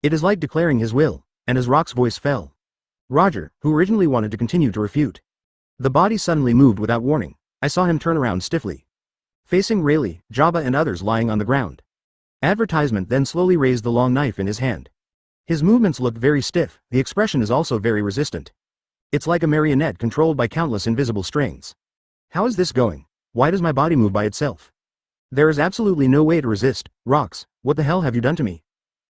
Speaker 1: It is like declaring his will, and as Rock's voice fell, Roger, who originally wanted to continue to refute. The body suddenly moved without warning. I saw him turn around stiffly, facing Rayleigh, Jabba and others lying on the ground. Advertisement then slowly raised the long knife in his hand. His movements looked very stiff, the expression is also very resistant. It's like a marionette controlled by countless invisible strings. How is this going? Why does my body move by itself? There is absolutely no way to resist. Rocks, what the hell have you done to me?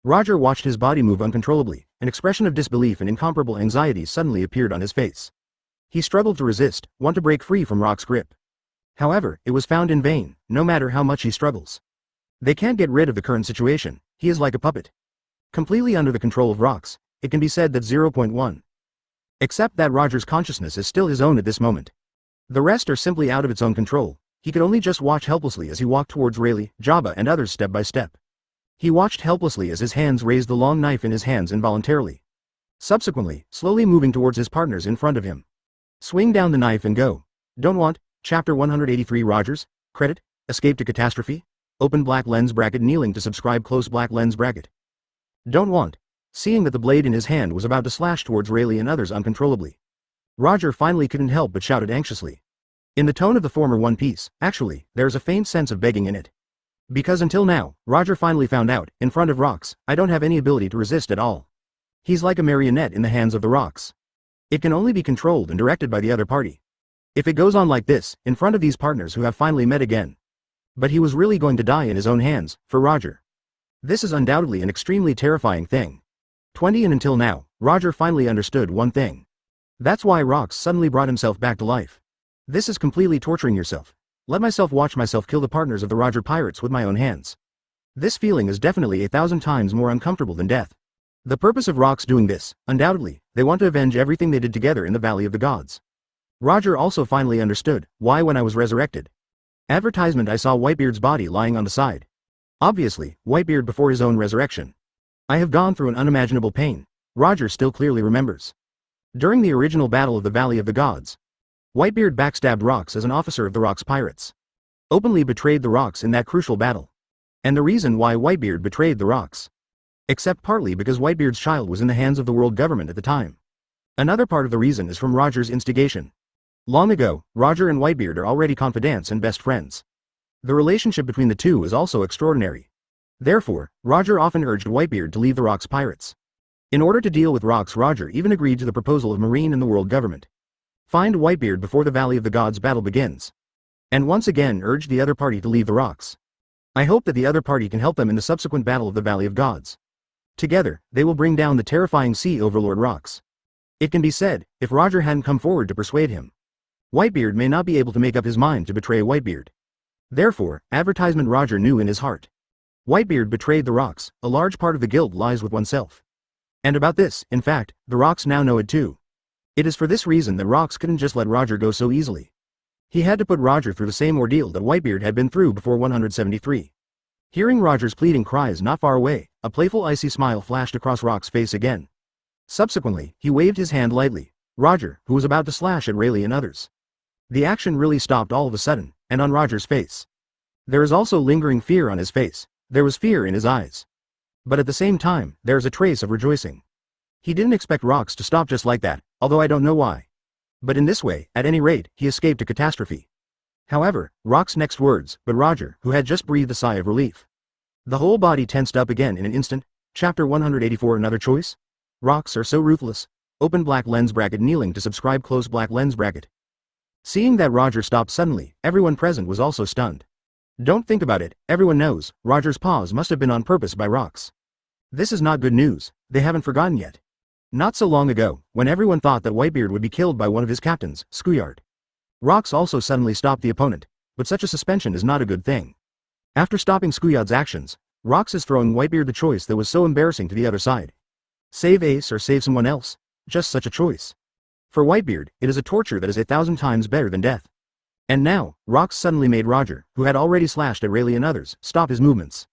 Speaker 1: Roger watched his body move uncontrollably, an expression of disbelief and incomparable anxiety suddenly appeared on his face. He struggled to resist, want to break free from Rock's grip. However, it was found in vain, no matter how much he struggles. They can't get rid of the current situation, he is like a puppet. Completely under the control of Rocks, it can be said that 0.1. Except that Roger's consciousness is still his own at this moment. The rest are simply out of its own control. He could only just watch helplessly as he walked towards Rayleigh, Jabba and others step by step. He watched helplessly as his hands raised the long knife in his hands involuntarily. Subsequently, slowly moving towards his partners in front of him. Swing down the knife and go. Don't want. Chapter 183 Rogers, credit, escape to catastrophe? Open black lens bracket kneeling to subscribe close black lens bracket. Don't want. Seeing that the blade in his hand was about to slash towards Rayleigh and others uncontrollably. Roger finally couldn't help but shouted anxiously. In the tone of the former One Piece, actually, there's a faint sense of begging in it. Because until now, Roger finally found out, in front of Rocks, I don't have any ability to resist at all. He's like a marionette in the hands of the Rocks. It can only be controlled and directed by the other party. If it goes on like this, in front of these partners who have finally met again. But he was really going to die in his own hands, for Roger. This is undoubtedly an extremely terrifying thing. 20 and until now, Roger finally understood one thing. That's why Rocks suddenly brought himself back to life. This is completely torturing yourself. Let myself watch myself kill the partners of the Roger Pirates with my own hands. This feeling is definitely 1,000 times more uncomfortable than death. The purpose of Rocks doing this, undoubtedly, they want to avenge everything they did together in the Valley of the Gods. Roger also finally understood why when I was resurrected. Advertisement I saw Whitebeard's body lying on the side. Obviously, Whitebeard before his own resurrection. I have gone through an unimaginable pain. Roger still clearly remembers. During the original battle of the Valley of the Gods, Whitebeard backstabbed Rocks as an officer of the Rocks Pirates. Openly betrayed the Rocks in that crucial battle. And the reason why Whitebeard betrayed the Rocks. Except partly because Whitebeard's child was in the hands of the world government at the time. Another part of the reason is from Roger's instigation. Long ago, Roger and Whitebeard are already confidants and best friends. The relationship between the two is also extraordinary. Therefore, Roger often urged Whitebeard to leave the Rocks Pirates. In order to deal with Rocks, Roger even agreed to the proposal of Marine and the world government. Find Whitebeard before the Valley of the Gods battle begins. And once again urged the other party to leave the Rocks. I hope that the other party can help them in the subsequent battle of the Valley of Gods. Together, they will bring down the terrifying sea overlord Rocks. It can be said, if Roger hadn't come forward to persuade him, Whitebeard may not be able to make up his mind to betray Whitebeard. Therefore, advertisement Roger knew in his heart. Whitebeard betrayed the Rocks, a large part of the guilt lies with oneself. And about this, in fact, the Rocks now know it too. It is for this reason that Rocks couldn't just let Roger go so easily. He had to put Roger through the same ordeal that Whitebeard had been through before 173. Hearing Roger's pleading cries not far away, a playful icy smile flashed across Rock's face again. Subsequently, he waved his hand lightly. Roger, who was about to slash at Rayleigh and others. The action really stopped all of a sudden, and on Roger's face. There is also lingering fear on his face. There was fear in his eyes. But at the same time, there is a trace of rejoicing. He didn't expect Rocks to stop just like that, although I don't know why. But in this way, at any rate, he escaped a catastrophe. However, Rocks' next words, but Roger, who had just breathed a sigh of relief. The whole body tensed up again in an instant. Chapter 184 Another choice? Rocks are so ruthless. Open black lens bracket kneeling to subscribe close black lens bracket. Seeing that Roger stopped suddenly, everyone present was also stunned. Don't think about it, everyone knows, Roger's pause must have been on purpose by Rocks. This is not good news, they haven't forgotten yet. Not so long ago, when everyone thought that Whitebeard would be killed by one of his captains, Schoolyard. Rocks also suddenly stopped the opponent, but such a suspension is not a good thing. After stopping Schoolyard's actions, Rocks is throwing Whitebeard the choice that was so embarrassing to the other side. Save Ace or save someone else, just such a choice. For Whitebeard, it is a torture that is 1,000 times better than death. And now, Rocks suddenly made Roger, who had already slashed at Rayleigh and others, stop his movements.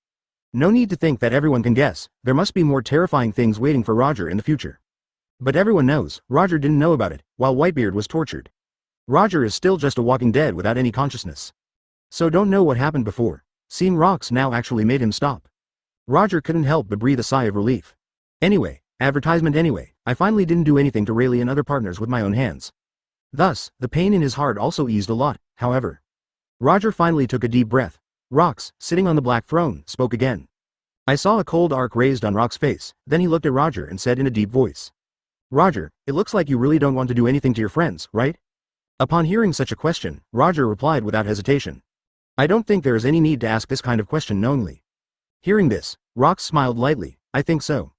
Speaker 1: No need to think that everyone can guess, there must be more terrifying things waiting for Roger in the future. But everyone knows, Roger didn't know about it, while Whitebeard was tortured. Roger is still just a walking dead without any consciousness. So don't know what happened before. Seeing Rocks now actually made him stop. Roger couldn't help but breathe a sigh of relief. Anyway, Advertisement anyway, I finally didn't do anything to Rayleigh and other partners with my own hands. Thus, the pain in his heart also eased a lot, however. Roger finally took a deep breath. Rox, sitting on the black throne, spoke again. I saw a cold arc raised on Rock's face, then he looked at Roger and said in a deep voice. Roger, it looks like you really don't want to do anything to your friends, right? Upon hearing such a question, Roger replied without hesitation. I don't think there is any need to ask this kind of question knowingly. Hearing this, Rox smiled lightly. I think so.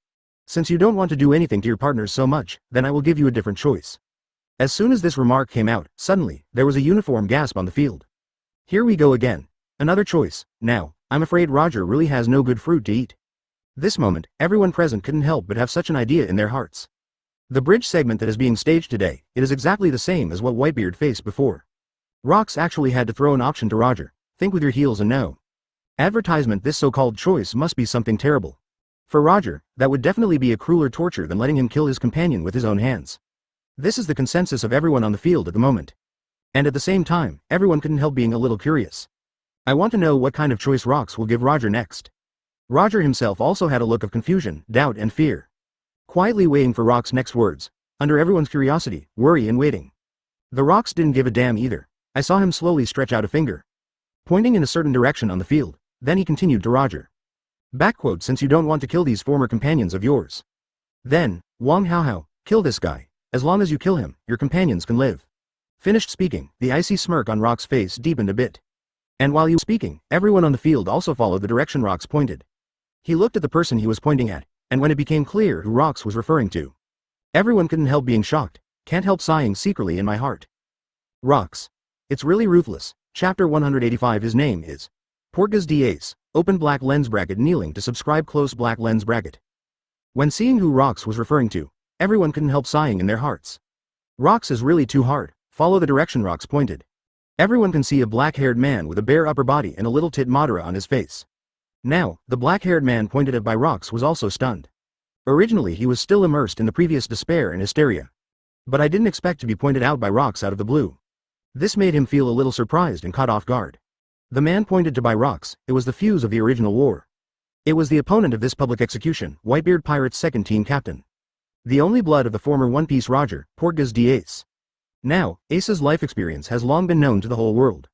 Speaker 1: Since you don't want to do anything to your partners so much, then I will give you a different choice. As soon as this remark came out, suddenly, there was a uniform gasp on the field. Here we go again. Another choice. Now, I'm afraid Roger really has no good fruit to eat. This moment, everyone present couldn't help but have such an idea in their hearts. The bridge segment that is being staged today, it is exactly the same as what Whitebeard faced before. Rox actually had to throw an option to Roger. Think with your heels and no. Advertisement. This so-called choice must be something terrible. For Roger, that would definitely be a crueler torture than letting him kill his companion with his own hands. This is the consensus of everyone on the field at the moment. And at the same time, everyone couldn't help being a little curious. I want to know what kind of choice Rox will give Roger next. Roger himself also had a look of confusion, doubt and fear. Quietly waiting for Rox's next words, under everyone's curiosity, worry and waiting. The Rox didn't give a damn either. I saw him slowly stretch out a finger, pointing in a certain direction on the field, then he continued to Roger. Backquote, since you don't want to kill these former companions of yours. Then, Wang Hao, kill this guy. As long as you kill him, your companions can live. Finished speaking, the icy smirk on Rox's face deepened a bit. And while he was speaking, everyone on the field also followed the direction Rox pointed. He looked at the person he was pointing at, and when it became clear who Rox was referring to, everyone couldn't help being shocked. Can't help sighing secretly in my heart. Rox. It's really ruthless. Chapter 185. His name is Portgas d'Ace. Open black lens bracket kneeling to subscribe close black lens bracket. When seeing who Rox was referring to, everyone couldn't help sighing in their hearts. Rox is really too hard. Follow the direction Rox pointed. Everyone can see a black-haired man with a bare upper body and a little tit Madara on his face. Now, the black-haired man pointed at by Rox was also stunned. Originally he was still immersed in the previous despair and hysteria. But I didn't expect to be pointed out by Rox out of the blue. This made him feel a little surprised and caught off guard. The man pointed to by Rox, it was the fuse of the original war. It was the opponent of this public execution, Whitebeard Pirates' second team captain. The only blood of the former One Piece Roger, Portgas d'Ace. Now, Ace's life experience has long been known to the whole world.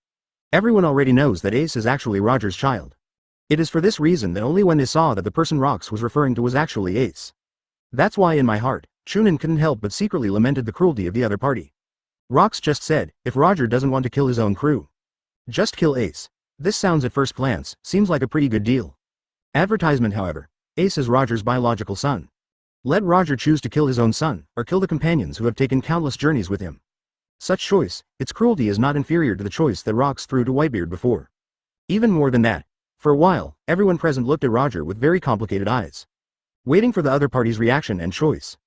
Speaker 1: Everyone already knows that Ace is actually Roger's child. It is for this reason that only when they saw that the person Rox was referring to was actually Ace. That's why in my heart, Chunin couldn't help but secretly lamented the cruelty of the other party. Rox just said, if Roger doesn't want to kill his own crew, just kill Ace. This sounds at first glance, seems like a pretty good deal. Advertisement however, Ace is Roger's biological son. Let Roger choose to kill his own son, or kill the companions who have taken countless journeys with him. Such choice, its cruelty is not inferior to the choice that Rox threw to Whitebeard before. Even more than that, for a while, everyone present looked at Roger with very complicated eyes, waiting for the other party's reaction and choice.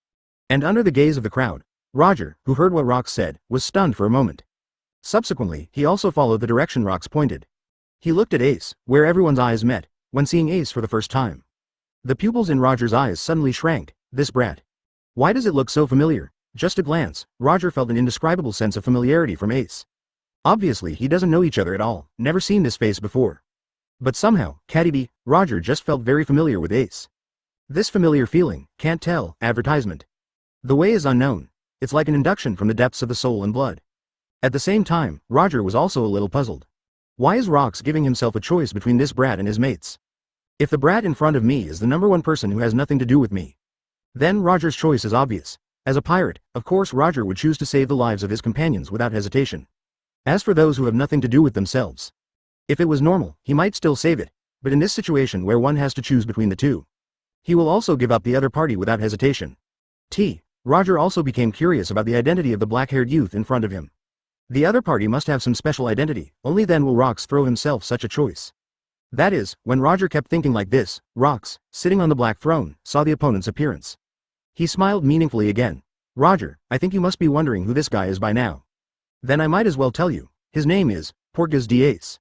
Speaker 1: And under the gaze of the crowd, Roger, who heard what Rox said, was stunned for a moment. Subsequently, he also followed the direction Rox pointed. He looked at Ace, where everyone's eyes met, when seeing Ace for the first time. The pupils in Roger's eyes suddenly shrank. This brat. Why does it look so familiar? Just a glance, Roger felt an indescribable sense of familiarity from Ace. Obviously he doesn't know each other at all, never seen this face before. But somehow, Caddy Roger just felt very familiar with Ace. This familiar feeling, can't tell, advertisement. The way is unknown. It's like an induction from the depths of the soul and blood. At the same time, Roger was also a little puzzled. Why is Rox giving himself a choice between this brat and his mates? If the brat in front of me is the number one person who has nothing to do with me, then Roger's choice is obvious. As a pirate, of course Roger would choose to save the lives of his companions without hesitation. As for those who have nothing to do with themselves, if it was normal, he might still save it, but in this situation where one has to choose between the two, he will also give up the other party without hesitation. Roger also became curious about the identity of the black-haired youth in front of him. The other party must have some special identity, only then will Rox throw himself such a choice. That is, when Roger kept thinking like this, Rox, sitting on the black throne, saw the opponent's appearance. He smiled meaningfully again. Roger, I think you must be wondering who this guy is by now. Then I might as well tell you, his name is Portgas d'Ace.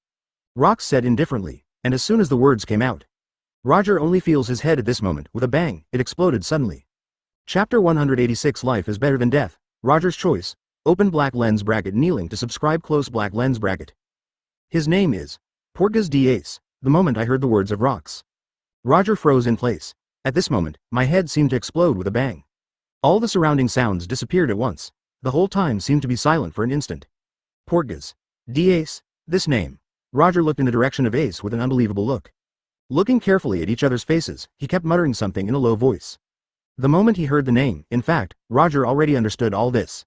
Speaker 1: Rox said indifferently, and as soon as the words came out, Roger only feels his head at this moment, with a bang, it exploded suddenly. Chapter 186. Life is better than death. Roger's choice. Open black lens bracket kneeling to subscribe close black lens bracket. His name is Portgas d'Ace. The moment I heard the words of Rox, Roger froze in place. At this moment, my head seemed to explode with a bang. All the surrounding sounds disappeared at once. The whole time seemed to be silent for an instant. Portgas. Ace. This name. Roger looked in the direction of Ace with an unbelievable look. Looking carefully at each other's faces, he kept muttering something in a low voice. The moment he heard the name, in fact, Roger already understood all this.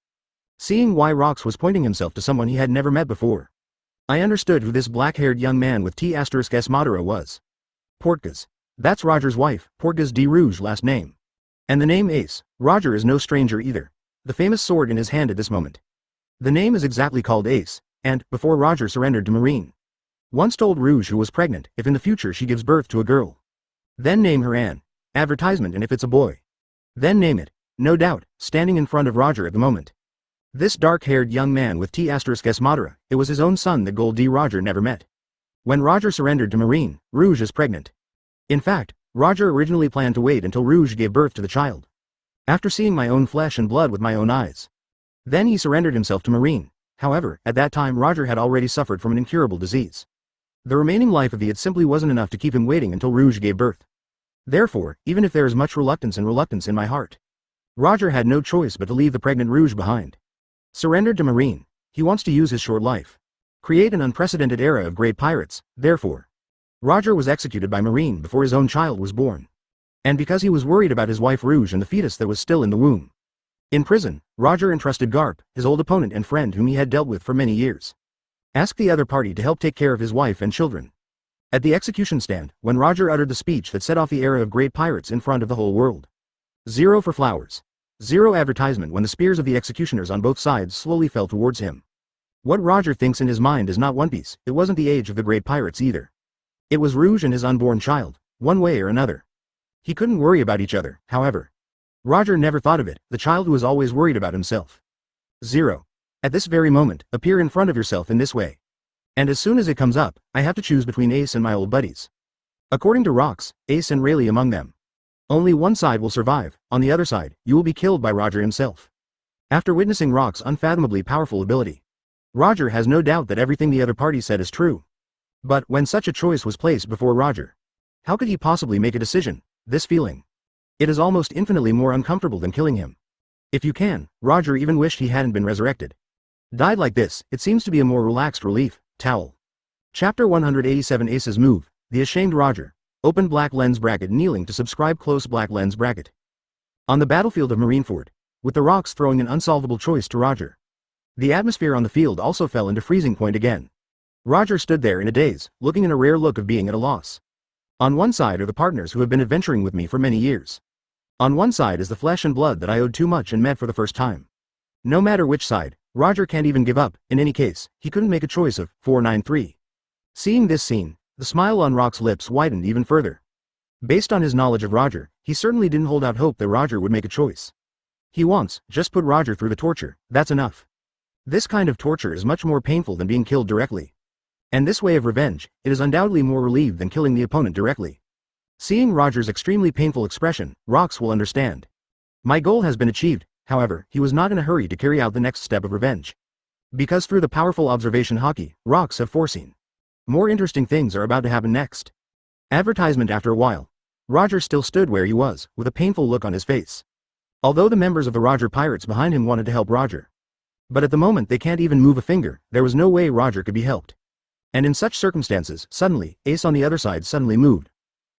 Speaker 1: Seeing why Rox was pointing himself to someone he had never met before. I understood who this black-haired young man with T*S Madara was. Portgas. That's Roger's wife, Portgas de Rouge last name. And the name Ace. Roger is no stranger either. The famous sword in his hand at this moment. The name is exactly called Ace, and, before Roger surrendered to Marine. Once told Rouge who was pregnant, if in the future she gives birth to a girl. Then name her Anne. Advertisement, and if it's a boy. Then name it. No doubt, standing in front of Roger at the moment. This dark-haired young man with T*S Madara, it was his own son that Gold D. Roger never met. When Roger surrendered to Marine, Rouge is pregnant. In fact, Roger originally planned to wait until Rouge gave birth to the child. After seeing my own flesh and blood with my own eyes. Then he surrendered himself to Marine. However, at that time Roger had already suffered from an incurable disease. The remaining life of the it simply wasn't enough to keep him waiting until Rouge gave birth. Therefore, even if there is much reluctance in my heart, Roger had no choice but to leave the pregnant Rouge behind. Surrendered to Marine. He wants to use his short life. Create an unprecedented era of great pirates, therefore. Roger was executed by Marine before his own child was born. And because he was worried about his wife Rouge and the fetus that was still in the womb. In prison, Roger entrusted Garp, his old opponent and friend whom he had dealt with for many years. Asked the other party to help take care of his wife and children. At the execution stand, when Roger uttered the speech that set off the era of great pirates in front of the whole world. 0 for flowers. 0 advertisement when the spears of the executioners on both sides slowly fell towards him. What Roger thinks in his mind is not One Piece, it wasn't the age of the great pirates either. It was Rouge and his unborn child, one way or another. He couldn't worry about each other, however. Roger never thought of it, the child who was always worried about himself. 0. At this very moment, appear in front of yourself in this way. And as soon as it comes up, I have to choose between Ace and my old buddies. According to Rox, Ace and Rayleigh among them. Only one side will survive, on the other side, you will be killed by Roger himself. After witnessing Rox's unfathomably powerful ability, Roger has no doubt that everything the other party said is true. But, when such a choice was placed before Roger, how could he possibly make a decision? This feeling. It is almost infinitely more uncomfortable than killing him. If you can, Roger even wished he hadn't been resurrected. Died like this, it seems to be a more relaxed relief. Towel. Chapter 187 Ace's Move, The Ashamed Roger. Open black lens bracket kneeling to subscribe close black lens bracket. On the battlefield of Marineford, with the Rox throwing an unsolvable choice to Roger. The atmosphere on the field also fell into freezing point again. Roger stood there in a daze, looking in a rare look of being at a loss. On one side are the partners who have been adventuring with me for many years. On one side is the flesh and blood that I owed too much and met for the first time. No matter which side, Roger can't even give up. In any case, he couldn't make a choice of 493. Seeing this scene, the smile on Rock's lips widened even further. Based on his knowledge of Roger, he certainly didn't hold out hope that Roger would make a choice. He wants, just put Roger through the torture, that's enough. This kind of torture is much more painful than being killed directly. And this way of revenge, it is undoubtedly more relieved than killing the opponent directly. Seeing Roger's extremely painful expression, Rox will understand. My goal has been achieved, however, he was not in a hurry to carry out the next step of revenge. Because through the powerful observation hockey, Rox have foreseen. More interesting things are about to happen next. Advertisement. After a while, Roger still stood where he was, with a painful look on his face. Although the members of the Roger Pirates behind him wanted to help Roger. But at the moment they can't even move a finger, there was no way Roger could be helped. And in such circumstances, suddenly, Ace on the other side suddenly moved.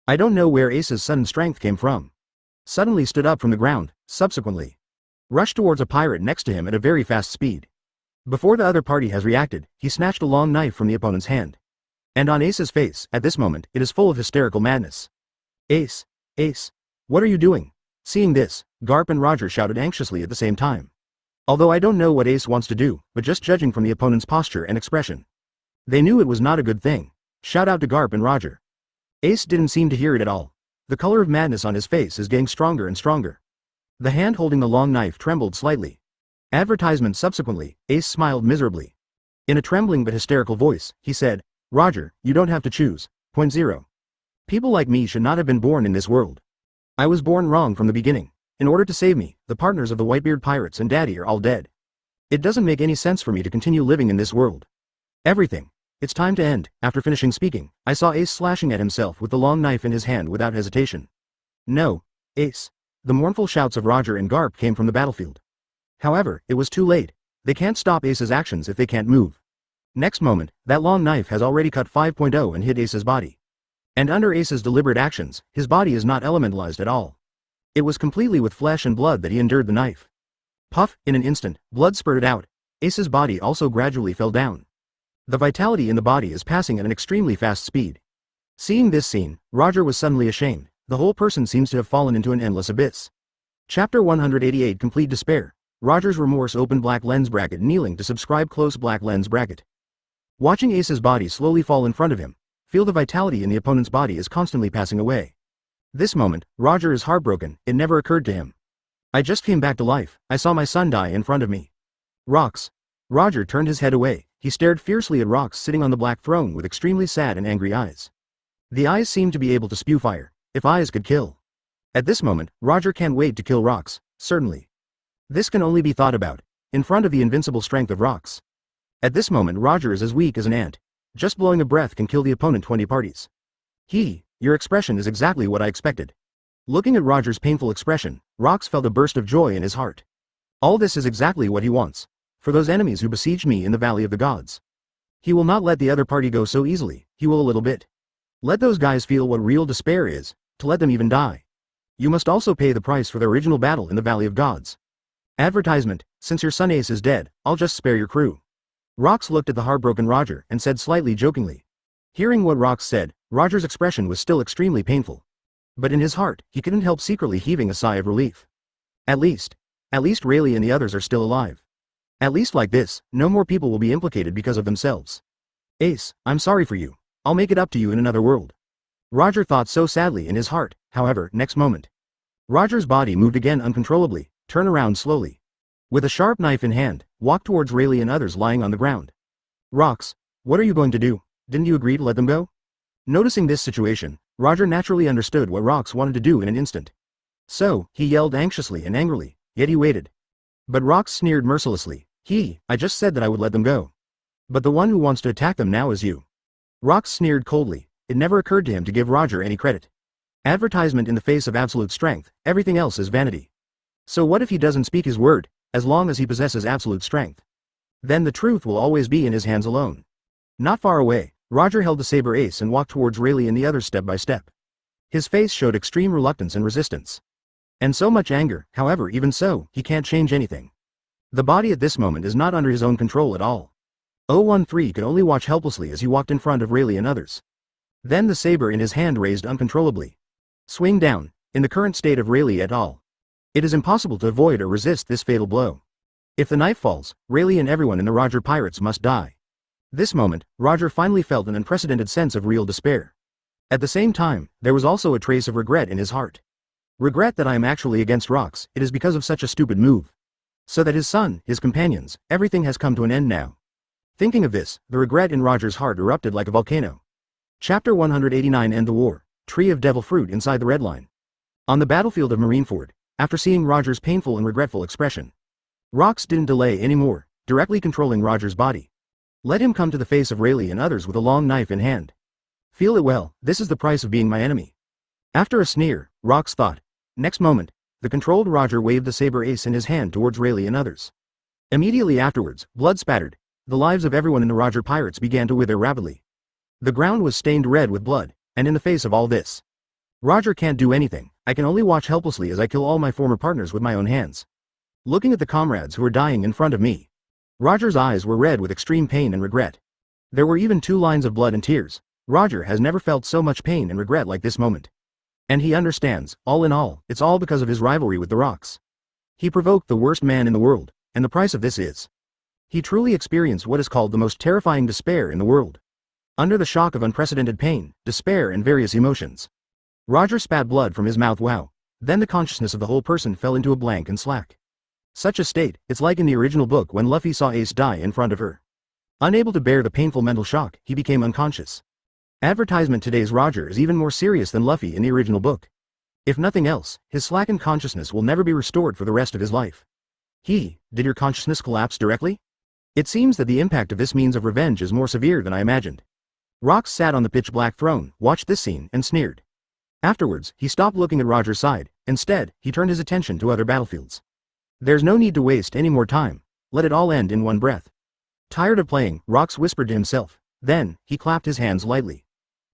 Speaker 1: I don't know where Ace's sudden strength came from. Suddenly stood up from the ground, subsequently rushed towards a pirate next to him at a very fast speed. Before the other party has reacted, he snatched a long knife from the opponent's hand. And on Ace's face, at this moment, it is full of hysterical madness. Ace! Ace! What are you doing? Seeing this, Garp and Roger shouted anxiously at the same time. Although I don't know what Ace wants to do, but just judging from the opponent's posture and expression, they knew it was not a good thing. Shout out to Garp and Roger. Ace didn't seem to hear it at all. The color of madness on his face is getting stronger and stronger. The hand holding the long knife trembled slightly. Advertisement. Subsequently, Ace smiled miserably. In a trembling but hysterical voice, he said, Roger, you don't have to choose. 0. People like me should not have been born in this world. I was born wrong from the beginning. In order to save me, the partners of the Whitebeard Pirates and Daddy are all dead. It doesn't make any sense for me to continue living in this world. Everything. It's time to end. After finishing speaking, I saw Ace slashing at himself with the long knife in his hand without hesitation. No, Ace. The mournful shouts of Roger and Garp came from the battlefield. However, it was too late. They can't stop Ace's actions if they can't move. Next moment, that long knife has already cut 5.0 and hit Ace's body. And under Ace's deliberate actions, his body is not elementalized at all. It was completely with flesh and blood that he endured the knife. Puff, in an instant, blood spurted out. Ace's body also gradually fell down. The vitality in the body is passing at an extremely fast speed. Seeing this scene, Roger was suddenly ashamed. The whole person seems to have fallen into an endless abyss. Chapter 188 Complete Despair. Roger's remorse open black lens bracket kneeling to subscribe close black lens bracket. Watching Ace's body slowly fall in front of him, feel the vitality in the opponent's body is constantly passing away. This moment, Roger is heartbroken. It never occurred to him. I just came back to life. I saw my son die in front of me. Rocks. Roger turned his head away. He stared fiercely at Rocks sitting on the black throne with extremely sad and angry eyes. The eyes seemed to be able to spew fire. If eyes could kill. At this moment, Roger can't wait to kill Rocks, certainly. This can only be thought about, in front of the invincible strength of Rocks. At this moment Roger is as weak as an ant. Just blowing a breath can kill the opponent 20 parties. Your expression is exactly what I expected. Looking at Roger's painful expression, Rocks felt a burst of joy in his heart. All this is exactly what he wants. For those enemies who besieged me in the Valley of the Gods. He will not let the other party go so easily, he will a little bit. Let those guys feel what real despair is, to let them even die. You must also pay the price for the original battle in the Valley of Gods. Advertisement, since your son Ace is dead, I'll just spare your crew. Rocks looked at the heartbroken Roger and said slightly jokingly. Hearing what Rocks said, Roger's expression was still extremely painful. But in his heart, he couldn't help secretly heaving a sigh of relief. At least Rayleigh and the others are still alive. At least like this, no more people will be implicated because of themselves. Ace, I'm sorry for you. I'll make it up to you in another world. Roger thought so sadly in his heart. However, next moment, Roger's body moved again uncontrollably. Turn around slowly. With a sharp knife in hand, walk towards Rayleigh and others lying on the ground. Rocks, what are you going to do? Didn't you agree to let them go? Noticing this situation, Roger naturally understood what Rocks wanted to do in an instant. So, he yelled anxiously and angrily, yet he waited. But Rocks sneered mercilessly. I just said that I would let them go. But the one who wants to attack them now is you. Rocks sneered coldly. It never occurred to him to give Roger any credit. Advertisement in the face of absolute strength, everything else is vanity. So what if he doesn't speak his word, as long as he possesses absolute strength? Then the truth will always be in his hands alone. Not far away, Roger held the saber Ace and walked towards Rayleigh and the others step by step. His face showed extreme reluctance and resistance. And so much anger, however, even so, he can't change anything. The body at this moment is not under his own control at all. 013 could only watch helplessly as he walked in front of Rayleigh and others. Then the saber in his hand raised uncontrollably. Swing down, in the current state of Rayleigh et al. It is impossible to avoid or resist this fatal blow. If the knife falls, Rayleigh and everyone in the Roger Pirates must die. This moment, Roger finally felt an unprecedented sense of real despair. At the same time, there was also a trace of regret in his heart. Regret that I am actually against Rocks, it is because of such a stupid move. So that his son, his companions, everything has come to an end now. Thinking of this, the regret in Roger's heart erupted like a volcano. Chapter 189 End the War. Tree of Devil Fruit inside the Red Line. On the battlefield of Marineford, after seeing Roger's painful and regretful expression, Rocks didn't delay anymore, directly controlling Roger's body. Let him come to the face of Rayleigh and others with a long knife in hand. Feel it well, this is the price of being my enemy. After a sneer, Rocks thought. Next moment, the controlled Roger waved the saber Ace in his hand towards Rayleigh and others. Immediately afterwards, blood spattered. The lives of everyone in the Roger Pirates began to wither rapidly. The ground was stained red with blood, and in the face of all this, Roger can't do anything. I can only watch helplessly as I kill all my former partners with my own hands. Looking at the comrades who are dying in front of me, Roger's eyes were red with extreme pain and regret. There were even 2 lines of blood and tears. Roger has never felt so much pain and regret like this moment. And he understands, all in all, it's all because of his rivalry with the Rocks. He provoked the worst man in the world, and the price of this is. He truly experienced what is called the most terrifying despair in the world. Under the shock of unprecedented pain, despair and various emotions, Roger spat blood from his mouth. Wow. Then the consciousness of the whole person fell into a blank and slack. Such a state, it's like in the original book when Luffy saw Ace die in front of her. Unable to bear the painful mental shock, he became unconscious. Advertisement today's Roger is even more serious than Luffy in the original book. If nothing else, his slackened consciousness will never be restored for the rest of his life. Did your consciousness collapse directly? It seems that the impact of this means of revenge is more severe than I imagined. Rocks sat on the pitch black throne, watched this scene, and sneered. Afterwards, he stopped looking at Roger's side. Instead, he turned his attention to other battlefields. There's no need to waste any more time. Let it all end in one breath. Tired of playing, Rox whispered to himself. Then, he clapped his hands lightly.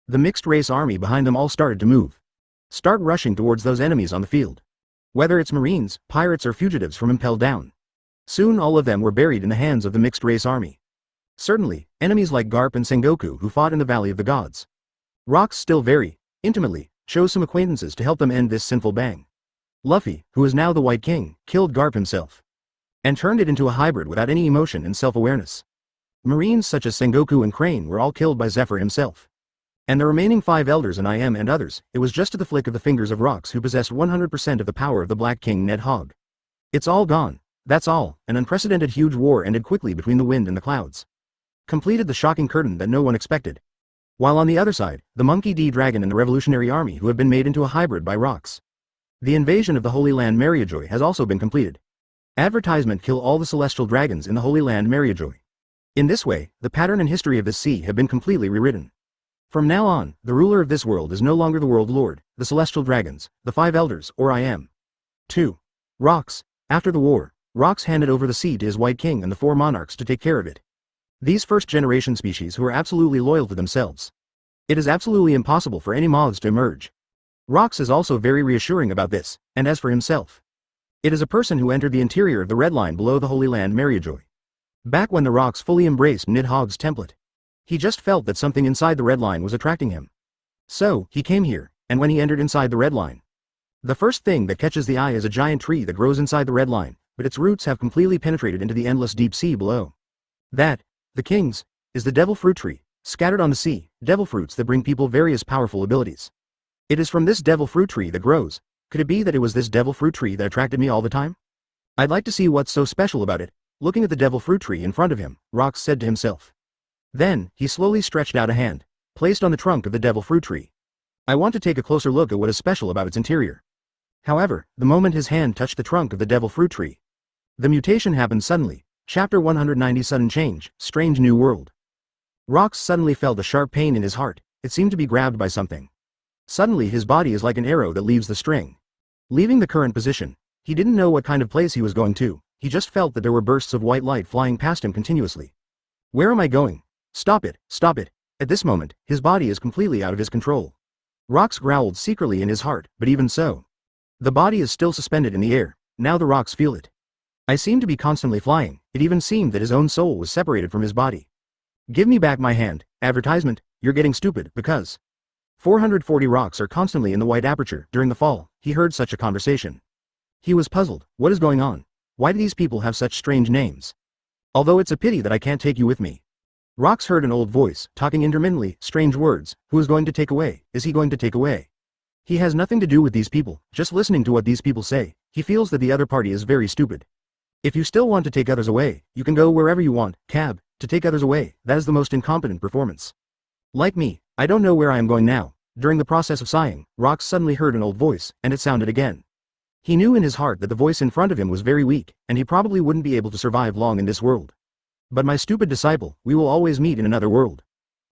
Speaker 1: The mixed-race army behind them all started to move. Start rushing towards those enemies on the field. Whether it's marines, pirates or fugitives from impelled down. Soon all of them were buried in the hands of the mixed-race army. Certainly, enemies like Garp and Sengoku who fought in the Valley of the Gods. Rox still very intimately chose some acquaintances to help them end this sinful bang. Luffy, who is now the White King, killed Garp himself. And turned it into a hybrid without any emotion and self-awareness. Marines such as Sengoku and Crane were all killed by Zephyr himself. And the remaining 5 elders and IM and others, it was just at the flick of the fingers of Rox who possessed 100% of the power of the Black King dhogg. It's all gone. That's all. An unprecedented huge war ended quickly between the wind and the clouds. Completed the shocking curtain that no one expected. While on the other side, the Monkey D Dragon and the Revolutionary Army who have been made into a hybrid by Rox. The invasion of the Holy Land Mariajoy has also been completed. Advertisement: kill all the celestial dragons in the Holy Land Mariajoy. In this way, the pattern and history of this sea have been completely rewritten. From now on, the ruler of this world is no longer the World Lord, the celestial dragons, the 5 elders, or I am. 2. Rox. After the war, Rox handed over the sea to his White King and the 4 monarchs to take care of it. These first-generation species who are absolutely loyal to themselves. It is absolutely impossible for any moths to emerge. Rox is also very reassuring about this, and as for himself. It is a person who entered the interior of the Red Line below the Holy Land Mariajoy. Back when the Rox fully embraced Nidhogg's template. He just felt that something inside the Red Line was attracting him. So, he came here, and when he entered inside the Red Line. The first thing that catches the eye is a giant tree that grows inside the Red Line, but its roots have completely penetrated into the endless deep sea below. That, the king's, is the devil fruit tree, scattered on the sea, devil fruits that bring people various powerful abilities. It is from this devil fruit tree that grows. Could it be that it was this devil fruit tree that attracted me all the time? I'd like to see what's so special about it. Looking at the devil fruit tree in front of him, Rox said to himself. Then, he slowly stretched out a hand, placed on the trunk of the devil fruit tree. I want to take a closer look at what is special about its interior. However, the moment his hand touched the trunk of the devil fruit tree, the mutation happened suddenly. Chapter 190: Sudden Change, Strange New World. Rox suddenly felt a sharp pain in his heart. It seemed to be grabbed by something. Suddenly his body is like an arrow that leaves the string. Leaving the current position, he didn't know what kind of place he was going to, he just felt that there were bursts of white light flying past him continuously. Where am I going? Stop it, stop it. At this moment, his body is completely out of his control. Rox growled secretly in his heart, but even so. The body is still suspended in the air, now the Rox feel it. I seem to be constantly flying, it even seemed that his own soul was separated from his body. Give me back my hand. Advertisement, you're getting stupid, because 440 Rox are constantly in the white aperture. During the fall, he heard such a conversation. He was puzzled. What is going on? Why do these people have such strange names? Although it's a pity that I can't take you with me. Rox heard an old voice, talking intermittently, strange words. Who is going to take away? Is he going to take away? He has nothing to do with these people. Just listening to what these people say, he feels that the other party is very stupid. If you still want to take others away, you can go wherever you want. Cab, to take others away, that is the most incompetent performance. Like me, I don't know where I am going now. During the process of sighing, Rox suddenly heard an old voice, and it sounded again. He knew in his heart that the voice in front of him was very weak, and he probably wouldn't be able to survive long in this world. But my stupid disciple, we will always meet in another world.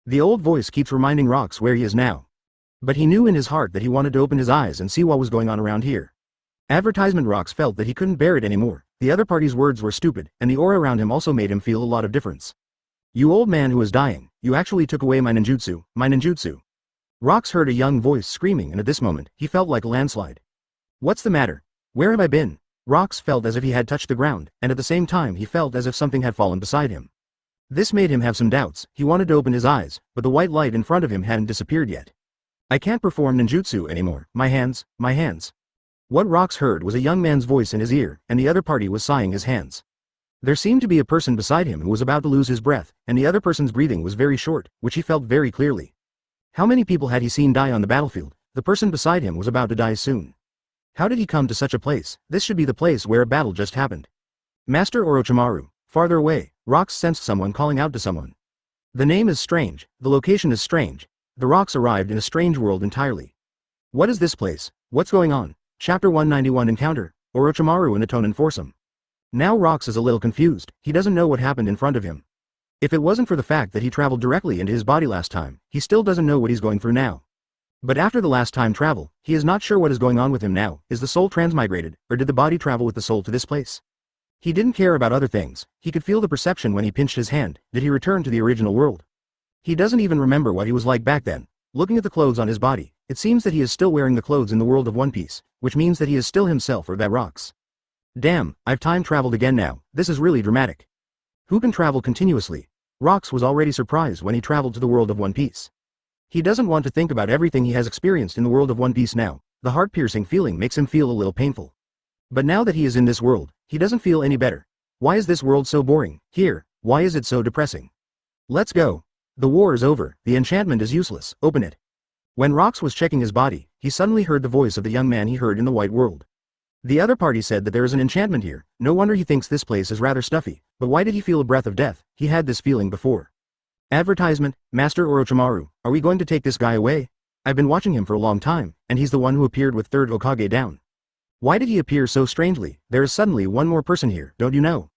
Speaker 1: The old voice keeps reminding Rox where he is now. But he knew in his heart that he wanted to open his eyes and see what was going on around here. Advertisement. Rox felt that he couldn't bear it anymore. The other party's words were stupid, and the aura around him also made him feel a lot of difference. You old man who is dying, you actually took away my ninjutsu, my ninjutsu. Rox heard a young voice screaming, and at this moment, he felt like a landslide. What's the matter? Where have I been? Rox felt as if he had touched the ground, and at the same time he felt as if something had fallen beside him. This made him have some doubts. He wanted to open his eyes, but the white light in front of him hadn't disappeared yet. I can't perform ninjutsu anymore. My hands, my hands. What Rox heard was a young man's voice in his ear, and the other party was sighing his hands. There seemed to be a person beside him who was about to lose his breath, and the other person's breathing was very short, which he felt very clearly. How many people had he seen die on the battlefield? The person beside him was about to die soon. How did he come to such a place? This should be the place where a battle just happened. Master Orochimaru. Farther away, Rox sensed someone calling out to someone. The name is strange, the location is strange. The Rox arrived in a strange world entirely. What is this place? What's going on? Chapter 191 Encounter, Orochimaru and Atonin foursome. Now Rox is a little confused, he doesn't know what happened in front of him. If it wasn't for the fact that he traveled directly into his body last time, he still doesn't know what he's going through now. But after the last time travel, he is not sure what is going on with him now. Is the soul transmigrated, or did the body travel with the soul to this place? He didn't care about other things. He could feel the perception when he pinched his hand. Did he return to the original world? He doesn't even remember what he was like back then. Looking at the clothes on his body, it seems that he is still wearing the clothes in the world of One Piece, which means that he is still himself or that rocks. Damn, I've time traveled again now. This is really dramatic. Who can travel continuously? Rocks was already surprised when he traveled to the world of One Piece. He doesn't want to think about everything he has experienced in the world of One Piece now. The heart-piercing feeling makes him feel a little painful. But now that he is in this world, he doesn't feel any better. Why is this world so boring? Here, why is it so depressing? Let's go. The war is over, the enchantment is useless, open it. When Rocks was checking his body, he suddenly heard the voice of the young man he heard in the white world. The other party said that there is an enchantment here. No wonder he thinks this place is rather stuffy. But why did he feel a breath of death? He had this feeling before. Advertisement, Master Orochimaru, are we going to take this guy away? I've been watching him for a long time, and he's the one who appeared with third Hokage down. Why did he appear so strangely? There is suddenly one more person here, don't you know?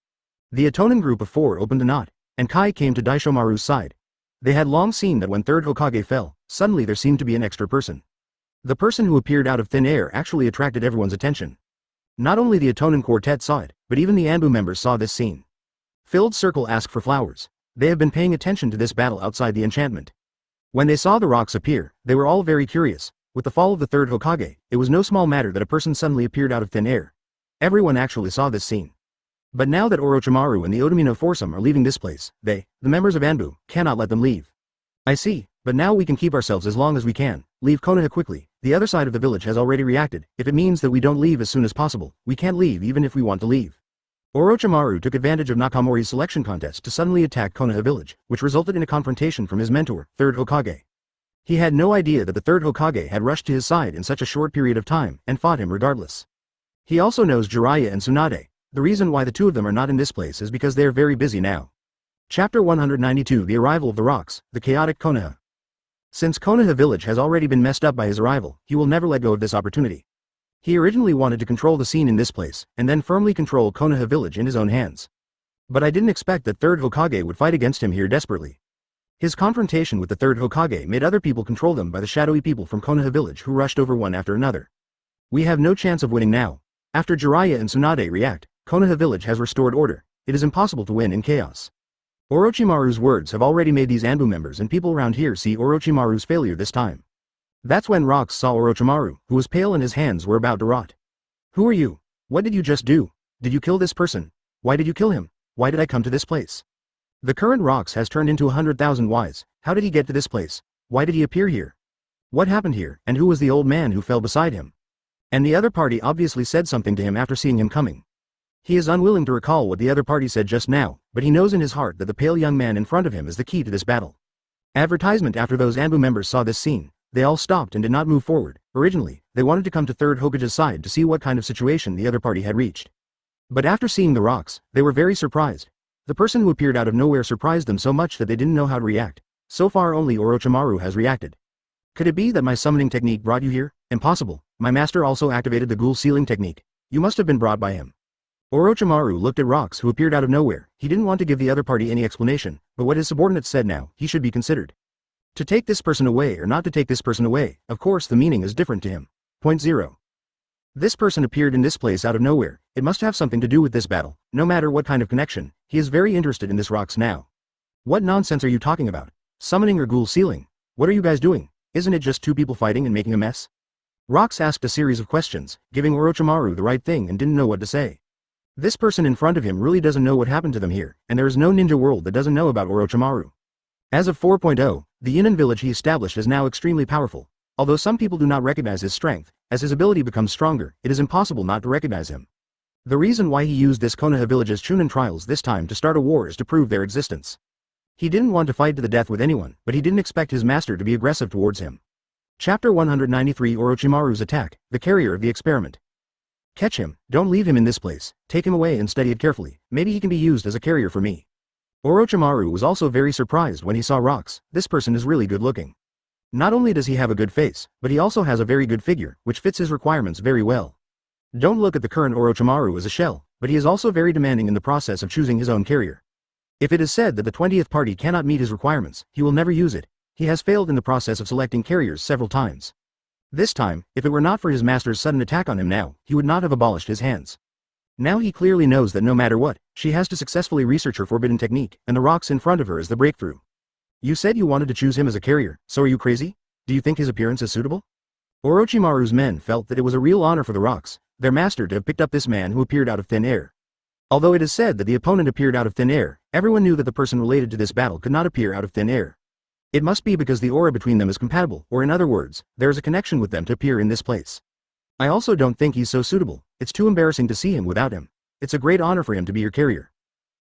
Speaker 1: The Atonin group of 4 opened a knot, and Kai came to Daishomaru's side. They had long seen that when third Hokage fell, suddenly there seemed to be an extra person. The person who appeared out of thin air actually attracted everyone's attention. Not only the Atonin quartet saw it, but even the Anbu members saw this scene. Filled Circle asked for flowers. They have been paying attention to this battle outside the enchantment. When they saw the rocks appear, they were all very curious. With the fall of the third Hokage, it was no small matter that a person suddenly appeared out of thin air. Everyone actually saw this scene. But now that Orochimaru and the Otomino foursome are leaving this place, they, the members of Anbu, cannot let them leave. I see, but now we can keep ourselves as long as we can. Leave Konoha quickly. The other side of the village has already reacted. If it means that we don't leave as soon as possible, we can't leave even if we want to leave. Orochimaru took advantage of Nakamori's selection contest to suddenly attack Konoha village, which resulted in a confrontation from his mentor, third Hokage. He had no idea that the third Hokage had rushed to his side in such a short period of time and fought him regardless. He also knows Jiraiya and Tsunade. The reason why the two of them are not in this place is because they are very busy now. Chapter 192 The Arrival of the Rocks, the Chaotic Konoha. Since Konoha village has already been messed up by his arrival, he will never let go of this opportunity. He originally wanted to control the scene in this place, and then firmly control Konoha village in his own hands. But I didn't expect that third Hokage would fight against him here desperately. His confrontation with the third Hokage made other people control them by the shadowy people from Konoha village who rushed over one after another. We have no chance of winning now. After Jiraiya and Tsunade react, Konoha village has restored order. It is impossible to win in chaos. Orochimaru's words have already made these Anbu members and people around here see Orochimaru's failure this time. That's when Rocks saw Orochimaru, who was pale and his hands were about to rot. Who are you? What did you just do? Did you kill this person? Why did you kill him? Why did I come to this place? The current Rocks has turned into 100,000 whys. How did he get to this place? Why did he appear here? What happened here, and who was the old man who fell beside him? And the other party obviously said something to him after seeing him coming. He is unwilling to recall what the other party said just now, but he knows in his heart that the pale young man in front of him is the key to this battle. Advertisement. After those Anbu members saw this scene, they all stopped and did not move forward. Originally, they wanted to come to third Hokage's side to see what kind of situation the other party had reached. But after seeing the rocks, they were very surprised. The person who appeared out of nowhere surprised them so much that they didn't know how to react. So far only Orochimaru has reacted. Could it be that my summoning technique brought you here? Impossible. My master also activated the ghoul sealing technique. You must have been brought by him. Orochimaru looked at Rocks, who appeared out of nowhere. He didn't want to give the other party any explanation, but what his subordinates said now, he should be considered. To take this person away or not to take this person away, of course the meaning is different to him. Point 0. This person appeared in this place out of nowhere. It must have something to do with this battle. No matter what kind of connection, he is very interested in this Rocks now. What nonsense are you talking about? Summoning or ghoul sealing? What are you guys doing? Isn't it just two people fighting and making a mess? Rocks asked a series of questions, giving Orochimaru the right thing and didn't know what to say. This person in front of him really doesn't know what happened to them here, and there is no ninja world that doesn't know about Orochimaru. As of 4.0, the Inon village he established is now extremely powerful. Although some people do not recognize his strength, as his ability becomes stronger, it is impossible not to recognize him. The reason why he used this Konoha village's Chunin trials this time to start a war is to prove their existence. He didn't want to fight to the death with anyone, but he didn't expect his master to be aggressive towards him. Chapter 193 Orochimaru's Attack, the Carrier of the Experiment. Catch him, don't leave him in this place, take him away and study it carefully, maybe he can be used as a carrier for me. Orochimaru was also very surprised when he saw Rocks. This person is really good looking. Not only does he have a good face, but he also has a very good figure, which fits his requirements very well. Don't look at the current Orochimaru as a shell, but he is also very demanding in the process of choosing his own carrier. If it is said that the 20th party cannot meet his requirements, he will never use it. He has failed in the process of selecting carriers several times. This time, if it were not for his master's sudden attack on him now, he would not have abolished his hands. Now he clearly knows that no matter what, she has to successfully research her forbidden technique, and the rocks in front of her is the breakthrough. You said you wanted to choose him as a carrier, so are you crazy? Do you think his appearance is suitable? Orochimaru's men felt that it was a real honor for the rocks, their master, to have picked up this man who appeared out of thin air. Although it is said that the opponent appeared out of thin air, everyone knew that the person related to this battle could not appear out of thin air. It must be because the aura between them is compatible, or in other words, there is a connection with them to appear in this place. I also don't think he's so suitable, it's too embarrassing to see him without him. It's a great honor for him to be your carrier.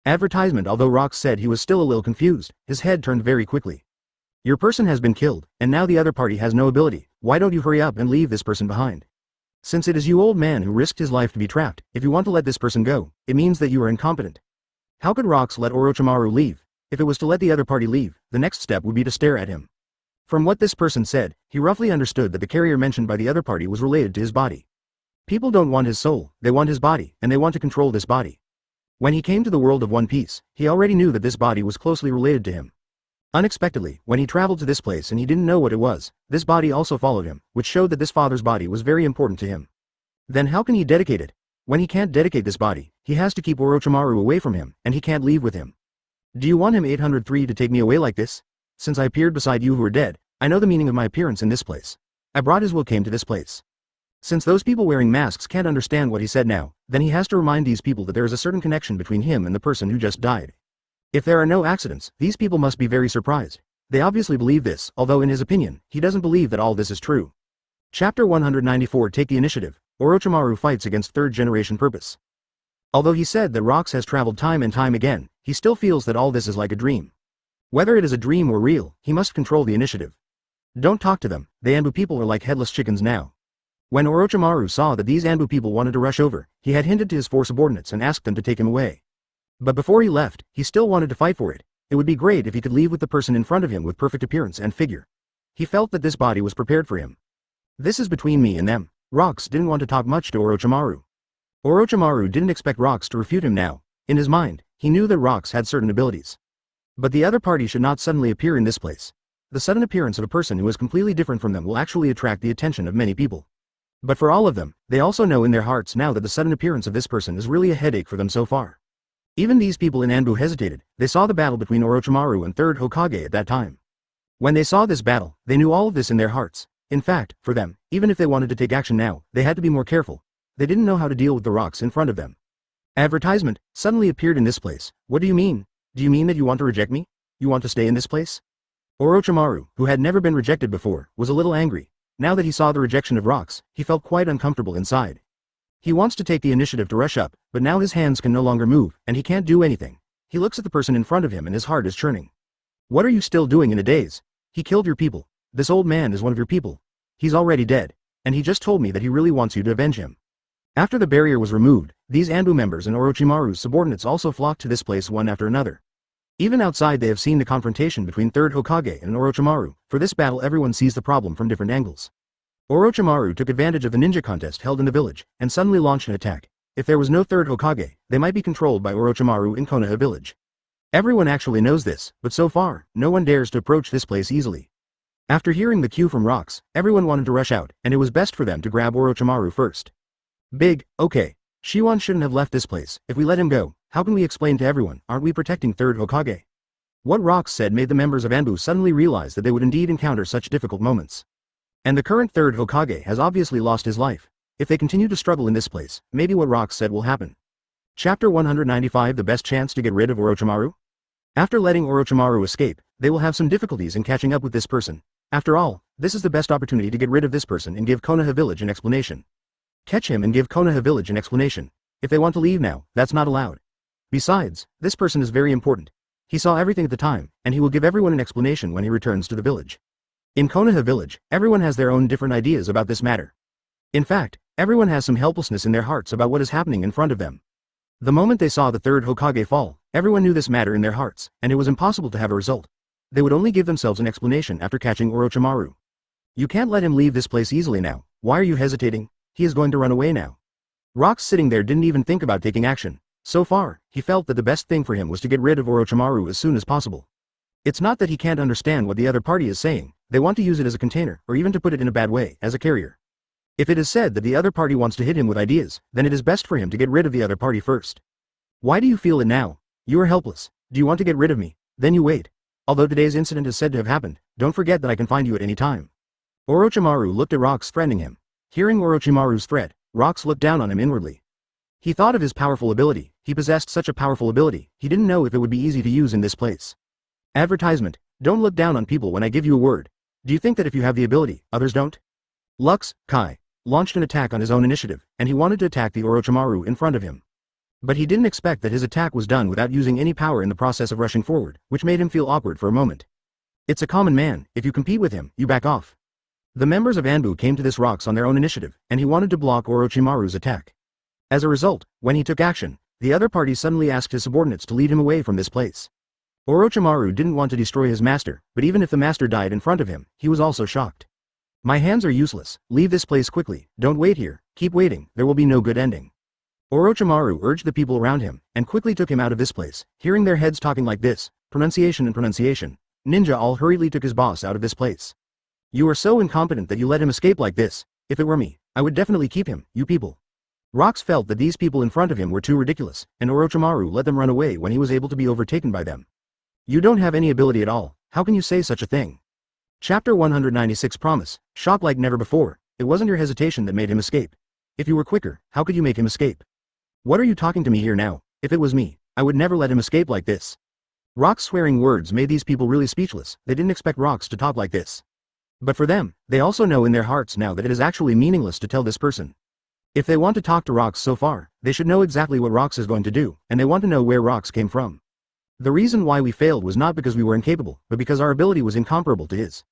Speaker 1: Advertisement. Although Rocks said he was still a little confused, his head turned very quickly. Your person has been killed, and now the other party has no ability. Why don't you hurry up and leave this person behind? Since it is you, old man, who risked his life to be trapped, if you want to let this person go, it means that you are incompetent. How could Rocks let Orochimaru leave? If it was to let the other party leave, the next step would be to stare at him. From what this person said, he roughly understood that the carrier mentioned by the other party was related to his body. People don't want his soul, they want his body, and they want to control this body. When he came to the world of One Piece, he already knew that this body was closely related to him. Unexpectedly, when he traveled to this place and he didn't know what it was, this body also followed him, which showed that this father's body was very important to him. Then how can he dedicate it? When he can't dedicate this body, he has to keep Orochimaru away from him, and he can't leave with him. Do you want him 803 to take me away like this? Since I appeared beside you who are dead, I know the meaning of my appearance in this place. I brought his will came to this place. Since those people wearing masks can't understand what he said now, then he has to remind these people that there is a certain connection between him and the person who just died. If there are no accidents, these people must be very surprised. They obviously believe this, although in his opinion, he doesn't believe that all this is true. Chapter 194. Take the initiative. Orochimaru fights against third-generation purpose. Although he said that Rocks has traveled time and time again, he still feels that all this is like a dream. Whether it is a dream or real, he must control the initiative. Don't talk to them, the Anbu people are like headless chickens now. When Orochimaru saw that these Anbu people wanted to rush over, he had hinted to his 4 subordinates and asked them to take him away. But before he left, he still wanted to fight for it. It would be great if he could leave with the person in front of him with perfect appearance and figure. He felt that this body was prepared for him. This is between me and them. Rocks didn't want to talk much to Orochimaru. Orochimaru didn't expect Rocks to refute him now. In his mind, he knew that Rocks had certain abilities. But the other party should not suddenly appear in this place. The sudden appearance of a person who is completely different from them will actually attract the attention of many people. But for all of them, they also know in their hearts now that the sudden appearance of this person is really a headache for them so far. Even these people in Anbu hesitated. They saw the battle between Orochimaru and Third Hokage at that time. When they saw this battle, they knew all of this in their hearts. In fact, for them, even if they wanted to take action now, they had to be more careful. They didn't know how to deal with the rocks in front of them. Advertisement suddenly appeared in this place. What do you mean? Do you mean that you want to reject me? You want to stay in this place? Orochimaru, who had never been rejected before, was a little angry. Now that he saw the rejection of Rocks, he felt quite uncomfortable inside. He wants to take the initiative to rush up, but now his hands can no longer move, and he can't do anything. He looks at the person in front of him and his heart is churning. What are you still doing in a daze? He killed your people. This old man is one of your people. He's already dead, and he just told me that he really wants you to avenge him. After the barrier was removed, these Anbu members and Orochimaru's subordinates also flocked to this place one after another. Even outside they have seen the confrontation between Third Hokage and Orochimaru. For this battle everyone sees the problem from different angles. Orochimaru took advantage of the ninja contest held in the village, and suddenly launched an attack. If there was no Third Hokage, they might be controlled by Orochimaru in Konoha village. Everyone actually knows this, but so far, no one dares to approach this place easily. After hearing the cue from Rocks, everyone wanted to rush out, and it was best for them to grab Orochimaru first. Big, okay. Shiwan shouldn't have left this place. If we let him go, how can we explain to everyone, aren't we protecting Third Hokage? What Rocks said made the members of Anbu suddenly realize that they would indeed encounter such difficult moments. And the current Third Hokage has obviously lost his life. If they continue to struggle in this place, maybe what Rocks said will happen. Chapter 195. The best chance to get rid of Orochimaru? After letting Orochimaru escape, they will have some difficulties in catching up with this person. After all, this is the best opportunity to get rid of this person and give Konoha village an explanation. Catch him and give Konoha village an explanation. If they want to leave now, that's not allowed. Besides, this person is very important. He saw everything at the time, and he will give everyone an explanation when he returns to the village. In Konoha village, everyone has their own different ideas about this matter. In fact, everyone has some helplessness in their hearts about what is happening in front of them. The moment they saw the Third Hokage fall, everyone knew this matter in their hearts, and it was impossible to have a result. They would only give themselves an explanation after catching Orochimaru. You can't let him leave this place easily now. Why are you hesitating? He is going to run away now. Rocks sitting there didn't even think about taking action. So far, he felt that the best thing for him was to get rid of Orochimaru as soon as possible. It's not that he can't understand what the other party is saying, they want to use it as a container, or even to put it in a bad way, as a carrier. If it is said that the other party wants to hit him with ideas, then it is best for him to get rid of the other party first. Why do you feel it now? You are helpless. Do you want to get rid of me? Then you wait. Although today's incident is said to have happened, don't forget that I can find you at any time. Orochimaru looked at Rox threatening him. Hearing Orochimaru's threat, Rox looked down on him inwardly. He thought of his powerful ability. He possessed such a powerful ability, he didn't know if it would be easy to use in this place. Advertisement: don't look down on people when I give you a word. Do you think that if you have the ability, others don't? Lux, Kai, launched an attack on his own initiative, and he wanted to attack the Orochimaru in front of him. But he didn't expect that his attack was done without using any power in the process of rushing forward, which made him feel awkward for a moment. It's a common man, if you compete with him, you back off. The members of Anbu came to this rocks on their own initiative, and he wanted to block Orochimaru's attack. As a result, when he took action, the other party suddenly asked his subordinates to lead him away from this place. Orochimaru didn't want to destroy his master, but even if the master died in front of him, he was also shocked. My hands are useless, leave this place quickly, don't wait here, keep waiting, there will be no good ending. Orochimaru urged the people around him, and quickly took him out of this place. Hearing their heads talking like this, pronunciation, Ninja all hurriedly took his boss out of this place. You are so incompetent that you let him escape like this. If it were me, I would definitely keep him, you people. Rox felt that these people in front of him were too ridiculous, and Orochimaru let them run away when he was able to be overtaken by them. You don't have any ability at all, how can you say such a thing? Chapter 196 Promise, shocked like never before, it wasn't your hesitation that made him escape. If you were quicker, how could you make him escape? What are you talking to me here now? If it was me, I would never let him escape like this. Rox's swearing words made these people really speechless, they didn't expect Rox to talk like this. But for them, they also know in their hearts now that it is actually meaningless to tell this person. If they want to talk to Rox so far, they should know exactly what Rox is going to do, and they want to know where Rox came from. The reason why we failed was not because we were incapable, but because our ability was incomparable to his.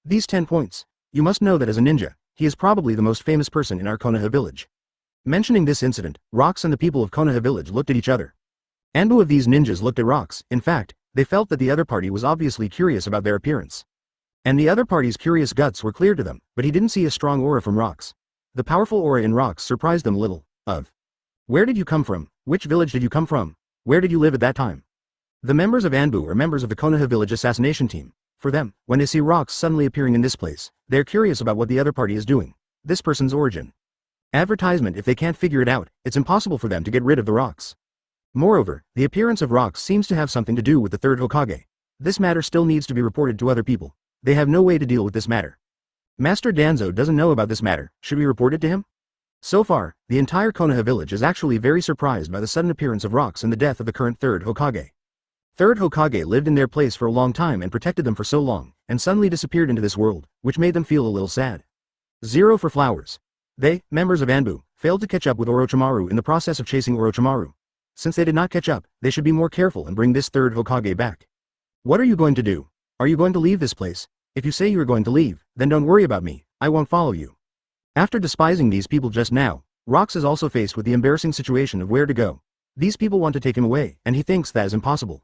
Speaker 1: These 10 points. You must know that as a ninja, he is probably the most famous person in our Konoha village. Mentioning this incident, Rox and the people of Konoha village looked at each other. Anbu of these ninjas looked at Rox, in fact, they felt that the other party was obviously curious about their appearance. And the other party's curious guts were clear to them, but he didn't see a strong aura from Rox. The powerful aura in Rox surprised them a little. Where did you come from? Which village did you come from? Where did you live at that time? The members of Anbu are members of the Konoha village assassination team. For them, when they see Rox suddenly appearing in this place, they're curious about what the other party is doing. This person's origin. Advertisement: if they can't figure it out, it's impossible for them to get rid of the Rox. Moreover, the appearance of Rox seems to have something to do with the third Hokage. This matter still needs to be reported to other people. They have no way to deal with this matter. Master Danzo doesn't know about this matter, should we report it to him? So far, the entire Konoha village is actually very surprised by the sudden appearance of Rox and the death of the current third Hokage. Third Hokage lived in their place for a long time and protected them for so long, and suddenly disappeared into this world, which made them feel a little sad. 0 for flowers. They, members of Anbu, failed to catch up with Orochimaru in the process of chasing Orochimaru. Since they did not catch up, they should be more careful and bring this third Hokage back. What are you going to do? Are you going to leave this place? If you say you are going to leave, then don't worry about me, I won't follow you. After despising these people just now, Rox is also faced with the embarrassing situation of where to go. These people want to take him away, and he thinks that is impossible.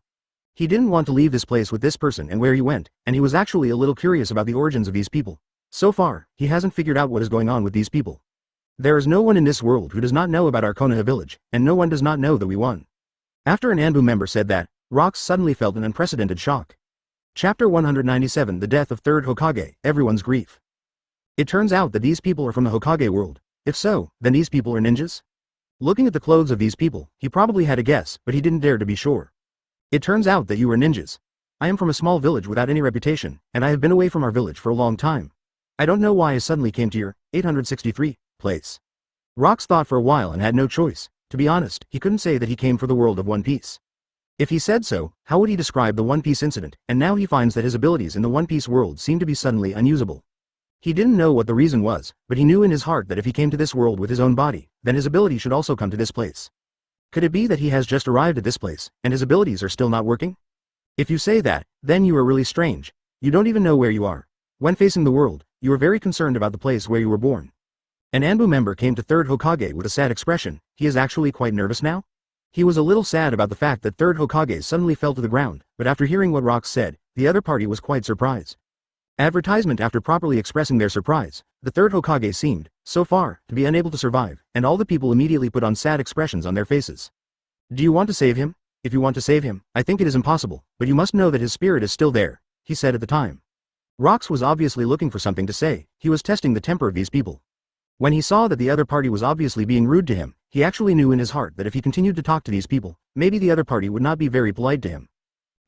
Speaker 1: He didn't want to leave this place with this person and where he went, and he was actually a little curious about the origins of these people. So far, he hasn't figured out what is going on with these people. There is no one in this world who does not know about our Konoha village, and no one does not know that we won. After an Anbu member said that, Rox suddenly felt an unprecedented shock. Chapter 197 The Death of Third Hokage, Everyone's Grief. It turns out that these people are from the Hokage world. If so, then these people are ninjas? Looking at the clothes of these people, he probably had a guess, but he didn't dare to be sure. It turns out that you are ninjas. I am from a small village without any reputation, and I have been away from our village for a long time. I don't know why I suddenly came to your 863 place. Rox thought for a while and had no choice. To be honest, he couldn't say that he came for the world of One Piece. If he said so, how would he describe the One Piece incident? And now he finds that his abilities in the One Piece world seem to be suddenly unusable. He didn't know what the reason was, but he knew in his heart that if he came to this world with his own body, then his ability should also come to this place. Could it be that he has just arrived at this place, and his abilities are still not working? If you say that, then you are really strange. You don't even know where you are. When facing the world, you are very concerned about the place where you were born. An Anbu member came to third Hokage with a sad expression. He is actually quite nervous now? He was a little sad about the fact that third Hokage suddenly fell to the ground, but after hearing what Rox said, the other party was quite surprised. Advertisement: after properly expressing their surprise, the third Hokage seemed, so far, to be unable to survive, and all the people immediately put on sad expressions on their faces. Do you want to save him? If you want to save him, I think it is impossible, but you must know that his spirit is still there, he said at the time. Rox was obviously looking for something to say, he was testing the temper of these people. When he saw that the other party was obviously being rude to him, he actually knew in his heart that if he continued to talk to these people, maybe the other party would not be very polite to him.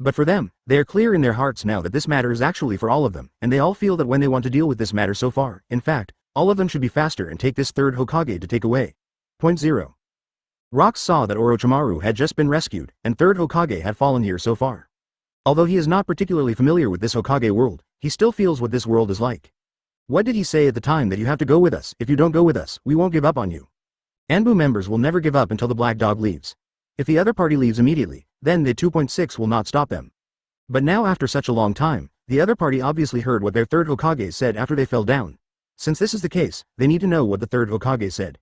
Speaker 1: But for them, they are clear in their hearts now that this matter is actually for all of them, and they all feel that when they want to deal with this matter so far, in fact, all of them should be faster and take this third Hokage to take away. Point 0. Rox saw that Orochimaru had just been rescued, and third Hokage had fallen here so far. Although he is not particularly familiar with this Hokage world, he still feels what this world is like. What did he say at the time? That you have to go with us? If you don't go with us, we won't give up on you. Anbu members will never give up until the black dog leaves. If the other party leaves immediately, then the 2.6 will not stop them. But now after such a long time, the other party obviously heard what their third Hokage said after they fell down. Since this is the case, they need to know what the third Hokage said.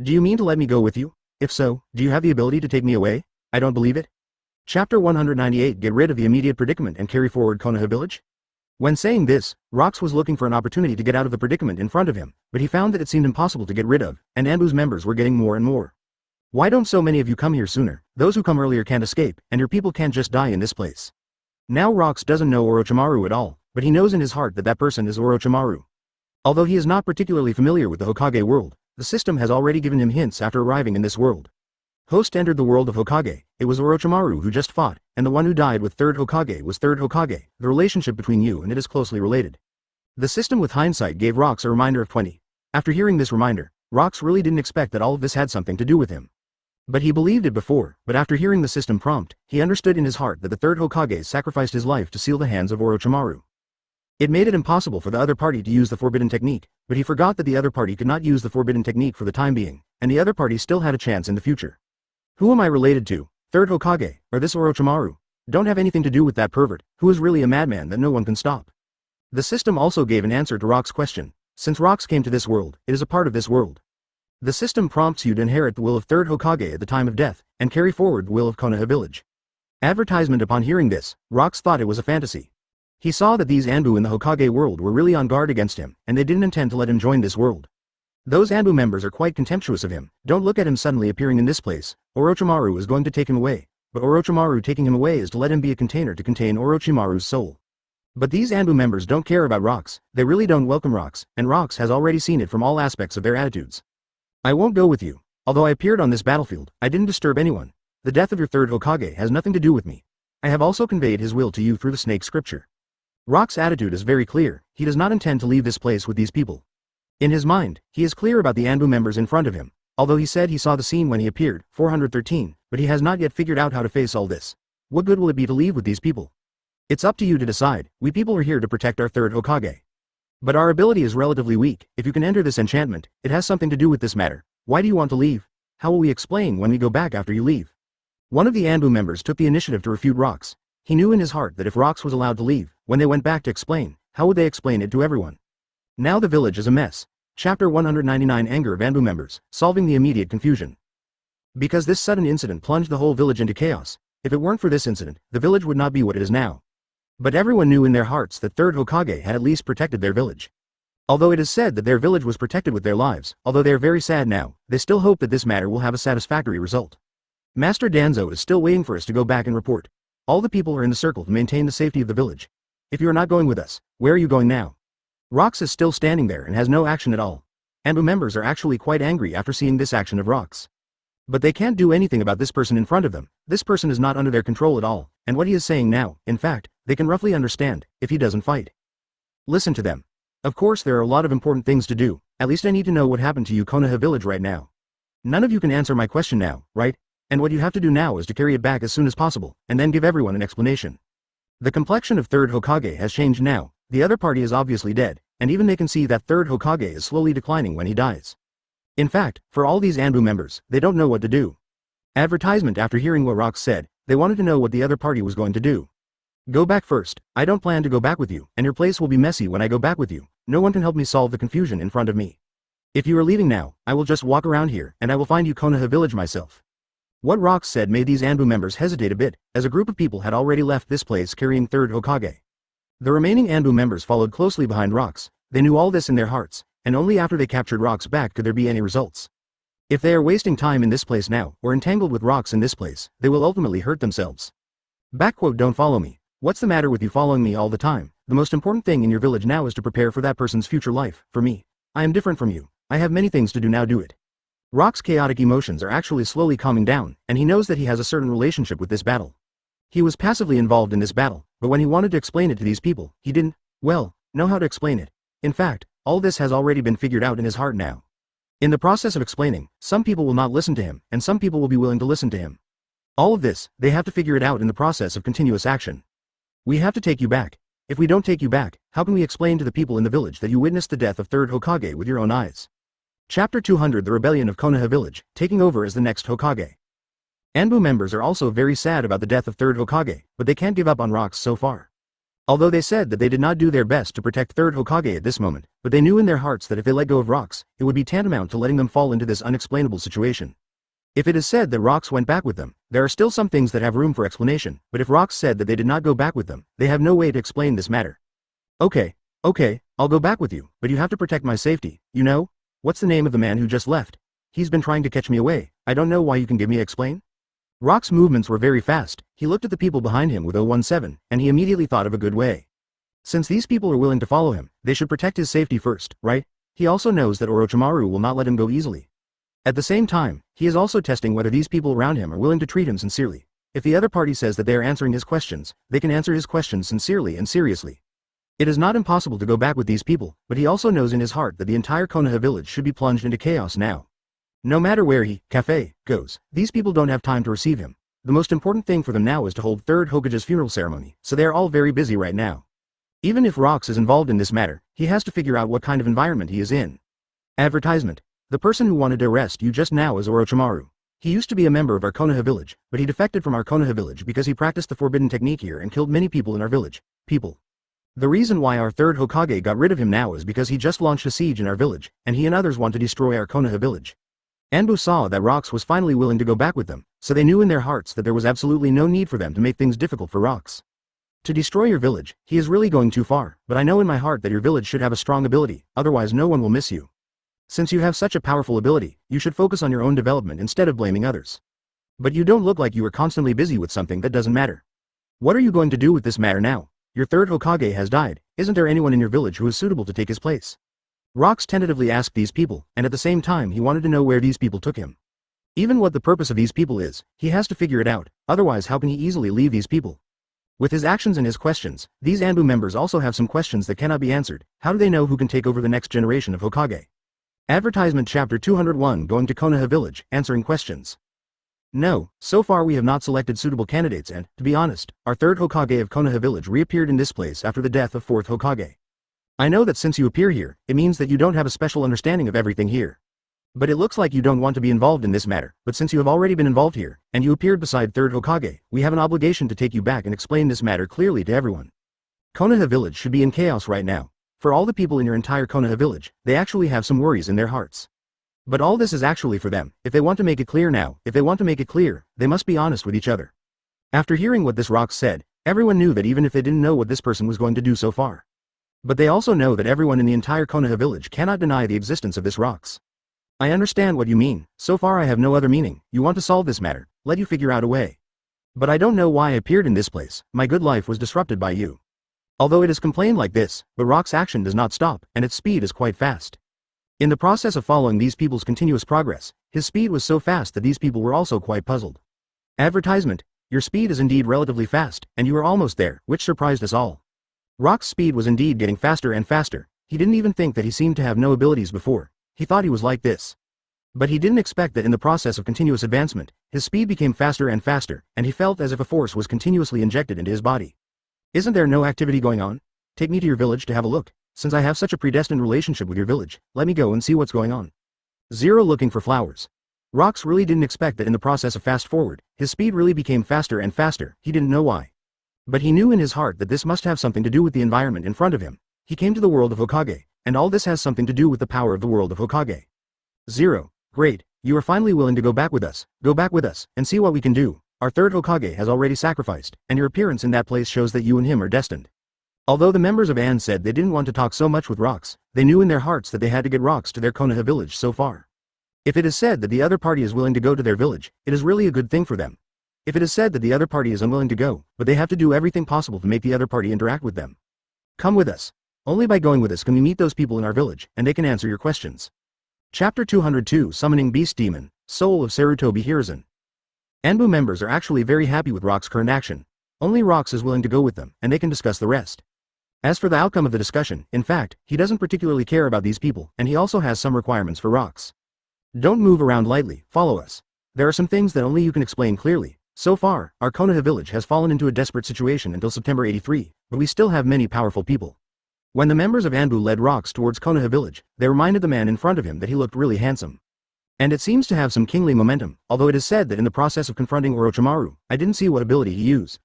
Speaker 1: Do you mean to let me go with you? If so, do you have the ability to take me away? I don't believe it. Chapter 198. Get rid of the immediate predicament and carry forward Konoha village? When saying this, Rox was looking for an opportunity to get out of the predicament in front of him, but he found that it seemed impossible to get rid of, and Anbu's members were getting more and more. Why don't so many of you come here sooner? Those who come earlier can't escape, and your people can't just die in this place. Now Rox doesn't know Orochimaru at all, but he knows in his heart that that person is Orochimaru. Although he is not particularly familiar with the Hokage world, the system has already given him hints after arriving in this world. Host entered the world of Hokage, it was Orochimaru who just fought, and the one who died with third Hokage was third Hokage, the relationship between you and it is closely related. The system with hindsight gave Rox a reminder of 20. After hearing this reminder, Rox really didn't expect that all of this had something to do with him. But he believed it before, but after hearing the system prompt, he understood in his heart that the third Hokage sacrificed his life to seal the hands of Orochimaru. It made it impossible for the other party to use the forbidden technique, but he forgot that the other party could not use the forbidden technique for the time being, and the other party still had a chance in the future. Who am I related to? Third Hokage, or this Orochimaru? Don't have anything to do with that pervert, who is really a madman that no one can stop. The system also gave an answer to Rox's question. Since Rox came to this world, it is a part of this world. The system prompts you to inherit the will of third Hokage at the time of death, and carry forward the will of Konoha village. Advertisement. Upon hearing this, Rox thought it was a fantasy. He saw that these Anbu in the Hokage world were really on guard against him, and they didn't intend to let him join this world. Those Anbu members are quite contemptuous of him. Don't look at him suddenly appearing in this place. Orochimaru is going to take him away. But Orochimaru taking him away is to let him be a container to contain Orochimaru's soul. But these Anbu members don't care about Rox, they really don't welcome Rox, and Rox has already seen it from all aspects of their attitudes. I won't go with you. Although I appeared on this battlefield, I didn't disturb anyone. The death of your third Hokage has nothing to do with me. I have also conveyed his will to you through the snake scripture. Rox's attitude is very clear, he does not intend to leave this place with these people. In his mind, he is clear about the Anbu members in front of him, although he said he saw the scene when he appeared, 413, but he has not yet figured out how to face all this. What good will it be to leave with these people? It's up to you to decide. We people are here to protect our third Hokage. But our ability is relatively weak. If you can enter this enchantment, it has something to do with this matter. Why do you want to leave? How will we explain when we go back after you leave? One of the Anbu members took the initiative to refute Rox. He knew in his heart that if Rox was allowed to leave, when they went back to explain, how would they explain it to everyone? Now the village is a mess. Chapter 199. Anger of Anbu members, solving the immediate confusion. Because this sudden incident plunged the whole village into chaos. If it weren't for this incident, the village would not be what it is now. But everyone knew in their hearts that third Hokage had at least protected their village. Although it is said that their village was protected with their lives, although they are very sad now, they still hope that this matter will have a satisfactory result. Master Danzo is still waiting for us to go back and report. All the people are in the circle to maintain the safety of the village. If you are not going with us, where are you going now? Rox is still standing there and has no action at all. Anbu members are actually quite angry after seeing this action of Rox. But they can't do anything about this person in front of them. This person is not under their control at all, and what he is saying now, in fact, they can roughly understand, if he doesn't fight. Listen to them. Of course there are a lot of important things to do, at least I need to know what happened to you Konoha village right now. None of you can answer my question now, right? And what you have to do now is to carry it back as soon as possible, and then give everyone an explanation. The complexion of third Hokage has changed now, the other party is obviously dead, and even they can see that third Hokage is slowly declining when he dies. In fact, for all these Anbu members, they don't know what to do. Advertisement. After hearing what Rox said, they wanted to know what the other party was going to do. Go back first. I don't plan to go back with you, and your place will be messy when I go back with you. No one can help me solve the confusion in front of me. If you are leaving now, I will just walk around here, and I will find you Konoha village myself. What Rox said made these Anbu members hesitate a bit, as a group of people had already left this place carrying third Hokage. The remaining Anbu members followed closely behind Rox. They knew all this in their hearts, and only after they captured Rox back could there be any results. If they are wasting time in this place now, or entangled with rocks in this place, they will ultimately hurt themselves. Backquote, don't follow me. What's the matter with you following me all the time? The most important thing in your village now is to prepare for that person's future life. For me, I am different from you. I have many things to do now, do it. Rock's chaotic emotions are actually slowly calming down, and he knows that he has a certain relationship with this battle. He was passively involved in this battle, but when he wanted to explain it to these people, he didn't, well, know how to explain it. In fact, all this has already been figured out in his heart now. In the process of explaining, some people will not listen to him, and some people will be willing to listen to him. All of this, they have to figure it out in the process of continuous action. We have to take you back. If we don't take you back, how can we explain to the people in the village that you witnessed the death of third Hokage with your own eyes? Chapter 200, The Rebellion of Konoha Village, taking over as the next Hokage. Anbu members are also very sad about the death of third Hokage, but they can't give up on rocks so far. Although they said that they did not do their best to protect third Hokage at this moment, but they knew in their hearts that if they let go of rocks, it would be tantamount to letting them fall into this unexplainable situation. If it is said that rocks went back with them, there are still some things that have room for explanation, but if rocks said that they did not go back with them, they have no way to explain this matter. Okay, I'll go back with you, but you have to protect my safety, you know? What's the name of the man who just left? He's been trying to catch me away. I don't know why, you can give me explain? Rock's movements were very fast. He looked at the people behind him with 017, and he immediately thought of a good way. Since these people are willing to follow him, they should protect his safety first, right? He also knows that Orochimaru will not let him go easily. At the same time, he is also testing whether these people around him are willing to treat him sincerely. If the other party says that they are answering his questions, they can answer his questions sincerely and seriously. It is not impossible to go back with these people, but he also knows in his heart that the entire Konoha village should be plunged into chaos now. No matter where he, Cafe, goes, these people don't have time to receive him. The most important thing for them now is to hold third Hokage's funeral ceremony, so they are all very busy right now. Even if Rocks is involved in this matter, he has to figure out what kind of environment he is in. Advertisement. The person who wanted to arrest you just now is Orochimaru. He used to be a member of our Konoha village, but he defected from our Konoha village because he practiced the forbidden technique here and killed many people in our village. The reason why our third Hokage got rid of him now is because he just launched a siege in our village, and he and others want to destroy our Konoha village. Anbu saw that Rocks was finally willing to go back with them, so they knew in their hearts that there was absolutely no need for them to make things difficult for Rocks. To destroy your village, he is really going too far, but I know in my heart that your village should have a strong ability, otherwise no one will miss you. Since you have such a powerful ability, you should focus on your own development instead of blaming others. But you don't look like you are constantly busy with something that doesn't matter. What are you going to do with this matter now? Your third Hokage has died. Isn't there anyone in your village who is suitable to take his place? Rocks tentatively asked these people, and at the same time he wanted to know where these people took him. Even what the purpose of these people is, he has to figure it out, otherwise how can he easily leave these people? With his actions and his questions, these Anbu members also have some questions that cannot be answered. How do they know who can take over the next generation of Hokage? Advertisement Chapter 201, Going to Konoha Village, Answering Questions. No, so far we have not selected suitable candidates and, to be honest, our third Hokage of Konoha Village reappeared in this place after the death of fourth Hokage. I know that since you appear here, it means that you don't have a special understanding of everything here. But it looks like you don't want to be involved in this matter, but since you have already been involved here, and you appeared beside third Hokage, we have an obligation to take you back and explain this matter clearly to everyone. Konoha Village should be in chaos right now. For all the people in your entire Konoha Village, they actually have some worries in their hearts. But all this is actually for them. If they want to make it clear now, they must be honest with each other. After hearing what this Rocks said, everyone knew that even if they didn't know what this person was going to do so far. But they also know that everyone in the entire Konoha village cannot deny the existence of this Rocks. I understand what you mean. So far I have no other meaning. You want to solve this matter. Let you figure out a way. But I don't know why I appeared in this place. My good life was disrupted by you. Although it is complained like this, but Rock's action does not stop, and its speed is quite fast. In the process of following these people's continuous progress, his speed was so fast that these people were also quite puzzled. Advertisement. Your speed is indeed relatively fast, and you are almost there, which surprised us all. Rock's speed was indeed getting faster and faster. He didn't even think that he seemed to have no abilities before. He thought he was like this. But he didn't expect that in the process of continuous advancement, his speed became faster and faster, and he felt as if a force was continuously injected into his body. Isn't there no activity going on? Take me to your village to have a look. Since I have such a predestined relationship with your village, let me go and see what's going on. Zero looking for flowers. Rocks really didn't expect that in the process of fast forward, his speed really became faster and faster. He didn't know why. But he knew in his heart that this must have something to do with the environment in front of him. He came to the world of Hokage, and all this has something to do with the power of the world of Hokage. Zero. Great, you are finally willing to go back with us, and see what we can do. Our third Hokage has already sacrificed, and your appearance in that place shows that you and him are destined. Although the members of Anne said they didn't want to talk so much with Rocks, they knew in their hearts that they had to get Rocks to their Konoha village so far. If it is said that the other party is willing to go to their village, it is really a good thing for them. If it is said that the other party is unwilling to go, but they have to do everything possible to make the other party interact with them. Come with us. Only by going with us can we meet those people in our village, and they can answer your questions. Chapter 202 Summoning Beast Demon, Soul of Sarutobi Hiruzen. Anbu members are actually very happy with Rock's current action. Only Rox is willing to go with them, and they can discuss the rest. As for the outcome of the discussion, in fact, he doesn't particularly care about these people, and he also has some requirements for Rox. Don't move around lightly, follow us. There are some things that only you can explain clearly. So far, our Konoha village has fallen into a desperate situation until September 83, but we still have many powerful people. When the members of Anbu led Rox towards Konoha village, they reminded the man in front of him that he looked really handsome. And it seems to have some kingly momentum, although it is said that in the process of confronting Orochimaru, I didn't see what ability he used.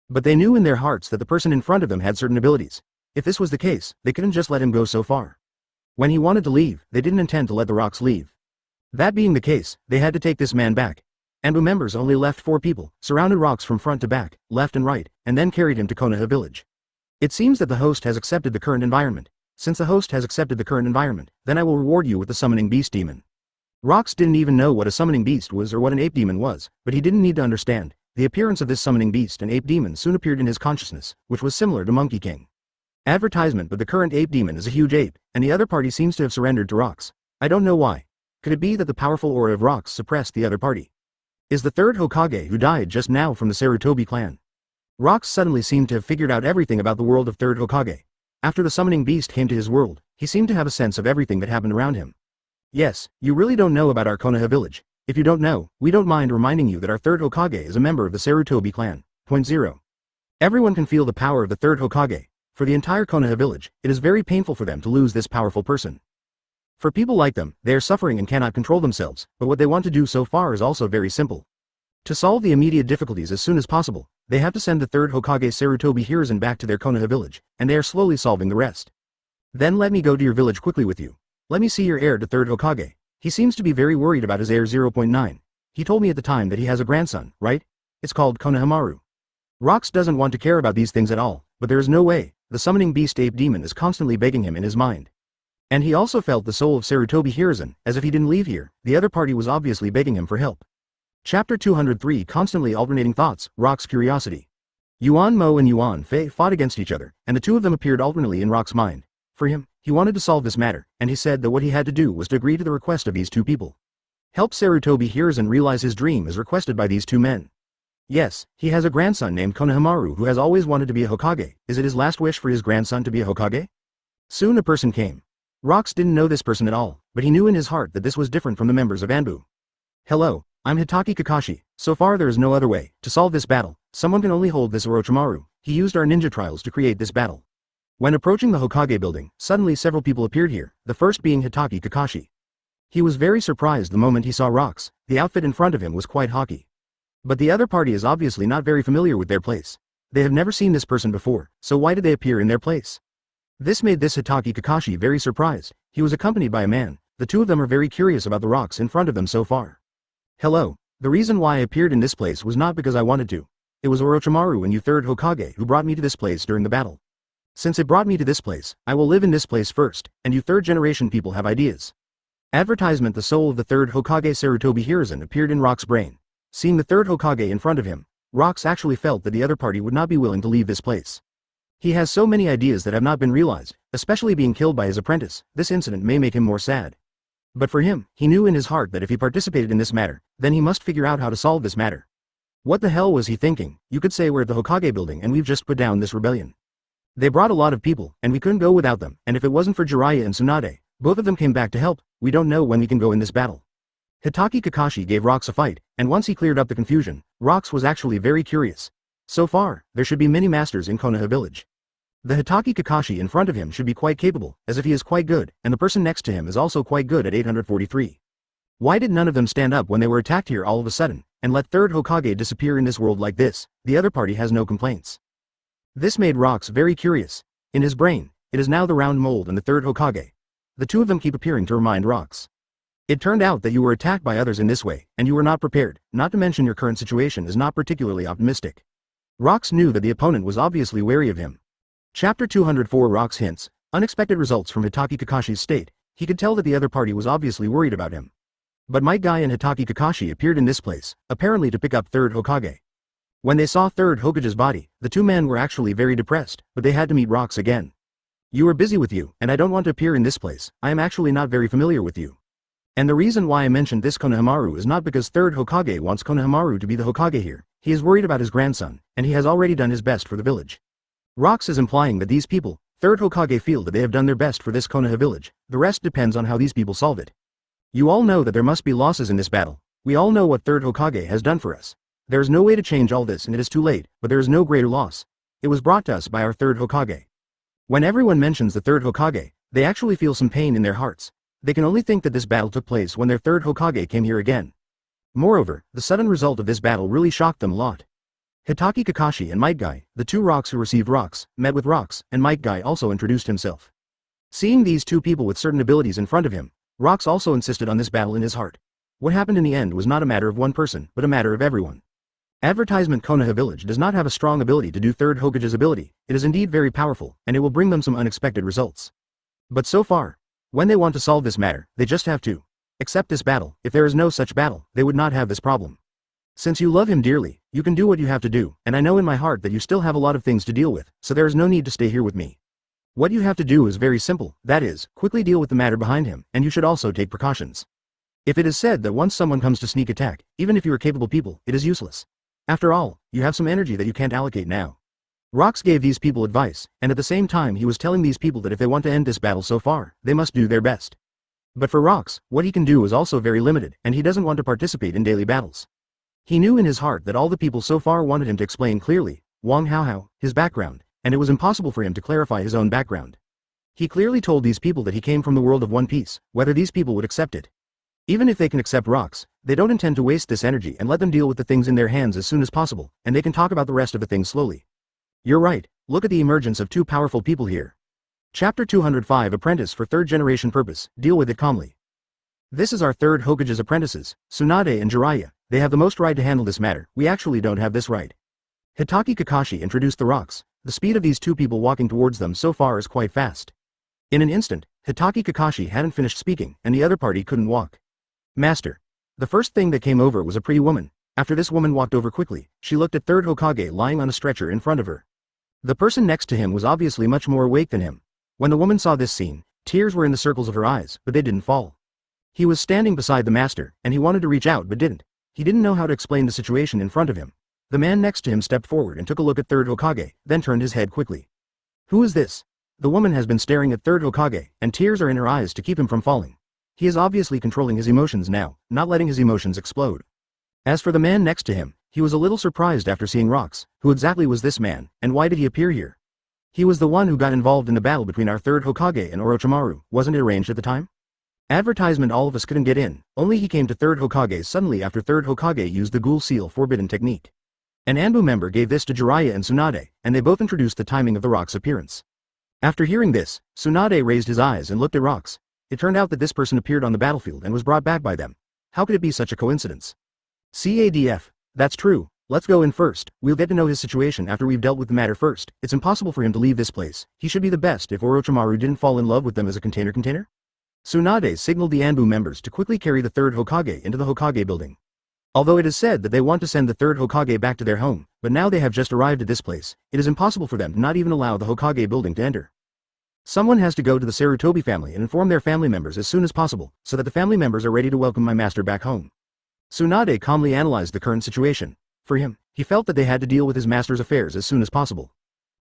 Speaker 1: But they knew in their hearts that the person in front of them had certain abilities. If this was the case, they couldn't just let him go so far. When he wanted to leave, they didn't intend to let the Rox leave. That being the case, they had to take this man back. Anbu members only left 4 people, surrounded Rox from front to back, left and right, and then carried him to Konoha village. It seems that the host has accepted the current environment. Since the host has accepted the current environment, then I will reward you with the summoning beast demon. Rox didn't even know what a summoning beast was or what an ape demon was, but he didn't need to understand. The appearance of this summoning beast and ape demon soon appeared in his consciousness, which was similar to Monkey King. Advertisement, but the current ape demon is a huge ape, and the other party seems to have surrendered to Rox. I don't know why. Could it be that the powerful aura of Rox suppressed the other party? Is the third Hokage who died just now from the Sarutobi clan? Rox suddenly seemed to have figured out everything about the world of third Hokage. After the summoning beast came to his world, he seemed to have a sense of everything that happened around him. Yes, you really don't know about our Konoha village. If you don't know, we don't mind reminding you that our third Hokage is a member of the Sarutobi clan. Point 0. Everyone can feel the power of the third Hokage. For the entire Konoha village, it is very painful for them to lose this powerful person. For people like them, they are suffering and cannot control themselves, but what they want to do so far is also very simple. To solve the immediate difficulties as soon as possible, they have to send the third Hokage Sarutobi Hiruzen back to their Konoha village, and they are slowly solving the rest. Then let me go to your village quickly with you. Let me see your heir to third Hokage. He seems to be very worried about his heir 0.9. He told me at the time that he has a grandson, right? It's called Konohamaru. Rox doesn't want to care about these things at all, but there is no way. The summoning beast ape demon is constantly begging him in his mind. And he also felt the soul of Sarutobi Hiruzen, as if he didn't leave here, the other party was obviously begging him for help. Chapter 203 Constantly Alternating Thoughts, Rock's Curiosity. Yuan Mo and Yuan Fei fought against each other, and the two of them appeared alternately in Rock's mind. For him, he wanted to solve this matter, and he said that what he had to do was to agree to the request of these two people. Help Sarutobi Hiruzen realize his dream as requested by these two men. Yes, he has a grandson named Konohamaru who has always wanted to be a Hokage. Is it his last wish for his grandson to be a Hokage? Soon a person came. Rox didn't know this person at all, but he knew in his heart that this was different from the members of Anbu. Hello, I'm Hitaki Kakashi. So far there is no other way. To solve this battle, someone can only hold this Orochimaru. He used our ninja trials to create this battle. When approaching the Hokage building, suddenly several people appeared here, the first being Hitaki Kakashi. He was very surprised the moment he saw Rox. The outfit in front of him was quite haughty. But the other party is obviously not very familiar with their place. They have never seen this person before, so why did they appear in their place? This made this Hitaki Kakashi very surprised. He was accompanied by a man. The two of them are very curious about the rocks in front of them so far. Hello. The reason why I appeared in this place was not because I wanted to. It was Orochimaru and you third Hokage who brought me to this place during the battle. Since it brought me to this place, I will live in this place first, and you third generation people have ideas. Advertisement. The soul of the third Hokage Sarutobi Hiruzen appeared in Rock's brain. Seeing the third Hokage in front of him, Rox actually felt that the other party would not be willing to leave this place. He has so many ideas that have not been realized, especially being killed by his apprentice. This incident may make him more sad. But for him, he knew in his heart that if he participated in this matter, then he must figure out how to solve this matter. What the hell was he thinking? You could say we're at the Hokage building and we've just put down this rebellion. They brought a lot of people, and we couldn't go without them, and if it wasn't for Jiraiya and Tsunade, both of them came back to help. We don't know when we can go in this battle. Hitaki Kakashi gave Rox a fight, and once he cleared up the confusion, Rox was actually very curious. So far, there should be many masters in Konoha village. The Hitaki Kakashi in front of him should be quite capable, as if he is quite good, and the person next to him is also quite good at 843. Why did none of them stand up when they were attacked here all of a sudden, and let third Hokage disappear in this world like this? The other party has no complaints. This made Rox very curious. In his brain, it is now the round mold and the third Hokage. The two of them keep appearing to remind Rox. It turned out that you were attacked by others in this way, and you were not prepared, not to mention your current situation is not particularly optimistic. Rox knew that the opponent was obviously wary of him. Chapter 204 Rox hints, unexpected results from Hitaki Kakashi's state. He could tell that the other party was obviously worried about him. But Might Guy and Hitaki Kakashi appeared in this place, apparently to pick up third Hokage. When they saw third Hokage's body, the two men were actually very depressed, but they had to meet Rocks again. You are busy with you, and I don't want to appear in this place. I am actually not very familiar with you. And the reason why I mentioned this Konohamaru is not because third Hokage wants Konohamaru to be the Hokage here. He is worried about his grandson, and he has already done his best for the village. Rocks is implying that these people, third Hokage, feel that they have done their best for this Konoha village. The rest depends on how these people solve it. You all know that there must be losses in this battle. We all know what third Hokage has done for us. There is no way to change all this and it is too late, but there is no greater loss. It was brought to us by our third Hokage. When everyone mentions the third Hokage, they actually feel some pain in their hearts. They can only think that this battle took place when their third Hokage came here again. Moreover, the sudden result of this battle really shocked them a lot. Hitaki Kakashi and Might Guy, the two Rocks who received Rocks, met with Rocks, and Might Guy also introduced himself. Seeing these two people with certain abilities in front of him, Rocks also insisted on this battle in his heart. What happened in the end was not a matter of one person, but a matter of everyone. Advertisement Konoha Village does not have a strong ability to do third Hokage's ability. It is indeed very powerful, and it will bring them some unexpected results. But so far, when they want to solve this matter, they just have to accept this battle. If there is no such battle, they would not have this problem. Since you love him dearly, you can do what you have to do, and I know in my heart that you still have a lot of things to deal with, so there is no need to stay here with me. What you have to do is very simple, that is, quickly deal with the matter behind him, and you should also take precautions. If it is said that once someone comes to sneak attack, even if you are capable people, it is useless. After all, you have some energy that you can't allocate now. Rocks gave these people advice, and at the same time he was telling these people that if they want to end this battle so far, they must do their best. But for Rocks, what he can do is also very limited, and he doesn't want to participate in daily battles. He knew in his heart that all the people so far wanted him to explain clearly, Wang Haohao, his background, and it was impossible for him to clarify his own background. He clearly told these people that he came from the world of One Piece, whether these people would accept it. Even if they can accept Rocks, they don't intend to waste this energy and let them deal with the things in their hands as soon as possible, and they can talk about the rest of the things slowly. You're right, look at the emergence of two powerful people here. Chapter 205 Apprentice for Third Generation Purpose, deal with it calmly. This is our third Hokage's apprentices, Tsunade and Jiraiya. They have the most right to handle this matter. We actually don't have this right. Hitaki Kakashi introduced the Rocks. The speed of these two people walking towards them so far is quite fast. In an instant, Hitaki Kakashi hadn't finished speaking, and the other party couldn't walk. Master. The first thing that came over was a pretty woman. After this woman walked over quickly, she looked at third Hokage lying on a stretcher in front of her. The person next to him was obviously much more awake than him. When the woman saw this scene, tears were in the circles of her eyes, but they didn't fall. He was standing beside the master, and he wanted to reach out but didn't. He didn't know how to explain the situation in front of him. The man next to him stepped forward and took a look at third Hokage, then turned his head quickly. Who is this? The woman has been staring at third Hokage, and tears are in her eyes to keep him from falling. He is obviously controlling his emotions now, not letting his emotions explode. As for the man next to him, he was a little surprised after seeing Rocks. Who exactly was this man, and why did he appear here? He was the one who got involved in the battle between our third Hokage and Orochimaru, wasn't it arranged at the time? Advertisement all of us couldn't get in, only he came to third Hokage suddenly after third Hokage used the Ghoul Seal Forbidden technique. An Anbu member gave this to Jiraiya and Tsunade, and they both introduced the timing of the Rocks' appearance. After hearing this, Tsunade raised his eyes and looked at Rocks. It turned out that this person appeared on the battlefield and was brought back by them. How could it be such a coincidence? CADF. That's true. Let's go in first. We'll get to know his situation after we've dealt with the matter first. It's impossible for him to leave this place. He should be the best if Orochimaru didn't fall in love with them as a container. Tsunade signaled the Anbu members to quickly carry the third Hokage into the Hokage building. Although it is said that they want to send the third Hokage back to their home, but now they have just arrived at this place, it is impossible for them to not even allow the Hokage building to enter. Someone has to go to the Sarutobi family and inform their family members as soon as possible, so that the family members are ready to welcome my master back home. Tsunade calmly analyzed the current situation. For him, he felt that they had to deal with his master's affairs as soon as possible.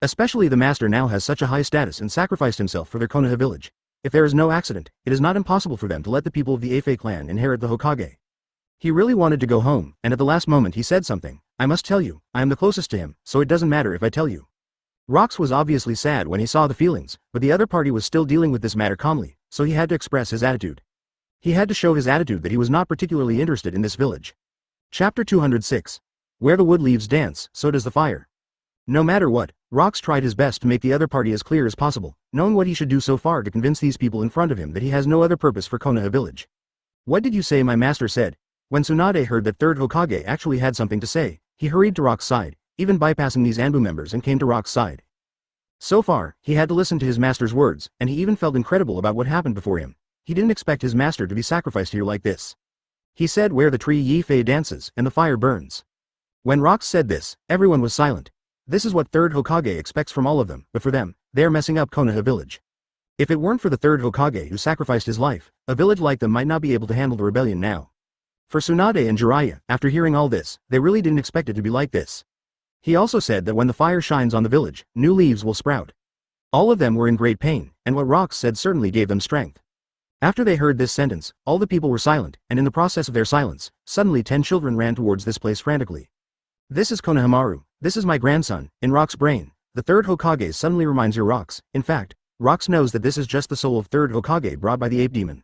Speaker 1: Especially the master now has such a high status and sacrificed himself for their Konoha village. If there is no accident, it is not impossible for them to let the people of the Afei clan inherit the Hokage. He really wanted to go home, and at the last moment he said something. I must tell you, I am the closest to him, so it doesn't matter if I tell you. Rocks was obviously sad when he saw the feelings, but the other party was still dealing with this matter calmly, so he had to express his attitude. He had to show his attitude that he was not particularly interested in this village. Chapter 206. Where the wood leaves dance, so does the fire. No matter what, Rocks tried his best to make the other party as clear as possible, knowing what he should do so far to convince these people in front of him that he has no other purpose for Konoha village. What did you say my master said? When Tsunade heard that third Hokage actually had something to say, he hurried to Rock's side, even bypassing these Anbu members and came to Rock's side. So far, he had to listen to his master's words, and he even felt incredible about what happened before him. He didn't expect his master to be sacrificed here like this. He said where the tree Yi-Fei dances, and the fire burns. When Rocks said this, everyone was silent. This is what third Hokage expects from all of them, but for them, they are messing up Konoha village. If it weren't for the third Hokage who sacrificed his life, a village like them might not be able to handle the rebellion now. For Tsunade and Jiraiya, after hearing all this, they really didn't expect it to be like this. He also said that when the fire shines on the village, new leaves will sprout. All of them were in great pain, and what Rocks said certainly gave them strength. After they heard this sentence, all the people were silent, and in the process of their silence, suddenly 10 children ran towards this place frantically. This is Konohamaru, this is my grandson, in Rock's brain. The third Hokage suddenly reminds your Rocks. In fact, Rocks knows that this is just the soul of third Hokage brought by the ape demon.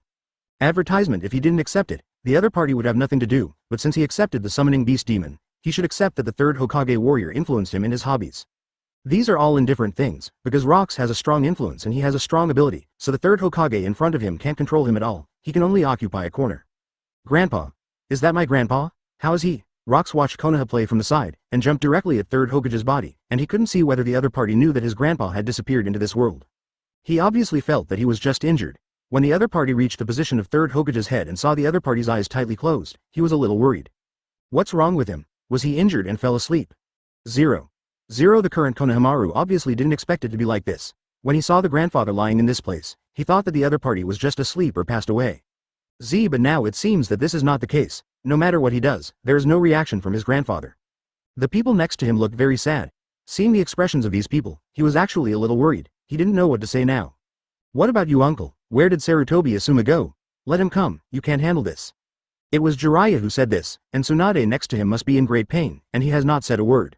Speaker 1: Advertisement. If he didn't accept it, the other party would have nothing to do, but since he accepted the summoning beast demon, he should accept that the third Hokage warrior influenced him in his hobbies. These are all indifferent things, because Rocks has a strong influence and he has a strong ability, so the third Hokage in front of him can't control him at all, he can only occupy a corner. Grandpa. Is that my grandpa? How is he? Rocks watched Konoha play from the side, and jumped directly at third Hokage's body, and he couldn't see whether the other party knew that his grandpa had disappeared into this world. He obviously felt that he was just injured. When the other party reached the position of third Hokage's head and saw the other party's eyes tightly closed, he was a little worried. What's wrong with him? Was he injured and fell asleep? Zero. The current Konohamaru obviously didn't expect it to be like this. When he saw the grandfather lying in this place, he thought that the other party was just asleep or passed away. But now it seems that this is not the case. No matter what he does, there is no reaction from his grandfather. The people next to him looked very sad. Seeing the expressions of these people, he was actually a little worried. He didn't know what to say now. What about you, uncle? Where did Sarutobi Asuma go? Let him come, you can't handle this. It was Jiraiya who said this, and Tsunade next to him must be in great pain, and he has not said a word.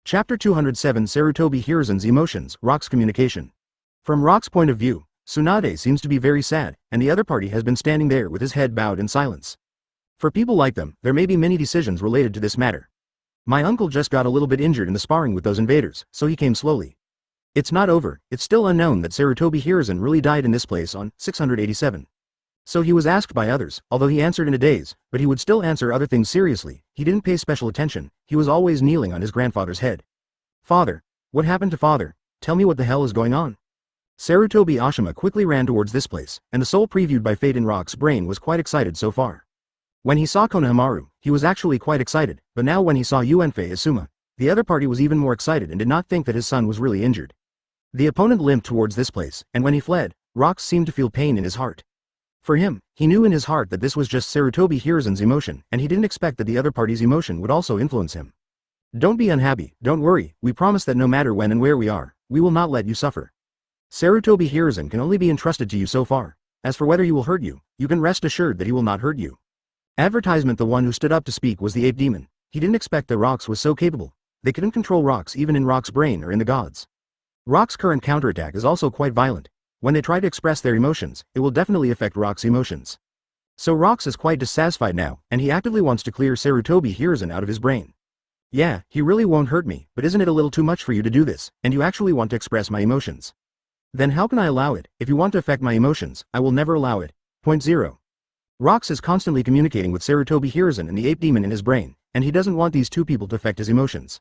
Speaker 1: Chapter 207 Sarutobi Hiruzen's Emotions, Rock's Communication. From Rock's point of view, Tsunade seems to be very sad, and the other party has been standing there with his head bowed in silence. For people like them, there may be many decisions related to this matter. My uncle just got a little bit injured in the sparring with those invaders, so he came slowly. It's not over, it's still unknown that Sarutobi Hiruzen really died in this place on 687. So he was asked by others, although he answered in a daze, but he would still answer other things seriously. He didn't pay special attention, he was always kneeling on his grandfather's head. Father. What happened to father? Tell me what the hell is going on. Sarutobi Ashima quickly ran towards this place, and the soul previewed by fate in Rock's brain was quite excited so far. When he saw Konohamaru, he was actually quite excited, but now when he saw Uenfei Asuma, the other party was even more excited and did not think that his son was really injured. The opponent limped towards this place, and when he fled, Rocks seemed to feel pain in his heart. For him, he knew in his heart that this was just Sarutobi Hiruzen's emotion, and he didn't expect that the other party's emotion would also influence him. Don't be unhappy, don't worry, we promise that no matter when and where we are, we will not let you suffer. Sarutobi Hiruzen can only be entrusted to you so far. As for whether he will hurt you, you can rest assured that he will not hurt you. Advertisement. The one who stood up to speak was the ape demon. He didn't expect that Rocks was so capable. They couldn't control Rocks even in Rock's brain or in the gods. Rock's current counterattack is also quite violent. When they try to express their emotions, it will definitely affect Rock's emotions. So Rocks is quite dissatisfied now, and he actively wants to clear Sarutobi Hiruzen out of his brain. Yeah, he really won't hurt me, but isn't it a little too much for you to do this, and you actually want to express my emotions? Then how can I allow it? If you want to affect my emotions, I will never allow it. Point 0. Rocks is constantly communicating with Sarutobi Hiruzen and the ape demon in his brain, and he doesn't want these two people to affect his emotions.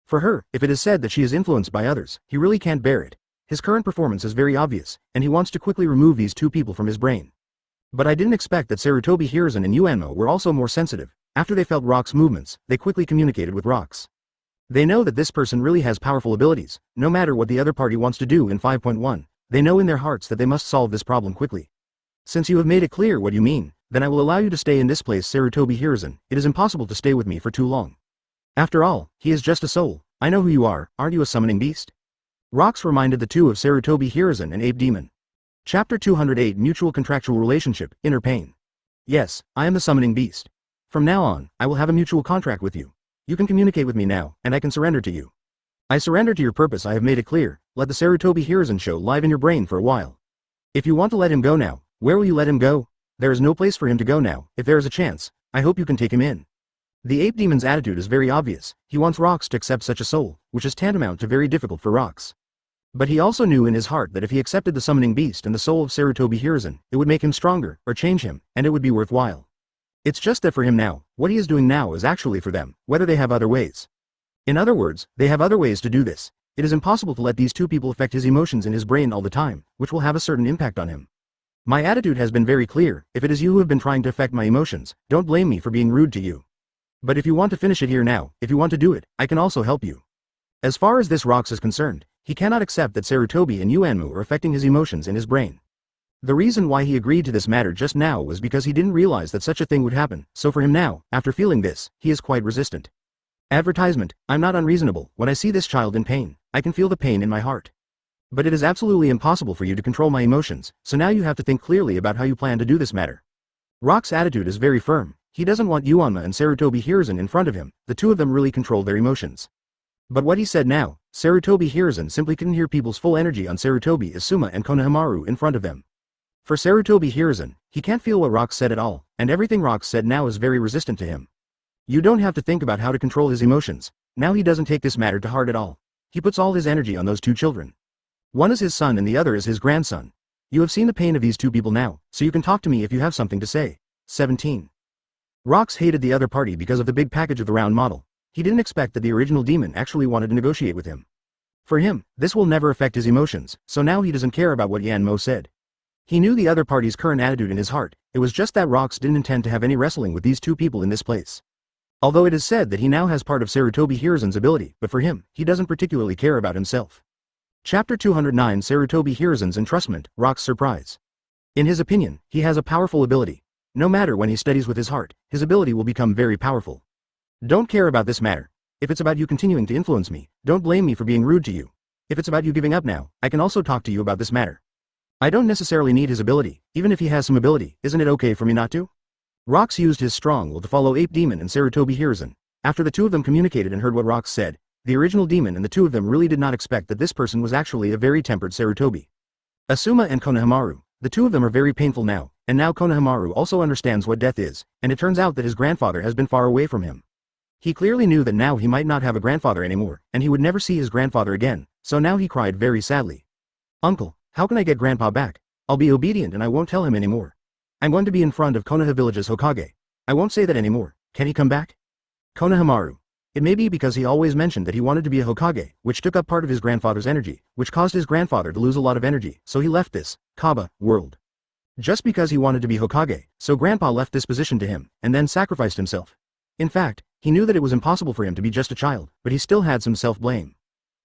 Speaker 1: For her, if it is said that she is influenced by others, he really can't bear it. His current performance is very obvious, and he wants to quickly remove these two people from his brain. But I didn't expect that Sarutobi Hiruzen and Uenmo were also more sensitive. After they felt Rock's movements, they quickly communicated with Rocks. They know that this person really has powerful abilities. No matter what the other party wants to do in 5.1, they know in their hearts that they must solve this problem quickly. Since you have made it clear what you mean, then I will allow you to stay in this place. Sarutobi Hiruzen, it is impossible to stay with me for too long. After all, he is just a soul. I know who you are, aren't you a summoning beast? Rocks reminded the two of Sarutobi Hiruzen and ape demon. Chapter 208 Mutual Contractual Relationship, Inner Pain. Yes, I am the summoning beast. From now on, I will have a mutual contract with you. You can communicate with me now, and I can surrender to you. I surrender to your purpose. I have made it clear. Let the Sarutobi Hiruzen show live in your brain for a while. If you want to let him go now, where will you let him go? There is no place for him to go now. If there is a chance, I hope you can take him in. The ape demon's attitude is very obvious. He wants Rocks to accept such a soul, which is tantamount to very difficult for Rocks. But he also knew in his heart that if he accepted the summoning beast and the soul of Sarutobi Hiruzen, it would make him stronger, or change him, and it would be worthwhile. It's just that for him now, what he is doing now is actually for them, whether they have other ways. In other words, they have other ways to do this. It is impossible to let these two people affect his emotions in his brain all the time, which will have a certain impact on him. My attitude has been very clear. If it is you who have been trying to affect my emotions, don't blame me for being rude to you. But if you want to finish it here now, if you want to do it, I can also help you. As far as this Rocks is concerned, he cannot accept that Sarutobi and Yuanmu are affecting his emotions in his brain. The reason why he agreed to this matter just now was because he didn't realize that such a thing would happen, so for him now, after feeling this, he is quite resistant. Advertisement, I'm not unreasonable. When I see this child in pain, I can feel the pain in my heart. But it is absolutely impossible for you to control my emotions, so now you have to think clearly about how you plan to do this matter. Rock's attitude is very firm. He doesn't want Yuanma and Sarutobi Hiruzen in front of him. The two of them really control their emotions. But what he said now, Sarutobi Hiruzen simply couldn't hear people's full energy on Sarutobi Asuma and Konohamaru in front of them. For Sarutobi Hiruzen, he can't feel what Rocks said at all, and everything Rocks said now is very resistant to him. You don't have to think about how to control his emotions. Now he doesn't take this matter to heart at all. He puts all his energy on those two children. One is his son and the other is his grandson. You have seen the pain of these two people now, so you can talk to me if you have something to say. 17. Rocks hated the other party because of the big package of the round model. He didn't expect that the original demon actually wanted to negotiate with him. For him, this will never affect his emotions, so now he doesn't care about what Yanmo said. He knew the other party's current attitude in his heart. It was just that Rocks didn't intend to have any wrestling with these two people in this place. Although it is said that he now has part of Sarutobi Hiruzen's ability, but for him, he doesn't particularly care about himself. Chapter 209 Sarutobi Hiruzen's Entrustment, Rock's Surprise. In his opinion, he has a powerful ability. No matter when he studies with his heart, his ability will become very powerful. Don't care about this matter. If it's about you continuing to influence me, don't blame me for being rude to you. If it's about you giving up now, I can also talk to you about this matter. I don't necessarily need his ability, even if he has some ability, isn't it okay for me not to? Rocks used his strong will to follow Ape Demon and Sarutobi Hiruzen. After the two of them communicated and heard what Rocks said, the original demon and the two of them really did not expect that this person was actually a very tempered Sarutobi. Asuma and Konohamaru, the two of them are very painful now, and now Konohamaru also understands what death is, and it turns out that his grandfather has been far away from him. He clearly knew that now he might not have a grandfather anymore, and he would never see his grandfather again, so now he cried very sadly. Uncle, how can I get Grandpa back? I'll be obedient and I won't tell him anymore. I'm going to be in front of Konoha Village's Hokage. I won't say that anymore. Can he come back? Konohamaru. It may be because he always mentioned that he wanted to be a Hokage, which took up part of his grandfather's energy, which caused his grandfather to lose a lot of energy, so he left this, Kaba, world. Just because he wanted to be Hokage, so Grandpa left this position to him, and then sacrificed himself. In fact, he knew that it was impossible for him to be just a child, but he still had some self-blame.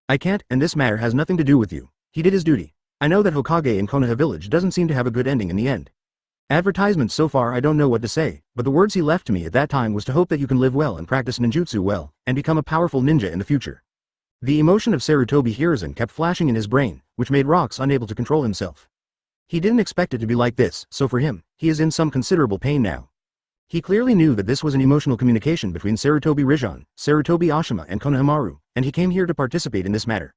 Speaker 1: I can't, and this matter has nothing to do with you. He did his duty. I know that Hokage in Konoha Village doesn't seem to have a good ending in the end. Advertisement so far I don't know what to say, but the words he left to me at that time was to hope that you can live well and practice ninjutsu well, and become a powerful ninja in the future. The emotion of Sarutobi Hiruzen kept flashing in his brain, which made Rocks unable to control himself. He didn't expect it to be like this, so for him, he is in some considerable pain now. He clearly knew that this was an emotional communication between Sarutobi Rijon, Sarutobi Ashima and Konohamaru, and he came here to participate in this matter.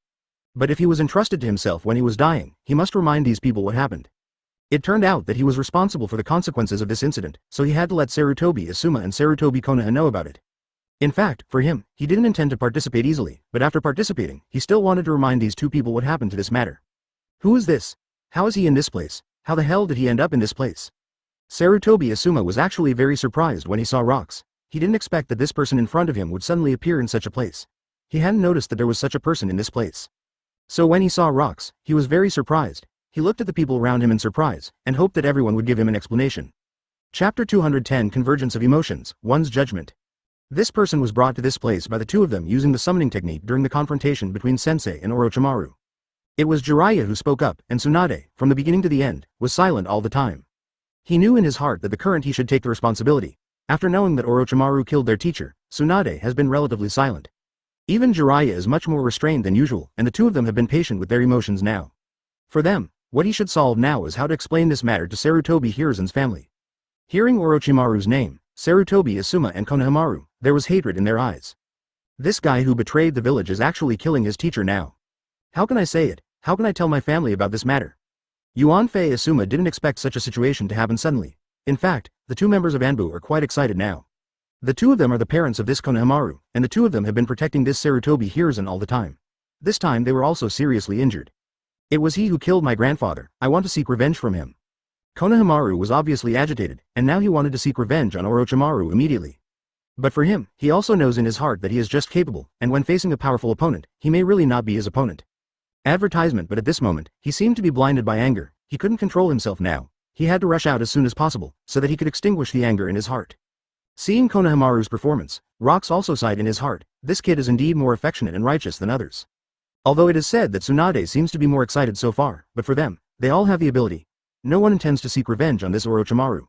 Speaker 1: But if he was entrusted to himself when he was dying, he must remind these people what happened. It turned out that he was responsible for the consequences of this incident, so he had to let Sarutobi Asuma and Sarutobi Konoha know about it. In fact, for him, he didn't intend to participate easily, but after participating, he still wanted to remind these two people what happened to this matter. Who is this? How is he in this place? How the hell did he end up in this place? Sarutobi Asuma was actually very surprised when he saw Rocks. He didn't expect that this person in front of him would suddenly appear in such a place. He hadn't noticed that there was such a person in this place. So when he saw Rocks, he was very surprised. He looked at the people around him in surprise, and hoped that everyone would give him an explanation. Chapter 210 Convergence of Emotions, One's Judgment. This person was brought to this place by the two of them using the summoning technique during the confrontation between Sensei and Orochimaru. It was Jiraiya who spoke up, and Tsunade, from the beginning to the end, was silent all the time. He knew in his heart that the current he should take the responsibility. After knowing that Orochimaru killed their teacher, Tsunade has been relatively silent. Even Jiraiya is much more restrained than usual, and the two of them have been patient with their emotions now. For them, what he should solve now is how to explain this matter to Sarutobi Hiruzen's family. Hearing Orochimaru's name, Sarutobi Asuma and Konohamaru, there was hatred in their eyes. This guy who betrayed the village is actually killing his teacher now. How can I say it? How can I tell my family about this matter? Yuanfei Asuma didn't expect such a situation to happen suddenly. In fact, the two members of Anbu are quite excited now. The two of them are the parents of this Konohamaru, and the two of them have been protecting this Sarutobi Hiruzen all the time. This time they were also seriously injured. It was he who killed my grandfather. I want to seek revenge from him. Konohamaru was obviously agitated, and now he wanted to seek revenge on Orochimaru immediately. But for him, he also knows in his heart that he is just capable, and when facing a powerful opponent, he may really not be his opponent. Advertisement, but at this moment, he seemed to be blinded by anger. He couldn't control himself now. He had to rush out as soon as possible, so that he could extinguish the anger in his heart. Seeing Konohamaru's performance, Rocks also sighed in his heart. This kid is indeed more affectionate and righteous than others. Although it is said that Tsunade seems to be more excited so far, but for them, they all have the ability. No one intends to seek revenge on this Orochimaru.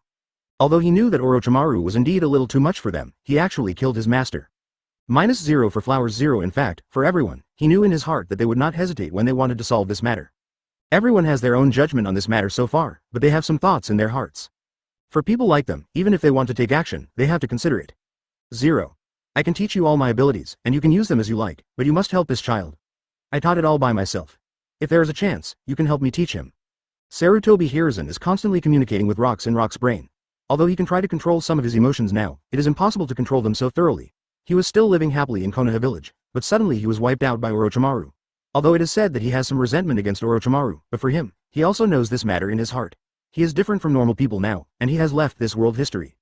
Speaker 1: Although he knew that Orochimaru was indeed a little too much for them, he actually killed his master. -0 for Flowers 0. In fact, for everyone, he knew in his heart that they would not hesitate when they wanted to solve this matter. Everyone has their own judgment on this matter so far, but they have some thoughts in their hearts. For people like them, even if they want to take action, they have to consider it. 0. I can teach you all my abilities, and you can use them as you like, but you must help this child. I taught it all by myself. If there is a chance, you can help me teach him. Sarutobi Hiruzen is constantly communicating with Rocks in Rock's brain. Although he can try to control some of his emotions now, it is impossible to control them so thoroughly. He was still living happily in Konoha village, but suddenly he was wiped out by Orochimaru. Although it is said that he has some resentment against Orochimaru, but for him, he also knows this matter in his heart. He is different from normal people now, and he has left this world history.